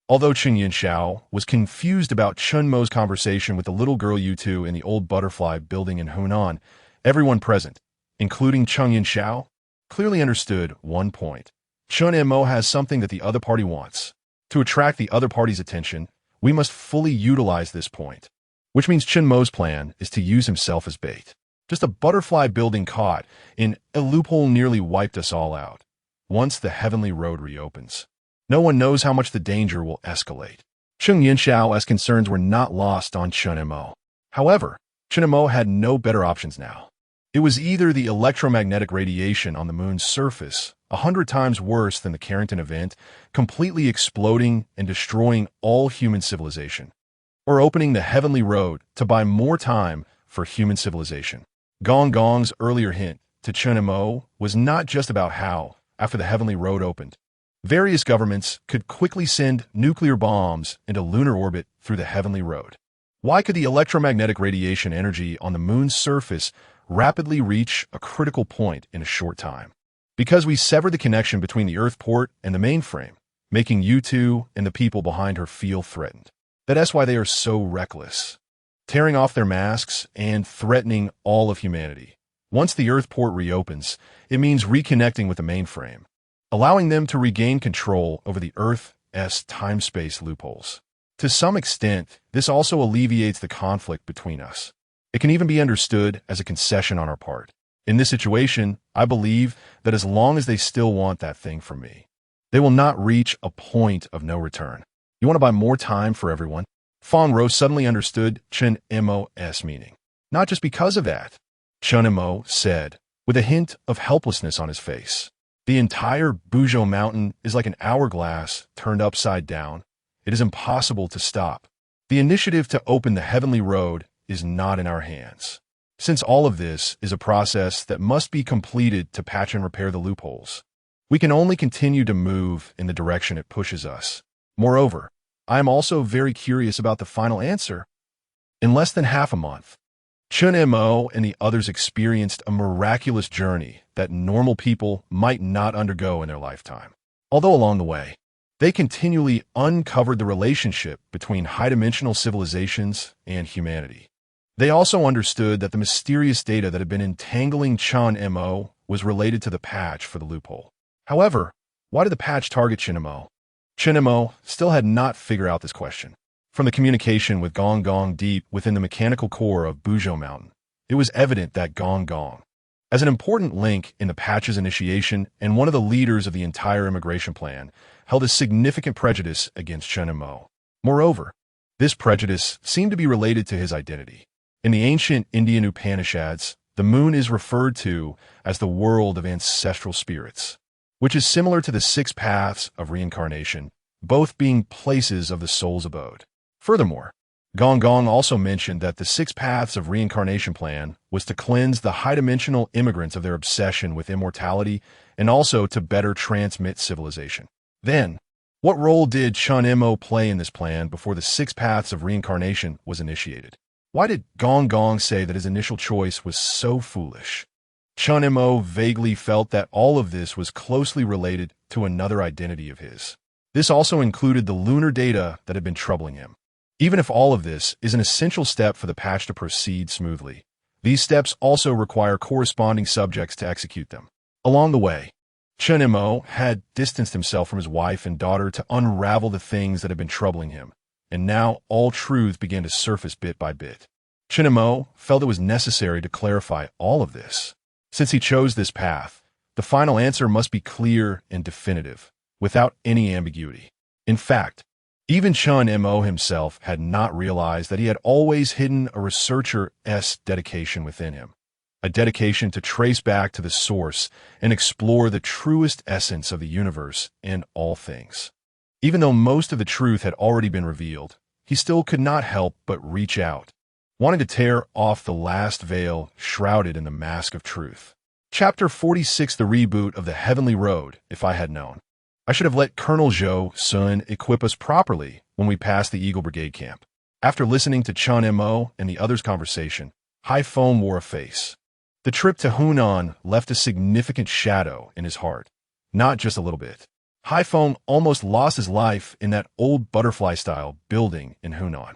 Speaker 1: Although Cheng Yinxiao was confused about Chen Mo's conversation with the little girl Yu2 in the old butterfly building in Hunan, everyone present, including Cheng Yinxiao, clearly understood one point. Chen Mo has something that the other party wants. To attract the other party's attention, we must fully utilize this point, which means Chen Mo's plan is to use himself as bait. Just a butterfly building caught in a loophole nearly wiped us all out. Once the heavenly road reopens, no one knows how much the danger will escalate. Cheng Yinxiao's concerns were not lost on Chen Mo. However, Chen Mo had no better options now. It was either the electromagnetic radiation on the moon's surface, 100 times worse than the Carrington event, completely exploding and destroying all human civilization, or opening the heavenly road to buy more time for human civilization. Gong Gong's earlier hint to Chen Mo was not just about how, after the heavenly road opened, various governments could quickly send nuclear bombs into lunar orbit through the heavenly road. Why could the electromagnetic radiation energy on the moon's surface rapidly reach a critical point in a short time? Because we severed the connection between the Earth port and the mainframe, making Yu2 and the people behind her feel threatened. That's why they are so reckless, tearing off their masks and threatening all of humanity. Once the Earth port reopens, it means reconnecting with the mainframe, allowing them to regain control over the Earth's time-space loopholes. To some extent, this also alleviates the conflict between us. It can even be understood as a concession on our part. In this situation, I believe that as long as they still want that thing from me, they will not reach a point of no return. You want to buy more time for everyone? Feng Rou suddenly understood Chen Mo's meaning. Not just because of that, Chen Mo said, with a hint of helplessness on his face. The entire Buzhou Mountain is like an hourglass turned upside down. It is impossible to stop. The initiative to open the heavenly road is not in our hands. Since all of this is a process that must be completed to patch and repair the loopholes, we can only continue to move in the direction it pushes us. Moreover, I am also very curious about the final answer. In less than half a month, Chen Mo and the others experienced a miraculous journey that normal people might not undergo in their lifetime. Although along the way, They continually uncovered the relationship between high-dimensional civilizations and humanity. They also understood that the mysterious data that had been entangling Chen Mo was related to the patch for the loophole. However, why did the patch target Chen Mo? Chen Mo still had not figured out this question. From the communication with Gong Gong deep within the mechanical core of Buzhou Mountain, it was evident that Gong Gong, as an important link in the patch's initiation and one of the leaders of the entire immigration plan, held a significant prejudice against Chen Mo. Moreover, this prejudice seemed to be related to his identity. In the ancient Indian Upanishads, the moon is referred to as the world of ancestral spirits, which is similar to the 6 paths of reincarnation, both being places of the soul's abode. Furthermore, Gong Gong also mentioned that the 6 paths of reincarnation plan was to cleanse the high-dimensional immigrants of their obsession with immortality and also to better transmit civilization. Then, what role did Chen Mo play in this plan before the 6 paths of reincarnation was initiated? Why did Gong Gong say that his initial choice was so foolish? Chen Mo vaguely felt that all of this was closely related to another identity of his. This also included the lunar data that had been troubling him. Even if all of this is an essential step for the patch to proceed smoothly, these steps also require corresponding subjects to execute them. Along the way, Chen Mo had distanced himself from his wife and daughter to unravel the things that had been troubling him, and now all truth began to surface bit by bit. Chen Mo felt it was necessary to clarify all of this. Since he chose this path, the final answer must be clear and definitive, without any ambiguity. In fact, even Chen Mo himself had not realized that he had always hidden a researcher's dedication within him, a dedication to trace back to the source and explore the truest essence of the universe and all things. Even though most of the truth had already been revealed, he still could not help but reach out, wanting to tear off the last veil shrouded in the mask of truth. Chapter 46, the reboot of the Heavenly Road. If I had known, I should have let Colonel Zhou Sun equip us properly when we passed the Eagle Brigade camp. After listening to Chen Mo and the others' conversation, Haifeng wore a face. The trip to Hunan left a significant shadow in his heart, not just a little bit. Haifeng almost lost his life in that old butterfly-style building in Hunan.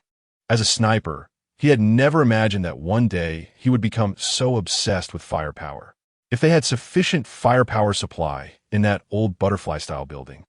Speaker 1: As a sniper, he had never imagined that one day he would become so obsessed with firepower. If they had sufficient firepower supply in that old butterfly-style building,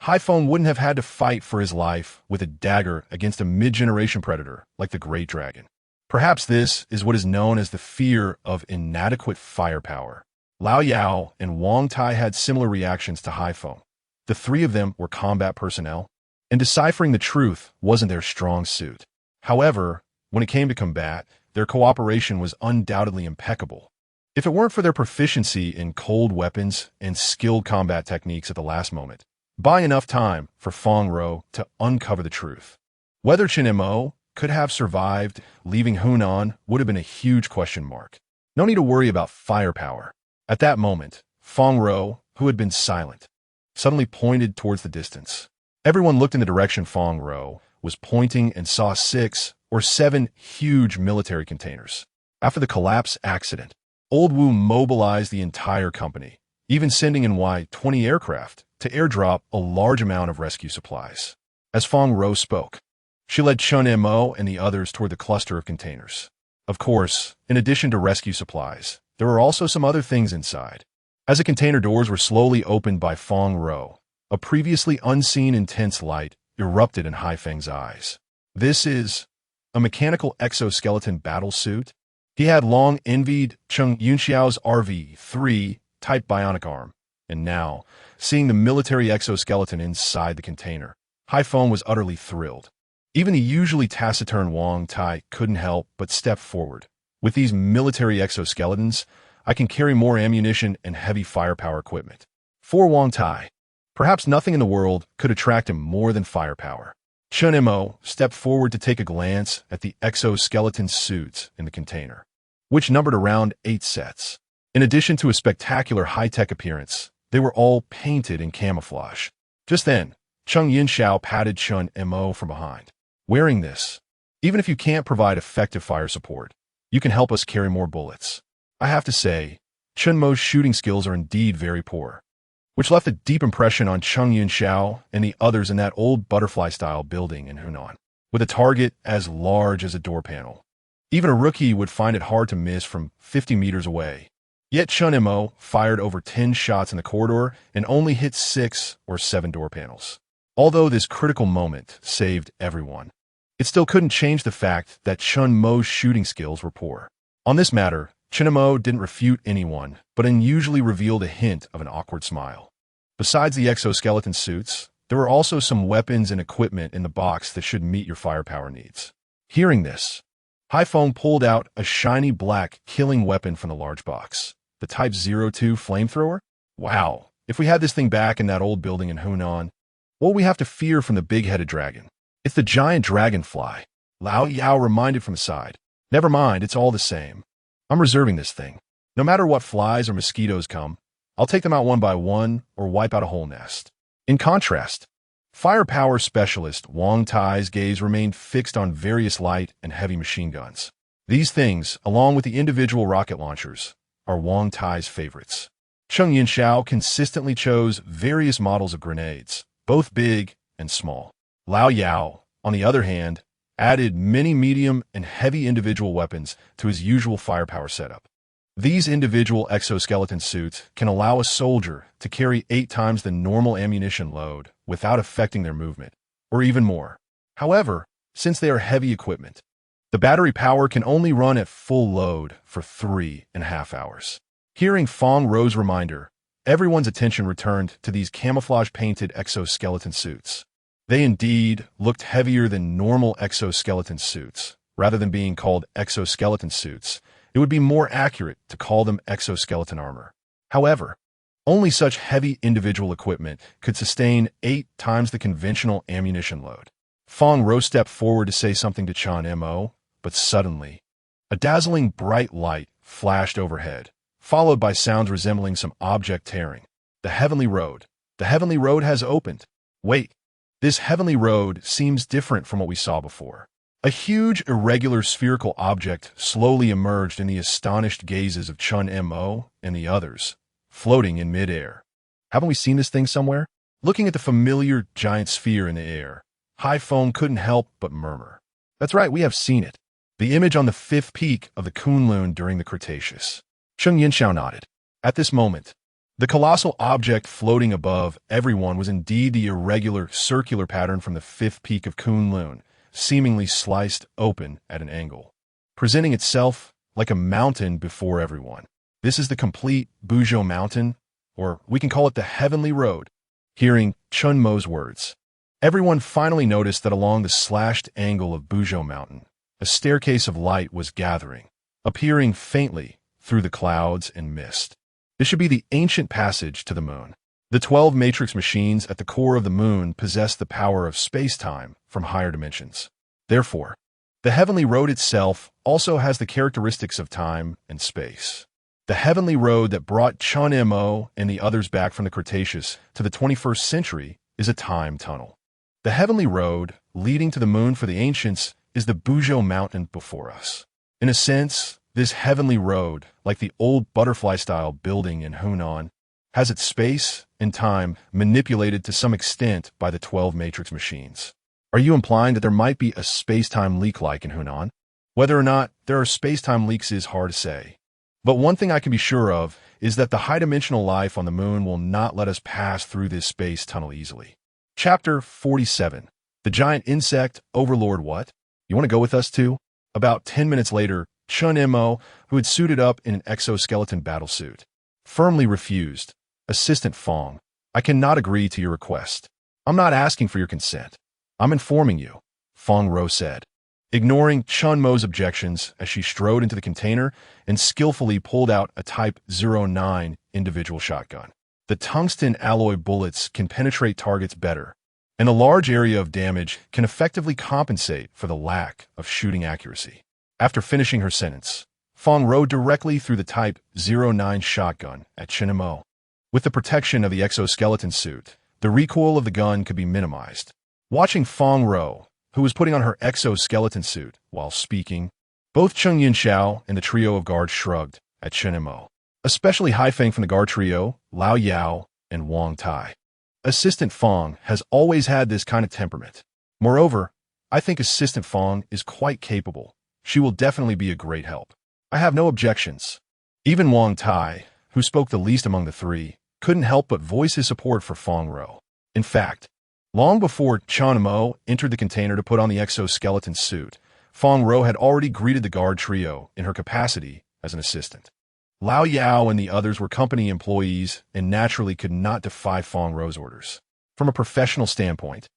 Speaker 1: Haifeng wouldn't have had to fight for his life with a dagger against a mid-generation predator like the Great Dragon. Perhaps this is what is known as the fear of inadequate firepower. Lao Yao and Wang Tai had similar reactions to Haifeng. The 3 of them were combat personnel, and deciphering the truth wasn't their strong suit. However, when it came to combat, their cooperation was undoubtedly impeccable. If it weren't for their proficiency in cold weapons and skilled combat techniques at the last moment, buying enough time for Feng Ro to uncover the truth. Whether Chen Mo could have survived leaving Hunan would have been a huge question mark. No need to worry about firepower. At that moment, Feng Ro, who had been silent, suddenly pointed towards the distance. Everyone looked in the direction Feng Ro was pointing and saw 6 or 7 huge military containers. After the collapse accident, Old Wu mobilized the entire company, even sending in Y-20 aircraft to airdrop a large amount of rescue supplies. As Feng Ro spoke, she led Chen Mo and the others toward the cluster of containers. Of course, in addition to rescue supplies, there were also some other things inside. As the container doors were slowly opened by Feng Ro, a previously unseen intense light erupted in Haifeng's eyes. This is a mechanical exoskeleton battle suit. He had long envied Cheng Yunxiao's RV-3 type bionic arm, and now, seeing the military exoskeleton inside the container, Haifeng was utterly thrilled. Even the usually taciturn Wang Tai couldn't help but step forward. With these military exoskeletons, I can carry more ammunition and heavy firepower equipment. For Wang Tai, perhaps nothing in the world could attract him more than firepower. Chen Mo stepped forward to take a glance at the exoskeleton suits in the container, which numbered around 8 sets. In addition to a spectacular high-tech appearance, they were all painted in camouflage. Just then, Cheng Yinxiao patted Chen Mo from behind. Wearing this, even if you can't provide effective fire support, you can help us carry more bullets. I have to say, Chen Mo's shooting skills are indeed very poor. which left a deep impression on Cheng Yunxiao and the others in that old butterfly-style building in Hunan, with a target as large as a door panel. Even a rookie would find it hard to miss from 50 meters away. Yet Chen Mo fired over 10 shots in the corridor and only hit 6 or 7 door panels. Although this critical moment saved everyone, it still couldn't change the fact that Chen Mo's shooting skills were poor. On this matter, Chen Mo didn't refute anyone, but unusually revealed a hint of an awkward smile. Besides the exoskeleton suits, there were also some weapons and equipment in the box that should meet your firepower needs. Hearing this, Haifeng pulled out a shiny black killing weapon from the large box. The Type 02 flamethrower? Wow, if we had this thing back in that old building in Hunan, what would we have to fear from the big-headed dragon? It's the giant dragonfly. Lao Yao reminded from the side. Never mind, it's all the same. I'm reserving this thing. No matter what flies or mosquitoes come, I'll take them out one by one or wipe out a whole nest. In contrast, firepower specialist Wang Tai's gaze remained fixed on various light and heavy machine guns. These things, along with the individual rocket launchers, are Wang Tai's favorites. Cheng Yunxiao consistently chose various models of grenades, both big and small. Lao Yao, on the other hand, added many medium and heavy individual weapons to his usual firepower setup. These individual exoskeleton suits can allow a soldier to carry 8 times the normal ammunition load without affecting their movement, or even more. However, since they are heavy equipment, the battery power can only run at full load for 3.5 hours. Hearing Feng Rou's reminder, everyone's attention returned to these camouflage-painted exoskeleton suits. They indeed looked heavier than normal exoskeleton suits. Rather than being called exoskeleton suits, it would be more accurate to call them exoskeleton armor. However, only such heavy individual equipment could sustain 8 times the conventional ammunition load. Feng Rou stepped forward to say something to Chen Mo, but suddenly, a dazzling bright light flashed overhead, followed by sounds resembling some object tearing. The heavenly road. The heavenly road has opened. Wait, this heavenly road seems different from what we saw before. A huge, irregular spherical object slowly emerged in the astonished gazes of Chen Mo and the others, floating in midair. Haven't we seen this thing somewhere? Looking at the familiar giant sphere in the air, Haifeng couldn't help but murmur. That's right, we have seen it. The image on the 5th peak of the Kunlun during the Cretaceous. Cheng Yunxiao nodded. At this moment, the colossal object floating above everyone was indeed the irregular circular pattern from the 5th peak of Kunlun, seemingly sliced open at an angle, presenting itself like a mountain before everyone. This is the complete Buzhou Mountain, or we can call it the Heavenly Road. Hearing Chen Mo's words, everyone finally noticed that along the slashed angle of Buzhou Mountain, a staircase of light was gathering, appearing faintly through the clouds and mist. This should be the ancient passage to the moon. The 12 matrix machines at the core of the moon possess the power of space-time from higher dimensions. Therefore, the heavenly road itself also has the characteristics of time and space. The heavenly road that brought Chen Mo and the others back from the Cretaceous to the 21st century is a time tunnel. The heavenly road leading to the moon for the ancients is the Buzhou Mountain before us. In a sense, this heavenly road, like the old butterfly-style building in Hunan, has its space and time manipulated to some extent by the 12 matrix machines. Are you implying that there might be a space-time leak like in Hunan? Whether or not there are space-time leaks is hard to say. But one thing I can be sure of is that the high-dimensional life on the moon will not let us pass through this space tunnel easily. Chapter 47. The Giant Insect Overlord What? You want to go with us too? About 10 minutes later, Chen Mo, who had suited up in an exoskeleton battlesuit, firmly refused. Assistant Feng, I cannot agree to your request. I'm not asking for your consent. I'm informing you, Feng Rou said, ignoring Chen Mo's objections as she strode into the container and skillfully pulled out a Type 09 individual shotgun. The tungsten alloy bullets can penetrate targets better, and a large area of damage can effectively compensate for the lack of shooting accuracy. After finishing her sentence, Feng rode directly through the Type 09 shotgun at Chen Mo. With the protection of the exoskeleton suit, the recoil of the gun could be minimized. Watching Feng Rou, who was putting on her exoskeleton suit while speaking, both Cheng Yunxiao and the trio of guards shrugged at Chen Mo. Especially Haifeng from the guard trio, Lao Yao, and Wang Tai. Assistant Fong has always had this kind of temperament. Moreover, I think Assistant Fong is quite capable. She will definitely be a great help. I have no objections. Even Wang Tai, who spoke the least among the three, couldn't help but voice his support for Fong Ro. In fact, long before Chen Mo entered the container to put on the exoskeleton suit, Fong Ro had already greeted the guard trio in her capacity as an assistant. Lao Yao and the others were company employees and naturally could not defy Fong Ro's orders. From a professional standpoint,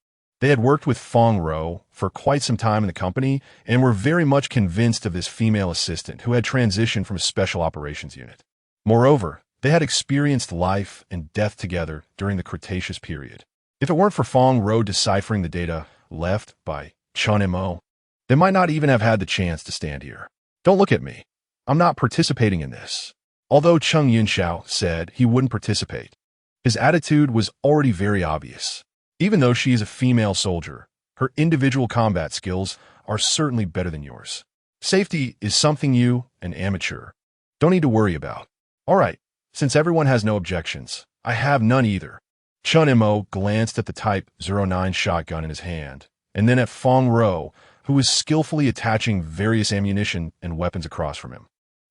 Speaker 1: they had worked with Fong Ro for quite some time in the company and were very much convinced of this female assistant who had transitioned from a special operations unit. Moreover, they had experienced life and death together during the Cretaceous period. If it weren't for Fong Ro deciphering the data left by Chen Mo, they might not even have had the chance to stand here. Don't look at me. I'm not participating in this. Although Cheng Yunxiao said he wouldn't participate, his attitude was already very obvious. Even though she is a female soldier, her individual combat skills are certainly better than yours. Safety is something you, an amateur, don't need to worry about. All right, since everyone has no objections, I have none either. Chen Mo glanced at the Type 09 shotgun in his hand, and then at Fong Ro, who was skillfully attaching various ammunition and weapons across from him.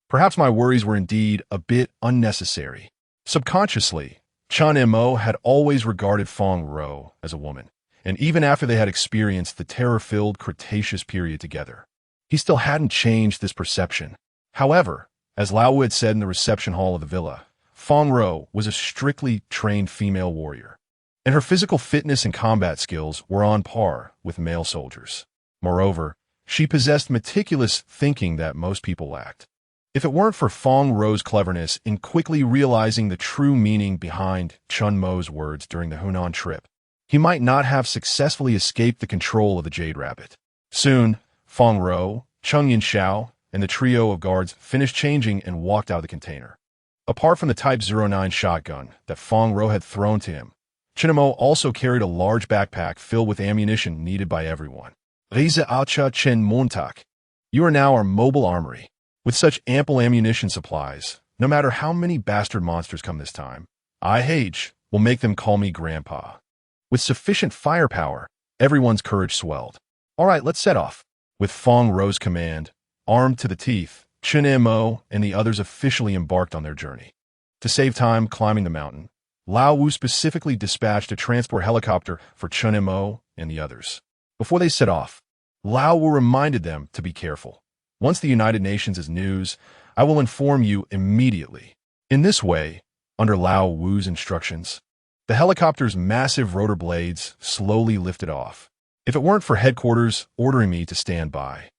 Speaker 1: Perhaps my worries were indeed a bit unnecessary. Subconsciously, Chen Mo had always regarded Fong Ro as a woman, and even after they had experienced the terror-filled Cretaceous period together, he still hadn't changed this perception. However, as Lao Wu had said in the reception hall of the villa, Fong Ro was a strictly trained female warrior, and her physical fitness and combat skills were on par with male soldiers. Moreover, she possessed meticulous thinking that most people lacked. If it weren't for Fong Ro's cleverness in quickly realizing the true meaning behind Chen Mo's words during the Hunan trip, he might not have successfully escaped the control of the Jade Rabbit. Soon, Fong Ro, Cheng Yunxiao, and the trio of guards finished changing and walked out of the container. Apart from the Type 09 shotgun that Fong Ro had thrown to him, Chen Mo also carried a large backpack filled with ammunition needed by everyone. Rize Acha Chen Montak, you are now our mobile armory. With such ample ammunition supplies, no matter how many bastard monsters come this time, IH will make them call me Grandpa. With sufficient firepower, everyone's courage swelled. All right, let's set off. With Fong Ro's command, armed to the teeth, Chen Mo and the others officially embarked on their journey. To save time climbing the mountain, Lao Wu specifically dispatched a transport helicopter for Chen Mo and the others. Before they set off, Lao Wu reminded them to be careful. Once the United Nations is news, I will inform you immediately. In this way, under Lao Wu's instructions, the helicopter's massive rotor blades slowly lifted off. If it weren't for headquarters ordering me to stand by,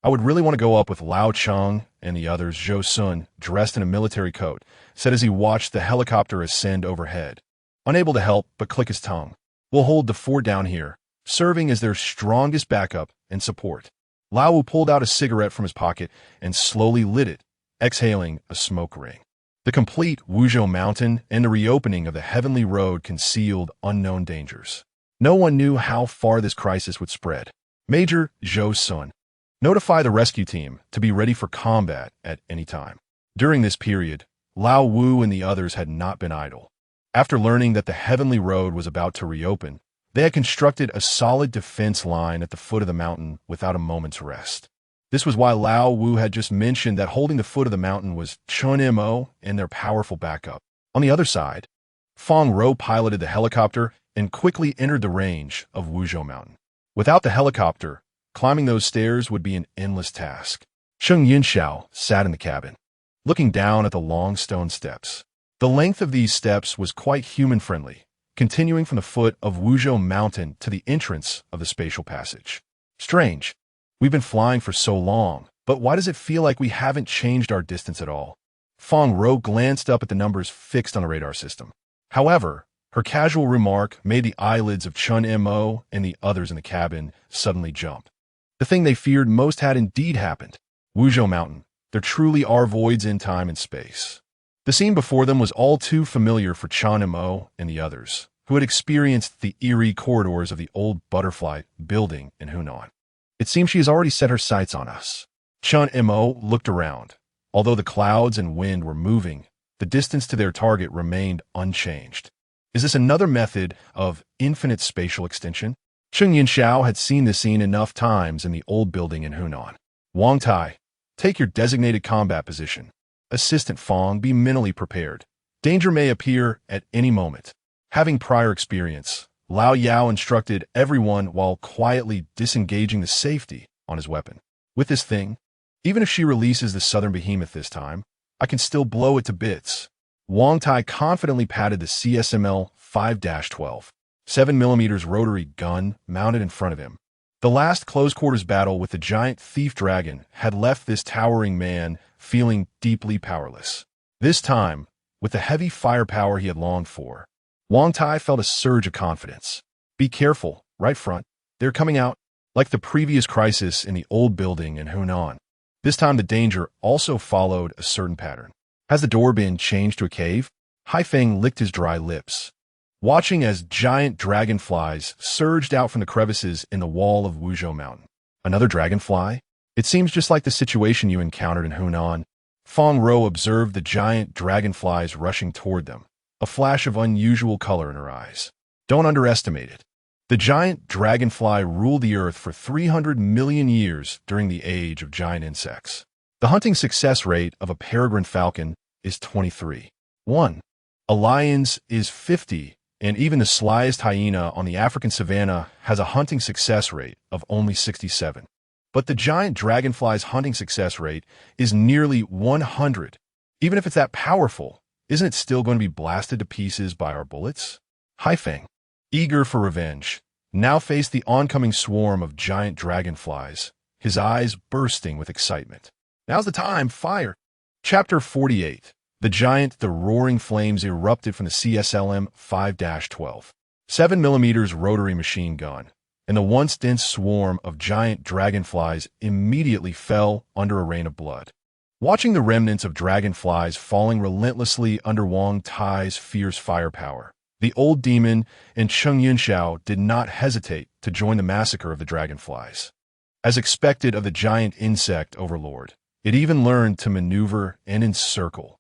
Speaker 1: I would really want to go up with Lao Cheng and the others. Zhou Sun, dressed in a military coat, said as he watched the helicopter ascend overhead. Unable to help but click his tongue. We'll hold the fort down here, serving as their strongest backup and support. Lao Wu pulled out a cigarette from his pocket and slowly lit it, exhaling a smoke ring. The complete Wuzhou Mountain and the reopening of the Heavenly Road concealed unknown dangers. No one knew how far this crisis would spread. Major Zhou Sun, notify the rescue team to be ready for combat at any time. During this period, Lao Wu and the others had not been idle. After learning that the Heavenly Road was about to reopen, they had constructed a solid defense line at the foot of the mountain without a moment's rest. This was why Lao Wu had just mentioned that holding the foot of the mountain was Chen Mo and their powerful backup. On the other side, Fong Ro piloted the helicopter and quickly entered the range of Wuzhou Mountain. Without the helicopter, climbing those stairs would be an endless task. Cheng Yunxiao sat in the cabin, looking down at the long stone steps. The length of these steps was quite human-friendly, continuing from the foot of Wuzhou Mountain to the entrance of the spatial passage. Strange. We've been flying for so long, but why does it feel like we haven't changed our distance at all? Fong Ro glanced up at the numbers fixed on the radar system. However, her casual remark made the eyelids of Chen Mo and the others in the cabin suddenly jump. The thing they feared most had indeed happened. Wuzhou Mountain. There truly are voids in time and space. The scene before them was all too familiar for Chen Mo and the others, who had experienced the eerie corridors of the old butterfly building in Hunan. It seems she has already set her sights on us. Chen Mo looked around. Although the clouds and wind were moving, the distance to their target remained unchanged. Is this another method of infinite spatial extension? Cheng Yinxiao had seen this scene enough times in the old building in Hunan. Wang Tai, take your designated combat position. Assistant Fong, be mentally prepared. Danger may appear at any moment. Having prior experience, Lao Yao instructed everyone while quietly disengaging the safety on his weapon. With this thing, even if she releases the southern behemoth this time, I can still blow it to bits. Wang Tai confidently patted the CSML 5-12, 7mm rotary gun mounted in front of him. The last close-quarters battle with the giant thief dragon had left this towering man feeling deeply powerless. This time, with the heavy firepower he had longed for, Wang Tai felt a surge of confidence. Be careful, right front. They're coming out, like the previous crisis in the old building in Hunan. This time the danger also followed a certain pattern. Has the door been changed to a cave? Haifeng licked his dry lips, watching as giant dragonflies surged out from the crevices in the wall of Wuzhou Mountain. Another dragonfly? It seems just like the situation you encountered in Hunan. Fong Ro observed the giant dragonflies rushing toward them, a flash of unusual color in her eyes. Don't underestimate it. The giant dragonfly ruled the earth for 300 million years during the age of giant insects. The hunting success rate of a peregrine falcon is 23. 1. A lion's is 50, and even the slyest hyena on the African savanna has a hunting success rate of only 67. But the giant dragonfly's hunting success rate is nearly 100. Even if it's that powerful, isn't it still going to be blasted to pieces by our bullets? Haifeng, eager for revenge, now faced the oncoming swarm of giant dragonflies, his eyes bursting with excitement. Now's the time, fire! Chapter 48. The roaring flames erupted from the CSLM 5-12, 7mm rotary machine gun, and the once dense swarm of giant dragonflies immediately fell under a rain of blood. Watching the remnants of dragonflies falling relentlessly under Wang Tai's fierce firepower, the old demon and Cheng Yunxiao did not hesitate to join the massacre of the dragonflies. As expected of the giant insect overlord, it even learned to maneuver and encircle.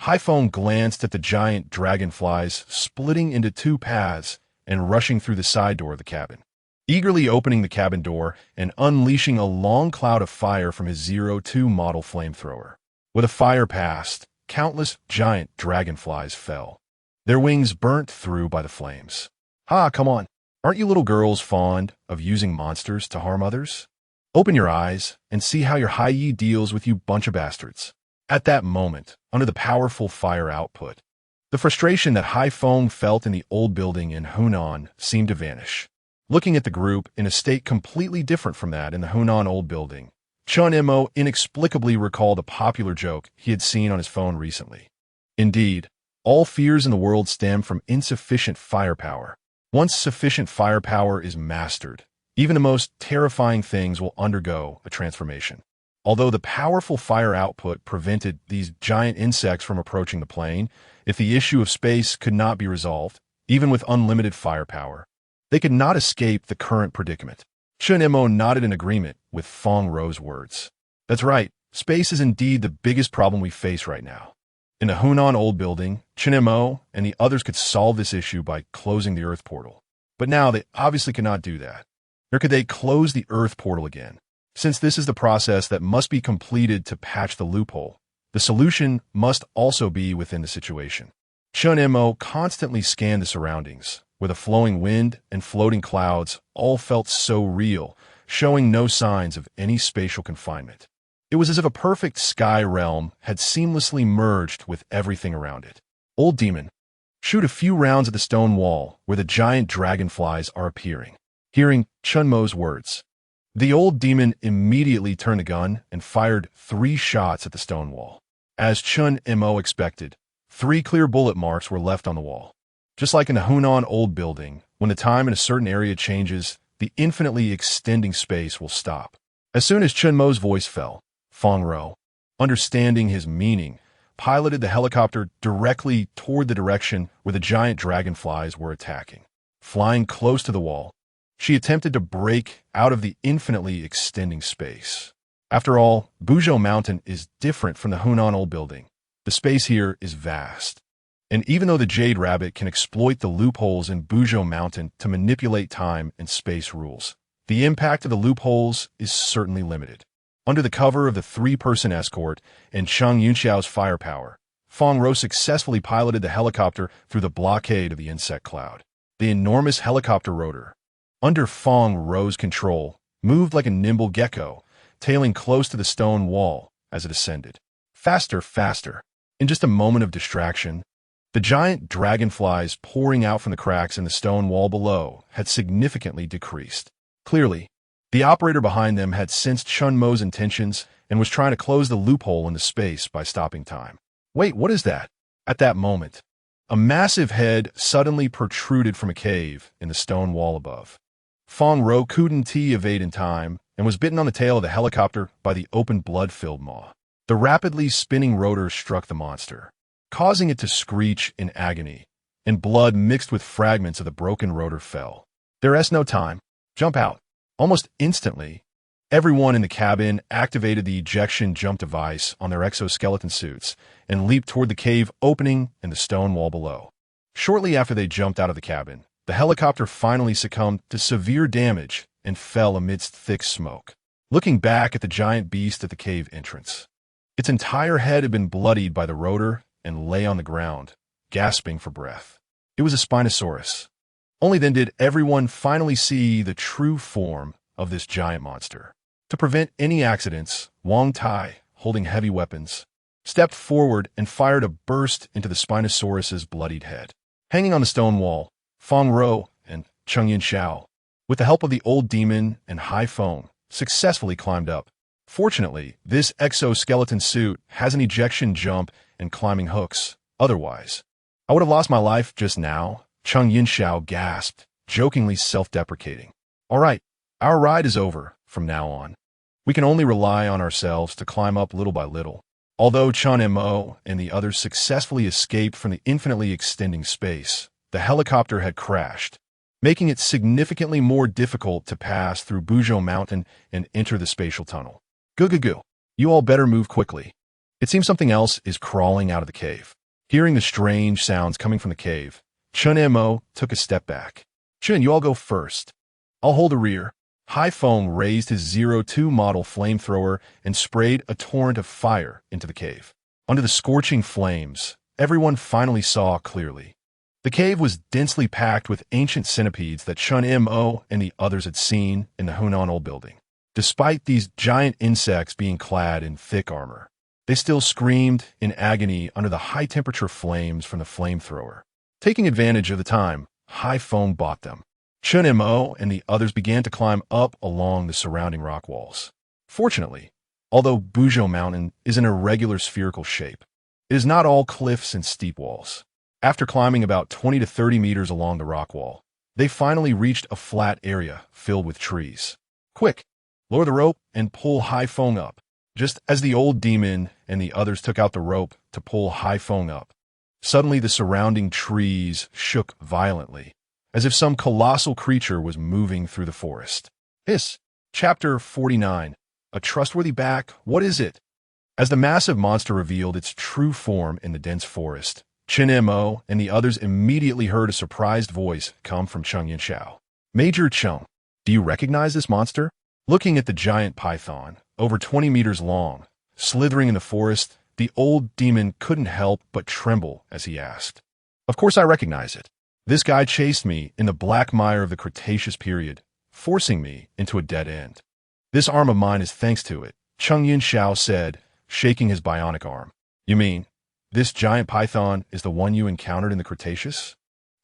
Speaker 1: Haifeng glanced at the giant dragonflies splitting into two paths and rushing through the side door of the cabin, eagerly opening the cabin door and unleashing a long cloud of fire from his 02 model flamethrower. With a fire passed, countless giant dragonflies fell, their wings burnt through by the flames. Come on. Aren't you little girls fond of using monsters to harm others? Open your eyes and see how your Hai-Yi deals with you bunch of bastards. At that moment, under the powerful fire output, the frustration that Haifeng felt in the old building in Hunan seemed to vanish. Looking at the group in a state completely different from that in the Hunan old building, Chen Mo inexplicably recalled a popular joke he had seen on his phone recently. Indeed, all fears in the world stem from insufficient firepower. Once sufficient firepower is mastered, even the most terrifying things will undergo a transformation. Although the powerful fire output prevented these giant insects from approaching the plane, if the issue of space could not be resolved, even with unlimited firepower, they could not escape the current predicament. Chen Mo nodded in agreement with Fong Ro's words. That's right, space is indeed the biggest problem we face right now. In the Hunan old building, Chen Mo and the others could solve this issue by closing the Earth portal. But now they obviously cannot do that. Nor could they close the Earth portal again. Since this is the process that must be completed to patch the loophole, the solution must also be within the situation. Chen Mo constantly scanned the surroundings, where the flowing wind and floating clouds all felt so real, showing no signs of any spatial confinement. It was as if a perfect sky realm had seamlessly merged with everything around it. Old demon, shoot a few rounds at the stone wall where the giant dragonflies are appearing. Hearing Chen Mo's words, the old demon immediately turned the gun and fired 3 shots at the stone wall. As Chen Mo expected, 3 clear bullet marks were left on the wall. Just like in the Hunan old building, when the time in a certain area changes, the infinitely extending space will stop. As soon as Chen Mo's voice fell, Fong Ro, understanding his meaning, piloted the helicopter directly toward the direction where the giant dragonflies were attacking. Flying close to the wall, she attempted to break out of the infinitely extending space. After all, Wuzhou Mountain is different from the Hunan old building. The space here is vast. And even though the Jade Rabbit can exploit the loopholes in Buzhou Mountain to manipulate time and space rules, the impact of the loopholes is certainly limited. Under the cover of the three-person escort and Cheng Yunxiao's firepower, Feng Rou successfully piloted the helicopter through the blockade of the insect cloud. The enormous helicopter rotor, under Feng Rou's control, moved like a nimble gecko, tailing close to the stone wall as it ascended. Faster, faster. In just a moment of distraction, the giant dragonflies pouring out from the cracks in the stone wall below had significantly decreased. Clearly, the operator behind them had sensed Chen Mo's intentions and was trying to close the loophole in the space by stopping time. Wait, what is that? At that moment, a massive head suddenly protruded from a cave in the stone wall above. Feng Rou couldn't evade in time and was bitten on the tail of the helicopter by the open blood-filled maw. The rapidly spinning rotor struck the monster, causing it to screech in agony, and blood mixed with fragments of the broken rotor fell. There's no time. Jump out. Almost instantly, everyone in the cabin activated the ejection jump device on their exoskeleton suits and leaped toward the cave opening in the stone wall below. Shortly after they jumped out of the cabin, the helicopter finally succumbed to severe damage and fell amidst thick smoke. Looking back at the giant beast at the cave entrance, its entire head had been bloodied by the rotor and lay on the ground, gasping for breath. It was a Spinosaurus. Only then did everyone finally see the true form of this giant monster. To prevent any accidents, Wang Tai, holding heavy weapons, stepped forward and fired a burst into the Spinosaurus's bloodied head. Hanging on the stone wall, Feng Rou and Cheng Yunxiao, with the help of the old demon and Hai Feng, successfully climbed up. Fortunately, this exoskeleton suit has an ejection jump and climbing hooks. Otherwise, I would have lost my life just now. Cheng Yunxiao gasped, jokingly self-deprecating. All right, our ride is over from now on. We can only rely on ourselves to climb up little by little. Although Chen Mo and the others successfully escaped from the infinitely extending space, the helicopter had crashed, making it significantly more difficult to pass through Buzhou Mountain and enter the spatial tunnel. Goo. You all better move quickly. It seems something else is crawling out of the cave. Hearing the strange sounds coming from the cave, Chen Mo took a step back. Chen, you all go first. I'll hold the rear. Hai Feng raised his 02 model flamethrower and sprayed a torrent of fire into the cave. Under the scorching flames, everyone finally saw clearly. The cave was densely packed with ancient centipedes that Chen Mo and the others had seen in the Hunan Old Building. Despite these giant insects being clad in thick armor, they still screamed in agony under the high-temperature flames from the flamethrower. Taking advantage of the time, Hai Feng bought them. Chen Mo and the others began to climb up along the surrounding rock walls. Fortunately, although Buzhou Mountain is an irregular spherical shape, it is not all cliffs and steep walls. After climbing about 20 to 30 meters along the rock wall, they finally reached a flat area filled with trees. Quick, lower the rope and pull Hai Feng up. Just as the old demon and the others took out the rope to pull Hai Feng up, suddenly the surrounding trees shook violently, as if some colossal creature was moving through the forest. Hiss! Chapter 49. A trustworthy back, what is it? As the massive monster revealed its true form in the dense forest, Chen Mo and the others immediately heard a surprised voice come from Cheng Yunxiao. Major Cheng, do you recognize this monster? Looking at the giant python, over 20 meters long, slithering in the forest, the old demon couldn't help but tremble as he asked. Of course I recognize it. This guy chased me in the black mire of the Cretaceous period, forcing me into a dead end. This arm of mine is thanks to it, Cheng Yunxiao said, shaking his bionic arm. You mean, this giant python is the one you encountered in the Cretaceous?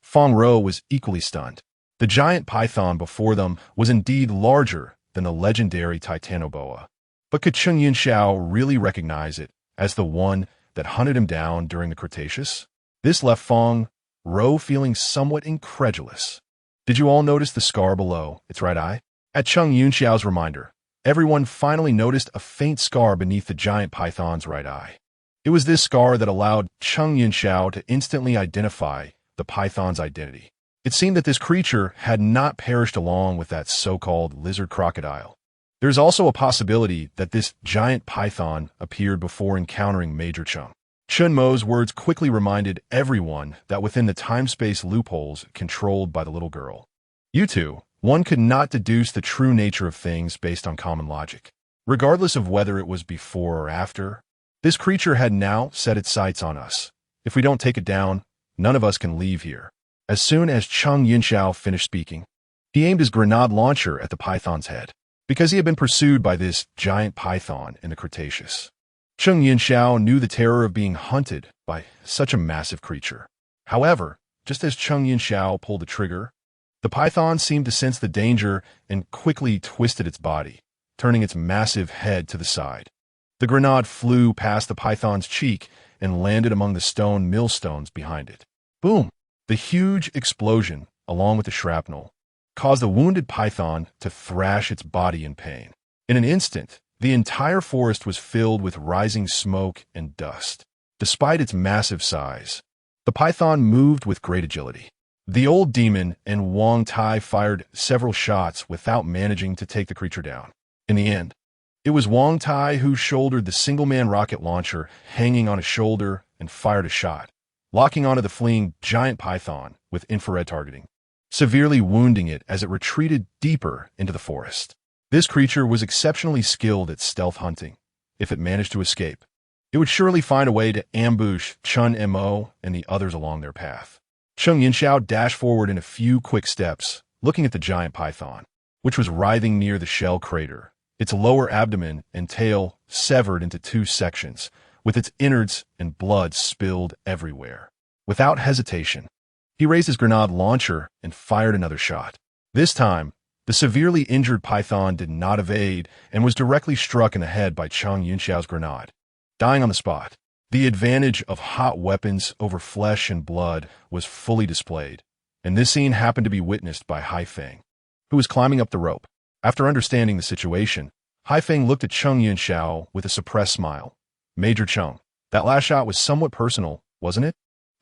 Speaker 1: Feng Rou was equally stunned. The giant python before them was indeed larger than the legendary Titanoboa. But could Cheng Yunxiao really recognize it as the one that hunted him down during the Cretaceous? This left Feng Rou feeling somewhat incredulous. Did you all notice the scar below its right eye? At Cheng Yunxiao's reminder, everyone finally noticed a faint scar beneath the giant python's right eye. It was this scar that allowed Cheng Yunxiao to instantly identify the python's identity. It seemed that this creature had not perished along with that so-called lizard crocodile. There's also a possibility that this giant python appeared before encountering Major Cheng. Chen Mo's words quickly reminded everyone that within the time-space loopholes controlled by the little girl, you two, one could not deduce the true nature of things based on common logic. Regardless of whether it was before or after, this creature had now set its sights on us. If we don't take it down, none of us can leave here. As soon as Cheng Yunxiao finished speaking, he aimed his grenade launcher at the python's head, because he had been pursued by this giant python in the Cretaceous. Cheng Yunxiao knew the terror of being hunted by such a massive creature. However, just as Cheng Yunxiao pulled the trigger, the python seemed to sense the danger and quickly twisted its body, turning its massive head to the side. The grenade flew past the python's cheek and landed among the stone millstones behind it. Boom! The huge explosion, along with the shrapnel, caused the wounded python to thrash its body in pain. In an instant, the entire forest was filled with rising smoke and dust. Despite its massive size, the python moved with great agility. The old demon and Wang Tai fired several shots without managing to take the creature down. In the end, it was Wang Tai who shouldered the single-man rocket launcher hanging on his shoulder and fired a shot, locking onto the fleeing giant python with infrared targeting, severely wounding it as it retreated deeper into the forest. This creature was exceptionally skilled at stealth hunting. If it managed to escape, it would surely find a way to ambush Chen Mo and the others along their path. Cheng Yunxiao dashed forward in a few quick steps, looking at the giant python, which was writhing near the shell crater, its lower abdomen and tail severed into two sections, with its innards and blood spilled everywhere. Without hesitation, he raised his grenade launcher and fired another shot. This time, the severely injured python did not evade and was directly struck in the head by Cheng Yunxiao's grenade, dying on the spot. The advantage of hot weapons over flesh and blood was fully displayed, and this scene happened to be witnessed by Haifeng, who was climbing up the rope. After understanding the situation, Haifeng looked at Cheng Yunxiao with a suppressed smile. Major Cheng, that last shot was somewhat personal, wasn't it?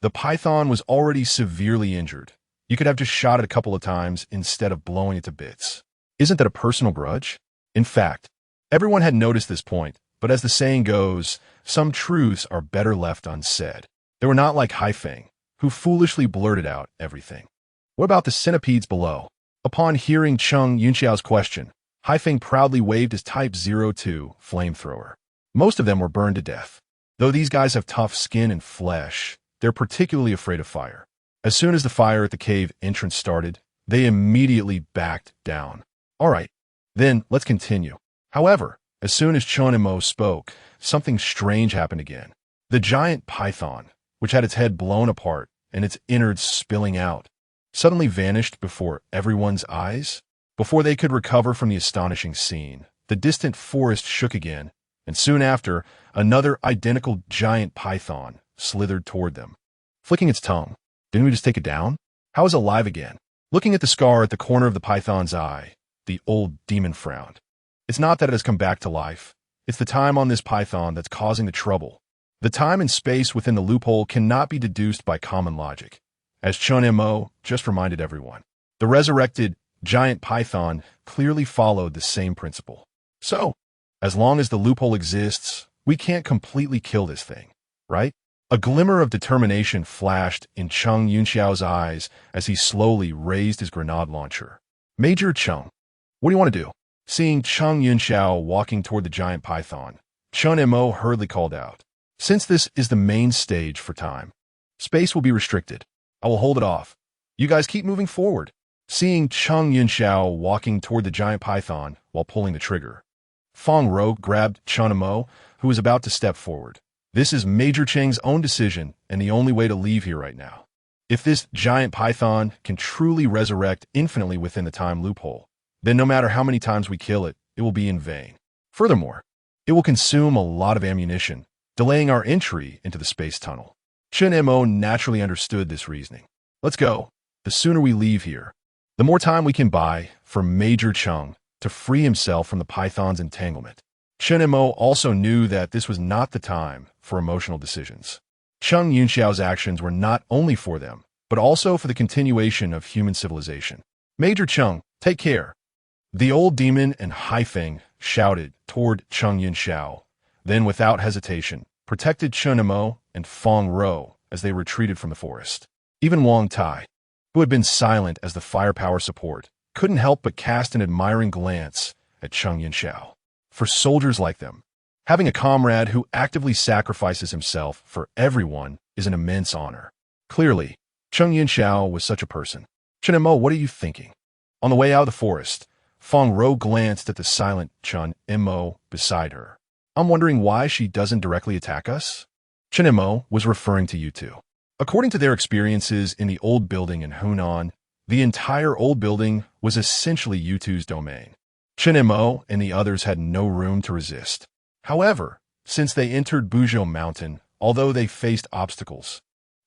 Speaker 1: The python was already severely injured. You could have just shot it a couple of times instead of blowing it to bits. Isn't that a personal grudge? In fact, everyone had noticed this point, but as the saying goes, some truths are better left unsaid. They were not like Haifeng, who foolishly blurted out everything. What about the centipedes below? Upon hearing Cheng Yunxiao's question, Haifeng proudly waved his Type 02 flamethrower. Most of them were burned to death. Though these guys have tough skin and flesh, they're particularly afraid of fire. As soon as the fire at the cave entrance started, they immediately backed down. All right, then let's continue. However, as soon as Chen Mo spoke, something strange happened again. The giant python, which had its head blown apart and its innards spilling out, suddenly vanished before everyone's eyes. Before they could recover from the astonishing scene, the distant forest shook again, and soon after, another identical giant python slithered toward them, flicking its tongue. Didn't we just take it down? How is it alive again? Looking at the scar at the corner of the python's eye, the old demon frowned. It's not that it has come back to life. It's the time on this python that's causing the trouble. The time and space within the loophole cannot be deduced by common logic, as Chen Mo just reminded everyone. The resurrected giant python clearly followed the same principle. So, as long as the loophole exists, we can't completely kill this thing, right? A glimmer of determination flashed in Cheng Yunxiao's eyes as he slowly raised his grenade launcher. Major Cheng, what do you want to do? Seeing Cheng Yunxiao walking toward the giant python, Chen Mo hurriedly called out. Since this is the main stage for time, space will be restricted. I will hold it off. You guys keep moving forward. Seeing Cheng Yunxiao walking toward the giant python while pulling the trigger, Feng Rou grabbed Chen Mo, who was about to step forward. This is Major Cheng's own decision and the only way to leave here right now. If this giant python can truly resurrect infinitely within the time loophole, then no matter how many times we kill it, it will be in vain. Furthermore, it will consume a lot of ammunition, delaying our entry into the space tunnel. Chen Mo naturally understood this reasoning. Let's go. The sooner we leave here, the more time we can buy for Major Cheng to free himself from the python's entanglement. Chen Mo also knew that this was not the time for emotional decisions. Cheng Yunxiao's actions were not only for them, but also for the continuation of human civilization. Major Cheng, take care. The old demon and Haifeng shouted toward Cheng Yunxiao. Then, without hesitation, protected Chen Mo and Feng Ro as they retreated from the forest. Even Wang Tai, who had been silent as the firepower support, couldn't help but cast an admiring glance at Cheng Yinxiao. For soldiers like them, having a comrade who actively sacrifices himself for everyone is an immense honor. Clearly, Cheng Yinxiao was such a person. Chen Mo, what are you thinking? On the way out of the forest, Feng Ro glanced at the silent Chen Mo beside her. I'm wondering why she doesn't directly attack us? Chen Mo was referring to you two. According to their experiences in the old building in Hunan, the entire old building was essentially U2's domain. Chen Mo and the others had no room to resist. However, since they entered Buzhou Mountain, although they faced obstacles,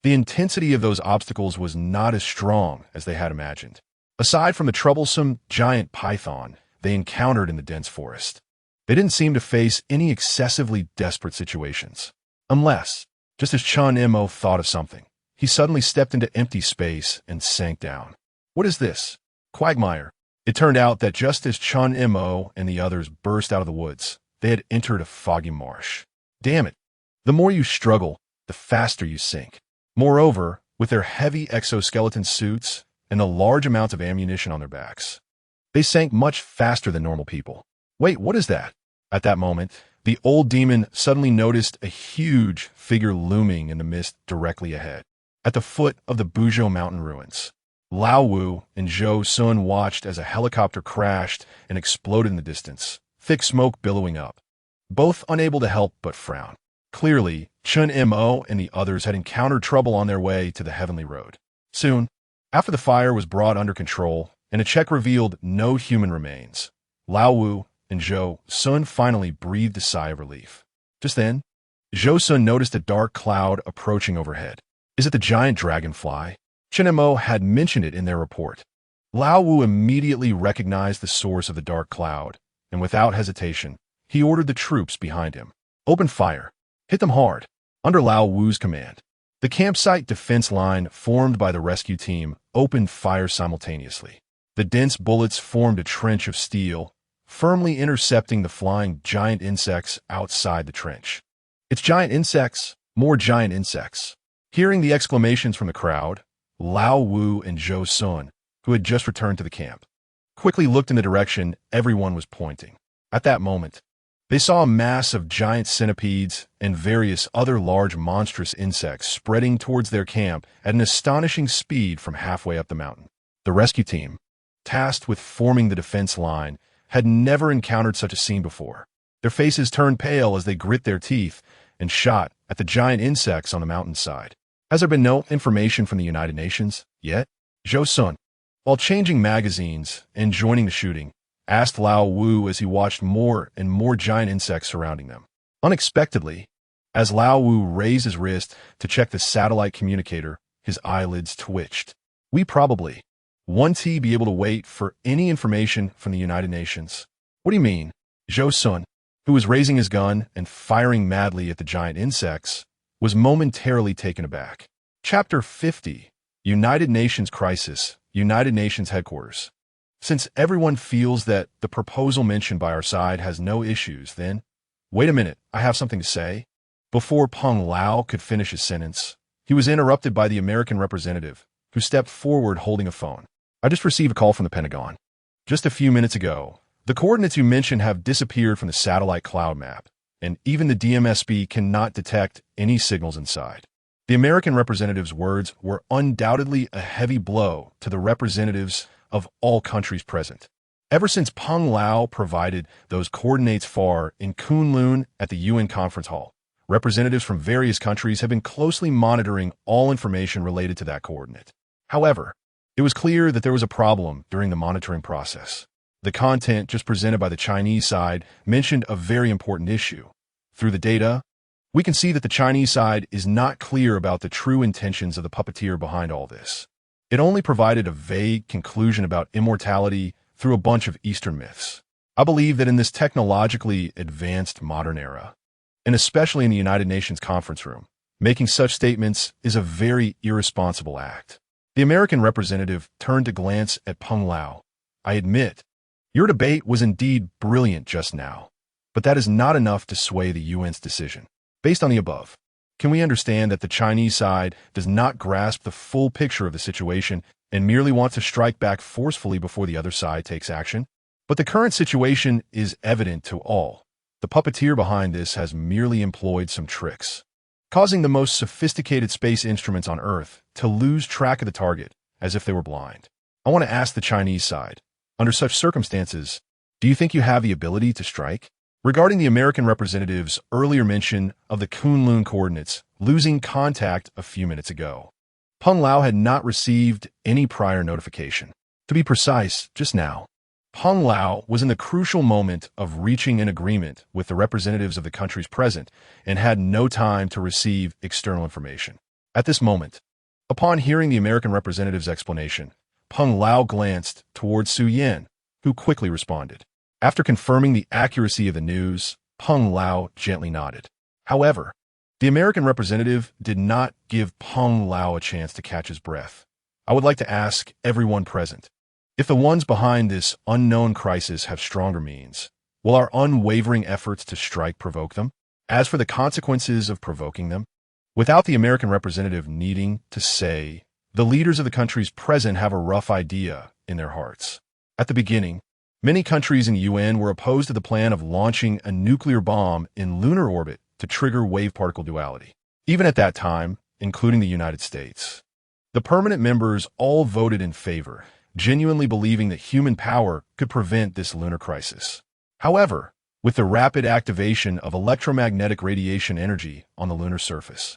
Speaker 1: the intensity of those obstacles was not as strong as they had imagined. Aside from the troublesome giant python they encountered in the dense forest, they didn't seem to face any excessively desperate situations. Unless, just as Chen Mo thought of something, he suddenly stepped into empty space and sank down. What is this? Quagmire. It turned out that just as Chen Mo and the others burst out of the woods, they had entered a foggy marsh. Damn it. The more you struggle, the faster you sink. Moreover, with their heavy exoskeleton suits and the large amounts of ammunition on their backs, they sank much faster than normal people. Wait, what is that? At that moment, the old demon suddenly noticed a huge figure looming in the mist directly ahead. At the foot of the Buzhou mountain ruins, Lao Wu and Zhou Sun watched as a helicopter crashed and exploded in the distance, thick smoke billowing up, both unable to help but frown. Clearly, Chen Mo and the others had encountered trouble on their way to the heavenly road. Soon, after the fire was brought under control and a check revealed no human remains, Lao Wu and Zhou Sun finally breathed a sigh of relief. Just then, Zhou Sun noticed a dark cloud approaching overhead. Is it the giant dragonfly? Chen Mo had mentioned it in their report. Lao Wu immediately recognized the source of the dark cloud, and without hesitation, he ordered the troops behind him. Open fire. Hit them hard. Under Lao Wu's command, the campsite defense line formed by the rescue team opened fire simultaneously. The dense bullets formed a trench of steel, firmly intercepting the flying giant insects outside the trench. It's giant insects, more giant insects. Hearing the exclamations from the crowd, Lao Wu and Zhou Sun, who had just returned to the camp, quickly looked in the direction everyone was pointing. At that moment, they saw a mass of giant centipedes and various other large monstrous insects spreading towards their camp at an astonishing speed from halfway up the mountain. The rescue team, tasked with forming the defense line, had never encountered such a scene before. Their faces turned pale as they grit their teeth and shot at the giant insects on the mountainside. Has there been no information from the United Nations yet? Zhou Sun, while changing magazines and joining the shooting, asked Lao Wu as he watched more and more giant insects surrounding them. Unexpectedly, as Lao Wu raised his wrist to check the satellite communicator, his eyelids twitched. We probably won't be able to wait for any information from the United Nations. What do you mean? Zhou Sun, who was raising his gun and firing madly at the giant insects, was momentarily taken aback. Chapter 50, United Nations Crisis, United Nations Headquarters. Since everyone feels that the proposal mentioned by our side has no issues, then, wait a minute, I have something to say. Before Peng Lao could finish his sentence, he was interrupted by the American representative, who stepped forward holding a phone. I just received a call from the Pentagon. Just a few minutes ago, the coordinates you mentioned have disappeared from the satellite cloud map, and even the DMSB cannot detect any signals inside. The American representative's words were undoubtedly a heavy blow to the representatives of all countries present. Ever since Peng Lao provided those coordinates far in Kunlun at the UN conference hall, representatives from various countries have been closely monitoring all information related to that coordinate. However, it was clear that there was a problem during the monitoring process. The content just presented by the Chinese side mentioned a very important issue. Through the data, we can see that the Chinese side is not clear about the true intentions of the puppeteer behind all this. It only provided a vague conclusion about immortality through a bunch of Eastern myths. I believe that in this technologically advanced modern era, and especially in the United Nations conference room, making such statements is a very irresponsible act. The American representative turned to glance at Peng Lao. I admit, your debate was indeed brilliant just now, but that is not enough to sway the UN's decision. Based on the above, can we understand that the Chinese side does not grasp the full picture of the situation and merely wants to strike back forcefully before the other side takes action? But the current situation is evident to all. The puppeteer behind this has merely employed some tricks, causing the most sophisticated space instruments on Earth to lose track of the target as if they were blind. I want to ask the Chinese side, under such circumstances, do you think you have the ability to strike? Regarding the American representative's earlier mention of the Kunlun coordinates losing contact a few minutes ago, Peng Lao had not received any prior notification. To be precise, just now, Peng Lao was in the crucial moment of reaching an agreement with the representatives of the countries present and had no time to receive external information. At this moment, upon hearing the American representative's explanation, Peng Lao glanced towards Su Yan, who quickly responded. After confirming the accuracy of the news, Peng Lao gently nodded. However, the American representative did not give Peng Lao a chance to catch his breath. I would like to ask everyone present, if the ones behind this unknown crisis have stronger means, will our unwavering efforts to strike provoke them? As for the consequences of provoking them, without the American representative needing to say, the leaders of the countries present have a rough idea in their hearts. At the beginning, many countries in the UN were opposed to the plan of launching a nuclear bomb in lunar orbit to trigger wave-particle duality. Even at that time, including the United States, the permanent members all voted in favor, genuinely believing that human power could prevent this lunar crisis. However, with the rapid activation of electromagnetic radiation energy on the lunar surface,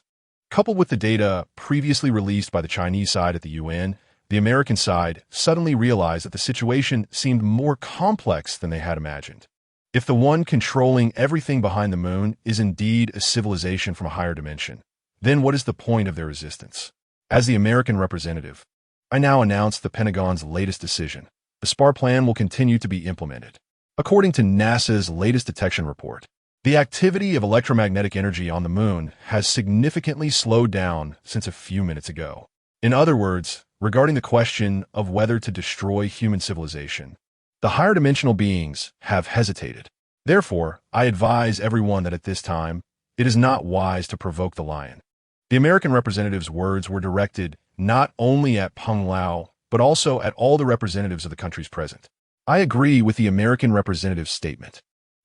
Speaker 1: coupled with the data previously released by the Chinese side at the UN, the American side suddenly realized that the situation seemed more complex than they had imagined. If the one controlling everything behind the moon is indeed a civilization from a higher dimension, then what is the point of their resistance? As the American representative, I now announce the Pentagon's latest decision. The SPAR plan will continue to be implemented. According to NASA's latest detection report, the activity of electromagnetic energy on the moon has significantly slowed down since a few minutes ago. In other words, regarding the question of whether to destroy human civilization, the higher dimensional beings have hesitated. Therefore, I advise everyone that at this time, it is not wise to provoke the lion. The American representative's words were directed not only at Peng Lao, but also at all the representatives of the countries present. I agree with the American representative's statement.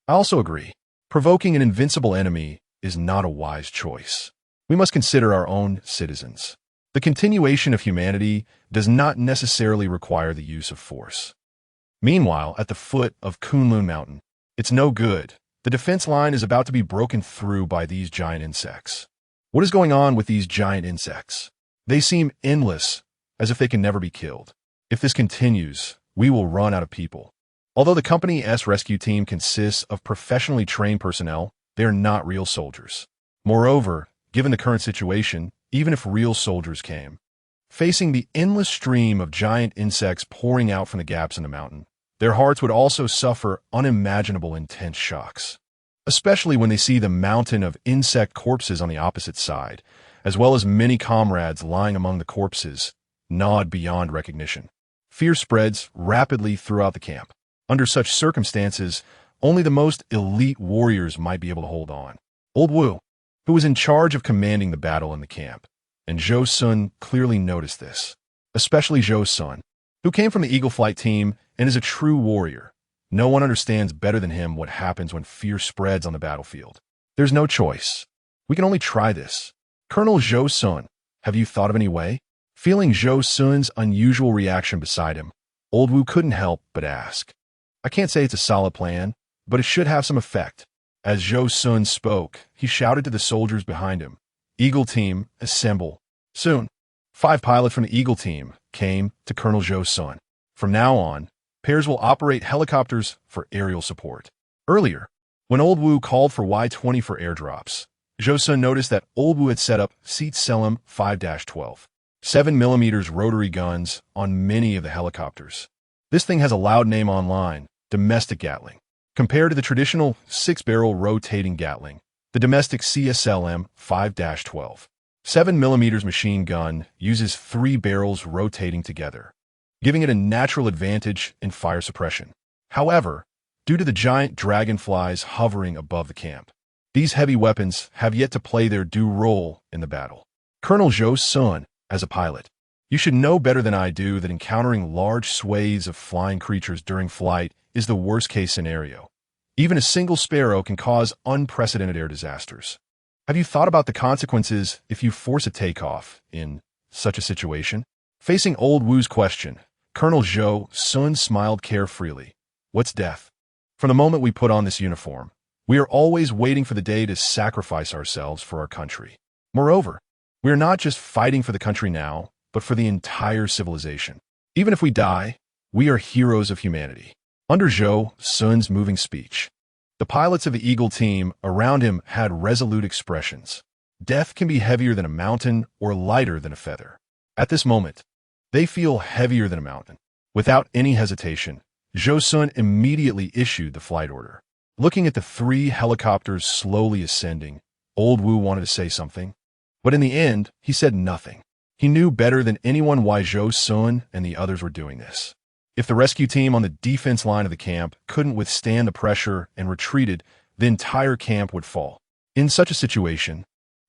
Speaker 1: I also agree, provoking an invincible enemy is not a wise choice. We must consider our own citizens. The continuation of humanity does not necessarily require the use of force. Meanwhile, at the foot of Kunlun Mountain, it's no good. The defense line is about to be broken through by these giant insects. What is going on with these giant insects? They seem endless, as if they can never be killed. If this continues, we will run out of people. Although the Company S rescue team consists of professionally trained personnel, they are not real soldiers. Moreover, given the current situation, even if real soldiers came, facing the endless stream of giant insects pouring out from the gaps in the mountain, their hearts would also suffer unimaginable intense shocks, especially when they see the mountain of insect corpses on the opposite side, as well as many comrades lying among the corpses, gnawed beyond recognition. Fear spreads rapidly throughout the camp. Under such circumstances, only the most elite warriors might be able to hold on. Old Wu, who was in charge of commanding the battle in the camp, and Zhou Sun clearly noticed this, especially Zhou Sun, who came from the Eagle Flight team and is a true warrior. No one understands better than him what happens when fear spreads on the battlefield. There's no choice. We can only try this. Colonel Zhou Sun, have you thought of any way? Feeling Zhou Sun's unusual reaction beside him, Old Wu couldn't help but ask. I can't say it's a solid plan, but it should have some effect. As Zhou Sun spoke, he shouted to the soldiers behind him, Eagle Team, assemble. Soon, 5 pilots from the Eagle Team came to Colonel Zhou Sun. From now on, pairs will operate helicopters for aerial support. Earlier, when Old Wu called for Y-20 for airdrops, Zhou Sun noticed that Old Wu had set up Seat Selim 5-12, 7mm rotary guns on many of the helicopters. This thing has a loud name online, domestic Gatling. Compared to the traditional 6-barrel rotating Gatling, the domestic CSLM 5-12, 7mm machine gun uses 3 barrels rotating together, giving it a natural advantage in fire suppression. However, due to the giant dragonflies hovering above the camp, These heavy weapons have yet to play their due role in the battle. Colonel Zhou Sun, as a pilot, you should know better than I do that encountering large swathes of flying creatures during flight is the worst-case scenario. Even a single sparrow can cause unprecedented air disasters. Have you thought about the consequences if you force a takeoff in such a situation? Facing Old Wu's question, Colonel Zhou Sun smiled carefreely. What's death? From the moment we put on this uniform, we are always waiting for the day to sacrifice ourselves for our country. Moreover, we are not just fighting for the country now, but for the entire civilization. Even if we die, we are heroes of humanity. Under Zhou Sun's moving speech, the pilots of the Eagle team around him had resolute expressions. Death can be heavier than a mountain or lighter than a feather. At this moment, they feel heavier than a mountain. Without any hesitation, Zhou Sun immediately issued the flight order. Looking at the 3 helicopters slowly ascending, Old Wu wanted to say something, but in the end, he said nothing. He knew better than anyone why Zhou Sun and the others were doing this. If the rescue team on the defense line of the camp couldn't withstand the pressure and retreated, the entire camp would fall. In such a situation,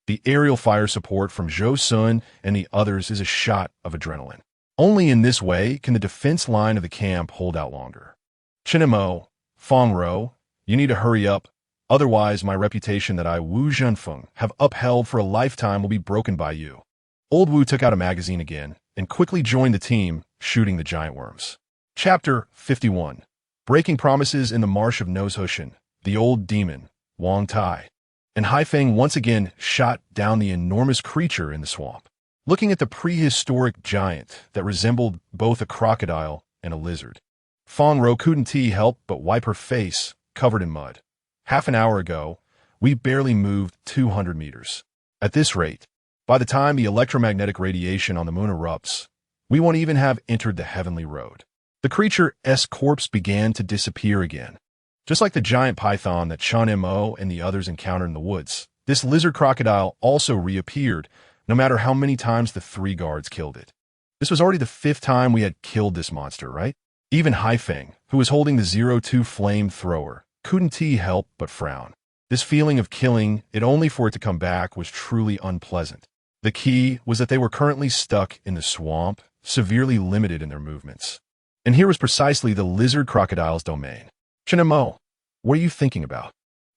Speaker 1: the aerial fire support from Zhou Sun and the others is a shot of adrenaline. Only in this way can the defense line of the camp hold out longer. Chen Mo, Feng Rou, you need to hurry up, otherwise my reputation that I Wu Zhenfeng have upheld for a lifetime will be broken by you. Old Wu took out a magazine again and quickly joined the team, shooting the giant worms. Chapter 51. Breaking Promises in the Marsh of Nozhushan, the old demon, Wang Tai, and Haifeng once again shot down the enormous creature in the swamp. Looking at the prehistoric giant that resembled both a crocodile and a lizard, Feng Rou couldn't help but wipe her face, covered in mud. Half an hour ago, we barely moved 200 meters. At this rate, by the time the electromagnetic radiation on the moon erupts, we won't even have entered the heavenly road. The creature's corpse began to disappear again. Just like the giant python that Chen Mo and the others encountered in the woods, this lizard crocodile also reappeared, no matter how many times the 3 guards killed it. This was already the 5th time we had killed this monster, right? Even Haifeng, who was holding the 02 flamethrower, couldn't help but frown. This feeling of killing it only for it to come back was truly unpleasant. The key was that they were currently stuck in the swamp, severely limited in their movements. And here was precisely the lizard crocodile's domain. Chen Mo, what are you thinking about?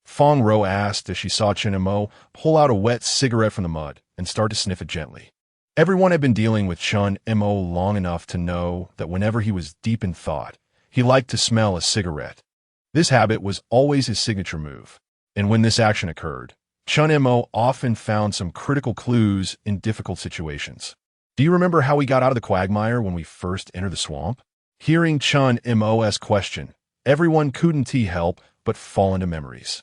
Speaker 1: Feng Rou asked as she saw Chen Mo pull out a wet cigarette from the mud and start to sniff it gently. Everyone had been dealing with Chen Mo long enough to know that whenever he was deep in thought, he liked to smell a cigarette. This habit was always his signature move, and when this action occurred, Chen Mo often found some critical clues in difficult situations. Do you remember how we got out of the quagmire when we first entered the swamp? Hearing Chen Mo's question, everyone couldn't help but fall into memories.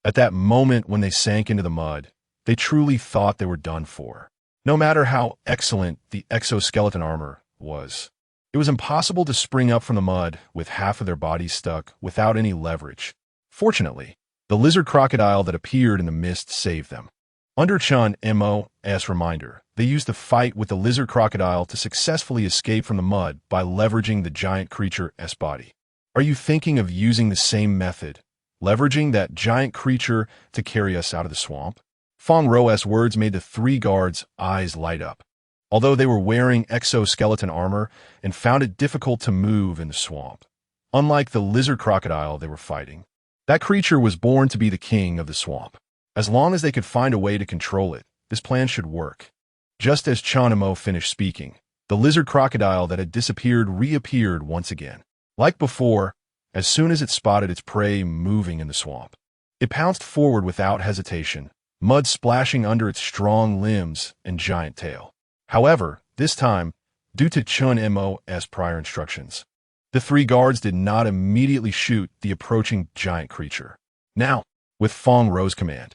Speaker 1: At that moment when they sank into the mud, they truly thought they were done for. No matter how excellent the exoskeleton armor was, it was impossible to spring up from the mud with half of their bodies stuck without any leverage. Fortunately, the lizard crocodile that appeared in the mist saved them. Under Chen Mo's reminder, they used the fight with the lizard crocodile to successfully escape from the mud by leveraging the giant creature's body. Are you thinking of using the same method, leveraging that giant creature to carry us out of the swamp? Feng Rou's words made the 3 guards' eyes light up. Although they were wearing exoskeleton armor and found it difficult to move in the swamp, unlike the lizard crocodile they were fighting, that creature was born to be the king of the swamp. As long as they could find a way to control it, this plan should work. Just as Chen Mo finished speaking, the lizard crocodile that had disappeared reappeared once again. Like before, as soon as it spotted its prey moving in the swamp, it pounced forward without hesitation, mud splashing under its strong limbs and giant tail. However, this time, due to Chen Mo's prior instructions, the 3 guards did not immediately shoot the approaching giant creature. Now, with Feng Rou's command,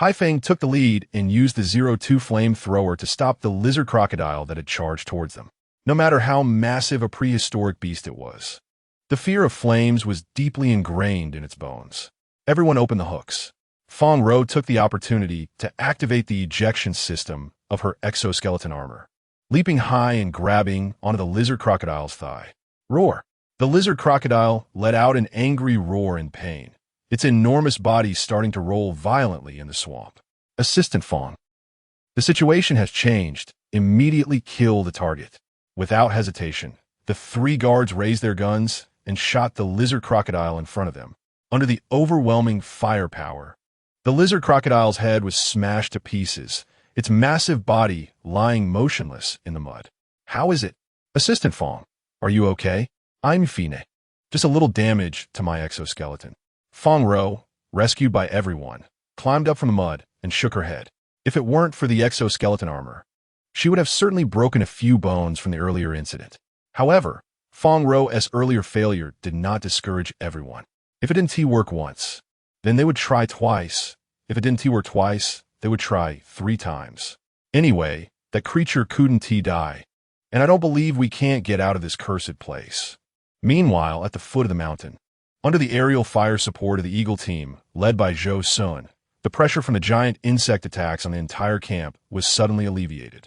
Speaker 1: Haifeng took the lead and used the 02 flamethrower to stop the lizard crocodile that had charged towards them. No matter how massive a prehistoric beast it was, the fear of flames was deeply ingrained in its bones. Everyone opened the hooks. Feng Rou took the opportunity to activate the ejection system of her exoskeleton armor, leaping high and grabbing onto the lizard crocodile's thigh. Roar! The lizard crocodile let out an angry roar in pain, its enormous body starting to roll violently in the swamp. Assistant Fong. The situation has changed. Immediately kill the target. Without hesitation, the three guards raised their guns and shot the lizard crocodile in front of them. Under the overwhelming firepower, the lizard crocodile's head was smashed to pieces, its massive body lying motionless in the mud. How is it? Assistant Fong, are you okay? I'm Fine. Just a little damage to my exoskeleton. Fong Ro, rescued by everyone, climbed up from the mud and shook her head. If it weren't for the exoskeleton armor, she would have certainly broken a few bones from the earlier incident. However, Fong Ro's earlier failure did not discourage everyone. If it didn't work once, then they would try twice. If it didn't work twice, they would try 3 times. Anyway, that creature couldn't die, and I don't believe we can't get out of this cursed place. Meanwhile, at the foot of the mountain, under the aerial fire support of the Eagle team, led by Zhou Sun, the pressure from the giant insect attacks on the entire camp was suddenly alleviated.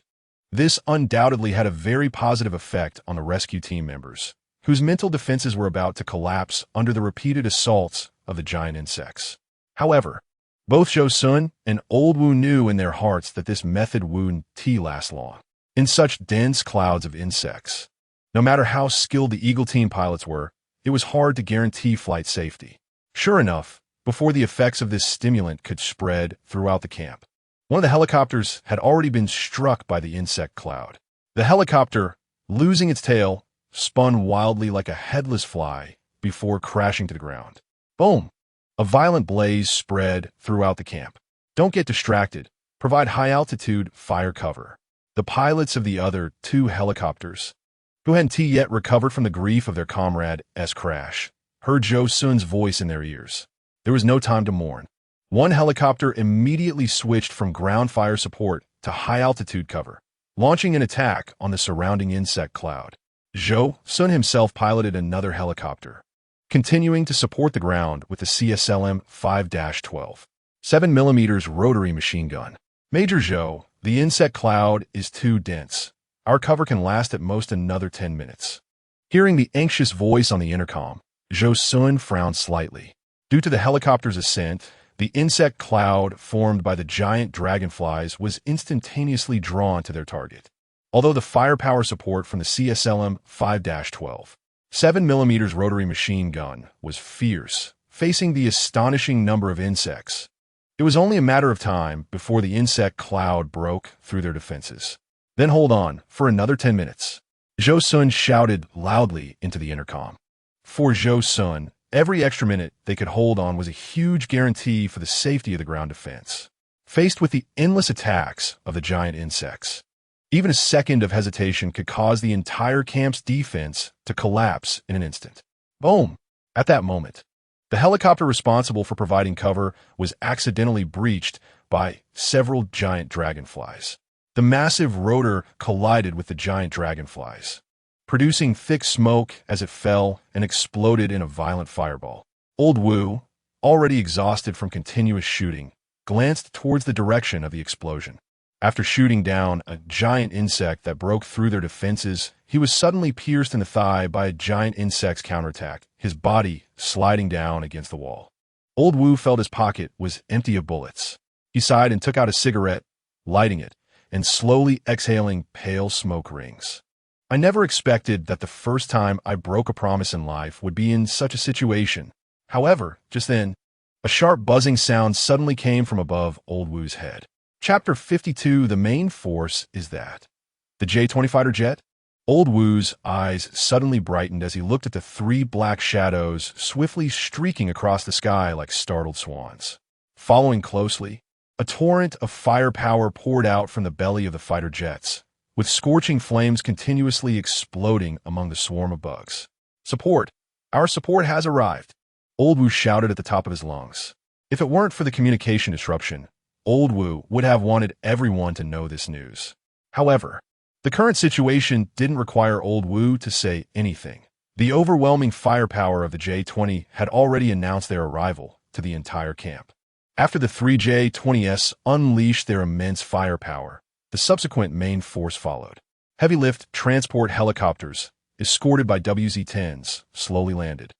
Speaker 1: This undoubtedly had a very positive effect on the rescue team members, whose mental defenses were about to collapse under the repeated assaults of the giant insects. However, both Zhou Sun and Old Wu knew in their hearts that this method wouldn't last long. In such dense clouds of insects, no matter how skilled the Eagle team pilots were, it was hard to guarantee flight safety. Sure enough, before the effects of this stimulant could spread throughout the camp, one of the helicopters had already been struck by the insect cloud. The helicopter, losing its tail, spun wildly like a headless fly before crashing to the ground. Boom! A violent blaze spread throughout the camp. Don't get distracted. Provide high-altitude fire cover. The pilots of the other 2 helicopters, who hadn't yet recovered from the grief of their comrade's crash, heard Zhou Sun's voice in their ears. There was no time to mourn. One helicopter immediately switched from ground fire support to high-altitude cover, launching an attack on the surrounding insect cloud. Zhou Sun himself piloted another helicopter, continuing to support the ground with the CSLM 5-12 7mm rotary machine gun. Major Zhou, the insect cloud is too dense. Our cover can last at most another 10 minutes. Hearing the anxious voice on the intercom, Zhou Sun frowned slightly. Due to the helicopter's ascent, the insect cloud formed by the giant dragonflies was instantaneously drawn to their target. Although the firepower support from the CSLM 5-12 7mm rotary machine gun was fierce, facing the astonishing number of insects, it was only a matter of time before the insect cloud broke through their defenses. Then hold on for another 10 minutes. Zhou Sun shouted loudly into the intercom. For Zhou Sun, every extra minute they could hold on was a huge guarantee for the safety of the ground defense. Faced with the endless attacks of the giant insects, even a second of hesitation could cause the entire camp's defense to collapse in an instant. Boom! At that moment, the helicopter responsible for providing cover was accidentally breached by several giant dragonflies. The massive rotor collided with the giant dragonflies, producing thick smoke as it fell and exploded in a violent fireball. Old Wu, already exhausted from continuous shooting, glanced towards the direction of the explosion. After shooting down a giant insect that broke through their defenses, he was suddenly pierced in the thigh by a giant insect's counterattack, his body sliding down against the wall. Old Wu felt his pocket was empty of bullets. He sighed and took out a cigarette, lighting it, and slowly exhaling pale smoke rings. I never expected that the first time I broke a promise in life would be in such a situation. However, just then, a sharp buzzing sound suddenly came from above Old Wu's head. Chapter 52, the main force is that. The J-20 fighter jet? Old Wu's eyes suddenly brightened as he looked at the 3 black shadows swiftly streaking across the sky like startled swans. Following closely, a torrent of firepower poured out from the belly of the fighter jets, with scorching flames continuously exploding among the swarm of bugs. Support! Our support has arrived! Old Wu shouted at the top of his lungs. If it weren't for the communication disruption, Old Wu would have wanted everyone to know this news. However, the current situation didn't require Old Wu to say anything. The overwhelming firepower of the J-20 had already announced their arrival to the entire camp. After the 3 J-20s unleashed their immense firepower, the subsequent main force followed. Heavy-lift transport helicopters, escorted by WZ-10s, slowly landed.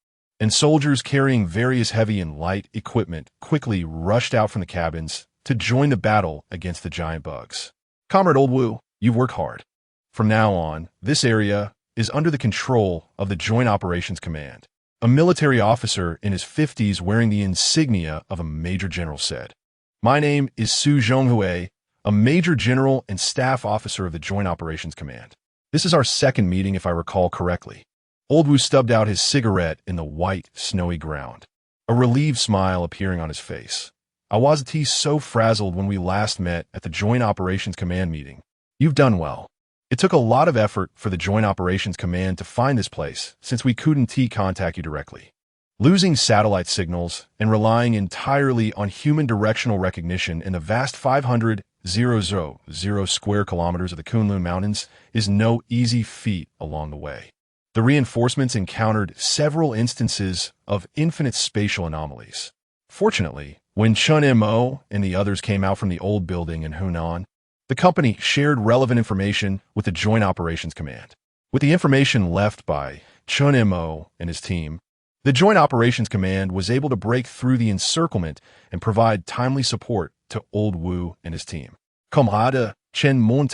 Speaker 1: and soldiers carrying various heavy and light equipment quickly rushed out from the cabins to join the battle against the giant bugs. Comrade Old Wu, you've worked hard. From now on, this area is under the control of the Joint Operations Command. A military officer in his 50s wearing the insignia of a major general said. My name is Su Zhonghui, a major general and staff officer of the Joint Operations Command. This is our second meeting if I recall correctly. Old Wu stubbed out his cigarette in the white, snowy ground, a relieved smile appearing on his face. I wasn't so frazzled when we last met at the Joint Operations Command meeting. You've done well. It took a lot of effort for the Joint Operations Command to find this place, since we couldn't contact you directly. Losing satellite signals and relying entirely on human directional recognition in the vast 500,000 square kilometers of the Kunlun Mountains is no easy feat along the way. The reinforcements encountered several instances of infinite spatial anomalies. Fortunately, when Chen Mo and the others came out from the old building in Hunan, the company shared relevant information with the Joint Operations Command. With the information left by Chen Mo and his team, the Joint Operations Command was able to break through the encirclement and provide timely support to Old Wu and his team. Comrade Chen Mo,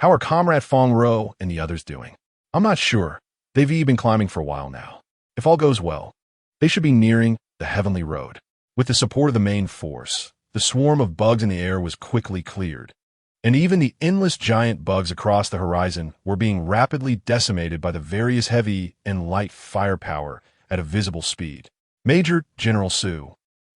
Speaker 1: how are Comrade Fong Ro and the others doing? I'm not sure. They've been climbing for a while now. If all goes well, they should be nearing the heavenly road. With the support of the main force, the swarm of bugs in the air was quickly cleared, and even the endless giant bugs across the horizon were being rapidly decimated by the various heavy and light firepower at a visible speed. Major General Su,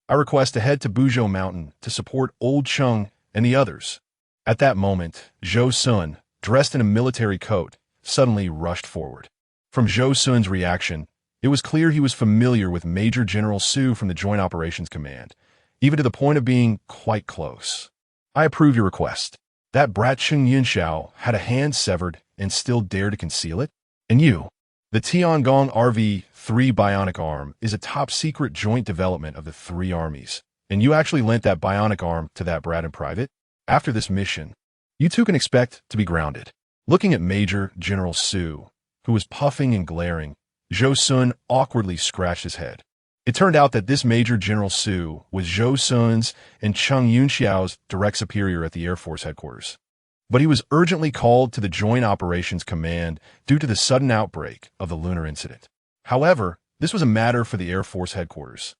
Speaker 1: I request to head to Buzhou Mountain to support Old Chung and the others. At that moment, Zhou Sun, dressed in a military coat, suddenly rushed forward. From Zhou Sun's reaction, it was clear he was familiar with Major General Su from the Joint Operations Command, even to the point of being quite close. I approve your request. That brat Cheng Yunxiao had a hand severed and still dared to conceal it? And you? The Tiangong RV-3 bionic arm is a top-secret joint development of the three armies, and you actually lent that bionic arm to that brat in private? After this mission, you two can expect to be grounded. Looking at Major General Su, who was puffing and glaring, Zhou Sun awkwardly scratched his head. It turned out that this Major General Su was Zhou Sun's and Cheng Yunxiao's direct superior at the Air Force headquarters. But he was urgently called to the Joint Operations Command due to the sudden outbreak of the lunar incident. However, this was a matter for the Air Force headquarters,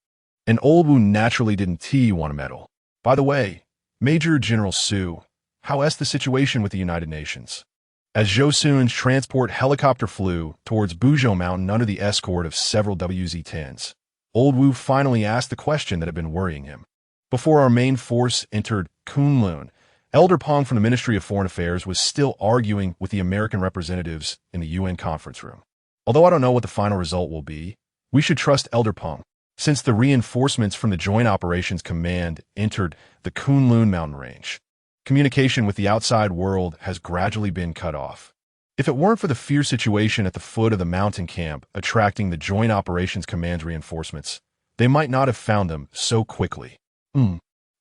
Speaker 1: and Old Wu naturally didn't want to meddle. By the way, Major General Su, how is the situation with the United Nations? As Zhou Sun's transport helicopter flew towards Buzhou Mountain under the escort of several WZ-10s, Old Wu finally asked the question that had been worrying him. Before our main force entered Kunlun, Elder Peng from the Ministry of Foreign Affairs was still arguing with the American representatives in the UN conference room. Although I don't know what the final result will be, we should trust Elder Peng, since the reinforcements from the Joint Operations Command entered the Kunlun mountain range. Communication with the outside world has gradually been cut off. If it weren't for the fierce situation at the foot of the mountain camp attracting the Joint Operations Command's reinforcements, they might not have found them so quickly.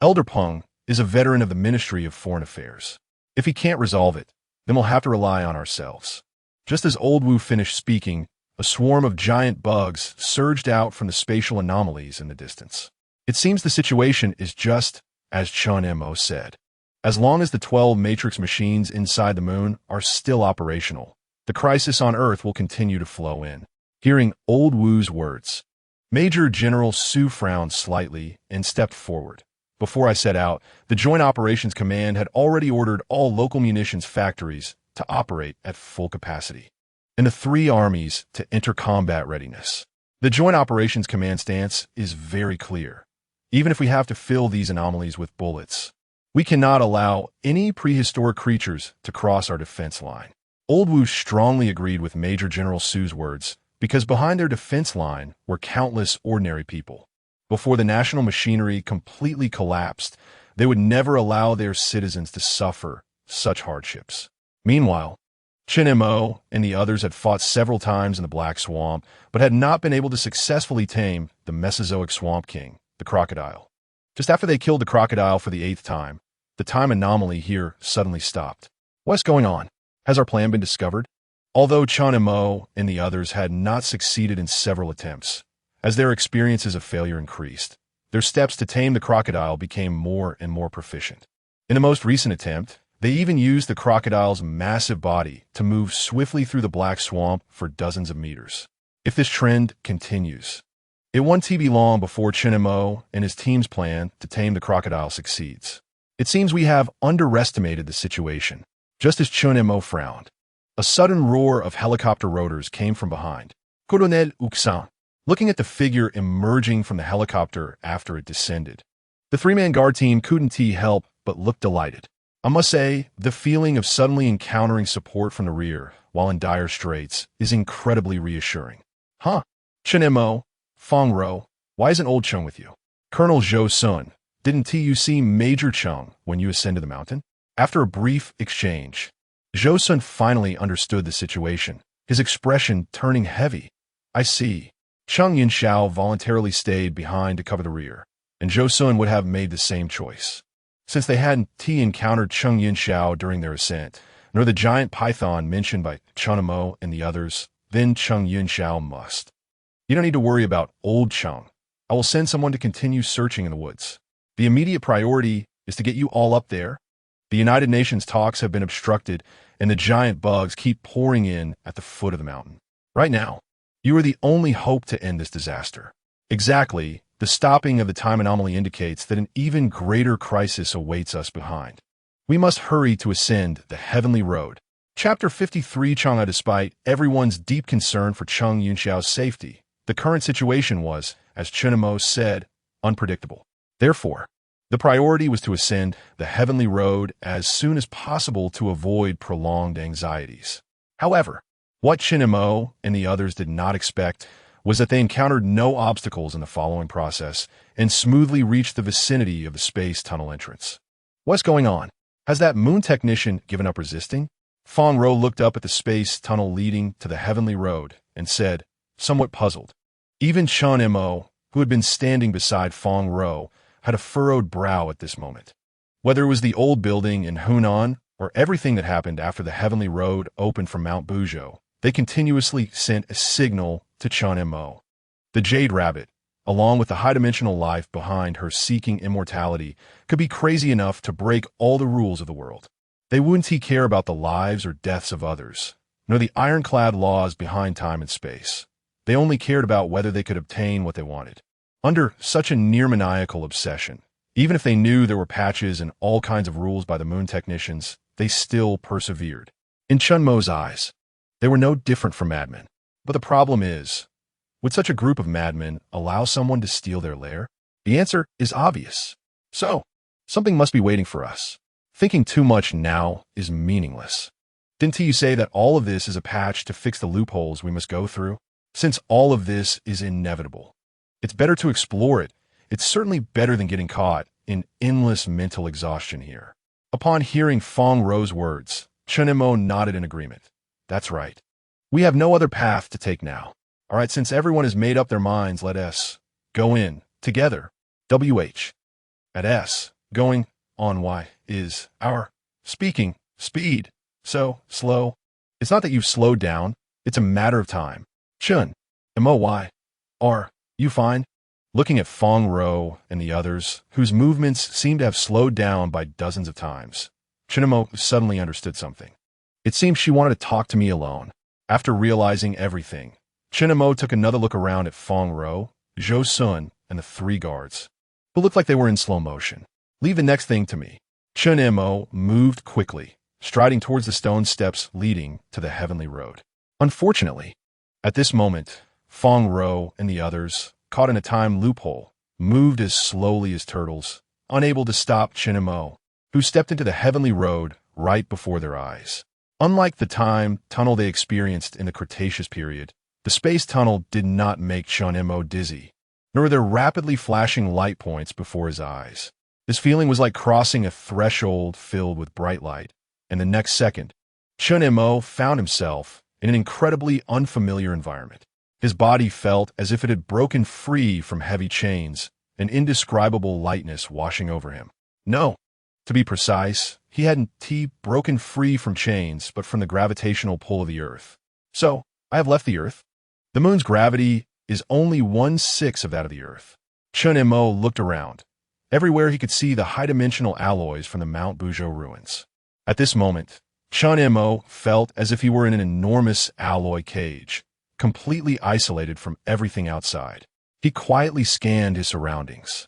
Speaker 1: Elder Peng is a veteran of the Ministry of Foreign Affairs. If he can't resolve it, then we'll have to rely on ourselves. Just as Old Wu finished speaking, a swarm of giant bugs surged out from the spatial anomalies in the distance. It seems the situation is just as Chen Mo said. As long as the 12 matrix machines inside the moon are still operational, the crisis on Earth will continue to flow in. Hearing Old Wu's words, Major General Su frowned slightly and stepped forward. Before I set out, the Joint Operations Command had already ordered all local munitions factories to operate at full capacity, and the three armies to enter combat readiness. The Joint Operations Command stance is very clear. Even if we have to fill these anomalies with bullets, we cannot allow any prehistoric creatures to cross our defense line. Old Wu strongly agreed with Major General Su's words, because behind their defense line were countless ordinary people. Before the national machinery completely collapsed, they would never allow their citizens to suffer such hardships. Meanwhile, Chen Mo and the others had fought several times in the Black Swamp, but had not been able to successfully tame the Mesozoic Swamp King, the crocodile. Just after they killed the crocodile for the 8th time, the time anomaly here suddenly stopped. What's going on? Has our plan been discovered? Although Chen Mo and the others had not succeeded in several attempts, As their experiences of failure increased, their steps to tame the crocodile became more and more proficient. In the most recent attempt, they even used the crocodile's massive body to move swiftly through the black swamp for dozens of meters. If this trend continues, it won't be long before Chen Mo and his team's plan to tame the crocodile succeeds. It seems we have underestimated the situation. Just as Chen Mo frowned, a sudden roar of helicopter rotors came from behind. Colonel Uxan, looking at the figure emerging from the helicopter after it descended. The three-man guard team couldn't help but look delighted. I must say, the feeling of suddenly encountering support from the rear while in dire straits is incredibly reassuring. Huh? Chen Mo, Fong Ro, why isn't old Chung with you? Colonel Zhou Sun, didn't you see Major Chung when you ascended the mountain? After a brief exchange, Zhou Sun finally understood the situation, his expression turning heavy. I see. Chung Yinxiao voluntarily stayed behind to cover the rear, and Zhou Sun would have made the same choice. Since they hadn't encountered Chung Yinxiao during their ascent, nor the giant python mentioned by Chen Mo and the others, then Chung Yinxiao must. You don't need to worry about old Chung. I will send someone to continue searching in the woods. The immediate priority is to get you all up there. The United Nations talks have been obstructed, and the giant bugs keep pouring in at the foot of the mountain. Right now, you are the only hope to end this disaster. Exactly, the stopping of the time anomaly indicates that an even greater crisis awaits us behind. We must hurry to ascend the heavenly road. Chapter 53 Chang'e. Despite everyone's deep concern for Chung Yunxiao's safety, the current situation was, as Chen Mo said, unpredictable. Therefore, the priority was to ascend the heavenly road as soon as possible to avoid prolonged anxieties. However, what Chen Mo and the others did not expect was that they encountered no obstacles in the following process and smoothly reached the vicinity of the space tunnel entrance. What's going on? Has that moon technician given up resisting? Fong Ro looked up at the space tunnel leading to the heavenly road and said, somewhat puzzled. Even Chen Mo, who had been standing beside Fong Ro, had a furrowed brow at this moment. Whether it was the old building in Hunan or everything that happened after the heavenly road opened from Mount Buzhou, they continuously sent a signal to Chen Mo. The Jade Rabbit, along with the high-dimensional life behind her seeking immortality, could be crazy enough to break all the rules of the world. They wouldn't care about the lives or deaths of others, nor the ironclad laws behind time and space. They only cared about whether they could obtain what they wanted. Under such a near-maniacal obsession, even if they knew there were patches and all kinds of rules by the moon technicians, they still persevered. In Chen Mo's eyes, they were no different from madmen. But the problem is, would such a group of madmen allow someone to steal their lair? The answer is obvious. So, something must be waiting for us. Thinking too much now is meaningless. Didn't you say that all of this is a patch to fix the loopholes we must go through? Since all of this is inevitable, it's better to explore it. It's certainly better than getting caught in endless mental exhaustion here. Upon hearing Fong Ro's words, Chen Mo nodded in agreement. That's right. We have no other path to take now. All right, since everyone has made up their minds, let us go in together. WH. At S, going on Y is our speaking speed. So slow. It's not that you've slowed down. It's a matter of time. Chen, Moy, are you fine? Looking at Fong Ro and the others, whose movements seemed to have slowed down by dozens of times, Chen Mo suddenly understood something. It seemed she wanted to talk to me alone. After realizing everything, Chen Mo took another look around at Fong Ro, Zhou Sun, and the three guards, who looked like they were in slow motion. Leave the next thing to me. Chen Mo moved quickly, striding towards the stone steps leading to the heavenly road. Unfortunately, at this moment, Fong Ro and the others, caught in a time loophole, moved as slowly as turtles, unable to stop Chen Mo, who stepped into the heavenly road right before their eyes. Unlike the time tunnel they experienced in the Cretaceous period, the space tunnel did not make Chen Mo dizzy, nor were there rapidly flashing light points before his eyes. This feeling was like crossing a threshold filled with bright light, and the next second, Chen Mo found himself in an incredibly unfamiliar environment. His body felt as if it had broken free from heavy chains, an indescribable lightness washing over him. No, to be precise, he hadn't broken free from chains, but from the gravitational pull of the Earth. So, I have left the Earth. The moon's gravity is only 1/6 of that of the Earth. Chen Mo looked around. Everywhere he could see the high-dimensional alloys from the Mount Buzhou ruins. At this moment, Chen Mo felt as if he were in an enormous alloy cage, completely isolated from everything outside. He quietly scanned his surroundings.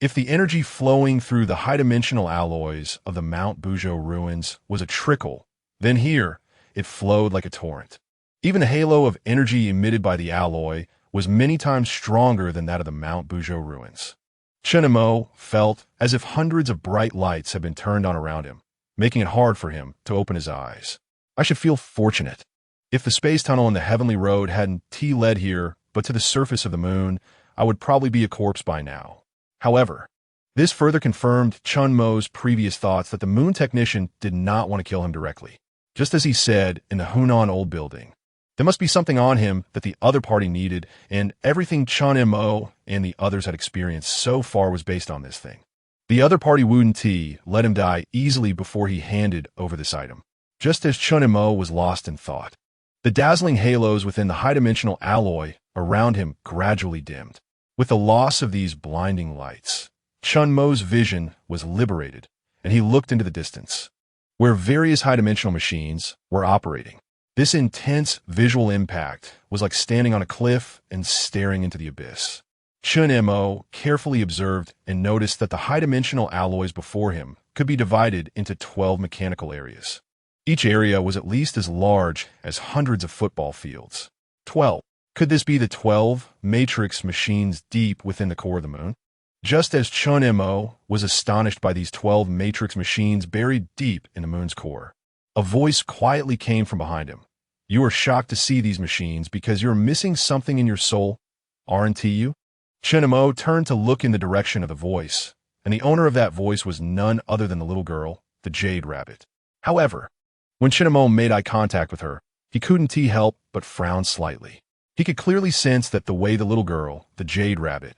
Speaker 1: If the energy flowing through the high-dimensional alloys of the Mount Buzhou ruins was a trickle, then here, it flowed like a torrent. Even the halo of energy emitted by the alloy was many times stronger than that of the Mount Buzhou ruins. Chen Mo felt as if hundreds of bright lights had been turned on around him, making it hard for him to open his eyes. I should feel fortunate. If the space tunnel and the heavenly road hadn't led here, but to the surface of the moon, I would probably be a corpse by now. However, this further confirmed Chen Mo's previous thoughts that the moon technician did not want to kill him directly. Just as he said in the Hunan old building, there must be something on him that the other party needed, and everything Chen Mo and the others had experienced so far was based on this thing. The other party wouldn't let him die easily before he handed over this item, just as Chen Mo was lost in thought. The dazzling halos within the high-dimensional alloy around him gradually dimmed. With the loss of these blinding lights, Chen Mo's vision was liberated, and he looked into the distance, where various high-dimensional machines were operating. This intense visual impact was like standing on a cliff and staring into the abyss. Chen Mo carefully observed and noticed that the high-dimensional alloys before him could be divided into 12 mechanical areas. Each area was at least as large as hundreds of football fields. 12. Could this be the 12 matrix machines deep within the core of the moon? Just as Chen Mo was astonished by these 12 matrix machines buried deep in the moon's core, a voice quietly came from behind him. You are shocked to see these machines because you're missing something in your soul, aren't you? Chen Mo turned to look in the direction of the voice, and the owner of that voice was none other than the little girl, the Jade Rabbit. However, when Chen Mo made eye contact with her, he couldn't help but frown slightly. He could clearly sense that the way the little girl, the Jade Rabbit,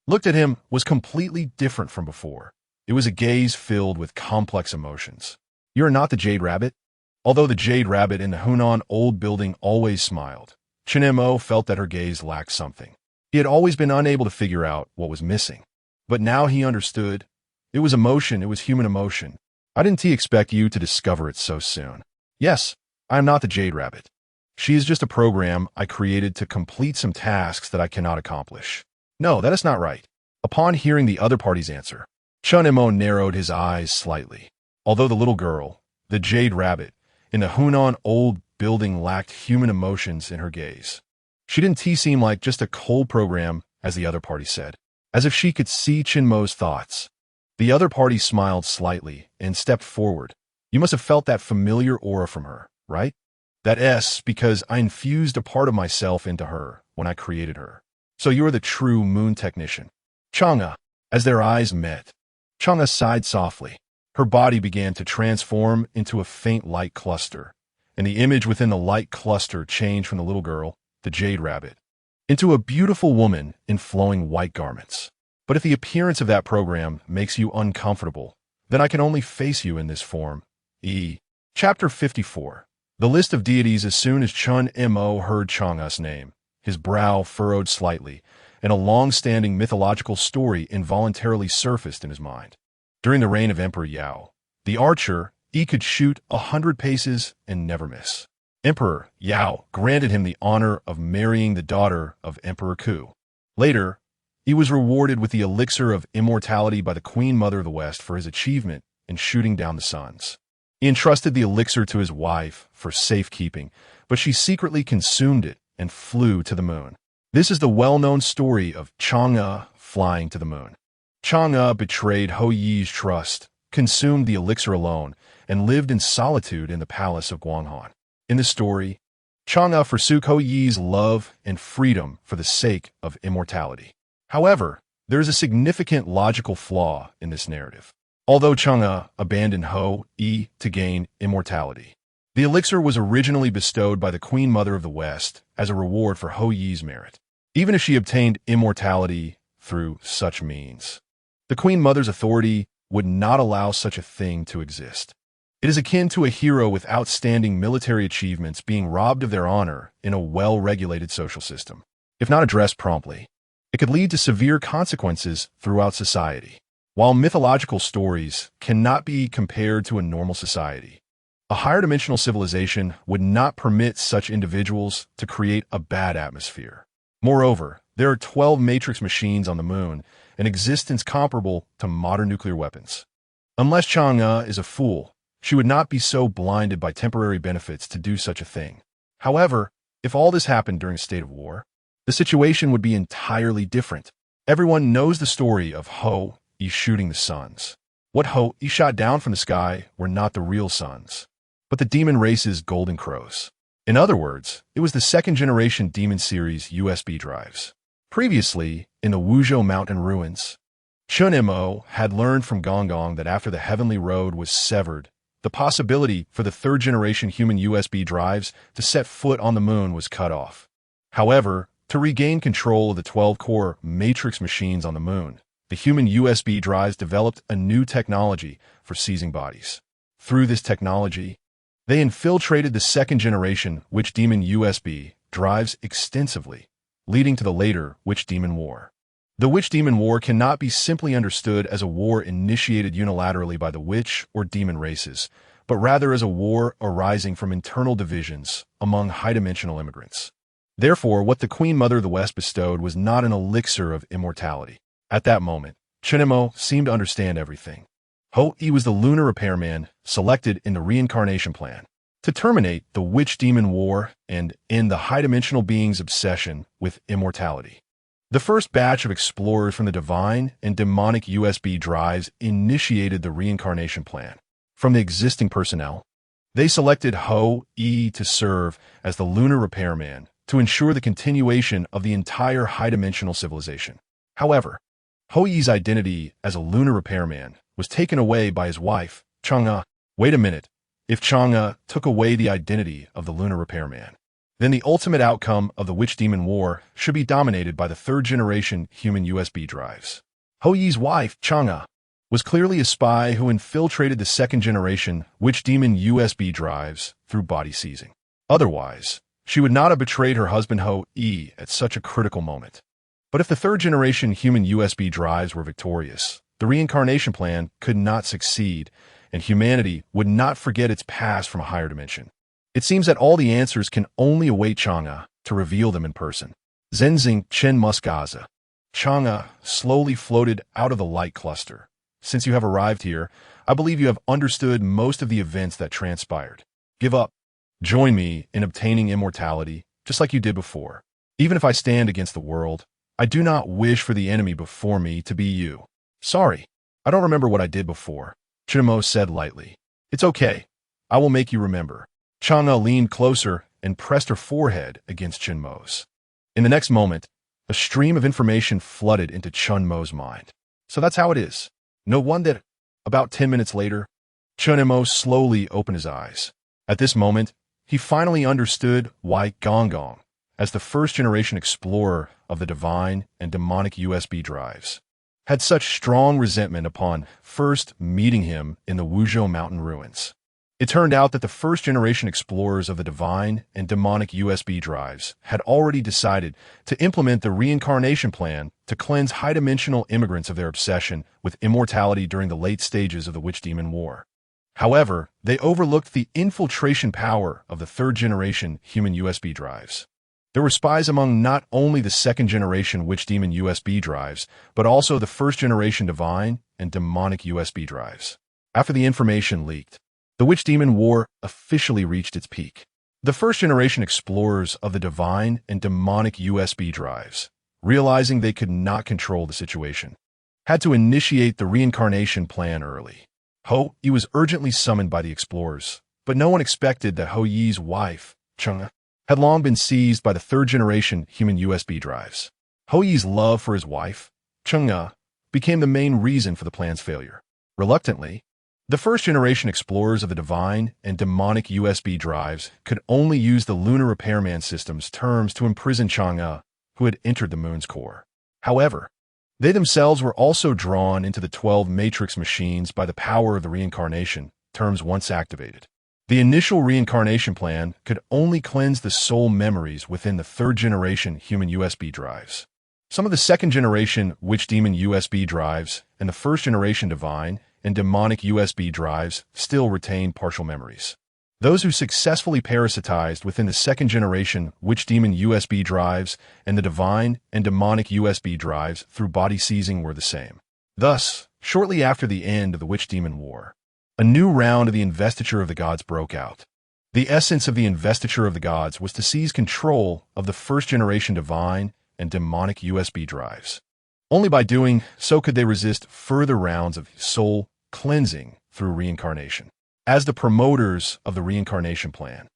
Speaker 1: looked at him was completely different from before. It was a gaze filled with complex emotions. You are not the Jade Rabbit? Although the Jade Rabbit in the Hunan old building always smiled, Chen Mo felt that her gaze lacked something. He had always been unable to figure out what was missing. But now he understood. It was emotion, it was human emotion. I didn't expect you to discover it so soon. Yes, I am not the Jade Rabbit. She is just a program I created to complete some tasks that I cannot accomplish. No, that is not right. Upon hearing the other party's answer, Chen Mo narrowed his eyes slightly. Although the little girl, the Jade Rabbit, in the Hunan old building lacked human emotions in her gaze, she didn't seem like just a cold program, as the other party said, as if she could see Chen Mo's thoughts. The other party smiled slightly and stepped forward. You must have felt that familiar aura from her, right? That S because I infused a part of myself into her when I created her. So you are the true moon technician. Chang'e. As their eyes met, Chang'e sighed softly. Her body began to transform into a faint light cluster, and the image within the light cluster changed from the little girl, the Jade Rabbit, into a beautiful woman in flowing white garments. But if the appearance of that program makes you uncomfortable, then I can only face you in this form. Chapter 54. The list of deities. As soon as Chen Mo heard Chang'e's name, his brow furrowed slightly, and a long-standing mythological story involuntarily surfaced in his mind. During the reign of Emperor Yao, the archer, he could shoot 100 paces and never miss. Emperor Yao granted him the honor of marrying the daughter of Emperor Ku. Later, he was rewarded with the elixir of immortality by the Queen Mother of the West for his achievement in shooting down the suns. He entrusted the elixir to his wife for safekeeping, but she secretly consumed it and flew to the moon. This is the well-known story of Chang'e flying to the moon. Chang'e betrayed Hou Yi's trust, consumed the elixir alone, and lived in solitude in the palace of Guanghan. In the story, Chang'e forsook Hou Yi's love and freedom for the sake of immortality. However, there is a significant logical flaw in this narrative. Although Chang'e abandoned Hou Yi to gain immortality, the elixir was originally bestowed by the Queen Mother of the West as a reward for Hou Yi's merit. Even if she obtained immortality through such means, the Queen Mother's authority would not allow such a thing to exist. It is akin to a hero with outstanding military achievements being robbed of their honor in a well-regulated social system. if not addressed promptly, it could lead to severe consequences throughout society. While mythological stories cannot be compared to a normal society, a higher dimensional civilization would not permit such individuals to create a bad atmosphere. Moreover, there are 12 matrix machines on the moon, an existence comparable to modern nuclear weapons. Unless Chang'e is a fool, she would not be so blinded by temporary benefits to do such a thing. However, if all this happened during a state of war, the situation would be entirely different. Everyone knows the story of Ho-Yi shooting the suns. What Ho-Yi shot down from the sky were not the real suns, but the demon race's golden crows. In other words, it was the second-generation Demon Series USB drives. Previously, in the Wuzhou mountain ruins, Chen Mo had learned from Gong that after the heavenly road was severed, the possibility for the third-generation human USB drives to set foot on the moon was cut off. However, to regain control of the 12-core matrix machines on the moon, the human USB drives developed a new technology for seizing bodies. Through this technology, they infiltrated the second-generation Witch Demon USB drives extensively, leading to the later Witch Demon War. The Witch Demon War cannot be simply understood as a war initiated unilaterally by the witch or demon races, but rather as a war arising from internal divisions among high-dimensional immigrants. Therefore, what the Queen Mother of the West bestowed was not an elixir of immortality. At that moment, Chen Mo seemed to understand everything. Ho-Yi was the lunar repairman selected in the reincarnation plan to terminate the Witch Demon War and end the high-dimensional being's obsession with immortality. The first batch of explorers from the divine and demonic USB drives initiated the reincarnation plan. From the existing personnel, they selected Ho-Yi to serve as the lunar repairman to ensure the continuation of the entire high-dimensional civilization. However, Ho-Yi's identity as a lunar repairman was taken away by his wife, Chang'e. Wait a minute. If Chang'e took away the identity of the lunar repairman, then the ultimate outcome of the Witch Demon War should be dominated by the third-generation human USB drives. Ho-Yi's wife, Chang'e, was clearly a spy who infiltrated the second-generation Witch Demon USB drives through body seizing. Otherwise, she would not have betrayed her husband Ho-Yi at such a critical moment. But if the third-generation human USB drives were victorious, the reincarnation plan could not succeed, and humanity would not forget its past from a higher dimension. It seems that all the answers can only await Chang'e to reveal them in person. Zenzing Chen Muskaza. Chang'e slowly floated out of the light cluster. Since you have arrived here, I believe you have understood most of the events that transpired. Give up. Join me in obtaining immortality, just like you did before. Even if I stand against the world, I do not wish for the enemy before me to be you. Sorry, I don't remember what I did before, Chen Mo said lightly. It's okay. I will make you remember. Chang'e leaned closer and pressed her forehead against Chen Mo's. In the next moment, a stream of information flooded into Chen Mo's mind. So that's how it is. No wonder. About 10 minutes later, Chen Mo slowly opened his eyes. At this moment, he finally understood why Gong, as the first-generation explorer of the divine and demonic USB drives, had such strong resentment upon first meeting him in the Wuzhou mountain ruins. It turned out that the first-generation explorers of the divine and demonic USB drives had already decided to implement the reincarnation plan to cleanse high-dimensional immigrants of their obsession with immortality during the late stages of the Witch Demon War. However, they overlooked the infiltration power of the third-generation human USB drives. There were spies among not only the second-generation Witch Demon USB drives, but also the first-generation divine and demonic USB drives. After the information leaked, the Witch Demon War officially reached its peak. The first-generation explorers of the divine and demonic USB drives, realizing they could not control the situation, had to initiate the reincarnation plan early. Ho-Yi was urgently summoned by the explorers, but no one expected that Ho-Yi's wife, Chang'e, had long been seized by the third-generation human USB drives. Ho-Yi's love for his wife, Chang'e, became the main reason for the plan's failure. Reluctantly, the first-generation explorers of the divine and demonic USB drives could only use the lunar repairman system's terms to imprison Chang'e, who had entered the moon's core. However, they themselves were also drawn into the 12 matrix machines by the power of the reincarnation, terms once activated. The initial reincarnation plan could only cleanse the soul memories within the third-generation human USB drives. Some of the second-generation witch demon USB drives and the first-generation divine and demonic USB drives still retain partial memories. Those who successfully parasitized within the second-generation witch demon USB drives and the divine and demonic USB drives through body seizing were the same. Thus, shortly after the end of the witch demon war, a new round of the investiture of the gods broke out. The essence of the investiture of the gods was to seize control of the first-generation divine and demonic USB drives. Only by doing so could they resist further rounds of soul cleansing through reincarnation. As the promoters of the reincarnation plan,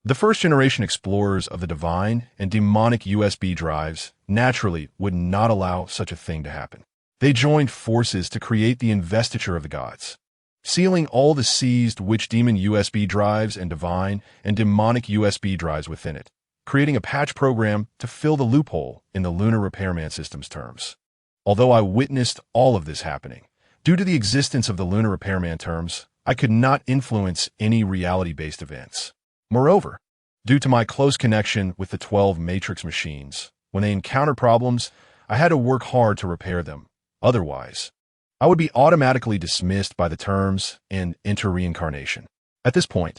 Speaker 1: the first-generation explorers of the divine and demonic USB drives naturally would not allow such a thing to happen. They joined forces to create the investiture of the gods, sealing all the seized witch demon USB drives and divine and demonic USB drives within it, creating a patch program to fill the loophole in the lunar repairman system's terms. Although I witnessed all of this happening, due to the existence of the lunar repairman terms, I could not influence any reality-based events. Moreover, due to my close connection with the 12 matrix machines, when they encountered problems, I had to work hard to repair them. Otherwise, I would be automatically dismissed by the terms and enter reincarnation. At this point,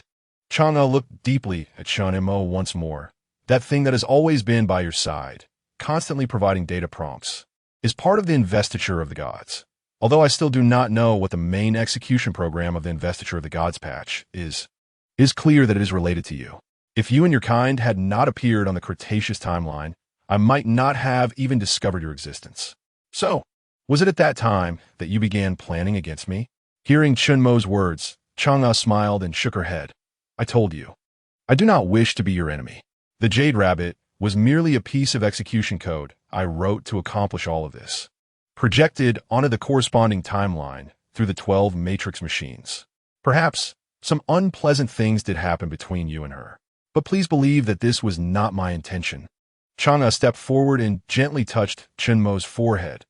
Speaker 1: Chang'e looked deeply at Chen Mo once more. That thing that has always been by your side, constantly providing data prompts, is part of the investiture of the gods. Although I still do not know what the main execution program of the investiture of the gods patch is clear that it is related to you. If you and your kind had not appeared on the Cretaceous timeline, I might not have even discovered your existence. So, was it at that time that you began planning against me? Hearing Chen Mo's words, Chang'e smiled and shook her head. I told you. I do not wish to be your enemy. The Jade Rabbit was merely a piece of execution code I wrote to accomplish all of this, projected onto the corresponding timeline through the 12 matrix machines. Perhaps some unpleasant things did happen between you and her, but please believe that this was not my intention. Chang'e stepped forward and gently touched Chen Mo's forehead.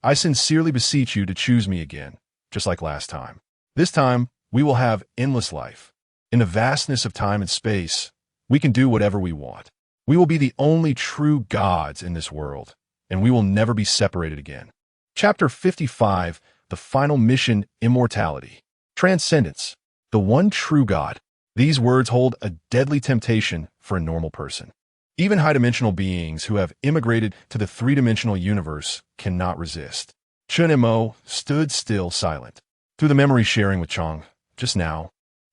Speaker 1: I sincerely beseech you to choose me again, just like last time. This time, we will have endless life. In the vastness of time and space, we can do whatever we want. We will be the only true gods in this world, and we will never be separated again. Chapter 55, The Final Mission, Immortality. Transcendence. The one true God. These words hold a deadly temptation for a normal person. Even high-dimensional beings who have immigrated to the three-dimensional universe cannot resist. Chen Mo stood still silent. Through the memory sharing with Chang, just now,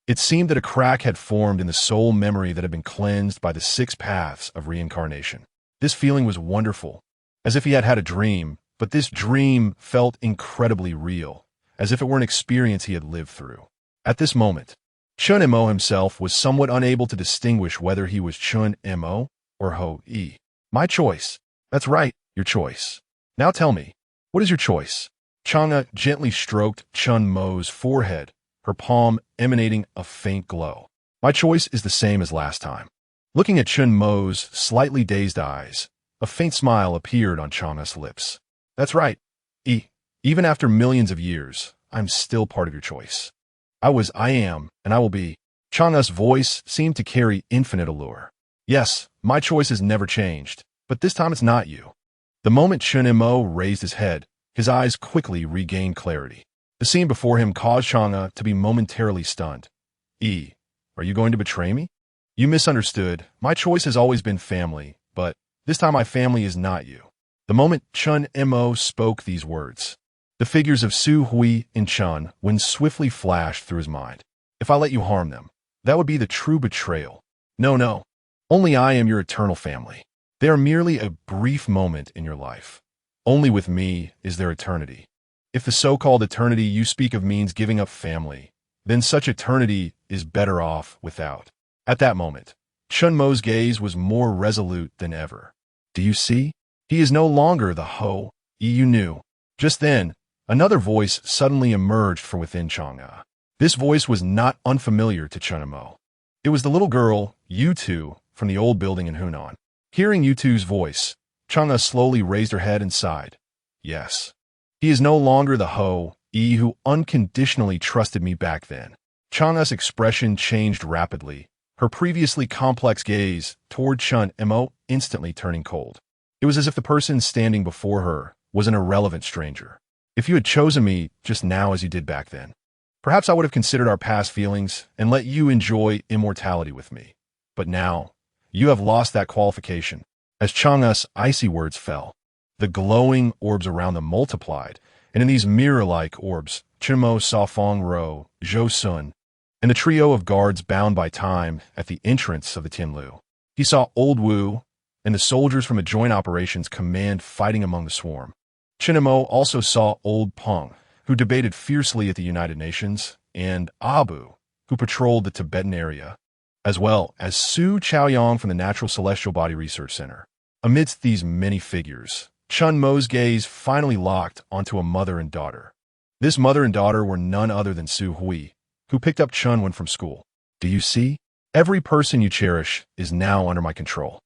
Speaker 1: it seemed that a crack had formed in the soul memory that had been cleansed by the 6 paths of reincarnation. This feeling was wonderful, as if he had had a dream, but this dream felt incredibly real, as if it were an experience he had lived through. At this moment, Chen Mo himself was somewhat unable to distinguish whether he was Chen Mo or Ho-E. My choice. That's right, your choice. Now tell me, what is your choice? Chang'e gently stroked Chen Mo's forehead, her palm emanating a faint glow. My choice is the same as last time. Looking at Chen Mo's slightly dazed eyes, a faint smile appeared on Chang'e's lips. That's right. Even after millions of years, I'm still part of your choice. I am, and I will be. Chang'e's voice seemed to carry infinite allure. Yes, my choice has never changed, but this time it's not you. The moment Chen Mo raised his head, his eyes quickly regained clarity. The scene before him caused Chang'e to be momentarily stunned. Are you going to betray me? You misunderstood. My choice has always been family, but this time my family is not you. The moment Chen Mo spoke these words, the figures of Su Hui and Chen Wen swiftly flashed through his mind. If I let you harm them, that would be the true betrayal. No. Only I am your eternal family. They are merely a brief moment in your life. Only with me is there eternity. If the so-called eternity you speak of means giving up family, then such eternity is better off without. At that moment, Chen Mo's gaze was more resolute than ever. Do you see? He is no longer the Ho you knew. Just then, another voice suddenly emerged from within Chang'e. This voice was not unfamiliar to Chen Mo. It was the little girl, Yu-Tu, from the old building in Hunan. Hearing Yu-Tu's voice, Chang'e slowly raised her head and sighed. Yes. He is no longer the Ho who unconditionally trusted me back then. Chang'e's expression changed rapidly, her previously complex gaze toward Chen Mo instantly turning cold. It was as if the person standing before her was an irrelevant stranger. If you had chosen me just now as you did back then, perhaps I would have considered our past feelings and let you enjoy immortality with me. But now, you have lost that qualification. As Chang'e's icy words fell, the glowing orbs around them multiplied, and in these mirror-like orbs, Chen Mo saw Feng Ro, Zhou Sun, and the trio of guards bound by time at the entrance of the Tianlu. He saw Old Wu and the soldiers from the Joint Operations Command fighting among the swarm. Chen Mo also saw Old Peng, who debated fiercely at the United Nations, and Abu, who patrolled the Tibetan area, as well as Su Chaoyang from the Natural Celestial Body Research Center. Amidst these many figures, Chen Mo's gaze finally locked onto a mother and daughter. This mother and daughter were none other than Su Hui, who picked up Chen Wen from school. Do you see? Every person you cherish is now under my control.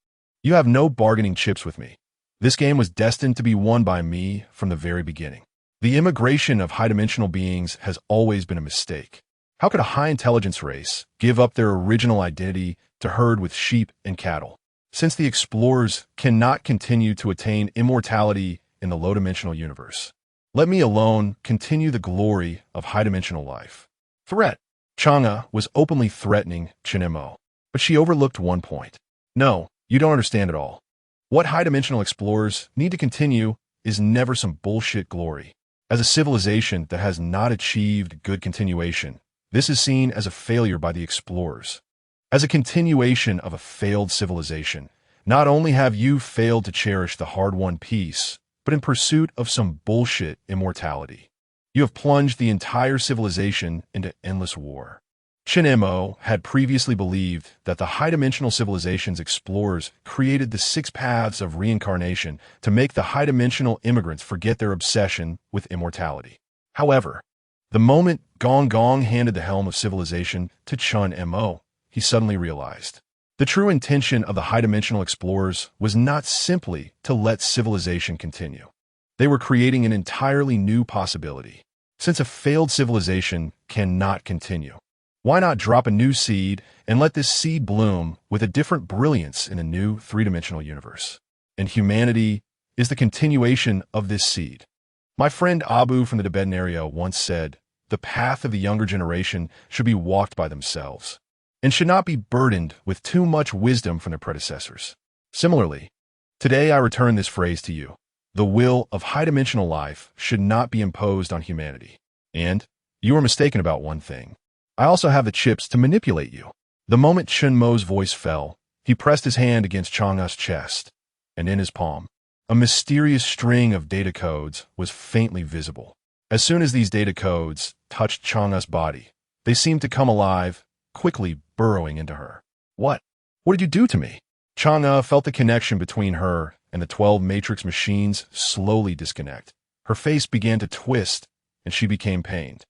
Speaker 1: You have no bargaining chips with me. This game was destined to be won by me from the very beginning. The immigration of high-dimensional beings has always been a mistake. How could a high-intelligence race give up their original identity to herd with sheep and cattle? Since the explorers cannot continue to attain immortality in the low-dimensional universe, let me alone continue the glory of high-dimensional life. Threat. Chang'e was openly threatening Chen Mo, but she overlooked one point. No, you don't understand at all. What high-dimensional explorers need to continue is never some bullshit glory. As a civilization that has not achieved good continuation, this is seen as a failure by the explorers. As a continuation of a failed civilization, not only have you failed to cherish the hard-won peace, but in pursuit of some bullshit immortality, you have plunged the entire civilization into endless war. Chen Mo had previously believed that the high-dimensional civilization's explorers created the 6 paths of reincarnation to make the high-dimensional immigrants forget their obsession with immortality. However, the moment Gong Gong handed the helm of civilization to Chen Mo, he suddenly realized the true intention of the high-dimensional explorers was not simply to let civilization continue. They were creating an entirely new possibility. Since a failed civilization cannot continue, why not drop a new seed and let this seed bloom with a different brilliance in a new 3-dimensional universe? And humanity is the continuation of this seed. My friend Abu from the Tibetan area once said, the path of the younger generation should be walked by themselves, and should not be burdened with too much wisdom from their predecessors. Similarly, today I return this phrase to you. The will of high-dimensional life should not be imposed on humanity. And you are mistaken about one thing. I also have the chips to manipulate you. The moment Chen Mo's voice fell, he pressed his hand against Chang'e's chest, and in his palm, a mysterious string of data codes was faintly visible. As soon as these data codes touched Chang'e's body, they seemed to come alive, quickly burrowing into her. What? What did you do to me? Chang'e felt the connection between her and the 12 matrix machines slowly disconnect. Her face began to twist, and she became pained.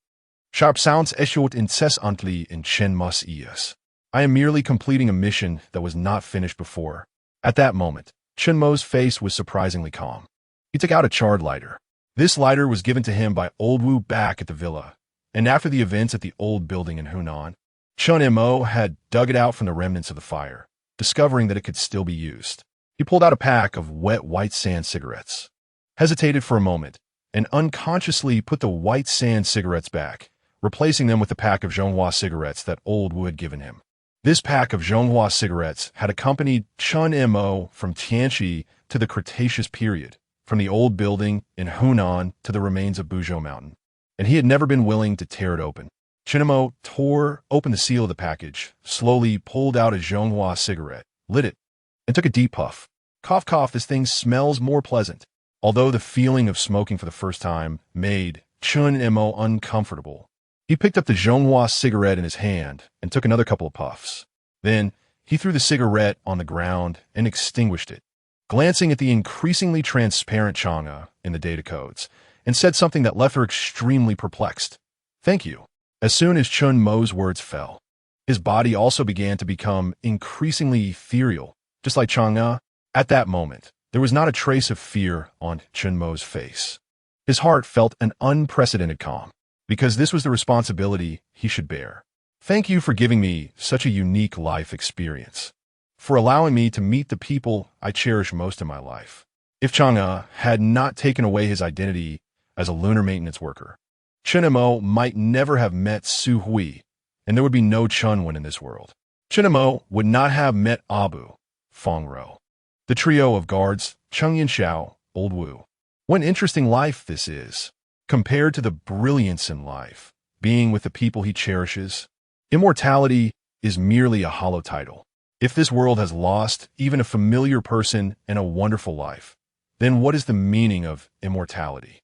Speaker 1: Sharp sounds echoed incessantly in Chen Mo's ears. I am merely completing a mission that was not finished before. At that moment, Chen Mo's face was surprisingly calm. He took out a charred lighter. This lighter was given to him by Old Wu back at the villa, and after the events at the old building in Hunan, Chen Mo had dug it out from the remnants of the fire, discovering that it could still be used. He pulled out a pack of wet white sand cigarettes, hesitated for a moment, and unconsciously put the white sand cigarettes back, replacing them with the pack of Zhonghua cigarettes that Old Wu had given him. This pack of Zhonghua cigarettes had accompanied Chen Mo from Tianxi to the Cretaceous period, from the old building in Hunan to the remains of Buzhou Mountain, and he had never been willing to tear it open. Chen Mo tore open the seal of the package, slowly pulled out a Zhonghua cigarette, lit it, and took a deep puff. Cough, cough, this thing smells more pleasant. Although the feeling of smoking for the first time made Chen Mo uncomfortable, he picked up the Zhonghua cigarette in his hand and took another couple of puffs. Then, he threw the cigarette on the ground and extinguished it, glancing at the increasingly transparent Chang'e in the data codes, and said something that left her extremely perplexed. Thank you. As soon as Chen Mo's words fell, his body also began to become increasingly ethereal, just like Chang'e. At that moment, there was not a trace of fear on Chen Mo's face. His heart felt an unprecedented calm, because this was the responsibility he should bear. Thank you for giving me such a unique life experience, for allowing me to meet the people I cherish most in my life. If Chang'e had not taken away his identity as a lunar maintenance worker, Chen Mo might never have met Su Hui, and there would be no Chunwen in this world. Chen Mo would not have met Abu, Feng Ro, the trio of guards, Cheng Yanxiao, Old Wu. What an interesting life this is, compared to the brilliance in life, being with the people he cherishes. Immortality is merely a hollow title. If this world has lost even a familiar person and a wonderful life, then what is the meaning of immortality?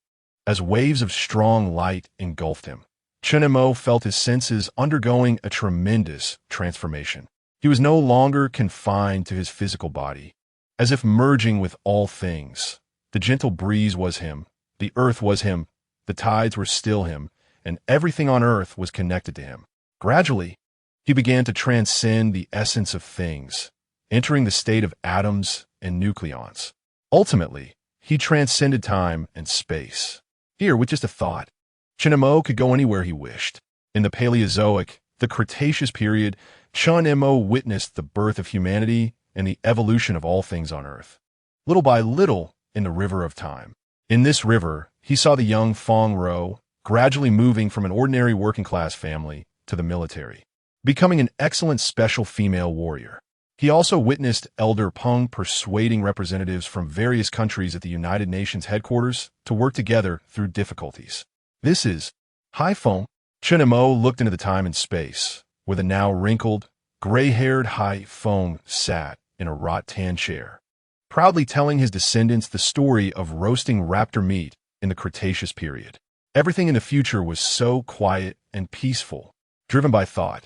Speaker 1: As waves of strong light engulfed him, Chen Mo felt his senses undergoing a tremendous transformation. He was no longer confined to his physical body. As if merging with all things, the gentle breeze was him, the earth was him, the tides were still him, and everything on earth was connected to him. Gradually, he began to transcend the essence of things, entering the state of atoms and nucleons. Ultimately, he transcended time and space. Here, with just a thought, Chen Mo could go anywhere he wished. In the Paleozoic, the Cretaceous period, Chen Mo witnessed the birth of humanity and the evolution of all things on Earth. Little by little, in the river of time. In this river, he saw the young Feng Ro gradually moving from an ordinary working-class family to the military, becoming an excellent special female warrior. He also witnessed Elder Peng persuading representatives from various countries at the United Nations headquarters to work together through difficulties. This is Hai Feng. Chen Mo looked into the time and space, where the now wrinkled, gray-haired Hai Feng sat in a wrought-tan chair, proudly telling his descendants the story of roasting raptor meat in the Cretaceous period. Everything in the future was so quiet and peaceful, driven by thought.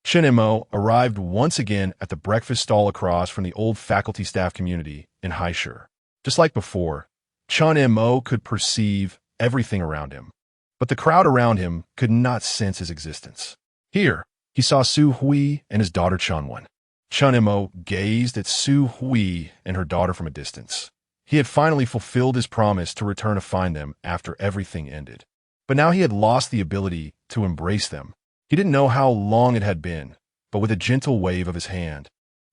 Speaker 1: Chen Mo arrived once again at the breakfast stall across from the old faculty staff community in Haishur. Just like before, Chen Mo could perceive everything around him, but the crowd around him could not sense his existence. Here, he saw Su Hui and his daughter Chunwen. Chen Mo gazed at Su Hui and her daughter from a distance. He had finally fulfilled his promise to return to find them after everything ended. But now he had lost the ability to embrace them. He didn't know how long it had been, but with a gentle wave of his hand,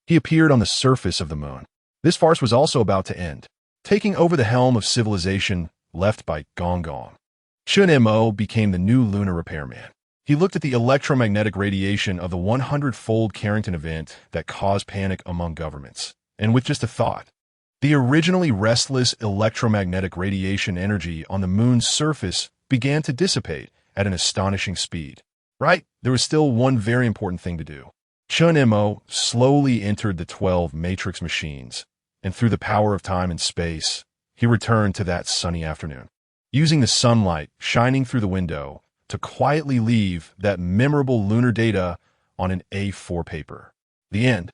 Speaker 1: he appeared on the surface of the moon. This farce was also about to end, taking over the helm of civilization left by Gong Gong. Chen Mo became the new lunar repairman. He looked at the electromagnetic radiation of the 100-fold Carrington event that caused panic among governments, and with just a thought, the originally restless electromagnetic radiation energy on the moon's surface began to dissipate at an astonishing speed. Right, there was still one very important thing to do. Chen Mo slowly entered the 12 matrix machines, and through the power of time and space, he returned to that sunny afternoon, using the sunlight shining through the window to quietly leave that memorable lunar data on an A4 paper. The end.